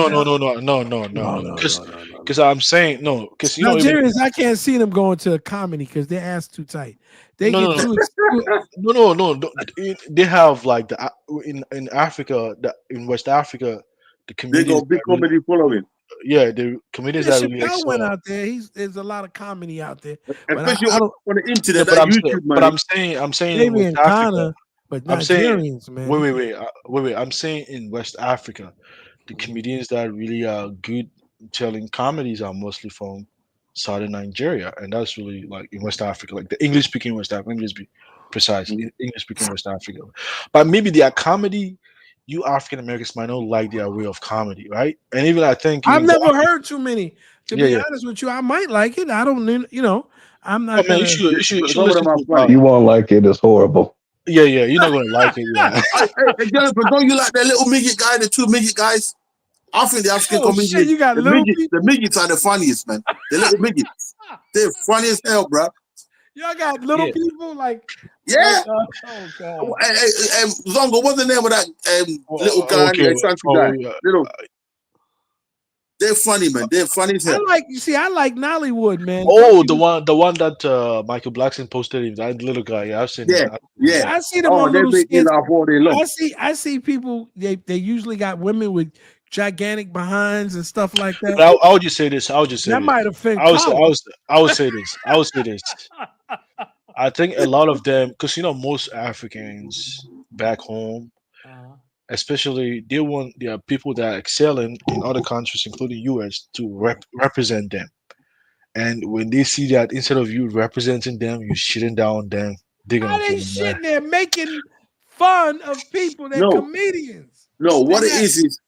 No. Because I'm saying no. Because Nigerians, I can't see them going to a comedy because their ass too tight. They get too. No. They have like in Africa, in West Africa, the comedians. They got big comedy following. Yeah, the comedians that really excel. Went out there. There's a lot of comedy out there, especially on the internet. But I'm saying, maybe in Ghana, But I'm saying, Nigerians, man. wait. I'm saying in West Africa, the comedians that really are good telling comedies are mostly from southern Nigeria, and that's really like in West Africa, like the English speaking West Africa. Let me just be precise, English speaking West Africa. But maybe their comedy, you African Americans might not like their way of comedy, right? And even I think I've never heard too many. To be yeah. honest with you, I might like it. I don't, I'm not Oh, man, gonna. you should Some of listen them are to funny. You won't like it. It's horrible. yeah, you're not gonna like it. Yeah. Hey, Jennifer, don't you like that little midget guy, the two midget guys? I think the African Oh shit, comedians, you got little people. the midgets are the funniest, man. The little midgets, they're funny as hell, bro. Y'all got little people like. Yeah. Oh god. Zongo, what's the name of that little guy? Okay. Country guy. Little. They're funny, man. They're funny as hell. I like Nollywood, man. Oh, the one that Michael Blackson posted, that little guy. Yeah, I've seen it. Yeah. I see them on little they skits. laugh all day long. I see people. They usually got women with gigantic behinds and stuff like that. But I would just say this. That might offend. I would say this. I think a lot of them, because most Africans back home, especially they want their people that are excelling in other countries, including US, to represent them. And when they see that instead of you representing them, you're shitting down them, they're gonna they shitting there making fun of people. They're comedians. No, what it is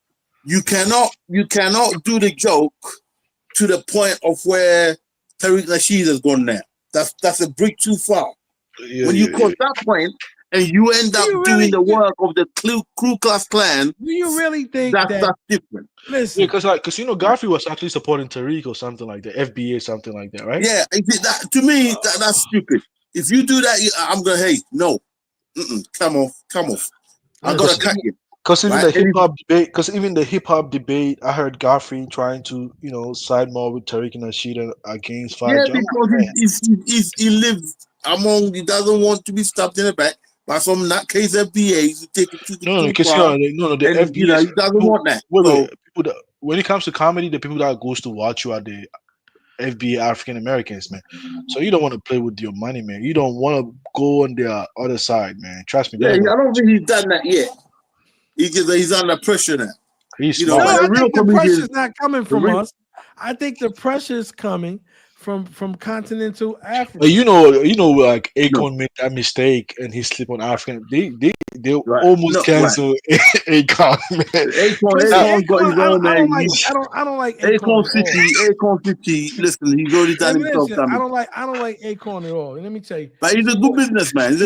you cannot do the joke to the point of where Tariq Nasheed has gone now. That's a bridge too far. When you cross that point and you end up doing the work of the Ku Klux Klan, do you really think that's different? Listen, because Garfield was actually supporting Tariq or something like that, FBA, something like that, right? Yeah, to me that's stupid. If you do that, I'm gonna no, come off. I'm gonna cut you. Because even the hip hop debate, I heard Godfrey trying to, side more with Tariq and Nasheed against Fire. Yeah, because he lives among. He doesn't want to be stabbed in the back by some nutcase FBAs who take it to the the FBA. He doesn't want that. When it comes to comedy, the people that goes to watch you are the FBA African Americans, man. So you don't want to play with your money, man. You don't want to go on the other side, man. Trust me. Yeah, I don't think he's done that yet. He's under pressure now. I think the pressure's not coming from us. I think the pressure is coming from continental Africa. Like Akon made that mistake and he slipped on African. They almost canceled Akon. Akon got his own man. I don't like Akon City. Listen, he's already done himself. I don't like Akon at all. And let me tell you. But he's a good businessman.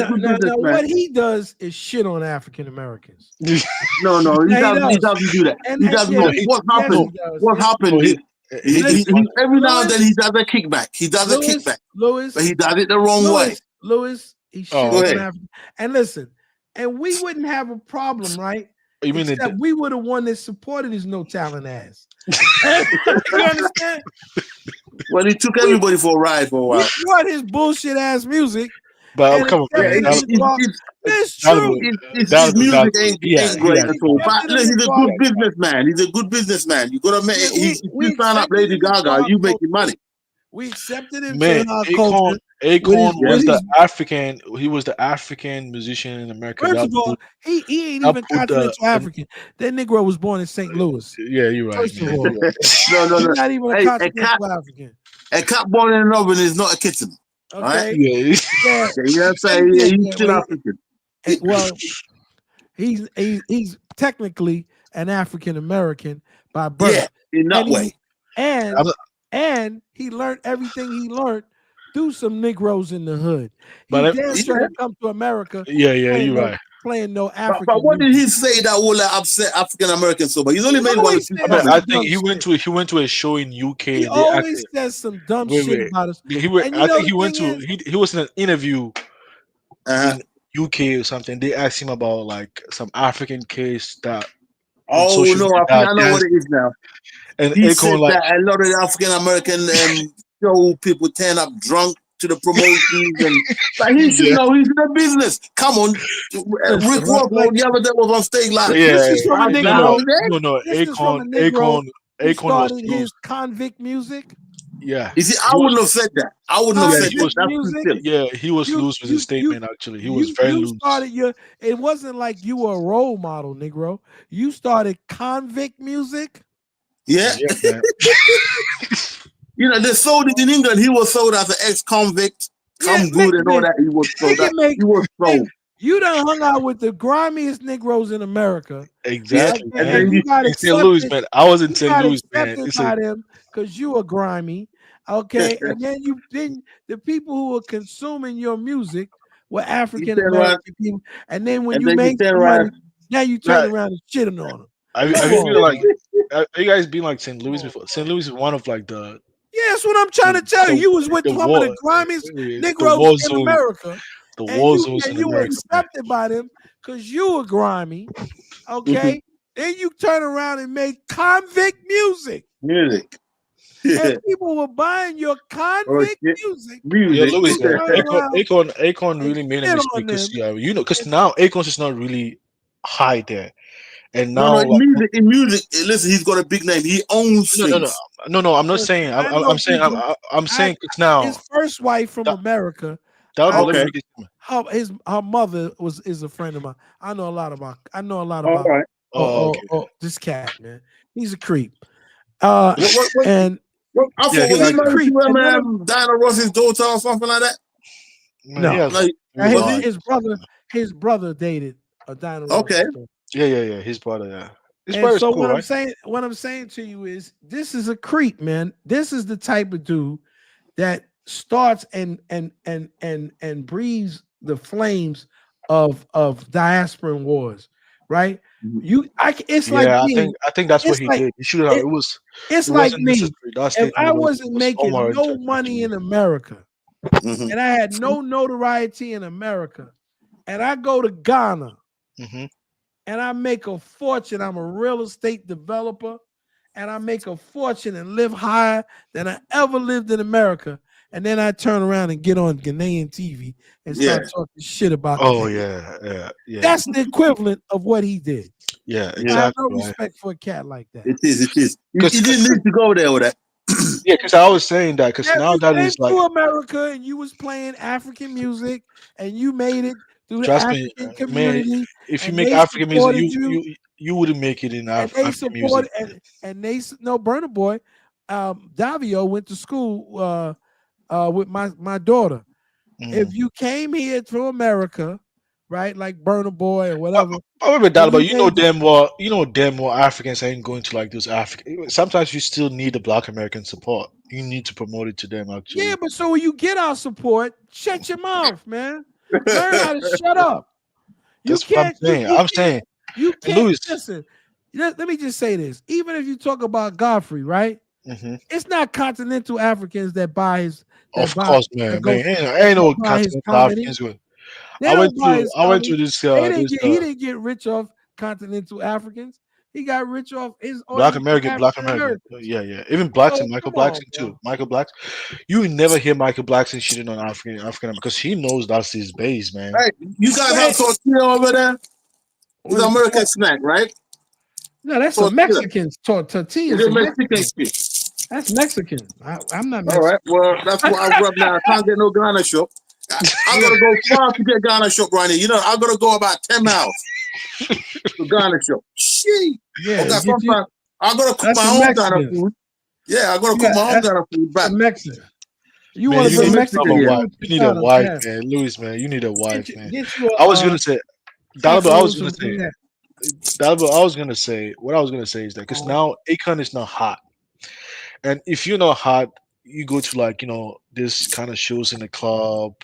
What he does is shit on African Americans. No, he doesn't do that. He doesn't know what happened. He every now and then he does a kickback. Lewis, but he does it the wrong way. Lewis, he shit on Africa. And listen, and we wouldn't have a problem, right? You mean except we were the one that supported his no talent ass. You understand? Well, he took everybody for a ride for a while. He brought his bullshit ass music. But come on, it's true. His music ain't great at all. But he's a good businessman. He's a good businessman. You gotta make it. You sign up Lady Gaga, you making money. We accepted him. Man, Akon was the African. He was the African musician in America. First of all, he ain't even continental African. That Negro was born in St. Louis. Yeah, you're right. First of all, no. He's not even a continental African. A cat born in an oven is not a kitten. Okay. Right? Yeah. You know what I'm saying? Yeah, he's still African. Well, he's technically an African American by birth. Yeah, in that way. And he learned everything he learned through some Negroes in the hood. But he damn sure to come to America. Yeah, you're right. Playing no African. But what did he say that will upset African Americans so much? He's only made one. I think he went to a show in UK. He always says some dumb shit about us. He was in an interview in UK or something. They asked him about like some African case that. Oh no! I know what it is now. And he said that a lot of the African American show people turn up drunk to the promotions, and but he should know he's in the business. Come on, Rick Ross the other day was on stage like, this is from a Negro. No, Akon started his convict music. Yeah. You see, I wouldn't have said that. I wouldn't have said that. That's too silly. Yeah, he was loose with his statement. Actually, he was very loose. It wasn't like you were a role model, Negro. You started convict music. Yeah. You know, they sold it in England. He was sold as an ex-convict, come good and all that. He was sold. He was sold. You done hung out with the grimiest Negroes in America. Exactly. And then you got St. Louis, man. I was in St. Louis, man. Accepted by them because you were grimy. Okay. And then the people who were consuming your music were African American people. And then when you made some money, now you turn around and shitting on them. Have you been like, are you guys been like St. Louis before? St. Louis is one of like the. Yeah, that's what I'm trying to tell you. You was with some of the grimiest Negroes in America. The war zones and you were accepted by them because you were grimy. Okay. Then you turn around and make convict music. And people were buying your convict music. Yeah, Louis, Akon really made a mistake because now Akon's is not really high there. And now in music, listen, he's got a big name. He owns things. No, I'm not saying. I'm saying it's now. His first wife from America. Her mother is a friend of mine. I know a lot about. This cat, man. He's a creep. I thought he was married to Diana Ross's daughter or something like that. No, his brother dated Diana Ross. Okay. Yeah, his brother. Yeah. And so cool, what I'm saying to you is, this is a creep, man. This is the type of dude that starts and breathes the flames of diasporan wars, right? It's like me. I think that's what he did. He should have. It's like me. If I wasn't making no money in America, and I had no notoriety in America, and I go to Ghana, and I make a fortune. I'm a real estate developer, and I make a fortune and live higher than I ever lived in America. And then I turn around and get on Ghanaian TV and start talking shit about. Yeah. That's the equivalent of what he did. Yeah, exactly. I have no respect for a cat like that. It is. You didn't need to go there with that. Yeah, because I was saying that because now that is like to America, and you was playing African music, and you made it through the African community. Man, if you make African music, you wouldn't make it in African music. And they Burna Boy, Davio went to school with my daughter. If you came here to America, right, like Burna Boy or whatever. I remember that, but you know damn well Africans ain't going to like those African. Sometimes you still need the Black American support. You need to promote it to them, actually. Yeah, but so when you get our support, shut your mouth, man. Learn how to shut up. That's what I'm saying. I'm saying you can't listen. Let me just say this. Even if you talk about Godfrey, right? It's not continental Africans that buy his. Of course, man. Ain't no continental Africans. I went to this. He didn't get rich off continental Africans. He got rich off his Black American. Yeah. Even blacks and Michael Blackson too. Michael Blackson. You will never hear Michael Blackson shitting on African because he knows that's his base, man. Hey, you guys have tortilla over there? It's an American snack, right? No, that's a Mexican tortilla. That's Mexican. I'm not Mexican. All right. Well, that's why I rub now. I can't get no Ghana shop. I'm gonna go far to get Ghana shop right now. You know, I'm gonna go about 10 miles to Ghana shop. Shit. Yeah. I'm gonna cook my own Ghana food. Yeah, I'm gonna cook my own Ghana food back. Mexican. You want to be Mexican? You need a wife, man. Louis, man. You need a wife, man. I was gonna say, Dalbo, I was gonna say what I was gonna say is that because now Akon is not hot. And if you're not hot, you go to like, this kind of shows in the club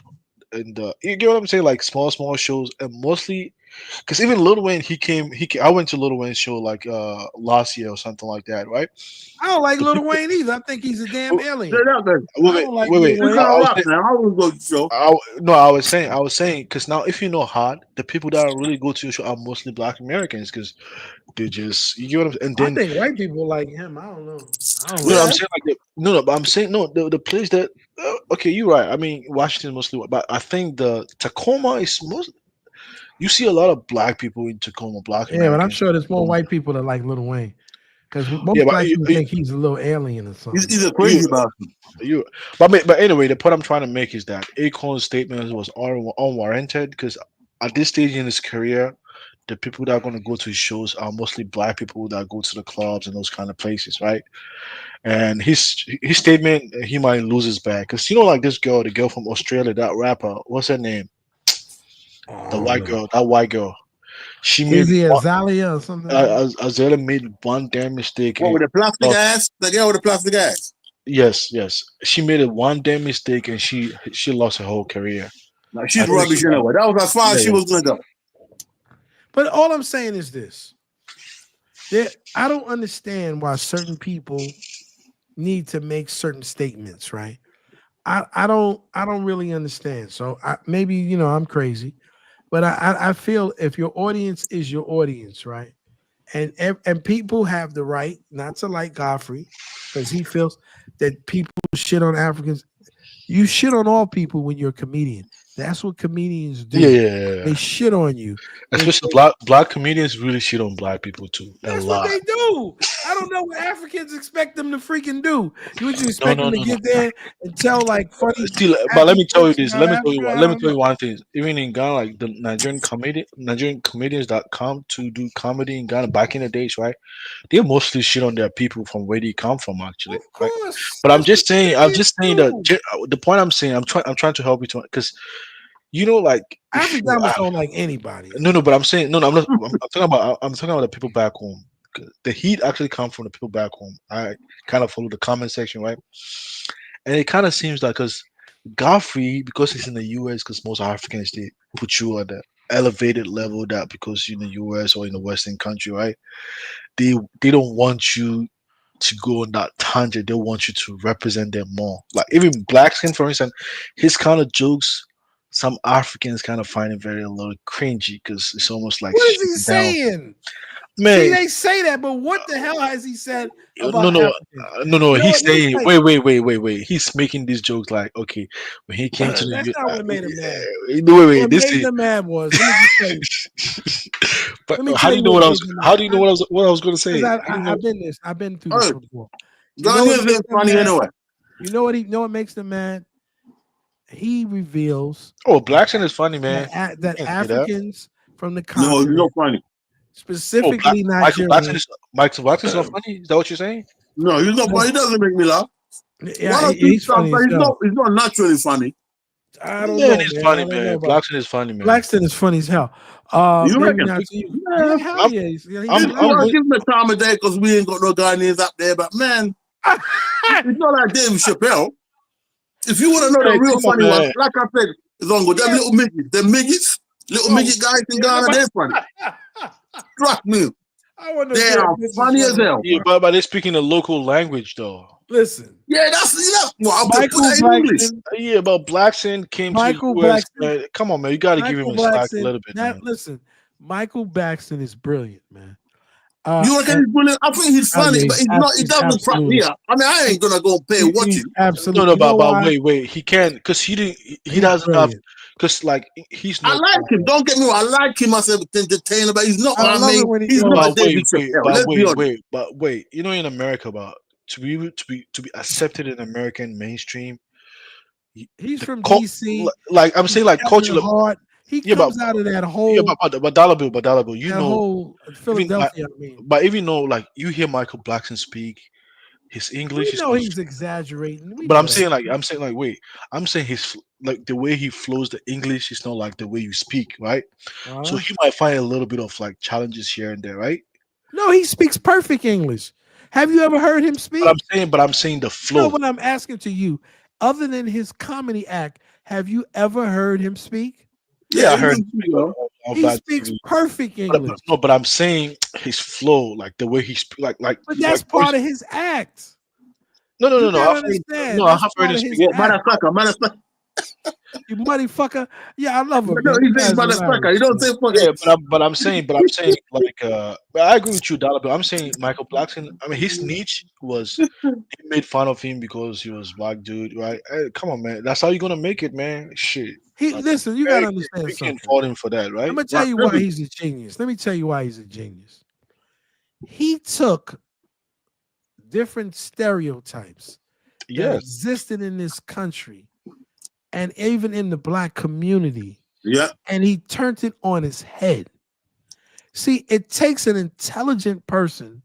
and you get what I'm saying? Like small shows and mostly because even Lil Wayne, I went to Lil Wayne's show like last year or something like that, right? I don't like Lil Wayne either. I think he's a damn alien. Wait. I was saying because now if you're not hot, the people that really go to your show are mostly Black Americans because they just you get what I'm saying. And then I think white people like him. I don't know. I'm saying like but I'm saying the place that okay, you're right. I mean Washington mostly, but I think the Tacoma is most. You see a lot of Black people in Tacoma, Black. Yeah, but I'm sure there's more white people that like Lil Wayne. Because most black people think he's a little alien or something. He's a crazy bastard. But anyway, the point I'm trying to make is that Akon's statement was unwarranted because at this stage in his career, the people that are going to go to his shows are mostly black people that go to the clubs and those kind of places, right? And his statement, he might lose his bag because like this girl, the girl from Australia, that rapper, what's her name? The white girl, that white girl. She made Azalea or something. Azalea made one damn mistake. What, with the plastic ass? The girl with the plastic ass. Yes. She made one damn mistake and she lost her whole career. Like she's rubbish anyway. That was as far as she was gonna go. But all I'm saying is this: I don't understand why certain people need to make certain statements, right? I don't really understand. So maybe I'm crazy, but I feel if your audience is your audience, right? And people have the right not to like Godfrey because he feels that people shit on Africans. You shit on all people when you're a comedian. That's what comedians do. Yeah. They shit on you. Especially black comedians really shit on black people too. That's what they do. I don't know what Africans expect them to freaking do. You would expect them to get there and tell like funny. But let me tell you this. Let me tell you one thing. Even in Ghana, like the Nigerian comedians that come to do comedy in Ghana back in the days, right? They mostly shit on their people from where they come from, actually. Of course. But I'm just saying that the point I'm saying, I'm trying to help you to because. Like Africans don't like anybody. No, but I'm saying no. I'm talking about the people back home. The heat actually comes from the people back home. I kind of follow the comment section, right? And it kind of seems like because Godfrey, because he's in the U.S., because most Africans they put you at the elevated level that because you're in the U.S. or in the Western country, right? They don't want you to go on that tangent. They want you to represent them more. Like even Black Skin, for instance, his kind of jokes. Some Africans kind of find it very a little cringy because it's almost like what is he saying? Man, see, they say that, but what the hell has he said about no. He's saying wait. He's making these jokes like okay when he came to that's not what made him mad. Wait. What This made is him mad was. Let me just but how do you know what I was? How do you know what I was going to say? I've been through this before. Ghanaians ain't funny anyway. You know what makes them mad? He reveals. Oh, Blackson is funny, man. That Africans from the continent. No, he's not funny. Specifically, Nigeria. Michael Blackson's not funny. Is that what you're saying? No, he's not funny. He doesn't make me laugh. Yeah, he's funny. He's not naturally funny. I don't know. He's funny, man. Blackson is funny, man. Blackson is funny as hell. You reckon? Yeah, hell yeah. He's give him a time of day because we ain't got no Ghanaians up there. But man, it's not like David Chappelle. If you want to know the real funny one, like I said, it's on with them little midgets. Them midgets, little midget guys in Ghana, they're funny. Trust me. They are funny as hell. Yeah, but they're speaking the local language, though. Listen. Yeah, that's well, I'll Michael put that in English. Yeah, but Blackson came to the US. Man. Come on, man. You got to give him a slack a little bit. Listen, Michael Blackson is brilliant, man. You reckon he's brilliant? I think he's funny, but he's not. He doesn't crack me up. I mean, I ain't gonna go pay and watch him. Absolutely. No, but wait. He can because he didn't. He doesn't have because like he's. I like him. Don't get me wrong. I like him as an entertainer, but he's not. He's not David Chappelle. But wait. You know, in America, to be accepted in American mainstream, he's from DC. Like I'm saying, like cultural. He comes out of that whole. Yeah, but dollar bill, you know, whole Philadelphia. But even though, like, you hear Michael Blackson speak, his English. You know he's exaggerating. But I'm saying, wait, I'm saying his like the way he flows the English is not like the way you speak, right? So he might find a little bit of like challenges here and there, right? No, he speaks perfect English. Have you ever heard him speak? But I'm saying the flow. You know what I'm asking to you, other than his comedy act, have you ever heard him speak? Yeah, I heard. He speaks perfect English. But I'm saying his flow, like the way he speaks, like. But that's part of his act. No. I have heard him speak. Motherfucker. You motherfucker. Yeah, I love him. No, he says motherfucker. You don't say fuck. Yeah, but I'm saying, like, but I agree with you, Dollar Bill. I'm saying Michael Blackson. I mean, his niche was he made fun of him because he was black dude, right? Hey, come on, man. That's how you're gonna make it, man. Shit. Listen, you gotta understand something. Can't fault him for that, right? I'm gonna tell you why he's a genius. Let me tell you why he's a genius. He took different stereotypes that existed in this country and even in the black community. Yeah. And he turned it on his head. See, it takes an intelligent person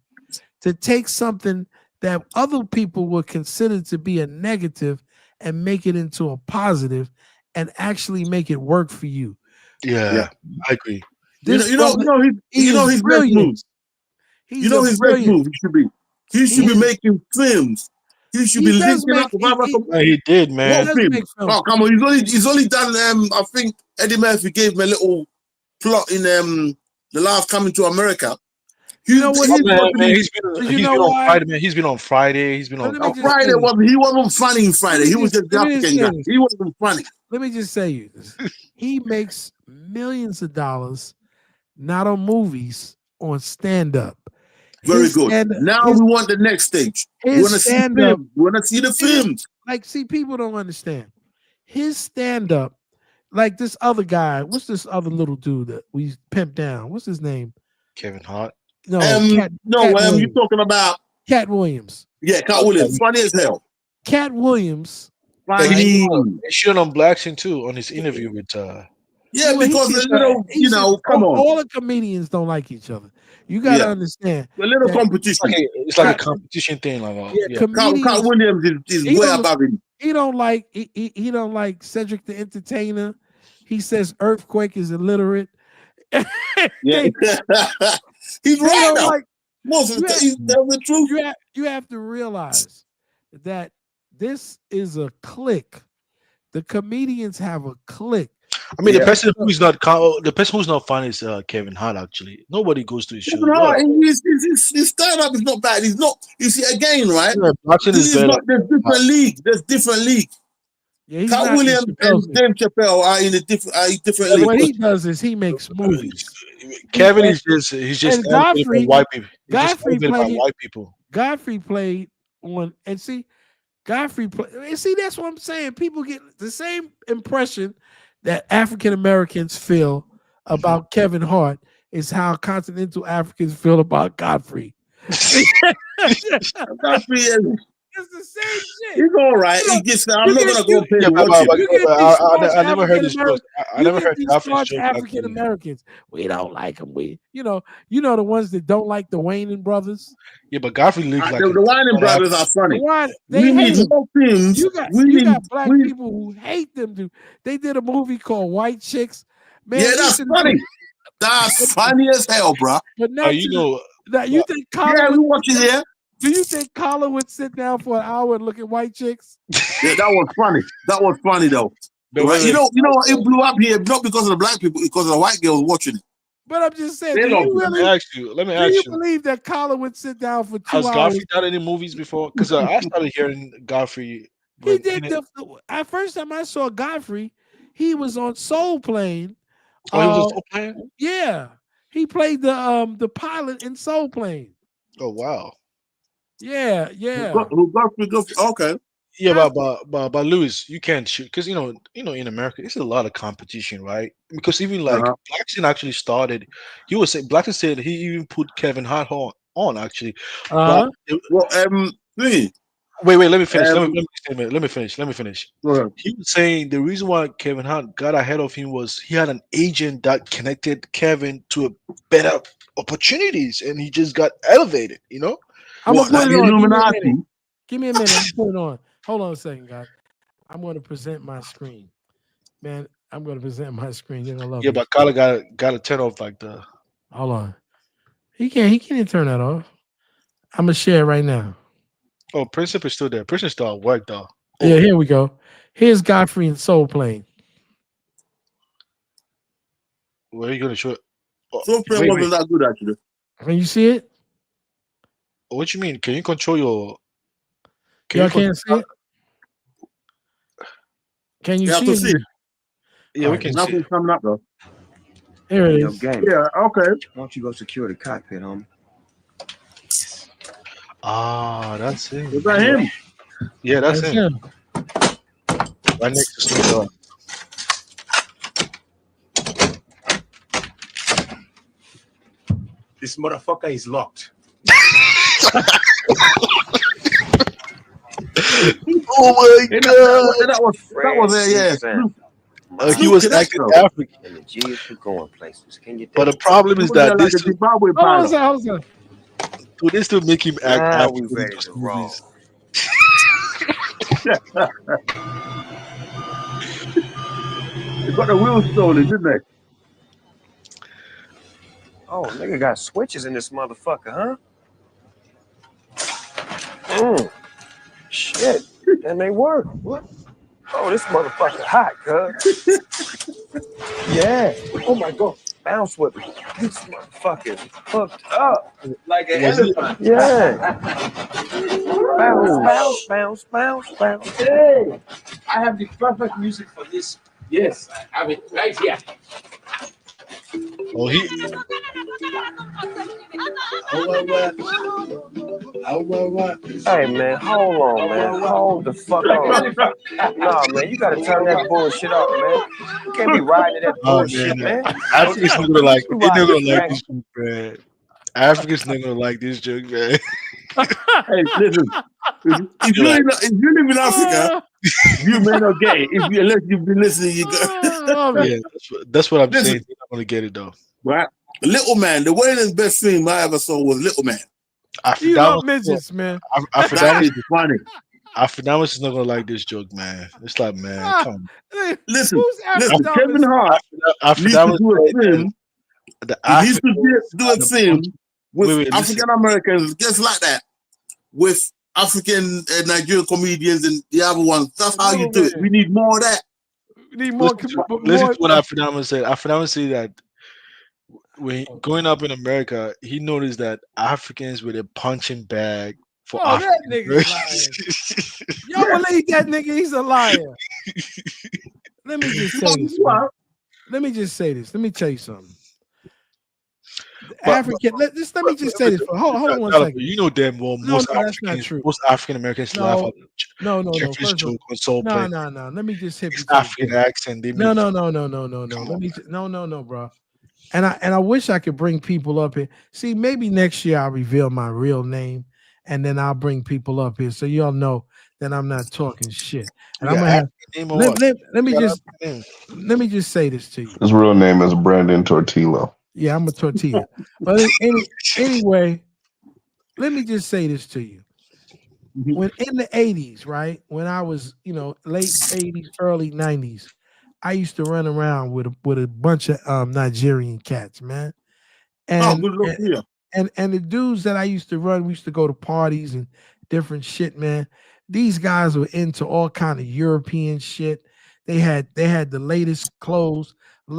to take something that other people would consider to be a negative and make it into a positive and actually make it work for you. Yeah. I agree. His best move. His best move. He should be making films. He should be linking up with other. He did, man. What film? Oh, come on! He's only done. I think Eddie Murphy gave him a little plot in The Last Coming to America. He's been on Friday, man. He's been on Friday. He wasn't funny in Friday. He was just the African guy. He wasn't funny. Let me just say you this. He makes millions of dollars, not on movies, on stand-up. Very good. Now we want the next stage. We want to see films. We want to see the films. Like, see, people don't understand. His stand-up, like this other guy, what's this other little dude that we pimped down? What's his name? Kevin Hart. No, you're talking about Cat Williams. Yeah, Cat Williams. Funny as hell. Cat Williams. He shit on Blackson too on his interview with Yeah, because come on. All the comedians don't like each other. You got to understand. A little competition. It's like a competition thing. Cat Williams is way above him. He don't like Cedric the Entertainer. He says Earthquake is illiterate. Yeah. He's right though. Most of the time, he's telling the truth. You have to realize that this is a clique. The comedians have a clique. I mean, the person who's not funny is Kevin Hart. Actually, nobody goes to his show. Kevin Hart, his stand-up is not bad. He's not. You see, again, right? There's different league. There's different league. Yeah, Cat Williams and Dave Chappelle are in a different league. What he does is he makes movies. Kevin is just Godfrey, white people. White people. Godfrey played on, and see, that's what I'm saying. People get the same impression that African Americans feel about Kevin Hart is how continental Africans feel about Godfrey. Godfrey is. It's the same shit. He's all right. I'm not gonna go pay I never heard this joke. I never heard African Americans. We don't like them. You know the ones that don't like the Wayans brothers. Yeah, but Godfrey looks like the Wayans brothers are funny. We need more films. You got black people who hate them. Dude. They did a movie called White Chicks. Man, yeah, that's funny. That's funny as hell, bro. But now you think Colin? Yeah, we watch it here. Do you think Colin would sit down for an hour and look at white chicks? Yeah, that was funny. That was funny though. Right? You know, it blew up here not because of the black people, because of the white girls watching it. But I'm just saying, do you believe that Colin would sit down for 2 hours? Has Godfrey done any movies before? Because I started hearing Godfrey. He did. At first time I saw Godfrey, he was on Soul Plane. Oh, he was on Soul Plane? Yeah, he played the pilot in Soul Plane. Oh wow. Yeah. Okay. Yeah, but Louis, you can't shoot because you know in America it's a lot of competition, right? Because even like Blackson actually started. He was saying Blackson said he even put Kevin Hart on actually. Wait. Let me finish. Let me finish. He was saying the reason why Kevin Hart got ahead of him was he had an agent that connected Kevin to better opportunities, and he just got elevated. You know. I'm gonna put it on. Give me a minute. I'm put it on. Hold on a second, guys. I'm going to present my screen, man. I'm going to present my screen. You're gonna love it. But Carla got to turn off like the. Hold on. He can't turn that off. I'm gonna share it right now. Oh, Princip is still there. Princip still at work though. Yeah, here we go. Here's Godfrey and Soul Plane. Where are you gonna show it? Soul Plane wasn't that good actually. Can you see it? What you mean? Can you control your? Y'all can't see it. Can you see it? Yeah, we can see it. Coming up though. Here it is. Yeah, okay. Why don't you go secure the cockpit, homie? Ah, that's it. Is that him? Yeah, that's him. Right next to Snoop Dogg. This motherfucker is locked. Oh my And god! that was yeah. He was acting African. And the G is for going places. Can you But dig the problem is that like this a Zimbabwe Hold pilot. on. so they still make him act Now we African in ready those to movies. roll. They got the wheels stolen, didn't they? Oh, nigga got switches in this motherfucker, huh? Shit. And they work. What? Oh, this motherfucker hot, cuz. Yeah. Oh my god. Bounce with me. This motherfucker is hooked up. Like an elephant. Yeah. Bounce. Hey, I have the perfect music for this. Yes, I have it right here. Oh, he. Hey man, hold on, man. Hold the fuck on. Nah, man, you gotta turn that bullshit off, man. You can't be riding to that bullshit, man. Africans not gonna like. You They're not riding gonna like this this joke, man. Africans not gonna like this joke, man. Hey, listen. If you live in Africa, you may not get it. Unless you've been listening, you go. Yeah, that's what I'm Listen. saying. They're not gonna get it though. Right? Little Man, the Wayland's best film I ever saw was Little Man. You love midgets, man. That is funny. Afrodamus is not gonna like this joke, man. It's like, man, come on. Listen, Kevin Hart used to Afrodamus do a film. He used to do a film with African Americans, just like that, with African Nigerian comedians and the other ones. That's how you do it. We need more of that. We need more. Listen to what Afrodamus said. Afrodamus said that when growing up in America, he noticed that Africans were the punching bag for that nigga's lying. Y'all believe that nigga? He's a liar. Let me just say this. Let me just say this. Let me tell you something. Let me just say this. Hold on one second. You know damn well most African Americans laugh at no. No. Let me just hit African accent. No. Let me no, bro. And I wish I could bring people up here. See, maybe next year I'll reveal my real name, and then I'll bring people up here so y'all know that I'm not talking shit. And I'm gonna have let me just say this to you. His real name is Brandon Tortillo. Yeah, I'm a tortilla. But anyway, let me just say this to you. When in the 80s, right? When I was, late 80s, early 90s, I used to run around with a bunch of Nigerian cats, man. And, and the dudes that I used to run, we used to go to parties and different shit, man. These guys were into all kind of European shit. They had the latest clothes. A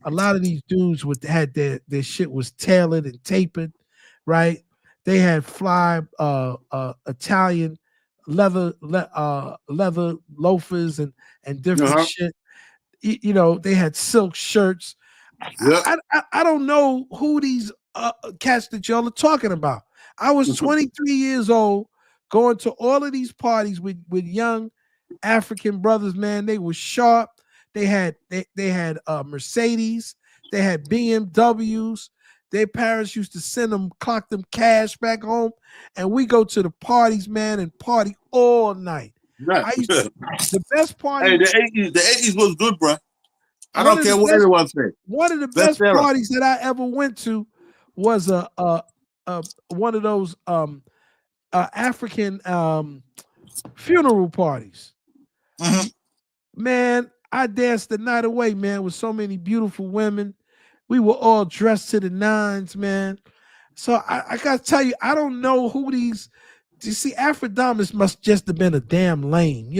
lot of these dudes had their shit was tailored and tapered, right? They had fly Italian leather loafers and different shit. They had silk shirts. I don't know who these cats that y'all are talking about. I was 23 years old going to all of these parties with young African brothers, man. They were sharp. They had Mercedes. They had BMWs. Their parents used to clock them cash back home, and we go to the parties, man, and party all night. The best party. Hey, the 80s was good, bro. I don't care what anyone says. One of the best parties that I ever went to was one of those African funeral parties. Man, I danced the night away, man, with so many beautiful women. We were all dressed to the nines, man. So I gotta tell you, I don't know who these. You see, Afrodamus must just have been a damn lame,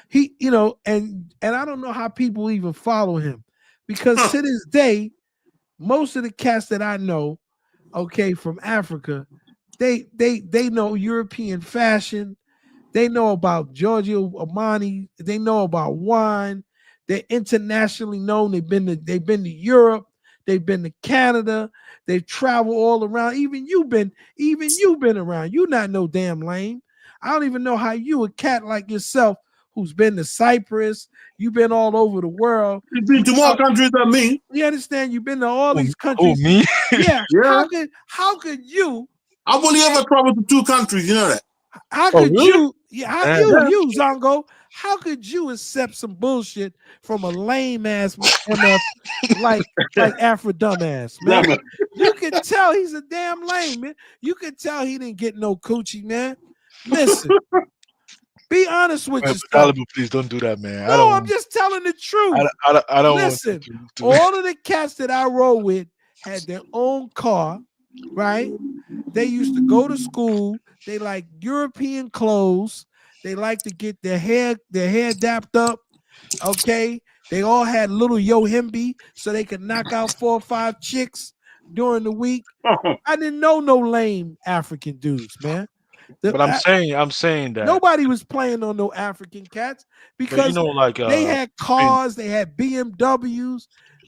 He, and I don't know how people even follow him, because to this day, most of the cats that I know, from Africa, they know European fashion. They know about Giorgio Armani. They know about wine. They're internationally known. They've been to Europe. They've been to Canada. They've traveled all around. Even you've been around. You're not no damn lame. I don't even know how you, a cat like yourself, who's been to Cyprus, you've been all over the world. You've been to more countries than me. You understand? You've been to all these countries. Oh, me? Yeah. How could you? I've only ever traveled to 2 countries. You know that? How could you? Yeah, you Zongo. How could you accept some bullshit from a lame ass MF like Afro dumbass, man? You could tell he's a damn lame, man. You could tell he didn't get no coochie, man. Listen, be honest with yourself. Please don't do that, man. No, I'm just telling the truth. I don't Listen, want to all of the cats that I roll with had their own car, right? They used to go to school. They like European clothes. They like to get their hair dapped up. Okay. They all had little Yohimbi so they could knock out 4 or 5 chicks during the week. I didn't know no lame African dudes, man. But I'm saying that nobody was playing on no African cats because they had cars, they had BMWs.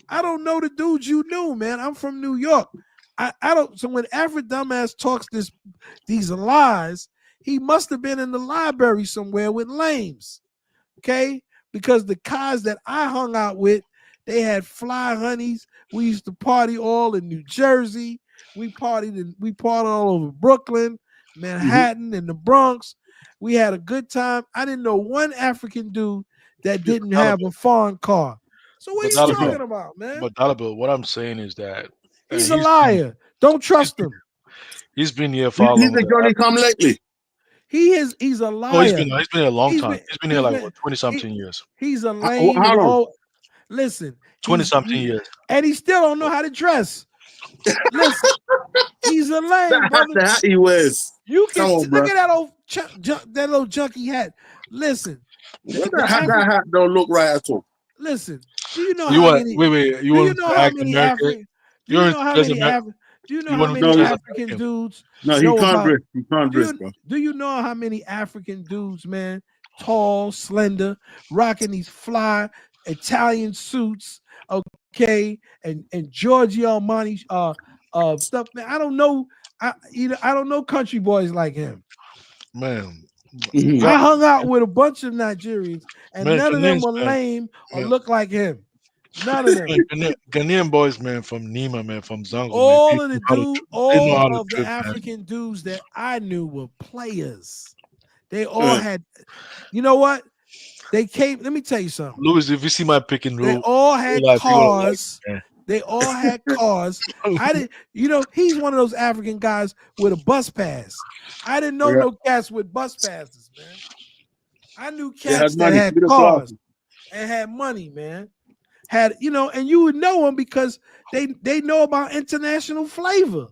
I don't know the dudes you knew, man. I'm from New York. I don't. So when Afro dumbass talks these lies, he must have been in the library somewhere with lames, okay? Because the guys that I hung out with, they had fly honeys. We used to party all in New Jersey. We partied all over Brooklyn, Manhattan, and the Bronx. We had a good time. I didn't know one African dude that didn't have a foreign car. So what are you talking about, man? But Dollar, what I'm saying is that he's a liar. Don't trust him. He's been here for He's the Johnny come lately. He's a liar. No, he's been here a long time. He's been here like 20-something years. He's a lame. Listen, 20-something years. And he still don't know how to dress. Listen, he's a lame. The hat he wears. You can look at that old junky hat. Listen, that hat don't look right at all. Listen, do you know how many? Wait. You want to act American? Do you know how many African dudes? No, he can't dress. He can't dress, bro. Do you know how many African dudes, man, tall, slender, rocking these fly Italian suits, okay, and Giorgio Armani stuff, man? I don't know. I don't know country boys like him, man. I hung out with a bunch of Nigerians, and none of them were lame or look like him. None of them. Ghanaian boys, man, from Nima, man, from Zongo. All of the African dudes that I knew were players. They all had, you know what? They came. Let me tell you something. Louis, if you see my pick and roll, they all had cars. They all had cars. I didn't, he's one of those African guys with a bus pass. I didn't know no cats with bus passes, man. I knew cats that had cars and had money, man. And you would know them because they know about international flavor.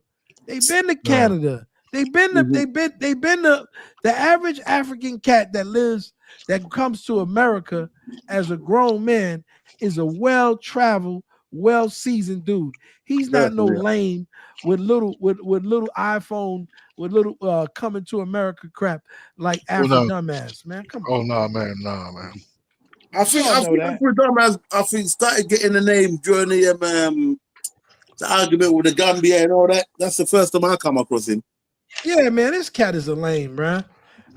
They've been to Canada. They've been to the average African cat that comes to America as a grown man is a well-traveled, well-seasoned dude. He's not no lame with little iPhone, with little coming to America crap like Afro dumbass, man. Come on. Oh man. I think Afro dumbass started getting the name during the argument with the Gambia and all that. That's the first time I come across him. Yeah, man, this cat is a lame, bro.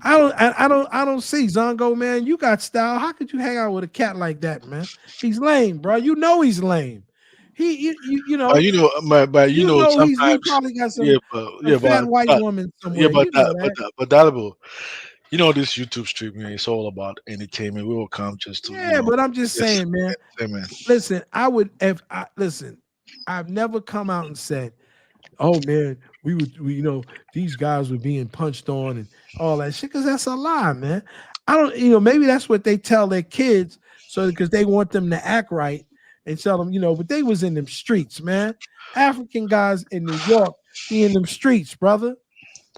I don't see Zongo, man. You got style. How could you hang out with a cat like that, man? He's lame, bro. You know he's lame. He sometimes he probably got some fat white woman somewhere. Yeah, but Dalibor, this YouTube stream, man, it's all about entertainment. We will come just to but I'm just saying, man. Listen, I've never come out and said, oh man, we these guys were being punched on and all that shit, because that's a lie, man. I don't, maybe that's what they tell their kids, so because they want them to act right and tell them, but they was in them streets, man. African guys in New York be in them streets, brother.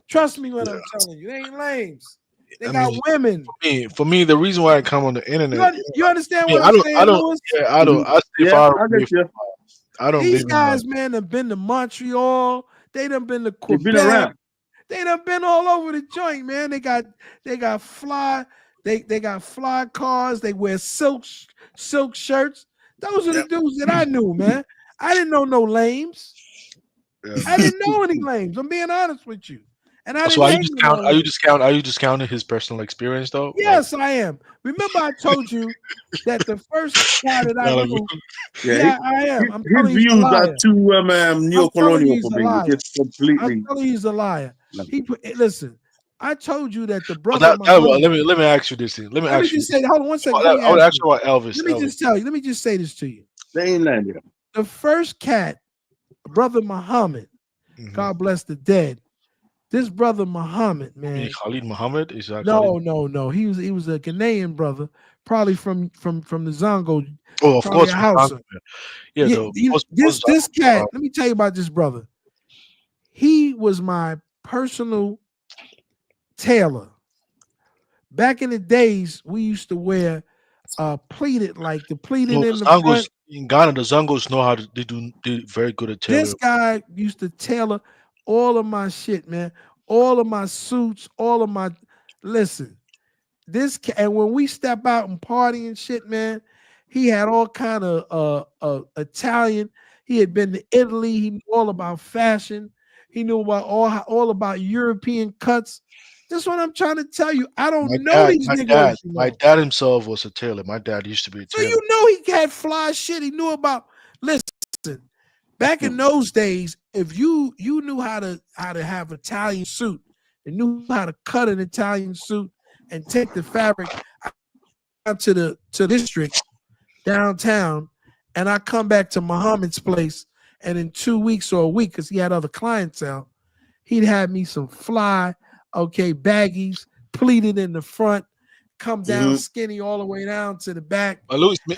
Trust me when I'm telling you, they ain't lames. They got women. For me, the reason why I come on the internet, you understand what I'm saying? I don't. I stay far away from. I don't. These guys, man, have been to Montreal. They done been to Quebec. They done been all over the joint, man. They got fly. They got fly cars. They wear silk shirts. Those are the dudes that I knew, man. I didn't know no lames. I didn't know any lames. I'm being honest with you. And I so are you just counting his personal experience though? Yes, I am. Remember, I told you that the first guy that I knew. I am. I'm his views are too neo-colonial for me. It's completely. I'm telling you, he's a liar. Listen, I told you that the brother Muhammad. Let me ask you this thing. Let me just say, hold on one second. I would ask you about Elvis. Let me just tell you. Let me just say this to you. They ain't landed. The first cat, brother Muhammad, God bless the dead. This brother Muhammad, man. Khalid Muhammad is that? No. He was a Ghanaian brother, probably from the Zongo. Oh, of course. This cat. Let me tell you about this brother. He was my personal tailor. Back in the days, we used to wear pleated, like the pleated in the front. In Ghana, the Zongos know how to do very good at tailoring. This guy used to tailor all of my shit, man. All of my suits, all of my and when we step out and party and shit, man, he had all kind of Italian. He had been to Italy. He knew all about fashion. He knew about all about European cuts. This is what I'm trying to tell you. I don't know these niggas. My dad himself was a tailor. My dad used to be a tailor. So you know he had fly shit. He knew about. Listen, back in those days, if you knew how to have Italian suit and knew how to cut an Italian suit and take the fabric out to the district downtown, and I come back to Muhammad's place, and in 2 weeks or a week, because he had other clientele, he'd have me some fly, baggies, pleated in the front, come down skinny all the way down to the back. Louis, me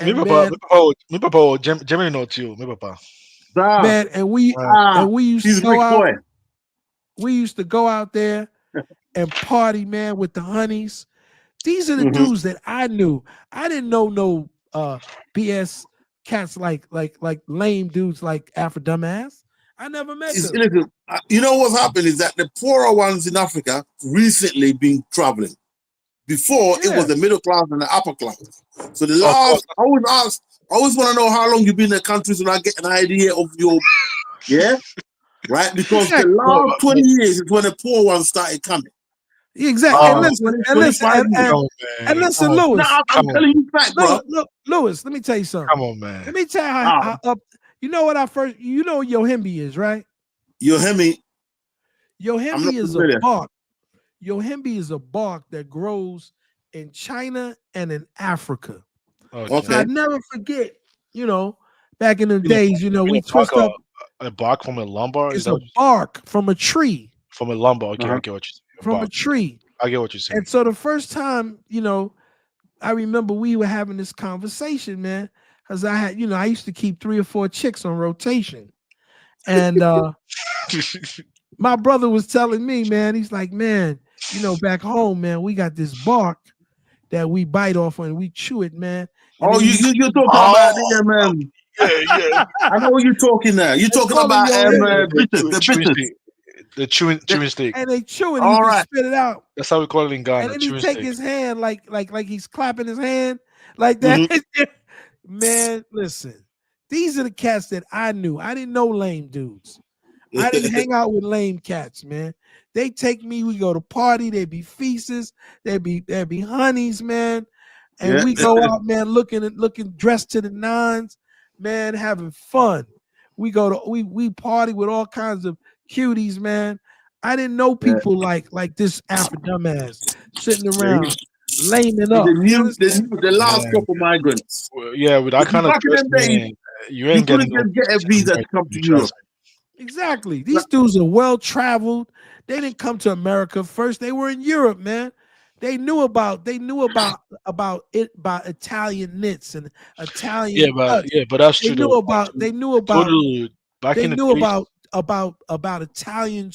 papa, Gemini not you, me papa. Man, and we used to go out. We used to go out there and party, man, with the honeys. These are the dudes that I knew. I didn't know no BS cats like lame dudes like Afro Dumbass. I never met them. Listen, you know what's happened is that the poorer ones in Africa recently been traveling. Before it was the middle class and the upper class. So the last, I always want to know how long you've been in the country so I get an idea of your, right? Because the last 20 years is when the poor ones started coming. Exactly. And listen, Louis. I'm telling you fact, bro. Louis, let me tell you something. Come on, man. Let me tell you how up. You know what you know what Yohimbi is, right? Yohimbi is a bark. Yohimbi is a bark that grows in China and in Africa. Okay. So I never forget, back in the days, we twist up a bark from a lumber. It's a bark from a tree. From a lumber. Okay, I get what you're saying. From a tree. I get what you're saying. And so the first time, I remember we were having this conversation, man, because I used to keep 3 or 4 chicks on rotation. And my brother was telling me, man, he's like, man, back home, man, we got this bark that we bite off and we chew it, man. And you're talking about it, man. Yeah. I know what you're talking now. You're talking about the chewing stick. And they chew it and you spit it out. That's how we call it in Ghana. And then he take his hand like he's clapping his hand like that. Man, listen. These are the cats that I knew. I didn't know lame dudes. I didn't hang out with lame cats, man. They take me, we go to party, they be feasts, they be honeys, man. And we go out, man, looking dressed to the nines, man, having fun. We party with all kinds of cuties, man. I didn't know people like this Afro Dumbass sitting around laming up. The last couple migrants. Yeah, with that kind of dress, man, you ain't couldn't get a visa to come to Europe. Exactly. These dudes are well traveled. They didn't come to America first. They were in Europe, man. They knew about Italian knits and Italian. But that's true. They knew about Italian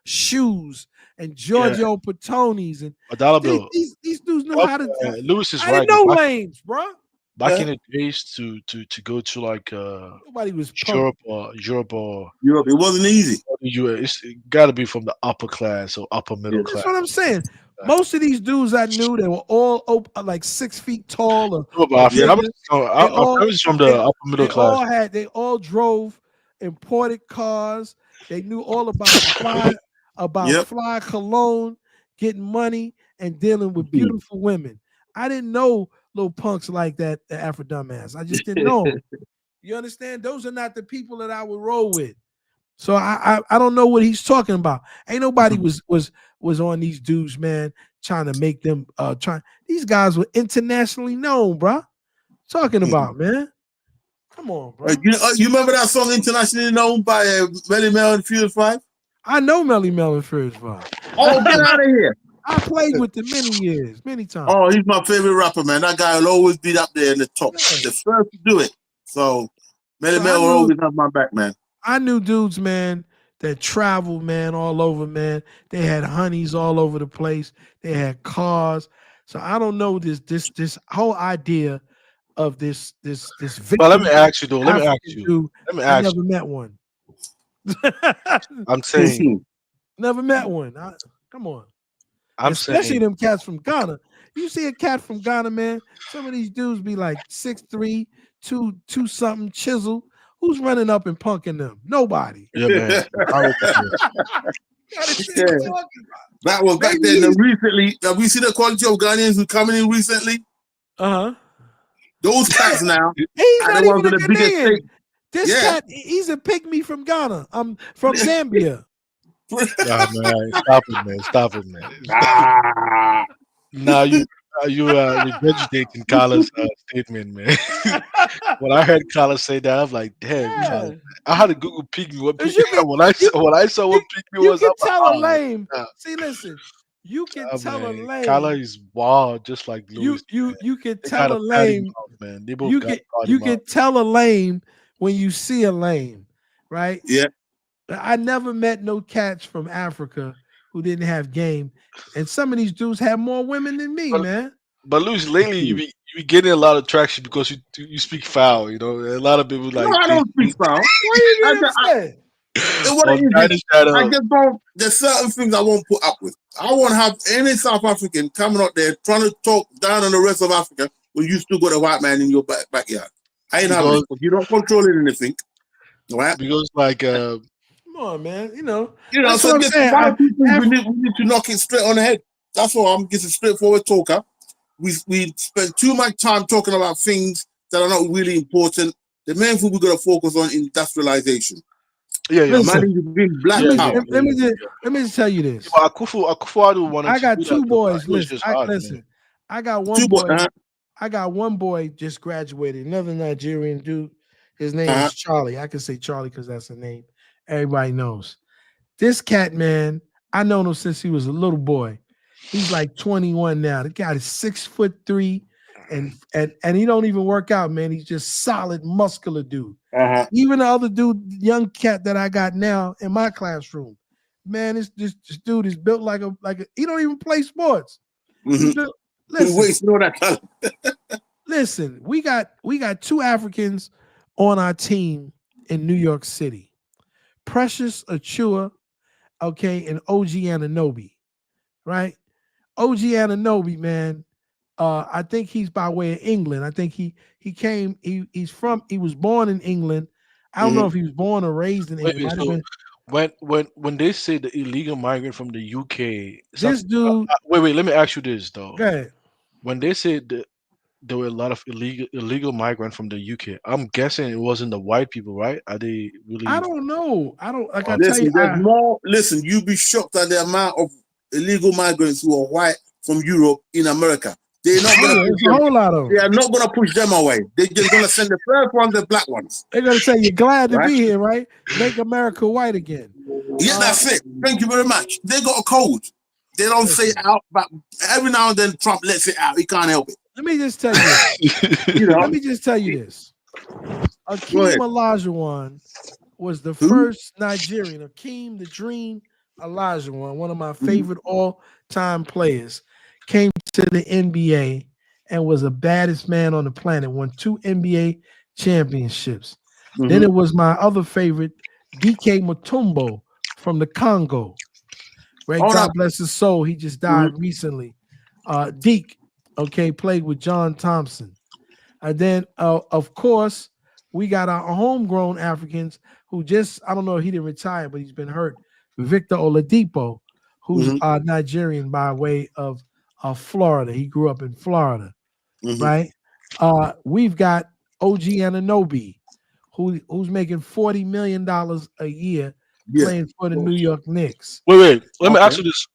shoes and Giorgio Patonis and these dudes know how to. Lewis is I right. didn't know lames, bro. Back in the days, to go to like nobody was Europe. It wasn't easy. It got to be from the upper class or upper middle class. That's what I'm saying. Most of these dudes I knew, they were all like 6 feet tall. I was from the upper middle class. They all drove imported cars. They knew all about fly cologne, getting money, and dealing with beautiful women. I didn't know little punks like that, the Afro Dumbass. I just didn't know them. You understand? Those are not the people that I would roll with. So I don't know what he's talking about. Ain't nobody was on these dudes, man, trying to make them these guys were internationally known, bro. Talking about, man. Come on, bro. You remember that song internationally known by Melly Mel and Furious 5? I know Melly Mel and Furious 5. Oh, get out of here. I played with them many times. Oh, he's my favorite rapper, man. That guy will always be up there in the top. The first to do it. So Melly Mel will always have my back, man. I knew dudes, man, that traveled, man, all over, man. They had honeys all over the place. They had cars. So I don't know this whole idea of this victim. But let me ask you though. Let me ask you. Dude, I never met one. I'm saying. Never met one. Come on. Especially them cats from Ghana. You see a cat from Ghana, man. Some of these dudes be like 6'3", 2 something chisel. Who's running up and punking them? Nobody. Yeah, man. That was back then. Recently, have we seen the quality of Ghanaians who coming in recently? Those cats now. He's not even a Ghanaian. This cat, he's a pygmy from Ghana. I'm from Zambia. Nah, man, stop it, man. Now you regurgitating Carla's statement, man. When I heard Carla say that, I'm like, damn. I had to Google pygmy. What pygmy? When I saw what pygmy was, you can tell a lame. See, listen. You can tell a lame. Carla is wild, just like Louis. You can tell a lame. Man, you can tell a lame when you see a lame, right? Yeah. I never met no cats from Africa who didn't have game, and some of these dudes have more women than me, man. But Louis, lately you be getting a lot of traction because you speak foul. You know, a lot of people like. No, I don't speak foul. Why are you upset? I just don't. There's certain things I won't put up with. I won't have any South African coming up there trying to talk down on the rest of Africa when you still got a white man in your backyard. I ain't having it. You don't control anything, right? Because like. Come on, man. You know. So we need to knock it straight on the head. That's why I'm just a straightforward talker. We spend too much time talking about things that are not really important. The main thing we're gonna focus on industrialization. Yeah. Listen, let me just tell you this. Yeah, Akufo-Addo wanted. I got two boys. Listen, I got one boy. I got one boy just graduated. Another Nigerian dude. His name is Charlie. I can say Charlie because that's the name everybody knows. This cat, man, I known him since he was a little boy. He's like 21 now. The guy is 6'3", and he don't even work out, man. He's just solid, muscular dude. Even the other dude, young cat that I got now in my classroom, man, this dude is built like a. He don't even play sports. Listen, listen, we got two Africans on our team in New York City. Precious Achua, okay, and OG Anunoby, right? OG Anunoby, man, I think he's by way of England. I think he was born in England. I don't know if he was born or raised in England. When they say the illegal migrant from the UK, this dude. Wait, let me ask you this though. Go ahead. When they say there were a lot of illegal migrants from the UK, I'm guessing it wasn't the white people, right? Are they really? I don't know. I don't. Like I listen, tell you, there's more. Listen, you'd be shocked at the amount of illegal migrants who are white from Europe in America. They're not going to. A whole lot of them. They are not going to push them away. They're just going to send the first ones, the black ones. They're going to say you're glad to be here, right? Make America white again. Yeah, that's it. Thank you very much. They got a code. They don't say it out, but every now and then Trump lets it out. He can't help it. Let me just tell you. Let me just tell you this. Akeem Olajuwon was the first Nigerian. Akeem the Dream Olajuwon, one of my favorite all-time players, came to the NBA and was the baddest man on the planet. Won 2 NBA championships. Then it was my other favorite, DK Mutombo from the Congo. Right? God bless his soul. He just died recently. Deke. Okay, played with John Thompson. And then, of course, we got our homegrown Africans who I don't know if he didn't retire, but he's been hurt. Victor Oladipo, who's Nigerian by way of Florida. He grew up in Florida, right? We've got OG Anunoby, who's making $40 million a year playing for the New York Knicks. Wait. Let me ask you this: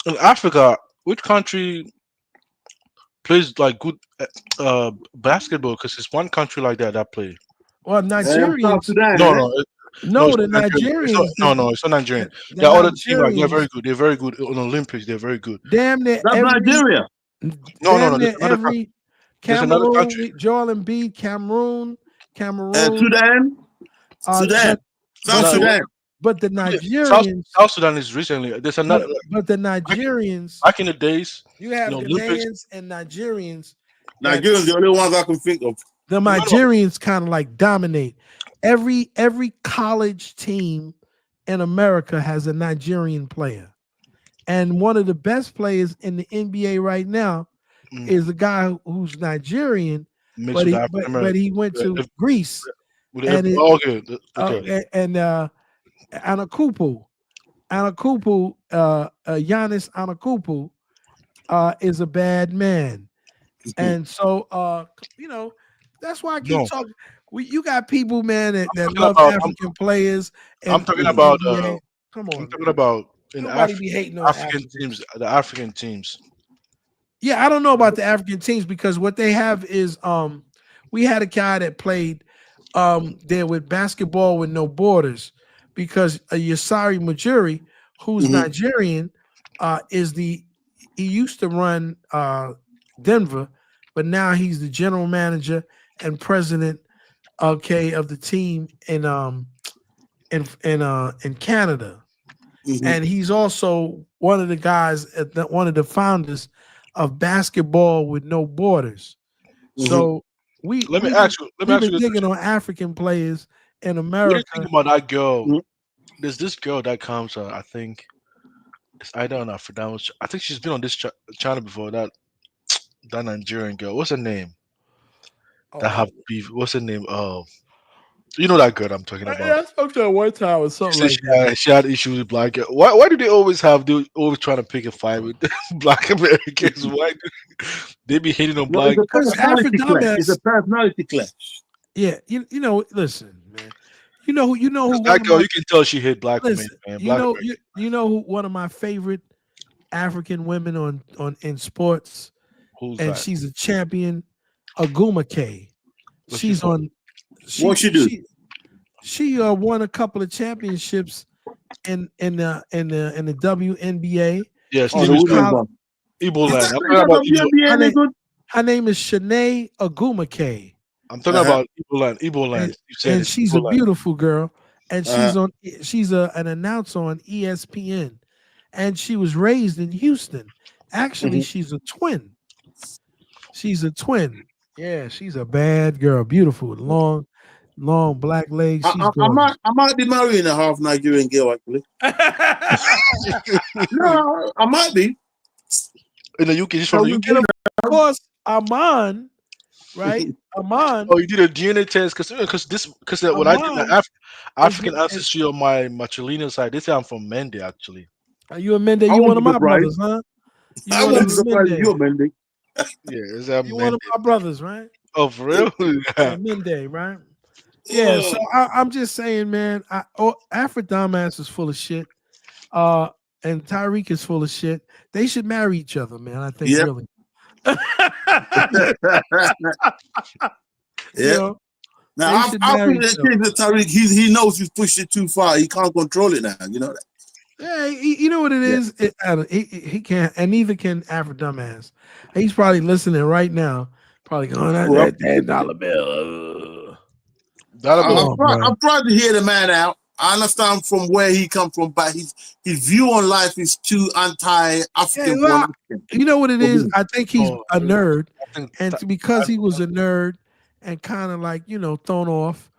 in Africa, which country plays like good basketball? Because it's one country like that play. Well, Nigerians. No, the Nigerians. It's not Nigerian. There are other teams like they're very good. They're very good on Olympics. They're very good. Damn near That's Nigeria. No. Every another Cameroon, country. Joel Embiid, Cameroon, Sudan. South Sudan. But the Nigerians, South Sudan is recently. There's another. But the Nigerians. Back in the days, you have Olympics Ghanaians and Nigerians. Nigerians, the only ones I can think of. The Nigerians kind of like dominate. Every college team in America has a Nigerian player, and one of the best players in the NBA right now is a guy who's Nigerian, but he went to Greece. And Antetokounmpo, Giannis Antetokounmpo, is a bad man, and so that's why I keep talking. You got people, man, that love African players. I'm talking about. Come on, I'm talking about in be hating on African teams. The African teams. Yeah, I don't know about the African teams because what they have is we had a guy that played there with Basketball with No Borders because Yasari Majuri, who's Nigerian, he used to run Denver, but now he's the general manager and president of the team in Canada. And he's also one of the guys one of the founders of Basketball with No Borders. So we've been digging on African players in America. What do you think about that girl? There's this girl that comes. I think it's either on Africa. I think she's been on this channel before. That Nigerian girl. What's her name? That have beef. What's her name? You know that girl I'm talking about. Yeah, I spoke to her one time or something like that. She had issues with black girl. Why do they always trying to pick a fight with black Americans? Why do they be hating on black? It's a personality clash. Yeah, you know. Listen, man. You know who that girl. You can tell she hate black women. Man. You know who one of my favorite African women in sports, Who's and that? she's a champion. Aguma K. She's on. What she do? She won a couple of championships in the WNBA. Yes, her name is Shanae Aguma K. I'm talking about Ebola. And she's a beautiful girl, and she's an announcer on ESPN, and she was raised in Houston. Actually, she's a twin. Yeah, she's a bad girl, beautiful, long black legs. I might be marrying a half Nigerian girl actually. No, I might be. In the UK, she's from the UK. Of course, Aman, right? Aman. Oh, you did a DNA test because when I did my African ancestry on my matrilineal side, they say I'm from Mende actually. Are you a Mende? You one of my brothers, huh? I wasn't surprised you're Mende. Yeah, you one of my brothers, right? Oh, for real? Mende, right? Yeah, so I'm just saying, man. Afro Dumbass is full of shit, and Tyreek is full of shit. They should marry each other, man. I think really. Yeah. Now I think that Tyreek, he knows he's pushed it too far. He can't control it now. You know that. Yeah, you know what it is. He can't, and neither can Afro Dumbass. He's probably listening right now. Probably going that dollar bill. I'm proud to hear the man out. I understand from where he comes from, but his view on life is too anti-African. Yeah, you know what it is? I think he's a nerd, and because he was a nerd and kind of like thrown off,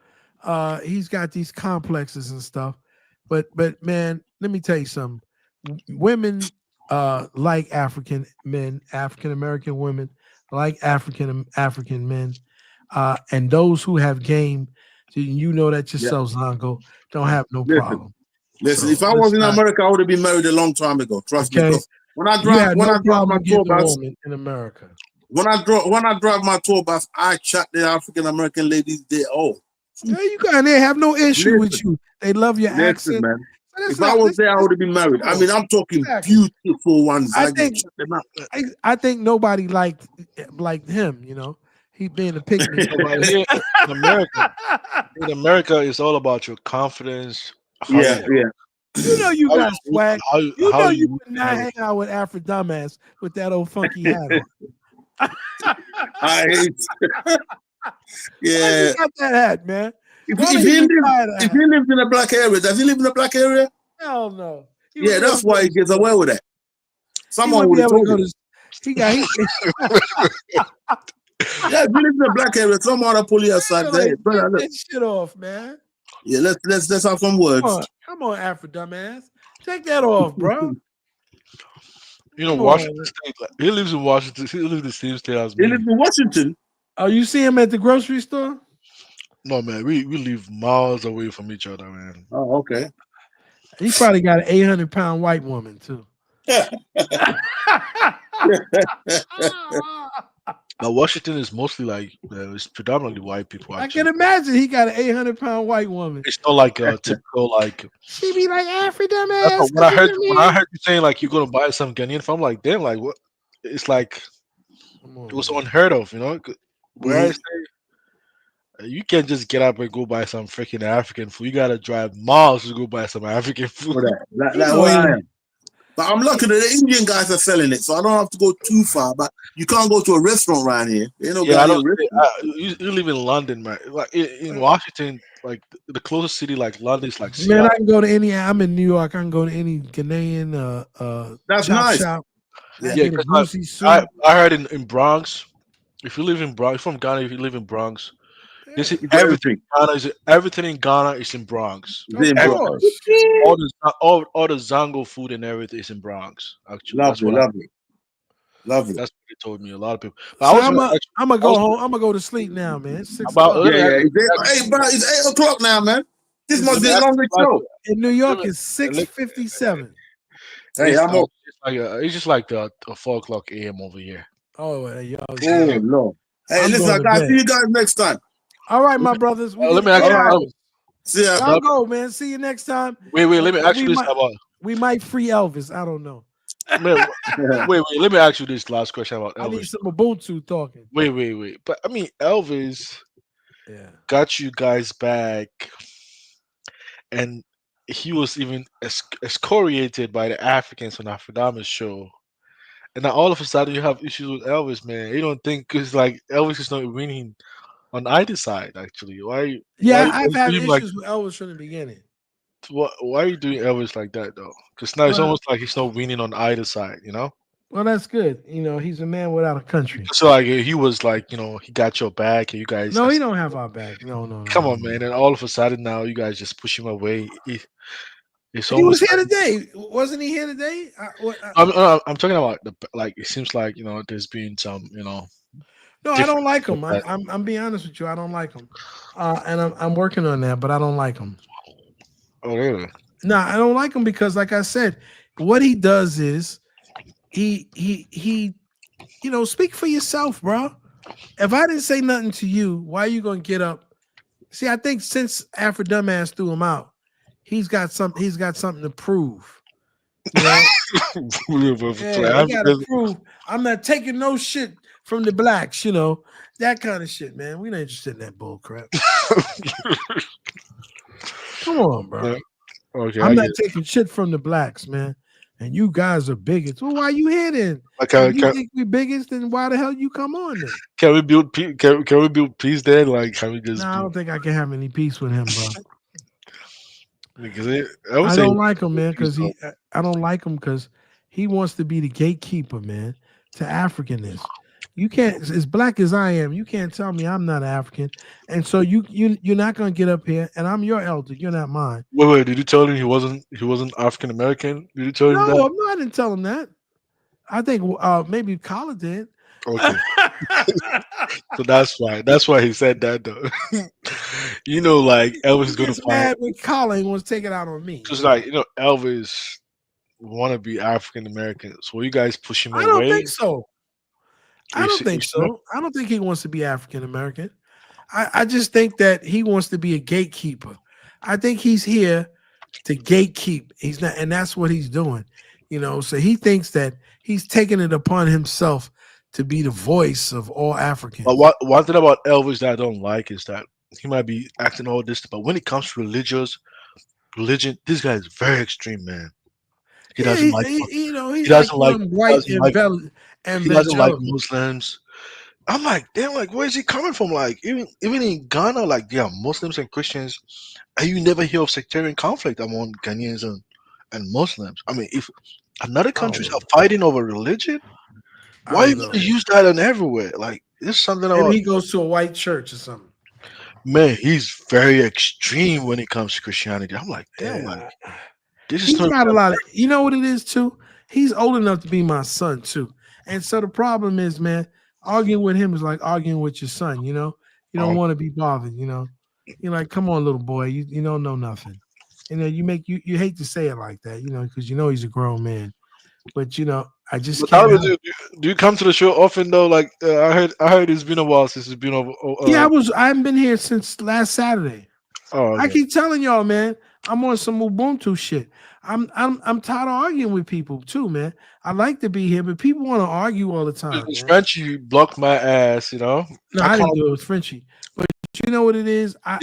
he's got these complexes and stuff. But man, let me tell you something. Women like African men, African American women like African men, and those who have game. You know that yourself, Zongo. Don't have no problem. Listen, if I was in America, I would have been married a long time ago. Trust me. When I drive my tour bus in America, when I drive my tour bus, I chat the African American ladies there. Oh, Yeah, you got there have no issue with you. They love your Listen, accent. man. So If I was there, I would have been married. I mean, I'm talking beautiful ones. I I think just shut them up. I think nobody liked him. You know, he being a pick me. No, but here in America, it's all about your confidence. How Yeah, you, yeah. You know you how got swag. You how know you you would not hang out with Afro dumbass with that old funky hat on. I hate. Why Yeah. you got that hat, man? If Why he did you retire that if hat? he lives in a black area, does he live in a black area? Hell no. He Yeah, wouldn't be able that's to go why he to gets school. away with that. He Someone wouldn't would be have able to told go him. to. He got. Yeah, if you live in a black area, someone will pull you aside. Say, hey, brother, Take look. that shit off, man. Yeah, let's have some words. Come on, Afro dumbass. Take that off, bro. You know, Come Washington on. State. He lives in Washington. He lives in the same state as He me. lives in Washington. Oh, you see him at the grocery store? No, man, we live miles away from each other, man. Oh, okay. He probably got an 800-pound white woman too. But Washington is mostly like it's predominantly white people. I Actually, can imagine he got an 800-pound white woman. it's not like a typical like. She be like, Afro That's dumbass. what, when I heard you saying like you're gonna buy some Ghanaian food, I'm like, damn, like what? It's like it was unheard of, you know. Where I say you can't just get up and go buy some freaking African food. You gotta drive miles to go buy some African food. Like where I am. But I'm lucky that the Indian guys are selling it, so I don't have to go too far. But you can't go to a restaurant around here. There ain't no Yeah, I Ghanaian don't. restaurant. You live in London, man. Like in Washington, like the closest city, like London, is like Man, Seattle. I can go to any. I'm in New York. I can go to any Ghanaian That's chop nice. shop. Yeah, Get a because goosey soup. I heard in Bronx. If you live in Bronx, from Ghana, if you live in Bronx, this is You got everything. Everything in Ghana is in Bronx. It's in Everything. Bronx. All the Zango food and everything is in Bronx. Actually, Lovely. that's what they told me. A lot of people. But So I was I'm gonna go home. I'm gonna go to sleep now, man. It's 6 about o'clock. Yeah. Hey, bro, it's 8 o'clock now, man. This must be the longest show. In New York, it's 6:57. Hey, I'm up. It's just like the 4 o'clock a.m. over here. Oh, y'all. Oh, no. Hey, I'm listen, going I to gotta bed. see you guys next time. All right, my brothers. We Let me get ask you. hours. See ya. Y'all go, man. See you next time. Wait. Let me ask you this about. We might free Elvis. I don't know. Man, wait. Let me ask you this last question about I need Elvis. some Ubuntu talking. Wait. But I mean, Elvis got you guys back, and he was even excoriated by the Africans on Afrodama's show. And now all of a sudden you have issues with Elvis, man. You don't think because like Elvis is not winning on either side, actually. Why? Yeah, why I've had you issues like, with Elvis from the beginning. why are you doing Elvis like that though? Because now it's Well- almost like he's not winning on either side, you know? Well, that's good. You know, he's a man without a country. So like he was like, he got your back, and you guys. No, he don't have our back. No. Come on, man! And all of a sudden now you guys just push him away. It's He was almost here like- today, wasn't he here today? I'm talking about like it seems like there's been some No, I don't like him. different- I'm being honest with you. I don't like him, and I'm working on that. But I don't like him. Oh really? No, I don't like him because, like I said, what he does is he speak for yourself, bro. If I didn't say nothing to you, why are you gonna get up? See, I think since Afro Dumbass threw him out, he's got something to prove. You know? Yeah, he gotta prove I'm not taking no shit from the blacks, that kind of shit, man. We not interested in that bull crap. Come on, bro. Yeah. Okay, I'm I not get it. taking shit from the blacks, man. And you guys are bigots. Well, why you here then? Okay, If you think we bigots, then why the hell you come on then? Can we build peace? Can we build peace then? Like, can we just? No, I don't think I can have any peace with him, bro. Because I don't like him, man, because I don't like him because he wants to be the gatekeeper, man, to Africanness. You can't, as black as I am, you can't tell me I'm not African. And so you're not gonna get up here, and I'm your elder, you're not mine. Wait. Did you tell him he wasn't African American? Did you tell him that? No, I didn't tell him that. I think maybe Colin did. Okay. So that's why. That's why he said that, though. Like Elvis is gonna He's find. mad when Colin wants to take it out on me. Because Elvis want to be African American. So will you guys push him away? I don't think so. I You don't see- think you so. I don't think he wants to be African American. I just think that he wants to be a gatekeeper. I think he's here to gatekeep. He's not, and that's what he's doing. So he thinks that he's taking it upon himself to be the voice of all Africans. But one thing about Elvis that I don't like is that he might be acting all this, but when it comes to religion, this guy is very extreme, man. He doesn't like. He's like white and he doesn't like Muslims. I'm like, damn, like where is he coming from? Like even in Ghana, like yeah, Muslims and Christians, and you never hear of sectarian conflict among Ghanaians and Muslims. I mean, if another countries are fighting over religion, why you gonna use that in everywhere? Like this is something about. Maybe he goes to a white church or something. Man, he's very extreme when it comes to Christianity. I'm like, damn, like this is He's got a lot of. You know what it is too? He's old enough to be my son too, and so the problem is, man. Arguing with him is like arguing with your son, you don't want to be bothered, You're like, come on, little boy, you don't know nothing. You hate to say it like that, because he's a grown man. But I just can't. Do you come to the show often though? Like I heard it's been a while since it's been over. Yeah, I haven't been here since last Saturday. Oh, okay. I keep telling y'all, man, I'm on some Ubuntu shit. I'm tired of arguing with people too, man. I like to be here, but people want to argue all the time. Frenchie blocked my ass, No, I didn't do it with Frenchie. But you know what it is? I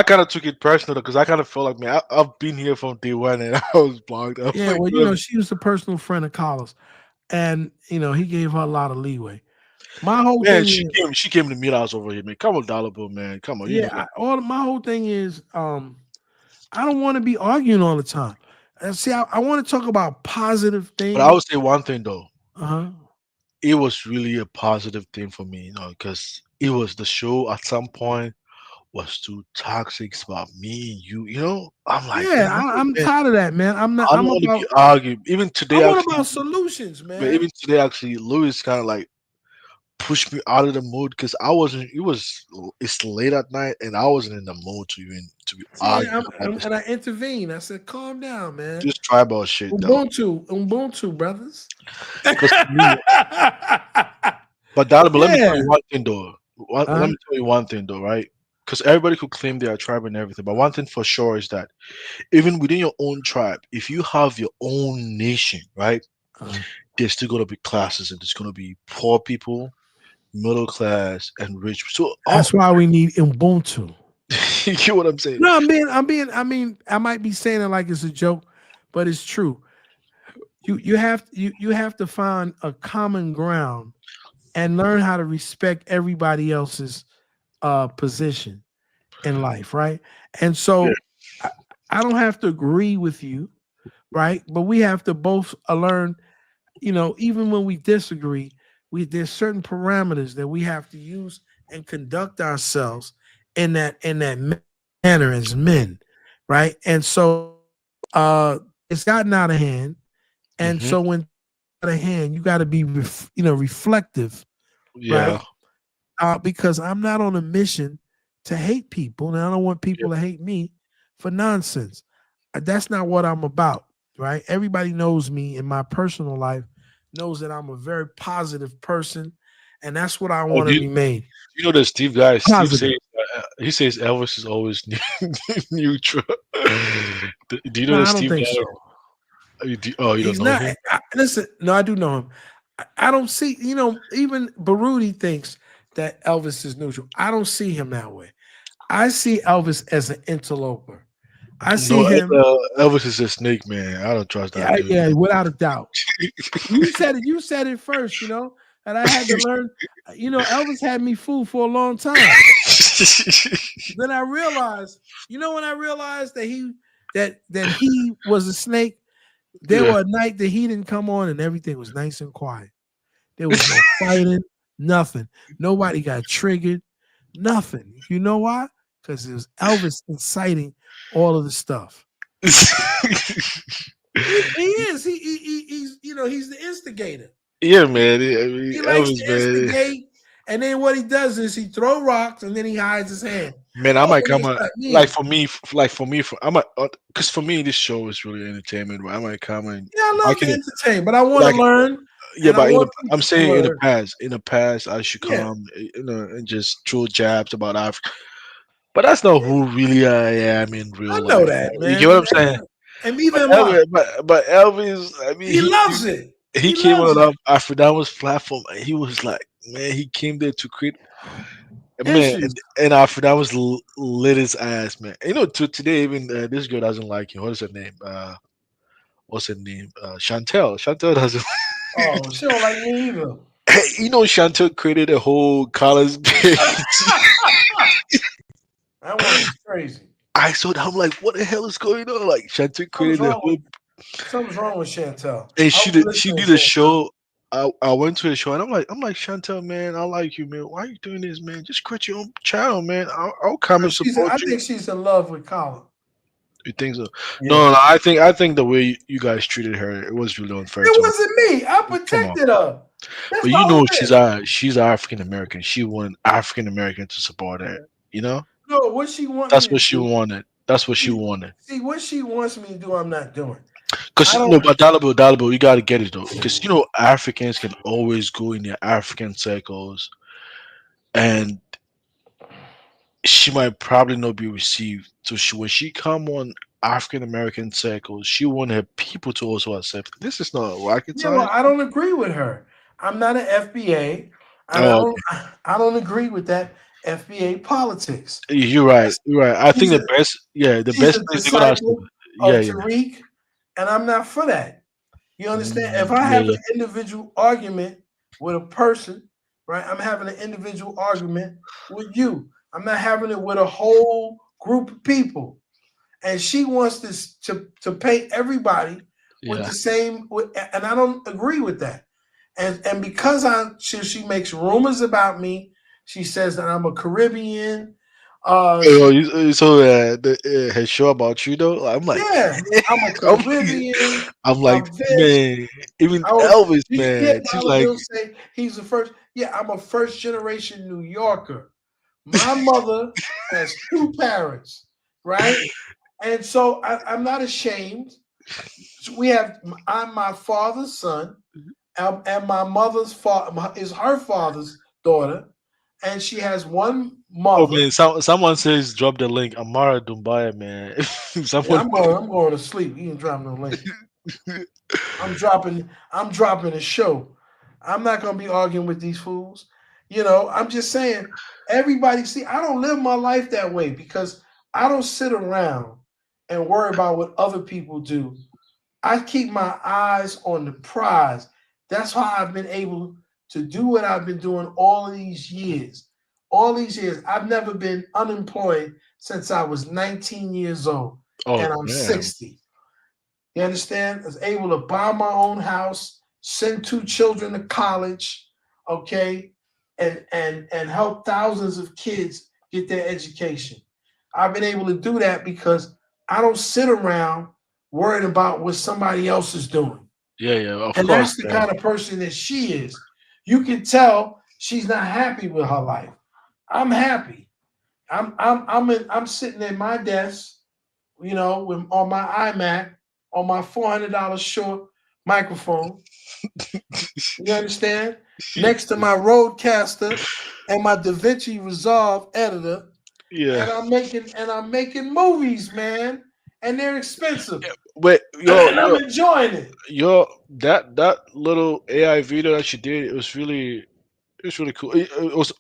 kind of took it personal because I kind of felt like, man, I've been here from day one and I was blocked. Yeah, well, she was a personal friend of Carlos, and he gave her a lot of leeway. My whole thing she came to meet us over here, man. Come on, Dollar Bill, man. Come on. Yeah, my whole thing is, I don't want to be arguing all the time. See, I want to talk about positive things. But I would say one thing though. Uh-huh. It was really a positive thing for me, because it was the show at some point was too toxic about me and you. I'm like, yeah, I'm tired of that, man. I'm not. I don't want to be arguing. Even today, I want about solutions, man. But even today, actually, Louis kind of like pushed me out of the mood because I wasn't. It's late at night, and I wasn't in the mood to be arguing. And I intervened. I said, "Calm down, man. Just tribal shit." Ubuntu, brothers. But let me tell you one thing, though. Let me tell you one thing, though, right? Because everybody could claim they are tribe and everything, but one thing for sure is that even within your own tribe, if you have your own nation, right, there's still going to be classes, and there's going to be poor people, middle class, and rich. So that's why we need Ubuntu. You get what I'm saying? No, I might be saying it like it's a joke, but it's true. You have to find a common ground and learn how to respect everybody else's position in life, right? And so I don't have to agree with you, right? But we have to both learn, even when we disagree, there's certain parameters that we have to use and conduct ourselves in that manner as men, right? And so it's gotten out of hand, and so when out of hand, you got to be reflective, right? Because I'm not on a mission to hate people, and I don't want people to hate me for nonsense. That's not what I'm about, right? Everybody knows me in my personal life, knows that I'm a very positive person, and that's what I want to be made. You know, the Steve guy, Steve says, he says Elvis is always neutral. Do you know that Steve guy? So. You don't know him? Listen, no, I do know him. I don't see, even Baruti thinks that Elvis is neutral. I don't see him that way. I see Elvis as an interloper. I see him. Elvis is a snake, man. I don't trust that. Yeah, without a doubt. You said it first, and I had to learn. Elvis had me fooled for a long time. Then I realized, when I realized that he was a snake, there were a night that he didn't come on and everything was nice and quiet. There was no fighting, nothing. Nobody got triggered, nothing. You know why? Because it was Elvis inciting all of the stuff. He is. He's he's the instigator. Yeah, man. He likes to instigate, and then what he does is he throw rocks and then he hides his hand. Man, I might come on. Because for me, this show is really entertainment. But I might come and I love to entertain, but I want to learn. Yeah, And I but want I'm people to saying learn. in the past, I should Yeah. come, and just throw jabs about Africa. But that's not who really I am in I real know life. that, You get man. what I'm saying? And neither am I. But Elvis, I mean, He loves it. he He came loves on it. Afrodama's platform, and he was like, man, he came there to create, man, Issues. and Afrodama's lit his ass, man. You know, to today, even this girl doesn't like him. What is her name? What's her name? Chantel. Chantel doesn't. Oh, she don't like me either. You know, Chantel created a whole college page. That woman's crazy. I saw that. I'm like, what the hell is going on? Like, Chantel Something's created a wrong whole, with Chantel. and I was she listening did to a Chantel. show. I went to a show, and I'm like, Chantel, man, I like you, man. Why are you doing this, man? Just create your own channel, man. I'll come and support I you. think she's in love with Colin. You think so? Yeah. No, I think the way you guys treated her, it was really unfair It to her. wasn't me. I Come on. protected her. That's But my you know woman. she's African American. She wanted African American to support her. You know? No, what she want me That's to what she do. wanted. That's what she wanted. See, what she wants me to do, I'm not doing. Cause I don't. no, but Dalabo, you gotta get it though. Cause you know Africans can always go in their African circles, and she might probably not be received. So when she come on African American circles, she want her people to also accept. This is not rocket Yeah, well, science. I don't agree with her. I'm not an FBA, and Oh, okay. I don't agree with that FBA politics. You're right. You're right. I think She's the best, the she's best a place to go to hospital. disciple Yeah, of yeah, Tariq, and I'm not for that. You understand? If I yeah, have yeah. an individual argument with a person, right? I'm having an individual argument with you. I'm not having it with a whole group of people. And she wants this to paint everybody with Yeah. the same, and I don't agree with that. And because she makes rumors about me, she says that I'm a Caribbean. Oh, her show about you though. I'm like, Yeah, I'm a I'm, Caribbean. I'm like, I'm this. man. Even I was. Elvis, Did you hear man. She's Dollar like, Bill say he's the first? Yeah, I'm a first generation New Yorker. My mother has two parents, right? And so I'm not ashamed. I'm my father's son, and my mother's father is her father's daughter, and she has one oh mother. man. Someone says drop the link. Amara Dumbaya, man. Yeah, Someone. I'm going to sleep. You ain't dropping no link. I'm dropping a show. I'm not gonna be arguing with these fools. I'm just saying, everybody, see, I don't live my life that way because I don't sit around and worry about what other people do. I keep my eyes on the prize. That's why I've been able to do what I've been doing all of these years. All these years. I've never been unemployed since I was 19 years old, Oh and I'm damn. 60. You understand? I was able to buy my own house, send 2 children to college, okay, and help thousands of kids get their education. I've been able to do that because I don't sit around worried about what somebody else is doing. Yeah, of And course. that's the Yeah. kind of person that she is. You can tell she's not happy with her life. I'm happy. I'm sitting at my desk, on my iMac, on my $400 short microphone. You understand? Next to my Rodecaster and my DaVinci Resolve editor. Yeah. And I'm making movies, man. And they're expensive. Wait, And I'm enjoying it. That little AI video that you did, it's really cool.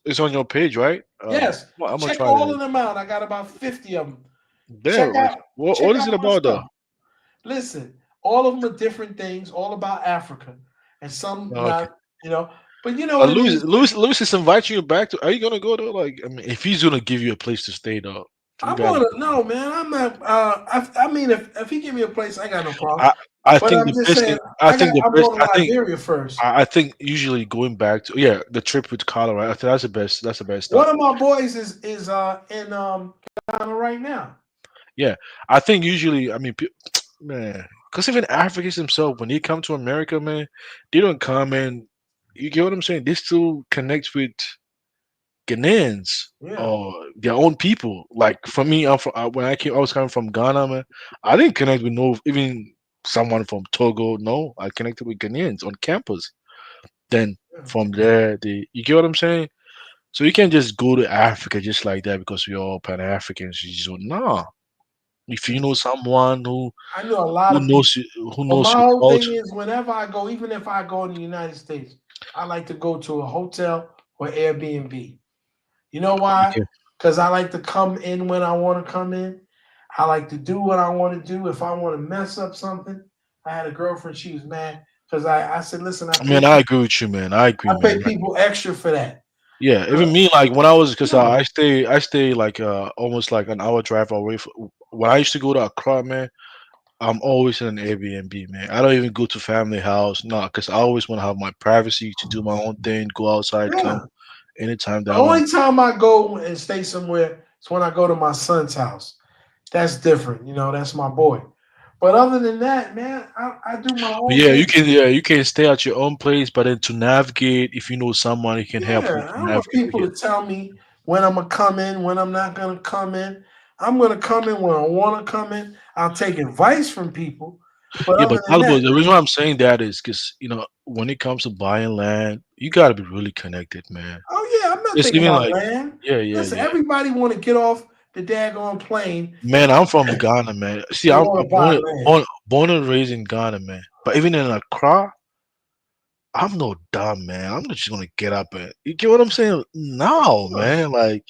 It's on your page, right? Yes. I'm gonna Check try all that. of them out. I got about 50 of them. Damn. What is it my about though? stuff. Listen, all of them are different things, all about Africa. And some Oh, okay. not, but you know what it is. Lewis is inviting you back to. Are you gonna go though? Like, I mean, if he's gonna give you a place to stay though, you I'm gotta. gonna no man. I'm not. I mean, if he give me a place, I got no problem. I But think I'm the just best saying, thing. I think the I'm best. going to Liberia first. I think usually going back to the trip with Colorado. I think that's the best. That's the best stuff. One of my boys is in Ghana right now. Yeah, I think usually. I mean, man, because even Africans themselves, when they come to America, man, they don't come and you get what I'm saying. They still connect with Ghanaians Yeah. or their own people. Like for me, I'm from when I was coming from Ghana, man. I didn't connect with no even someone from Togo. No, I connected with Ghanaians on campus. Then from there, you get what I'm saying? So you can't just go to Africa just like that because we're all Pan Africans. Nah. If you know someone I know a lot who of people. knows who But knows my your whole thing culture, is, whenever I go, even if I go in the United States, I like to go to a hotel or Airbnb. You know why? okay. Because I like to come in when I want to come in. I like to do what I want to do. If I want to mess up something, I had a girlfriend. She was mad because I said, "Listen, Man, I agree with you, man. I agree, I pay man. people extra for that." Yeah, even me, like when I was, because Yeah. I stay like almost like an hour drive away. When I used to go to Accra, man, I'm always in an Airbnb, man. I don't even go to family house, nah, because I always want to have my privacy to do my own thing, go outside, Yeah. come anytime The that I want. only time I go and stay somewhere is when I go to my son's house. That's different. You know, that's my boy. But other than that, man, I do my But own yeah, thing. you can stay at your own place, but then to navigate, if you know someone who can help you Yeah, to I don't want navigate, people to tell me when I'm gonna come in, when I'm not gonna come in. I'm gonna come in when I want to come in. I'll take advice from people, but yeah, but other than that, the reason why I'm saying that is because when it comes to buying land, you got to be really connected, man. oh yeah, I'm not It's thinking even about like, land. yeah, yeah, Listen, yeah. everybody want to get off the daggone plane Man, I'm from Ghana, man. See, and I'm want to buy land. born and raised in Ghana, man. But even in Accra, I'm no dumb, man. I'm not just gonna get up and you get what I'm saying? No, man. Like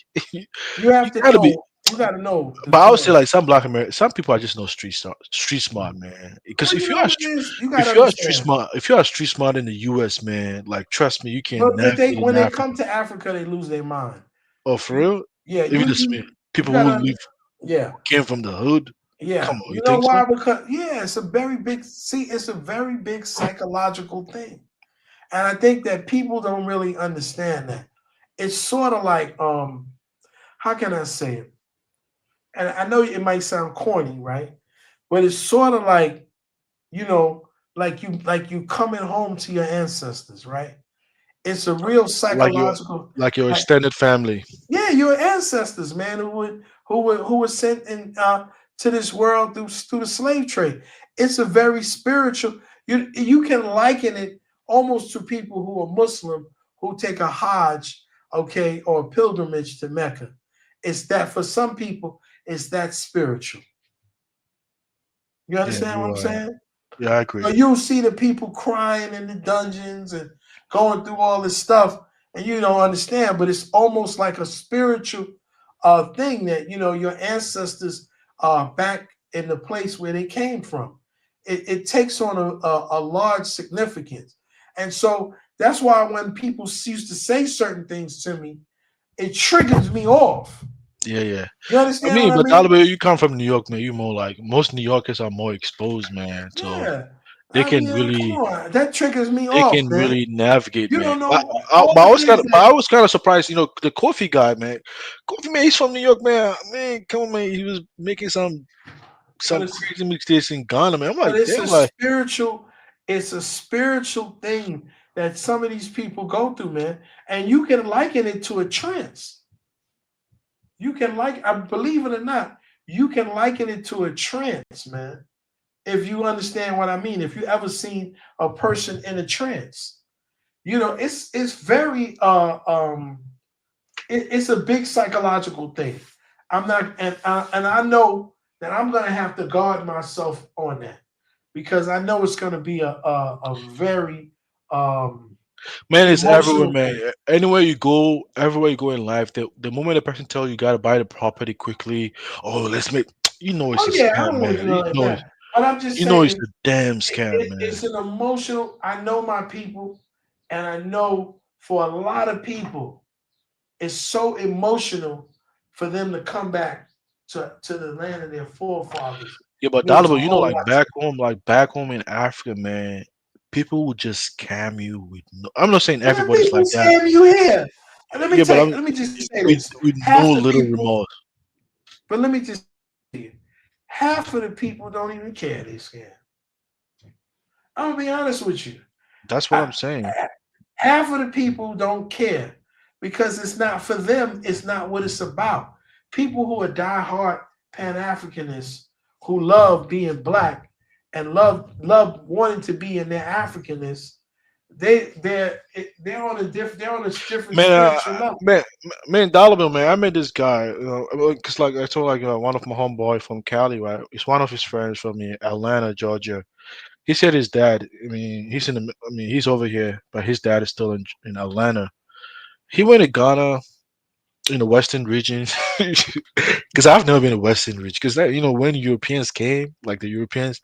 You you have to gotta be. know. You got to know the But I would say terms. like some Black American, some people are just no street smart, man. Because Well, you know what it is. You got to understand. if you are street smart in the U.S., man, like trust me, you can But navigate in when they Africa. come to Africa, they lose their mind. Oh, for real? Yeah, Even you people got who to. Yeah. came from the hood. Come Yeah, on, you you know think so? why? Because it's a very big. See, it's a very big psychological thing, and I think that people don't really understand that. It's sort of like, how can I say it? And I know it might sound corny, right? But it's sort of like, you know, like you coming home to your ancestors, right? It's a real psychological. Like your Like, extended family. yeah, your ancestors, man, who were sent in to this world through the slave trade. It's a very spiritual. You can liken it almost to people who are Muslim who take a Hajj, okay, or a pilgrimage to Mecca. It's that for some people, it's that spiritual. You Yeah, understand what you're I'm right. saying? Yeah, I agree. So you'll see the people crying in the dungeons and going through all this stuff, and you don't understand, but it's almost like a spiritual thing that your ancestors are back in the place where they came from. It takes on a large significance, and so that's why when people used to say certain things to me, it triggers me off. Yeah, yeah. You I understand what mean, I but mean? Taliban, you come from New York, man. You more like most New Yorkers are more exposed, man. So Yeah. they I can mean, come really on, that triggers me off, man. navigate, You man. don't know all the things But that. I was kind of surprised, the coffee guy, man. Coffee man, he's from New York, man. Man, come on, man. He was making But some it's crazy mixtapes in Ghana, man. I'm but like, it's damn, a like spiritual, it's a spiritual thing that some of these people go through, man. And you can liken it to a trance. You can I believe it or not, you can liken it to a trance, man. If you understand what I mean, if you ever seen a person in a trance, it's very it's a big psychological thing. I'm not, and I know that I'm gonna have to guard myself on that because I know it's gonna be a very man, it's everywhere, emotional man. thing. Everywhere you go in life, the moment a person tell you got to buy the property quickly, oh, let's make, it's Oh a yeah, I scam, don't want to man. do nothing like that. But I'm just It's saying, a damn scam, man. it's an emotional. I know my people, and I know for a lot of people, it's so emotional for them to come back to the land of their forefathers. Yeah, but Means a Dalibor, whole lot to like back home in Africa, man, people would just scam you with no, I'm not saying man, everybody's people like that. scam you here. And let me Yeah, but tell you, I'm let me just say with this. no Half the little people, remorse. but let me just say it. Half of the people don't even care they scam. I'm gonna be honest with you. That's what I'm saying. Half of the people don't care because it's not for them, it's not what it's about. People who are diehard Pan-Africanists who love being black and love wanting to be in their Africanness, they're on a different spiritual level. Man, Dollar Bill, man. I met this guy, because like I told like one of my homeboy from Cali, right? It's one of his friends from Atlanta, Georgia. He said his dad. I mean, he's over here, but his dad is still in Atlanta. He went to Ghana in the Western region, because I've never been to Western region. Because when Europeans came, like the Europeans,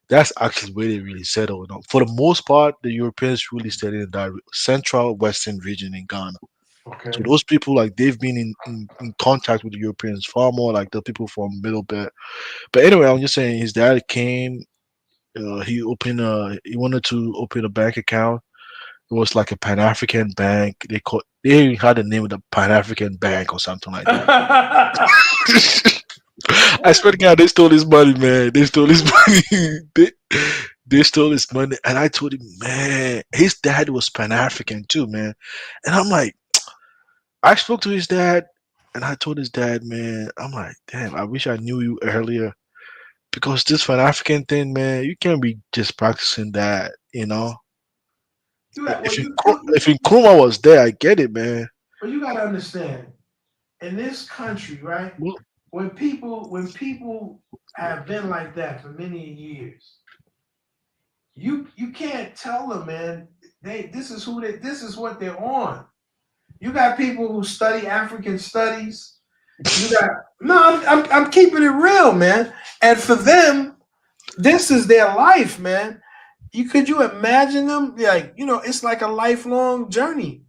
that's actually where they really settled. For the most part, the Europeans really stayed in that central Western region in Ghana. Okay. So those people, like, they've been in contact with the Europeans far more like the people from Middle Belt. But anyway, I'm just saying his dad came. He wanted to open a bank account. It was like a Pan African bank. They had the name of the Pan African Bank or something like that. I swear to God, they stole his money, man. They stole his money. They stole his money, and I told him, man, his dad was Pan African too, man. And I'm like, I spoke to his dad, and I told his dad, man, I'm like, damn, I wish I knew you earlier, because this Pan African thing, man, you can't be just practicing that, If Nkrumah was there, I get it, man. But you gotta understand, in this country, right? When people have been like that for many years, you can't tell them, man. This is what they're on. You got people who study African studies. I'm keeping it real, man. And for them, this is their life, man. Could you imagine them? Like, it's like a lifelong journey,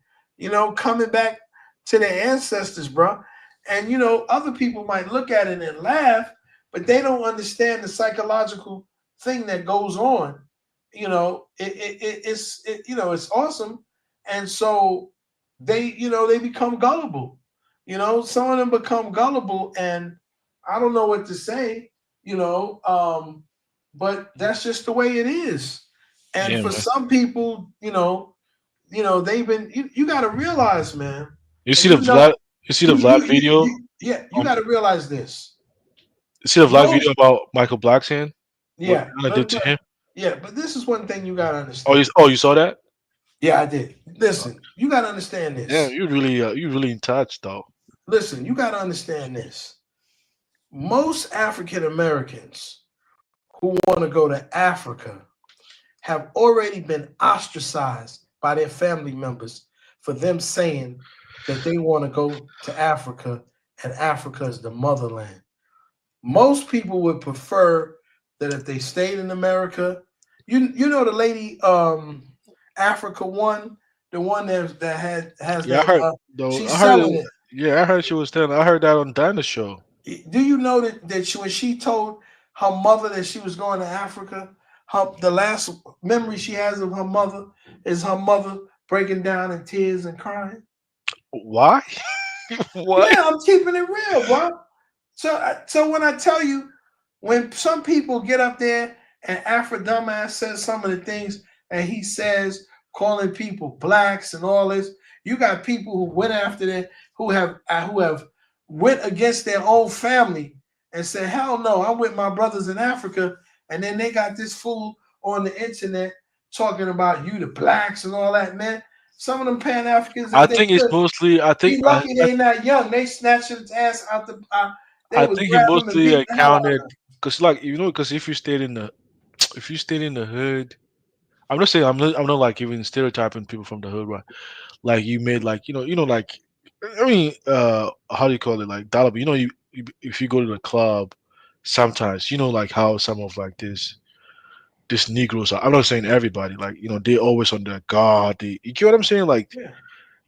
coming back to their ancestors, bro. And other people might look at it and laugh, but they don't understand the psychological thing that goes on. It's awesome. And so they become gullible. Some of them become gullible, and I don't know what to say, but that's just the way it is. And Yeah, for man. some people, they've been. You got to realize, man. You see the Vlad? You see the Vlad video? You got to realize this. You see the Vlad video about Michael Blackson? Yeah, What Ghana did to him? yeah, but this is one thing you got to understand. You saw that? Yeah, I did. Listen, you got to understand this. Yeah, you really in touch though. Listen, you got to understand this. Most African Americans who want to go to Africa have already been ostracized by their family members for them saying that they want to go to Africa and Africa is the motherland. Most people would prefer that if they stayed in America, the lady Africa One, the one that has Yeah, that she's selling it. Yeah, I heard she was telling. I heard that on Dinah show. Do you know that when she told her mother that she was going to Africa, the last memory she has of her mother is her mother breaking down in tears and crying? Why? What? Yeah, I'm keeping it real, bro. So when I tell you, when some people get up there and Afro Dumbass says some of the things and he says, calling people blacks and all this, you got people who went after that, who have went against their own family and said, hell no, I'm with my brothers in Africa. And then they got this fool on the internet talking about you, the blacks and all that, man. Some of them Pan Africans, I think it's mostly. Be lucky they not young. They snatched his ass out the. I think it mostly accounted because, because if you stayed in the hood, I'm not saying I'm not like even stereotyping people from the hood, right? Like you made like like, I mean, how do you call it, like dollar? If you go to the club, sometimes like how some of like this Negroes are. I'm not saying everybody, like they always on their guard. You get what I'm saying? Like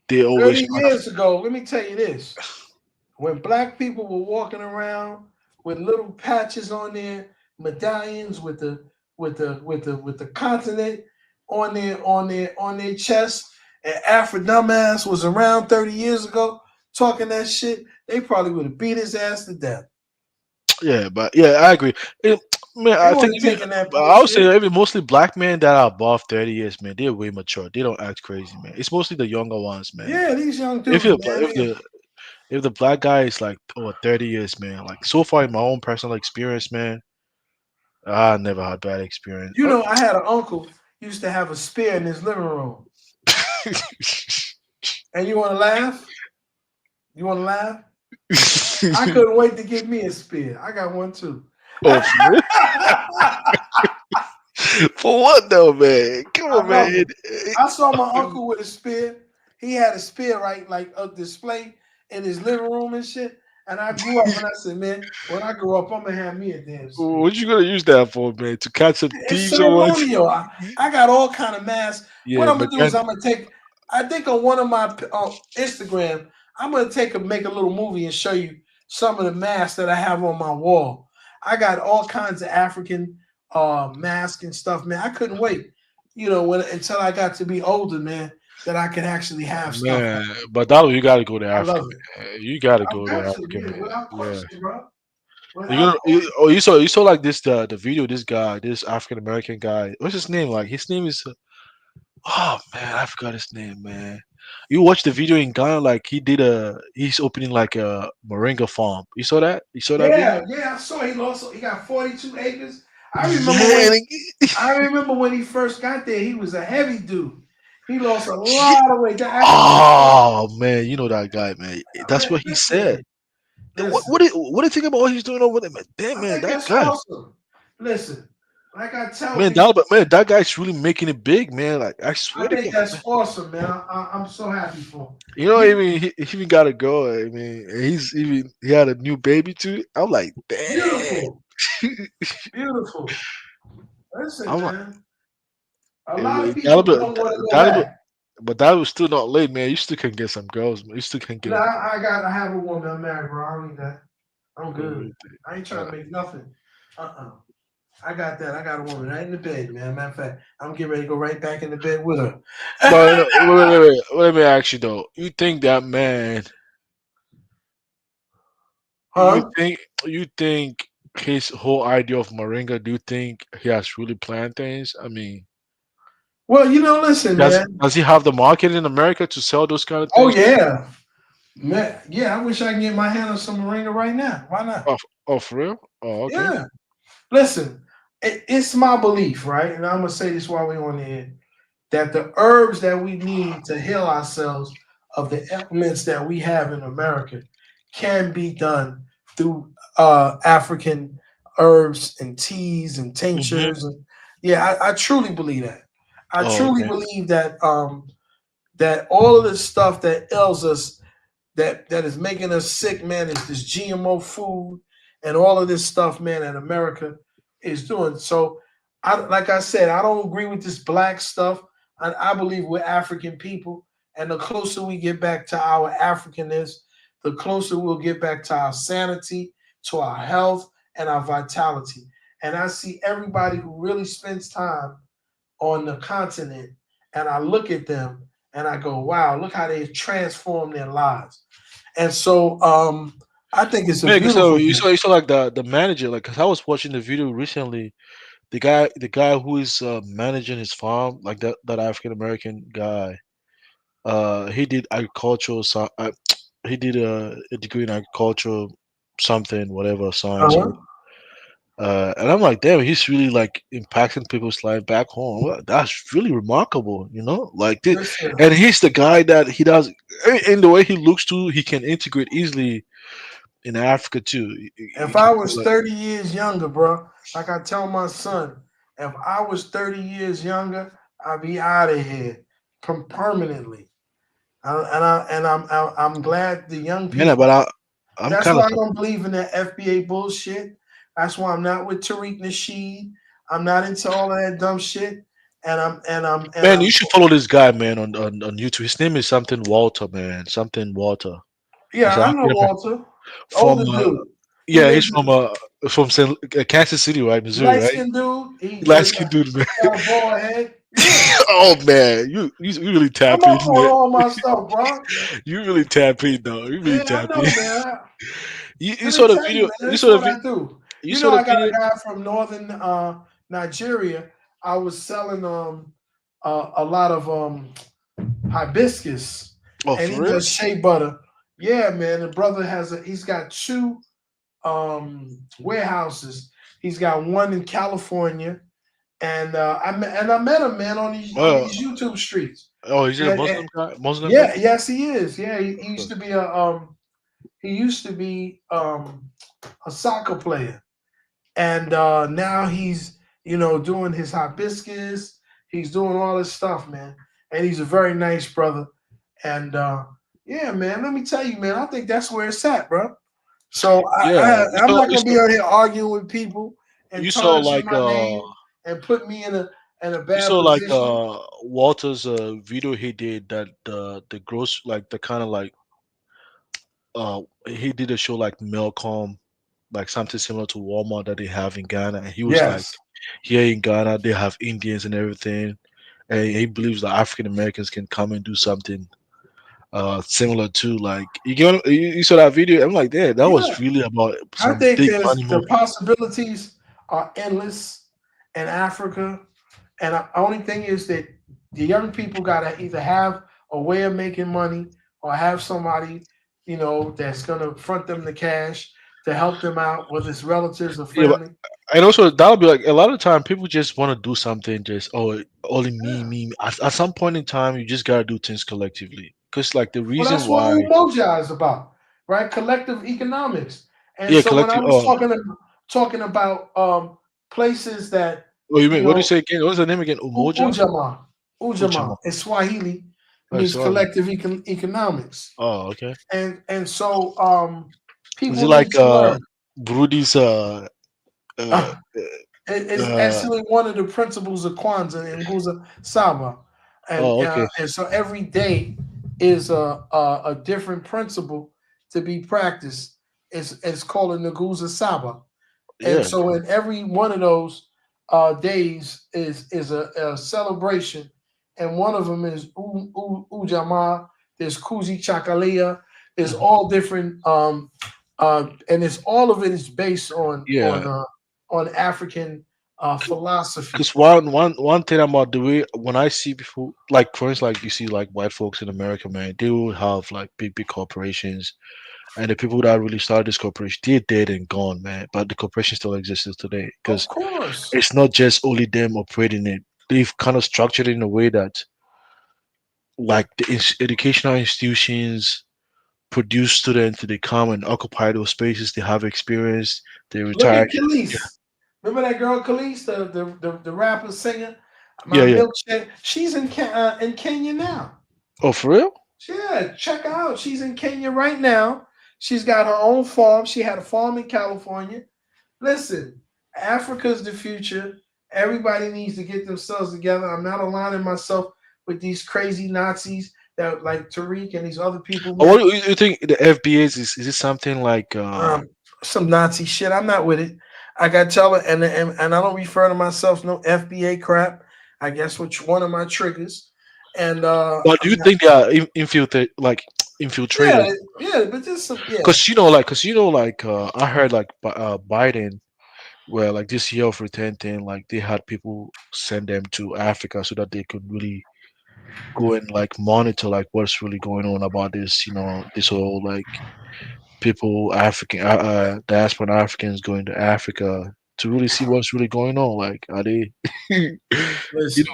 they always 30 years ago, let me tell you this. When black people were walking around with little patches on their medallions with the continent on their chest, and Afro Dumbass was around 30 years ago talking that shit, they probably would have beat his ass to death. Yeah, but yeah, I agree. Man, I think I would say even mostly black men that are above 30 years, man, they're way mature. They don't act crazy, man. It's mostly the younger ones, man. Yeah, these young dudes, man. If the black guy is like 30 years, man, like so far in my own personal experience, man, I never had bad experience. I had an uncle. used to have a spear in his living room. And you want to laugh? You want to laugh? I couldn't wait to get me a spear. I got one too. Oh, for what though, man? Come on, man. I saw my uncle with a spear. He had a spear, right, like a display in his living room and shit. And I grew up and I said, man, when I grow up, I'm gonna have me a damn spear. What you gonna use that for, man? To catch some It's thieves or what? ceremonial. I got all kind of masks. Yeah, what I'm gonna but do is I'm gonna take. I think on one of my Instagram, I'm gonna make a little movie and show you some of the masks that I have on my wall. I got all kinds of African masks and stuff, man. I couldn't wait, until I got to be older, man, that I could actually have stuff. Man, but Dalo, you gotta go to I Africa. love it. Man. You gotta go to got to, Africa, yeah, man. without question, bro. You saw like this the video, this guy, this African American guy. What's his name? Like his name is oh man, I forgot his name, man. You watched the video in Ghana, like he's opening like a moringa farm. You saw that? You saw that video? Yeah, I saw he got 42 acres. I remember when he first got there, he was a heavy dude. He lost a lot of weight. Oh man, you know that guy, man. That's what he said. What do you think about what he's doing over there, man? Damn, man, that guy. Awesome. Listen, like I tell man, that guy's really making it big, man. Like I swear to God, that's awesome, man. I'm so happy for him. You know, I mean, he even got to go. I mean, he had a new baby too. I'm like, damn. Beautiful. Listen, I'm man. A lot of people don't want to go back. But that was still not late, man. You still can get some girls, man. You still can get. I have a woman. I'm married, bro. I don't need that. I'm good. I ain't trying to make nothing. I got that. I got a woman right in the bed, man. Matter of fact, I'm getting ready to go right back in the bed with her. But wait. Let me ask you though. You think that man? Huh? You think his whole idea of moringa? Do you think he has really planned things? I mean. Well, listen, man. Does he have the market in America to sell those kind of things? Oh yeah, man. Yeah, I wish I can get my hand on some moringa right now. Why not? Oh, for real? Oh, okay. Yeah. Listen, it's my belief, right? And I'm gonna say this while we're on the end, that the herbs that we need to heal ourselves of the elements that we have in America can be done through African herbs and teas and tinctures. And yeah, I truly believe that. I truly believe that that all of this stuff that ails us, that is making us sick, man, is this GMO food and all of this stuff, man, that America is doing. So, like I said, I don't agree with this black stuff. I believe we're African people, and the closer we get back to our Africanness, the closer we'll get back to our sanity, to our health, and our vitality. And I see everybody who really spends time on the continent, and I look at them and I go, wow, look how they've transformed their lives. And so I think it's a beautiful so thing. you saw like the manager, like, because I was watching the video recently, the guy who is managing his farm, like that African American guy, he did agricultural, he did a degree in agricultural something, whatever science. And I'm like, damn, he's really like impacting people's life back home. Well, that's really remarkable, like this. And he's the guy that he does, in the way he looks too, he can integrate easily in Africa too. If I was 30 years younger, bro, like I tell my son, if I was 30 years younger, I'd be out of here permanently. I'm glad the young people. Yeah, but that's why I don't believe in that FBA bullshit. That's why I'm not with Tariq Nasheed. I'm not into all of that dumb shit. Man, you should follow this guy, man, on YouTube. His name is something Walter, man. Something Walter. Yeah, I know Walter. From he's from Kansas City, right? Missouri, right? Light-skinned dude, man. Got a bald head. Oh man, you really tap in. I'm up on all my stuff, bro. You really tap in, though. You really tap in. Man. You saw the video. You saw the video. You know, I got a guy from northern Nigeria. I was selling a lot of hibiscus, and he does shea butter. Yeah, man. The brother he's got 2 warehouses. He's got one in California, and I met him, man, on these YouTube streets. Oh, is he a And- Muslim guy? Muslim yeah, guy? yes, he is. Yeah, he used to be a soccer player, and now he's doing his hibiscus. He's doing all this stuff, man, and he's a very nice brother. And yeah, man, let me tell you, man, I think that's where it's at, bro. So I'm not gonna be out here arguing with people and You saw tarnishing like my name and put me in a you bad saw like position. Walter's video he did that the gross like the kind of like he did a show like Melcom, like something similar to Walmart that they have in Ghana, and he was like, Yes. here in Ghana they have Indians and everything, and he believes that African Americans can come and do something similar to like you saw that video. I'm like, yeah, that was Yeah. really about I some think big money the movement. possibilities are endless in Africa, and the only thing is that the young people gotta either have a way of making money or have somebody, that's gonna front them the cash to help them out, whether it's relatives or Yeah, family. and also that'll be like a lot of time people just want to do something just only me. At some point in time, you just gotta do things collectively because like the Well, reason that's what why Umoja is about, right? Collective economics. And yeah so when I collective. was talking about places that Oh, you you mean what do you know say again? What's the name again? Umoja? Ujamaa. Ujama. Ujamaa in Swahili Oh, means sorry. collective economics. Oh, okay. And so Is it people need like to learn. Brody's It's uh actually one of the principles of Kwanzaa and Nguza Saba, oh okay. and so every day is a different principle to be practiced. It's called a Nguza Saba, and Yeah. so in every one of those days is a celebration, and one of them is Ujamaa. There's Kuzi Chakalia. There's all different, and it's all of it is based Yeah. on African philosophy. Because one thing about the way when I see people like for instance like you see like white folks in America, man, they will have like big corporations, and the people that really started this corporation, they're dead and gone, man. But the corporation still exists today Of because course. it's not just only them operating it. They've kind of structured it in a way that like the educational institutions produce students, they come and occupy those spaces, they have experience, they Look retire. at Khalees. Remember that girl Khalees, the rapper singer, my Yeah, yeah. milkshake. She's in Kenya now. Oh, for real? Yeah, check her out. She's in Kenya right now. She's got her own farm. She had a farm in California. Listen, Africa's the future. Everybody needs to get themselves together. I'm not aligning myself with these crazy Nazis that like Tariq and these other people. Oh, Man. what do you think the FBAs is it something like Some Nazi shit. I'm not with it. I got to tell her, and I don't refer to myself no FBA crap. I guess which one of my triggers. And but do you think they are infiltrated? yeah, but just some Because I heard like Biden, where like this year of retention, like they had people send them to Africa so that they could really go and like monitor like what's really going on about this, this whole like people African diaspora Africans going to Africa to really see what's really going on. Like, are they? Listen,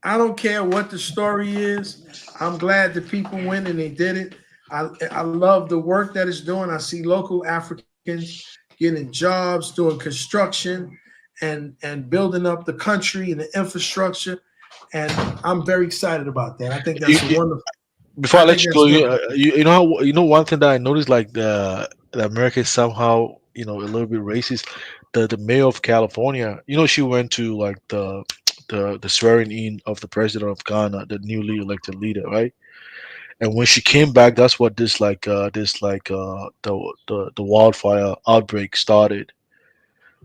I don't care what the story is. I'm glad the people went and they did it. I love the work that it's doing. I see local Africans getting jobs, doing construction, and building up the country and the infrastructure. And I'm very excited about that. I think that's wonderful. Before I let you go, you know one thing that I noticed, like the America is somehow a little bit racist. The mayor of California, she went to like the swearing in of the president of Ghana, the newly elected leader, right? And when she came back, that's what the wildfire outbreak started.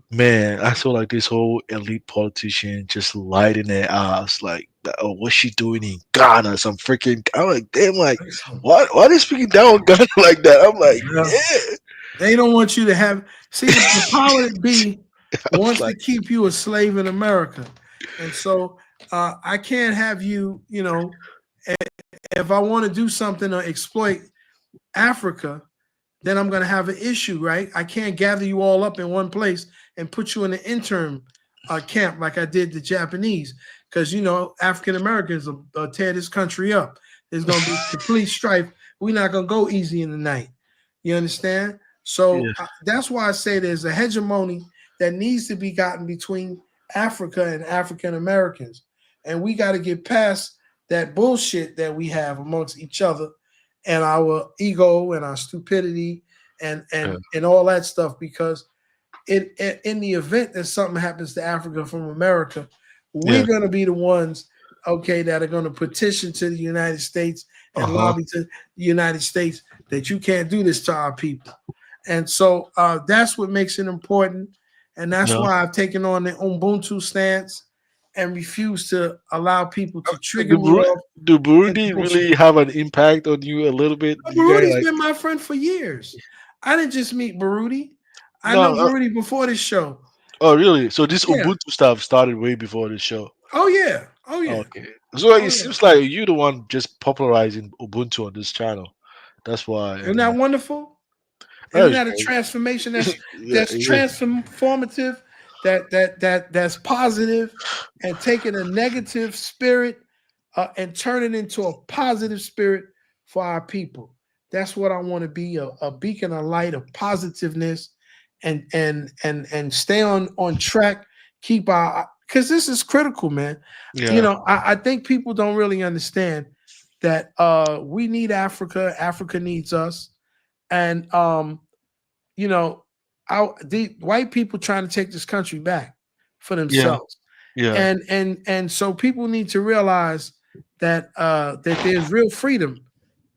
Man, I saw like this whole elite politician just lighting their ass, like, oh, what's she doing in Ghana? Some freaking. I'm like, damn, like, what? Why are they speaking down on Ghana like that? I'm like, yeah. They don't want you to have. See, the power that be wants to keep you a slave in America, and so I can't have you. If I want to do something or exploit Africa, then I'm going to have an issue, right? I can't gather you all up in one place and put you in an interim camp like I did the Japanese, because African Americans will tear this country up. There's gonna be complete strife. We're not gonna go easy in the night. You understand? So that's why I say there's a hegemony that needs to be gotten between Africa and African Americans, and we got to get past that bullshit that we have amongst each other, and our ego and our stupidity and all that stuff. Because in the event that something happens to Africa from America, we're going to be the ones, that are going to petition to the United States and lobby to the United States that you can't do this to our people. And so that's what makes it important. And that's why I've taken on the Ubuntu stance and refuse to allow people to trigger me off. Do Burundi really have an impact on you a little bit? Burudi's been my friend for years. I didn't just meet Burundi. I know Burundi before this show. Oh, really? So this Ubuntu stuff started way before this show. Oh, yeah. Okay. So it seems like you're the one just popularizing Ubuntu on this channel. That's why. Isn't that wonderful? Isn't that a transformation that's transformative, that's positive, and taking a negative spirit and turning it into a positive spirit for our people? That's what I want to be, a beacon of light of positiveness, and stay on track. Keep our, because this is critical, man. I think people don't really understand that we need Africa. Africa needs us. And the white people trying to take this country back for themselves. And so people need to realize that that there's real freedom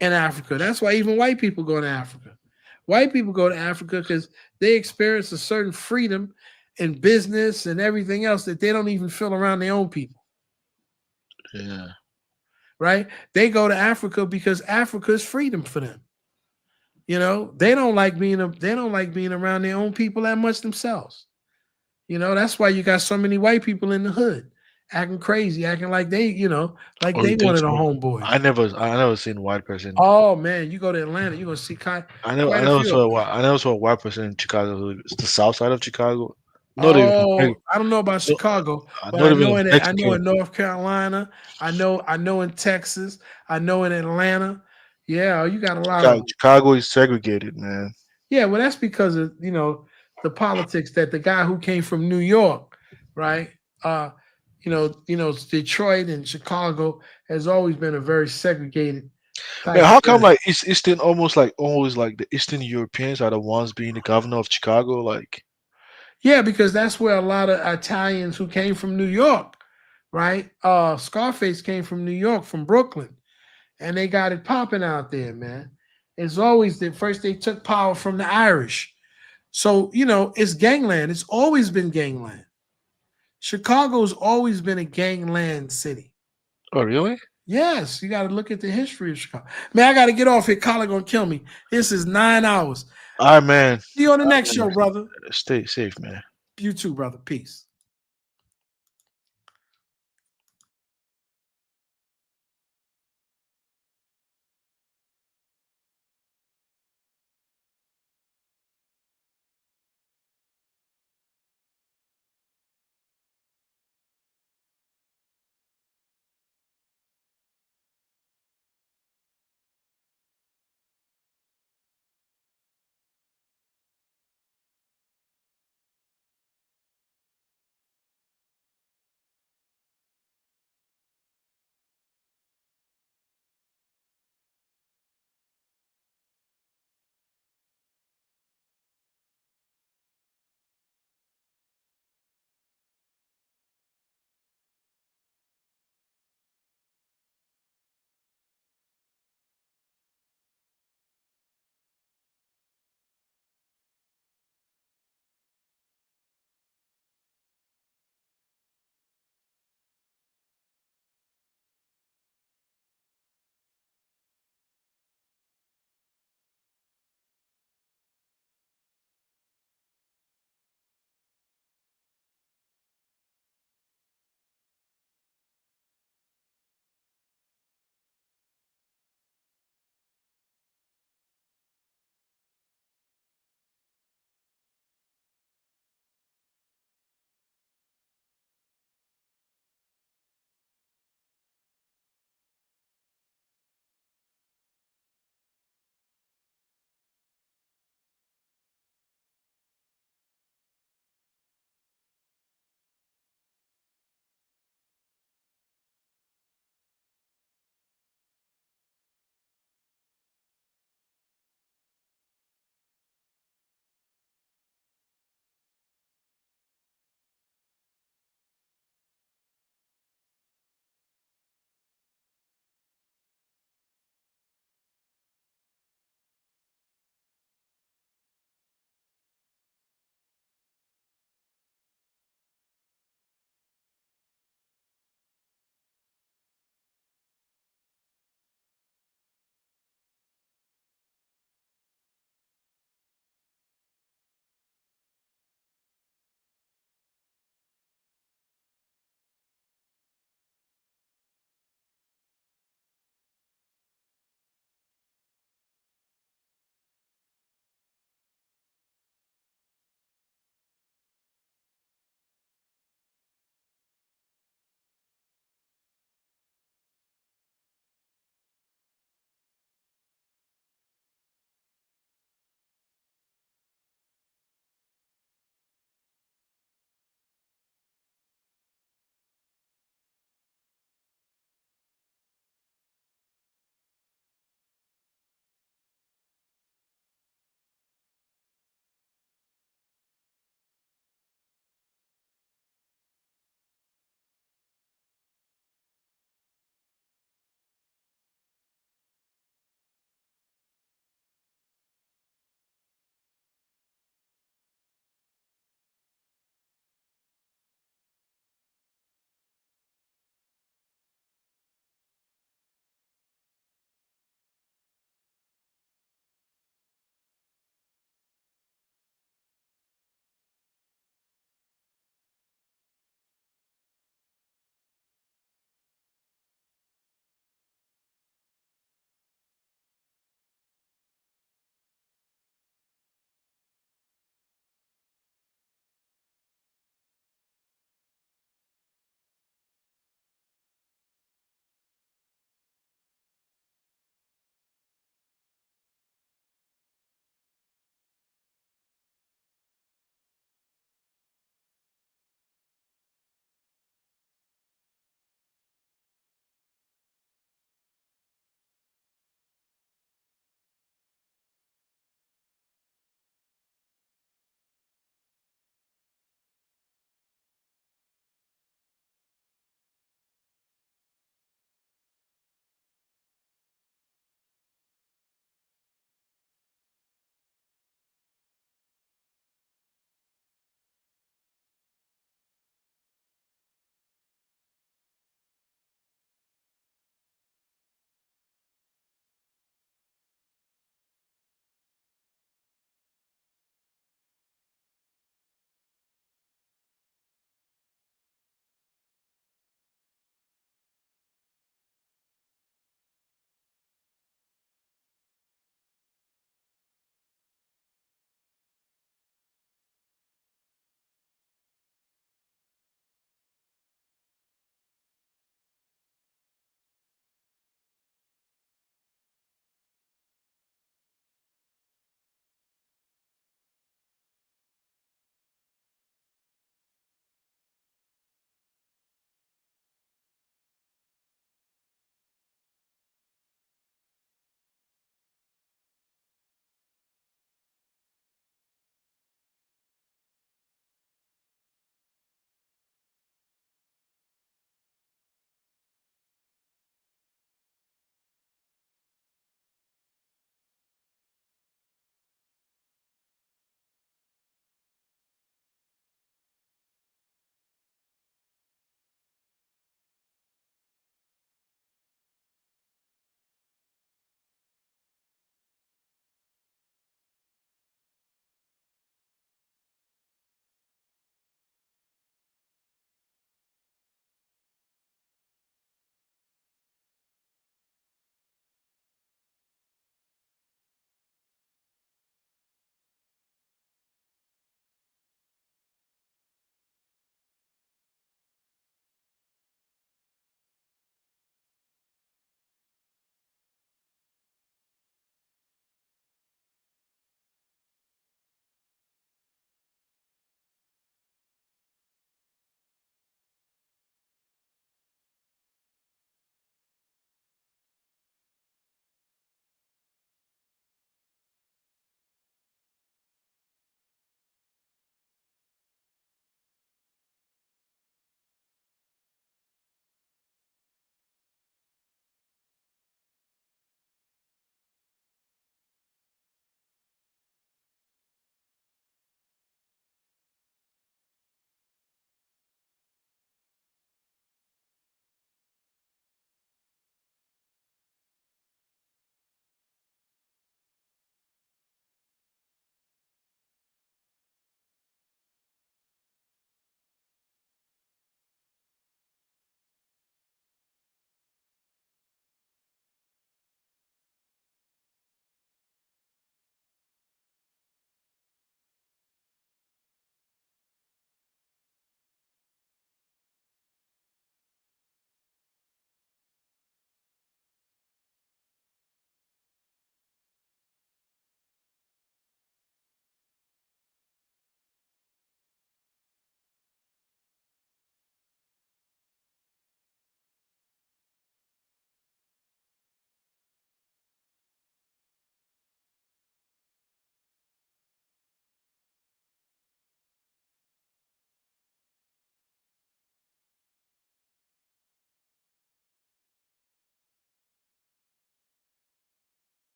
in Africa. That's why even white people go to Africa. White people go to Africa because they experience a certain freedom in business and everything else that they don't even feel around their own people. Yeah. Right? They go to Africa because Africa is freedom for them. They don't like being around their own people that much themselves. That's why you got so many white people in the hood acting crazy, acting like they, they wanted a homeboy. I never seen a white person. Oh man, you go to Atlanta, you gonna see I never saw a white person in Chicago. It's the south side of Chicago. I don't know about Chicago, but I know in North Carolina, I know in Texas, I know in Atlanta. Yeah, you got a lot of Chicago is segregated, man. Yeah, well, that's because of the politics that the guy who came from New York, right? Detroit and Chicago has always been a very segregated. Yeah, how come like Eastern always like the Eastern Europeans are the ones being the governor of Chicago? Like, yeah, because that's where a lot of Italians who came from New York, right? Scarface came from New York, from Brooklyn. And they got it popping out there, man. It's always first they took power from the Irish. So, it's gangland. It's always been gangland. Chicago's always been a gangland city. Oh, really? Yes. You got to look at the history of Chicago. Man, I got to get off here. Colin gonna kill me. This is 9 hours. All right, man. See you on the next show, brother. Stay safe, man. You too, brother. Peace.